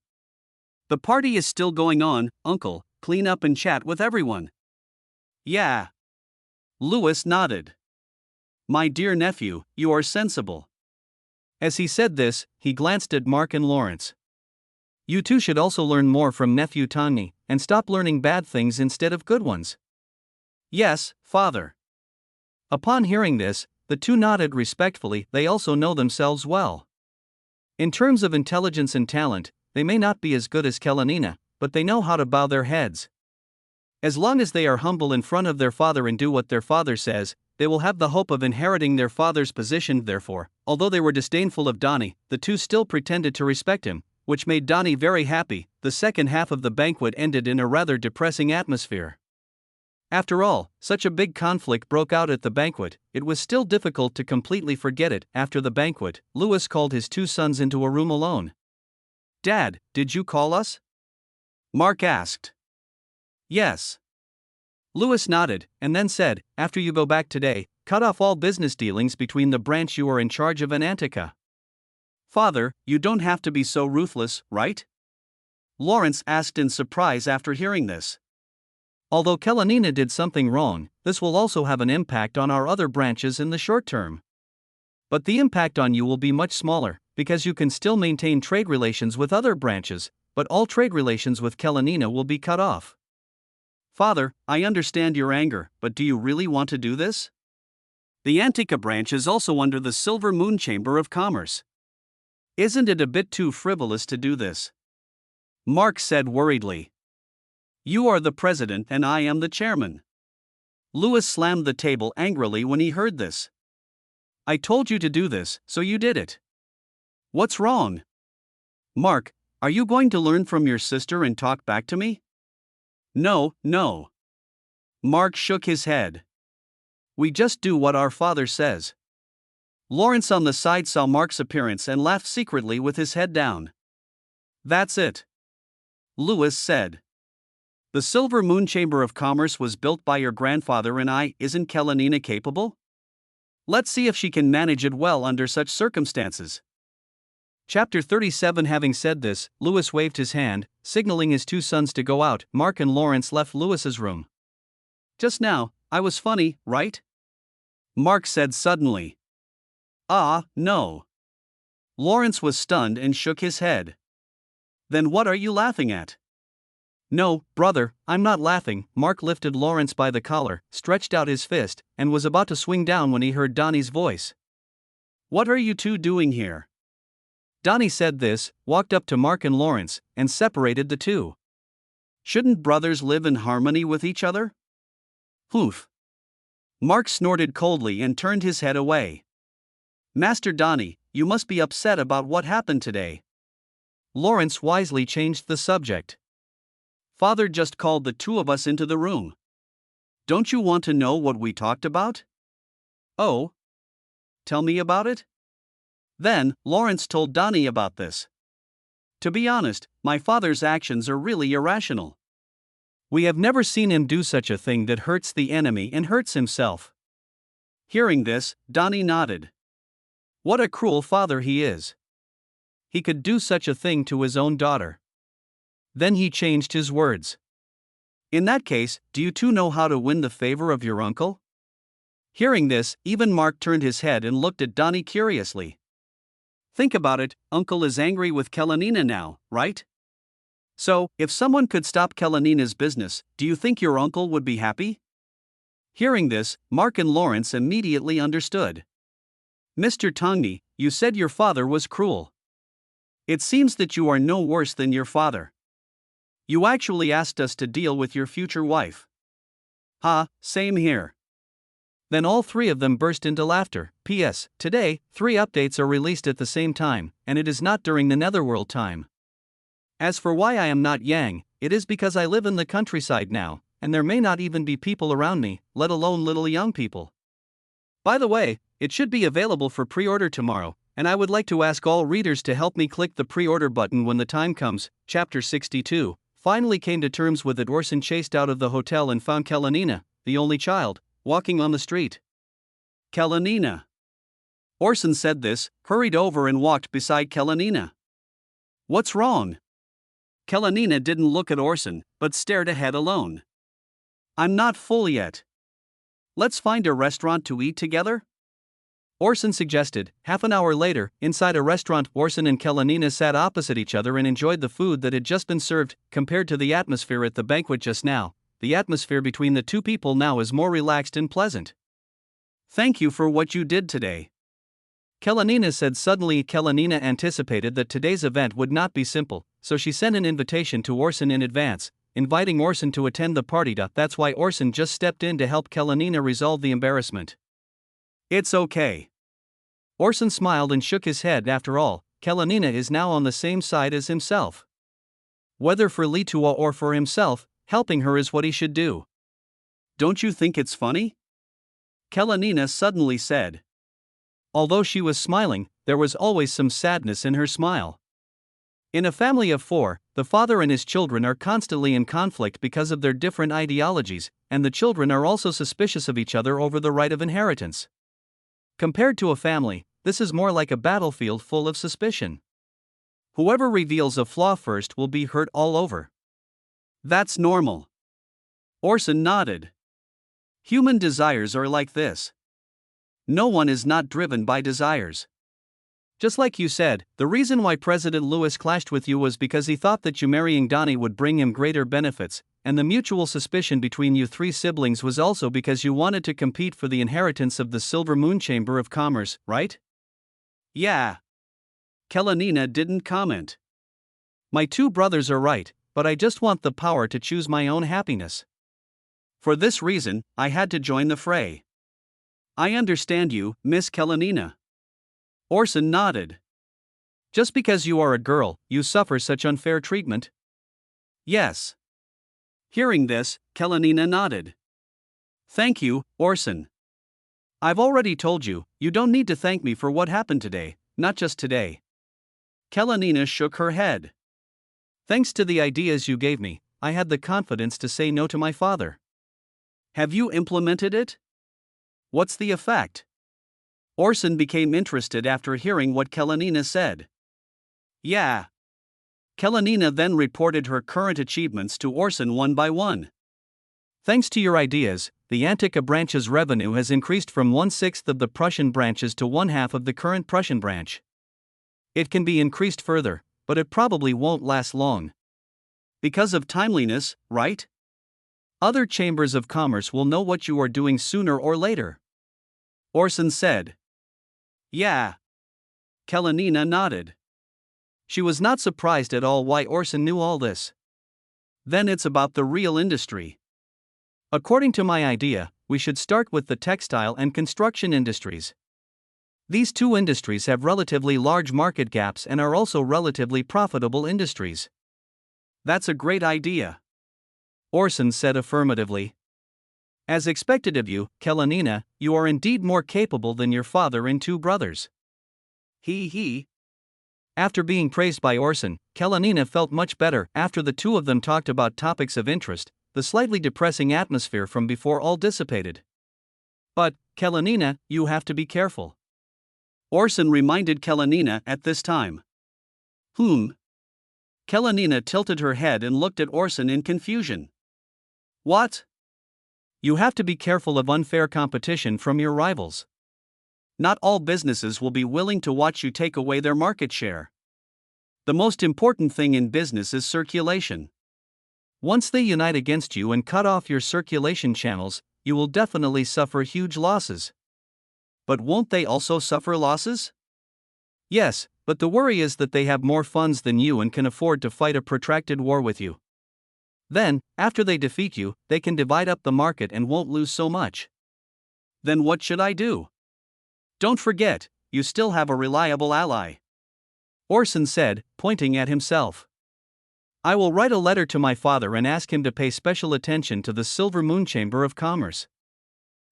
The party is still going on, uncle, clean up and chat with everyone. Yeah. Louis nodded. My dear nephew, you are sensible. As he said this, he glanced at Mark and Lawrence. You two should also learn more from nephew Tony, and stop learning bad things instead of good ones. Yes, father. Upon hearing this, the two nodded respectfully. They also know themselves well. In terms of intelligence and talent, they may not be as good as Kalenina, but they know how to bow their heads. As long as they are humble in front of their father and do what their father says, they will have the hope of inheriting their father's position. Therefore, although they were disdainful of Donnie, the two still pretended to respect him, which made Donnie very happy. The second half of the banquet ended in a rather depressing atmosphere. After all, such a big conflict broke out at the banquet. It was still difficult to completely forget it. After the banquet, Louis called his two sons into a room alone. Dad, did you call us? Mark asked. Yes. Louis nodded, and then said, after you go back today, cut off all business dealings between the branch you are in charge of and Antica. Father, you don't have to be so ruthless, right? Lawrence asked in surprise after hearing this. Although Kalenina did something wrong, this will also have an impact on our other branches in the short term. But the impact on you will be much smaller, because you can still maintain trade relations with other branches, but all trade relations with Kalenina will be cut off. Father, I understand your anger, but do you really want to do this? The Antica branch is also under the Silver Moon Chamber of Commerce. Isn't it a bit too frivolous to do this? Mark said worriedly. You are the president and I am the chairman. Louis slammed the table angrily when he heard this. I told you to do this, so you did it. What's wrong? Mark, are you going to learn from your sister and talk back to me? No. Mark shook his head. We just do what our father says. Lawrence on the side saw Mark's appearance and laughed secretly with his head down. That's it, Lewis said. The Silver Moon Chamber of Commerce was built by your grandfather and isn't Kalenina capable? Let's see if she can manage it well under such circumstances. Chapter 37. Having said this, Lewis waved his hand, signaling his two sons to go out. Mark and Lawrence left Lewis's room. Just now, I was funny, right? Mark said suddenly. No. Lawrence was stunned and shook his head. Then what are you laughing at? No, brother, I'm not laughing. Mark lifted Lawrence by the collar, stretched out his fist, and was about to swing down when he heard Donnie's voice. What are you two doing here? Donnie said this, walked up to Mark and Lawrence, and separated the two. Shouldn't brothers live in harmony with each other? Oof. Mark snorted coldly and turned his head away. Master Donnie, you must be upset about what happened today. Lawrence wisely changed the subject. Father just called the two of us into the room. Don't you want to know what we talked about? Oh? Tell me about it? Then, Lawrence told Donnie about this. To be honest, my father's actions are really irrational. We have never seen him do such a thing that hurts the enemy and hurts himself. Hearing this, Donnie nodded. What a cruel father he is. He could do such a thing to his own daughter. Then he changed his words. In that case, do you two know how to win the favor of your uncle? Hearing this, even Mark turned his head and looked at Donnie curiously. Think about it, Uncle is angry with Kalenina now, right? So, if someone could stop Kalenina's business, do you think your uncle would be happy? Hearing this, Mark and Lawrence immediately understood. Mr. Tongni, you said your father was cruel. It seems that you are no worse than your father. You actually asked us to deal with your future wife. Same here. Then all three of them burst into laughter. P.S. Today, 3 updates are released at the same time, and it is not during the Netherworld time. As for why I am not Yang, it is because I live in the countryside now, and there may not even be people around me, let alone little young people. By the way, it should be available for pre-order tomorrow, and I would like to ask all readers to help me click the pre-order button when the time comes. Chapter 62. Finally came to terms with it. Orson chased out of the hotel and found Kalenina, the only child, walking on the street. Kalenina. Orson said this, hurried over and walked beside Kalenina. What's wrong? Kalenina didn't look at Orson, but stared ahead alone. I'm not full yet. Let's find a restaurant to eat together? Orson suggested. Half an hour later, inside a restaurant, Orson and Kalenina sat opposite each other and enjoyed the food that had just been served. Compared to the atmosphere at the banquet just now, the atmosphere between the two people now is more relaxed and pleasant. Thank you for what you did today, Kalenina said suddenly. Kalenina anticipated that today's event would not be simple, so she sent an invitation to Orson in advance, inviting Orson to attend the party. That's why Orson just stepped in to help Kalenina resolve the embarrassment. It's okay. Orson smiled and shook his head. After all, Kalenina is now on the same side as himself. Whether for Litua or for himself, helping her is what he should do. Don't you think it's funny? Kalenina suddenly said. Although she was smiling, there was always some sadness in her smile. In a family of 4, the father and his children are constantly in conflict because of their different ideologies, and the children are also suspicious of each other over the right of inheritance. Compared to a family, this is more like a battlefield full of suspicion. Whoever reveals a flaw first will be hurt all over. That's normal. Orson nodded. Human desires are like this. No one is not driven by desires. Just like you said, the reason why President Lewis clashed with you was because he thought that you marrying Donnie would bring him greater benefits, and the mutual suspicion between you 3 siblings was also because you wanted to compete for the inheritance of the Silver Moon Chamber of Commerce, right? Yeah. Kalenina didn't comment. My 2 brothers are right, but I just want the power to choose my own happiness. For this reason, I had to join the fray. I understand you, Miss Kalenina. Orson nodded. Just because you are a girl, you suffer such unfair treatment? Yes. Hearing this, Kalenina nodded. Thank you, Orson. I've already told you, you don't need to thank me for what happened today, not just today. Kalenina shook her head. Thanks to the ideas you gave me, I had the confidence to say no to my father. Have you implemented it? What's the effect? Orson became interested after hearing what Kalenina said. Yeah. Kalenina then reported her current achievements to Orson one by one. Thanks to your ideas, the Antica branch's revenue has increased from 1/6 of the Prussian branches to 1/2 of the current Prussian branch. It can be increased further, but it probably won't last long. Because of timeliness, right? Other chambers of commerce will know what you are doing sooner or later. Orson said. Yeah. Kalenina nodded. She was not surprised at all why Orson knew all this. Then it's about the real industry. According to my idea, we should start with the textile and construction industries. These two industries have relatively large market gaps and are also relatively profitable industries. That's a great idea. Orson said affirmatively. As expected of you, Kalenina, you are indeed more capable than your father and two brothers. He. After being praised by Orson, Kalenina felt much better. After the two of them talked about topics of interest, the slightly depressing atmosphere from before all dissipated. But, Kalenina, you have to be careful. Orson reminded Kalenina at this time. Kalenina tilted her head and looked at Orson in confusion. What? You have to be careful of unfair competition from your rivals. Not all businesses will be willing to watch you take away their market share. The most important thing in business is circulation. Once they unite against you and cut off your circulation channels, you will definitely suffer huge losses. But won't they also suffer losses? Yes, but the worry is that they have more funds than you and can afford to fight a protracted war with you. Then, after they defeat you, they can divide up the market and won't lose so much. Then what should I do? Don't forget, you still have a reliable ally. Orson said, pointing at himself. I will write a letter to my father and ask him to pay special attention to the Silver Moon Chamber of Commerce.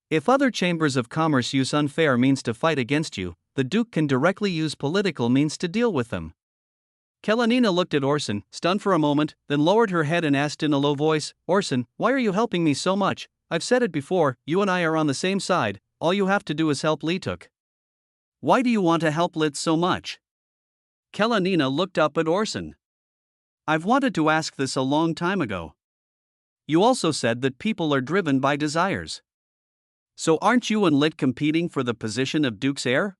If other chambers of commerce use unfair means to fight against you, the Duke can directly use political means to deal with them. Kalenina looked at Orson, stunned for a moment, then lowered her head and asked in a low voice, Orson, why are you helping me so much? I've said it before, you and I are on the same side, all you have to do is help Lituk. Why do you want to help Lit so much? Kalenina looked up at Orson. I've wanted to ask this a long time ago. You also said that people are driven by desires. So aren't you and Lit competing for the position of Duke's heir?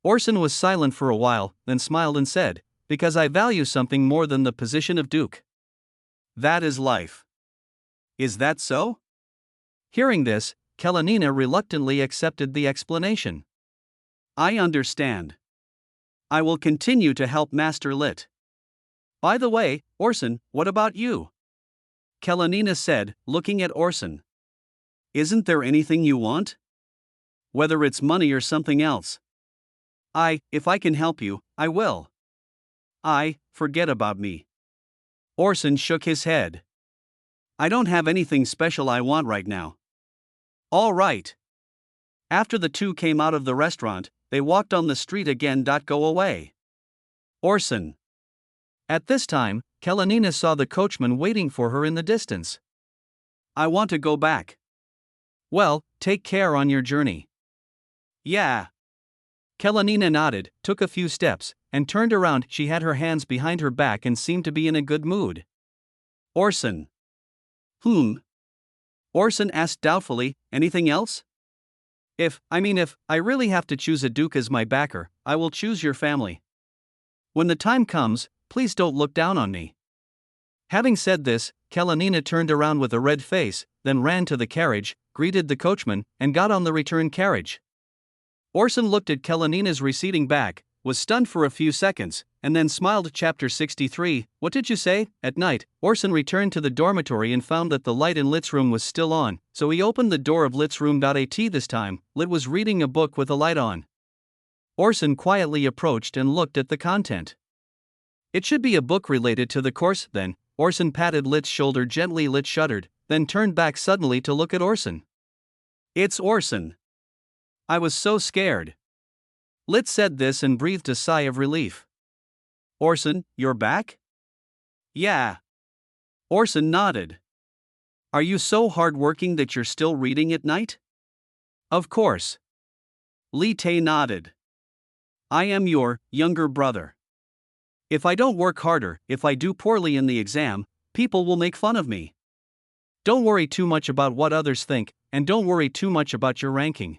Orson was silent for a while, then smiled and said, because I value something more than the position of Duke. That is life. Is that so? Hearing this, Kalenina reluctantly accepted the explanation. I understand. I will continue to help Master Lit. By the way, Orson, what about you? Kalenina said, looking at Orson. Isn't there anything you want? Whether it's money or something else. If I can help you, I will. Forget about me. Orson shook his head. I don't have anything special I want right now. All right. After the two came out of the restaurant, they walked on the street again. Go away. Orson. At this time, Kalenina saw the coachman waiting for her in the distance. I want to go back. Well, take care on your journey. Yeah. Kalenina nodded, took a few steps, and turned around. She had her hands behind her back and seemed to be in a good mood. Orson. Orson asked doubtfully, anything else? If I really have to choose a Duke as my backer, I will choose your family. When the time comes, please don't look down on me. Having said this, Kalenina turned around with a red face, then ran to the carriage, greeted the coachman, and got on the return carriage. Orson looked at Kalenina's receding back, was stunned for a few seconds, and then smiled. Chapter 63, What did you say? At night, Orson returned to the dormitory and found that the light in Lit's room was still on, so he opened the door of Lit's room. At this time, Lit was reading a book with a light on. Orson quietly approached and looked at the content. It should be a book related to the course, then. Orson patted Lit's shoulder gently. Lit shuddered, then turned back suddenly to look at Orson. It's Orson. I was so scared. Lit said this and breathed a sigh of relief. Orson, you're back? Yeah. Orson nodded. Are you so hardworking that you're still reading at night? Of course. Lee Tae nodded. I am your younger brother. If I don't work harder, if I do poorly in the exam, people will make fun of me. Don't worry too much about what others think, and don't worry too much about your ranking.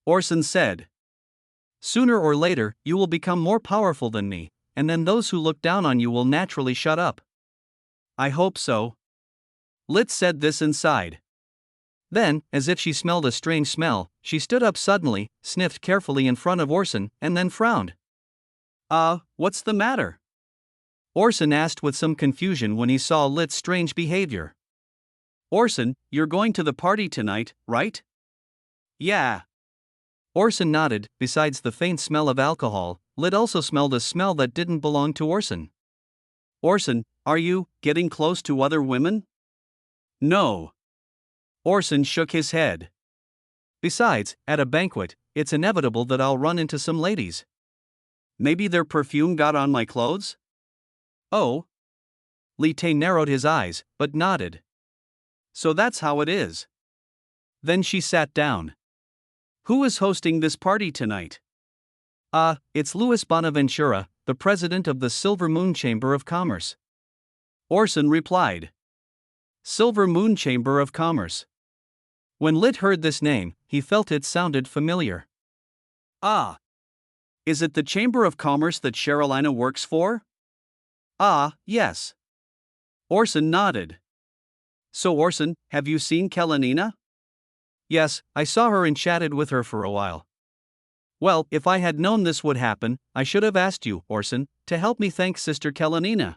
Orson said. Sooner or later, you will become more powerful than me, and then those who look down on you will naturally shut up. I hope so. Lit said this and sighed. Then, as if she smelled a strange smell, she stood up suddenly, sniffed carefully in front of Orson, and then frowned. What's the matter? Orson asked with some confusion when he saw Lit's strange behavior. Orson, you're going to the party tonight, right? Yeah. Orson nodded. Besides the faint smell of alcohol, Lit also smelled a smell that didn't belong to Orson. Orson, are you getting close to other women? No. Orson shook his head. Besides, at a banquet, it's inevitable that I'll run into some ladies. Maybe their perfume got on my clothes? Oh. Lee Tae narrowed his eyes, but nodded. So that's how it is. Then she sat down. Who is hosting this party tonight? It's Louis Bonaventura, the president of the Silver Moon Chamber of Commerce. Orson replied. Silver Moon Chamber of Commerce. When Lit heard this name, he felt it sounded familiar. Is it the Chamber of Commerce that Carolina works for? Yes. Orson nodded. So Orson, have you seen Kalenina? Yes, I saw her and chatted with her for a while. Well, if I had known this would happen, I should have asked you, Orson, to help me thank Sister Kalenina.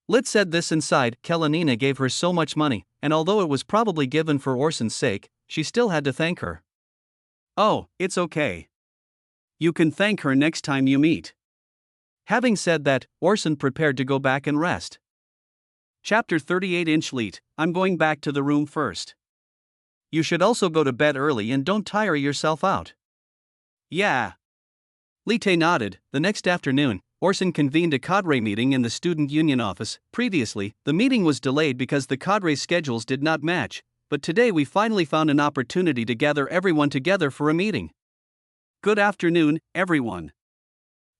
Lit said this and sighed. Kalenina gave her so much money, and although it was probably given for Orson's sake, she still had to thank her. Oh, it's okay. You can thank her next time you meet. Having said that, Orson prepared to go back and rest. Chapter 38 Lit, I'm going back to the room first. You should also go to bed early and don't tire yourself out. Yeah. Lee Tae nodded. The next afternoon, Orson convened a cadre meeting in the student union office. Previously, the meeting was delayed because the cadre's schedules did not match, but today we finally found an opportunity to gather everyone together for a meeting. Good afternoon, everyone.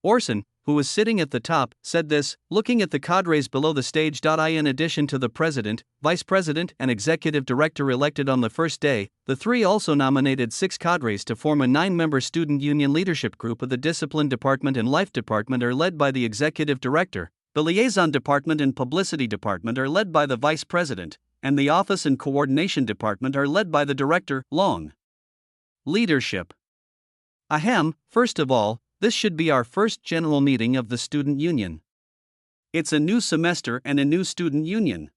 Orson, who was sitting at the top, said this, looking at the cadres below the stage. In addition to the president, vice president, and executive director elected on the first day, the three also nominated 6 cadres to form a 9-member student union leadership group. Of the discipline department and life department are led by the executive director, the liaison department and publicity department are led by the vice president, and the office and coordination department are led by the director. Long. Leadership. Ahem, first of all, this should be our first general meeting of the student union. It's a new semester and a new student union.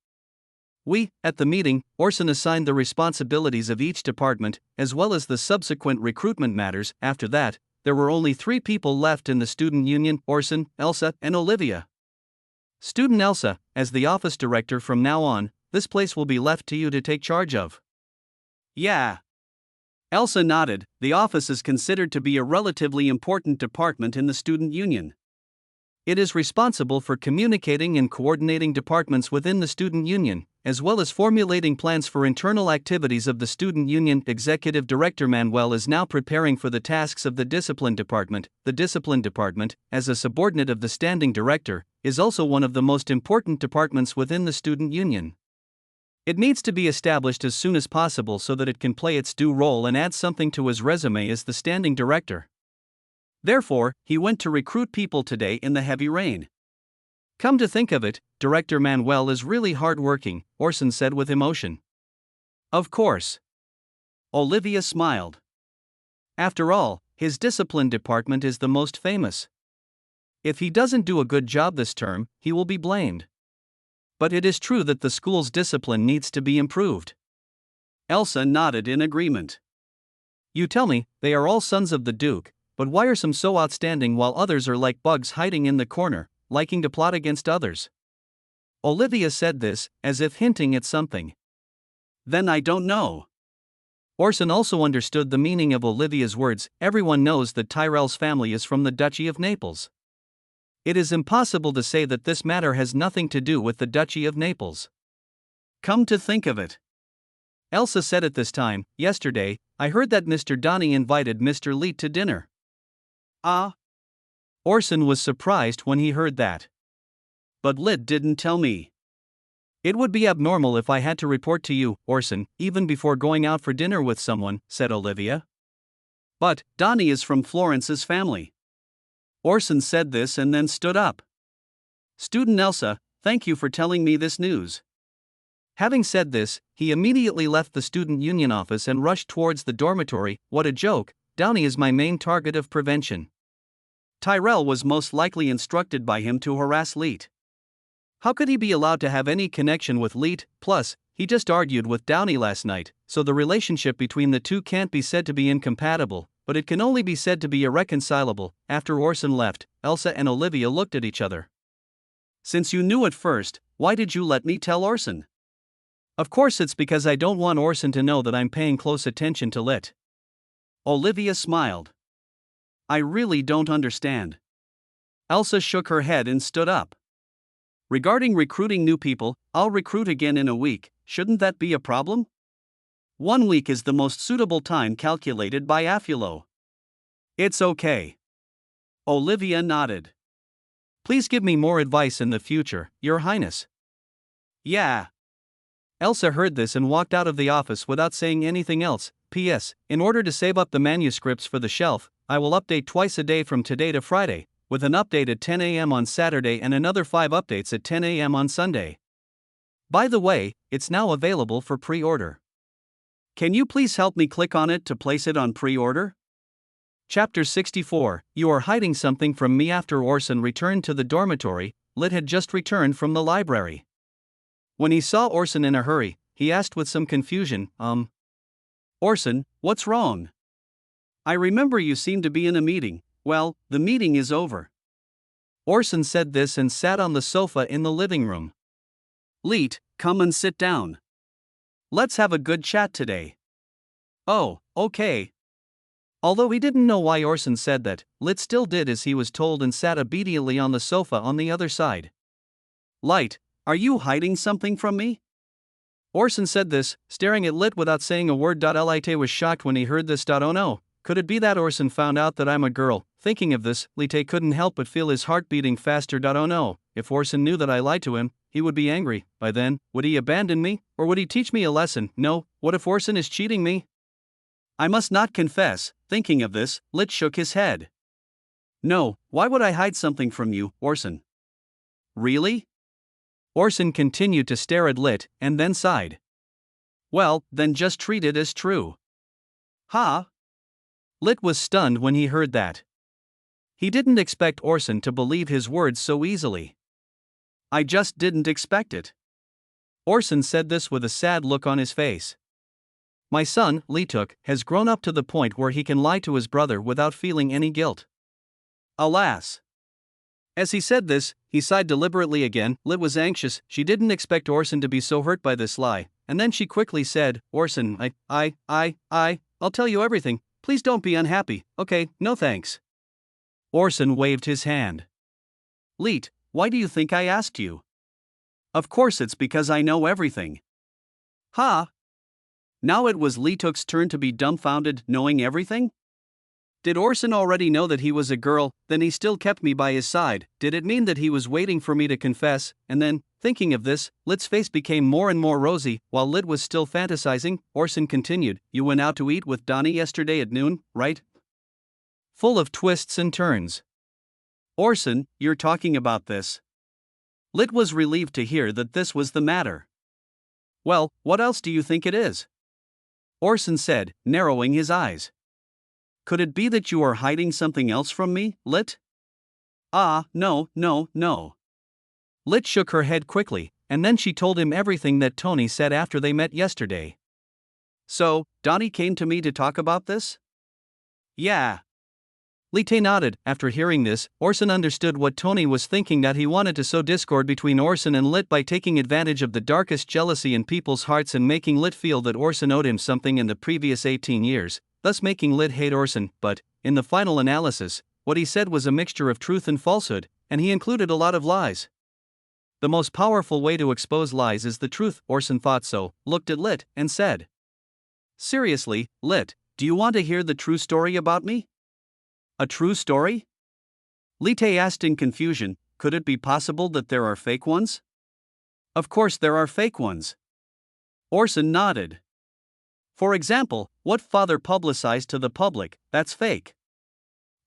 At the meeting, Orson assigned the responsibilities of each department, as well as the subsequent recruitment matters. After that, there were only 3 people left in the student union: Orson, Elsa, and Olivia. Student Elsa, as the office director from now on, this place will be left to you to take charge of. Yeah. Elsa nodded. The office is considered to be a relatively important department in the student union. It is responsible for communicating and coordinating departments within the student union, as well as formulating plans for internal activities of the student union. Executive Director Manuel is now preparing for the tasks of the discipline department. The discipline department, as a subordinate of the standing director, is also one of the most important departments within the student union. It needs to be established as soon as possible so that it can play its due role and add something to his resume as the standing director. Therefore, he went to recruit people today in the heavy rain. Come to think of it, Director Manuel is really hardworking, Orson said with emotion. Of course. Olivia smiled. After all, his discipline department is the most famous. If he doesn't do a good job this term, he will be blamed. But it is true that the school's discipline needs to be improved. Elsa nodded in agreement. You tell me, they are all sons of the Duke, but why are some so outstanding while others are like bugs hiding in the corner, liking to plot against others? Olivia said this, as if hinting at something. Then I don't know. Orson also understood the meaning of Olivia's words. Everyone knows that Tyrell's family is from the Duchy of Naples. It is impossible to say that this matter has nothing to do with the Duchy of Naples. Come to think of it. Elsa said at this time, yesterday, I heard that Mr. Donny invited Mr. Leet to dinner. Ah? Orson was surprised when he heard that. But Lit didn't tell me. It would be abnormal if I had to report to you, Orson, even before going out for dinner with someone, said Olivia. But Donny is from Florence's family. Orson said this and then stood up. Student Elsa, thank you for telling me this news. Having said this, he immediately left the student union office and rushed towards the dormitory. What a joke, Downey is my main target of prevention. Tyrell was most likely instructed by him to harass Leet. How could he be allowed to have any connection with Leet? Plus, he just argued with Downey last night, so the relationship between the two can't be said to be incompatible, but it can only be said to be irreconcilable. After Orson left, Elsa and Olivia looked at each other. Since you knew at first, why did you let me tell Orson? Of course it's because I don't want Orson to know that I'm paying close attention to Lit. Olivia smiled. I really don't understand. Elsa shook her head and stood up. Regarding recruiting new people, I'll recruit again in a week. Shouldn't that be a problem? 1 week is the most suitable time calculated by Affulo. It's okay. Olivia nodded. Please give me more advice in the future, Your Highness. Yeah. Elsa heard this and walked out of the office without saying anything else. P.S. In order to save up the manuscripts for the shelf, I will update twice a day from today to Friday, with an update at 10 a.m. on Saturday and another 5 updates at 10 a.m. on Sunday. By the way, it's now available for pre-order. Can you please help me click on it to place it on pre-order? Chapter 64, You are hiding something from me. After Orson returned to the dormitory, Lit had just returned from the library. When he saw Orson in a hurry, he asked with some confusion, Orson, what's wrong? I remember you seemed to be in a meeting. Well, the meeting is over. Orson said this and sat on the sofa in the living room. Leet, come and sit down. Let's have a good chat today. Oh, okay. Although he didn't know why Orson said that, Lit still did as he was told and sat obediently on the sofa on the other side. Light, are you hiding something from me? Orson said this, staring at Lit without saying a word. Lite was shocked when he heard this. Oh no, could it be that Orson found out that I'm a girl? Thinking of this, Lite couldn't help but feel his heart beating faster. Oh no, if Orson knew that I lied to him, he would be angry. By then, would he abandon me, or would he teach me a lesson? No, what if Orson is cheating me? I must not confess. Thinking of this, Lit shook his head. No, why would I hide something from you, Orson? Really? Orson continued to stare at Lit, and then sighed. Well, then just treat it as true. Ha? Lit was stunned when he heard that. He didn't expect Orson to believe his words so easily. I just didn't expect it. Orson said this with a sad look on his face. My son, Lituk, has grown up to the point where he can lie to his brother without feeling any guilt. Alas. As he said this, he sighed deliberately again. Lit was anxious. She didn't expect Orson to be so hurt by this lie, and then she quickly said, Orson, I'll tell you everything. Please don't be unhappy. Okay, no thanks. Orson waved his hand. Lit, why do you think I asked you? Of course it's because I know everything. Ha! Now it was Lituk's turn to be dumbfounded, knowing everything? Did Orson already know that he was a girl, then he still kept me by his side? Did it mean that he was waiting for me to confess? And then, thinking of this, Lit's face became more and more rosy. While Lit was still fantasizing, Orson continued, You went out to eat with Donnie yesterday at noon, right? Full of twists and turns. Orson, you're talking about this. Lit was relieved to hear that this was the matter. Well, what else do you think it is? Orson said, narrowing his eyes. Could it be that you are hiding something else from me, Lit? No. Lit shook her head quickly, and then she told him everything that Tony said after they met yesterday. So, Donnie came to me to talk about this? Yeah. Lee nodded. After hearing this, Orson understood what Tony was thinking, that he wanted to sow discord between Orson and Lit by taking advantage of the darkest jealousy in people's hearts and making Lit feel that Orson owed him something in the previous 18 years, thus making Lit hate Orson. But, in the final analysis, what he said was a mixture of truth and falsehood, and he included a lot of lies. The most powerful way to expose lies is the truth. Orson thought so, looked at Lit, and said, "Seriously, Lit, do you want to hear the true story about me?" "A true story?" Lite asked in confusion. Could it be possible that there are fake ones? Of course there are fake ones. Orson nodded. For example, what father publicized to the public, that's fake.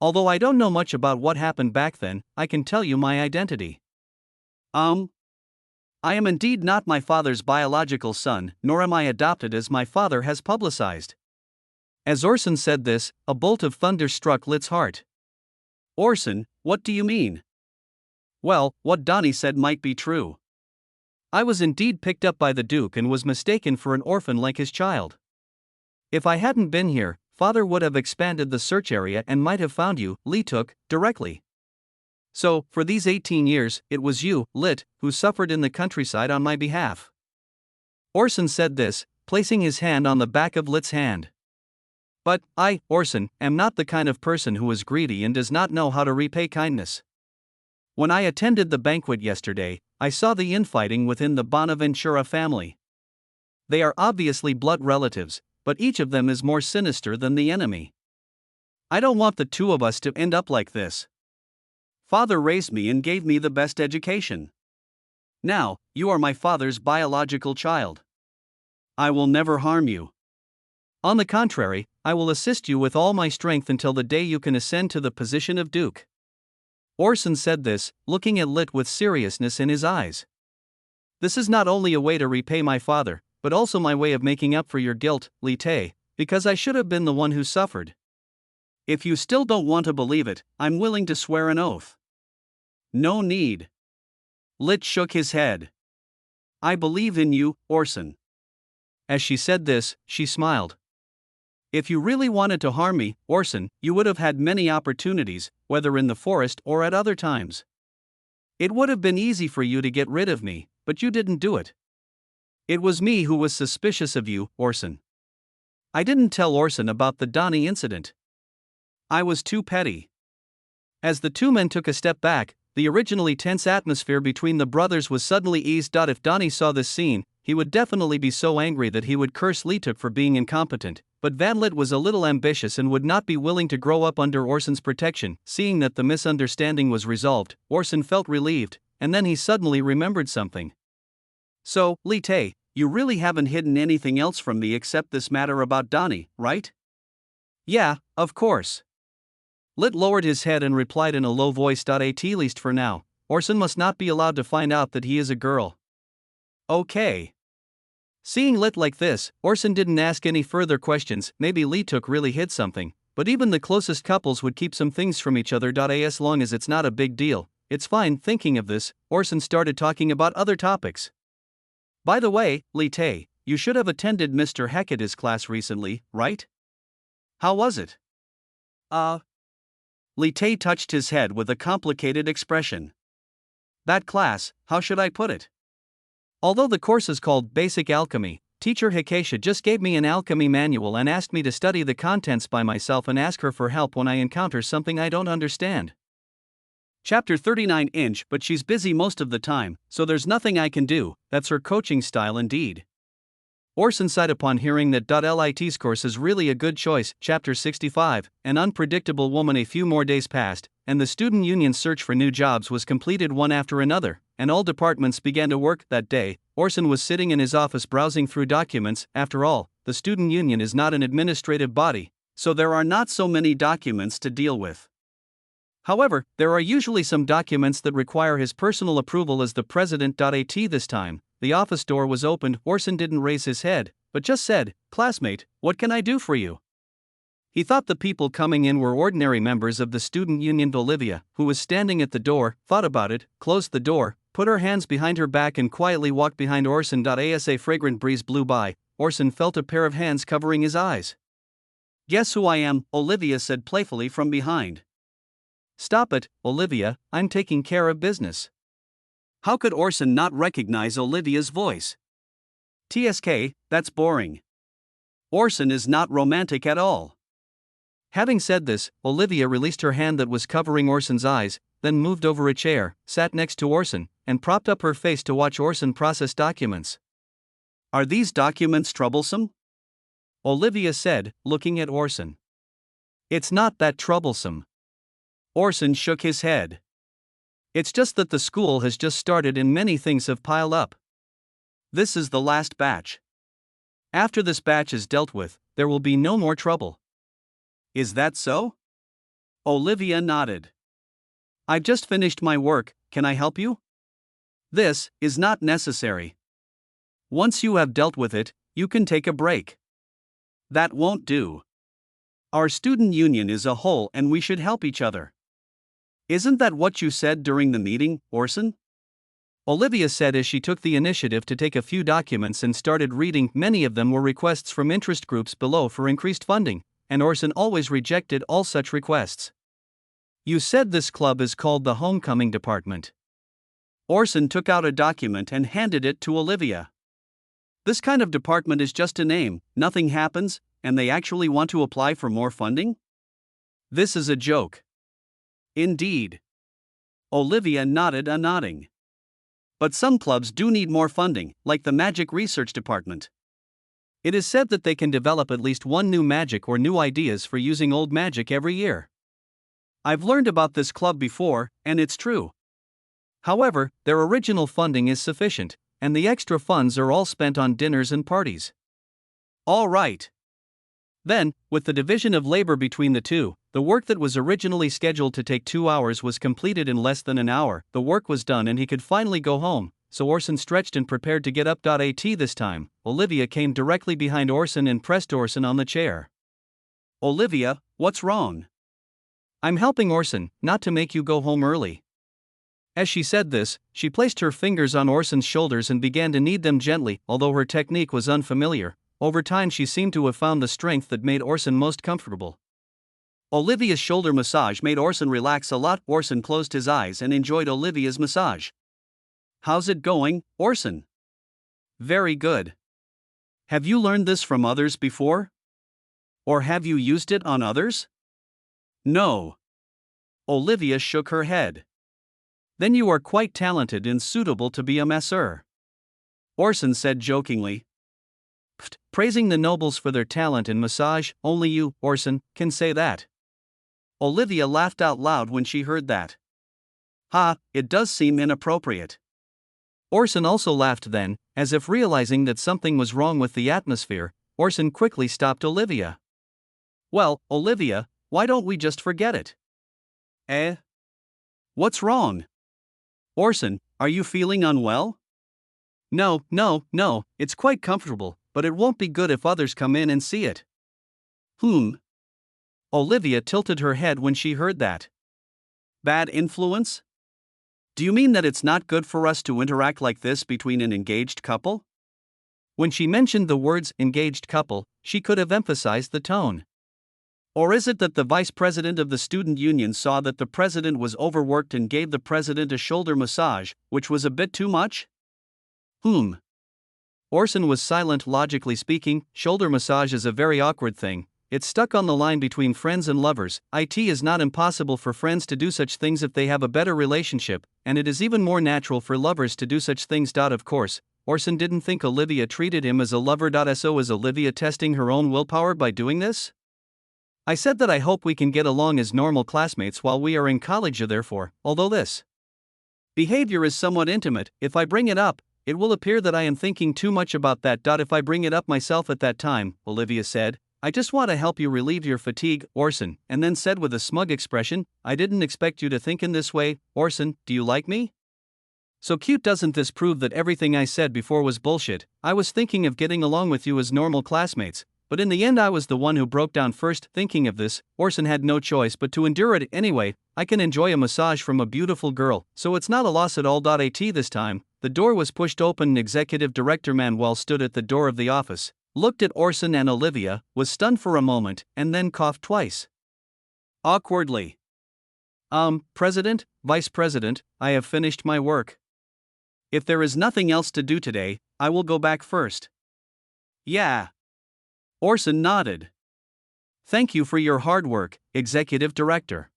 Although I don't know much about what happened back then, I can tell you my identity. I am indeed not my father's biological son, nor am I adopted as my father has publicized. As Orson said this, a bolt of thunder struck Lit's heart. Orson, what do you mean? Well, what Donnie said might be true. I was indeed picked up by the Duke and was mistaken for an orphan like his child. If I hadn't been here, Father would have expanded the search area and might have found you, Lee took, directly. So, for these 18 years, it was you, Lit, who suffered in the countryside on my behalf. Orson said this, placing his hand on the back of Lit's hand. But, I, Orson, am not the kind of person who is greedy and does not know how to repay kindness. When I attended the banquet yesterday, I saw the infighting within the Bonaventura family. They are obviously blood relatives, but each of them is more sinister than the enemy. I don't want the two of us to end up like this. Father raised me and gave me the best education. Now, you are my father's biological child. I will never harm you. On the contrary, I will assist you with all my strength until the day you can ascend to the position of Duke. Orson said this, looking at Lit with seriousness in his eyes. This is not only a way to repay my father, but also my way of making up for your guilt, Lite, because I should have been the one who suffered. If you still don't want to believe it, I'm willing to swear an oath. No need. Lit shook his head. I believe in you, Orson. As she said this, she smiled. If you really wanted to harm me, Orson, you would have had many opportunities, whether in the forest or at other times. It would have been easy for you to get rid of me, but you didn't do it. It was me who was suspicious of you, Orson. I didn't tell Orson about the Donnie incident. I was too petty. As the two men took a step back, the originally tense atmosphere between the brothers was suddenly eased. If Donnie saw this scene, he would definitely be so angry that he would curse Leetuk for being incompetent, but Van Lit was a little ambitious and would not be willing to grow up under Orson's protection. Seeing that the misunderstanding was resolved, Orson felt relieved, and then he suddenly remembered something. So, Lite, you really haven't hidden anything else from me except this matter about Donnie, right? Yeah, of course. Lit lowered his head and replied in a low voice. At least for now, Orson must not be allowed to find out that he is a girl. Okay. Seeing Lit like this, Orson didn't ask any further questions. Maybe Leetuk really hid something, but even the closest couples would keep some things from each other. As long as it's not a big deal, it's fine. Thinking of this, Orson started talking about other topics. By the way, Lite, you should have attended Mr. Hecate's class recently, right? How was it? Lite touched his head with a complicated expression. That class, how should I put it? Although the course is called Basic Alchemy, teacher Hikesha just gave me an alchemy manual and asked me to study the contents by myself and ask her for help when I encounter something I don't understand. Chapter 39 but she's busy most of the time, so there's nothing I can do. That's her coaching style indeed. Orson sighed upon hearing that Lit's course is really a good choice. Chapter 65, an unpredictable woman. A few more days passed, and the student union's search for new jobs was completed one after another, and all departments began to work. That day, Orson was sitting in his office browsing through documents. After all, the student union is not an administrative body, so there are not so many documents to deal with. However, there are usually some documents that require his personal approval as the president. This time, the office door was opened. Orson didn't raise his head, but just said, "Classmate, what can I do for you?" He thought the people coming in were ordinary members of the student union. Olivia, who was standing at the door, thought about it, closed the door, put her hands behind her back and quietly walked behind Orson. As a fragrant breeze blew by, Orson felt a pair of hands covering his eyes. "Guess who I am?" Olivia said playfully from behind. Stop it, Olivia, I'm taking care of business. How could Orson not recognize Olivia's voice? TSK, that's boring. Orson is not romantic at all. Having said this, Olivia released her hand that was covering Orson's eyes, then moved over a chair, sat next to Orson, and propped up her face to watch Orson process documents. Are these documents troublesome? Olivia said, looking at Orson. It's not that troublesome. Orson shook his head. It's just that the school has just started and many things have piled up. This is the last batch. After this batch is dealt with, there will be no more trouble. Is that so? Olivia nodded. I've just finished my work, can I help you? This is not necessary. Once you have dealt with it, you can take a break. That won't do. Our student union is a whole and we should help each other. Isn't that what you said during the meeting, Orson? Olivia said as she took the initiative to take a few documents and started reading. Many of them were requests from interest groups below for increased funding, and Orson always rejected all such requests. You said this club is called the Homecoming Department. Orson took out a document and handed it to Olivia. This kind of department is just a name, nothing happens, and they actually want to apply for more funding? This is a joke. Indeed. Olivia nodded, nodding. But some clubs do need more funding, like the Magic Research Department. It is said that they can develop at least one new magic or new ideas for using old magic every year. I've learned about this club before, and it's true. However, their original funding is sufficient, and the extra funds are all spent on dinners and parties. All right. Then, with the division of labor between the two, the work that was originally scheduled to take 2 hours was completed in less than an hour. The work was done and he could finally go home, so Orson stretched and prepared to get up. At this time, Olivia came directly behind Orson and pressed Orson on the chair. Olivia, what's wrong? I'm helping Orson, not to make you go home early. As she said this, she placed her fingers on Orson's shoulders and began to knead them gently. Although her technique was unfamiliar, over time she seemed to have found the strength that made Orson most comfortable. Olivia's shoulder massage made Orson relax a lot. Orson closed his eyes and enjoyed Olivia's massage. How's it going, Orson? Very good. Have you learned this from others before? Or have you used it on others? No. Olivia shook her head. Then you are quite talented and suitable to be a masseur. Orson said jokingly. Pfft, praising the nobles for their talent in massage, only you, Orson, can say that. Olivia laughed out loud when she heard that. Ha, it does seem inappropriate. Orson also laughed then, as if realizing that something was wrong with the atmosphere. Orson quickly stopped Olivia. Well, Olivia, why don't we just forget it? Eh? What's wrong? Orson, are you feeling unwell? No, it's quite comfortable, but it won't be good if others come in and see it. Olivia tilted her head when she heard that. Bad influence? Do you mean that it's not good for us to interact like this between an engaged couple? When she mentioned the words engaged couple, she could have emphasized the tone. Or is it that the vice president of the student union saw that the president was overworked and gave the president a shoulder massage, which was a bit too much? Orson was silent. Logically speaking, shoulder massage is a very awkward thing. It's stuck on the line between friends and lovers. It is not impossible for friends to do such things if they have a better relationship, and it is even more natural for lovers to do such things. Of course, Orson didn't think Olivia treated him as a lover. So is Olivia testing her own willpower by doing this? I said that I hope we can get along as normal classmates while we are in college. Therefore, although this behavior is somewhat intimate, if I bring it up, it will appear that I am thinking too much about that. If I bring it up myself at that time, Olivia said, I just want to help you relieve your fatigue, Orson, and then said with a smug expression, I didn't expect you to think in this way. Orson, do you like me? So cute. Doesn't this prove that everything I said before was bullshit? I was thinking of getting along with you as normal classmates, but in the end I was the one who broke down first. Thinking of this, Orson had no choice but to endure it anyway. I can enjoy a massage from a beautiful girl, so it's not a loss at all. This time, the door was pushed open and Executive Director Manhwa stood at the door of the office, looked at Orson and Olivia, was stunned for a moment, and then coughed twice. Awkwardly. President, Vice President, I have finished my work. If there is nothing else to do today, I will go back first. Yeah. Orson nodded. Thank you for your hard work, Executive Director.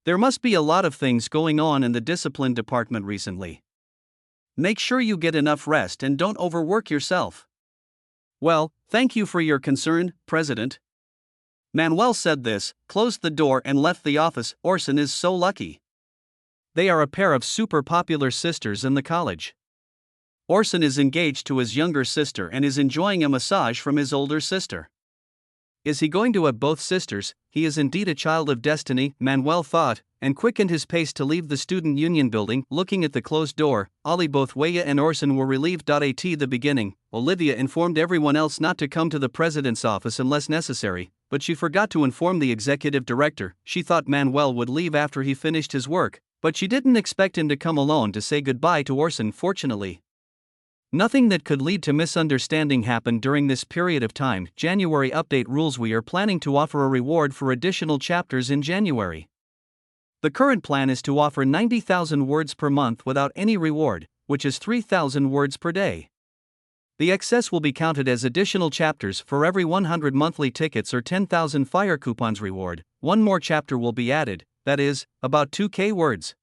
There must be a lot of things going on in the discipline department recently. Make sure you get enough rest and don't overwork yourself. Well, thank you for your concern, President. Manuel said this, closed the door and left the office. Orson is so lucky. They are a pair of super popular sisters in the college. Orson is engaged to his younger sister and is enjoying a massage from his older sister. Is he going to have both sisters? He is indeed a child of destiny, Manuel thought, and quickened his pace to leave the student union building. Looking at the closed door, Ollie, both Weya and Orson were relieved. At the beginning, Olivia informed everyone else not to come to the president's office unless necessary, but she forgot to inform the executive director. She thought Manuel would leave after he finished his work, but she didn't expect him to come alone to say goodbye to Orson. Fortunately, nothing that could lead to misunderstanding happened during this period of time. January update rules: we are planning to offer a reward for additional chapters in January. The current plan is to offer 90,000 words per month without any reward, which is 3,000 words per day. The excess will be counted as additional chapters. For every 100 monthly tickets or 10,000 fire coupons reward, one more chapter will be added, that is, about 2k words.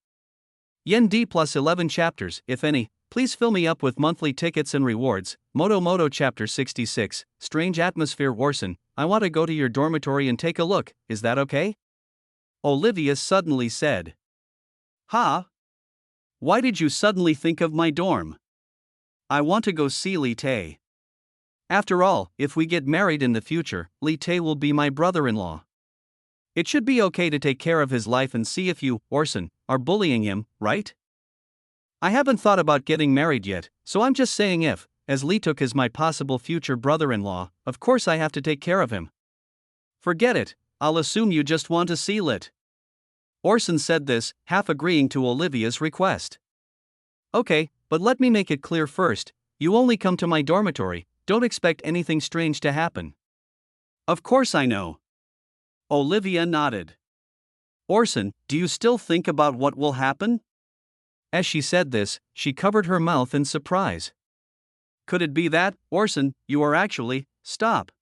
Yen plus 11 chapters, if any. Please fill me up with monthly tickets and rewards. Moto Chapter 66, Strange Atmosphere. Orson, I want to go to your dormitory and take a look, is that okay? Olivia suddenly said. Huh? Why did you suddenly think of my dorm? I want to go see Lee Tae. After all, if we get married in the future, Lee Tae will be my brother-in-law. It should be okay to take care of his life and see if you, Orson, are bullying him, right? I haven't thought about getting married yet, so I'm just saying if, as Lee Took is my possible future brother-in-law, of course I have to take care of him. Forget it, I'll assume you just want to see Lit. Orson said this, half agreeing to Olivia's request. Okay, but let me make it clear first, you only come to my dormitory, don't expect anything strange to happen. Of course I know. Olivia nodded. Orson, do you still think about what will happen? As she said this, she covered her mouth in surprise. Could it be that, Orson, you are actually, stop?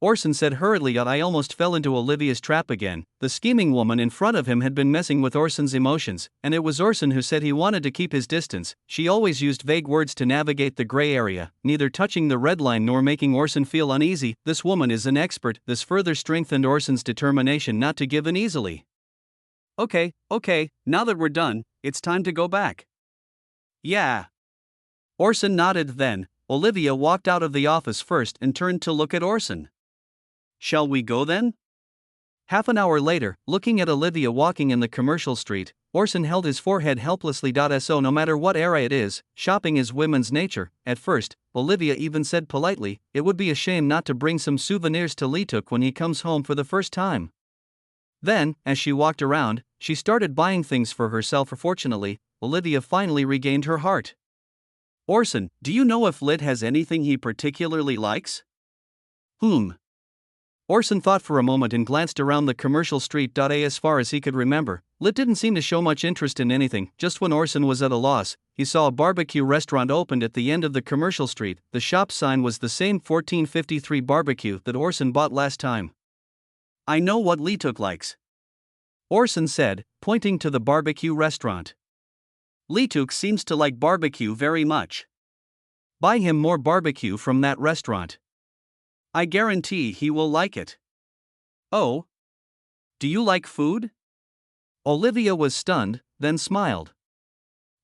Orson said hurriedly. I almost fell into Olivia's trap again. The scheming woman in front of him had been messing with Orson's emotions, and it was Orson who said he wanted to keep his distance. She always used vague words to navigate the gray area, neither touching the red line nor making Orson feel uneasy. This woman is an expert. This further strengthened Orson's determination not to give in easily. Okay, now that we're done, it's time to go back. Yeah. Orson nodded. Then, Olivia walked out of the office first and turned to look at Orson. Shall we go then? Half an hour later, looking at Olivia walking in the commercial street, Orson held his forehead helplessly. So no matter what era it is, shopping is women's nature. At first, Olivia even said politely, it would be a shame not to bring some souvenirs to Lee Took when he comes home for the first time. Then, as she walked around, she started buying things for herself. Fortunately, Olivia finally regained her heart. Orson, do you know if Lit has anything he particularly likes? Orson thought for a moment and glanced around the commercial street. As far as he could remember, Lit didn't seem to show much interest in anything. Just when Orson was at a loss, he saw a barbecue restaurant opened at the end of the commercial street. The shop sign was the same 1453 barbecue that Orson bought last time. I know what Lee Took likes, Orson said, pointing to the barbecue restaurant. Lee Took seems to like barbecue very much. Buy him more barbecue from that restaurant. I guarantee he will like it. Oh? Do you like food? Olivia was stunned, then smiled.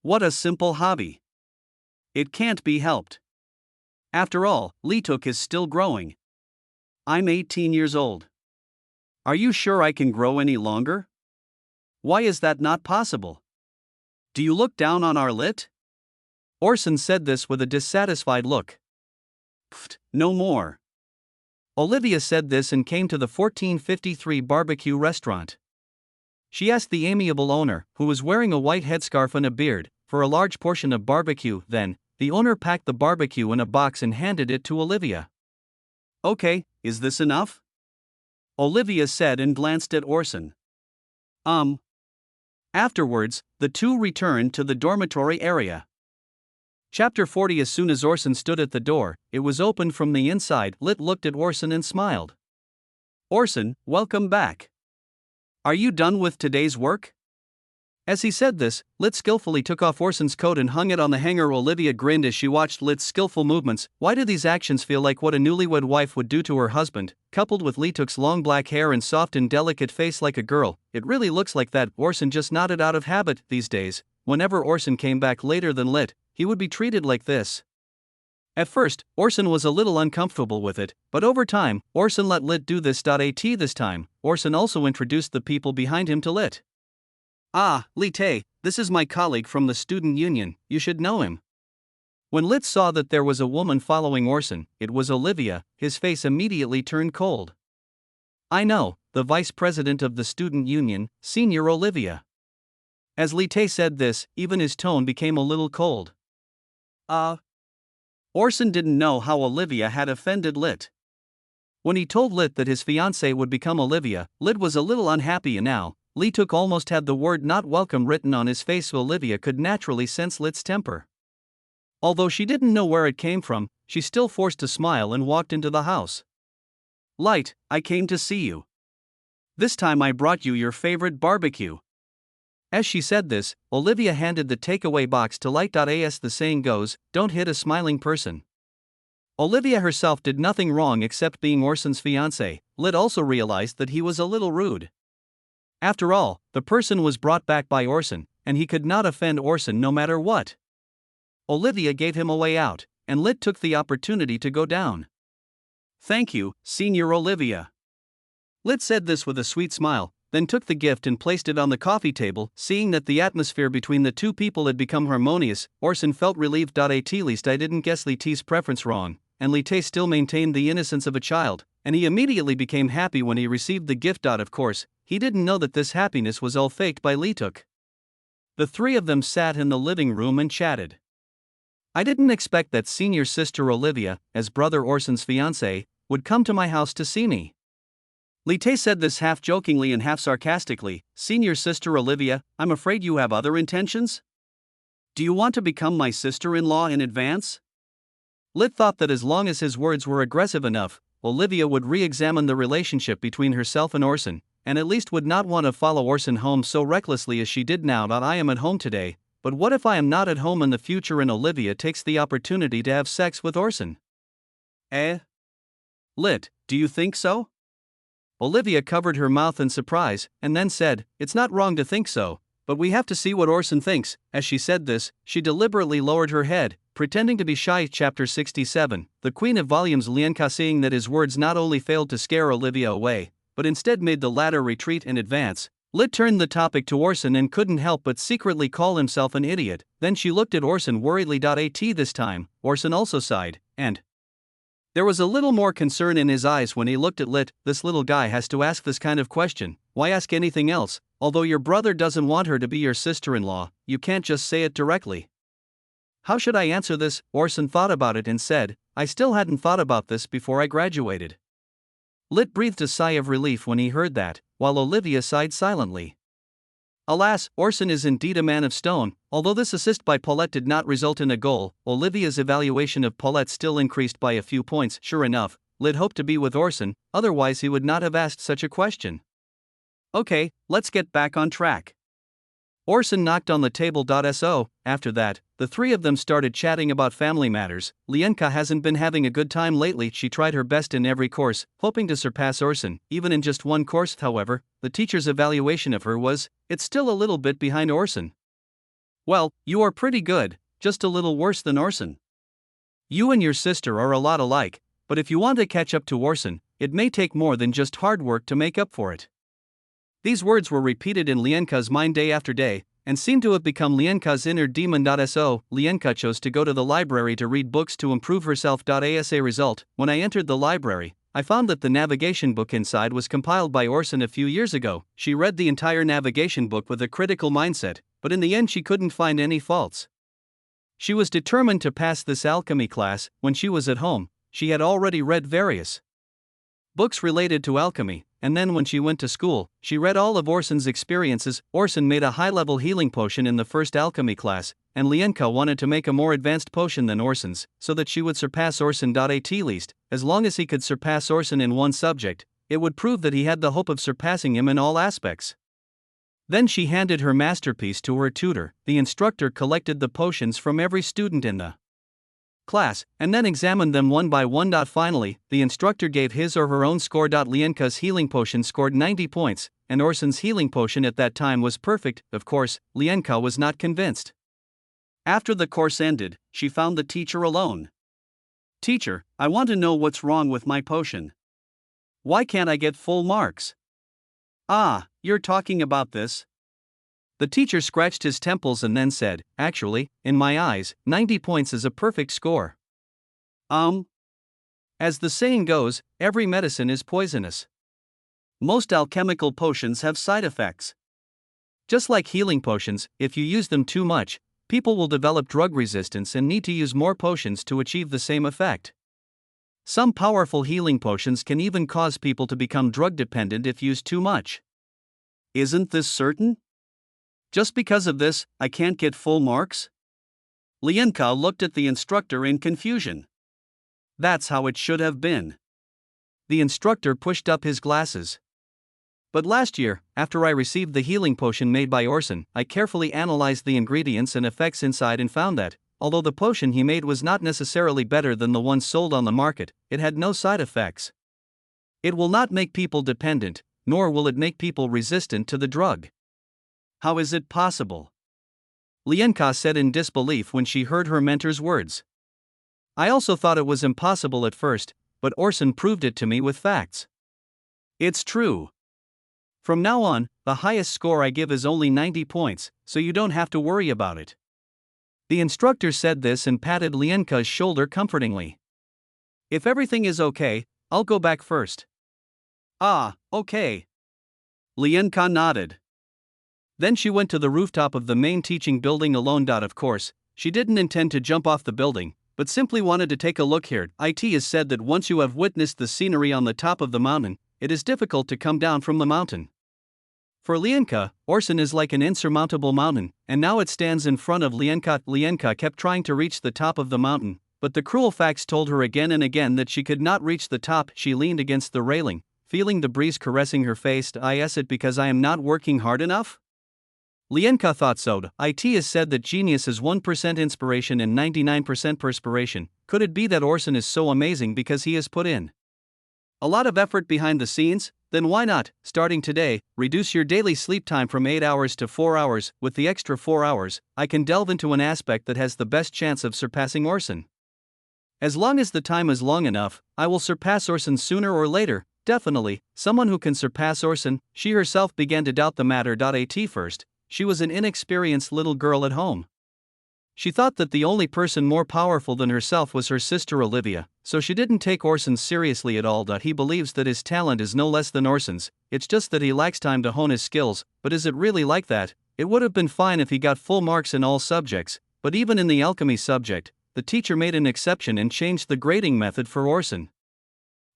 What a simple hobby. It can't be helped. After all, Lee Took is still growing. I'm 18 years old. Are you sure I can grow any longer? Why is that not possible? Do you look down on our Lit? Orson said this with a dissatisfied look. Pfft, no more. Olivia said this and came to the 1453 barbecue restaurant. She asked the amiable owner, who was wearing a white headscarf and a beard, for a large portion of barbecue. Then, the owner packed the barbecue in a box and handed it to Olivia. Okay, is this enough? Olivia said and glanced at Orson. Afterwards, the two returned to the dormitory area. Chapter 40. As soon as Orson stood at the door, it was opened from the inside. Lit looked at Orson and smiled. "Orson, welcome back. Are you done with today's work?" As he said this, Lit skillfully took off Orson's coat and hung it on the hanger. Olivia grinned as she watched Lit's skillful movements. Why do these actions feel like what a newlywed wife would do to her husband? Coupled with Lituk's long black hair and soft and delicate face like a girl, it really looks like that. Orson just nodded out of habit. These days, whenever Orson came back later than Lit, he would be treated like this. At first, Orson was a little uncomfortable with it, but over time, Orson let Lit do this. This time, Orson also introduced the people behind him to Lit. "Ah, Lit, this is my colleague from the student union, you should know him." When Lit saw that there was a woman following Orson, it was Olivia, his face immediately turned cold. "I know, the vice president of the student union, Senior Olivia." As Lit said this, even his tone became a little cold. Orson didn't know how Olivia had offended Lit. When he told Lit that his fiancée would become Olivia, Lit was a little unhappy, and now, Lituk almost had the word "not welcome" written on his face. Olivia could naturally sense Lit's temper. Although she didn't know where it came from, she still forced a smile and walked into the house. "Light, I came to see you. This time I brought you your favorite barbecue." As she said this, Olivia handed the takeaway box to Light. As the saying goes, don't hit a smiling person. Olivia herself did nothing wrong except being Orson's fiancée. Lit also realized that he was a little rude. After all, the person was brought back by Orson, and he could not offend Orson no matter what. Olivia gave him a way out, and Lit took the opportunity to go down. "Thank you, Senior Olivia." Lit said this with a sweet smile, then took the gift and placed it on the coffee table. Seeing that the atmosphere between the two people had become harmonious, Orson felt relieved. At least I didn't guess Lit's preference wrong, and Lit still maintained the innocence of a child, and he immediately became happy when he received the gift. Of course, he didn't know that this happiness was all faked by Lituk. The three of them sat in the living room and chatted. "I didn't expect that senior sister Olivia, as brother Orson's fiancée, would come to my house to see me." Lit said this half jokingly and half sarcastically. "Senior sister Olivia, I'm afraid you have other intentions? Do you want to become my sister-in-law in advance?" Lit thought that as long as his words were aggressive enough, Olivia would re-examine the relationship between herself and Orson, and at least would not want to follow Orson home so recklessly as she did now. "I am at home today, but what if I am not at home in the future and Olivia takes the opportunity to have sex with Orson?" Lit, do you think so?" Olivia covered her mouth in surprise, and then said, "It's not wrong to think so, but we have to see what Orson thinks." As she said this, she deliberately lowered her head, pretending to be shy. Chapter 67. The Queen of Volumes. Lianka, seeing that his words not only failed to scare Olivia away, but instead made the latter retreat and advance, Lit turned the topic to Orson and couldn't help but secretly call himself an idiot. Then she looked at Orson worriedly. This time, Orson also sighed, and there was a little more concern in his eyes when he looked at Lit. "This little guy has to ask this kind of question. Why ask anything else? Although your brother doesn't want her to be your sister-in-law, you can't just say it directly." "How should I answer this?" Orson thought about it and said, "I still hadn't thought about this before I graduated." Lit breathed a sigh of relief when he heard that, while Olivia sighed silently. Alas, Orson is indeed a man of stone. Although this assist by Paulette did not result in a goal, Olivia's evaluation of Paulette still increased by a few points. Sure enough, Lit hoped to be with Orson, otherwise he would not have asked such a question. "Okay, let's get back on track." Orson knocked on the table. After that, the three of them started chatting about family matters. Lianka hasn't been having a good time lately. She tried her best in every course, hoping to surpass Orson. Even in just one course, however, the teacher's evaluation of her was, "It's still a little bit behind Orson." "Well, you are pretty good, just a little worse than Orson. You and your sister are a lot alike, but if you want to catch up to Orson, it may take more than just hard work to make up for it." These words were repeated in Lianka's mind day after day, and seemed to have become Lianka's inner demon. Lianka chose to go to the library to read books to improve herself. As a result, when I entered the library, I found that the navigation book inside was compiled by Orson a few years ago. She read the entire navigation book with a critical mindset, but in the end she couldn't find any faults. She was determined to pass this alchemy class. When she was at home, she had already read various books related to alchemy, and then when she went to school, she read all of Orsun's experiences. Orsun made a high-level healing potion in the first alchemy class, and Lienka wanted to make a more advanced potion than Orsun's, so that she would surpass Orsun. At least, as long as he could surpass Orsun in one subject, it would prove that he had the hope of surpassing him in all aspects. Then she handed her masterpiece to her tutor. The instructor collected the potions from every student in the class, and then examined them one by one. Finally, the instructor gave his or her own score. Lienka's healing potion scored 90 points, and Orsun's healing potion at that time was perfect. Of course, Lienka was not convinced. After the course ended, she found the teacher alone. "Teacher, I want to know what's wrong with my potion. Why can't I get full marks?" "Ah, you're talking about this?" The teacher scratched his temples and then said, "Actually, in my eyes, 90 points is a perfect score." As the saying goes, every medicine is poisonous. Most alchemical potions have side effects. Just like healing potions, if you use them too much, people will develop drug resistance and need to use more potions to achieve the same effect. Some powerful healing potions can even cause people to become drug dependent if used too much. Isn't this certain? Just because of this, I can't get full marks? Lienka looked at the instructor in confusion. That's how it should have been. The instructor pushed up his glasses. But last year, after I received the healing potion made by Orsun, I carefully analyzed the ingredients and effects inside and found that, although the potion he made was not necessarily better than the one sold on the market, it had no side effects. It will not make people dependent, nor will it make people resistant to the drug. How is it possible? Lienka said in disbelief when she heard her mentor's words. I also thought it was impossible at first, but Orsun proved it to me with facts. It's true. From now on, the highest score I give is only 90 points, so you don't have to worry about it. The instructor said this and patted Lienka's shoulder comfortingly. If everything is okay, I'll go back first. Ah, okay. Lienka nodded. Then she went to the rooftop of the main teaching building alone. Of course, she didn't intend to jump off the building, but simply wanted to take a look here. It is said that once you have witnessed the scenery on the top of the mountain, it is difficult to come down from the mountain. For Lienka, Orsun is like an insurmountable mountain, and now it stands in front of Lienka. Lienka kept trying to reach the top of the mountain, but the cruel facts told her again and again that she could not reach the top. She leaned against the railing, feeling the breeze caressing her face. Is it because I am not working hard enough? Lienka thought so. It is said that genius is 1% inspiration and 99% perspiration. Could it be that Orsun is so amazing because he has put in a lot of effort behind the scenes? Then why not, starting today, reduce your daily sleep time from 8 hours to 4 hours? With the extra 4 hours, I can delve into an aspect that has the best chance of surpassing Orsun. As long as the time is long enough, I will surpass Orsun sooner or later, definitely. Someone who can surpass Orsun. She herself began to doubt the matter. At first, she was an inexperienced little girl at home. She thought that the only person more powerful than herself was her sister Olivia, so she didn't take Orsun seriously at all. He believes that his talent is no less than Orsun's, it's just that he lacks time to hone his skills. But is it really like that? It would have been fine if he got full marks in all subjects, but even in the alchemy subject, the teacher made an exception and changed the grading method for Orsun.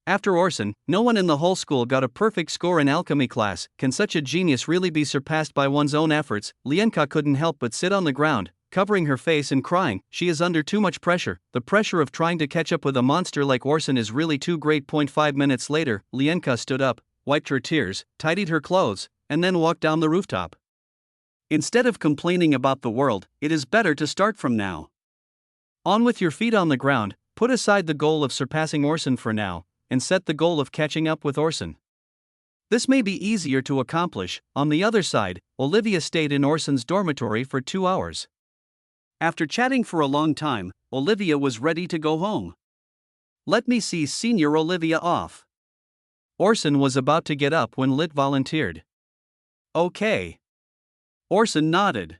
After Orsun, no one in the whole school got a perfect score in alchemy class. Can such a genius really be surpassed by one's own efforts? Lienka couldn't help but sit on the ground, covering her face and crying. She is under too much pressure. The pressure of trying to catch up with a monster like Orsun is really too great. 5 minutes later, Lienka stood up, wiped her tears, tidied her clothes, and then walked down the rooftop. Instead of complaining about the world, it is better to start from now. On with your feet on the ground, put aside the goal of surpassing Orsun for now, and set the goal of catching up with Orsun. This may be easier to accomplish. On the other side, Olivia stayed in Orsun's dormitory for 2 hours. After chatting for a long time, Olivia was ready to go home. Let me see Senior Olivia off. Orsun was about to get up when Lit volunteered. Okay. Orsun nodded.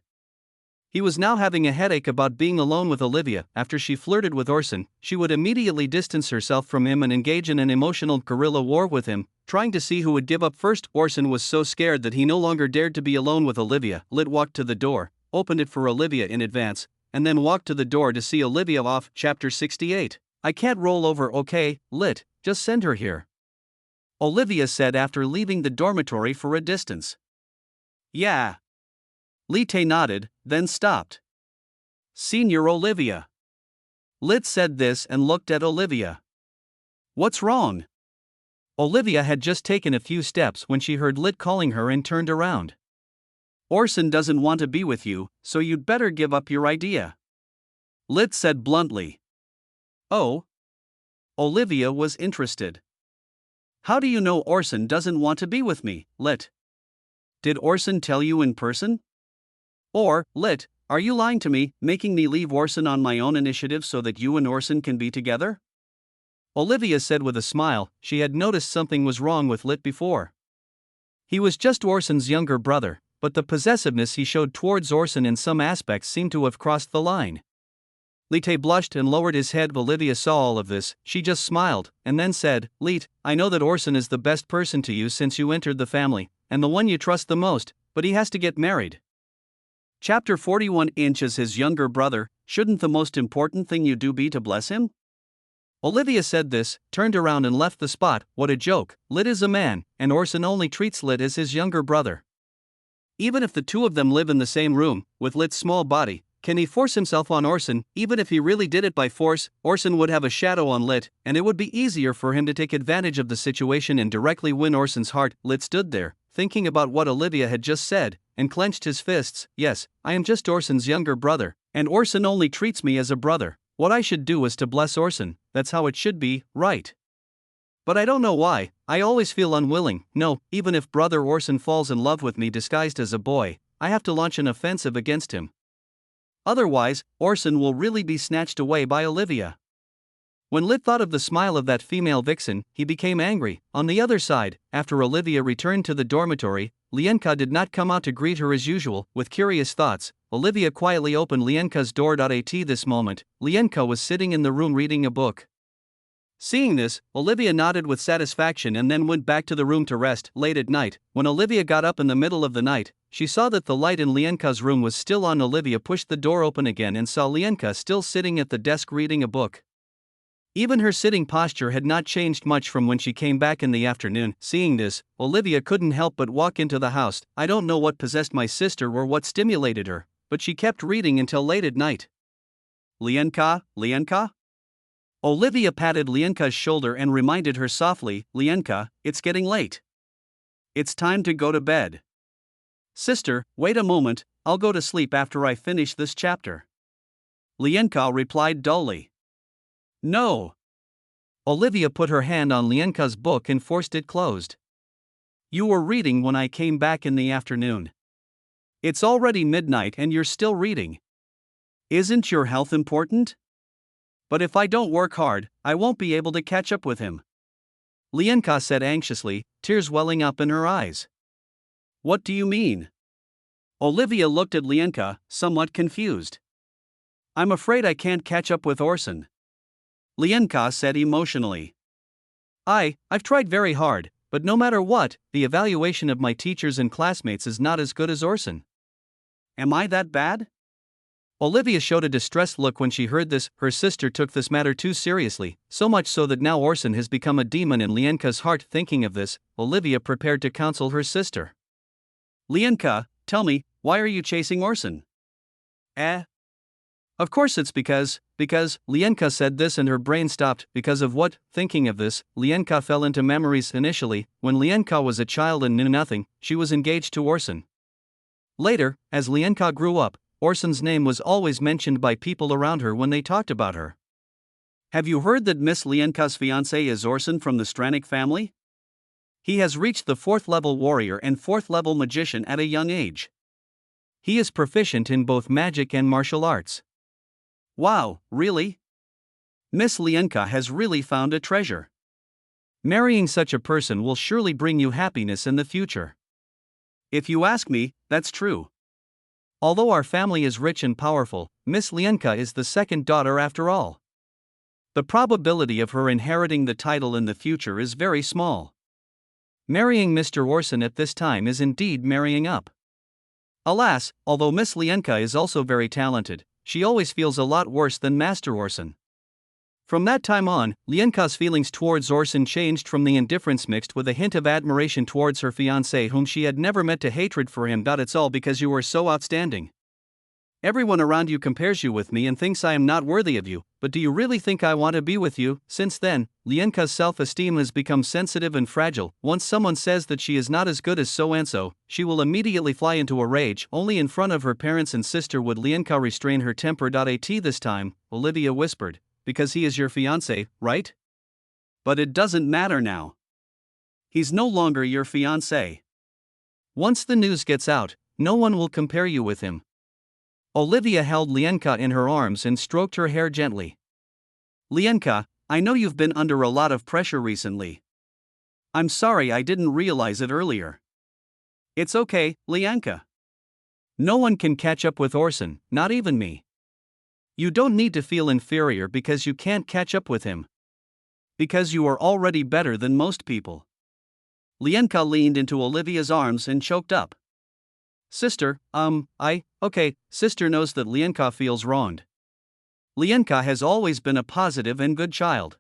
He was now having a headache about being alone with Olivia. After she flirted with Orsun, she would immediately distance herself from him and engage in an emotional guerrilla war with him, trying to see who would give up first. Orsun was so scared that he no longer dared to be alone with Olivia. Lit walked to the door, opened it for Olivia in advance, and then walked to the door to see Olivia off. Chapter 68. I can't roll over. Okay, Lit, just send her here. Olivia said after leaving the dormitory for a distance. Yeah. Lite nodded, then stopped. Senior Olivia. Lit said this and looked at Olivia. What's wrong? Olivia had just taken a few steps when she heard Lit calling her and turned around. Orson doesn't want to be with you, so you'd better give up your idea. Lit said bluntly. Oh? Olivia was interested. How do you know Orson doesn't want to be with me, Lit? Did Orson tell you in person? Or, Lit, are you lying to me, making me leave Orson on my own initiative so that you and Orson can be together? Olivia said with a smile. She had noticed something was wrong with Lit before. He was just Orson's younger brother, but the possessiveness he showed towards Orson in some aspects seemed to have crossed the line. Lite blushed and lowered his head. Olivia saw all of this. She just smiled, and then said, Lite, I know that Orson is the best person to you since you entered the family, and the one you trust the most, but he has to get married. Chapter 41 Inch as his younger brother, shouldn't the most important thing you do be to bless him? Olivia said this, turned around and left the spot. What a joke. Lit is a man, and Orson only treats Lit as his younger brother. Even if the two of them live in the same room, with Lit's small body, can he force himself on Orson? Even if he really did it by force, Orson would have a shadow on Lit, and it would be easier for him to take advantage of the situation and directly win Orson's heart. Lit stood there, thinking about what Olivia had just said, and clenched his fists. Yes, I am just Orson's younger brother, and Orson only treats me as a brother. What I should do is to bless Orson, that's how it should be, right? But I don't know why, I always feel unwilling. No, even if brother Orson falls in love with me disguised as a boy, I have to launch an offensive against him. Otherwise, Orson will really be snatched away by Olivia. When Lit thought of the smile of that female vixen, he became angry. On the other side, after Olivia returned to the dormitory, Lienka did not come out to greet her as usual. With curious thoughts, Olivia quietly opened Lienka's door. At this moment, Lienka was sitting in the room reading a book. Seeing this, Olivia nodded with satisfaction and then went back to the room to rest. Late at night, when Olivia got up in the middle of the night, she saw that the light in Lienka's room was still on. Olivia pushed the door open again and saw Lienka still sitting at the desk reading a book. Even her sitting posture had not changed much from when she came back in the afternoon. Seeing this, Olivia couldn't help but walk into the house. I don't know what possessed my sister or what stimulated her, but she kept reading until late at night. Lienka, Lienka? Olivia patted Lienka's shoulder and reminded her softly, Lienka, it's getting late. It's time to go to bed. Sister, wait a moment, I'll go to sleep after I finish this chapter. Lienka replied dully. No. Olivia put her hand on Lienka's book and forced it closed. You were reading when I came back in the afternoon. It's already midnight and you're still reading. Isn't your health important? But if I don't work hard, I won't be able to catch up with him. Lienka said anxiously, tears welling up in her eyes. What do you mean? Olivia looked at Lienka, somewhat confused. I'm afraid I can't catch up with Orson. Lienka said emotionally. I've tried very hard, but no matter what, the evaluation of my teachers and classmates is not as good as Orson. Am I that bad? Olivia showed a distressed look when she heard this. Her sister took this matter too seriously, so much so that now Orson has become a demon in Lienka's heart. Thinking of this, Olivia prepared to counsel her sister. Lienka, tell me, why are you chasing Orson? Of course it's because, Lienka said this and her brain stopped. Because of what? Thinking of this, Lienka fell into memories. Initially, when Lienka was a child and knew nothing, she was engaged to Orson. Later, as Lienka grew up, Orson's name was always mentioned by people around her when they talked about her. Have you heard that Miss Lienka's fiancé is Orson from the Stranik family? He has reached the 4th-level warrior and 4th-level magician at a young age. He is proficient in both magic and martial arts. Wow, really? Miss Lienka has really found a treasure. Marrying such a person will surely bring you happiness in the future. If you ask me, that's true. Although our family is rich and powerful, Miss Lienka is the second daughter after all. The probability of her inheriting the title in the future is very small. Marrying Mr. Orson at this time is indeed marrying up. Alas, although Miss Lienka is also very talented, she always feels a lot worse than Master Orson. From that time on, Lienka's feelings towards Orson changed from the indifference mixed with a hint of admiration towards her fiancé whom she had never met to hatred for him. It's all because you were so outstanding. Everyone around you compares you with me and thinks I am not worthy of you, but do you really think I want to be with you? Since then, Lienka's self-esteem has become sensitive and fragile. Once someone says that she is not as good as so-and-so, she will immediately fly into a rage. Only in front of her parents and sister would Lienka restrain her temper. This time, Olivia whispered, because he is your fiancé, right? But it doesn't matter now. He's no longer your fiancé. Once the news gets out, no one will compare you with him. Olivia held Lienka in her arms and stroked her hair gently. Lienka, I know you've been under a lot of pressure recently. I'm sorry I didn't realize it earlier. It's okay, Lienka. No one can catch up with Orson, not even me. You don't need to feel inferior because you can't catch up with him. Because you are already better than most people. Lienka leaned into Olivia's arms and choked up. Sister, Sister knows that Lienka feels wronged. Lienka has always been a positive and good child.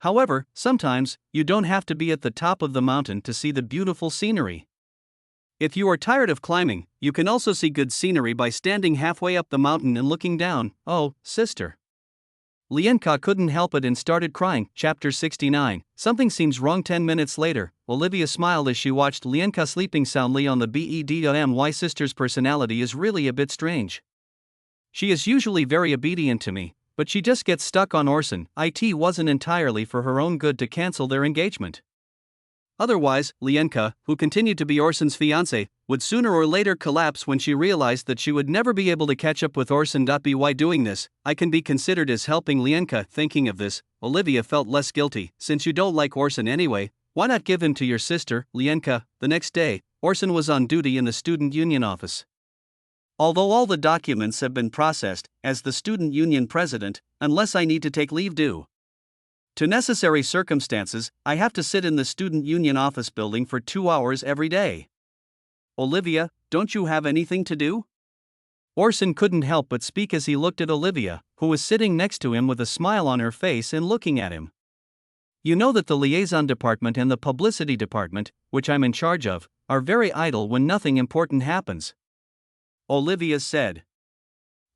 However, sometimes, you don't have to be at the top of the mountain to see the beautiful scenery. If you are tired of climbing, you can also see good scenery by standing halfway up the mountain and looking down. Oh, sister. Lienka couldn't help it and started crying. Chapter 69. Something seems wrong. 10 minutes later, Olivia smiled as she watched Lienka sleeping soundly on the bed. My sister's personality is really a bit strange. She is usually very obedient to me, but she just gets stuck on Orson. It wasn't entirely for her own good to cancel their engagement. Otherwise, Lienka, who continued to be Orson's fiancé, would sooner or later collapse when she realized that she would never be able to catch up with Orson. By doing this, I can be considered as helping Lienka. Thinking of this, Olivia felt less guilty. Since you don't like Orson anyway, why not give him to your sister, Lienka? The next day, Orson was on duty in the student union office. Although all the documents have been processed, as the student union president, unless I need to take leave due to necessary circumstances, I have to sit in the student union office building for 2 hours every day. Olivia, don't you have anything to do? Orson couldn't help but speak as he looked at Olivia, who was sitting next to him with a smile on her face and looking at him. You know that the liaison department and the publicity department, which I'm in charge of, are very idle when nothing important happens. Olivia said.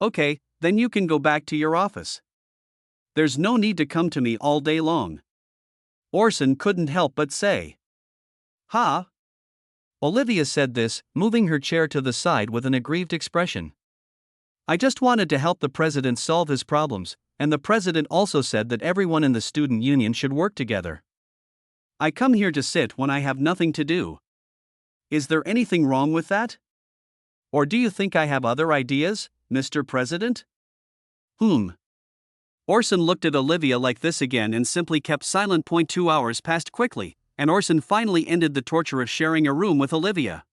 Okay, then you can go back to your office. There's no need to come to me all day long. Orson couldn't help but say. Ha! Olivia said this, moving her chair to the side with an aggrieved expression. I just wanted to help the president solve his problems, and the president also said that everyone in the student union should work together. I come here to sit when I have nothing to do. Is there anything wrong with that? Or do you think I have other ideas, Mr. President? Orson looked at Olivia like this again and simply kept silent. 2 hours passed quickly, and Orson finally ended the torture of sharing a room with Olivia.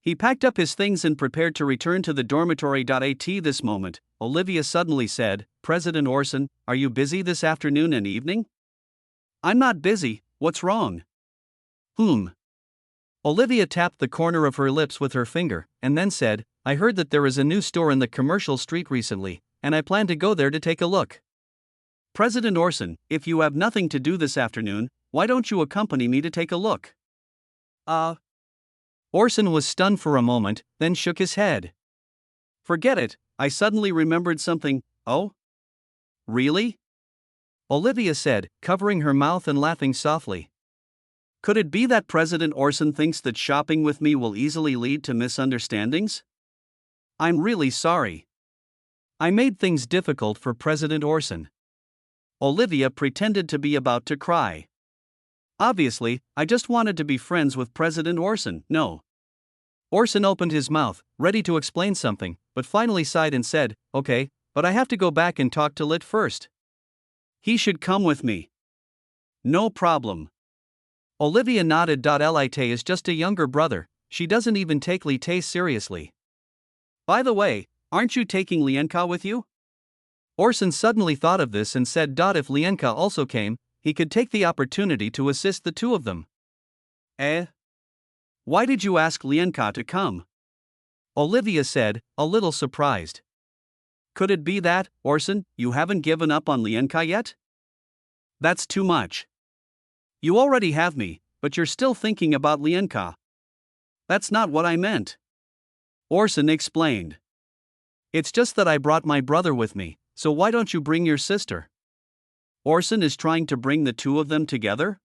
He packed up his things and prepared to return to the dormitory. At this moment, Olivia suddenly said, President Orson, are you busy this afternoon and evening? I'm not busy, what's wrong? Olivia tapped the corner of her lips with her finger, and then said, I heard that there is a new store in the commercial street recently, and I plan to go there to take a look. President Orson, if you have nothing to do this afternoon, why don't you accompany me to take a look? Orson was stunned for a moment, then shook his head. Forget it, I suddenly remembered something. Oh? Really? Olivia said, covering her mouth and laughing softly. Could it be that President Orson thinks that shopping with me will easily lead to misunderstandings? I'm really sorry. I made things difficult for President Orson. Olivia pretended to be about to cry. Obviously, I just wanted to be friends with President Orson. No. Orson opened his mouth, ready to explain something, but finally sighed and said, okay, but I have to go back and talk to Lit first. He should come with me. No problem. Olivia nodded. Lit is just a younger brother, she doesn't even take Lit seriously. By the way, aren't you taking Lienka with you? Orson suddenly thought of this and said. If Lienka also came, he could take the opportunity to assist the two of them. Why did you ask Lienka to come? Olivia said, a little surprised. Could it be that, Orson, you haven't given up on Lienka yet? That's too much. You already have me, but you're still thinking about Lienka. That's not what I meant. Orson explained. It's just that I brought my brother with me, so why don't you bring your sister? Orson is trying to bring the two of them together?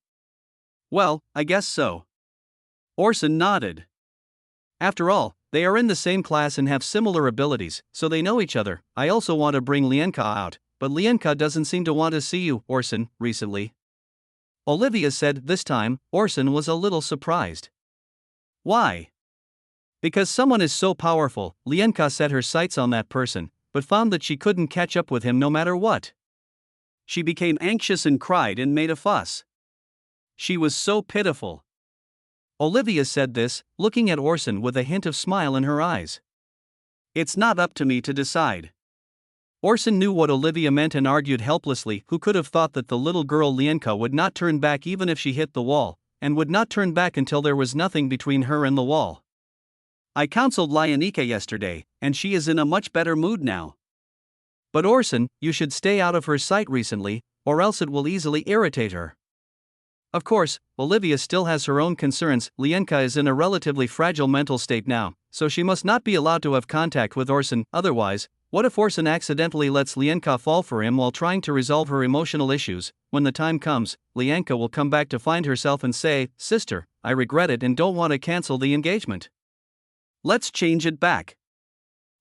Well, I guess so. Orson nodded. After all, they are in the same class and have similar abilities, so they know each other. I also want to bring Lienka out, but Lienka doesn't seem to want to see you, Orson, recently. Olivia said this time. Orson was a little surprised. Why? Because someone is so powerful. Lienka set her sights on that person, but found that she couldn't catch up with him no matter what. She became anxious and cried and made a fuss. She was so pitiful. Olivia said this, looking at Orson with a hint of smile in her eyes. It's not up to me to decide. Orson knew what Olivia meant and argued helplessly. Who could have thought that the little girl Lienka would not turn back even if she hit the wall, and would not turn back until there was nothing between her and the wall. I counseled Lienka yesterday, and she is in a much better mood now. But Orson, you should stay out of her sight recently, or else it will easily irritate her. Of course, Olivia still has her own concerns. Lienka is in a relatively fragile mental state now, so she must not be allowed to have contact with Orson. Otherwise, what if Orson accidentally lets Lienka fall for him while trying to resolve her emotional issues? When the time comes, Lienka will come back to find herself and say, "Sister, I regret it and don't want to cancel the engagement. Let's change it back."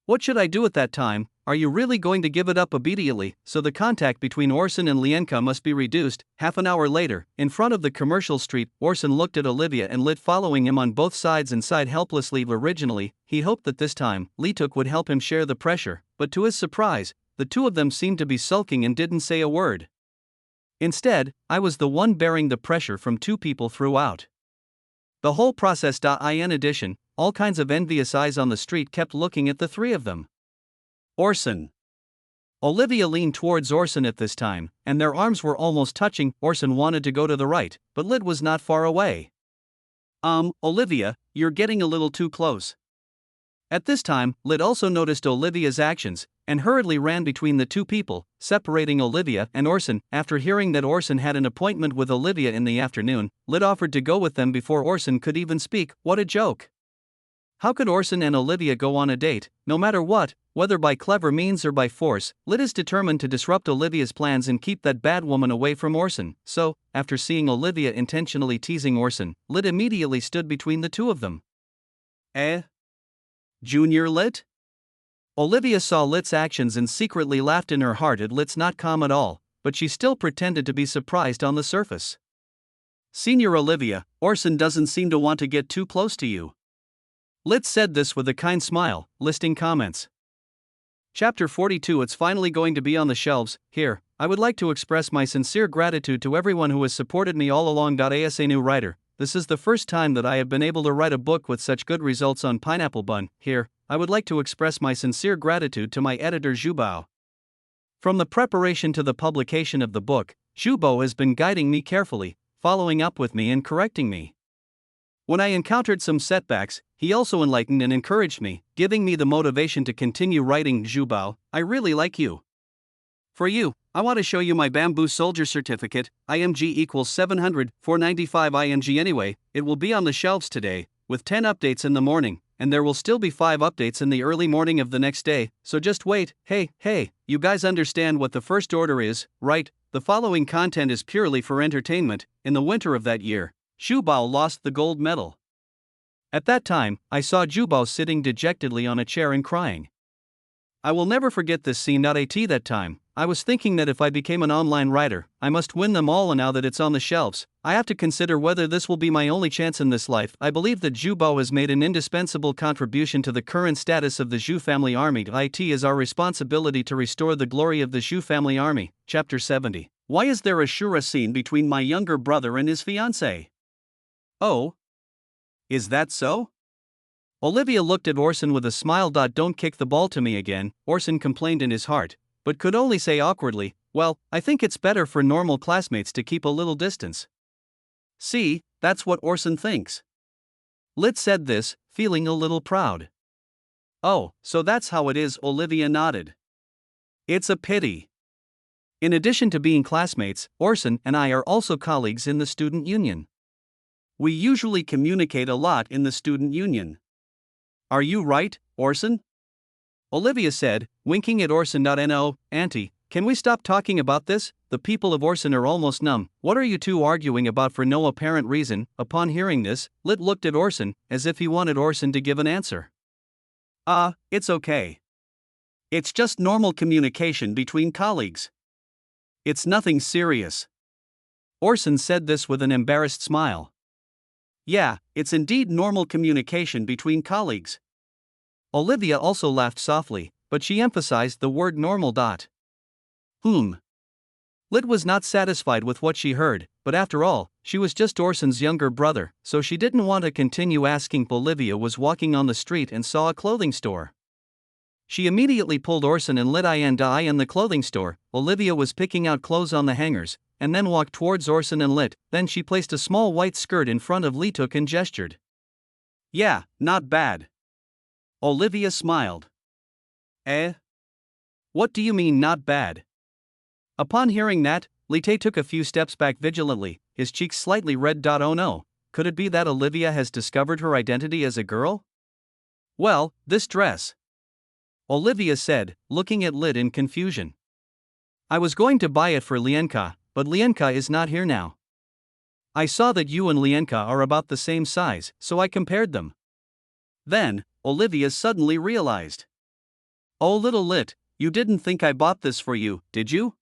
What should I do at that time? Are you really going to give it up immediately? So the contact between Orson and Lienka must be reduced. Half an hour later, in front of the commercial street, Orson looked at Olivia and Lit following him on both sides and sighed helplessly. Originally, he hoped that this time, Lituk would help him share the pressure, but to his surprise, the two of them seemed to be sulking and didn't say a word. Instead, I was the one bearing the pressure from two people throughout the whole process. In addition, all kinds of envious eyes on the street kept looking at the three of them. Orson. Olivia leaned towards Orson at this time, and their arms were almost touching. Orson wanted to go to the right, but Lit was not far away. Olivia, you're getting a little too close. At this time, Lit also noticed Olivia's actions, and hurriedly ran between the two people, separating Olivia and Orson. After hearing that Orson had an appointment with Olivia in the afternoon, Lit offered to go with them before Orson could even speak. What a joke! How could Orson and Olivia go on a date, no matter what, whether by clever means or by force? Lit is determined to disrupt Olivia's plans and keep that bad woman away from Orson. So, after seeing Olivia intentionally teasing Orson, Lit immediately stood between the two of them. Junior Lit? Olivia saw Lit's actions and secretly laughed in her heart at Lit's not calm at all, but she still pretended to be surprised on the surface. Senior Olivia, Orson doesn't seem to want to get too close to you. Lit said this with a kind smile, listing comments. Chapter 42. It's finally going to be on the shelves. Here, I would like to express my sincere gratitude to everyone who has supported me all along. As a new writer, this is the first time that I have been able to write a book with such good results on Pineapple Bun. Here, I would like to express my sincere gratitude to my editor Zhubao. From the preparation to the publication of the book, Zhubao has been guiding me carefully, following up with me and correcting me. When I encountered some setbacks, he also enlightened and encouraged me, giving me the motivation to continue writing. Zhubao, I really like you. For you, I want to show you my Bamboo Soldier certificate. IMG equals 700, 495 IMG. Anyway, it will be on the shelves today, with 10 updates in the morning, and there will still be 5 updates in the early morning of the next day, so just wait. Hey, you guys understand what the first order is, right? The following content is purely for entertainment. In the winter of that year, Zhubao lost the gold medal. At that time, I saw Zhubao sitting dejectedly on a chair and crying. I will never forget this scene. At that time, I was thinking that if I became an online writer, I must win them all, and now that it's on the shelves, I have to consider whether this will be my only chance in this life. I believe that Zhubao has made an indispensable contribution to the current status of the Zhu family army. It is our responsibility to restore the glory of the Zhu family army. Chapter 70. Why is there a Shura scene between my younger brother and his fiancée? Oh. Is that so? Olivia looked at Orson with a smile. Don't kick the ball to me again, Orson complained in his heart, but could only say awkwardly, well, I think it's better for normal classmates to keep a little distance. See, that's what Orson thinks. Lit said this, feeling a little proud. Oh, so that's how it is. Olivia nodded. It's a pity. In addition to being classmates, Orson and I are also colleagues in the student union. We usually communicate a lot in the student union. Are you right, Orson? Olivia said, winking at Orson. No, Auntie, can we stop talking about this? The people of Orson are almost numb. What are you two arguing about for no apparent reason? Upon hearing this, Lit looked at Orson, as if he wanted Orson to give an answer. It's okay. It's just normal communication between colleagues. It's nothing serious. Orson said this with an embarrassed smile. Yeah, it's indeed normal communication between colleagues. Olivia also laughed softly, but she emphasized the word normal. Lit was not satisfied with what she heard, but after all, she was just Orson's younger brother, so she didn't want to continue asking. Olivia was walking on the street and saw a clothing store. She immediately pulled Orson and Lit in the clothing store. Olivia was picking out clothes on the hangers, and then walked towards Orson and Lit. Then she placed a small white skirt in front of Lit and gestured. Yeah, not bad. Olivia smiled. What do you mean not bad? Upon hearing that, Lit took a few steps back vigilantly, his cheeks slightly red. Oh no, could it be that Olivia has discovered her identity as a girl? Well, this dress. Olivia said, looking at Lit in confusion. I was going to buy it for Lienka, but Lienka is not here now. I saw that you and Lienka are about the same size, so I compared them. Then, Olivia suddenly realized. Oh, little Lit, you didn't think I bought this for you, did you?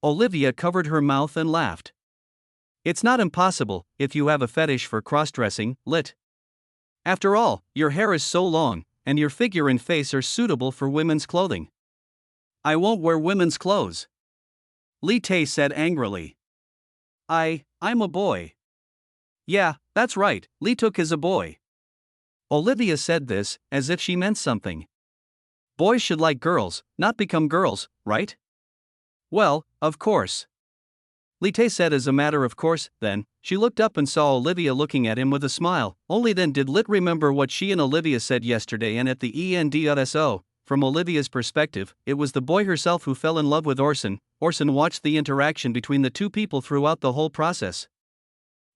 Olivia covered her mouth and laughed. It's not impossible, if you have a fetish for cross-dressing, Lit. After all, your hair is so long, and your figure and face are suitable for women's clothing. I won't wear women's clothes. Lit said angrily. I'm a boy. Yeah, that's right, Lituk is a boy. Olivia said this, as if she meant something. Boys should like girls, not become girls, right? Well, of course. Lit said as a matter of course. Then, she looked up and saw Olivia looking at him with a smile. Only then did Lit remember what she and Olivia said yesterday, and at the ENDSO, from Olivia's perspective, it was the boy herself who fell in love with Orson. Orson watched the interaction between the two people throughout the whole process.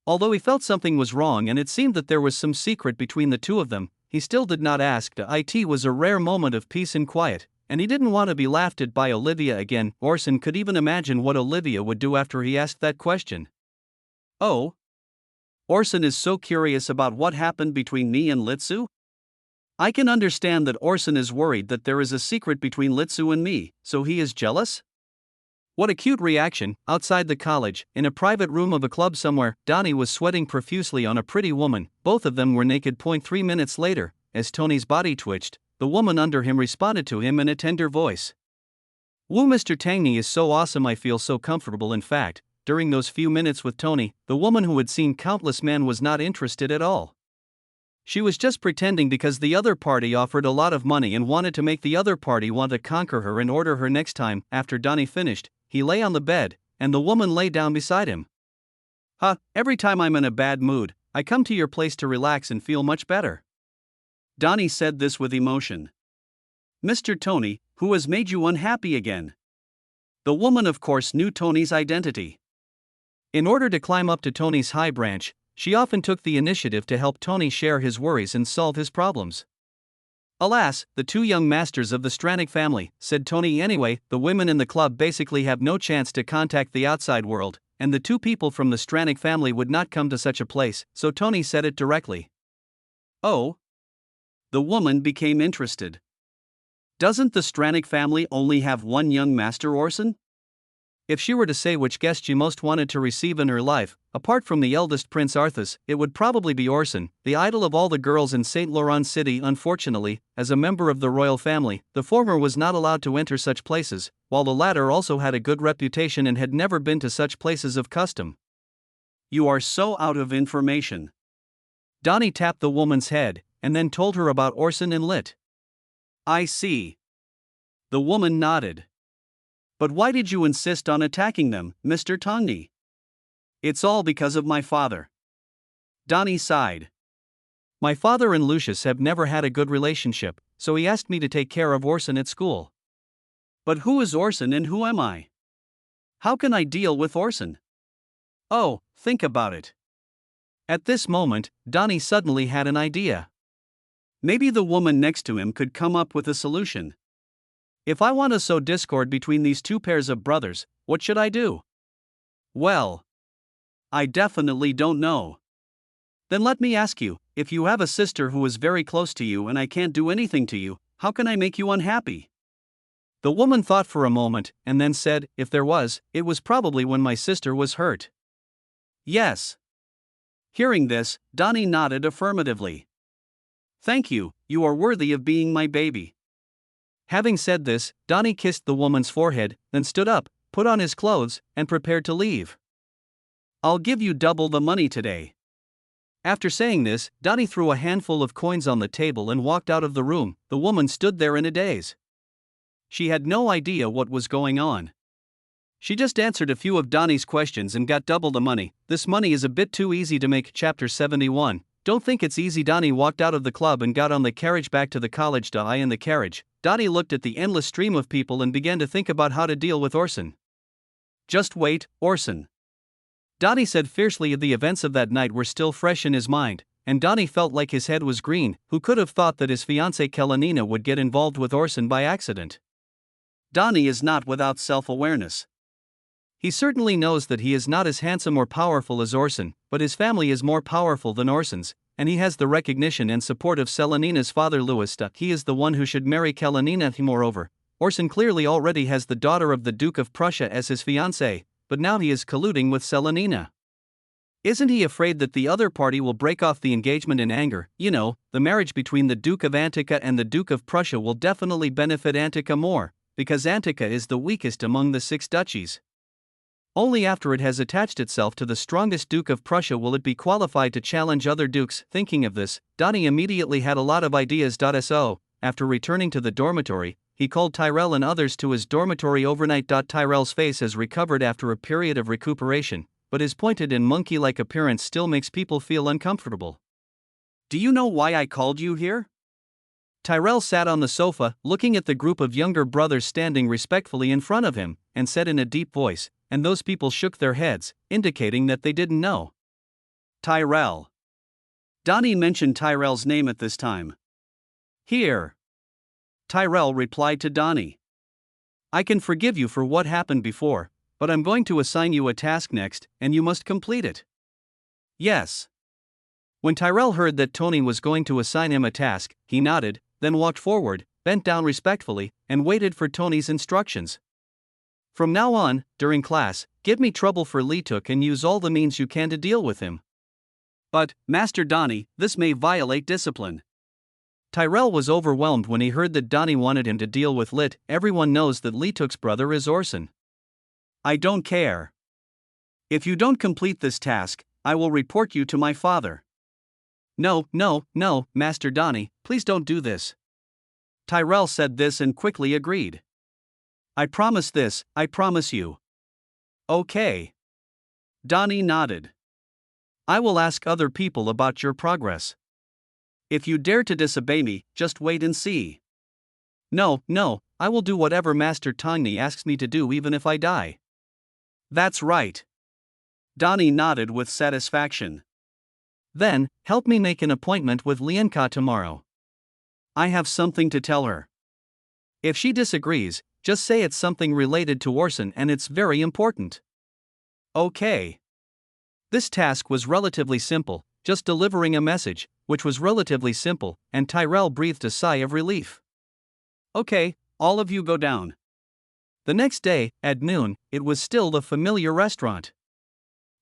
Although he felt something was wrong and it seemed that there was some secret between the two of them, he still did not ask. It was a rare moment of peace and quiet, and he didn't want to be laughed at by Olivia again. Orson could even imagine what Olivia would do after he asked that question. Oh? Orson is so curious about what happened between me and Litsu? I can understand that Orson is worried that there is a secret between Litsu and me, so he is jealous? What a cute reaction. Outside the college, in a private room of a club somewhere, Donnie was sweating profusely on a pretty woman. Both of them were naked. 3 minutes later, as Tony's body twitched, the woman under him responded to him in a tender voice. Woo, Mr. Tangney is so awesome, I feel so comfortable. In fact, during those few minutes with Tony, the woman who had seen countless men was not interested at all. She was just pretending because the other party offered a lot of money and wanted to make the other party want to conquer her and order her next time. After Donnie finished, he lay on the bed, and the woman lay down beside him. Every time I'm in a bad mood, I come to your place to relax and feel much better. Donnie said this with emotion. Mr. Tony, who has made you unhappy again? The woman of course knew Tony's identity. In order to climb up to Tony's high branch, she often took the initiative to help Tony share his worries and solve his problems. Alas, the two young masters of the Stranik family, said Tony. Anyway, the women in the club basically have no chance to contact the outside world, and the two people from the Stranik family would not come to such a place, so Tony said it directly. Oh? The woman became interested. Doesn't the Stranik family only have one young master, Orson? If she were to say which guest she most wanted to receive in her life, apart from the eldest Prince Arthas, it would probably be Orson, the idol of all the girls in St. Laurent City. Unfortunately, as a member of the royal family, the former was not allowed to enter such places, while the latter also had a good reputation and had never been to such places of custom. You are so out of information. Donnie tapped the woman's head, and then told her about Orson and Lit. I see. The woman nodded. But why did you insist on attacking them, Mr. Tangney? It's all because of my father. Donnie sighed. My father and Lucius have never had a good relationship, so he asked me to take care of Orson at school. But who is Orson and who am I? How can I deal with Orson? Oh, think about it. At this moment, Donnie suddenly had an idea. Maybe the woman next to him could come up with a solution. If I want to sow discord between these two pairs of brothers, what should I do? Well, I definitely don't know. Then let me ask you, if you have a sister who is very close to you and I can't do anything to you, how can I make you unhappy? The woman thought for a moment and then said, if there was, it was probably when my sister was hurt. Yes. Hearing this, Donnie nodded affirmatively. Thank you, you are worthy of being my baby. Having said this, Donnie kissed the woman's forehead, then stood up, put on his clothes, and prepared to leave. I'll give you double the money today. After saying this, Donnie threw a handful of coins on the table and walked out of the room. The woman stood there in a daze. She had no idea what was going on. She just answered a few of Donnie's questions and got double the money. This money is a bit too easy to make. Chapter 71. Don't think it's easy. Donnie walked out of the club and got on the carriage back to the college. In the carriage, Donnie looked at the endless stream of people and began to think about how to deal with Orson. Just wait, Orson. Donnie said fiercely. The events of that night were still fresh in his mind, and Donnie felt like his head was green. Who could have thought that his fiancée Kalenina would get involved with Orson by accident? Donnie is not without self-awareness. He certainly knows that he is not as handsome or powerful as Orson, but his family is more powerful than Orson's, and he has the recognition and support of Selenina's father Louis. He is the one who should marry Kalenina. Moreover, Orson clearly already has the daughter of the Duke of Prussia as his fiancée, but now he is colluding with Selenina. Isn't he afraid that the other party will break off the engagement in anger? The marriage between the Duke of Antica and the Duke of Prussia will definitely benefit Antica more, because Antica is the weakest among the 6 duchies. Only after it has attached itself to the strongest Duke of Prussia will it be qualified to challenge other dukes. Thinking of this, Donnie immediately had a lot of ideas. So, after returning to the dormitory, he called Tyrell and others to his dormitory overnight. Tyrell's face has recovered after a period of recuperation, but his pointed and monkey-like appearance still makes people feel uncomfortable. Do you know why I called you here? Tyrell sat on the sofa, looking at the group of younger brothers standing respectfully in front of him, and said in a deep voice, and those people shook their heads, indicating that they didn't know. Tyrell. Donnie mentioned Tyrell's name at this time. Here. Tyrell replied to Donnie. I can forgive you for what happened before, but I'm going to assign you a task next, and you must complete it. Yes. When Tyrell heard that Tony was going to assign him a task, he nodded, then walked forward, bent down respectfully, and waited for Tony's instructions. From now on, during class, give me trouble for Leetuk and use all the means you can to deal with him. But, Master Donnie, this may violate discipline. Tyrell was overwhelmed when he heard that Donnie wanted him to deal with Lit. Everyone knows that Leetuk's brother is Orson. I don't care. If you don't complete this task, I will report you to my father. No, Master Donnie, please don't do this. Tyrell said this and quickly agreed. I promise this, I promise you. Okay. Donnie nodded. I will ask other people about your progress. If you dare to disobey me, just wait and see. No, I will do whatever Master Tongni asks me to do even if I die. That's right. Donnie nodded with satisfaction. Then, help me make an appointment with Lianka tomorrow. I have something to tell her. If she disagrees, just say it's something related to Orson and it's very important. Okay. This task was relatively simple, just delivering a message, which was relatively simple, and Tyrell breathed a sigh of relief. Okay, all of you go down. The next day, at noon, it was still the familiar restaurant.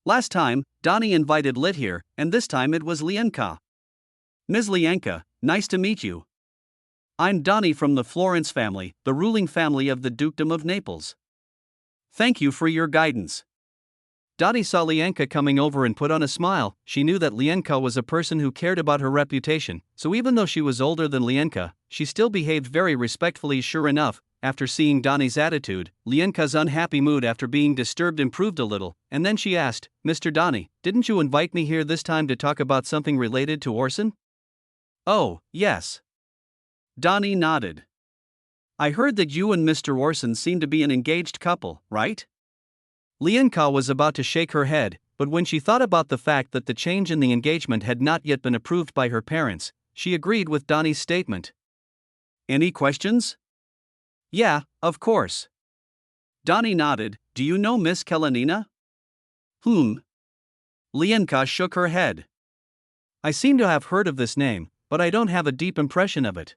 Last time, Donnie invited Lit here, and this time it was Lianka. Ms. Lianka, nice to meet you. I'm Donnie from the Florence family, the ruling family of the Dukedom of Naples. Thank you for your guidance. Donnie saw Lianka coming over and put on a smile. She knew that Lianka was a person who cared about her reputation, so even though she was older than Lianka, she still behaved very respectfully. Sure enough, after seeing Donnie's attitude, Lianka's unhappy mood after being disturbed improved a little, and then she asked, Mr. Donnie, didn't you invite me here this time to talk about something related to Orson? Oh, yes. Donnie nodded. I heard that you and Mr. Orson seem to be an engaged couple, right? Lianka was about to shake her head, but when she thought about the fact that the change in the engagement had not yet been approved by her parents, she agreed with Donnie's statement. Any questions? Yeah, of course. Donnie nodded. Do you know Miss Kalenina? Lianka shook her head. I seem to have heard of this name, but I don't have a deep impression of it.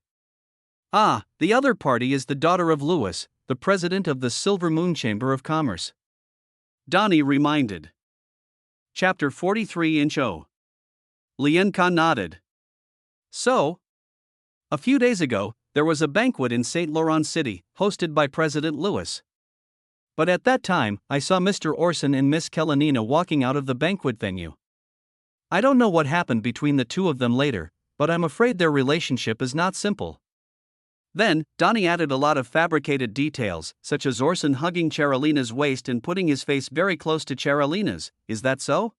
Ah, the other party is the daughter of Lewis, the president of the Silver Moon Chamber of Commerce. Donnie reminded. Chapter 43 Inch O. Lianka nodded. So? A few days ago, there was a banquet in St. Laurent City, hosted by President Lewis. But at that time, I saw Mr. Orson and Miss Kalenina walking out of the banquet venue. I don't know what happened between the two of them later, but I'm afraid their relationship is not simple. Then, Donnie added a lot of fabricated details, such as Orson hugging Charolina's waist and putting his face very close to Charolina's. Is that so?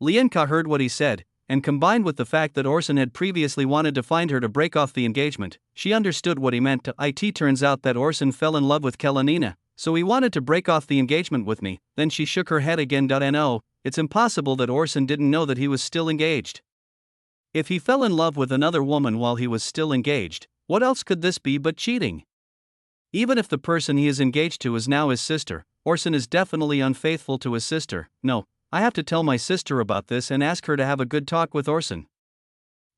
Lianka heard what he said, and combined with the fact that Orson had previously wanted to find her to break off the engagement, she understood what he meant. It turns out that Orson fell in love with Kalenina, so he wanted to break off the engagement with me. Then she shook her head again. No, it's impossible that Orson didn't know that he was still engaged. If he fell in love with another woman while he was still engaged, what else could this be but cheating? Even if the person he is engaged to is now his sister, Orson is definitely unfaithful to his sister. No, I have to tell my sister about this and ask her to have a good talk with Orson.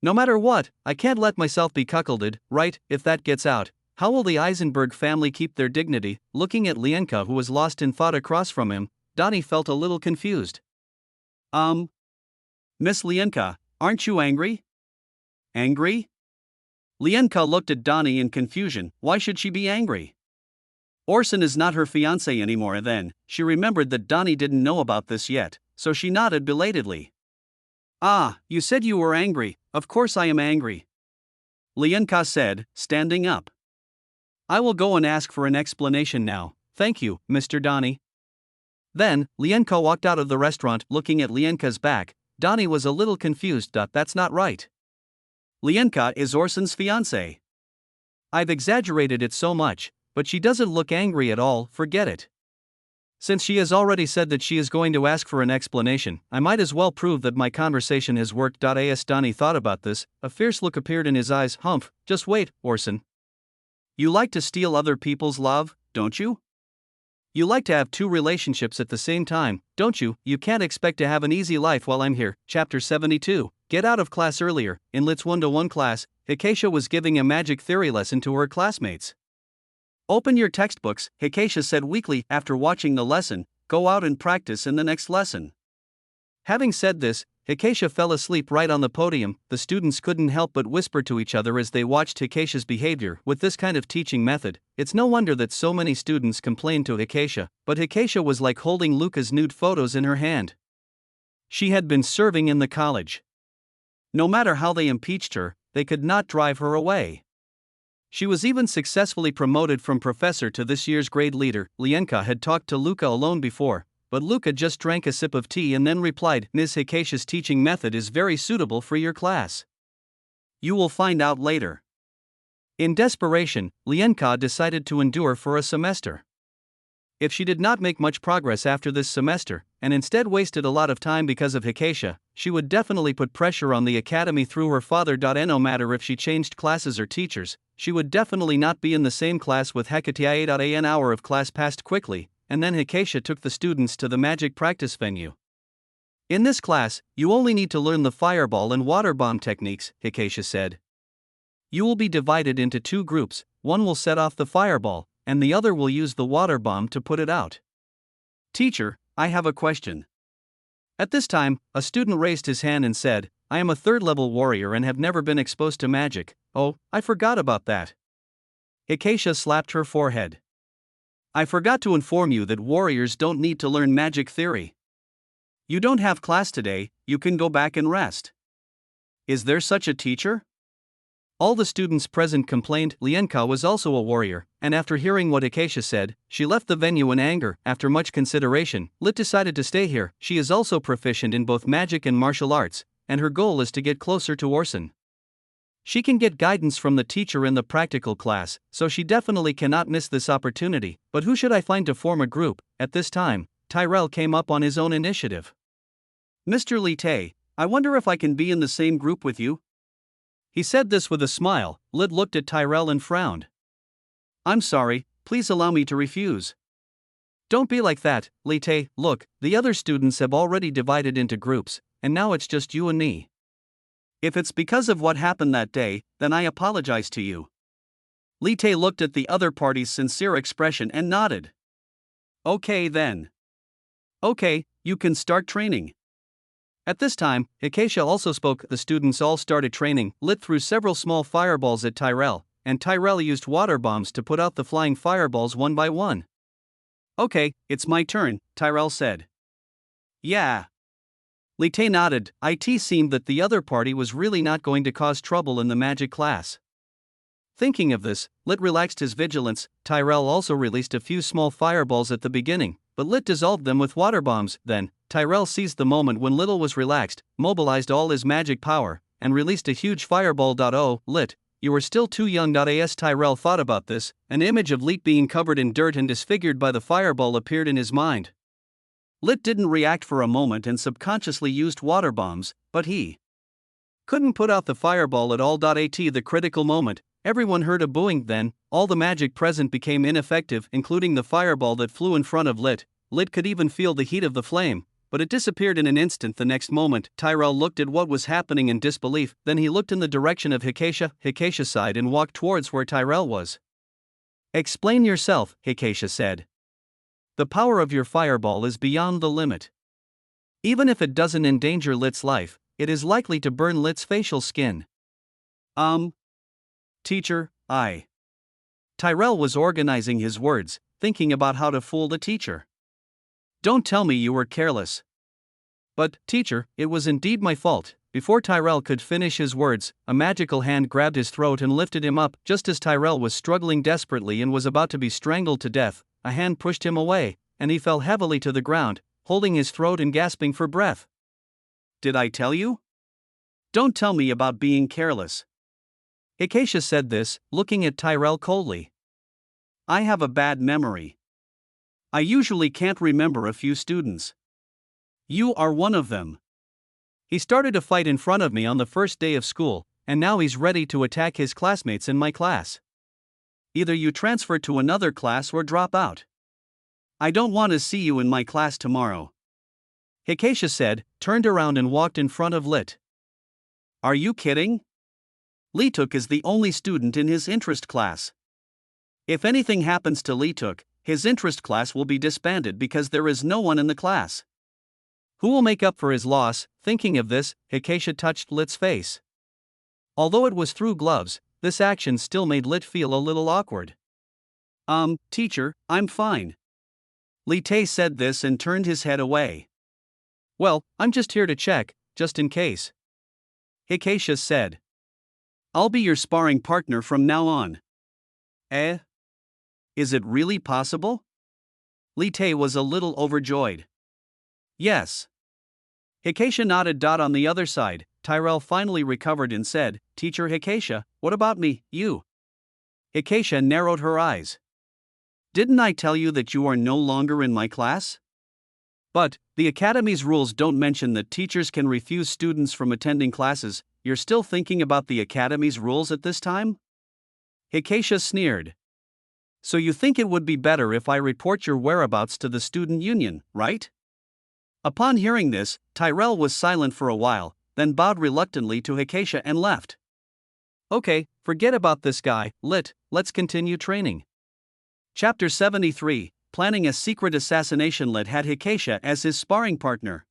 No matter what, I can't let myself be cuckolded, right? If that gets out, how will the Eisenberg family keep their dignity? Looking at Lianka, who was lost in thought across from him, Donnie felt a little confused. Miss Lianka, aren't you angry? Angry? Lianka looked at Donnie in confusion. Why should she be angry? Orson is not her fiancé anymore. Then, she remembered that Donnie didn't know about this yet, so she nodded belatedly. Ah, you said you were angry. Of course I am angry. Lianka said, standing up. I will go and ask for an explanation now. Thank you, Mr. Donnie. Then, Lianka walked out of the restaurant. Looking at Lianka's back, Donnie was a little confused. That's not right. Lianka is Orson's fiancée. I've exaggerated it so much, but she doesn't look angry at all. Forget it. Since she has already said that she is going to ask for an explanation, I might as well prove that my conversation has worked. As Donnie thought about this, a fierce look appeared in his eyes. Humph, just wait, Orson. You like to steal other people's love, don't you? You like to have two relationships at the same time, don't you? You can't expect to have an easy life while I'm here. Chapter 72. Get out of class earlier. In Lit's 1-to-1 class, Hikaisha was giving a magic theory lesson to her classmates. Open your textbooks, Hikaisha said weakly. After watching the lesson, go out and practice in the next lesson. Having said this, Hikaisha fell asleep right on the podium. The students couldn't help but whisper to each other as they watched Hikaisha's behavior. With this kind of teaching method, it's no wonder that so many students complained to Hikaisha, but Hikaisha was like holding Luca's nude photos in her hand. She had been serving in the college. No matter how they impeached her, they could not drive her away. She was even successfully promoted from professor to this year's grade leader. Lianka had talked to Luca alone before, but Luca just drank a sip of tea and then replied, Ms. Hikaisha's teaching method is very suitable for your class. You will find out later. In desperation, Lianka decided to endure for a semester. If she did not make much progress after this semester, and instead wasted a lot of time because of Hikaisha, she would definitely put pressure on the academy through her father. No matter if she changed classes or teachers, she would definitely not be in the same class with Hekatia. An hour of class passed quickly, and then Hikaisha took the students to the magic practice venue. In this class, you only need to learn the fireball and water bomb techniques, Hikaisha said. You will be divided into two groups, one will set off the fireball, and the other will use the water bomb to put it out. Teacher, I have a question. At this time, a student raised his hand and said, I am a third-level warrior and have never been exposed to magic. Oh, I forgot about that. Hikaisha slapped her forehead. I forgot to inform you that warriors don't need to learn magic theory. You don't have class today, you can go back and rest. Is there such a teacher? All the students present complained. Lianka was also a warrior, and after hearing what Hikaisha said, she left the venue in anger. After much consideration, Lit decided to stay here. She is also proficient in both magic and martial arts, and her goal is to get closer to Orson. She can get guidance from the teacher in the practical class, so she definitely cannot miss this opportunity. But who should I find to form a group? At this time, Tyrell came up on his own initiative. Mr. Lee Tae, I wonder if I can be in the same group with you? He said this with a smile. Lit looked at Tyrell and frowned. I'm sorry, please allow me to refuse. Don't be like that, Lee Tae. Look, the other students have already divided into groups, and now it's just you and me. If it's because of what happened that day, then I apologize to you. Lee Tae looked at the other party's sincere expression and nodded. Okay then. Okay, you can start training. At this time, Acacia also spoke. The students all started training. Lit threw several small fireballs at Tyrell, and Tyrell used water bombs to put out the flying fireballs one by one. Okay, it's my turn, Tyrell said. Yeah. Lee Tae nodded. It seemed that the other party was really not going to cause trouble in the magic class. Thinking of this, Lit relaxed his vigilance. Tyrell also released a few small fireballs at the beginning, but Lit dissolved them with water bombs. Then, Tyrell seized the moment when Little was relaxed, mobilized all his magic power, and released a huge fireball. Oh, Lit, you were still too young. As Tyrell thought about this, an image of Lit being covered in dirt and disfigured by the fireball appeared in his mind. Lit didn't react for a moment and subconsciously used water bombs, but he couldn't put out the fireball at all. At the critical moment, everyone heard a booing. Then, all the magic present became ineffective, including the fireball that flew in front of Lit. Lit could even feel the heat of the flame, but it disappeared in an instant. The next moment, Tyrell looked at what was happening in disbelief. Then he looked in the direction of Acacia. Acacia sighed and walked towards where Tyrell was. Explain yourself, Acacia said. The power of your fireball is beyond the limit. Even if it doesn't endanger Lit's life, it is likely to burn Lit's facial skin. Teacher, Tyrell was organizing his words, thinking about how to fool the teacher. Don't tell me you were careless. But, teacher, it was indeed my fault. Before Tyrell could finish his words, a magical hand grabbed his throat and lifted him up. Just as Tyrell was struggling desperately and was about to be strangled to death, a hand pushed him away, and he fell heavily to the ground, holding his throat and gasping for breath. Did I tell you? Don't tell me about being careless. Acacia said this, looking at Tyrell coldly. I have a bad memory. I usually can't remember a few students. You are one of them. He started a fight in front of me on the first day of school, and now he's ready to attack his classmates in my class. Either you transfer to another class or drop out. I don't want to see you in my class tomorrow. Acacia said, turned around and walked in front of Lit. Are you kidding? Lituk is the only student in his interest class. If anything happens to Lituk, his interest class will be disbanded because there is no one in the class. Who will make up for his loss? Thinking of this, Acacia touched Lit's face. Although it was through gloves, this action still made Lit feel a little awkward. Teacher, I'm fine. Lee Tae said this and turned his head away. Well, I'm just here to check, just in case. Acacia said. I'll be your sparring partner from now on. Is it really possible? Lee Tae was a little overjoyed. Yes. Acacia nodded. On the other side, Tyrell finally recovered and said, Teacher Acacia, what about me, you? Acacia narrowed her eyes. Didn't I tell you that you are no longer in my class? But, the Academy's rules don't mention that teachers can refuse students from attending classes. You're still thinking about the Academy's rules at this time? Acacia sneered. So you think it would be better if I report your whereabouts to the student union, right? Upon hearing this, Tyrell was silent for a while, then bowed reluctantly to Acacia and left. Okay, forget about this guy, Lit, let's continue training. Chapter 73, Planning a Secret Assassination. Lit had Acacia as his sparring partner.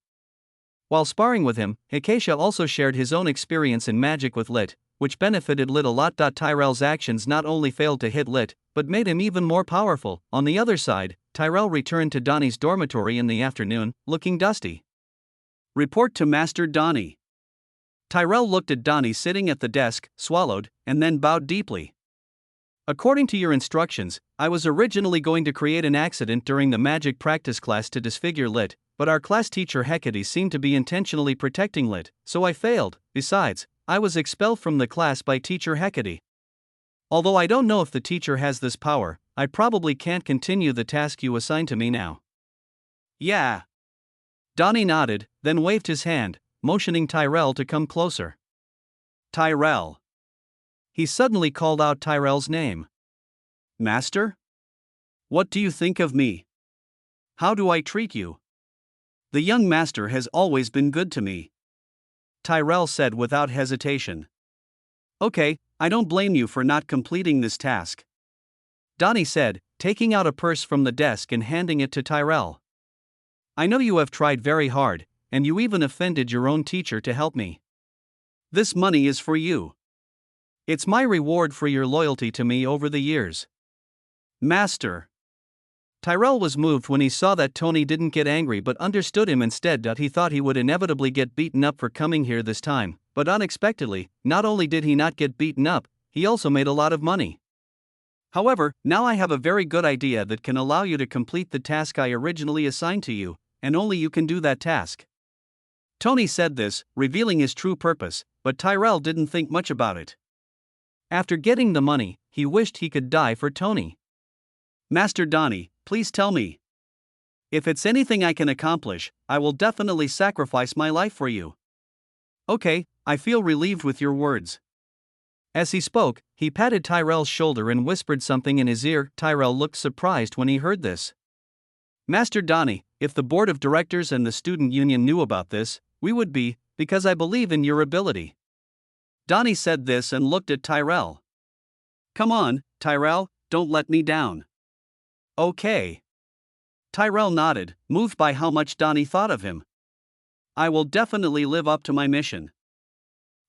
While sparring with him, Acacia also shared his own experience in magic with Lit, which benefited Lit a lot. Tyrell's actions not only failed to hit Lit, but made him even more powerful. On the other side, Tyrell returned to Donnie's dormitory in the afternoon, looking dusty. Report to Master Donnie. Tyrell looked at Donnie sitting at the desk, swallowed, and then bowed deeply. According to your instructions, I was originally going to create an accident during the magic practice class to disfigure Lit, but our class teacher Hecate seemed to be intentionally protecting Lit, so I failed. Besides, I was expelled from the class by teacher Hecate. Although I don't know if the teacher has this power, I probably can't continue the task you assigned to me now. Yeah. Donnie nodded, then waved his hand, motioning Tyrell to come closer. Tyrell. He suddenly called out Tyrell's name. Master? What do you think of me? How do I treat you? The young master has always been good to me. Tyrell said without hesitation. Okay, I don't blame you for not completing this task. Donnie said, taking out a purse from the desk and handing it to Tyrell. I know you have tried very hard, and you even offended your own teacher to help me. This money is for you. It's my reward for your loyalty to me over the years. Master. Tyrell was moved when he saw that Tony didn't get angry but understood him instead. He thought he would inevitably get beaten up for coming here this time, but unexpectedly, not only did he not get beaten up, he also made a lot of money. However, now I have a very good idea that can allow you to complete the task I originally assigned to you, and only you can do that task. Tony said this, revealing his true purpose, but Tyrell didn't think much about it. After getting the money, he wished he could die for Tony. Master Donnie, please tell me. If it's anything I can accomplish, I will definitely sacrifice my life for you. Okay, I feel relieved with your words. As he spoke, he patted Tyrell's shoulder and whispered something in his ear. Tyrell looked surprised when he heard this. Master Donnie, if the board of directors and the student union knew about this, we would be, because I believe in your ability. Donnie said this and looked at Tyrell. Come on, Tyrell, don't let me down. Okay. Tyrell nodded, moved by how much Donnie thought of him. I will definitely live up to my mission.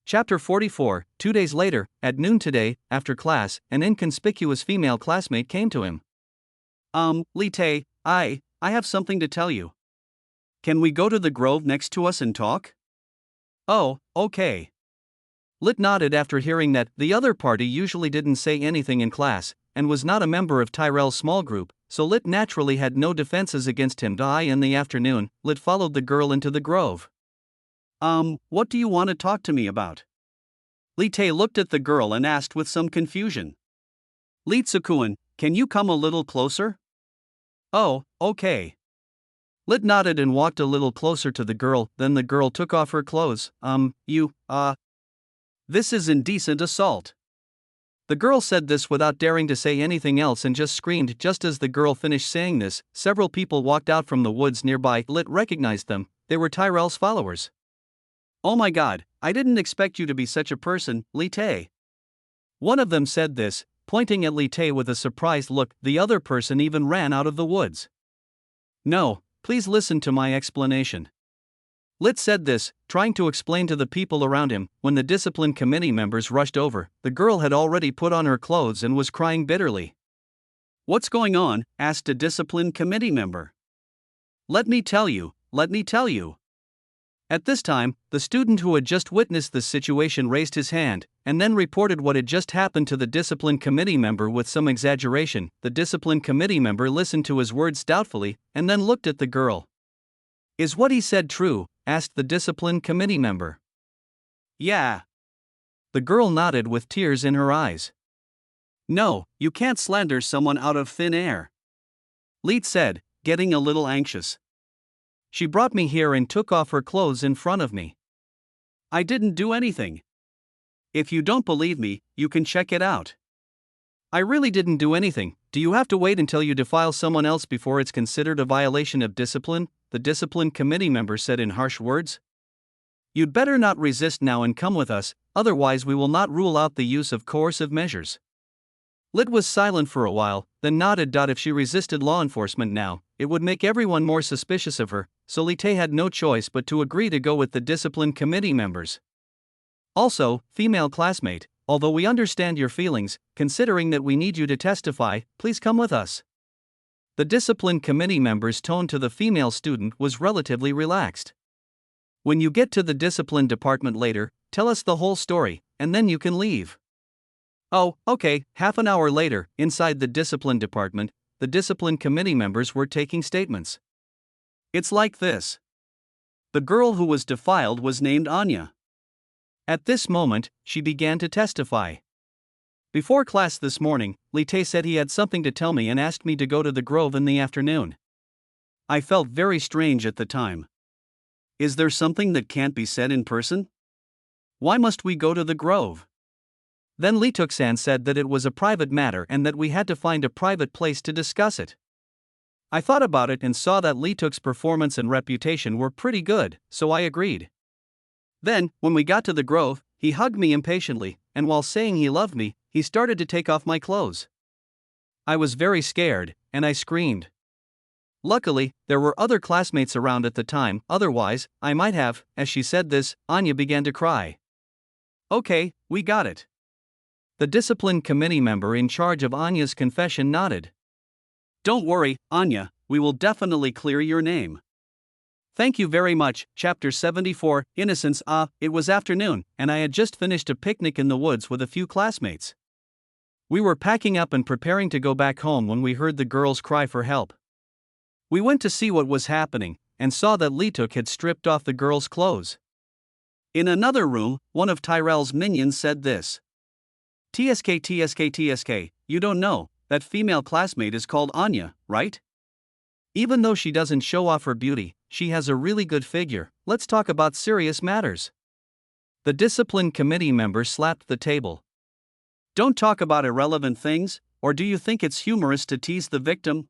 Chapter 44, 2 days later, at noon today, after class, an inconspicuous female classmate came to him. Lee-Tae, I have something to tell you. Can we go to the grove next to us and talk? Oh, okay. Lit nodded after hearing that the other party usually didn't say anything in class, and was not a member of Tyrell's small group, so Lit naturally had no defenses against him. In the afternoon, Lit followed the girl into the grove. What do you want to talk to me about? Lee-Tae looked at the girl and asked with some confusion. Lee-Tsukuan, can you come a little closer? Oh, okay. Lit nodded and walked a little closer to the girl, then the girl took off her clothes. This is indecent assault. The girl said this without daring to say anything else and just screamed. Just as the girl finished saying this, several people walked out from the woods nearby. Lit recognized them. They were Tyrell's followers. Oh my god, I didn't expect you to be such a person, Lee-Tae. One of them said this, pointing at Lee-Tae with a surprised look. The other person even ran out of the woods. No, please listen to my explanation. Lit said this, trying to explain to the people around him. When the discipline committee members rushed over, the girl had already put on her clothes and was crying bitterly. What's going on? Asked a discipline committee member. Let me tell you. At this time, the student who had just witnessed the situation raised his hand, and then reported what had just happened to the discipline committee member with some exaggeration. The discipline committee member listened to his words doubtfully, and then looked at the girl. Is what he said true? Asked the discipline committee member. Yeah. The girl nodded with tears in her eyes. No, you can't slander someone out of thin air. Leet said, getting a little anxious. She brought me here and took off her clothes in front of me. I didn't do anything. If you don't believe me, you can check it out. I really didn't do anything. Do you have to wait until you defile someone else before it's considered a violation of discipline? The discipline committee member said in harsh words. You'd better not resist now and come with us, otherwise we will not rule out the use of coercive measures. Lit was silent for a while, then nodded. If she resisted law enforcement now, it would make everyone more suspicious of her, so Lee-Tae had no choice but to agree to go with the discipline committee members. Also, female classmate, although we understand your feelings, considering that we need you to testify, please come with us. The discipline committee member's tone to the female student was relatively relaxed. When you get to the discipline department later, tell us the whole story, and then you can leave. Oh, okay. Half an hour later, inside the discipline department, the discipline committee members were taking statements. It's like this. The girl who was defiled was named Anya. At this moment, she began to testify. Before class this morning, Lee said he had something to tell me and asked me to go to the Grove in the afternoon. I felt very strange at the time. Is there something that can't be said in person? Why must we go to the Grove? Then Lee-tuk-san said that it was a private matter and that we had to find a private place to discuss it. I thought about it and saw that Lee-tuk's performance and reputation were pretty good, so I agreed. Then, when we got to the Grove, he hugged me impatiently, and while saying he loved me, he started to take off my clothes. I was very scared, and I screamed. Luckily, there were other classmates around at the time, otherwise, I might have. As she said this, Anya began to cry. Okay, we got it. The discipline committee member in charge of Anya's confession nodded. Don't worry, Anya, we will definitely clear your name. Thank you very much. Chapter 74, Innocence. It was afternoon, and I had just finished a picnic in the woods with a few classmates. We were packing up and preparing to go back home when we heard the girls cry for help. We went to see what was happening, and saw that Lee-tuk had stripped off the girls' clothes. In another room, one of Tyrell's minions said this. TSK, you don't know, that female classmate is called Anya, right? Even though she doesn't show off her beauty, she has a really good figure. Let's talk about serious matters. The discipline committee member slapped the table. Don't talk about irrelevant things, or do you think it's humorous to tease the victim?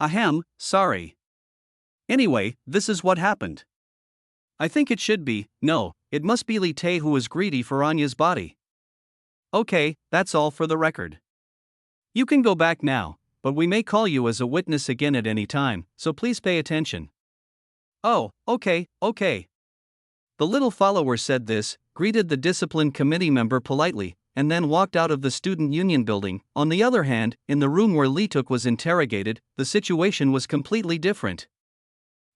Ahem, sorry. Anyway, this is what happened. I think it should be, no, it must be Lee-tae who was greedy for Anya's body. Okay, that's all for the record. You can go back now, but we may call you as a witness again at any time, so please pay attention. Oh, okay. The little follower said this, greeted the discipline committee member politely, and then walked out of the student union building. On the other hand, in the room where Lee-tuk was interrogated, the situation was completely different.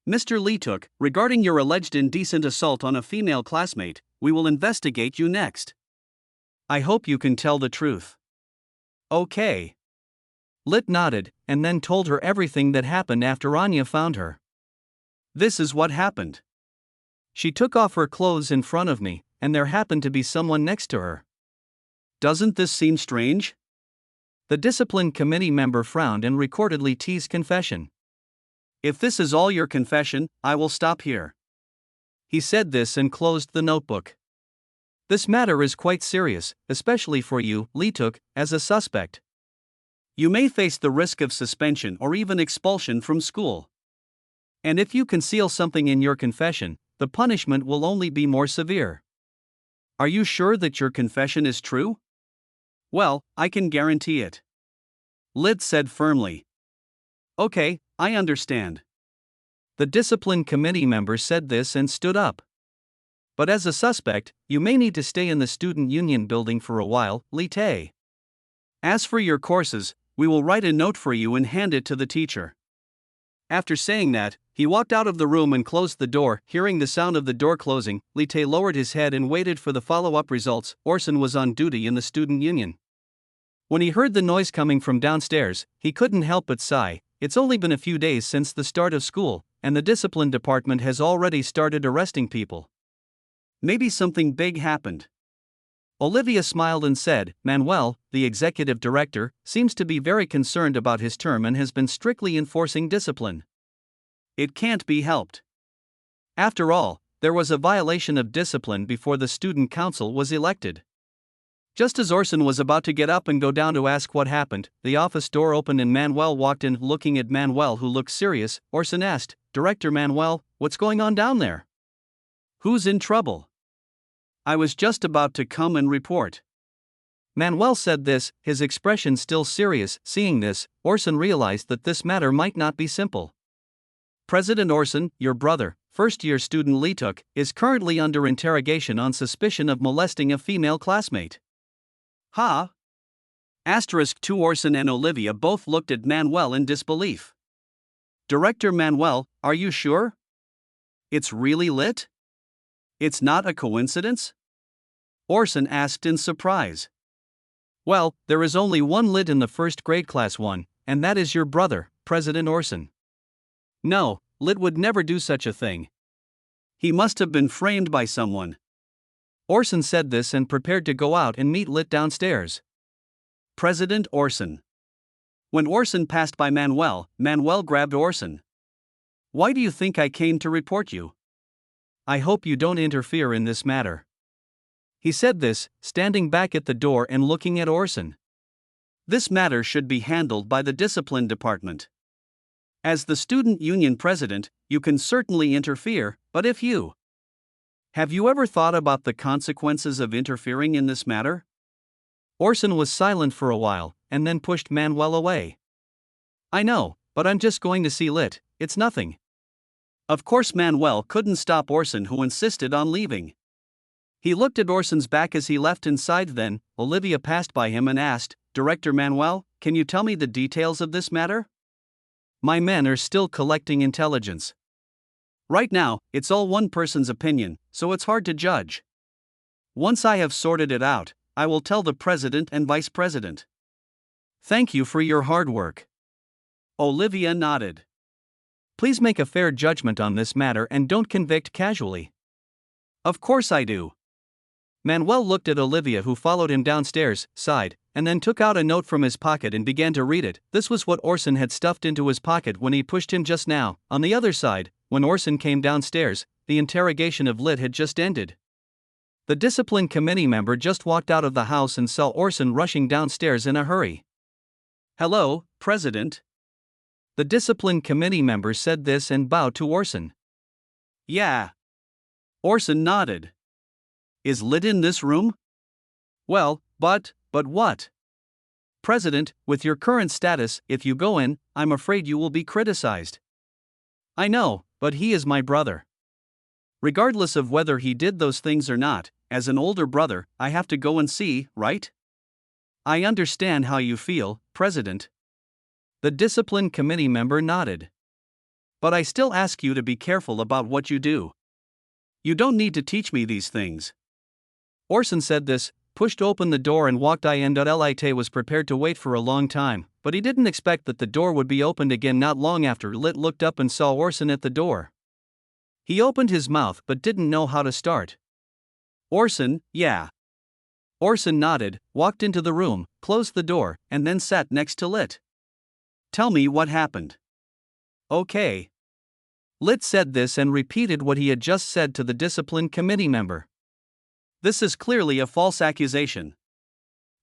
Mr. Lee-tuk, regarding your alleged indecent assault on a female classmate, we will investigate you next. I hope you can tell the truth. Okay. Lit nodded, and then told her everything that happened after Anya found her. This is what happened. She took off her clothes in front of me, and there happened to be someone next to her. Doesn't this seem strange? The discipline committee member frowned and recorded Lee-tae's confession. If this is all your confession, I will stop here. He said this and closed the notebook. This matter is quite serious, especially for you, Lee-tuk, as a suspect. You may face the risk of suspension or even expulsion from school. And if you conceal something in your confession, the punishment will only be more severe. Are you sure that your confession is true? Well, I can guarantee it. Lit said firmly. Okay, I understand. The discipline committee member said this and stood up. But as a suspect, you may need to stay in the student union building for a while, Lee-tae. As for your courses, we will write a note for you and hand it to the teacher. After saying that, he walked out of the room and closed the door. Hearing the sound of the door closing, Lee-tae lowered his head and waited for the follow-up results. Orson was on duty in the student union. When he heard the noise coming from downstairs, he couldn't help but sigh. It's only been a few days since the start of school, and the discipline department has already started arresting people. Maybe something big happened. Olivia smiled and said, Manuel, the executive director, seems to be very concerned about his term and has been strictly enforcing discipline. It can't be helped. After all, there was a violation of discipline before the student council was elected. Just as Orson was about to get up and go down to ask what happened, the office door opened and Manuel walked in. Looking at Manuel, who looked serious, Orson asked, Director Manuel, what's going on down there? Who's in trouble? I was just about to come and report. Manuel said this, his expression still serious. Seeing this, Orson realized that this matter might not be simple. President Orson, your brother, first-year student Lee-tuk, is currently under interrogation on suspicion of molesting a female classmate. Ha? *2 Orson and Olivia both looked at Manuel in disbelief. Director Manuel, are you sure? It's really Lit? It's not a coincidence? Orson asked in surprise. Well, there is only one Lit in the first grade class 1, and that is your brother, President Orson. No, Lit would never do such a thing. He must have been framed by someone. Orson said this and prepared to go out and meet Lit downstairs. President Orson. When Orson passed by Manuel, Manuel grabbed Orson. Why do you think I came to report you? I hope you don't interfere in this matter. He said this, standing back at the door and looking at Orson. This matter should be handled by the discipline department. As the student union president, you can certainly interfere, but if you... Have you ever thought about the consequences of interfering in this matter? Orson was silent for a while, and then pushed Manuel away. I know, but I'm just going to see Lit, it's nothing. Of course Manuel couldn't stop Orson, who insisted on leaving. He looked at Orson's back as he left inside. Then, Olivia passed by him and asked, Director Manuel, can you tell me the details of this matter? My men are still collecting intelligence. Right now, it's all one person's opinion, so it's hard to judge. Once I have sorted it out, I will tell the president and vice president. Thank you for your hard work. Olivia nodded. Please make a fair judgment on this matter and don't convict casually. Of course I do. Manuel looked at Olivia, who followed him downstairs, sighed, and then took out a note from his pocket and began to read it. This was what Orson had stuffed into his pocket when he pushed him just now. On the other side, when Orson came downstairs, the interrogation of Lit had just ended. The discipline committee member just walked out of the house and saw Orson rushing downstairs in a hurry. Hello, President. The discipline committee member said this and bowed to Orson. Yeah. Orson nodded. Is Lit in this room? Well, but what? President, with your current status, if you go in, I'm afraid you will be criticized. I know, but he is my brother. Regardless of whether he did those things or not, as an older brother, I have to go and see, right? I understand how you feel, President. The discipline committee member nodded. But I still ask you to be careful about what you do. You don't need to teach me these things. Orson said this, pushed open the door and walked in. Lit was prepared to wait for a long time, but he didn't expect that the door would be opened again not long after. Lit looked up and saw Orson at the door. He opened his mouth but didn't know how to start. Orson, yeah. Orson nodded, walked into the room, closed the door, and then sat next to Lit. Tell me what happened. Okay. Lit said this and repeated what he had just said to the discipline committee member. This is clearly a false accusation.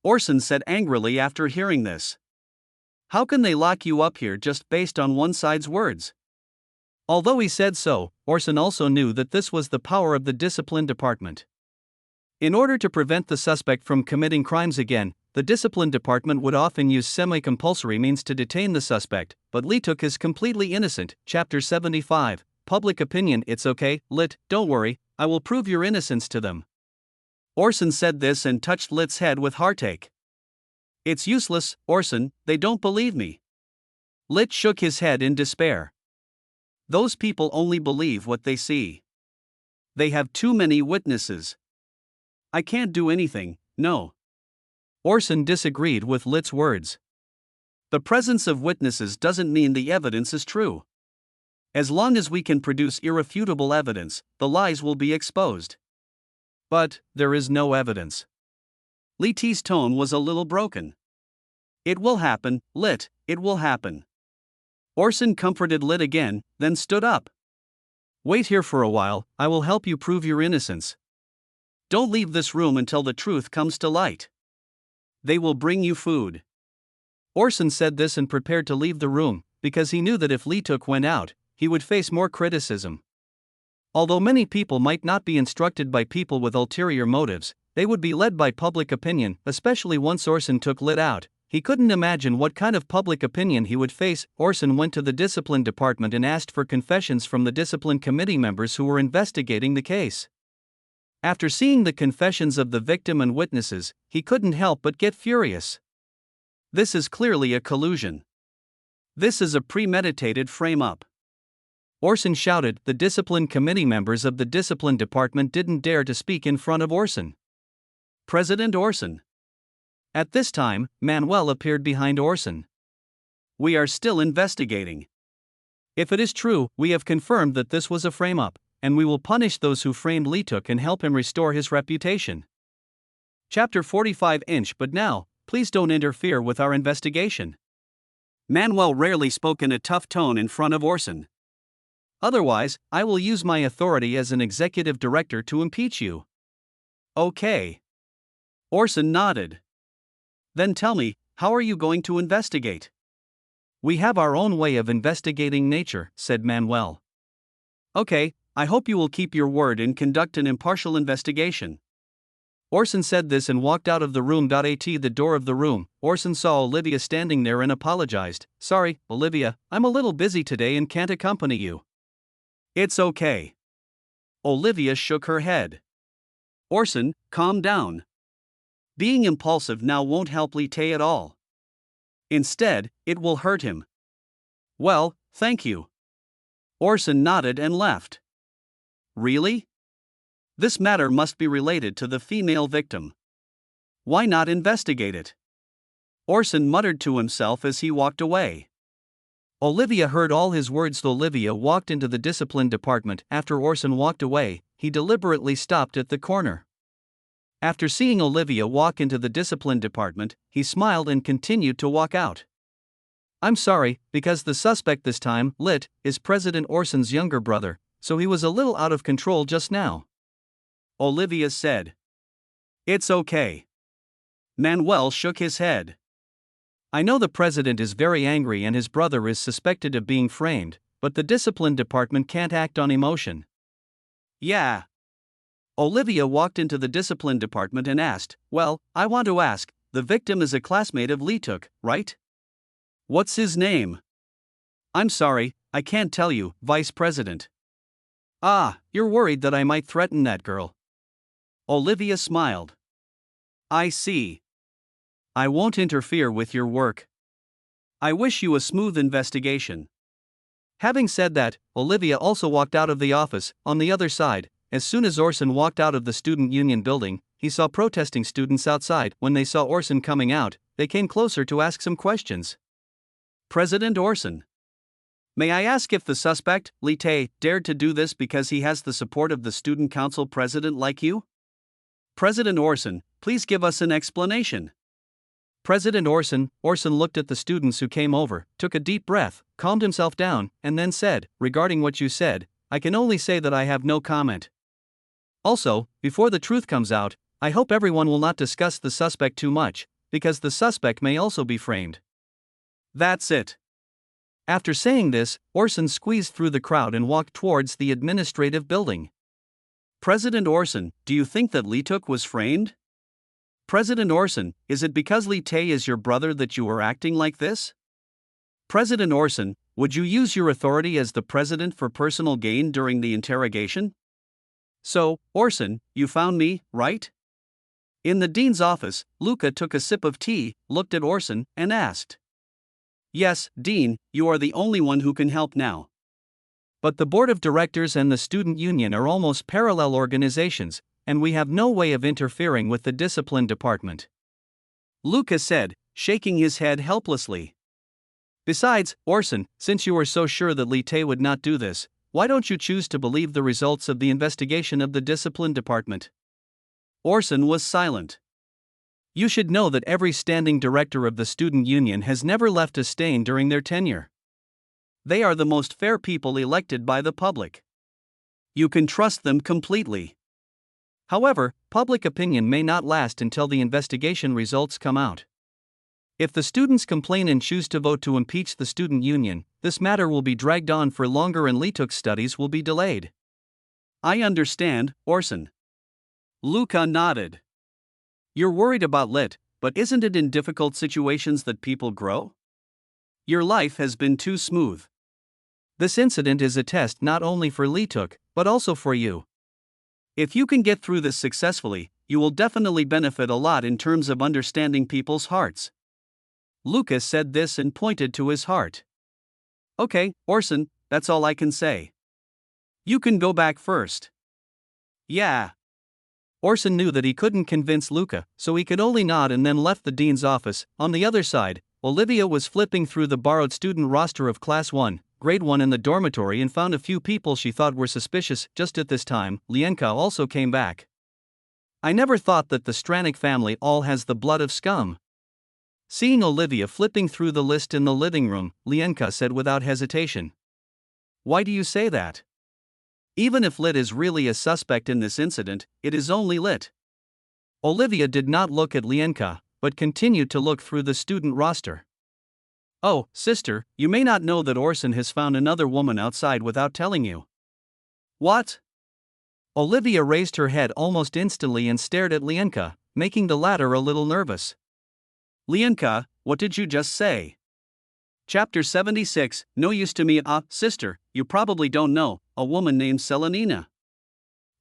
Orson said angrily after hearing this. How can they lock you up here just based on one side's words? Although he said so, Orson also knew that this was the power of the discipline department. In order to prevent the suspect from committing crimes again, the discipline department would often use semi-compulsory means to detain the suspect, but Lituk is completely innocent. Chapter 75, Public Opinion. It's okay, Lit, don't worry, I will prove your innocence to them. Orson said this and touched Lit's head with heartache. It's useless, Orson, they don't believe me. Lit shook his head in despair. Those people only believe what they see. They have too many witnesses. I can't do anything, no. Orson disagreed with Lit's words. The presence of witnesses doesn't mean the evidence is true. As long as we can produce irrefutable evidence, the lies will be exposed. But there is no evidence. Lit's tone was a little broken. It will happen, Lit, it will happen. Orson comforted Lit again, then stood up. Wait here for a while, I will help you prove your innocence. Don't leave this room until the truth comes to light. They will bring you food. Orson said this and prepared to leave the room, because he knew that if Lituk went out, he would face more criticism. Although many people might not be instructed by people with ulterior motives, they would be led by public opinion, especially once Orson took Lit out. He couldn't imagine what kind of public opinion he would face. Orson went to the discipline department and asked for confessions from the discipline committee members who were investigating the case. After seeing the confessions of the victim and witnesses, he couldn't help but get furious. This is clearly a collusion. This is a premeditated frame-up. Orson shouted. The discipline committee members of the discipline department didn't dare to speak in front of Orson. President Orson. At this time, Manuel appeared behind Orson. We are still investigating. If it is true, we have confirmed that this was a frame-up. and we will punish those who framed Leetuk and help him restore his reputation. Chapter 45 Inch. But now, please don't interfere with our investigation. Manhwa rarely spoke in a tough tone in front of Orson. Otherwise, I will use my authority as an executive director to impeach you. Okay. Orson nodded. Then tell me, how are you going to investigate? We have our own way of investigating nature, said Manuel. Okay, I hope you will keep your word and conduct an impartial investigation. Orson said this and walked out of the room. At the door of the room, Orson saw Olivia standing there and apologized. Sorry, Olivia, I'm a little busy today and can't accompany you. It's okay. Olivia shook her head. Orson, calm down. Being impulsive now won't help Lee Tae at all. Instead, it will hurt him. Well, thank you. Orson nodded and left. Really? This matter must be related to the female victim. Why not investigate it? Orson muttered to himself as he walked away. Olivia heard all his words. Olivia walked into the discipline department. After Orson walked away, he deliberately stopped at the corner. After seeing Olivia walk into the discipline department, he smiled and continued to walk out. I'm sorry, because the suspect this time, Lit, is President Orson's younger brother, so he was a little out of control just now. Olivia said. It's okay. Manuel shook his head. I know the president is very angry and his brother is suspected of being framed, but the discipline department can't act on emotion. Yeah. Olivia walked into the discipline department and asked, Well, I want to ask, the victim is a classmate of Leetuk, right? What's his name? I'm sorry, I can't tell you, Vice President. Ah, you're worried that I might threaten that girl. Olivia smiled. I see. I won't interfere with your work. I wish you a smooth investigation. Having said that, Olivia also walked out of the office. On the other side, as soon as Orson walked out of the student union building, he saw protesting students outside. When they saw Orson coming out, they came closer to ask some questions. President Orson. May I ask if the suspect, Lee Tae, dared to do this because he has the support of the student council president like you? President Orson, please give us an explanation. President Orson looked at the students who came over, took a deep breath, calmed himself down, and then said, Regarding what you said, I can only say that I have no comment. Also, before the truth comes out, I hope everyone will not discuss the suspect too much, because the suspect may also be framed. That's it. After saying this, Orson squeezed through the crowd and walked towards the administrative building. President Orson, do you think that Leetuk was framed? President Orson, is it because Lee Tae is your brother that you are acting like this? President Orson, would you use your authority as the president for personal gain during the interrogation? So, Orson, you found me, right? In the dean's office, Luca took a sip of tea, looked at Orson, and asked. Yes, Dean, you are the only one who can help now. But the board of directors and the student union are almost parallel organizations, and we have no way of interfering with the discipline department. Luca said, shaking his head helplessly. Besides, Orson, since you are so sure that Lee Tae would not do this, why don't you choose to believe the results of the investigation of the discipline department? Orson was silent. You should know that every standing director of the student union has never left a stain during their tenure. They are the most fair people elected by the public. You can trust them completely. However, public opinion may not last until the investigation results come out. If the students complain and choose to vote to impeach the student union, this matter will be dragged on for longer and Leetuk's studies will be delayed. I understand, Orson. Luca nodded. You're worried about Lit, but isn't it in difficult situations that people grow? Your life has been too smooth. This incident is a test not only for Leetuk, but also for you. If you can get through this successfully, you will definitely benefit a lot in terms of understanding people's hearts. Lucas said this and pointed to his heart. Okay, Orson, that's all I can say. You can go back first. Yeah. Orson knew that he couldn't convince Luca, so he could only nod and then left the dean's office. On the other side, Olivia was flipping through the borrowed student roster of Class 1. grade 1 in the dormitory and found a few people she thought were suspicious. Just at this time, Lienka also came back. I never thought that the Stranik family all has the blood of scum. Seeing Olivia flipping through the list in the living room, Lienka said without hesitation. Why do you say that? Even if Lit is really a suspect in this incident, it is only Lit. Olivia did not look at Lienka, but continued to look through the student roster. Oh, sister, you may not know that Orson has found another woman outside without telling you. What? Olivia raised her head almost instantly and stared at Lienka, making the latter a little nervous. Lienka, what did you just say? Chapter 76, No use to me. Sister, you probably don't know, a woman named Selenina.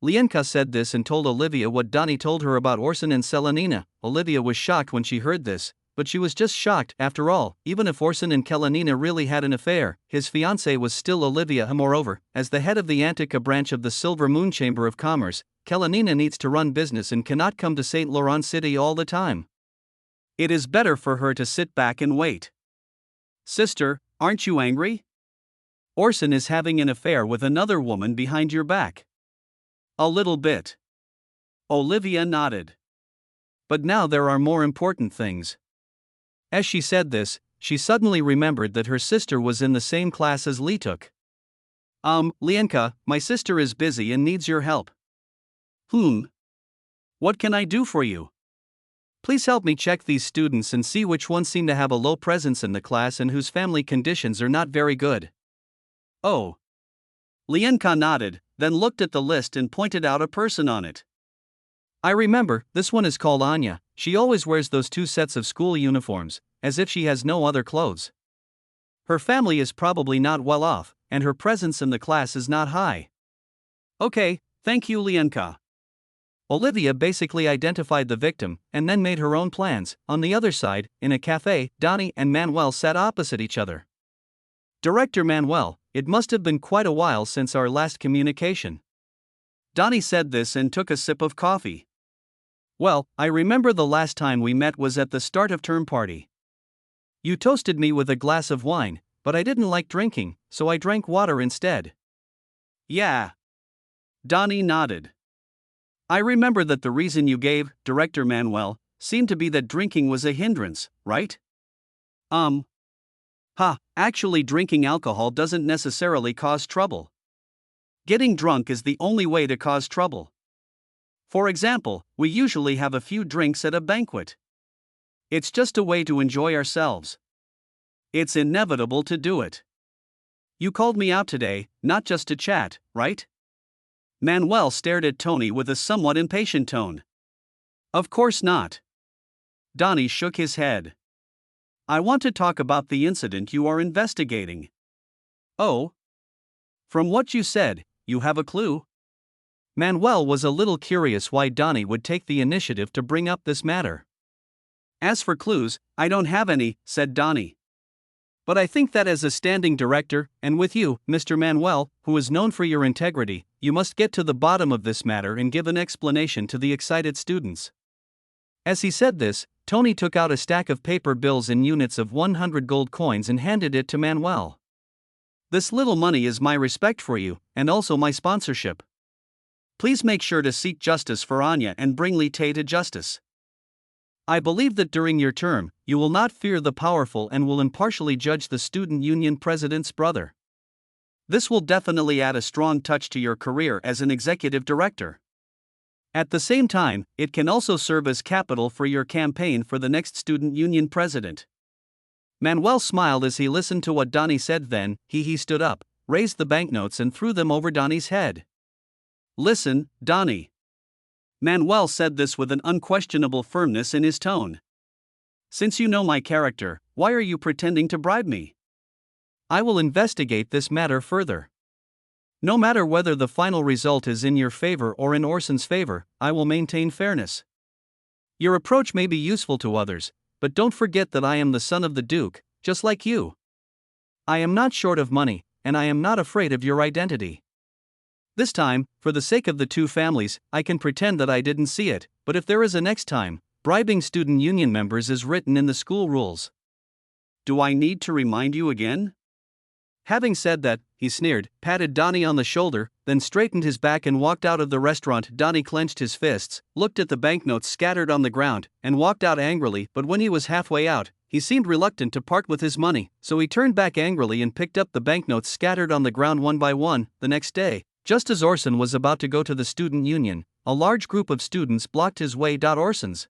Lienka said this and told Olivia what Donnie told her about Orson and Selenina. Olivia was shocked when she heard this, but she was just shocked. After all, even if Orson and Kalenina really had an affair, his fiancée was still Olivia. Moreover, as the head of the Antica branch of the Silver Moon Chamber of Commerce, Kalenina needs to run business and cannot come to St. Laurent City all the time. It is better for her to sit back and wait. Sister, aren't you angry? Orson is having an affair with another woman behind your back. A little bit. Olivia nodded. But now there are more important things. As she said this, she suddenly remembered that her sister was in the same class as Lituk. Lienka, my sister is busy and needs your help. What can I do for you? Please help me check these students and see which ones seem to have a low presence in the class and whose family conditions are not very good. Oh. Lienka nodded, then looked at the list and pointed out a person on it. I remember, this one is called Anya. She always wears those 2 sets of school uniforms, as if she has no other clothes. Her family is probably not well off, and her presence in the class is not high. Okay, thank you, Lienka. Olivia basically identified the victim and then made her own plans. On the other side, in a cafe, Donnie and Manuel sat opposite each other. Director Manuel, it must have been quite a while since our last communication. Donnie said this and took a sip of coffee. Well, I remember the last time we met was at the start of term party. You toasted me with a glass of wine, but I didn't like drinking, so I drank water instead. Yeah. Donnie nodded. I remember that the reason you gave, Director Manuel, seemed to be that drinking was a hindrance, right? Actually drinking alcohol doesn't necessarily cause trouble. Getting drunk is the only way to cause trouble. For example, we usually have a few drinks at a banquet. It's just a way to enjoy ourselves. It's inevitable to do it. You called me out today, not just to chat, right? Manuel stared at Tony with a somewhat impatient tone. Of course not. Donnie shook his head. I want to talk about the incident you are investigating. Oh? From what you said, you have a clue? Manuel was a little curious why Donnie would take the initiative to bring up this matter. As for clues, I don't have any, said Donnie. But I think that as a standing director, and with you, Mr. Manuel, who is known for your integrity, you must get to the bottom of this matter and give an explanation to the excited students. As he said this, Tony took out a stack of paper bills in units of 100 gold coins and handed it to Manuel. This little money is my respect for you, and also my sponsorship. Please make sure to seek justice for Anya and bring Li Tae to justice. I believe that during your term, you will not fear the powerful and will impartially judge the student union president's brother. This will definitely add a strong touch to your career as an executive director. At the same time, it can also serve as capital for your campaign for the next student union president. Manuel smiled as he listened to what Donnie said. Then, he stood up, raised the banknotes and threw them over Donnie's head. Listen, Donnie. Manuel said this with an unquestionable firmness in his tone. Since you know my character, why are you pretending to bribe me? I will investigate this matter further. No matter whether the final result is in your favor or in Orson's favor, I will maintain fairness. Your approach may be useful to others, but don't forget that I am the son of the Duke, just like you. I am not short of money, and I am not afraid of your identity. This time, for the sake of the two families, I can pretend that I didn't see it, but if there is a next time, bribing student union members is written in the school rules. Do I need to remind you again? Having said that, he sneered, patted Donnie on the shoulder, then straightened his back and walked out of the restaurant. Donnie clenched his fists, looked at the banknotes scattered on the ground, and walked out angrily. But when he was halfway out, he seemed reluctant to part with his money, so he turned back angrily and picked up the banknotes scattered on the ground one by one. The next day, just as Orson was about to go to the student union, a large group of students blocked his way. Orson's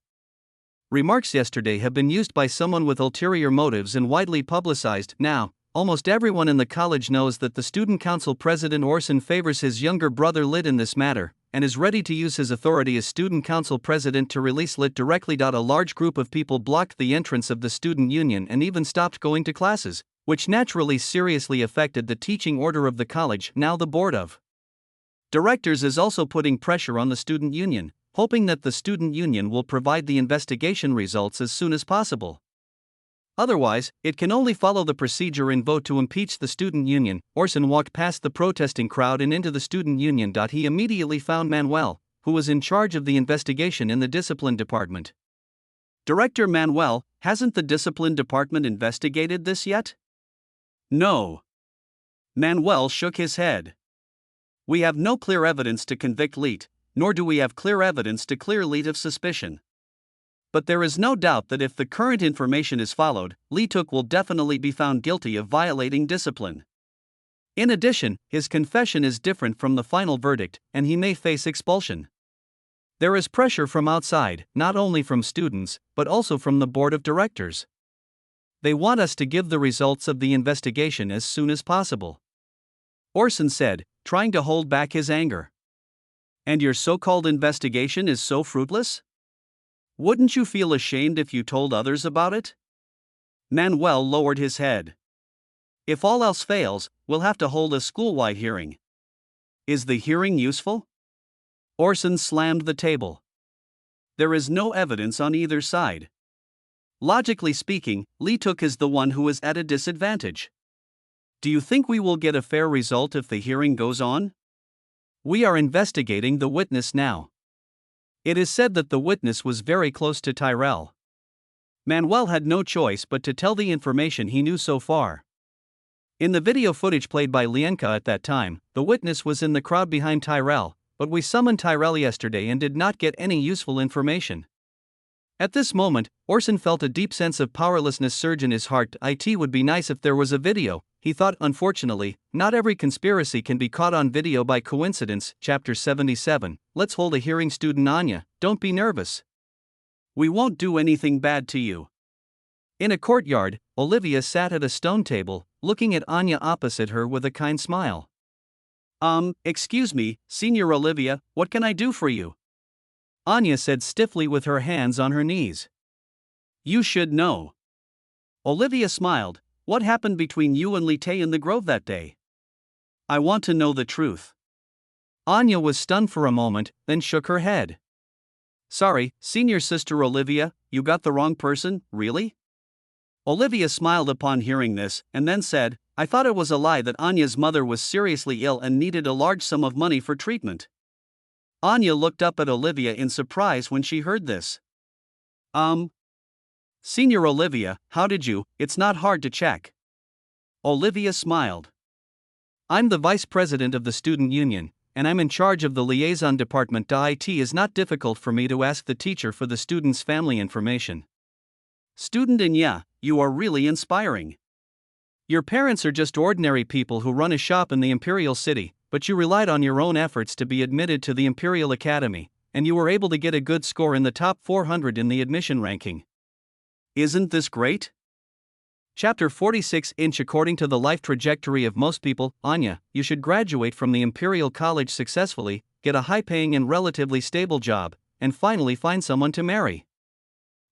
remarks yesterday have been used by someone with ulterior motives and widely publicized. Now, almost everyone in the college knows that the student council president Orson favors his younger brother Lit in this matter, and is ready to use his authority as student council president to release Lit directly. A large group of people blocked the entrance of the student union and even stopped going to classes, which naturally seriously affected the teaching order of the college. Now the board of directors is also putting pressure on the student union, hoping that the student union will provide the investigation results as soon as possible. Otherwise, it can only follow the procedure and vote to impeach the student union. Orson walked past the protesting crowd and into the student union. He immediately found Manuel, who was in charge of the investigation in the discipline department. Director Manuel, hasn't the discipline department investigated this yet? No. Manuel shook his head. We have no clear evidence to convict Lit, nor do we have clear evidence to clear Lit of suspicion. But there is no doubt that if the current information is followed, Lit will definitely be found guilty of violating discipline. In addition, his confession is different from the final verdict, and he may face expulsion. There is pressure from outside, not only from students, but also from the board of directors. They want us to give the results of the investigation as soon as possible. Orson said, trying to hold back his anger. And your so-called investigation is so fruitless? Wouldn't you feel ashamed if you told others about it? Manuel lowered his head. If all else fails, we'll have to hold a school-wide hearing. Is the hearing useful? Orson slammed the table. There is no evidence on either side. Logically speaking, Lit is the one who is at a disadvantage. Do you think we will get a fair result if the hearing goes on? We are investigating the witness now. It is said that the witness was very close to Tyrell. Manuel had no choice but to tell the information he knew so far. In the video footage played by Lienka at that time, the witness was in the crowd behind Tyrell, but we summoned Tyrell yesterday and did not get any useful information. At this moment, Orson felt a deep sense of powerlessness surge in his heart. It would be nice if there was a video, he thought. Unfortunately, not every conspiracy can be caught on video by coincidence. Chapter 77, Let's hold a hearing. Student Anya, don't be nervous. We won't do anything bad to you. In a courtyard, Olivia sat at a stone table, looking at Anya opposite her with a kind smile. Excuse me, Senior Olivia, what can I do for you? Anya said stiffly with her hands on her knees. You should know. Olivia smiled. What happened between you and Lit in the grove that day? I want to know the truth. Anya was stunned for a moment, then shook her head. Sorry, Senior Sister Olivia, you got the wrong person, really? Olivia smiled upon hearing this, and then said, I thought it was a lie that Anya's mother was seriously ill and needed a large sum of money for treatment. Anya looked up at Olivia in surprise when she heard this. Senior Olivia, how did you? It's not hard to check. Olivia smiled. I'm the vice president of the student union, and I'm in charge of the liaison department. It is not difficult for me to ask the teacher for the student's family information. Student Anya, you are really inspiring. Your parents are just ordinary people who run a shop in the Imperial City, but you relied on your own efforts to be admitted to the Imperial Academy, and you were able to get a good score in the top 400 in the admission ranking. Isn't this great? Chapter 46 According to the life trajectory of most people, Anya, you should graduate from the Imperial College successfully, get a high-paying and relatively stable job, and finally find someone to marry.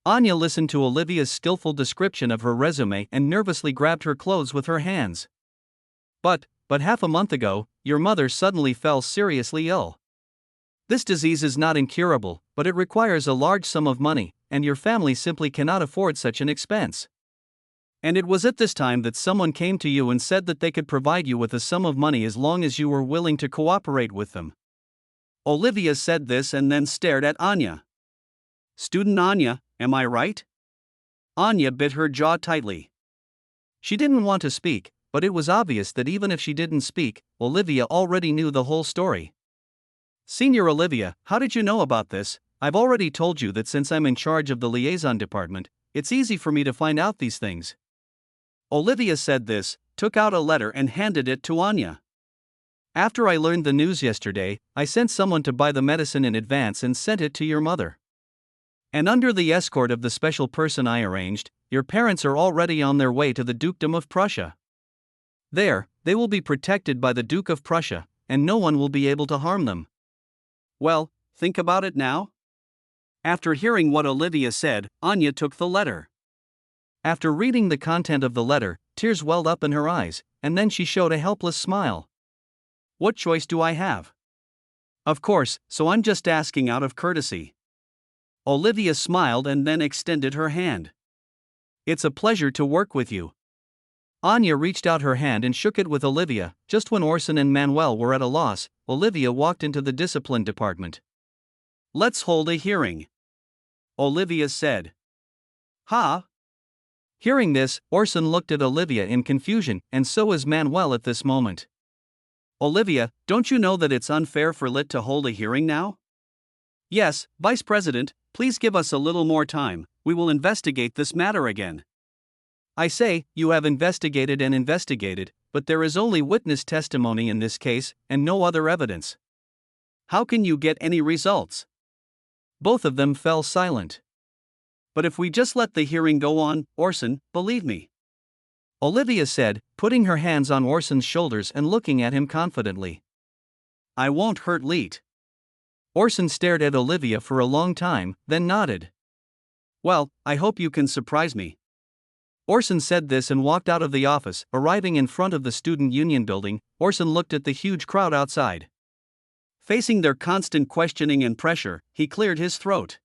Anya listened to Olivia's skillful description of her resume and nervously grabbed her clothes with her hands. But half a month ago, your mother suddenly fell seriously ill. This disease is not incurable, but it requires a large sum of money, and your family simply cannot afford such an expense. And it was at this time that someone came to you and said that they could provide you with a sum of money as long as you were willing to cooperate with them. Olivia said this and then stared at Anya. Student Anya, am I right? Anya bit her jaw tightly. She didn't want to speak, but it was obvious that even if she didn't speak, Olivia already knew the whole story. "Senior Olivia, how did you know about this? I've already told you that since I'm in charge of the liaison department, it's easy for me to find out these things." Olivia said this, took out a letter and handed it to Anya. "After I learned the news yesterday, I sent someone to buy the medicine in advance and sent it to your mother. And under the escort of the special person I arranged, your parents are already on their way to the Dukedom of Prussia. There, they will be protected by the Duke of Prussia, and no one will be able to harm them." Well, think about it now. After hearing what Olivia said, Anya took the letter. After reading the content of the letter, tears welled up in her eyes, and then she showed a helpless smile. "What choice do I have? Of course, so I'm just asking out of courtesy." Olivia smiled and then extended her hand. "It's a pleasure to work with you." Anya reached out her hand and shook it with Olivia. Just when Orson and Manuel were at a loss, Olivia walked into the discipline department. "Let's hold a hearing," Olivia said. "Huh?" Hearing this, Orson looked at Olivia in confusion, and so is Manuel at this moment. "Olivia, don't you know that it's unfair for Lit to hold a hearing now?" "Yes, Vice President, please give us a little more time, we will investigate this matter again." "I say, you have investigated and investigated, but there is only witness testimony in this case, and no other evidence. How can you get any results?" Both of them fell silent. "But if we just let the hearing go on, Orson, believe me," Olivia said, putting her hands on Orson's shoulders and looking at him confidently. "I won't hurt Leet." Orson stared at Olivia for a long time, then nodded. "Well, I hope you can surprise me." Orson said this and walked out of the office. Arriving in front of the student union building, Orson looked at the huge crowd outside. Facing their constant questioning and pressure, he cleared his throat.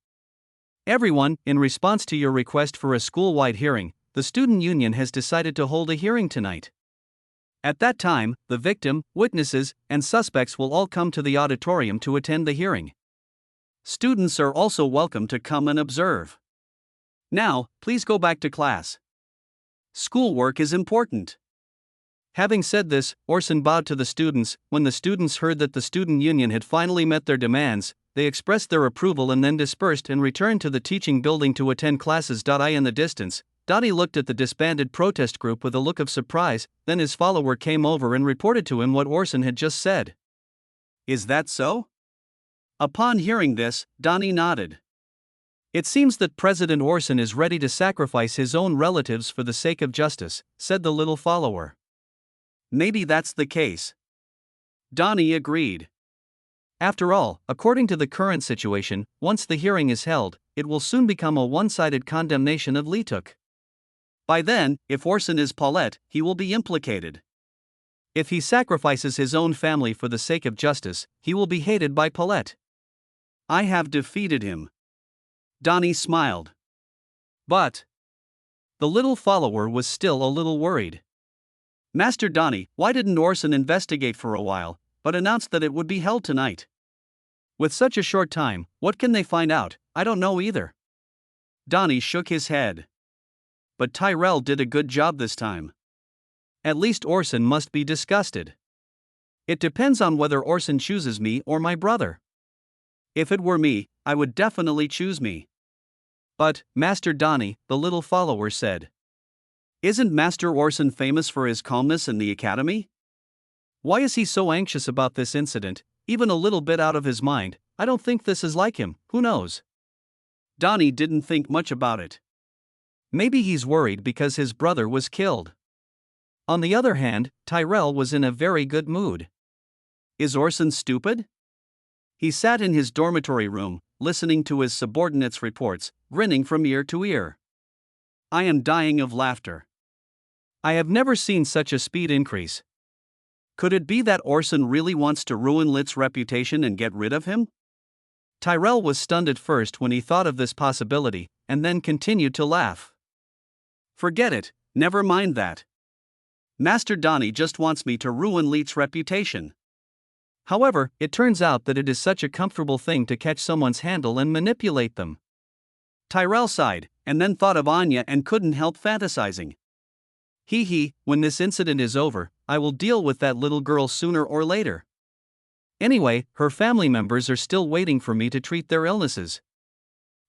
"Everyone, in response to your request for a school-wide hearing, the student union has decided to hold a hearing tonight. At that time, the victim, witnesses, and suspects will all come to the auditorium to attend the hearing. Students are also welcome to come and observe. Now, please go back to class. Schoolwork is important." Having said this, Orson bowed to the students. When the students heard that the student union had finally met their demands, they expressed their approval and then dispersed and returned to the teaching building to attend classes. In the distance, Donnie looked at the disbanded protest group with a look of surprise, then his follower came over and reported to him what Orson had just said. "Is that so?" Upon hearing this, Donnie nodded. "It seems that President Orson is ready to sacrifice his own relatives for the sake of justice," said the little follower. "Maybe that's the case." Donnie agreed. After all, according to the current situation, once the hearing is held, it will soon become a one-sided condemnation of Leetuk. By then, if Orson is Paulette, he will be implicated. If he sacrifices his own family for the sake of justice, he will be hated by Paulette. "I have defeated him." Donnie smiled. But the little follower was still a little worried. "Master Donnie, why didn't Orson investigate for a while, but announced that it would be held tonight? With such a short time, what can they find out? I don't know either." Donnie shook his head. "But Tyrell did a good job this time. At least Orson must be disgusted. It depends on whether Orson chooses me or my brother. If it were me, I would definitely choose me." "But, Master Donnie," the little follower said, "isn't Master Orson famous for his calmness in the academy? Why is he so anxious about this incident, even a little bit out of his mind? I don't think this is like him, who knows?" Donnie didn't think much about it. Maybe he's worried because his brother was killed. On the other hand, Tyrell was in a very good mood. Is Orson stupid? He sat in his dormitory room, listening to his subordinates' reports, grinning from ear to ear. "I am dying of laughter. I have never seen such a speed increase. Could it be that Orson really wants to ruin Lit's reputation and get rid of him?" Tyrell was stunned at first when he thought of this possibility, and then continued to laugh. "Forget it, never mind that. Master Donnie just wants me to ruin Lit's reputation. However, it turns out that it is such a comfortable thing to catch someone's handle and manipulate them." Tyrell sighed, and then thought of Anya and couldn't help fantasizing. When this incident is over, I will deal with that little girl sooner or later. Anyway, her family members are still waiting for me to treat their illnesses.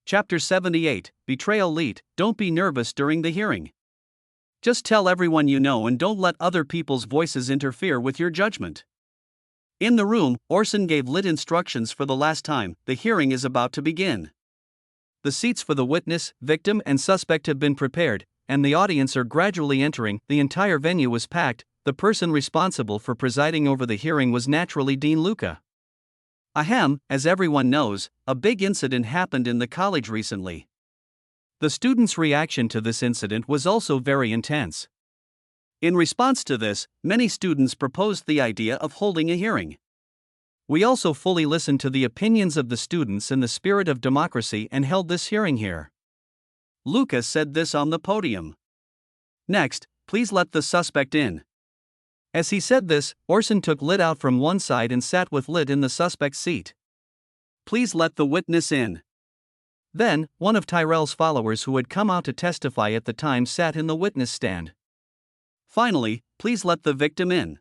Chapter 78, Betrayal Lit. Don't be nervous during the hearing. Just tell everyone you know and don't let other people's voices interfere with your judgment. In the room, Orson gave Lit instructions for the last time. The hearing is about to begin. The seats for the witness, victim, and suspect have been prepared, and the audience are gradually entering. The entire venue was packed. The person responsible for presiding over the hearing was naturally Dean Luca. Ahem, as everyone knows, a big incident happened in the college recently. The students' reaction to this incident was also very intense. In response to this, many students proposed the idea of holding a hearing. We also fully listened to the opinions of the students in the spirit of democracy and held this hearing here. Luca said this on the podium. Next, please let the suspect in. As he said this, Orson took Lit out from one side and sat with Lit in the suspect's seat. Please let the witness in. Then, one of Tyrell's followers who had come out to testify at the time sat in the witness stand. Finally, please let the victim in.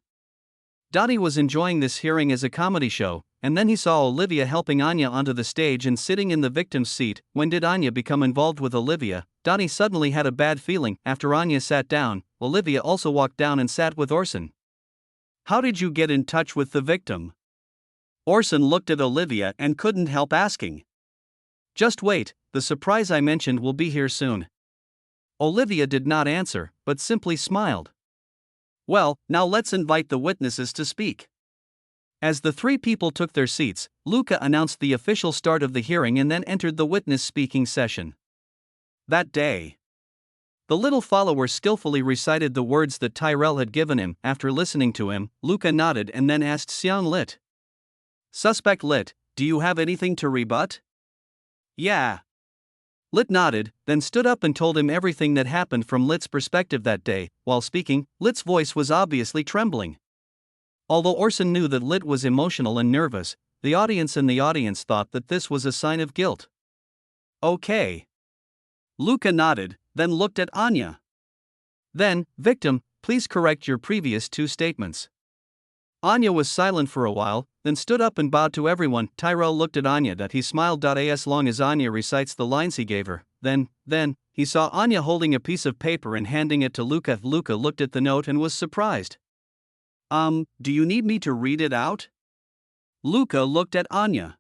Donnie was enjoying this hearing as a comedy show, and then he saw Olivia helping Anya onto the stage and sitting in the victim's seat. When did Anya become involved with Olivia? Donnie suddenly had a bad feeling. After Anya sat down, Olivia also walked down and sat with Orson. How did you get in touch with the victim? Orson looked at Olivia and couldn't help asking. Just wait, the surprise I mentioned will be here soon. Olivia did not answer, but simply smiled. Well, now let's invite the witnesses to speak. As the three people took their seats, Luca announced the official start of the hearing and then entered the witness speaking session. That day, the little follower skillfully recited the words that Tyrell had given him. After listening to him, Luca nodded and then asked Seong Lit. Suspect Lit, do you have anything to rebut? Yeah. Lit nodded, then stood up and told him everything that happened from Lit's perspective that day. While speaking, Lit's voice was obviously trembling. Although Orson knew that Lit was emotional and nervous, the audience thought that this was a sign of guilt. Okay. Luca nodded, then looked at Anya. Then, victim, please correct your previous two statements. Anya was silent for a while, then stood up and bowed to everyone. Tyrell looked at Anya that he smiled as long as Anya recites the lines he gave her. Then, he saw Anya holding a piece of paper and handing it to Luca. Luca looked at the note and was surprised. Do you need me to read it out? Luca looked at Anya.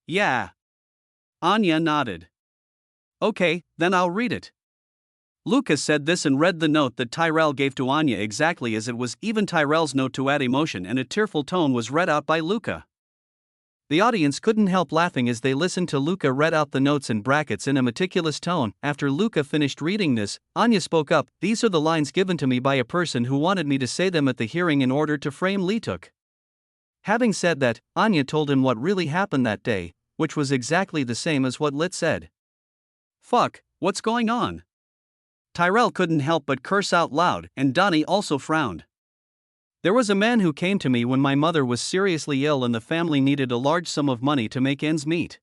Yeah. Anya nodded. Okay, then I'll read it. Luca said this and read the note that Tyrell gave to Anya exactly as it was. Even Tyrell's note to add emotion and a tearful tone was read out by Luca. The audience couldn't help laughing as they listened to Luca read out the notes in brackets in a meticulous tone. After Luca finished reading this, Anya spoke up. These are the lines given to me by a person who wanted me to say them at the hearing in order to frame Lituk. Having said that, Anya told him what really happened that day, which was exactly the same as what Lit said. Fuck, what's going on? Tyrell couldn't help but curse out loud, and Donnie also frowned. There was a man who came to me when my mother was seriously ill and the family needed a large sum of money to make ends meet.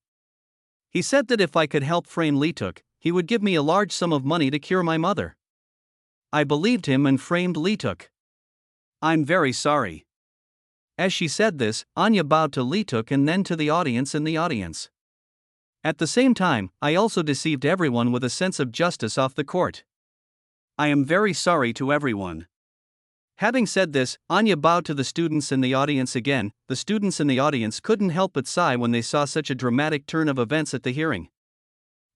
He said that if I could help frame Lituk, he would give me a large sum of money to cure my mother. I believed him and framed Lituk. I'm very sorry. As she said this, Anya bowed to Lituk and then to the audience in the audience. At the same time, I also deceived everyone with a sense of justice off the court. I am very sorry to everyone. Having said this, Anya bowed to the students in the audience again. The students in the audience couldn't help but sigh when they saw such a dramatic turn of events at the hearing.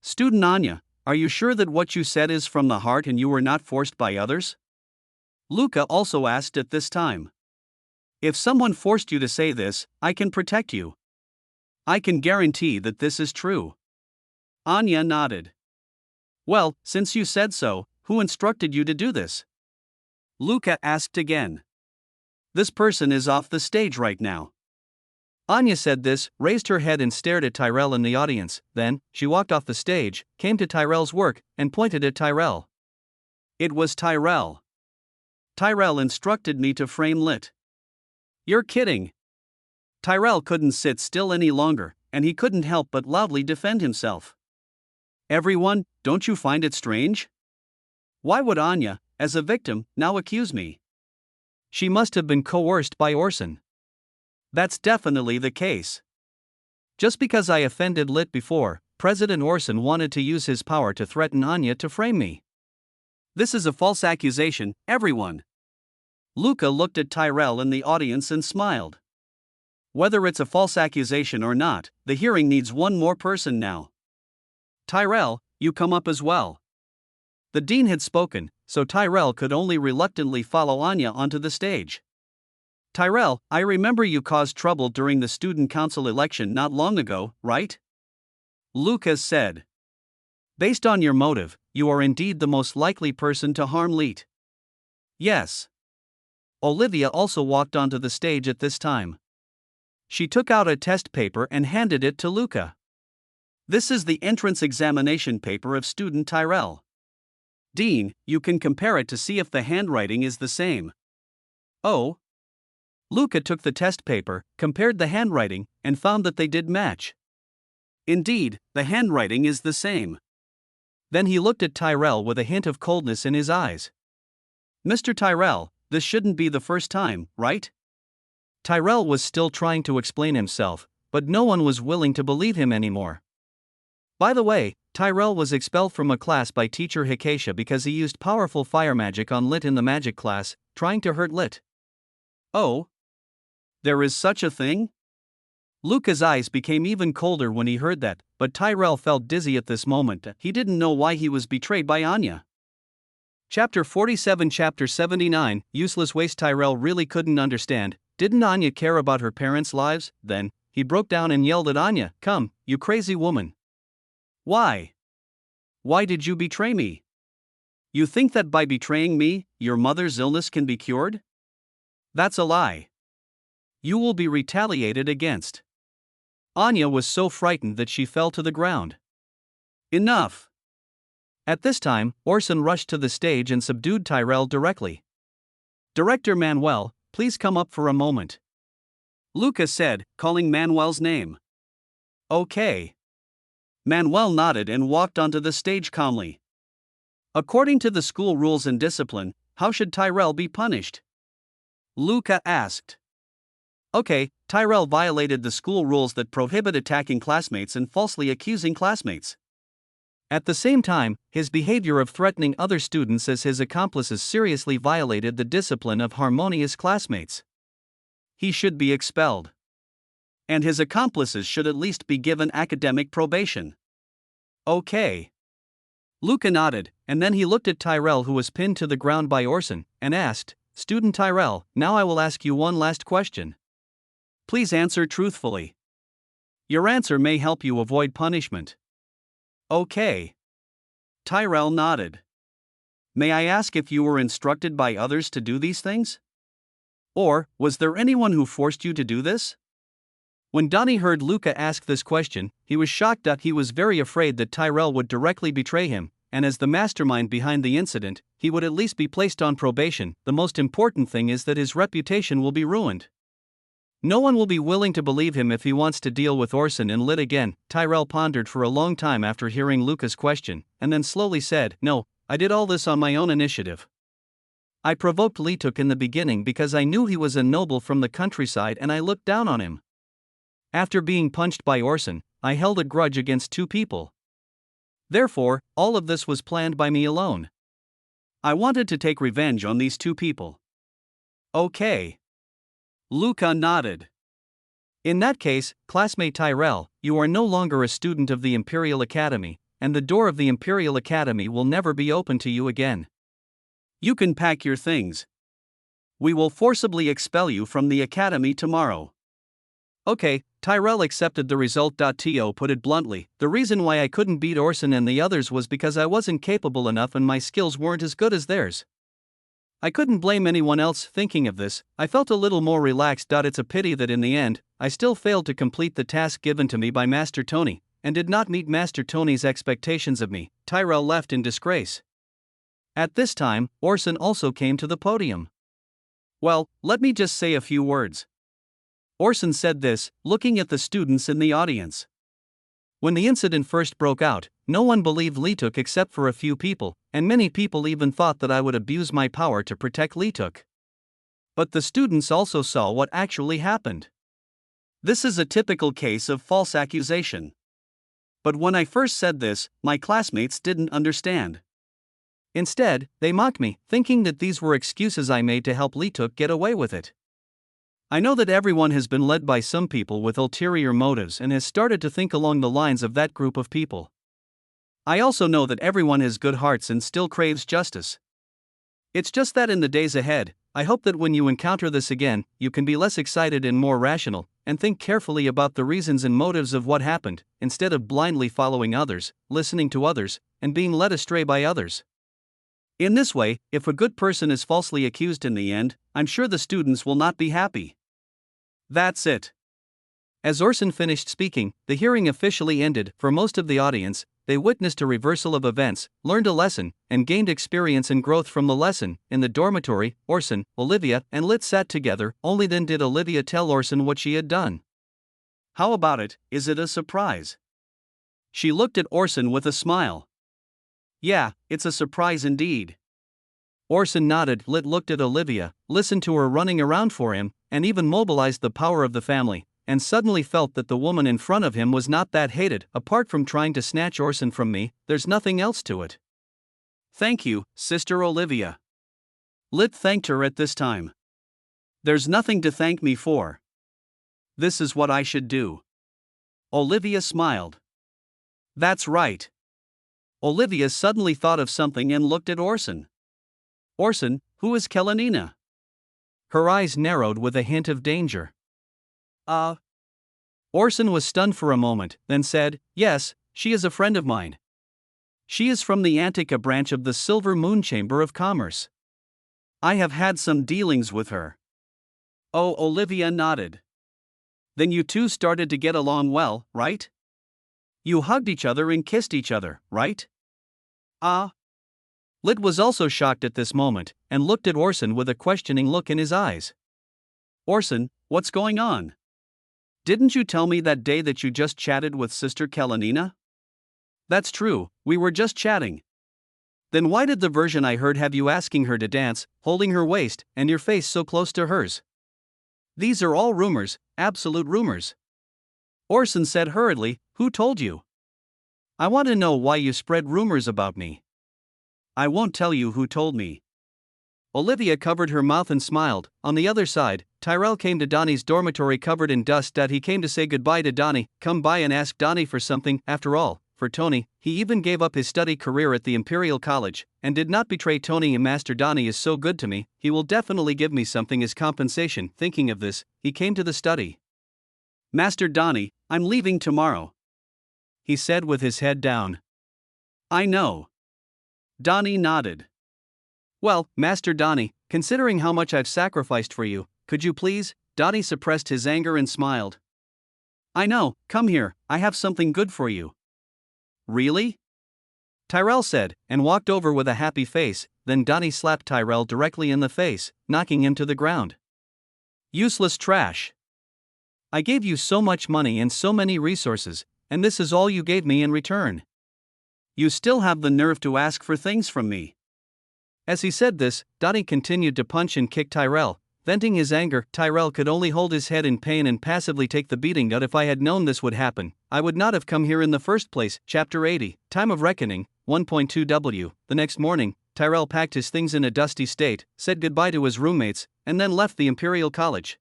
Student Anya, are you sure that what you said is from the heart and you were not forced by others? Luca also asked at this time. If someone forced you to say this, I can protect you. I can guarantee that this is true. Anya nodded. Well, since you said so, who instructed you to do this? Luca asked again. This person is off the stage right now. Anya said this, raised her head and stared at Tyrell in the audience. Then, she walked off the stage, came to Tyrell's work, and pointed at Tyrell. It was Tyrell. Tyrell instructed me to frame Lit. You're kidding. Tyrell couldn't sit still any longer, and he couldn't help but loudly defend himself. Everyone, don't you find it strange? Why would Anya, as a victim, now accuse me. She must have been coerced by Orson. That's definitely the case. Just because I offended Lit before, President Orson wanted to use his power to threaten Anya to frame me. This is a false accusation, everyone. Luca looked at Tyrell in the audience and smiled. Whether it's a false accusation or not, the hearing needs one more person now. Tyrell, you come up as well. The dean had spoken, so Tyrell could only reluctantly follow Anya onto the stage. Tyrell, I remember you caused trouble during the student council election not long ago, right? Lucas said. Based on your motive, you are indeed the most likely person to harm Leet. Yes. Olivia also walked onto the stage at this time. She took out a test paper and handed it to Luca. This is the entrance examination paper of student Tyrell. Dean, you can compare it to see if the handwriting is the same. Oh. Luca took the test paper, compared the handwriting, and found that they did match. Indeed, the handwriting is the same. Then he looked at Tyrell with a hint of coldness in his eyes. Mr. Tyrell, this shouldn't be the first time, right? Tyrell was still trying to explain himself, but no one was willing to believe him anymore. By the way, Tyrell was expelled from a class by teacher Hikasha because he used powerful fire magic on Lit in the magic class, trying to hurt Lit. Oh? There is such a thing? Luca's eyes became even colder when he heard that, but Tyrell felt dizzy at this moment. He didn't know why he was betrayed by Anya. Chapter 47 Chapter 79 Useless waste. Tyrell really couldn't understand. Didn't Anya care about her parents' lives? Then, he broke down and yelled at Anya, "Come, you crazy woman. Why? Why did you betray me? You think that by betraying me, your mother's illness can be cured? That's a lie. You will be retaliated against." Anya was so frightened that she fell to the ground. Enough! At this time, Orson rushed to the stage and subdued Tyrell directly. Director Manuel, please come up for a moment. Lucas said, calling Manuel's name. Okay. Manuel nodded and walked onto the stage calmly. According to the school rules and discipline, how should Tyrell be punished? Luca asked. Okay, Tyrell violated the school rules that prohibit attacking classmates and falsely accusing classmates. At the same time, his behavior of threatening other students as his accomplices seriously violated the discipline of harmonious classmates. He should be expelled. And his accomplices should at least be given academic probation. Okay. Luca nodded, and then he looked at Tyrell, who was pinned to the ground by Orson, and asked, "Student Tyrell, now I will ask you one last question. Please answer truthfully. Your answer may help you avoid punishment." Okay. Tyrell nodded. May I ask if you were instructed by others to do these things? Or, was there anyone who forced you to do this? When Donnie heard Luca ask this question, he was shocked that he was very afraid that Tyrell would directly betray him, and as the mastermind behind the incident, he would at least be placed on probation. The most important thing is that his reputation will be ruined. No one will be willing to believe him if he wants to deal with Orson and Lit again. Tyrell pondered for a long time after hearing Luca's question, and then slowly said, "No, I did all this on my own initiative. I provoked Lituk in the beginning because I knew he was a noble from the countryside and I looked down on him. After being punched by Orson, I held a grudge against two people. Therefore, all of this was planned by me alone. I wanted to take revenge on these two people." Okay. Luca nodded. In that case, classmate Tyrell, you are no longer a student of the Imperial Academy, and the door of the Imperial Academy will never be open to you again. You can pack your things. We will forcibly expel you from the Academy tomorrow. Okay, Tyrell accepted the result. To put it bluntly, the reason why I couldn't beat Orson and the others was because I wasn't capable enough and my skills weren't as good as theirs. I couldn't blame anyone else. Thinking of this, I felt a little more relaxed. It's a pity that in the end, I still failed to complete the task given to me by Master Tony, and did not meet Master Tony's expectations of me. Tyrell left in disgrace. At this time, Orson also came to the podium. Well, let me just say a few words. Orson said this, looking at the students in the audience. When the incident first broke out, No one believed Leetuk except for a few people, and many people even thought that I would abuse my power to protect Leetuk. But the students also saw what actually happened. This is a typical case of false accusation. But when I first said this, my classmates didn't understand. Instead, they mocked me, thinking that these were excuses I made to help Leetuk get away with it. I know that everyone has been led by some people with ulterior motives and has started to think along the lines of that group of people. I also know that everyone has good hearts and still craves justice. It's just that in the days ahead, I hope that when you encounter this again, you can be less excited and more rational, and think carefully about the reasons and motives of what happened, instead of blindly following others, listening to others, and being led astray by others. In this way, if a good person is falsely accused in the end, I'm sure the students will not be happy. That's it. As Orson finished speaking, the hearing officially ended. For most of the audience, they witnessed a reversal of events, learned a lesson, and gained experience and growth from the lesson. In the dormitory, Orson, Olivia, and Lit sat together. Only then did Olivia tell Orson what she had done. How about it, is it a surprise? She looked at Orson with a smile. Yeah, it's a surprise indeed. Orson nodded. Lit looked at Olivia, listened to her running around for him, and even mobilized the power of the family, and suddenly felt that the woman in front of him was not that hated. Apart from trying to snatch Orson from me, there's nothing else to it. Thank you, Sister Olivia. Lit thanked her at this time. There's nothing to thank me for. This is what I should do. Olivia smiled. That's right. Olivia suddenly thought of something and looked at Orson. Orson, who is Kalenina? Her eyes narrowed with a hint of danger. Orson was stunned for a moment, then said, yes, she is a friend of mine. She is from the Antica branch of the Silver Moon Chamber of Commerce. I have had some dealings with her. Oh, Olivia nodded. Then you two started to get along well, right? You hugged each other and kissed each other, right? Lit was also shocked at this moment, and looked at Orson with a questioning look in his eyes. Orson, what's going on? Didn't you tell me that day that you just chatted with Sister Kalenina? That's true, we were just chatting. Then why did the version I heard have you asking her to dance, holding her waist, and your face so close to hers? These are all rumors, absolute rumors. Orson said hurriedly, who told you? I want to know why you spread rumors about me. I won't tell you who told me. Olivia covered her mouth and smiled. On the other side, Tyrell came to Donnie's dormitory covered in dust. That he came to say goodbye to Donnie, come by and ask Donnie for something. After all, for Tony, he even gave up his study career at the Imperial College, and did not betray Tony. And Master Donnie is so good to me, he will definitely give me something as compensation. Thinking of this, he came to the study. Master Donnie, I'm leaving tomorrow, he said with his head down. I know. Donnie nodded. Well, Master Donnie, considering how much I've sacrificed for you, could you please? Donnie suppressed his anger and smiled. I know, come here, I have something good for you. Really? Tyrell said, and walked over with a happy face. Then Donnie slapped Tyrell directly in the face, knocking him to the ground. Useless trash. I gave you so much money and so many resources, and this is all you gave me in return. You still have the nerve to ask for things from me. As he said this, Donnie continued to punch and kick Tyrell, venting his anger. Tyrell could only hold his head in pain and passively take the beating. If I had known this would happen, I would not have come here in the first place. Chapter 80, Time of Reckoning, 1.2w. The next morning, Tyrell packed his things in a dusty state, said goodbye to his roommates, and then left the Imperial College.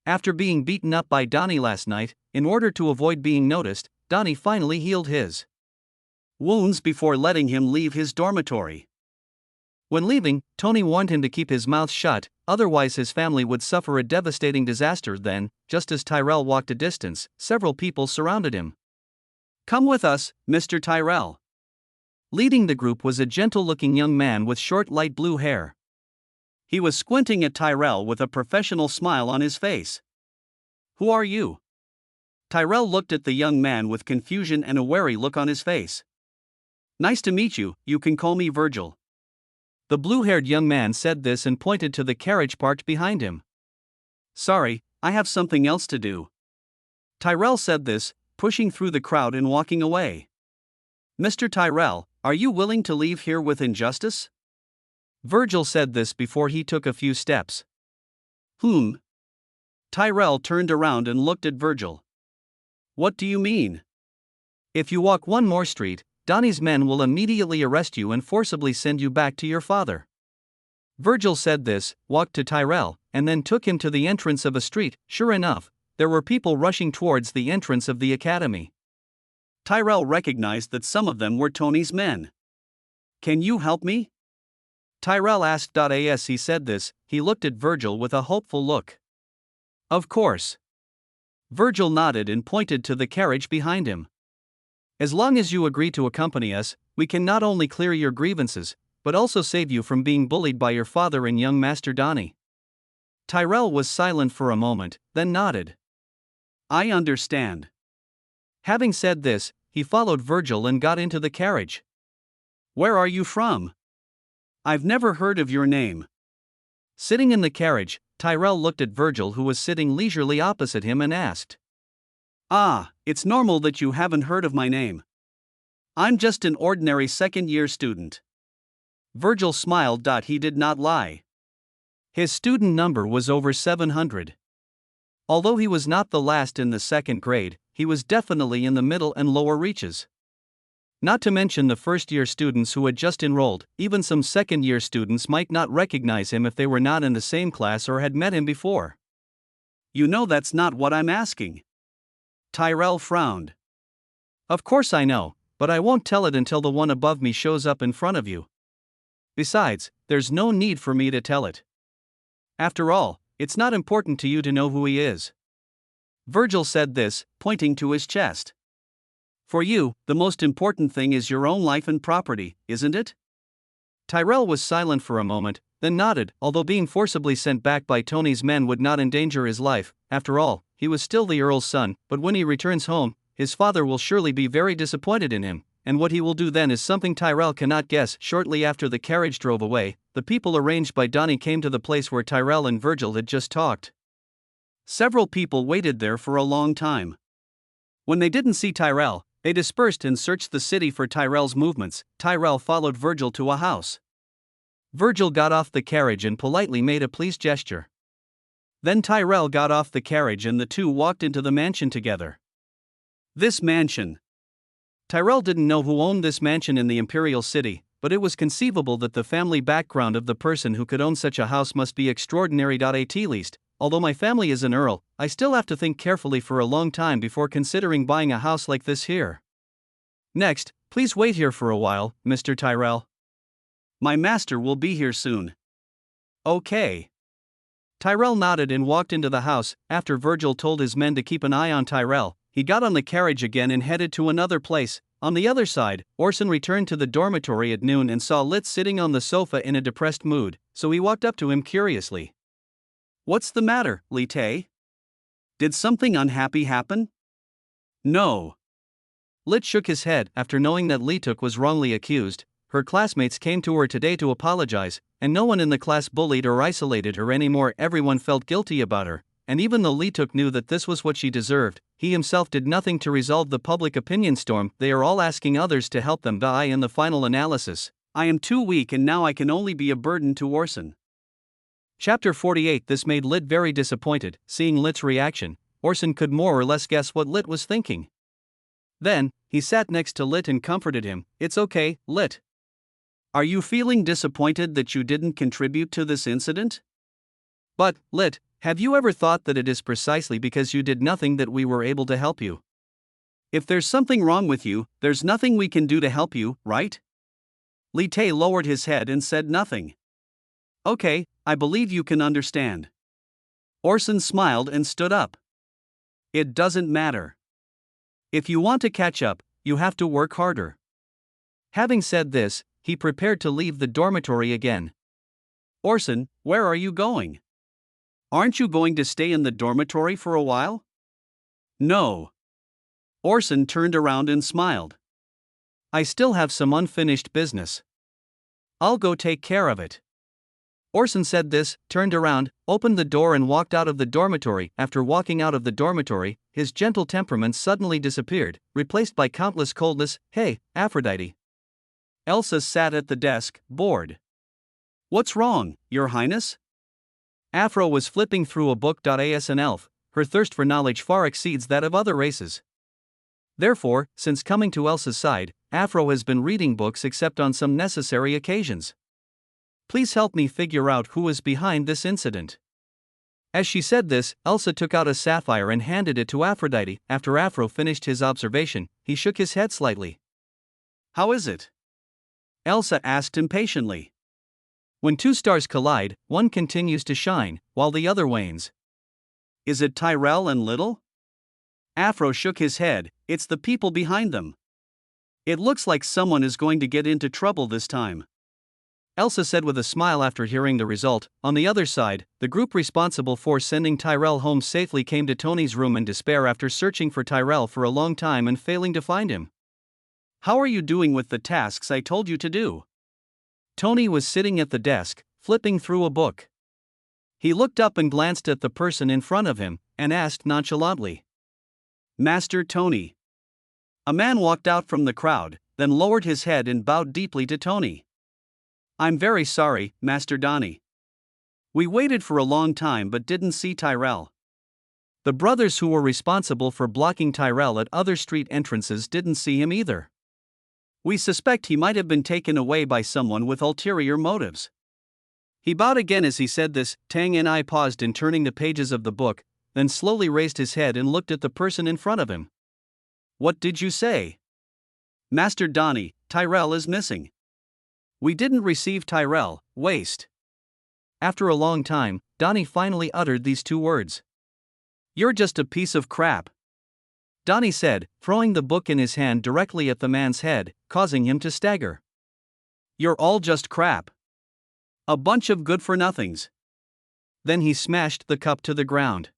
After being beaten up by Donnie last night, in order to avoid being noticed, Donnie finally healed his wounds before letting him leave his dormitory. When leaving, Tony warned him to keep his mouth shut, otherwise his family would suffer a devastating disaster. Then, just as Tyrell walked a distance, several people surrounded him. Come with us, Mr. Tyrell. Leading the group was a gentle-looking young man with short light blue hair. He was squinting at Tyrell with a professional smile on his face. Who are you? Tyrell looked at the young man with confusion and a wary look on his face. Nice to meet you, you can call me Virgil. The blue-haired young man said this and pointed to the carriage parked behind him. Sorry, I have something else to do. Tyrell said this, pushing through the crowd and walking away. Mr. Tyrell, are you willing to leave here with injustice? Virgil said this before he took a few steps. Tyrell turned around and looked at Virgil. What do you mean? If you walk one more street, Donnie's men will immediately arrest you and forcibly send you back to your father. Virgil said this, walked to Tyrell, and then took him to the entrance of a street. Sure enough, there were people rushing towards the entrance of the academy. Tyrell recognized that some of them were Tony's men. Can you help me? Tyrell asked. As he said this, he looked at Virgil with a hopeful look. Of course. Virgil nodded and pointed to the carriage behind him. As long as you agree to accompany us, we can not only clear your grievances, but also save you from being bullied by your father and young Master Donnie. Tyrell was silent for a moment, then nodded. I understand. Having said this, he followed Virgil and got into the carriage. Where are you from? I've never heard of your name. Sitting in the carriage, Tyrell looked at Virgil, who was sitting leisurely opposite him, and asked. It's normal that you haven't heard of my name. I'm just an ordinary second-year student. Virgil smiled. He did not lie. His student number was over 700. Although he was not the last in the second grade, he was definitely in the middle and lower reaches. Not to mention the first-year students who had just enrolled. Even some second-year students might not recognize him if they were not in the same class or had met him before. You know that's not what I'm asking. Tyrell frowned. Of course I know, but I won't tell it until the one above me shows up in front of you. Besides, there's no need for me to tell it. After all, it's not important to you to know who he is. Virgil said this, pointing to his chest. For you, the most important thing is your own life and property, isn't it? Tyrell was silent for a moment, then nodded. Although being forcibly sent back by Tony's men would not endanger his life, after all, he was still the Earl's son, but when he returns home, his father will surely be very disappointed in him, and what he will do then is something Tyrell cannot guess. Shortly after the carriage drove away, the people arranged by Donnie came to the place where Tyrell and Virgil had just talked. Several people waited there for a long time. When they didn't see Tyrell, they dispersed and searched the city for Tyrell's movements. Tyrell followed Virgil to a house. Virgil got off the carriage and politely made a pleased gesture. Then Tyrell got off the carriage and the two walked into the mansion together. This mansion. Tyrell didn't know who owned this mansion in the Imperial City, but it was conceivable that the family background of the person who could own such a house must be extraordinary. At least, although my family is an earl, I still have to think carefully for a long time before considering buying a house like this here. Next, please wait here for a while, Mr. Tyrell. My master will be here soon. Okay. Tyrell nodded and walked into the house. After Virgil told his men to keep an eye on Tyrell, he got on the carriage again and headed to another place. On the other side, Orson returned to the dormitory at noon and saw Lit sitting on the sofa in a depressed mood, so he walked up to him curiously. What's the matter, Lit? Did something unhappy happen? No. Lit shook his head. After knowing that Lituk was wrongly accused, her classmates came to her today to apologize, and no one in the class bullied or isolated her anymore. Everyone felt guilty about her, and even though Lituk knew that this was what she deserved, he himself did nothing to resolve the public opinion storm. They are all asking others to help them. In the final analysis, I am too weak and now I can only be a burden to Orson. Chapter 48. This made Lit very disappointed. Seeing Lit's reaction, Orson could more or less guess what Lit was thinking. Then, he sat next to Lit and comforted him. It's okay, Lit. Are you feeling disappointed that you didn't contribute to this incident? But, Lit, have you ever thought that it is precisely because you did nothing that we were able to help you? If there's something wrong with you, there's nothing we can do to help you, right? Lit lowered his head and said nothing. Okay, I believe you can understand. Orson smiled and stood up. It doesn't matter. If you want to catch up, you have to work harder. Having said this, he prepared to leave the dormitory again. Orson, where are you going? Aren't you going to stay in the dormitory for a while? No. Orson turned around and smiled. I still have some unfinished business. I'll go take care of it. Orson said this, turned around, opened the door and walked out of the dormitory. After walking out of the dormitory, his gentle temperament suddenly disappeared, replaced by countless coldness. "Hey, Aphrodite." Elsa sat at the desk, bored. "What's wrong, Your Highness?" Afro was flipping through a book. As an elf, her thirst for knowledge far exceeds that of other races. Therefore, since coming to Elsa's side, Afro has been reading books except on some necessary occasions. "Please help me figure out who is behind this incident." As she said this, Elsa took out a sapphire and handed it to Aphrodite. After Afro finished his observation, he shook his head slightly. "How is it?" Elsa asked impatiently. "When two stars collide, one continues to shine, while the other wanes." "Is it Tyrell and Little?" Afro shook his head. "It's the people behind them. It looks like someone is going to get into trouble this time," Elsa said with a smile after hearing the result. On the other side, the group responsible for sending Tyrell home safely came to Tony's room in despair after searching for Tyrell for a long time and failing to find him. "How are you doing with the tasks I told you to do?" Tony was sitting at the desk, flipping through a book. He looked up and glanced at the person in front of him, and asked nonchalantly, "Master Tony." A man walked out from the crowd, then lowered his head and bowed deeply to Tony. "I'm very sorry, Master Donnie. We waited for a long time but didn't see Tyrell." The brothers who were responsible for blocking Tyrell at other street entrances didn't see him either. "We suspect he might have been taken away by someone with ulterior motives." He bowed again as he said this. Tang and I paused in turning the pages of the book, then slowly raised his head and looked at the person in front of him. "What did you say?" "Master Donnie, Tyrell is missing. We didn't receive Tyrell, waste." After a long time, Donnie finally uttered these two words. "You're just a piece of crap," Donnie said, throwing the book in his hand directly at the man's head, causing him to stagger. "You're all just crap. A bunch of good-for-nothings." Then he smashed the cup to the ground.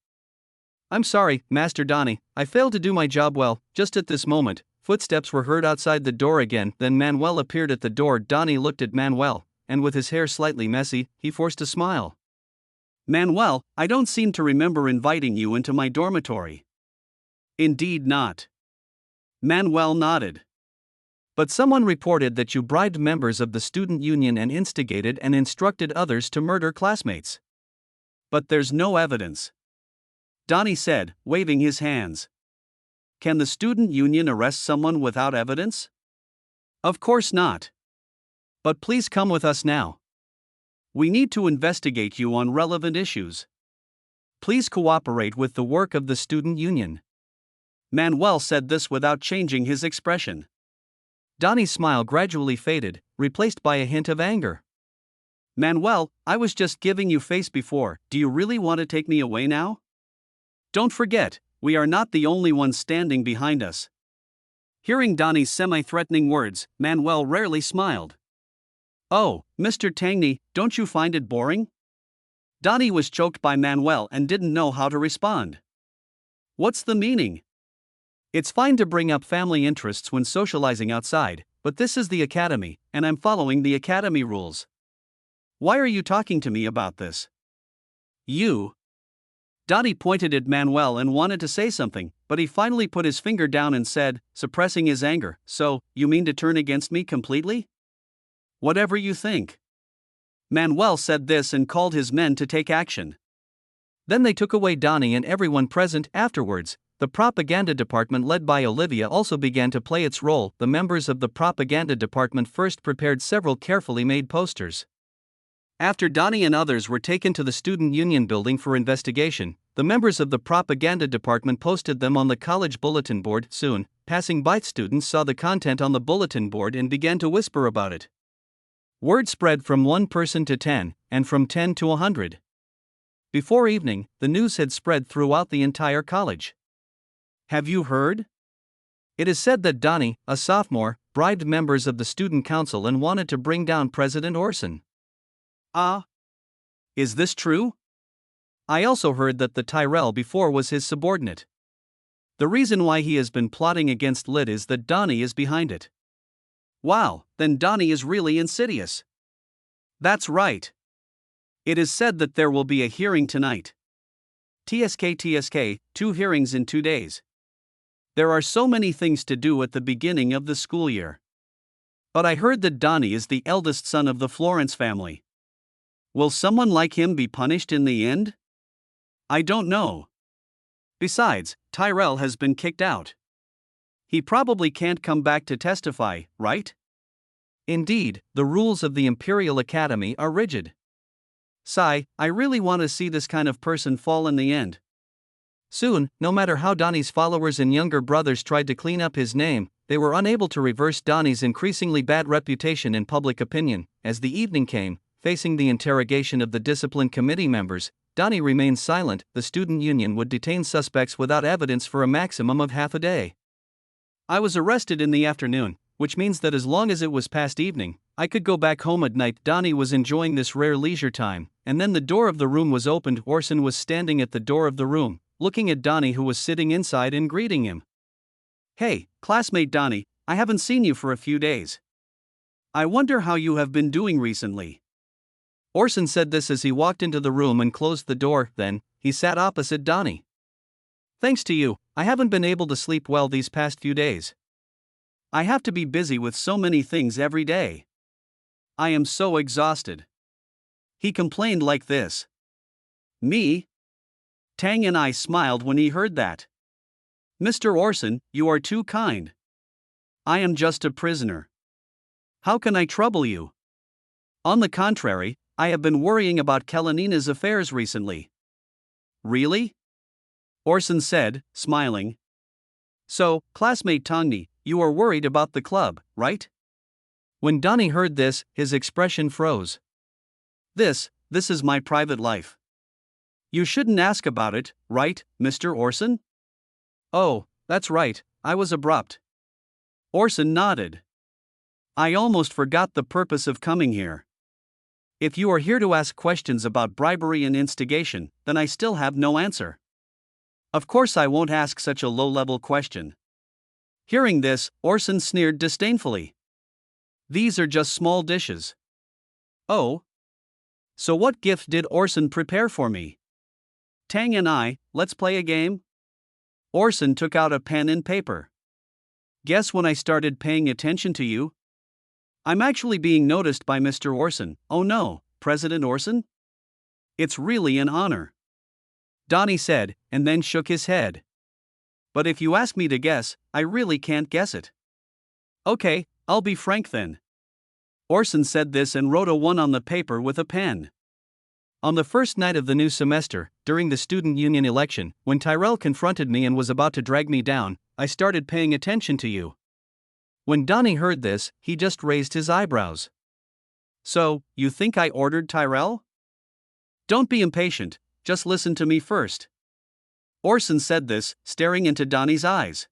"I'm sorry, Master Donnie, I failed to do my job well." Just at this moment, footsteps were heard outside the door again. Then Manuel appeared at the door. Donnie looked at Manuel, and with his hair slightly messy, he forced a smile. "Manuel, I don't seem to remember inviting you into my dormitory." "Indeed not." Manuel nodded. "But someone reported that you bribed members of the student union and instigated and instructed others to murder classmates." "But there's no evidence," Donnie said, waving his hands. "Can the student union arrest someone without evidence?" "Of course not. But please come with us now. We need to investigate you on relevant issues. Please cooperate with the work of the student union." Manuel said this without changing his expression. Donnie's smile gradually faded, replaced by a hint of anger. "Manuel, I was just giving you face before. Do you really want to take me away now? Don't forget, we are not the only ones standing behind us." Hearing Donnie's semi-threatening words, Manuel rarely smiled. "Oh, Mr. Tangney, don't you find it boring?" Donnie was choked by Manuel and didn't know how to respond. "What's the meaning?" "It's fine to bring up family interests when socializing outside, but this is the academy, and I'm following the academy rules. Why are you talking to me about this?" "You." Donnie pointed at Manuel and wanted to say something, but he finally put his finger down and said, suppressing his anger, "So, you mean to turn against me completely?" "Whatever you think." Manuel said this and called his men to take action. Then they took away Donnie and everyone present. Afterwards, the propaganda department led by Olivia also began to play its role. The members of the propaganda department first prepared several carefully made posters. After Donnie and others were taken to the student union building for investigation, the members of the propaganda department posted them on the college bulletin board. Soon, passing by students saw the content on the bulletin board and began to whisper about it. Word spread from one person to 10, and from 10 to 100. Before evening, the news had spread throughout the entire college. "Have you heard?" It is said that Donnie, a sophomore, bribed members of the student council and wanted to bring down President Orson. Ah? Is this true? I also heard that the Tyrell before was his subordinate. The reason why he has been plotting against Lit is that Donnie is behind it. Wow, then Donnie is really insidious. That's right. It is said that there will be a hearing tonight. TSK, 2 hearings in 2 days. There are so many things to do at the beginning of the school year. But I heard that Donnie is the eldest son of the Florence family. Will someone like him be punished in the end? I don't know. Besides, Tyrell has been kicked out. He probably can't come back to testify, right? Indeed, the rules of the Imperial Academy are rigid. Sigh, I really want to see this kind of person fall in the end. Soon, no matter how Donnie's followers and younger brothers tried to clean up his name, they were unable to reverse Donnie's increasingly bad reputation in public opinion. As the evening came, facing the interrogation of the discipline committee members, Donnie remained silent. The student union would detain suspects without evidence for a maximum of half a day. I was arrested in the afternoon, which means that as long as it was past evening, I could go back home at night. Donnie was enjoying this rare leisure time, and then the door of the room was opened. Orson was standing at the door of the room, looking at Donnie, who was sitting inside, and greeting him. Hey, classmate Donnie, I haven't seen you for a few days. I wonder how you have been doing recently. Orson said this as he walked into the room and closed the door. Then, he sat opposite Donnie. Thanks to you, I haven't been able to sleep well these past few days. I have to be busy with so many things every day. I am so exhausted. He complained like this. Me? Tang and I smiled when he heard that. Mr. Orson, you are too kind. I am just a prisoner. How can I trouble you? On the contrary, I have been worrying about Kalenina's affairs recently. Really? Orson said, smiling. So, classmate Tongni, you are worried about the club, right? When Donnie heard this, his expression froze. This is my private life. You shouldn't ask about it, right, Mr. Orson? Oh, that's right, I was abrupt. Orson nodded. I almost forgot the purpose of coming here. If you are here to ask questions about bribery and instigation, then I still have no answer. Of course I won't ask such a low-level question. Hearing this, Orson sneered disdainfully. These are just small dishes. Oh? So what gift did Orson prepare for me? Tang and I, let's play a game? Orson took out a pen and paper. Guess when I started paying attention to you? I'm actually being noticed by Mr. Orson. Oh no, President Orson? It's really an honor. Donnie said, and then shook his head. But if you ask me to guess, I really can't guess it. Okay, I'll be frank then. Orson said this and wrote a 1 on the paper with a pen. On the first night of the new semester, during the student union election, when Tyrell confronted me and was about to drag me down, I started paying attention to you. When Donnie heard this, he just raised his eyebrows. So, you think I ordered Tyrell? Don't be impatient, just listen to me first. Orson said this, staring into Donnie's eyes.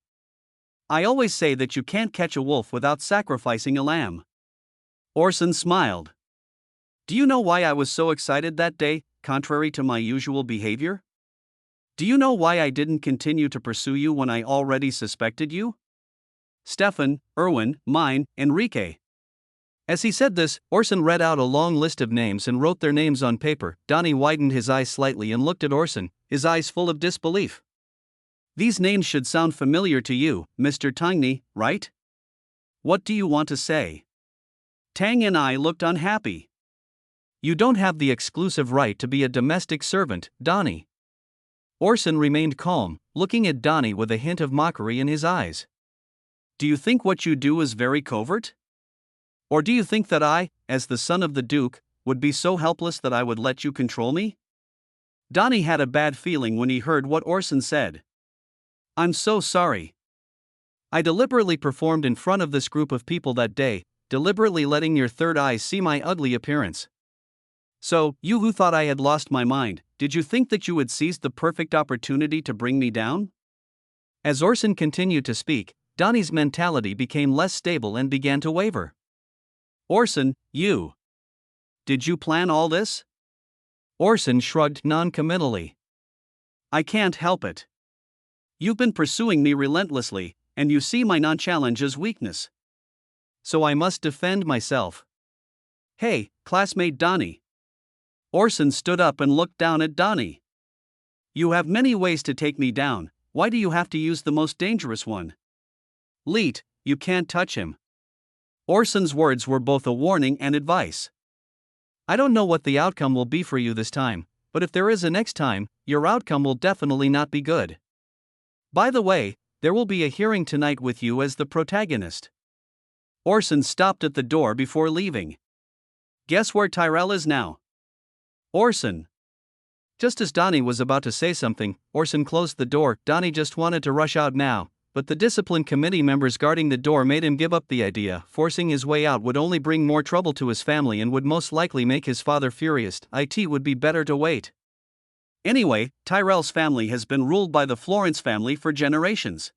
I always say that you can't catch a wolf without sacrificing a lamb. Orson smiled. Do you know why I was so excited that day, contrary to my usual behavior? Do you know why I didn't continue to pursue you when I already suspected you? Stefan, Erwin, mine, Enrique. As he said this, Orson read out a long list of names and wrote their names on paper. Donnie widened his eyes slightly and looked at Orson, his eyes full of disbelief. These names should sound familiar to you, Mr. Tongni, right? What do you want to say? Tang and I looked unhappy. You don't have the exclusive right to be a domestic servant, Donnie. Orson remained calm, looking at Donnie with a hint of mockery in his eyes. Do you think what you do is very covert? Or do you think that I, as the son of the Duke, would be so helpless that I would let you control me? Donnie had a bad feeling when he heard what Orson said. I'm so sorry. I deliberately performed in front of this group of people that day, deliberately letting your third eye see my ugly appearance. So, you who thought I had lost my mind, did you think that you had seized the perfect opportunity to bring me down? As Orson continued to speak, Donnie's mentality became less stable and began to waver. Orson, you. Did you plan all this? Orson shrugged non-committally. I can't help it. You've been pursuing me relentlessly, and you see my non-challenge as weakness. So I must defend myself. Hey, classmate Donnie. Orson stood up and looked down at Donnie. You have many ways to take me down, why do you have to use the most dangerous one? Leet, you can't touch him. Orson's words were both a warning and advice. I don't know what the outcome will be for you this time, but if there is a next time, your outcome will definitely not be good. By the way, there will be a hearing tonight with you as the protagonist. Orson stopped at the door before leaving. Guess where Tyrell is now? Orson. Just as Donnie was about to say something, Orson closed the door. Donnie just wanted to rush out now, but the discipline committee members guarding the door made him give up the idea. Forcing his way out would only bring more trouble to his family and would most likely make his father furious. It would be better to wait. Anyway, Tyrell's family has been ruled by the Florence family for generations.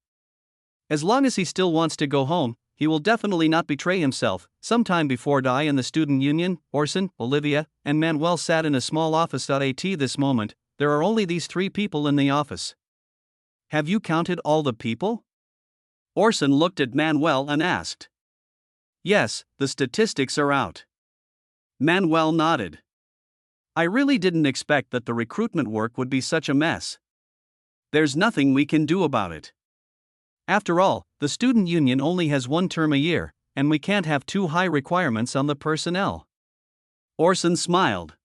As long as he still wants to go home, he will definitely not betray himself. Sometime before Di and the student union, Orson, Olivia, and Manuel sat in a small office. At this moment, there are only these 3 people in the office. Have you counted all the people? Orson looked at Manuel and asked. Yes, the statistics are out. Manuel nodded. I really didn't expect that the recruitment work would be such a mess. There's nothing we can do about it. After all, the student union only has 1 term a year, and we can't have too high requirements on the personnel. Orson smiled.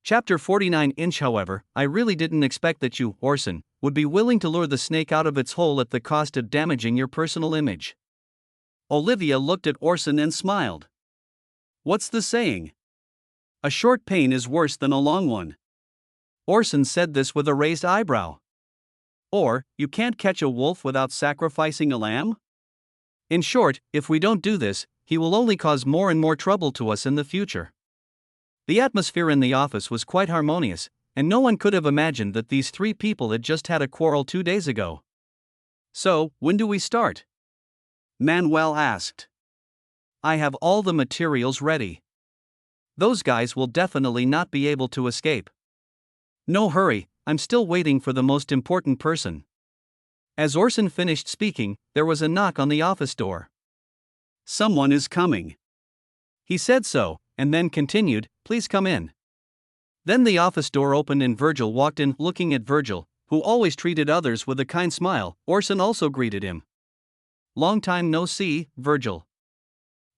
Chapter 49. However, I really didn't expect that you, Orson, would be willing to lure the snake out of its hole at the cost of damaging your personal image. Olivia looked at Orson and smiled. What's the saying? A short pain is worse than a long one. Orson said this with a raised eyebrow. Or, you can't catch a wolf without sacrificing a lamb? In short, if we don't do this, he will only cause more and more trouble to us in the future. The atmosphere in the office was quite harmonious, and no one could have imagined that these 3 people had just had a quarrel 2 days ago. So, when do we start? Manuel asked. I have all the materials ready. Those guys will definitely not be able to escape. No hurry, I'm still waiting for the most important person. As Orson finished speaking, there was a knock on the office door. Someone is coming. He said so, and then continued, please come in. Then the office door opened and Virgil walked in. Looking at Virgil, who always treated others with a kind smile, Orson also greeted him. Long time no see, Virgil.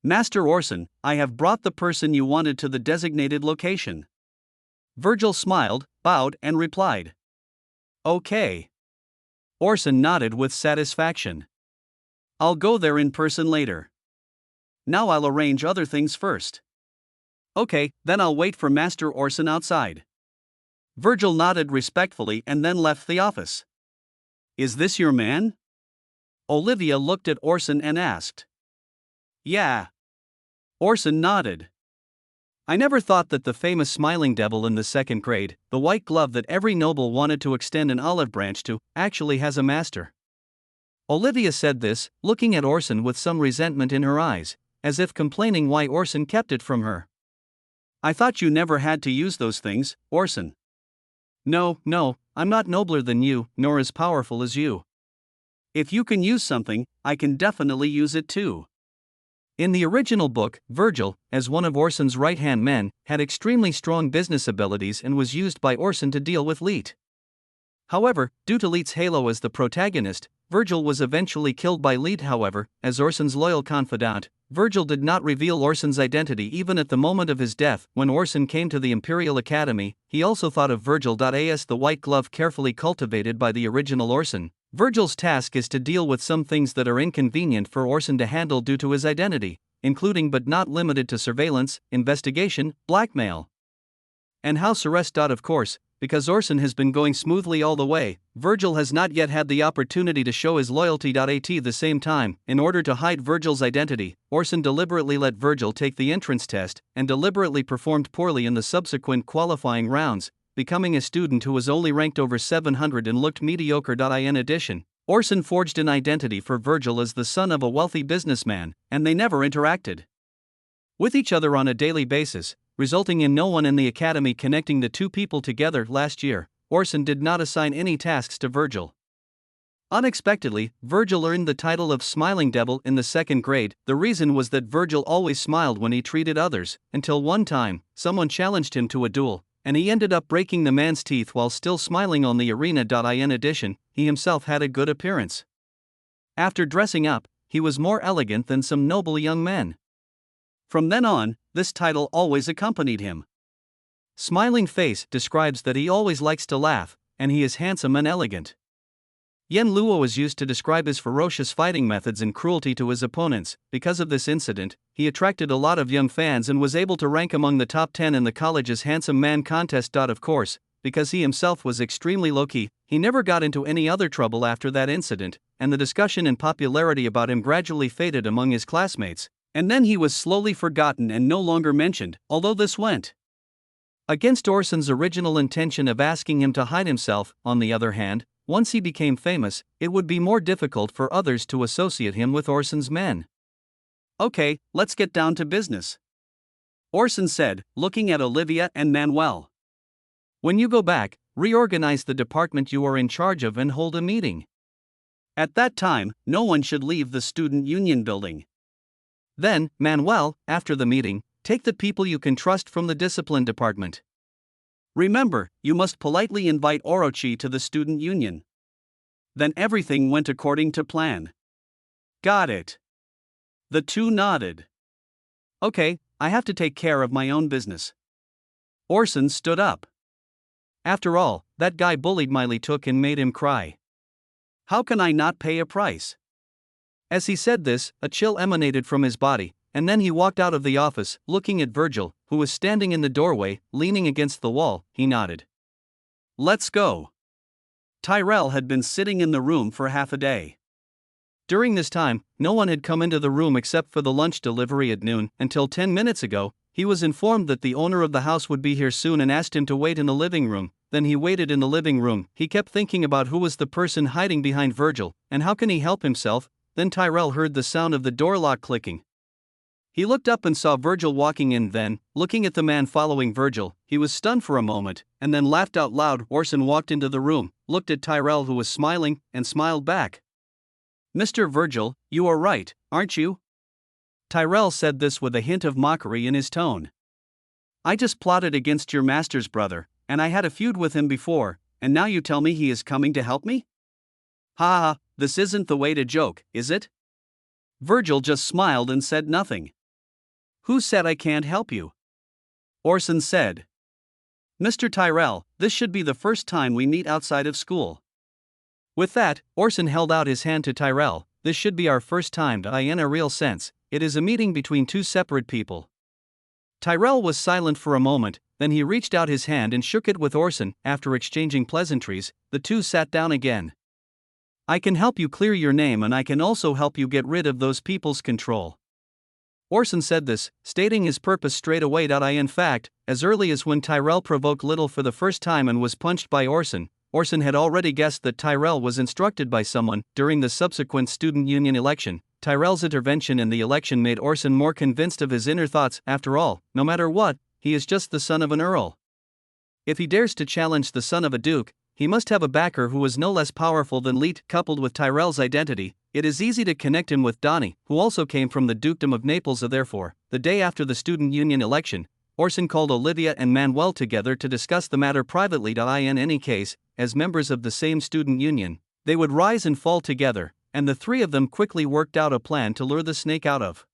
Master Orson, I have brought the person you wanted to the designated location. Virgil smiled, bowed, and replied. Okay. Orson nodded with satisfaction. I'll go there in person later. Now I'll arrange other things first. Okay, then I'll wait for Master Orson outside. Virgil nodded respectfully and then left the office. Is this your man? Olivia looked at Orson and asked. Yeah. Orson nodded. I never thought that the famous smiling devil in the 2nd grade, the white glove that every noble wanted to extend an olive branch to, actually has a master. Olivia said this, looking at Orson with some resentment in her eyes, as if complaining why Orson kept it from her. I thought you never had to use those things, Orson. No, I'm not nobler than you, nor as powerful as you. If you can use something, I can definitely use it too. In the original book, Virgil, as one of Orson's right-hand men, had extremely strong business abilities and was used by Orson to deal with Leet. However, due to Leet's halo as the protagonist, Virgil was eventually killed by Leet. However, as Orson's loyal confidant, Virgil did not reveal Orson's identity even at the moment of his death. When Orson came to the Imperial Academy, he also thought of Virgil as the white glove carefully cultivated by the original Orson. Virgil's task is to deal with some things that are inconvenient for Orson to handle due to his identity, including but not limited to surveillance, investigation, blackmail, and house arrest. Of course, because Orson has been going smoothly all the way, Virgil has not yet had the opportunity to show his loyalty. At the same time, in order to hide Virgil's identity, Orson deliberately let Virgil take the entrance test and deliberately performed poorly in the subsequent qualifying rounds, becoming a student who was only ranked over 700 and looked mediocre. In addition, Orson forged an identity for Virgil as the son of a wealthy businessman, and they never interacted with each other on a daily basis, resulting in no one in the academy connecting the 2 people together. Last year, Orson did not assign any tasks to Virgil. Unexpectedly, Virgil earned the title of Smiling Devil in the 2nd grade. The reason was that Virgil always smiled when he treated others, until one time, someone challenged him to a duel, and he ended up breaking the man's teeth while still smiling. On the arena.in edition, he himself had a good appearance. After dressing up, he was more elegant than some noble young men. From then on, this title always accompanied him. Smiling Face describes that he always likes to laugh, and he is handsome and elegant. Yen Luo is used to describe his ferocious fighting methods and cruelty to his opponents. Because of this incident, he attracted a lot of young fans and was able to rank among the top 10 in the college's Handsome Man contest. Of course, because he himself was extremely low-key, he never got into any other trouble after that incident, and the discussion and popularity about him gradually faded among his classmates, and then he was slowly forgotten and no longer mentioned, although this went against Orson's original intention of asking him to hide himself. On the other hand, once he became famous, it would be more difficult for others to associate him with Orson's men. Okay, let's get down to business, Orson said, looking at Olivia and Manuel. When you go back, reorganize the department you are in charge of and hold a meeting. At that time, no one should leave the student union building. Then, Manuel, after the meeting, take the people you can trust from the discipline department. Remember, you must politely invite Orochi to the student union. Then everything went according to plan. Got it. The two nodded. Okay, I have to take care of my own business. Orson stood up. After all, that guy bullied Miley took and made him cry. How can I not pay a price? As he said this, a chill emanated from his body, and then he walked out of the office, looking at Virgil, who was standing in the doorway, leaning against the wall. He nodded. Let's go. Tyrell had been sitting in the room for half a day. During this time, no one had come into the room except for the lunch delivery at noon. Until 10 minutes ago, he was informed that the owner of the house would be here soon and asked him to wait in the living room. Then he waited in the living room. He kept thinking about who was the person hiding behind Virgil, and how can he help himself. Then Tyrell heard the sound of the door lock clicking. He looked up and saw Virgil walking in. Then, looking at the man following Virgil, he was stunned for a moment, and then laughed out loud. Orson walked into the room, looked at Tyrell, who was smiling, and smiled back. Mr. Virgil, you are right, aren't you? Tyrell said this with a hint of mockery in his tone. I just plotted against your master's brother, and I had a feud with him before, and now you tell me he is coming to help me? Ha ha, this isn't the way to joke, is it? Virgil just smiled and said nothing. Who said I can't help you? Orson said. Mr. Tyrell, this should be the first time we meet outside of school. With that, Orson held out his hand to Tyrell. This should be our first time in a real sense. It is a meeting between two separate people. Tyrell was silent for a moment, then he reached out his hand and shook it with Orson. After exchanging pleasantries, the two sat down again. I can help you clear your name, and I can also help you get rid of those people's control. Orson said this, stating his purpose straight away. In fact, as early as when Tyrell provoked Little for the first time and was punched by Orson, Orson had already guessed that Tyrell was instructed by someone. During the subsequent student union election, Tyrell's intervention in the election made Orson more convinced of his inner thoughts. After all, no matter what, he is just the son of an earl. If he dares to challenge the son of a duke, he must have a backer who is no less powerful than Leet. Coupled with Tyrell's identity, it is easy to connect him with Donnie, who also came from the dukedom of Naples. Therefore, the day after the student union election, Orson called Olivia and Manuel together to discuss the matter privately. In any case, as members of the same student union, they would rise and fall together, and the three of them quickly worked out a plan to lure the snake out of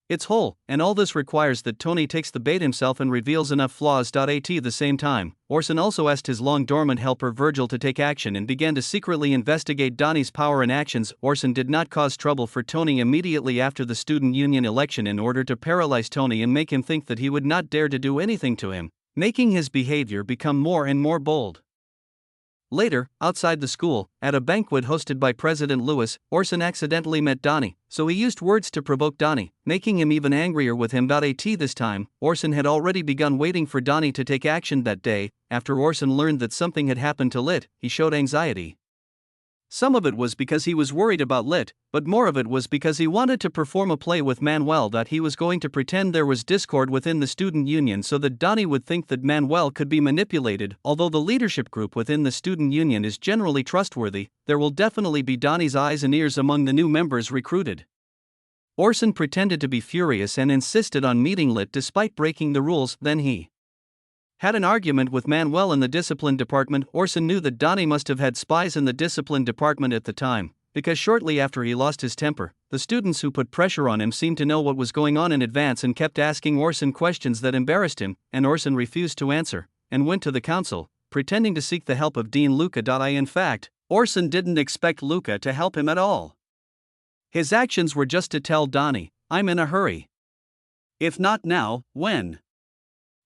its hole, and all this requires that Tony takes the bait himself and reveals enough flaws. At the same time, Orson also asked his long-dormant helper Virgil to take action and began to secretly investigate Donnie's power and actions. Orson did not cause trouble for Tony immediately after the student union election in order to paralyze Tony and make him think that he would not dare to do anything to him, making his behavior become more and more bold. Later, outside the school, at a banquet hosted by President Lewis, Orson accidentally met Donnie, so he used words to provoke Donnie, making him even angrier with him. This time, Orson had already begun waiting for Donnie to take action. That day, after Orson learned that something had happened to Lit, he showed anxiety. Some of it was because he was worried about Lit, but more of it was because he wanted to perform a play with Manuel. He was going to pretend there was discord within the student union so that Donnie would think that Manuel could be manipulated. Although the leadership group within the student union is generally trustworthy, there will definitely be Donnie's eyes and ears among the new members recruited. Orson pretended to be furious and insisted on meeting Lit despite breaking the rules. Then he Had an argument with Manuel in the discipline department. Orson knew that Donnie must have had spies in the discipline department at the time, because shortly after he lost his temper, the students who put pressure on him seemed to know what was going on in advance and kept asking Orson questions that embarrassed him, and Orson refused to answer, and went to the council, pretending to seek the help of Dean Luca. In fact, Orson didn't expect Luca to help him at all. His actions were just to tell Donnie, "I'm in a hurry. If not now, when?"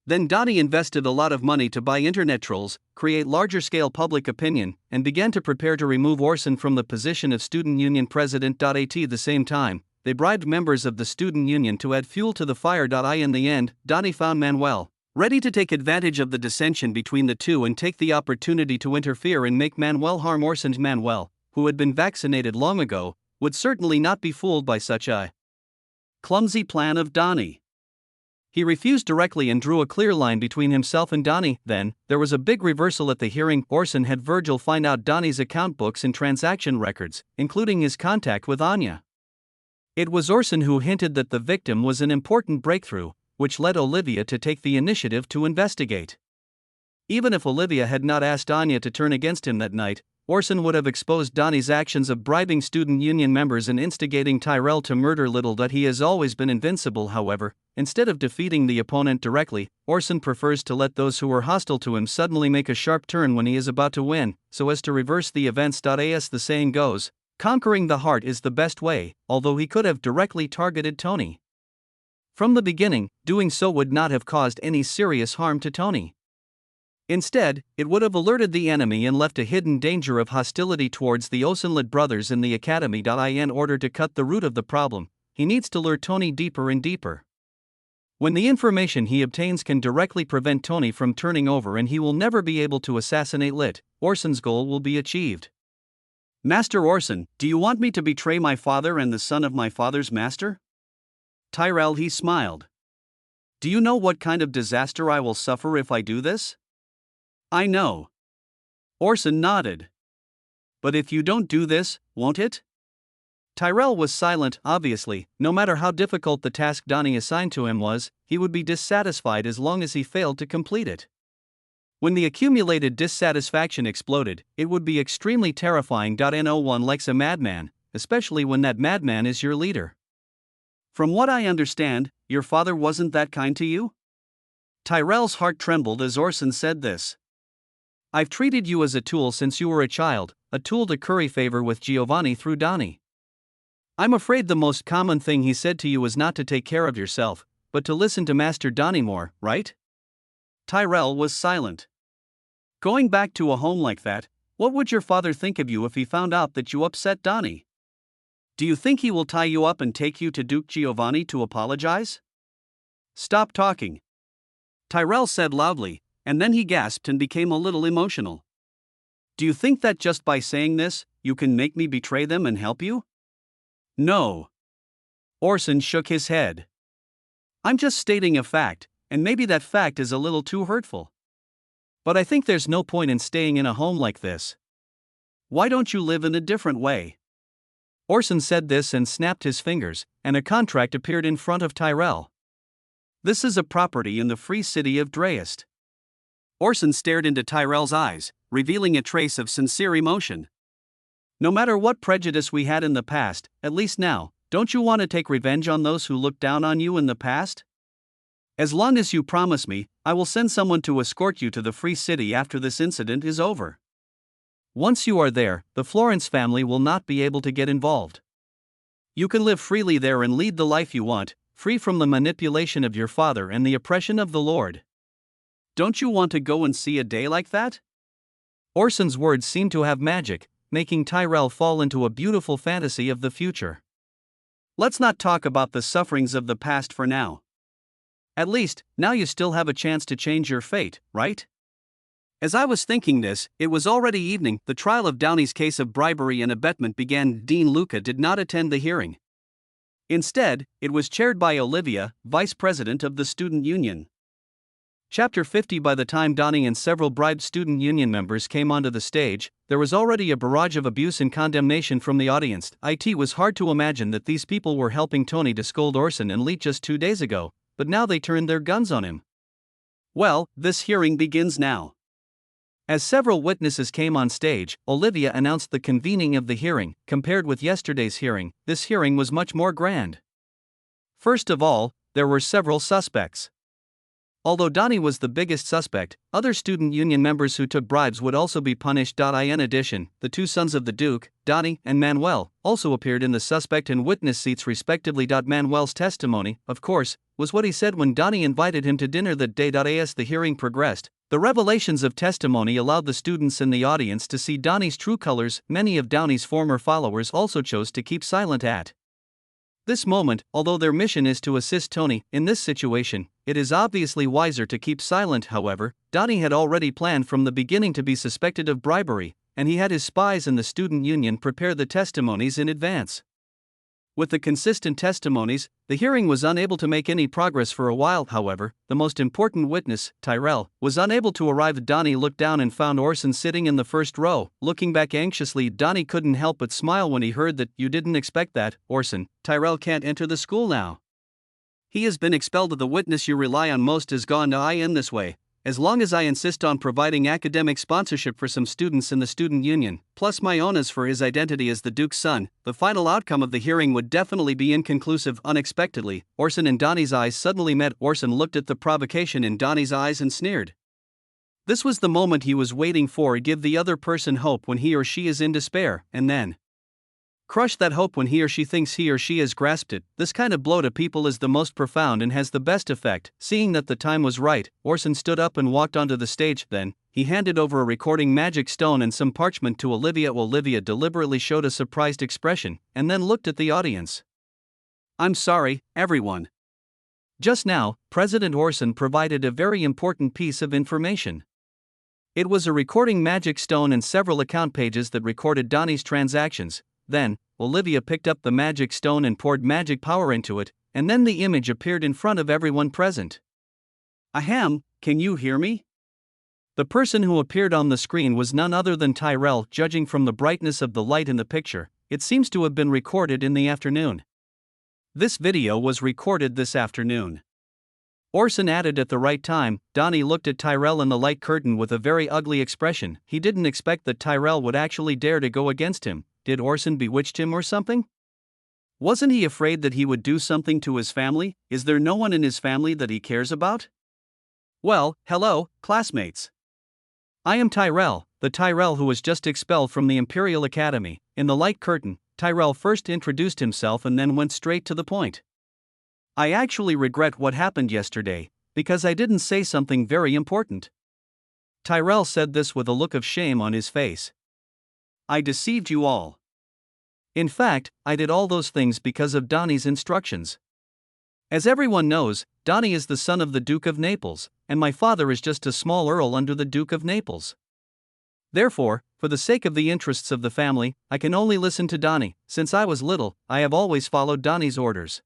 Then Donnie invested a lot of money to buy internet trolls, create larger-scale public opinion, and began to prepare to remove Orson from the position of student union president. At the same time, they bribed members of the student union to add fuel to the fire. In the end, Donnie found Manuel, ready to take advantage of the dissension between the two and take the opportunity to interfere and make Manuel harm Orson. Manuel, who had been vaccinated long ago, would certainly not be fooled by such a clumsy plan of Donnie. He refused directly and drew a clear line between himself and Donnie. Then, there was a big reversal at the hearing. Orson had Virgil find out Donnie's account books and transaction records, including his contact with Anya. It was Orson who hinted that the victim was an important breakthrough, which led Olivia to take the initiative to investigate. Even if Olivia had not asked Anya to turn against him that night, Orson would have exposed Donnie's actions of bribing student union members and instigating Tyrell to murder. Little that he has always been invincible. However, instead of defeating the opponent directly, Orson prefers to let those who are hostile to him suddenly make a sharp turn when he is about to win, so as to reverse the events. As the saying goes, conquering the heart is the best way, although he could have directly targeted Tony. From the beginning, doing so would not have caused any serious harm to Tony. Instead, it would have alerted the enemy and left a hidden danger of hostility towards the Osenlid brothers in the academy. In order to cut the root of the problem, he needs to lure Tony deeper and deeper. When the information he obtains can directly prevent Tony from turning over and he will never be able to assassinate Lit, Orson's goal will be achieved. "Master Orson, do you want me to betray my father and the son of my father's master?" Tyrell, he smiled. "Do you know what kind of disaster I will suffer if I do this?" "I know." Orson nodded. "But if you don't do this, won't it?" Tyrell was silent. Obviously, no matter how difficult the task Donnie assigned to him was, he would be dissatisfied as long as he failed to complete it. When the accumulated dissatisfaction exploded, it would be extremely terrifying. No one likes a madman, especially when that madman is your leader. "From what I understand, your father wasn't that kind to you?" Tyrell's heart trembled as Orson said this. "I've treated you as a tool since you were a child, a tool to curry favor with Giovanni through Donnie. I'm afraid the most common thing he said to you was not to take care of yourself, but to listen to Master Donnie more, right?" Tyrell was silent. "Going back to a home like that, what would your father think of you if he found out that you upset Donnie? Do you think he will tie you up and take you to Duke Giovanni to apologize?" "Stop talking," Tyrell said loudly, and then he gasped and became a little emotional. "Do you think that just by saying this, you can make me betray them and help you?" "No." Orson shook his head. "I'm just stating a fact, and maybe that fact is a little too hurtful. But I think there's no point in staying in a home like this. Why don't you live in a different way?" Orson said this and snapped his fingers, and a contract appeared in front of Tyrell. "This is a property in the free city of Dreist." Orson stared into Tyrell's eyes, revealing a trace of sincere emotion. "No matter what prejudice we had in the past, at least now, don't you want to take revenge on those who looked down on you in the past? As long as you promise me, I will send someone to escort you to the free city after this incident is over. Once you are there, the Florence family will not be able to get involved. You can live freely there and lead the life you want, free from the manipulation of your father and the oppression of the Lord. Don't you want to go and see a day like that?" Orson's words seemed to have magic, making Tyrell fall into a beautiful fantasy of the future. "Let's not talk about the sufferings of the past for now. At least, now you still have a chance to change your fate, right?" As I was thinking this, it was already evening. The trial of Downey's case of bribery and abetment began. Dean Luca did not attend the hearing. Instead, it was chaired by Olivia, vice president of the student union. Chapter 50. By the time Donnie and several bribed student union members came onto the stage, there was already a barrage of abuse and condemnation from the audience. It was hard to imagine that these people were helping Tony to scold Orson and Leet just 2 days ago, but now they turned their guns on him. Well, this hearing begins now. As several witnesses came on stage, Olivia announced the convening of the hearing. Compared with yesterday's hearing, this hearing was much more grand. First of all, there were several suspects. Although Donnie was the biggest suspect, other student union members who took bribes would also be punished. In addition, the two sons of the Duke, Donnie and Manuel, also appeared in the suspect and witness seats respectively. Manuel's testimony, of course, was what he said when Donnie invited him to dinner that day. As the hearing progressed, the revelations of testimony allowed the students in the audience to see Donnie's true colors. Many of Donnie's former followers also chose to keep silent at this moment. Although their mission is to assist Tony in this situation, it is obviously wiser to keep silent. However, Donnie had already planned from the beginning to be suspected of bribery, and he had his spies in the student union prepare the testimonies in advance. With the consistent testimonies, the hearing was unable to make any progress for a while. However, the most important witness, Tyrell, was unable to arrive. Donnie looked down and found Orson sitting in the first row. Looking back anxiously, Donnie couldn't help but smile when he heard that. "You didn't expect that, Orson. Tyrell can't enter the school now. He has been expelled. The witness you rely on most is gone. I am this way. As long as I insist on providing academic sponsorship for some students in the student union, plus my onus for his identity as the Duke's son, the final outcome of the hearing would definitely be inconclusive." Unexpectedly, Orson and Donnie's eyes suddenly met. Orson looked at the provocation in Donnie's eyes and sneered. This was the moment he was waiting for. Give the other person hope when he or she is in despair, and then crush that hope when he or she thinks he or she has grasped it. This kind of blow to people is the most profound and has the best effect. Seeing that the time was right, Orson stood up and walked onto the stage. Then, he handed over a recording magic stone and some parchment to Olivia. Olivia deliberately showed a surprised expression, and then looked at the audience. "I'm sorry, everyone. Just now, President Orson provided a very important piece of information. It was a recording magic stone and several account pages that recorded Donnie's transactions." Then, Olivia picked up the magic stone and poured magic power into it, and then the image appeared in front of everyone present. "Ahem, can you hear me?" The person who appeared on the screen was none other than Tyrell. Judging from the brightness of the light in the picture, it seems to have been recorded in the afternoon. This video was recorded this afternoon. Orson added at the right time. Donnie looked at Tyrell in the light curtain with a very ugly expression. He didn't expect that Tyrell would actually dare to go against him. Did Orson bewitch him or something? Wasn't he afraid that he would do something to his family? Is there no one in his family that he cares about? Well, hello, classmates. I am Tyrell, the Tyrell who was just expelled from the Imperial Academy. In the light curtain, Tyrell first introduced himself and then went straight to the point. "I actually regret what happened yesterday, because I didn't say something very important." Tyrell said this with a look of shame on his face. "I deceived you all. In fact, I did all those things because of Donnie's instructions. As everyone knows, Donnie is the son of the Duke of Naples, and my father is just a small earl under the Duke of Naples. Therefore, for the sake of the interests of the family, I can only listen to Donnie. Since I was little, I have always followed Donnie's orders.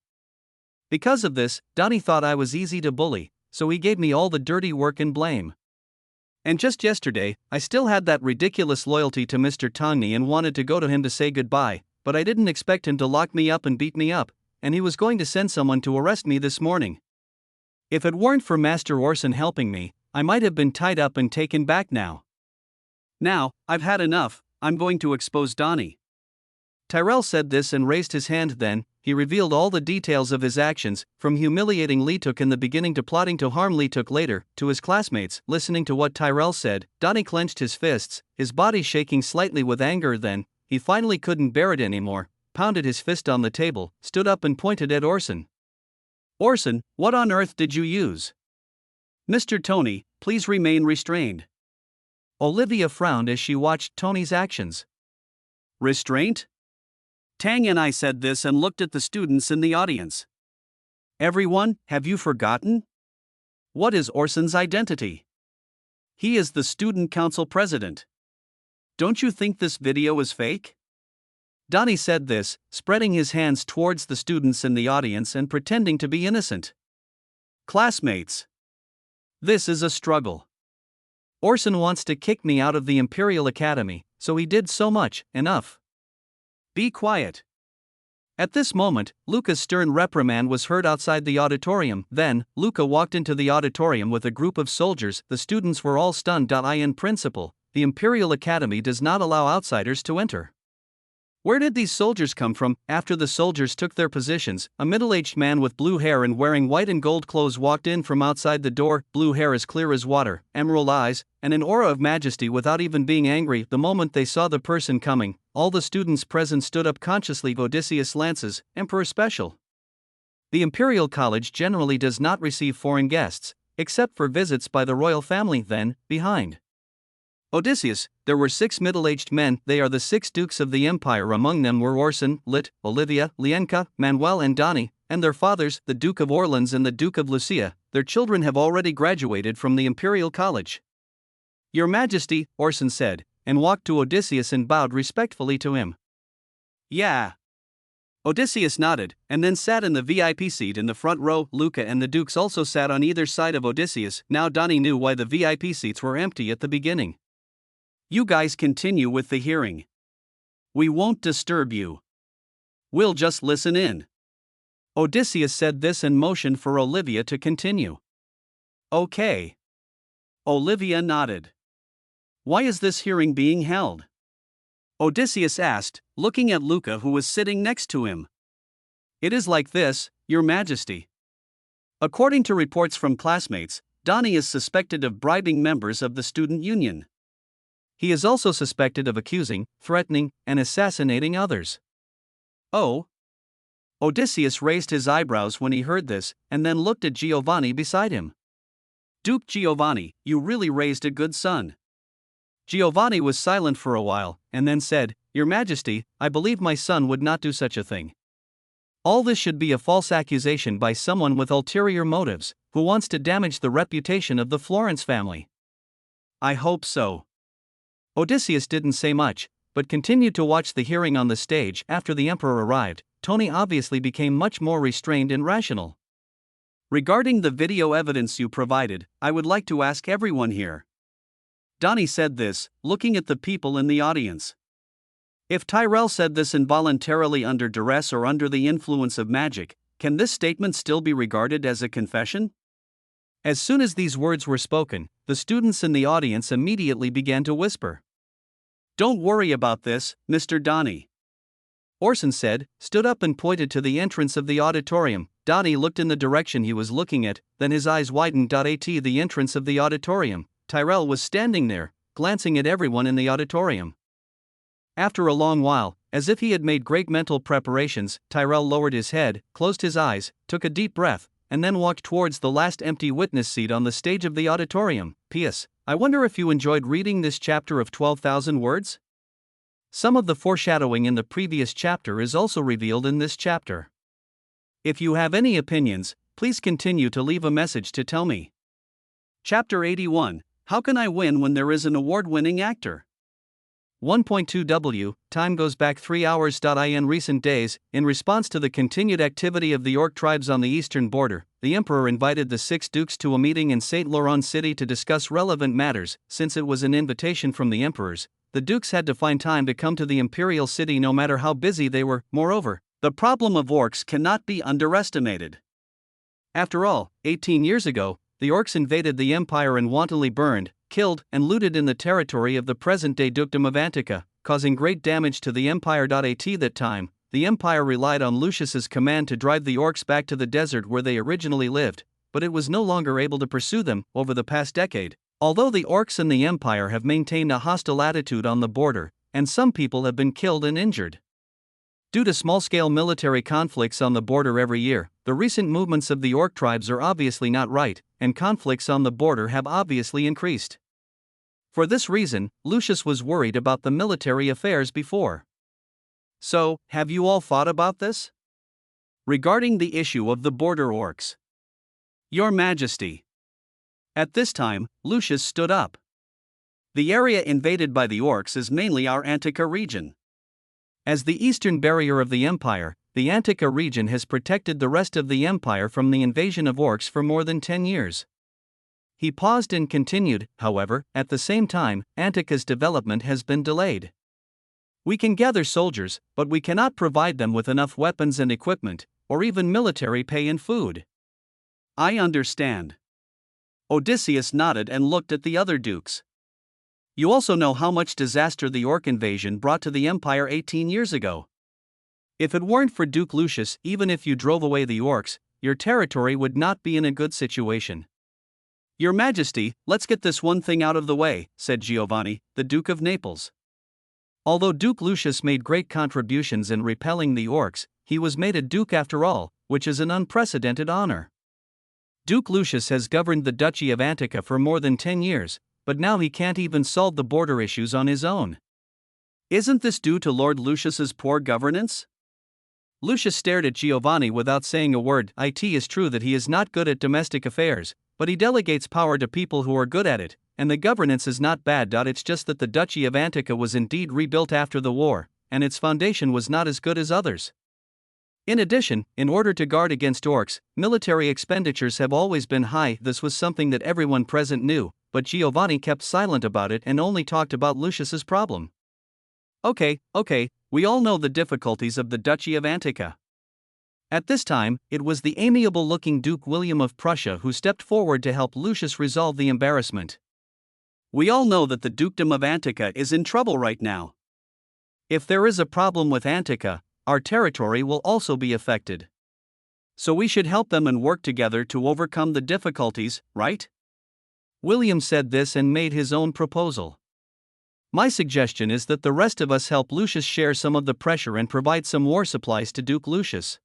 Because of this, Donnie thought I was easy to bully, so he gave me all the dirty work and blame. And just yesterday, I still had that ridiculous loyalty to Mr. Tongney and wanted to go to him to say goodbye, but I didn't expect him to lock me up and beat me up, and he was going to send someone to arrest me this morning. If it weren't for Master Orson helping me, I might have been tied up and taken back now. Now, I've had enough, I'm going to expose Donnie." Tyrell said this and raised his hand. Then, he revealed all the details of his actions, from humiliating Leetuk in the beginning to plotting to harm Leetuk later, to his classmates. Listening to what Tyrell said, Donnie clenched his fists, his body shaking slightly with anger. Then, he finally couldn't bear it anymore, pounded his fist on the table, stood up and pointed at Orson. "Orson, what on earth did you use? Mr. Tony, please remain restrained." Olivia frowned as she watched Tony's actions. "Restraint?" Tang and I said this and looked at the students in the audience. "Everyone, have you forgotten? What is Orson's identity? He is the student council president. Don't you think this video is fake?" Donnie said this, spreading his hands towards the students in the audience and pretending to be innocent. "Classmates, this is a struggle. Orson wants to kick me out of the Imperial Academy, so he did so much. Enough. Be quiet. At this moment, Luca's stern reprimand was heard outside the auditorium. Then, Luca walked into the auditorium with a group of soldiers. The students were all stunned. In principle, the Imperial Academy does not allow outsiders to enter. Where did these soldiers come from? After the soldiers took their positions, a middle-aged man with blue hair and wearing white and gold clothes walked in from outside the door. Blue hair as clear as water, emerald eyes, and an aura of majesty without even being angry. The moment they saw the person coming, all the students present stood up consciously. Odysseus Lances, Emperor Special. The Imperial College generally does not receive foreign guests, except for visits by the royal family. Then, behind Odysseus, there were 6 middle-aged men. They are the 6 dukes of the empire. Among them were Orson, Lit, Olivia, Lienka, Manuel and Donnie, and their fathers, the Duke of Orleans and the Duke of Lucia. Their children have already graduated from the Imperial College. Your Majesty, Orson said, and walked to Odysseus and bowed respectfully to him. Yeah. Odysseus nodded, and then sat in the VIP seat in the front row. Luca and the dukes also sat on either side of Odysseus. Now Donnie knew why the VIP seats were empty at the beginning. You guys continue with the hearing. We won't disturb you. We'll just listen in. Odysseus said this and motioned for Olivia to continue. Okay. Olivia nodded. Why is this hearing being held? Odysseus asked, looking at Luca who was sitting next to him. It is like this, Your Majesty. According to reports from classmates, Donnie is suspected of bribing members of the student union. He is also suspected of accusing, threatening, and assassinating others. Oh? Odysseus raised his eyebrows when he heard this, and then looked at Giovanni beside him. Duke Giovanni, you really raised a good son. Giovanni was silent for a while, and then said, Your Majesty, I believe my son would not do such a thing. All this should be a false accusation by someone with ulterior motives, who wants to damage the reputation of the Florence family. I hope so. Odysseus didn't say much, but continued to watch the hearing on the stage. After the emperor arrived, Tony obviously became much more restrained and rational. Regarding the video evidence you provided, I would like to ask everyone here. Donnie said this, looking at the people in the audience. If Tyrell said this involuntarily under duress or under the influence of magic, can this statement still be regarded as a confession? As soon as these words were spoken, the students in the audience immediately began to whisper. Don't worry about this, Mr. Donnie. Orson said, stood up and pointed to the entrance of the auditorium. Donnie looked in the direction he was looking at, then his eyes widened. At the entrance of the auditorium, Tyrell was standing there, glancing at everyone in the auditorium. After a long while, as if he had made great mental preparations, Tyrell lowered his head, closed his eyes, took a deep breath, and then walked towards the last empty witness seat on the stage of the auditorium. P.S. I wonder if you enjoyed reading this chapter of 12,000 words? Some of the foreshadowing in the previous chapter is also revealed in this chapter. If you have any opinions, please continue to leave a message to tell me. Chapter 81, How can I win when there is an award-winning actor? 1.2w, time goes back 3 hours. In recent days, in response to the continued activity of the orc tribes on the eastern border, the emperor invited the 6 dukes to a meeting in St. Laurent City to discuss relevant matters. Since it was an invitation from the emperors, the dukes had to find time to come to the imperial city no matter how busy they were. Moreover, the problem of orcs cannot be underestimated. After all, 18 years ago, the orcs invaded the empire and wantonly burned, killed, and looted in the territory of the present-day dukedom of Antica, causing great damage to the empire. At that time, the empire relied on Lucius's command to drive the orcs back to the desert where they originally lived, but it was no longer able to pursue them. Over the past decade, although the orcs and the empire have maintained a hostile attitude on the border, and some people have been killed and injured. Due to small-scale military conflicts on the border every year, the recent movements of the orc tribes are obviously not right, and conflicts on the border have obviously increased. For this reason, Lucius was worried about the military affairs before. So, have you all thought about this? Regarding the issue of the border orcs. Your Majesty. At this time, Lucius stood up. The area invaded by the orcs is mainly our Antica region. As the eastern barrier of the empire, the Antica region has protected the rest of the empire from the invasion of orcs for more than 10 years. He paused and continued, however, at the same time, Antica's development has been delayed. We can gather soldiers, but we cannot provide them with enough weapons and equipment, or even military pay and food. I understand. Odysseus nodded and looked at the other dukes. You also know how much disaster the orc invasion brought to the empire 18 years ago. If it weren't for Duke Lucius, even if you drove away the orcs, your territory would not be in a good situation. Your Majesty, let's get this one thing out of the way, said Giovanni, the Duke of Naples. Although Duke Lucius made great contributions in repelling the orcs, he was made a duke after all, which is an unprecedented honor. Duke Lucius has governed the Duchy of Antica for more than 10 years, but now he can't even solve the border issues on his own. Isn't this due to Lord Lucius's poor governance? Lucius stared at Giovanni without saying a word. It is true that he is not good at domestic affairs, but he delegates power to people who are good at it, and the governance is not bad. It's just that the Duchy of Antica was indeed rebuilt after the war, and its foundation was not as good as others. In addition, in order to guard against orcs, military expenditures have always been high. This was something that everyone present knew, but Giovanni kept silent about it and only talked about Lucius's problem. Okay, we all know the difficulties of the Duchy of Antica. At this time, it was the amiable-looking Duke William of Prussia who stepped forward to help Lucius resolve the embarrassment. We all know that the Dukedom of Antica is in trouble right now. If there is a problem with Antica, our territory will also be affected. So we should help them and work together to overcome the difficulties, right? William said this and made his own proposal. My suggestion is that the rest of us help Lucius share some of the pressure and provide some war supplies to Duke Lucius.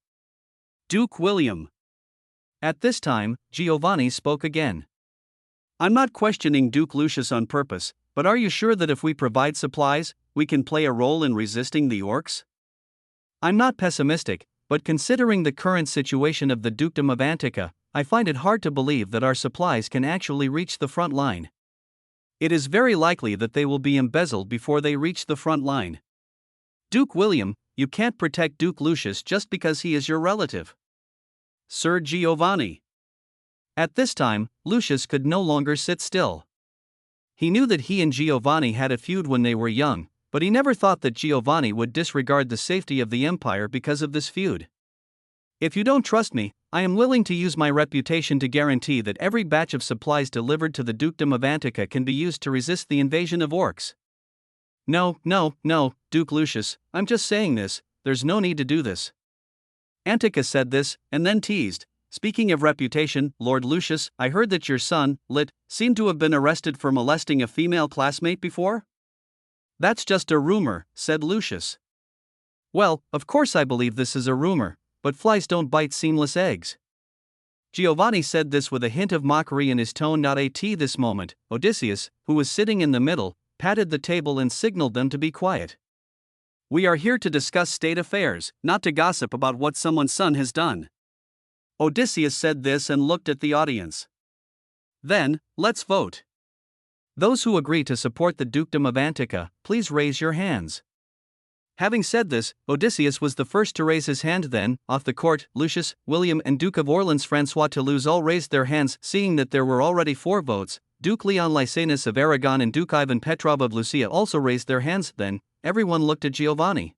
Duke William. At this time, Giovanni spoke again. I'm not questioning Duke Lucius on purpose, but are you sure that if we provide supplies, we can play a role in resisting the orcs? I'm not pessimistic, but considering the current situation of the Dukedom of Antica, I find it hard to believe that our supplies can actually reach the front line. It is very likely that they will be embezzled before they reach the front line. Duke William, you can't protect Duke Lucius just because he is your relative. Sir Giovanni. At this time, Lucius could no longer sit still. He knew that he and Giovanni had a feud when they were young, but he never thought that Giovanni would disregard the safety of the empire because of this feud. If you don't trust me, I am willing to use my reputation to guarantee that every batch of supplies delivered to the Dukedom of Antica can be used to resist the invasion of orcs. No, Duke Lucius, I'm just saying this, there's no need to do this. Antica said this, and then teased, speaking of reputation, Lord Lucius, I heard that your son, seemed to have been arrested for molesting a female classmate before? That's just a rumor, said Lucius. Well, of course I believe this is a rumor, but flies don't bite seamless eggs. Giovanni said this with a hint of mockery in his tone. At this moment, Odysseus, who was sitting in the middle, patted the table and signaled them to be quiet. We are here to discuss state affairs, not to gossip about what someone's son has done. Odysseus said this and looked at the audience. Then, let's vote. Those who agree to support the Dukedom of Antica, please raise your hands. Having said this, Odysseus was the first to raise his hand. Then, off the court, Lucius, William and Duke of Orleans François Toulouse all raised their hands. Seeing that there were already 4 votes, Duke Leon Lysanus of Aragon and Duke Ivan Petrov of Lucia also raised their hands. Then, everyone looked at Giovanni.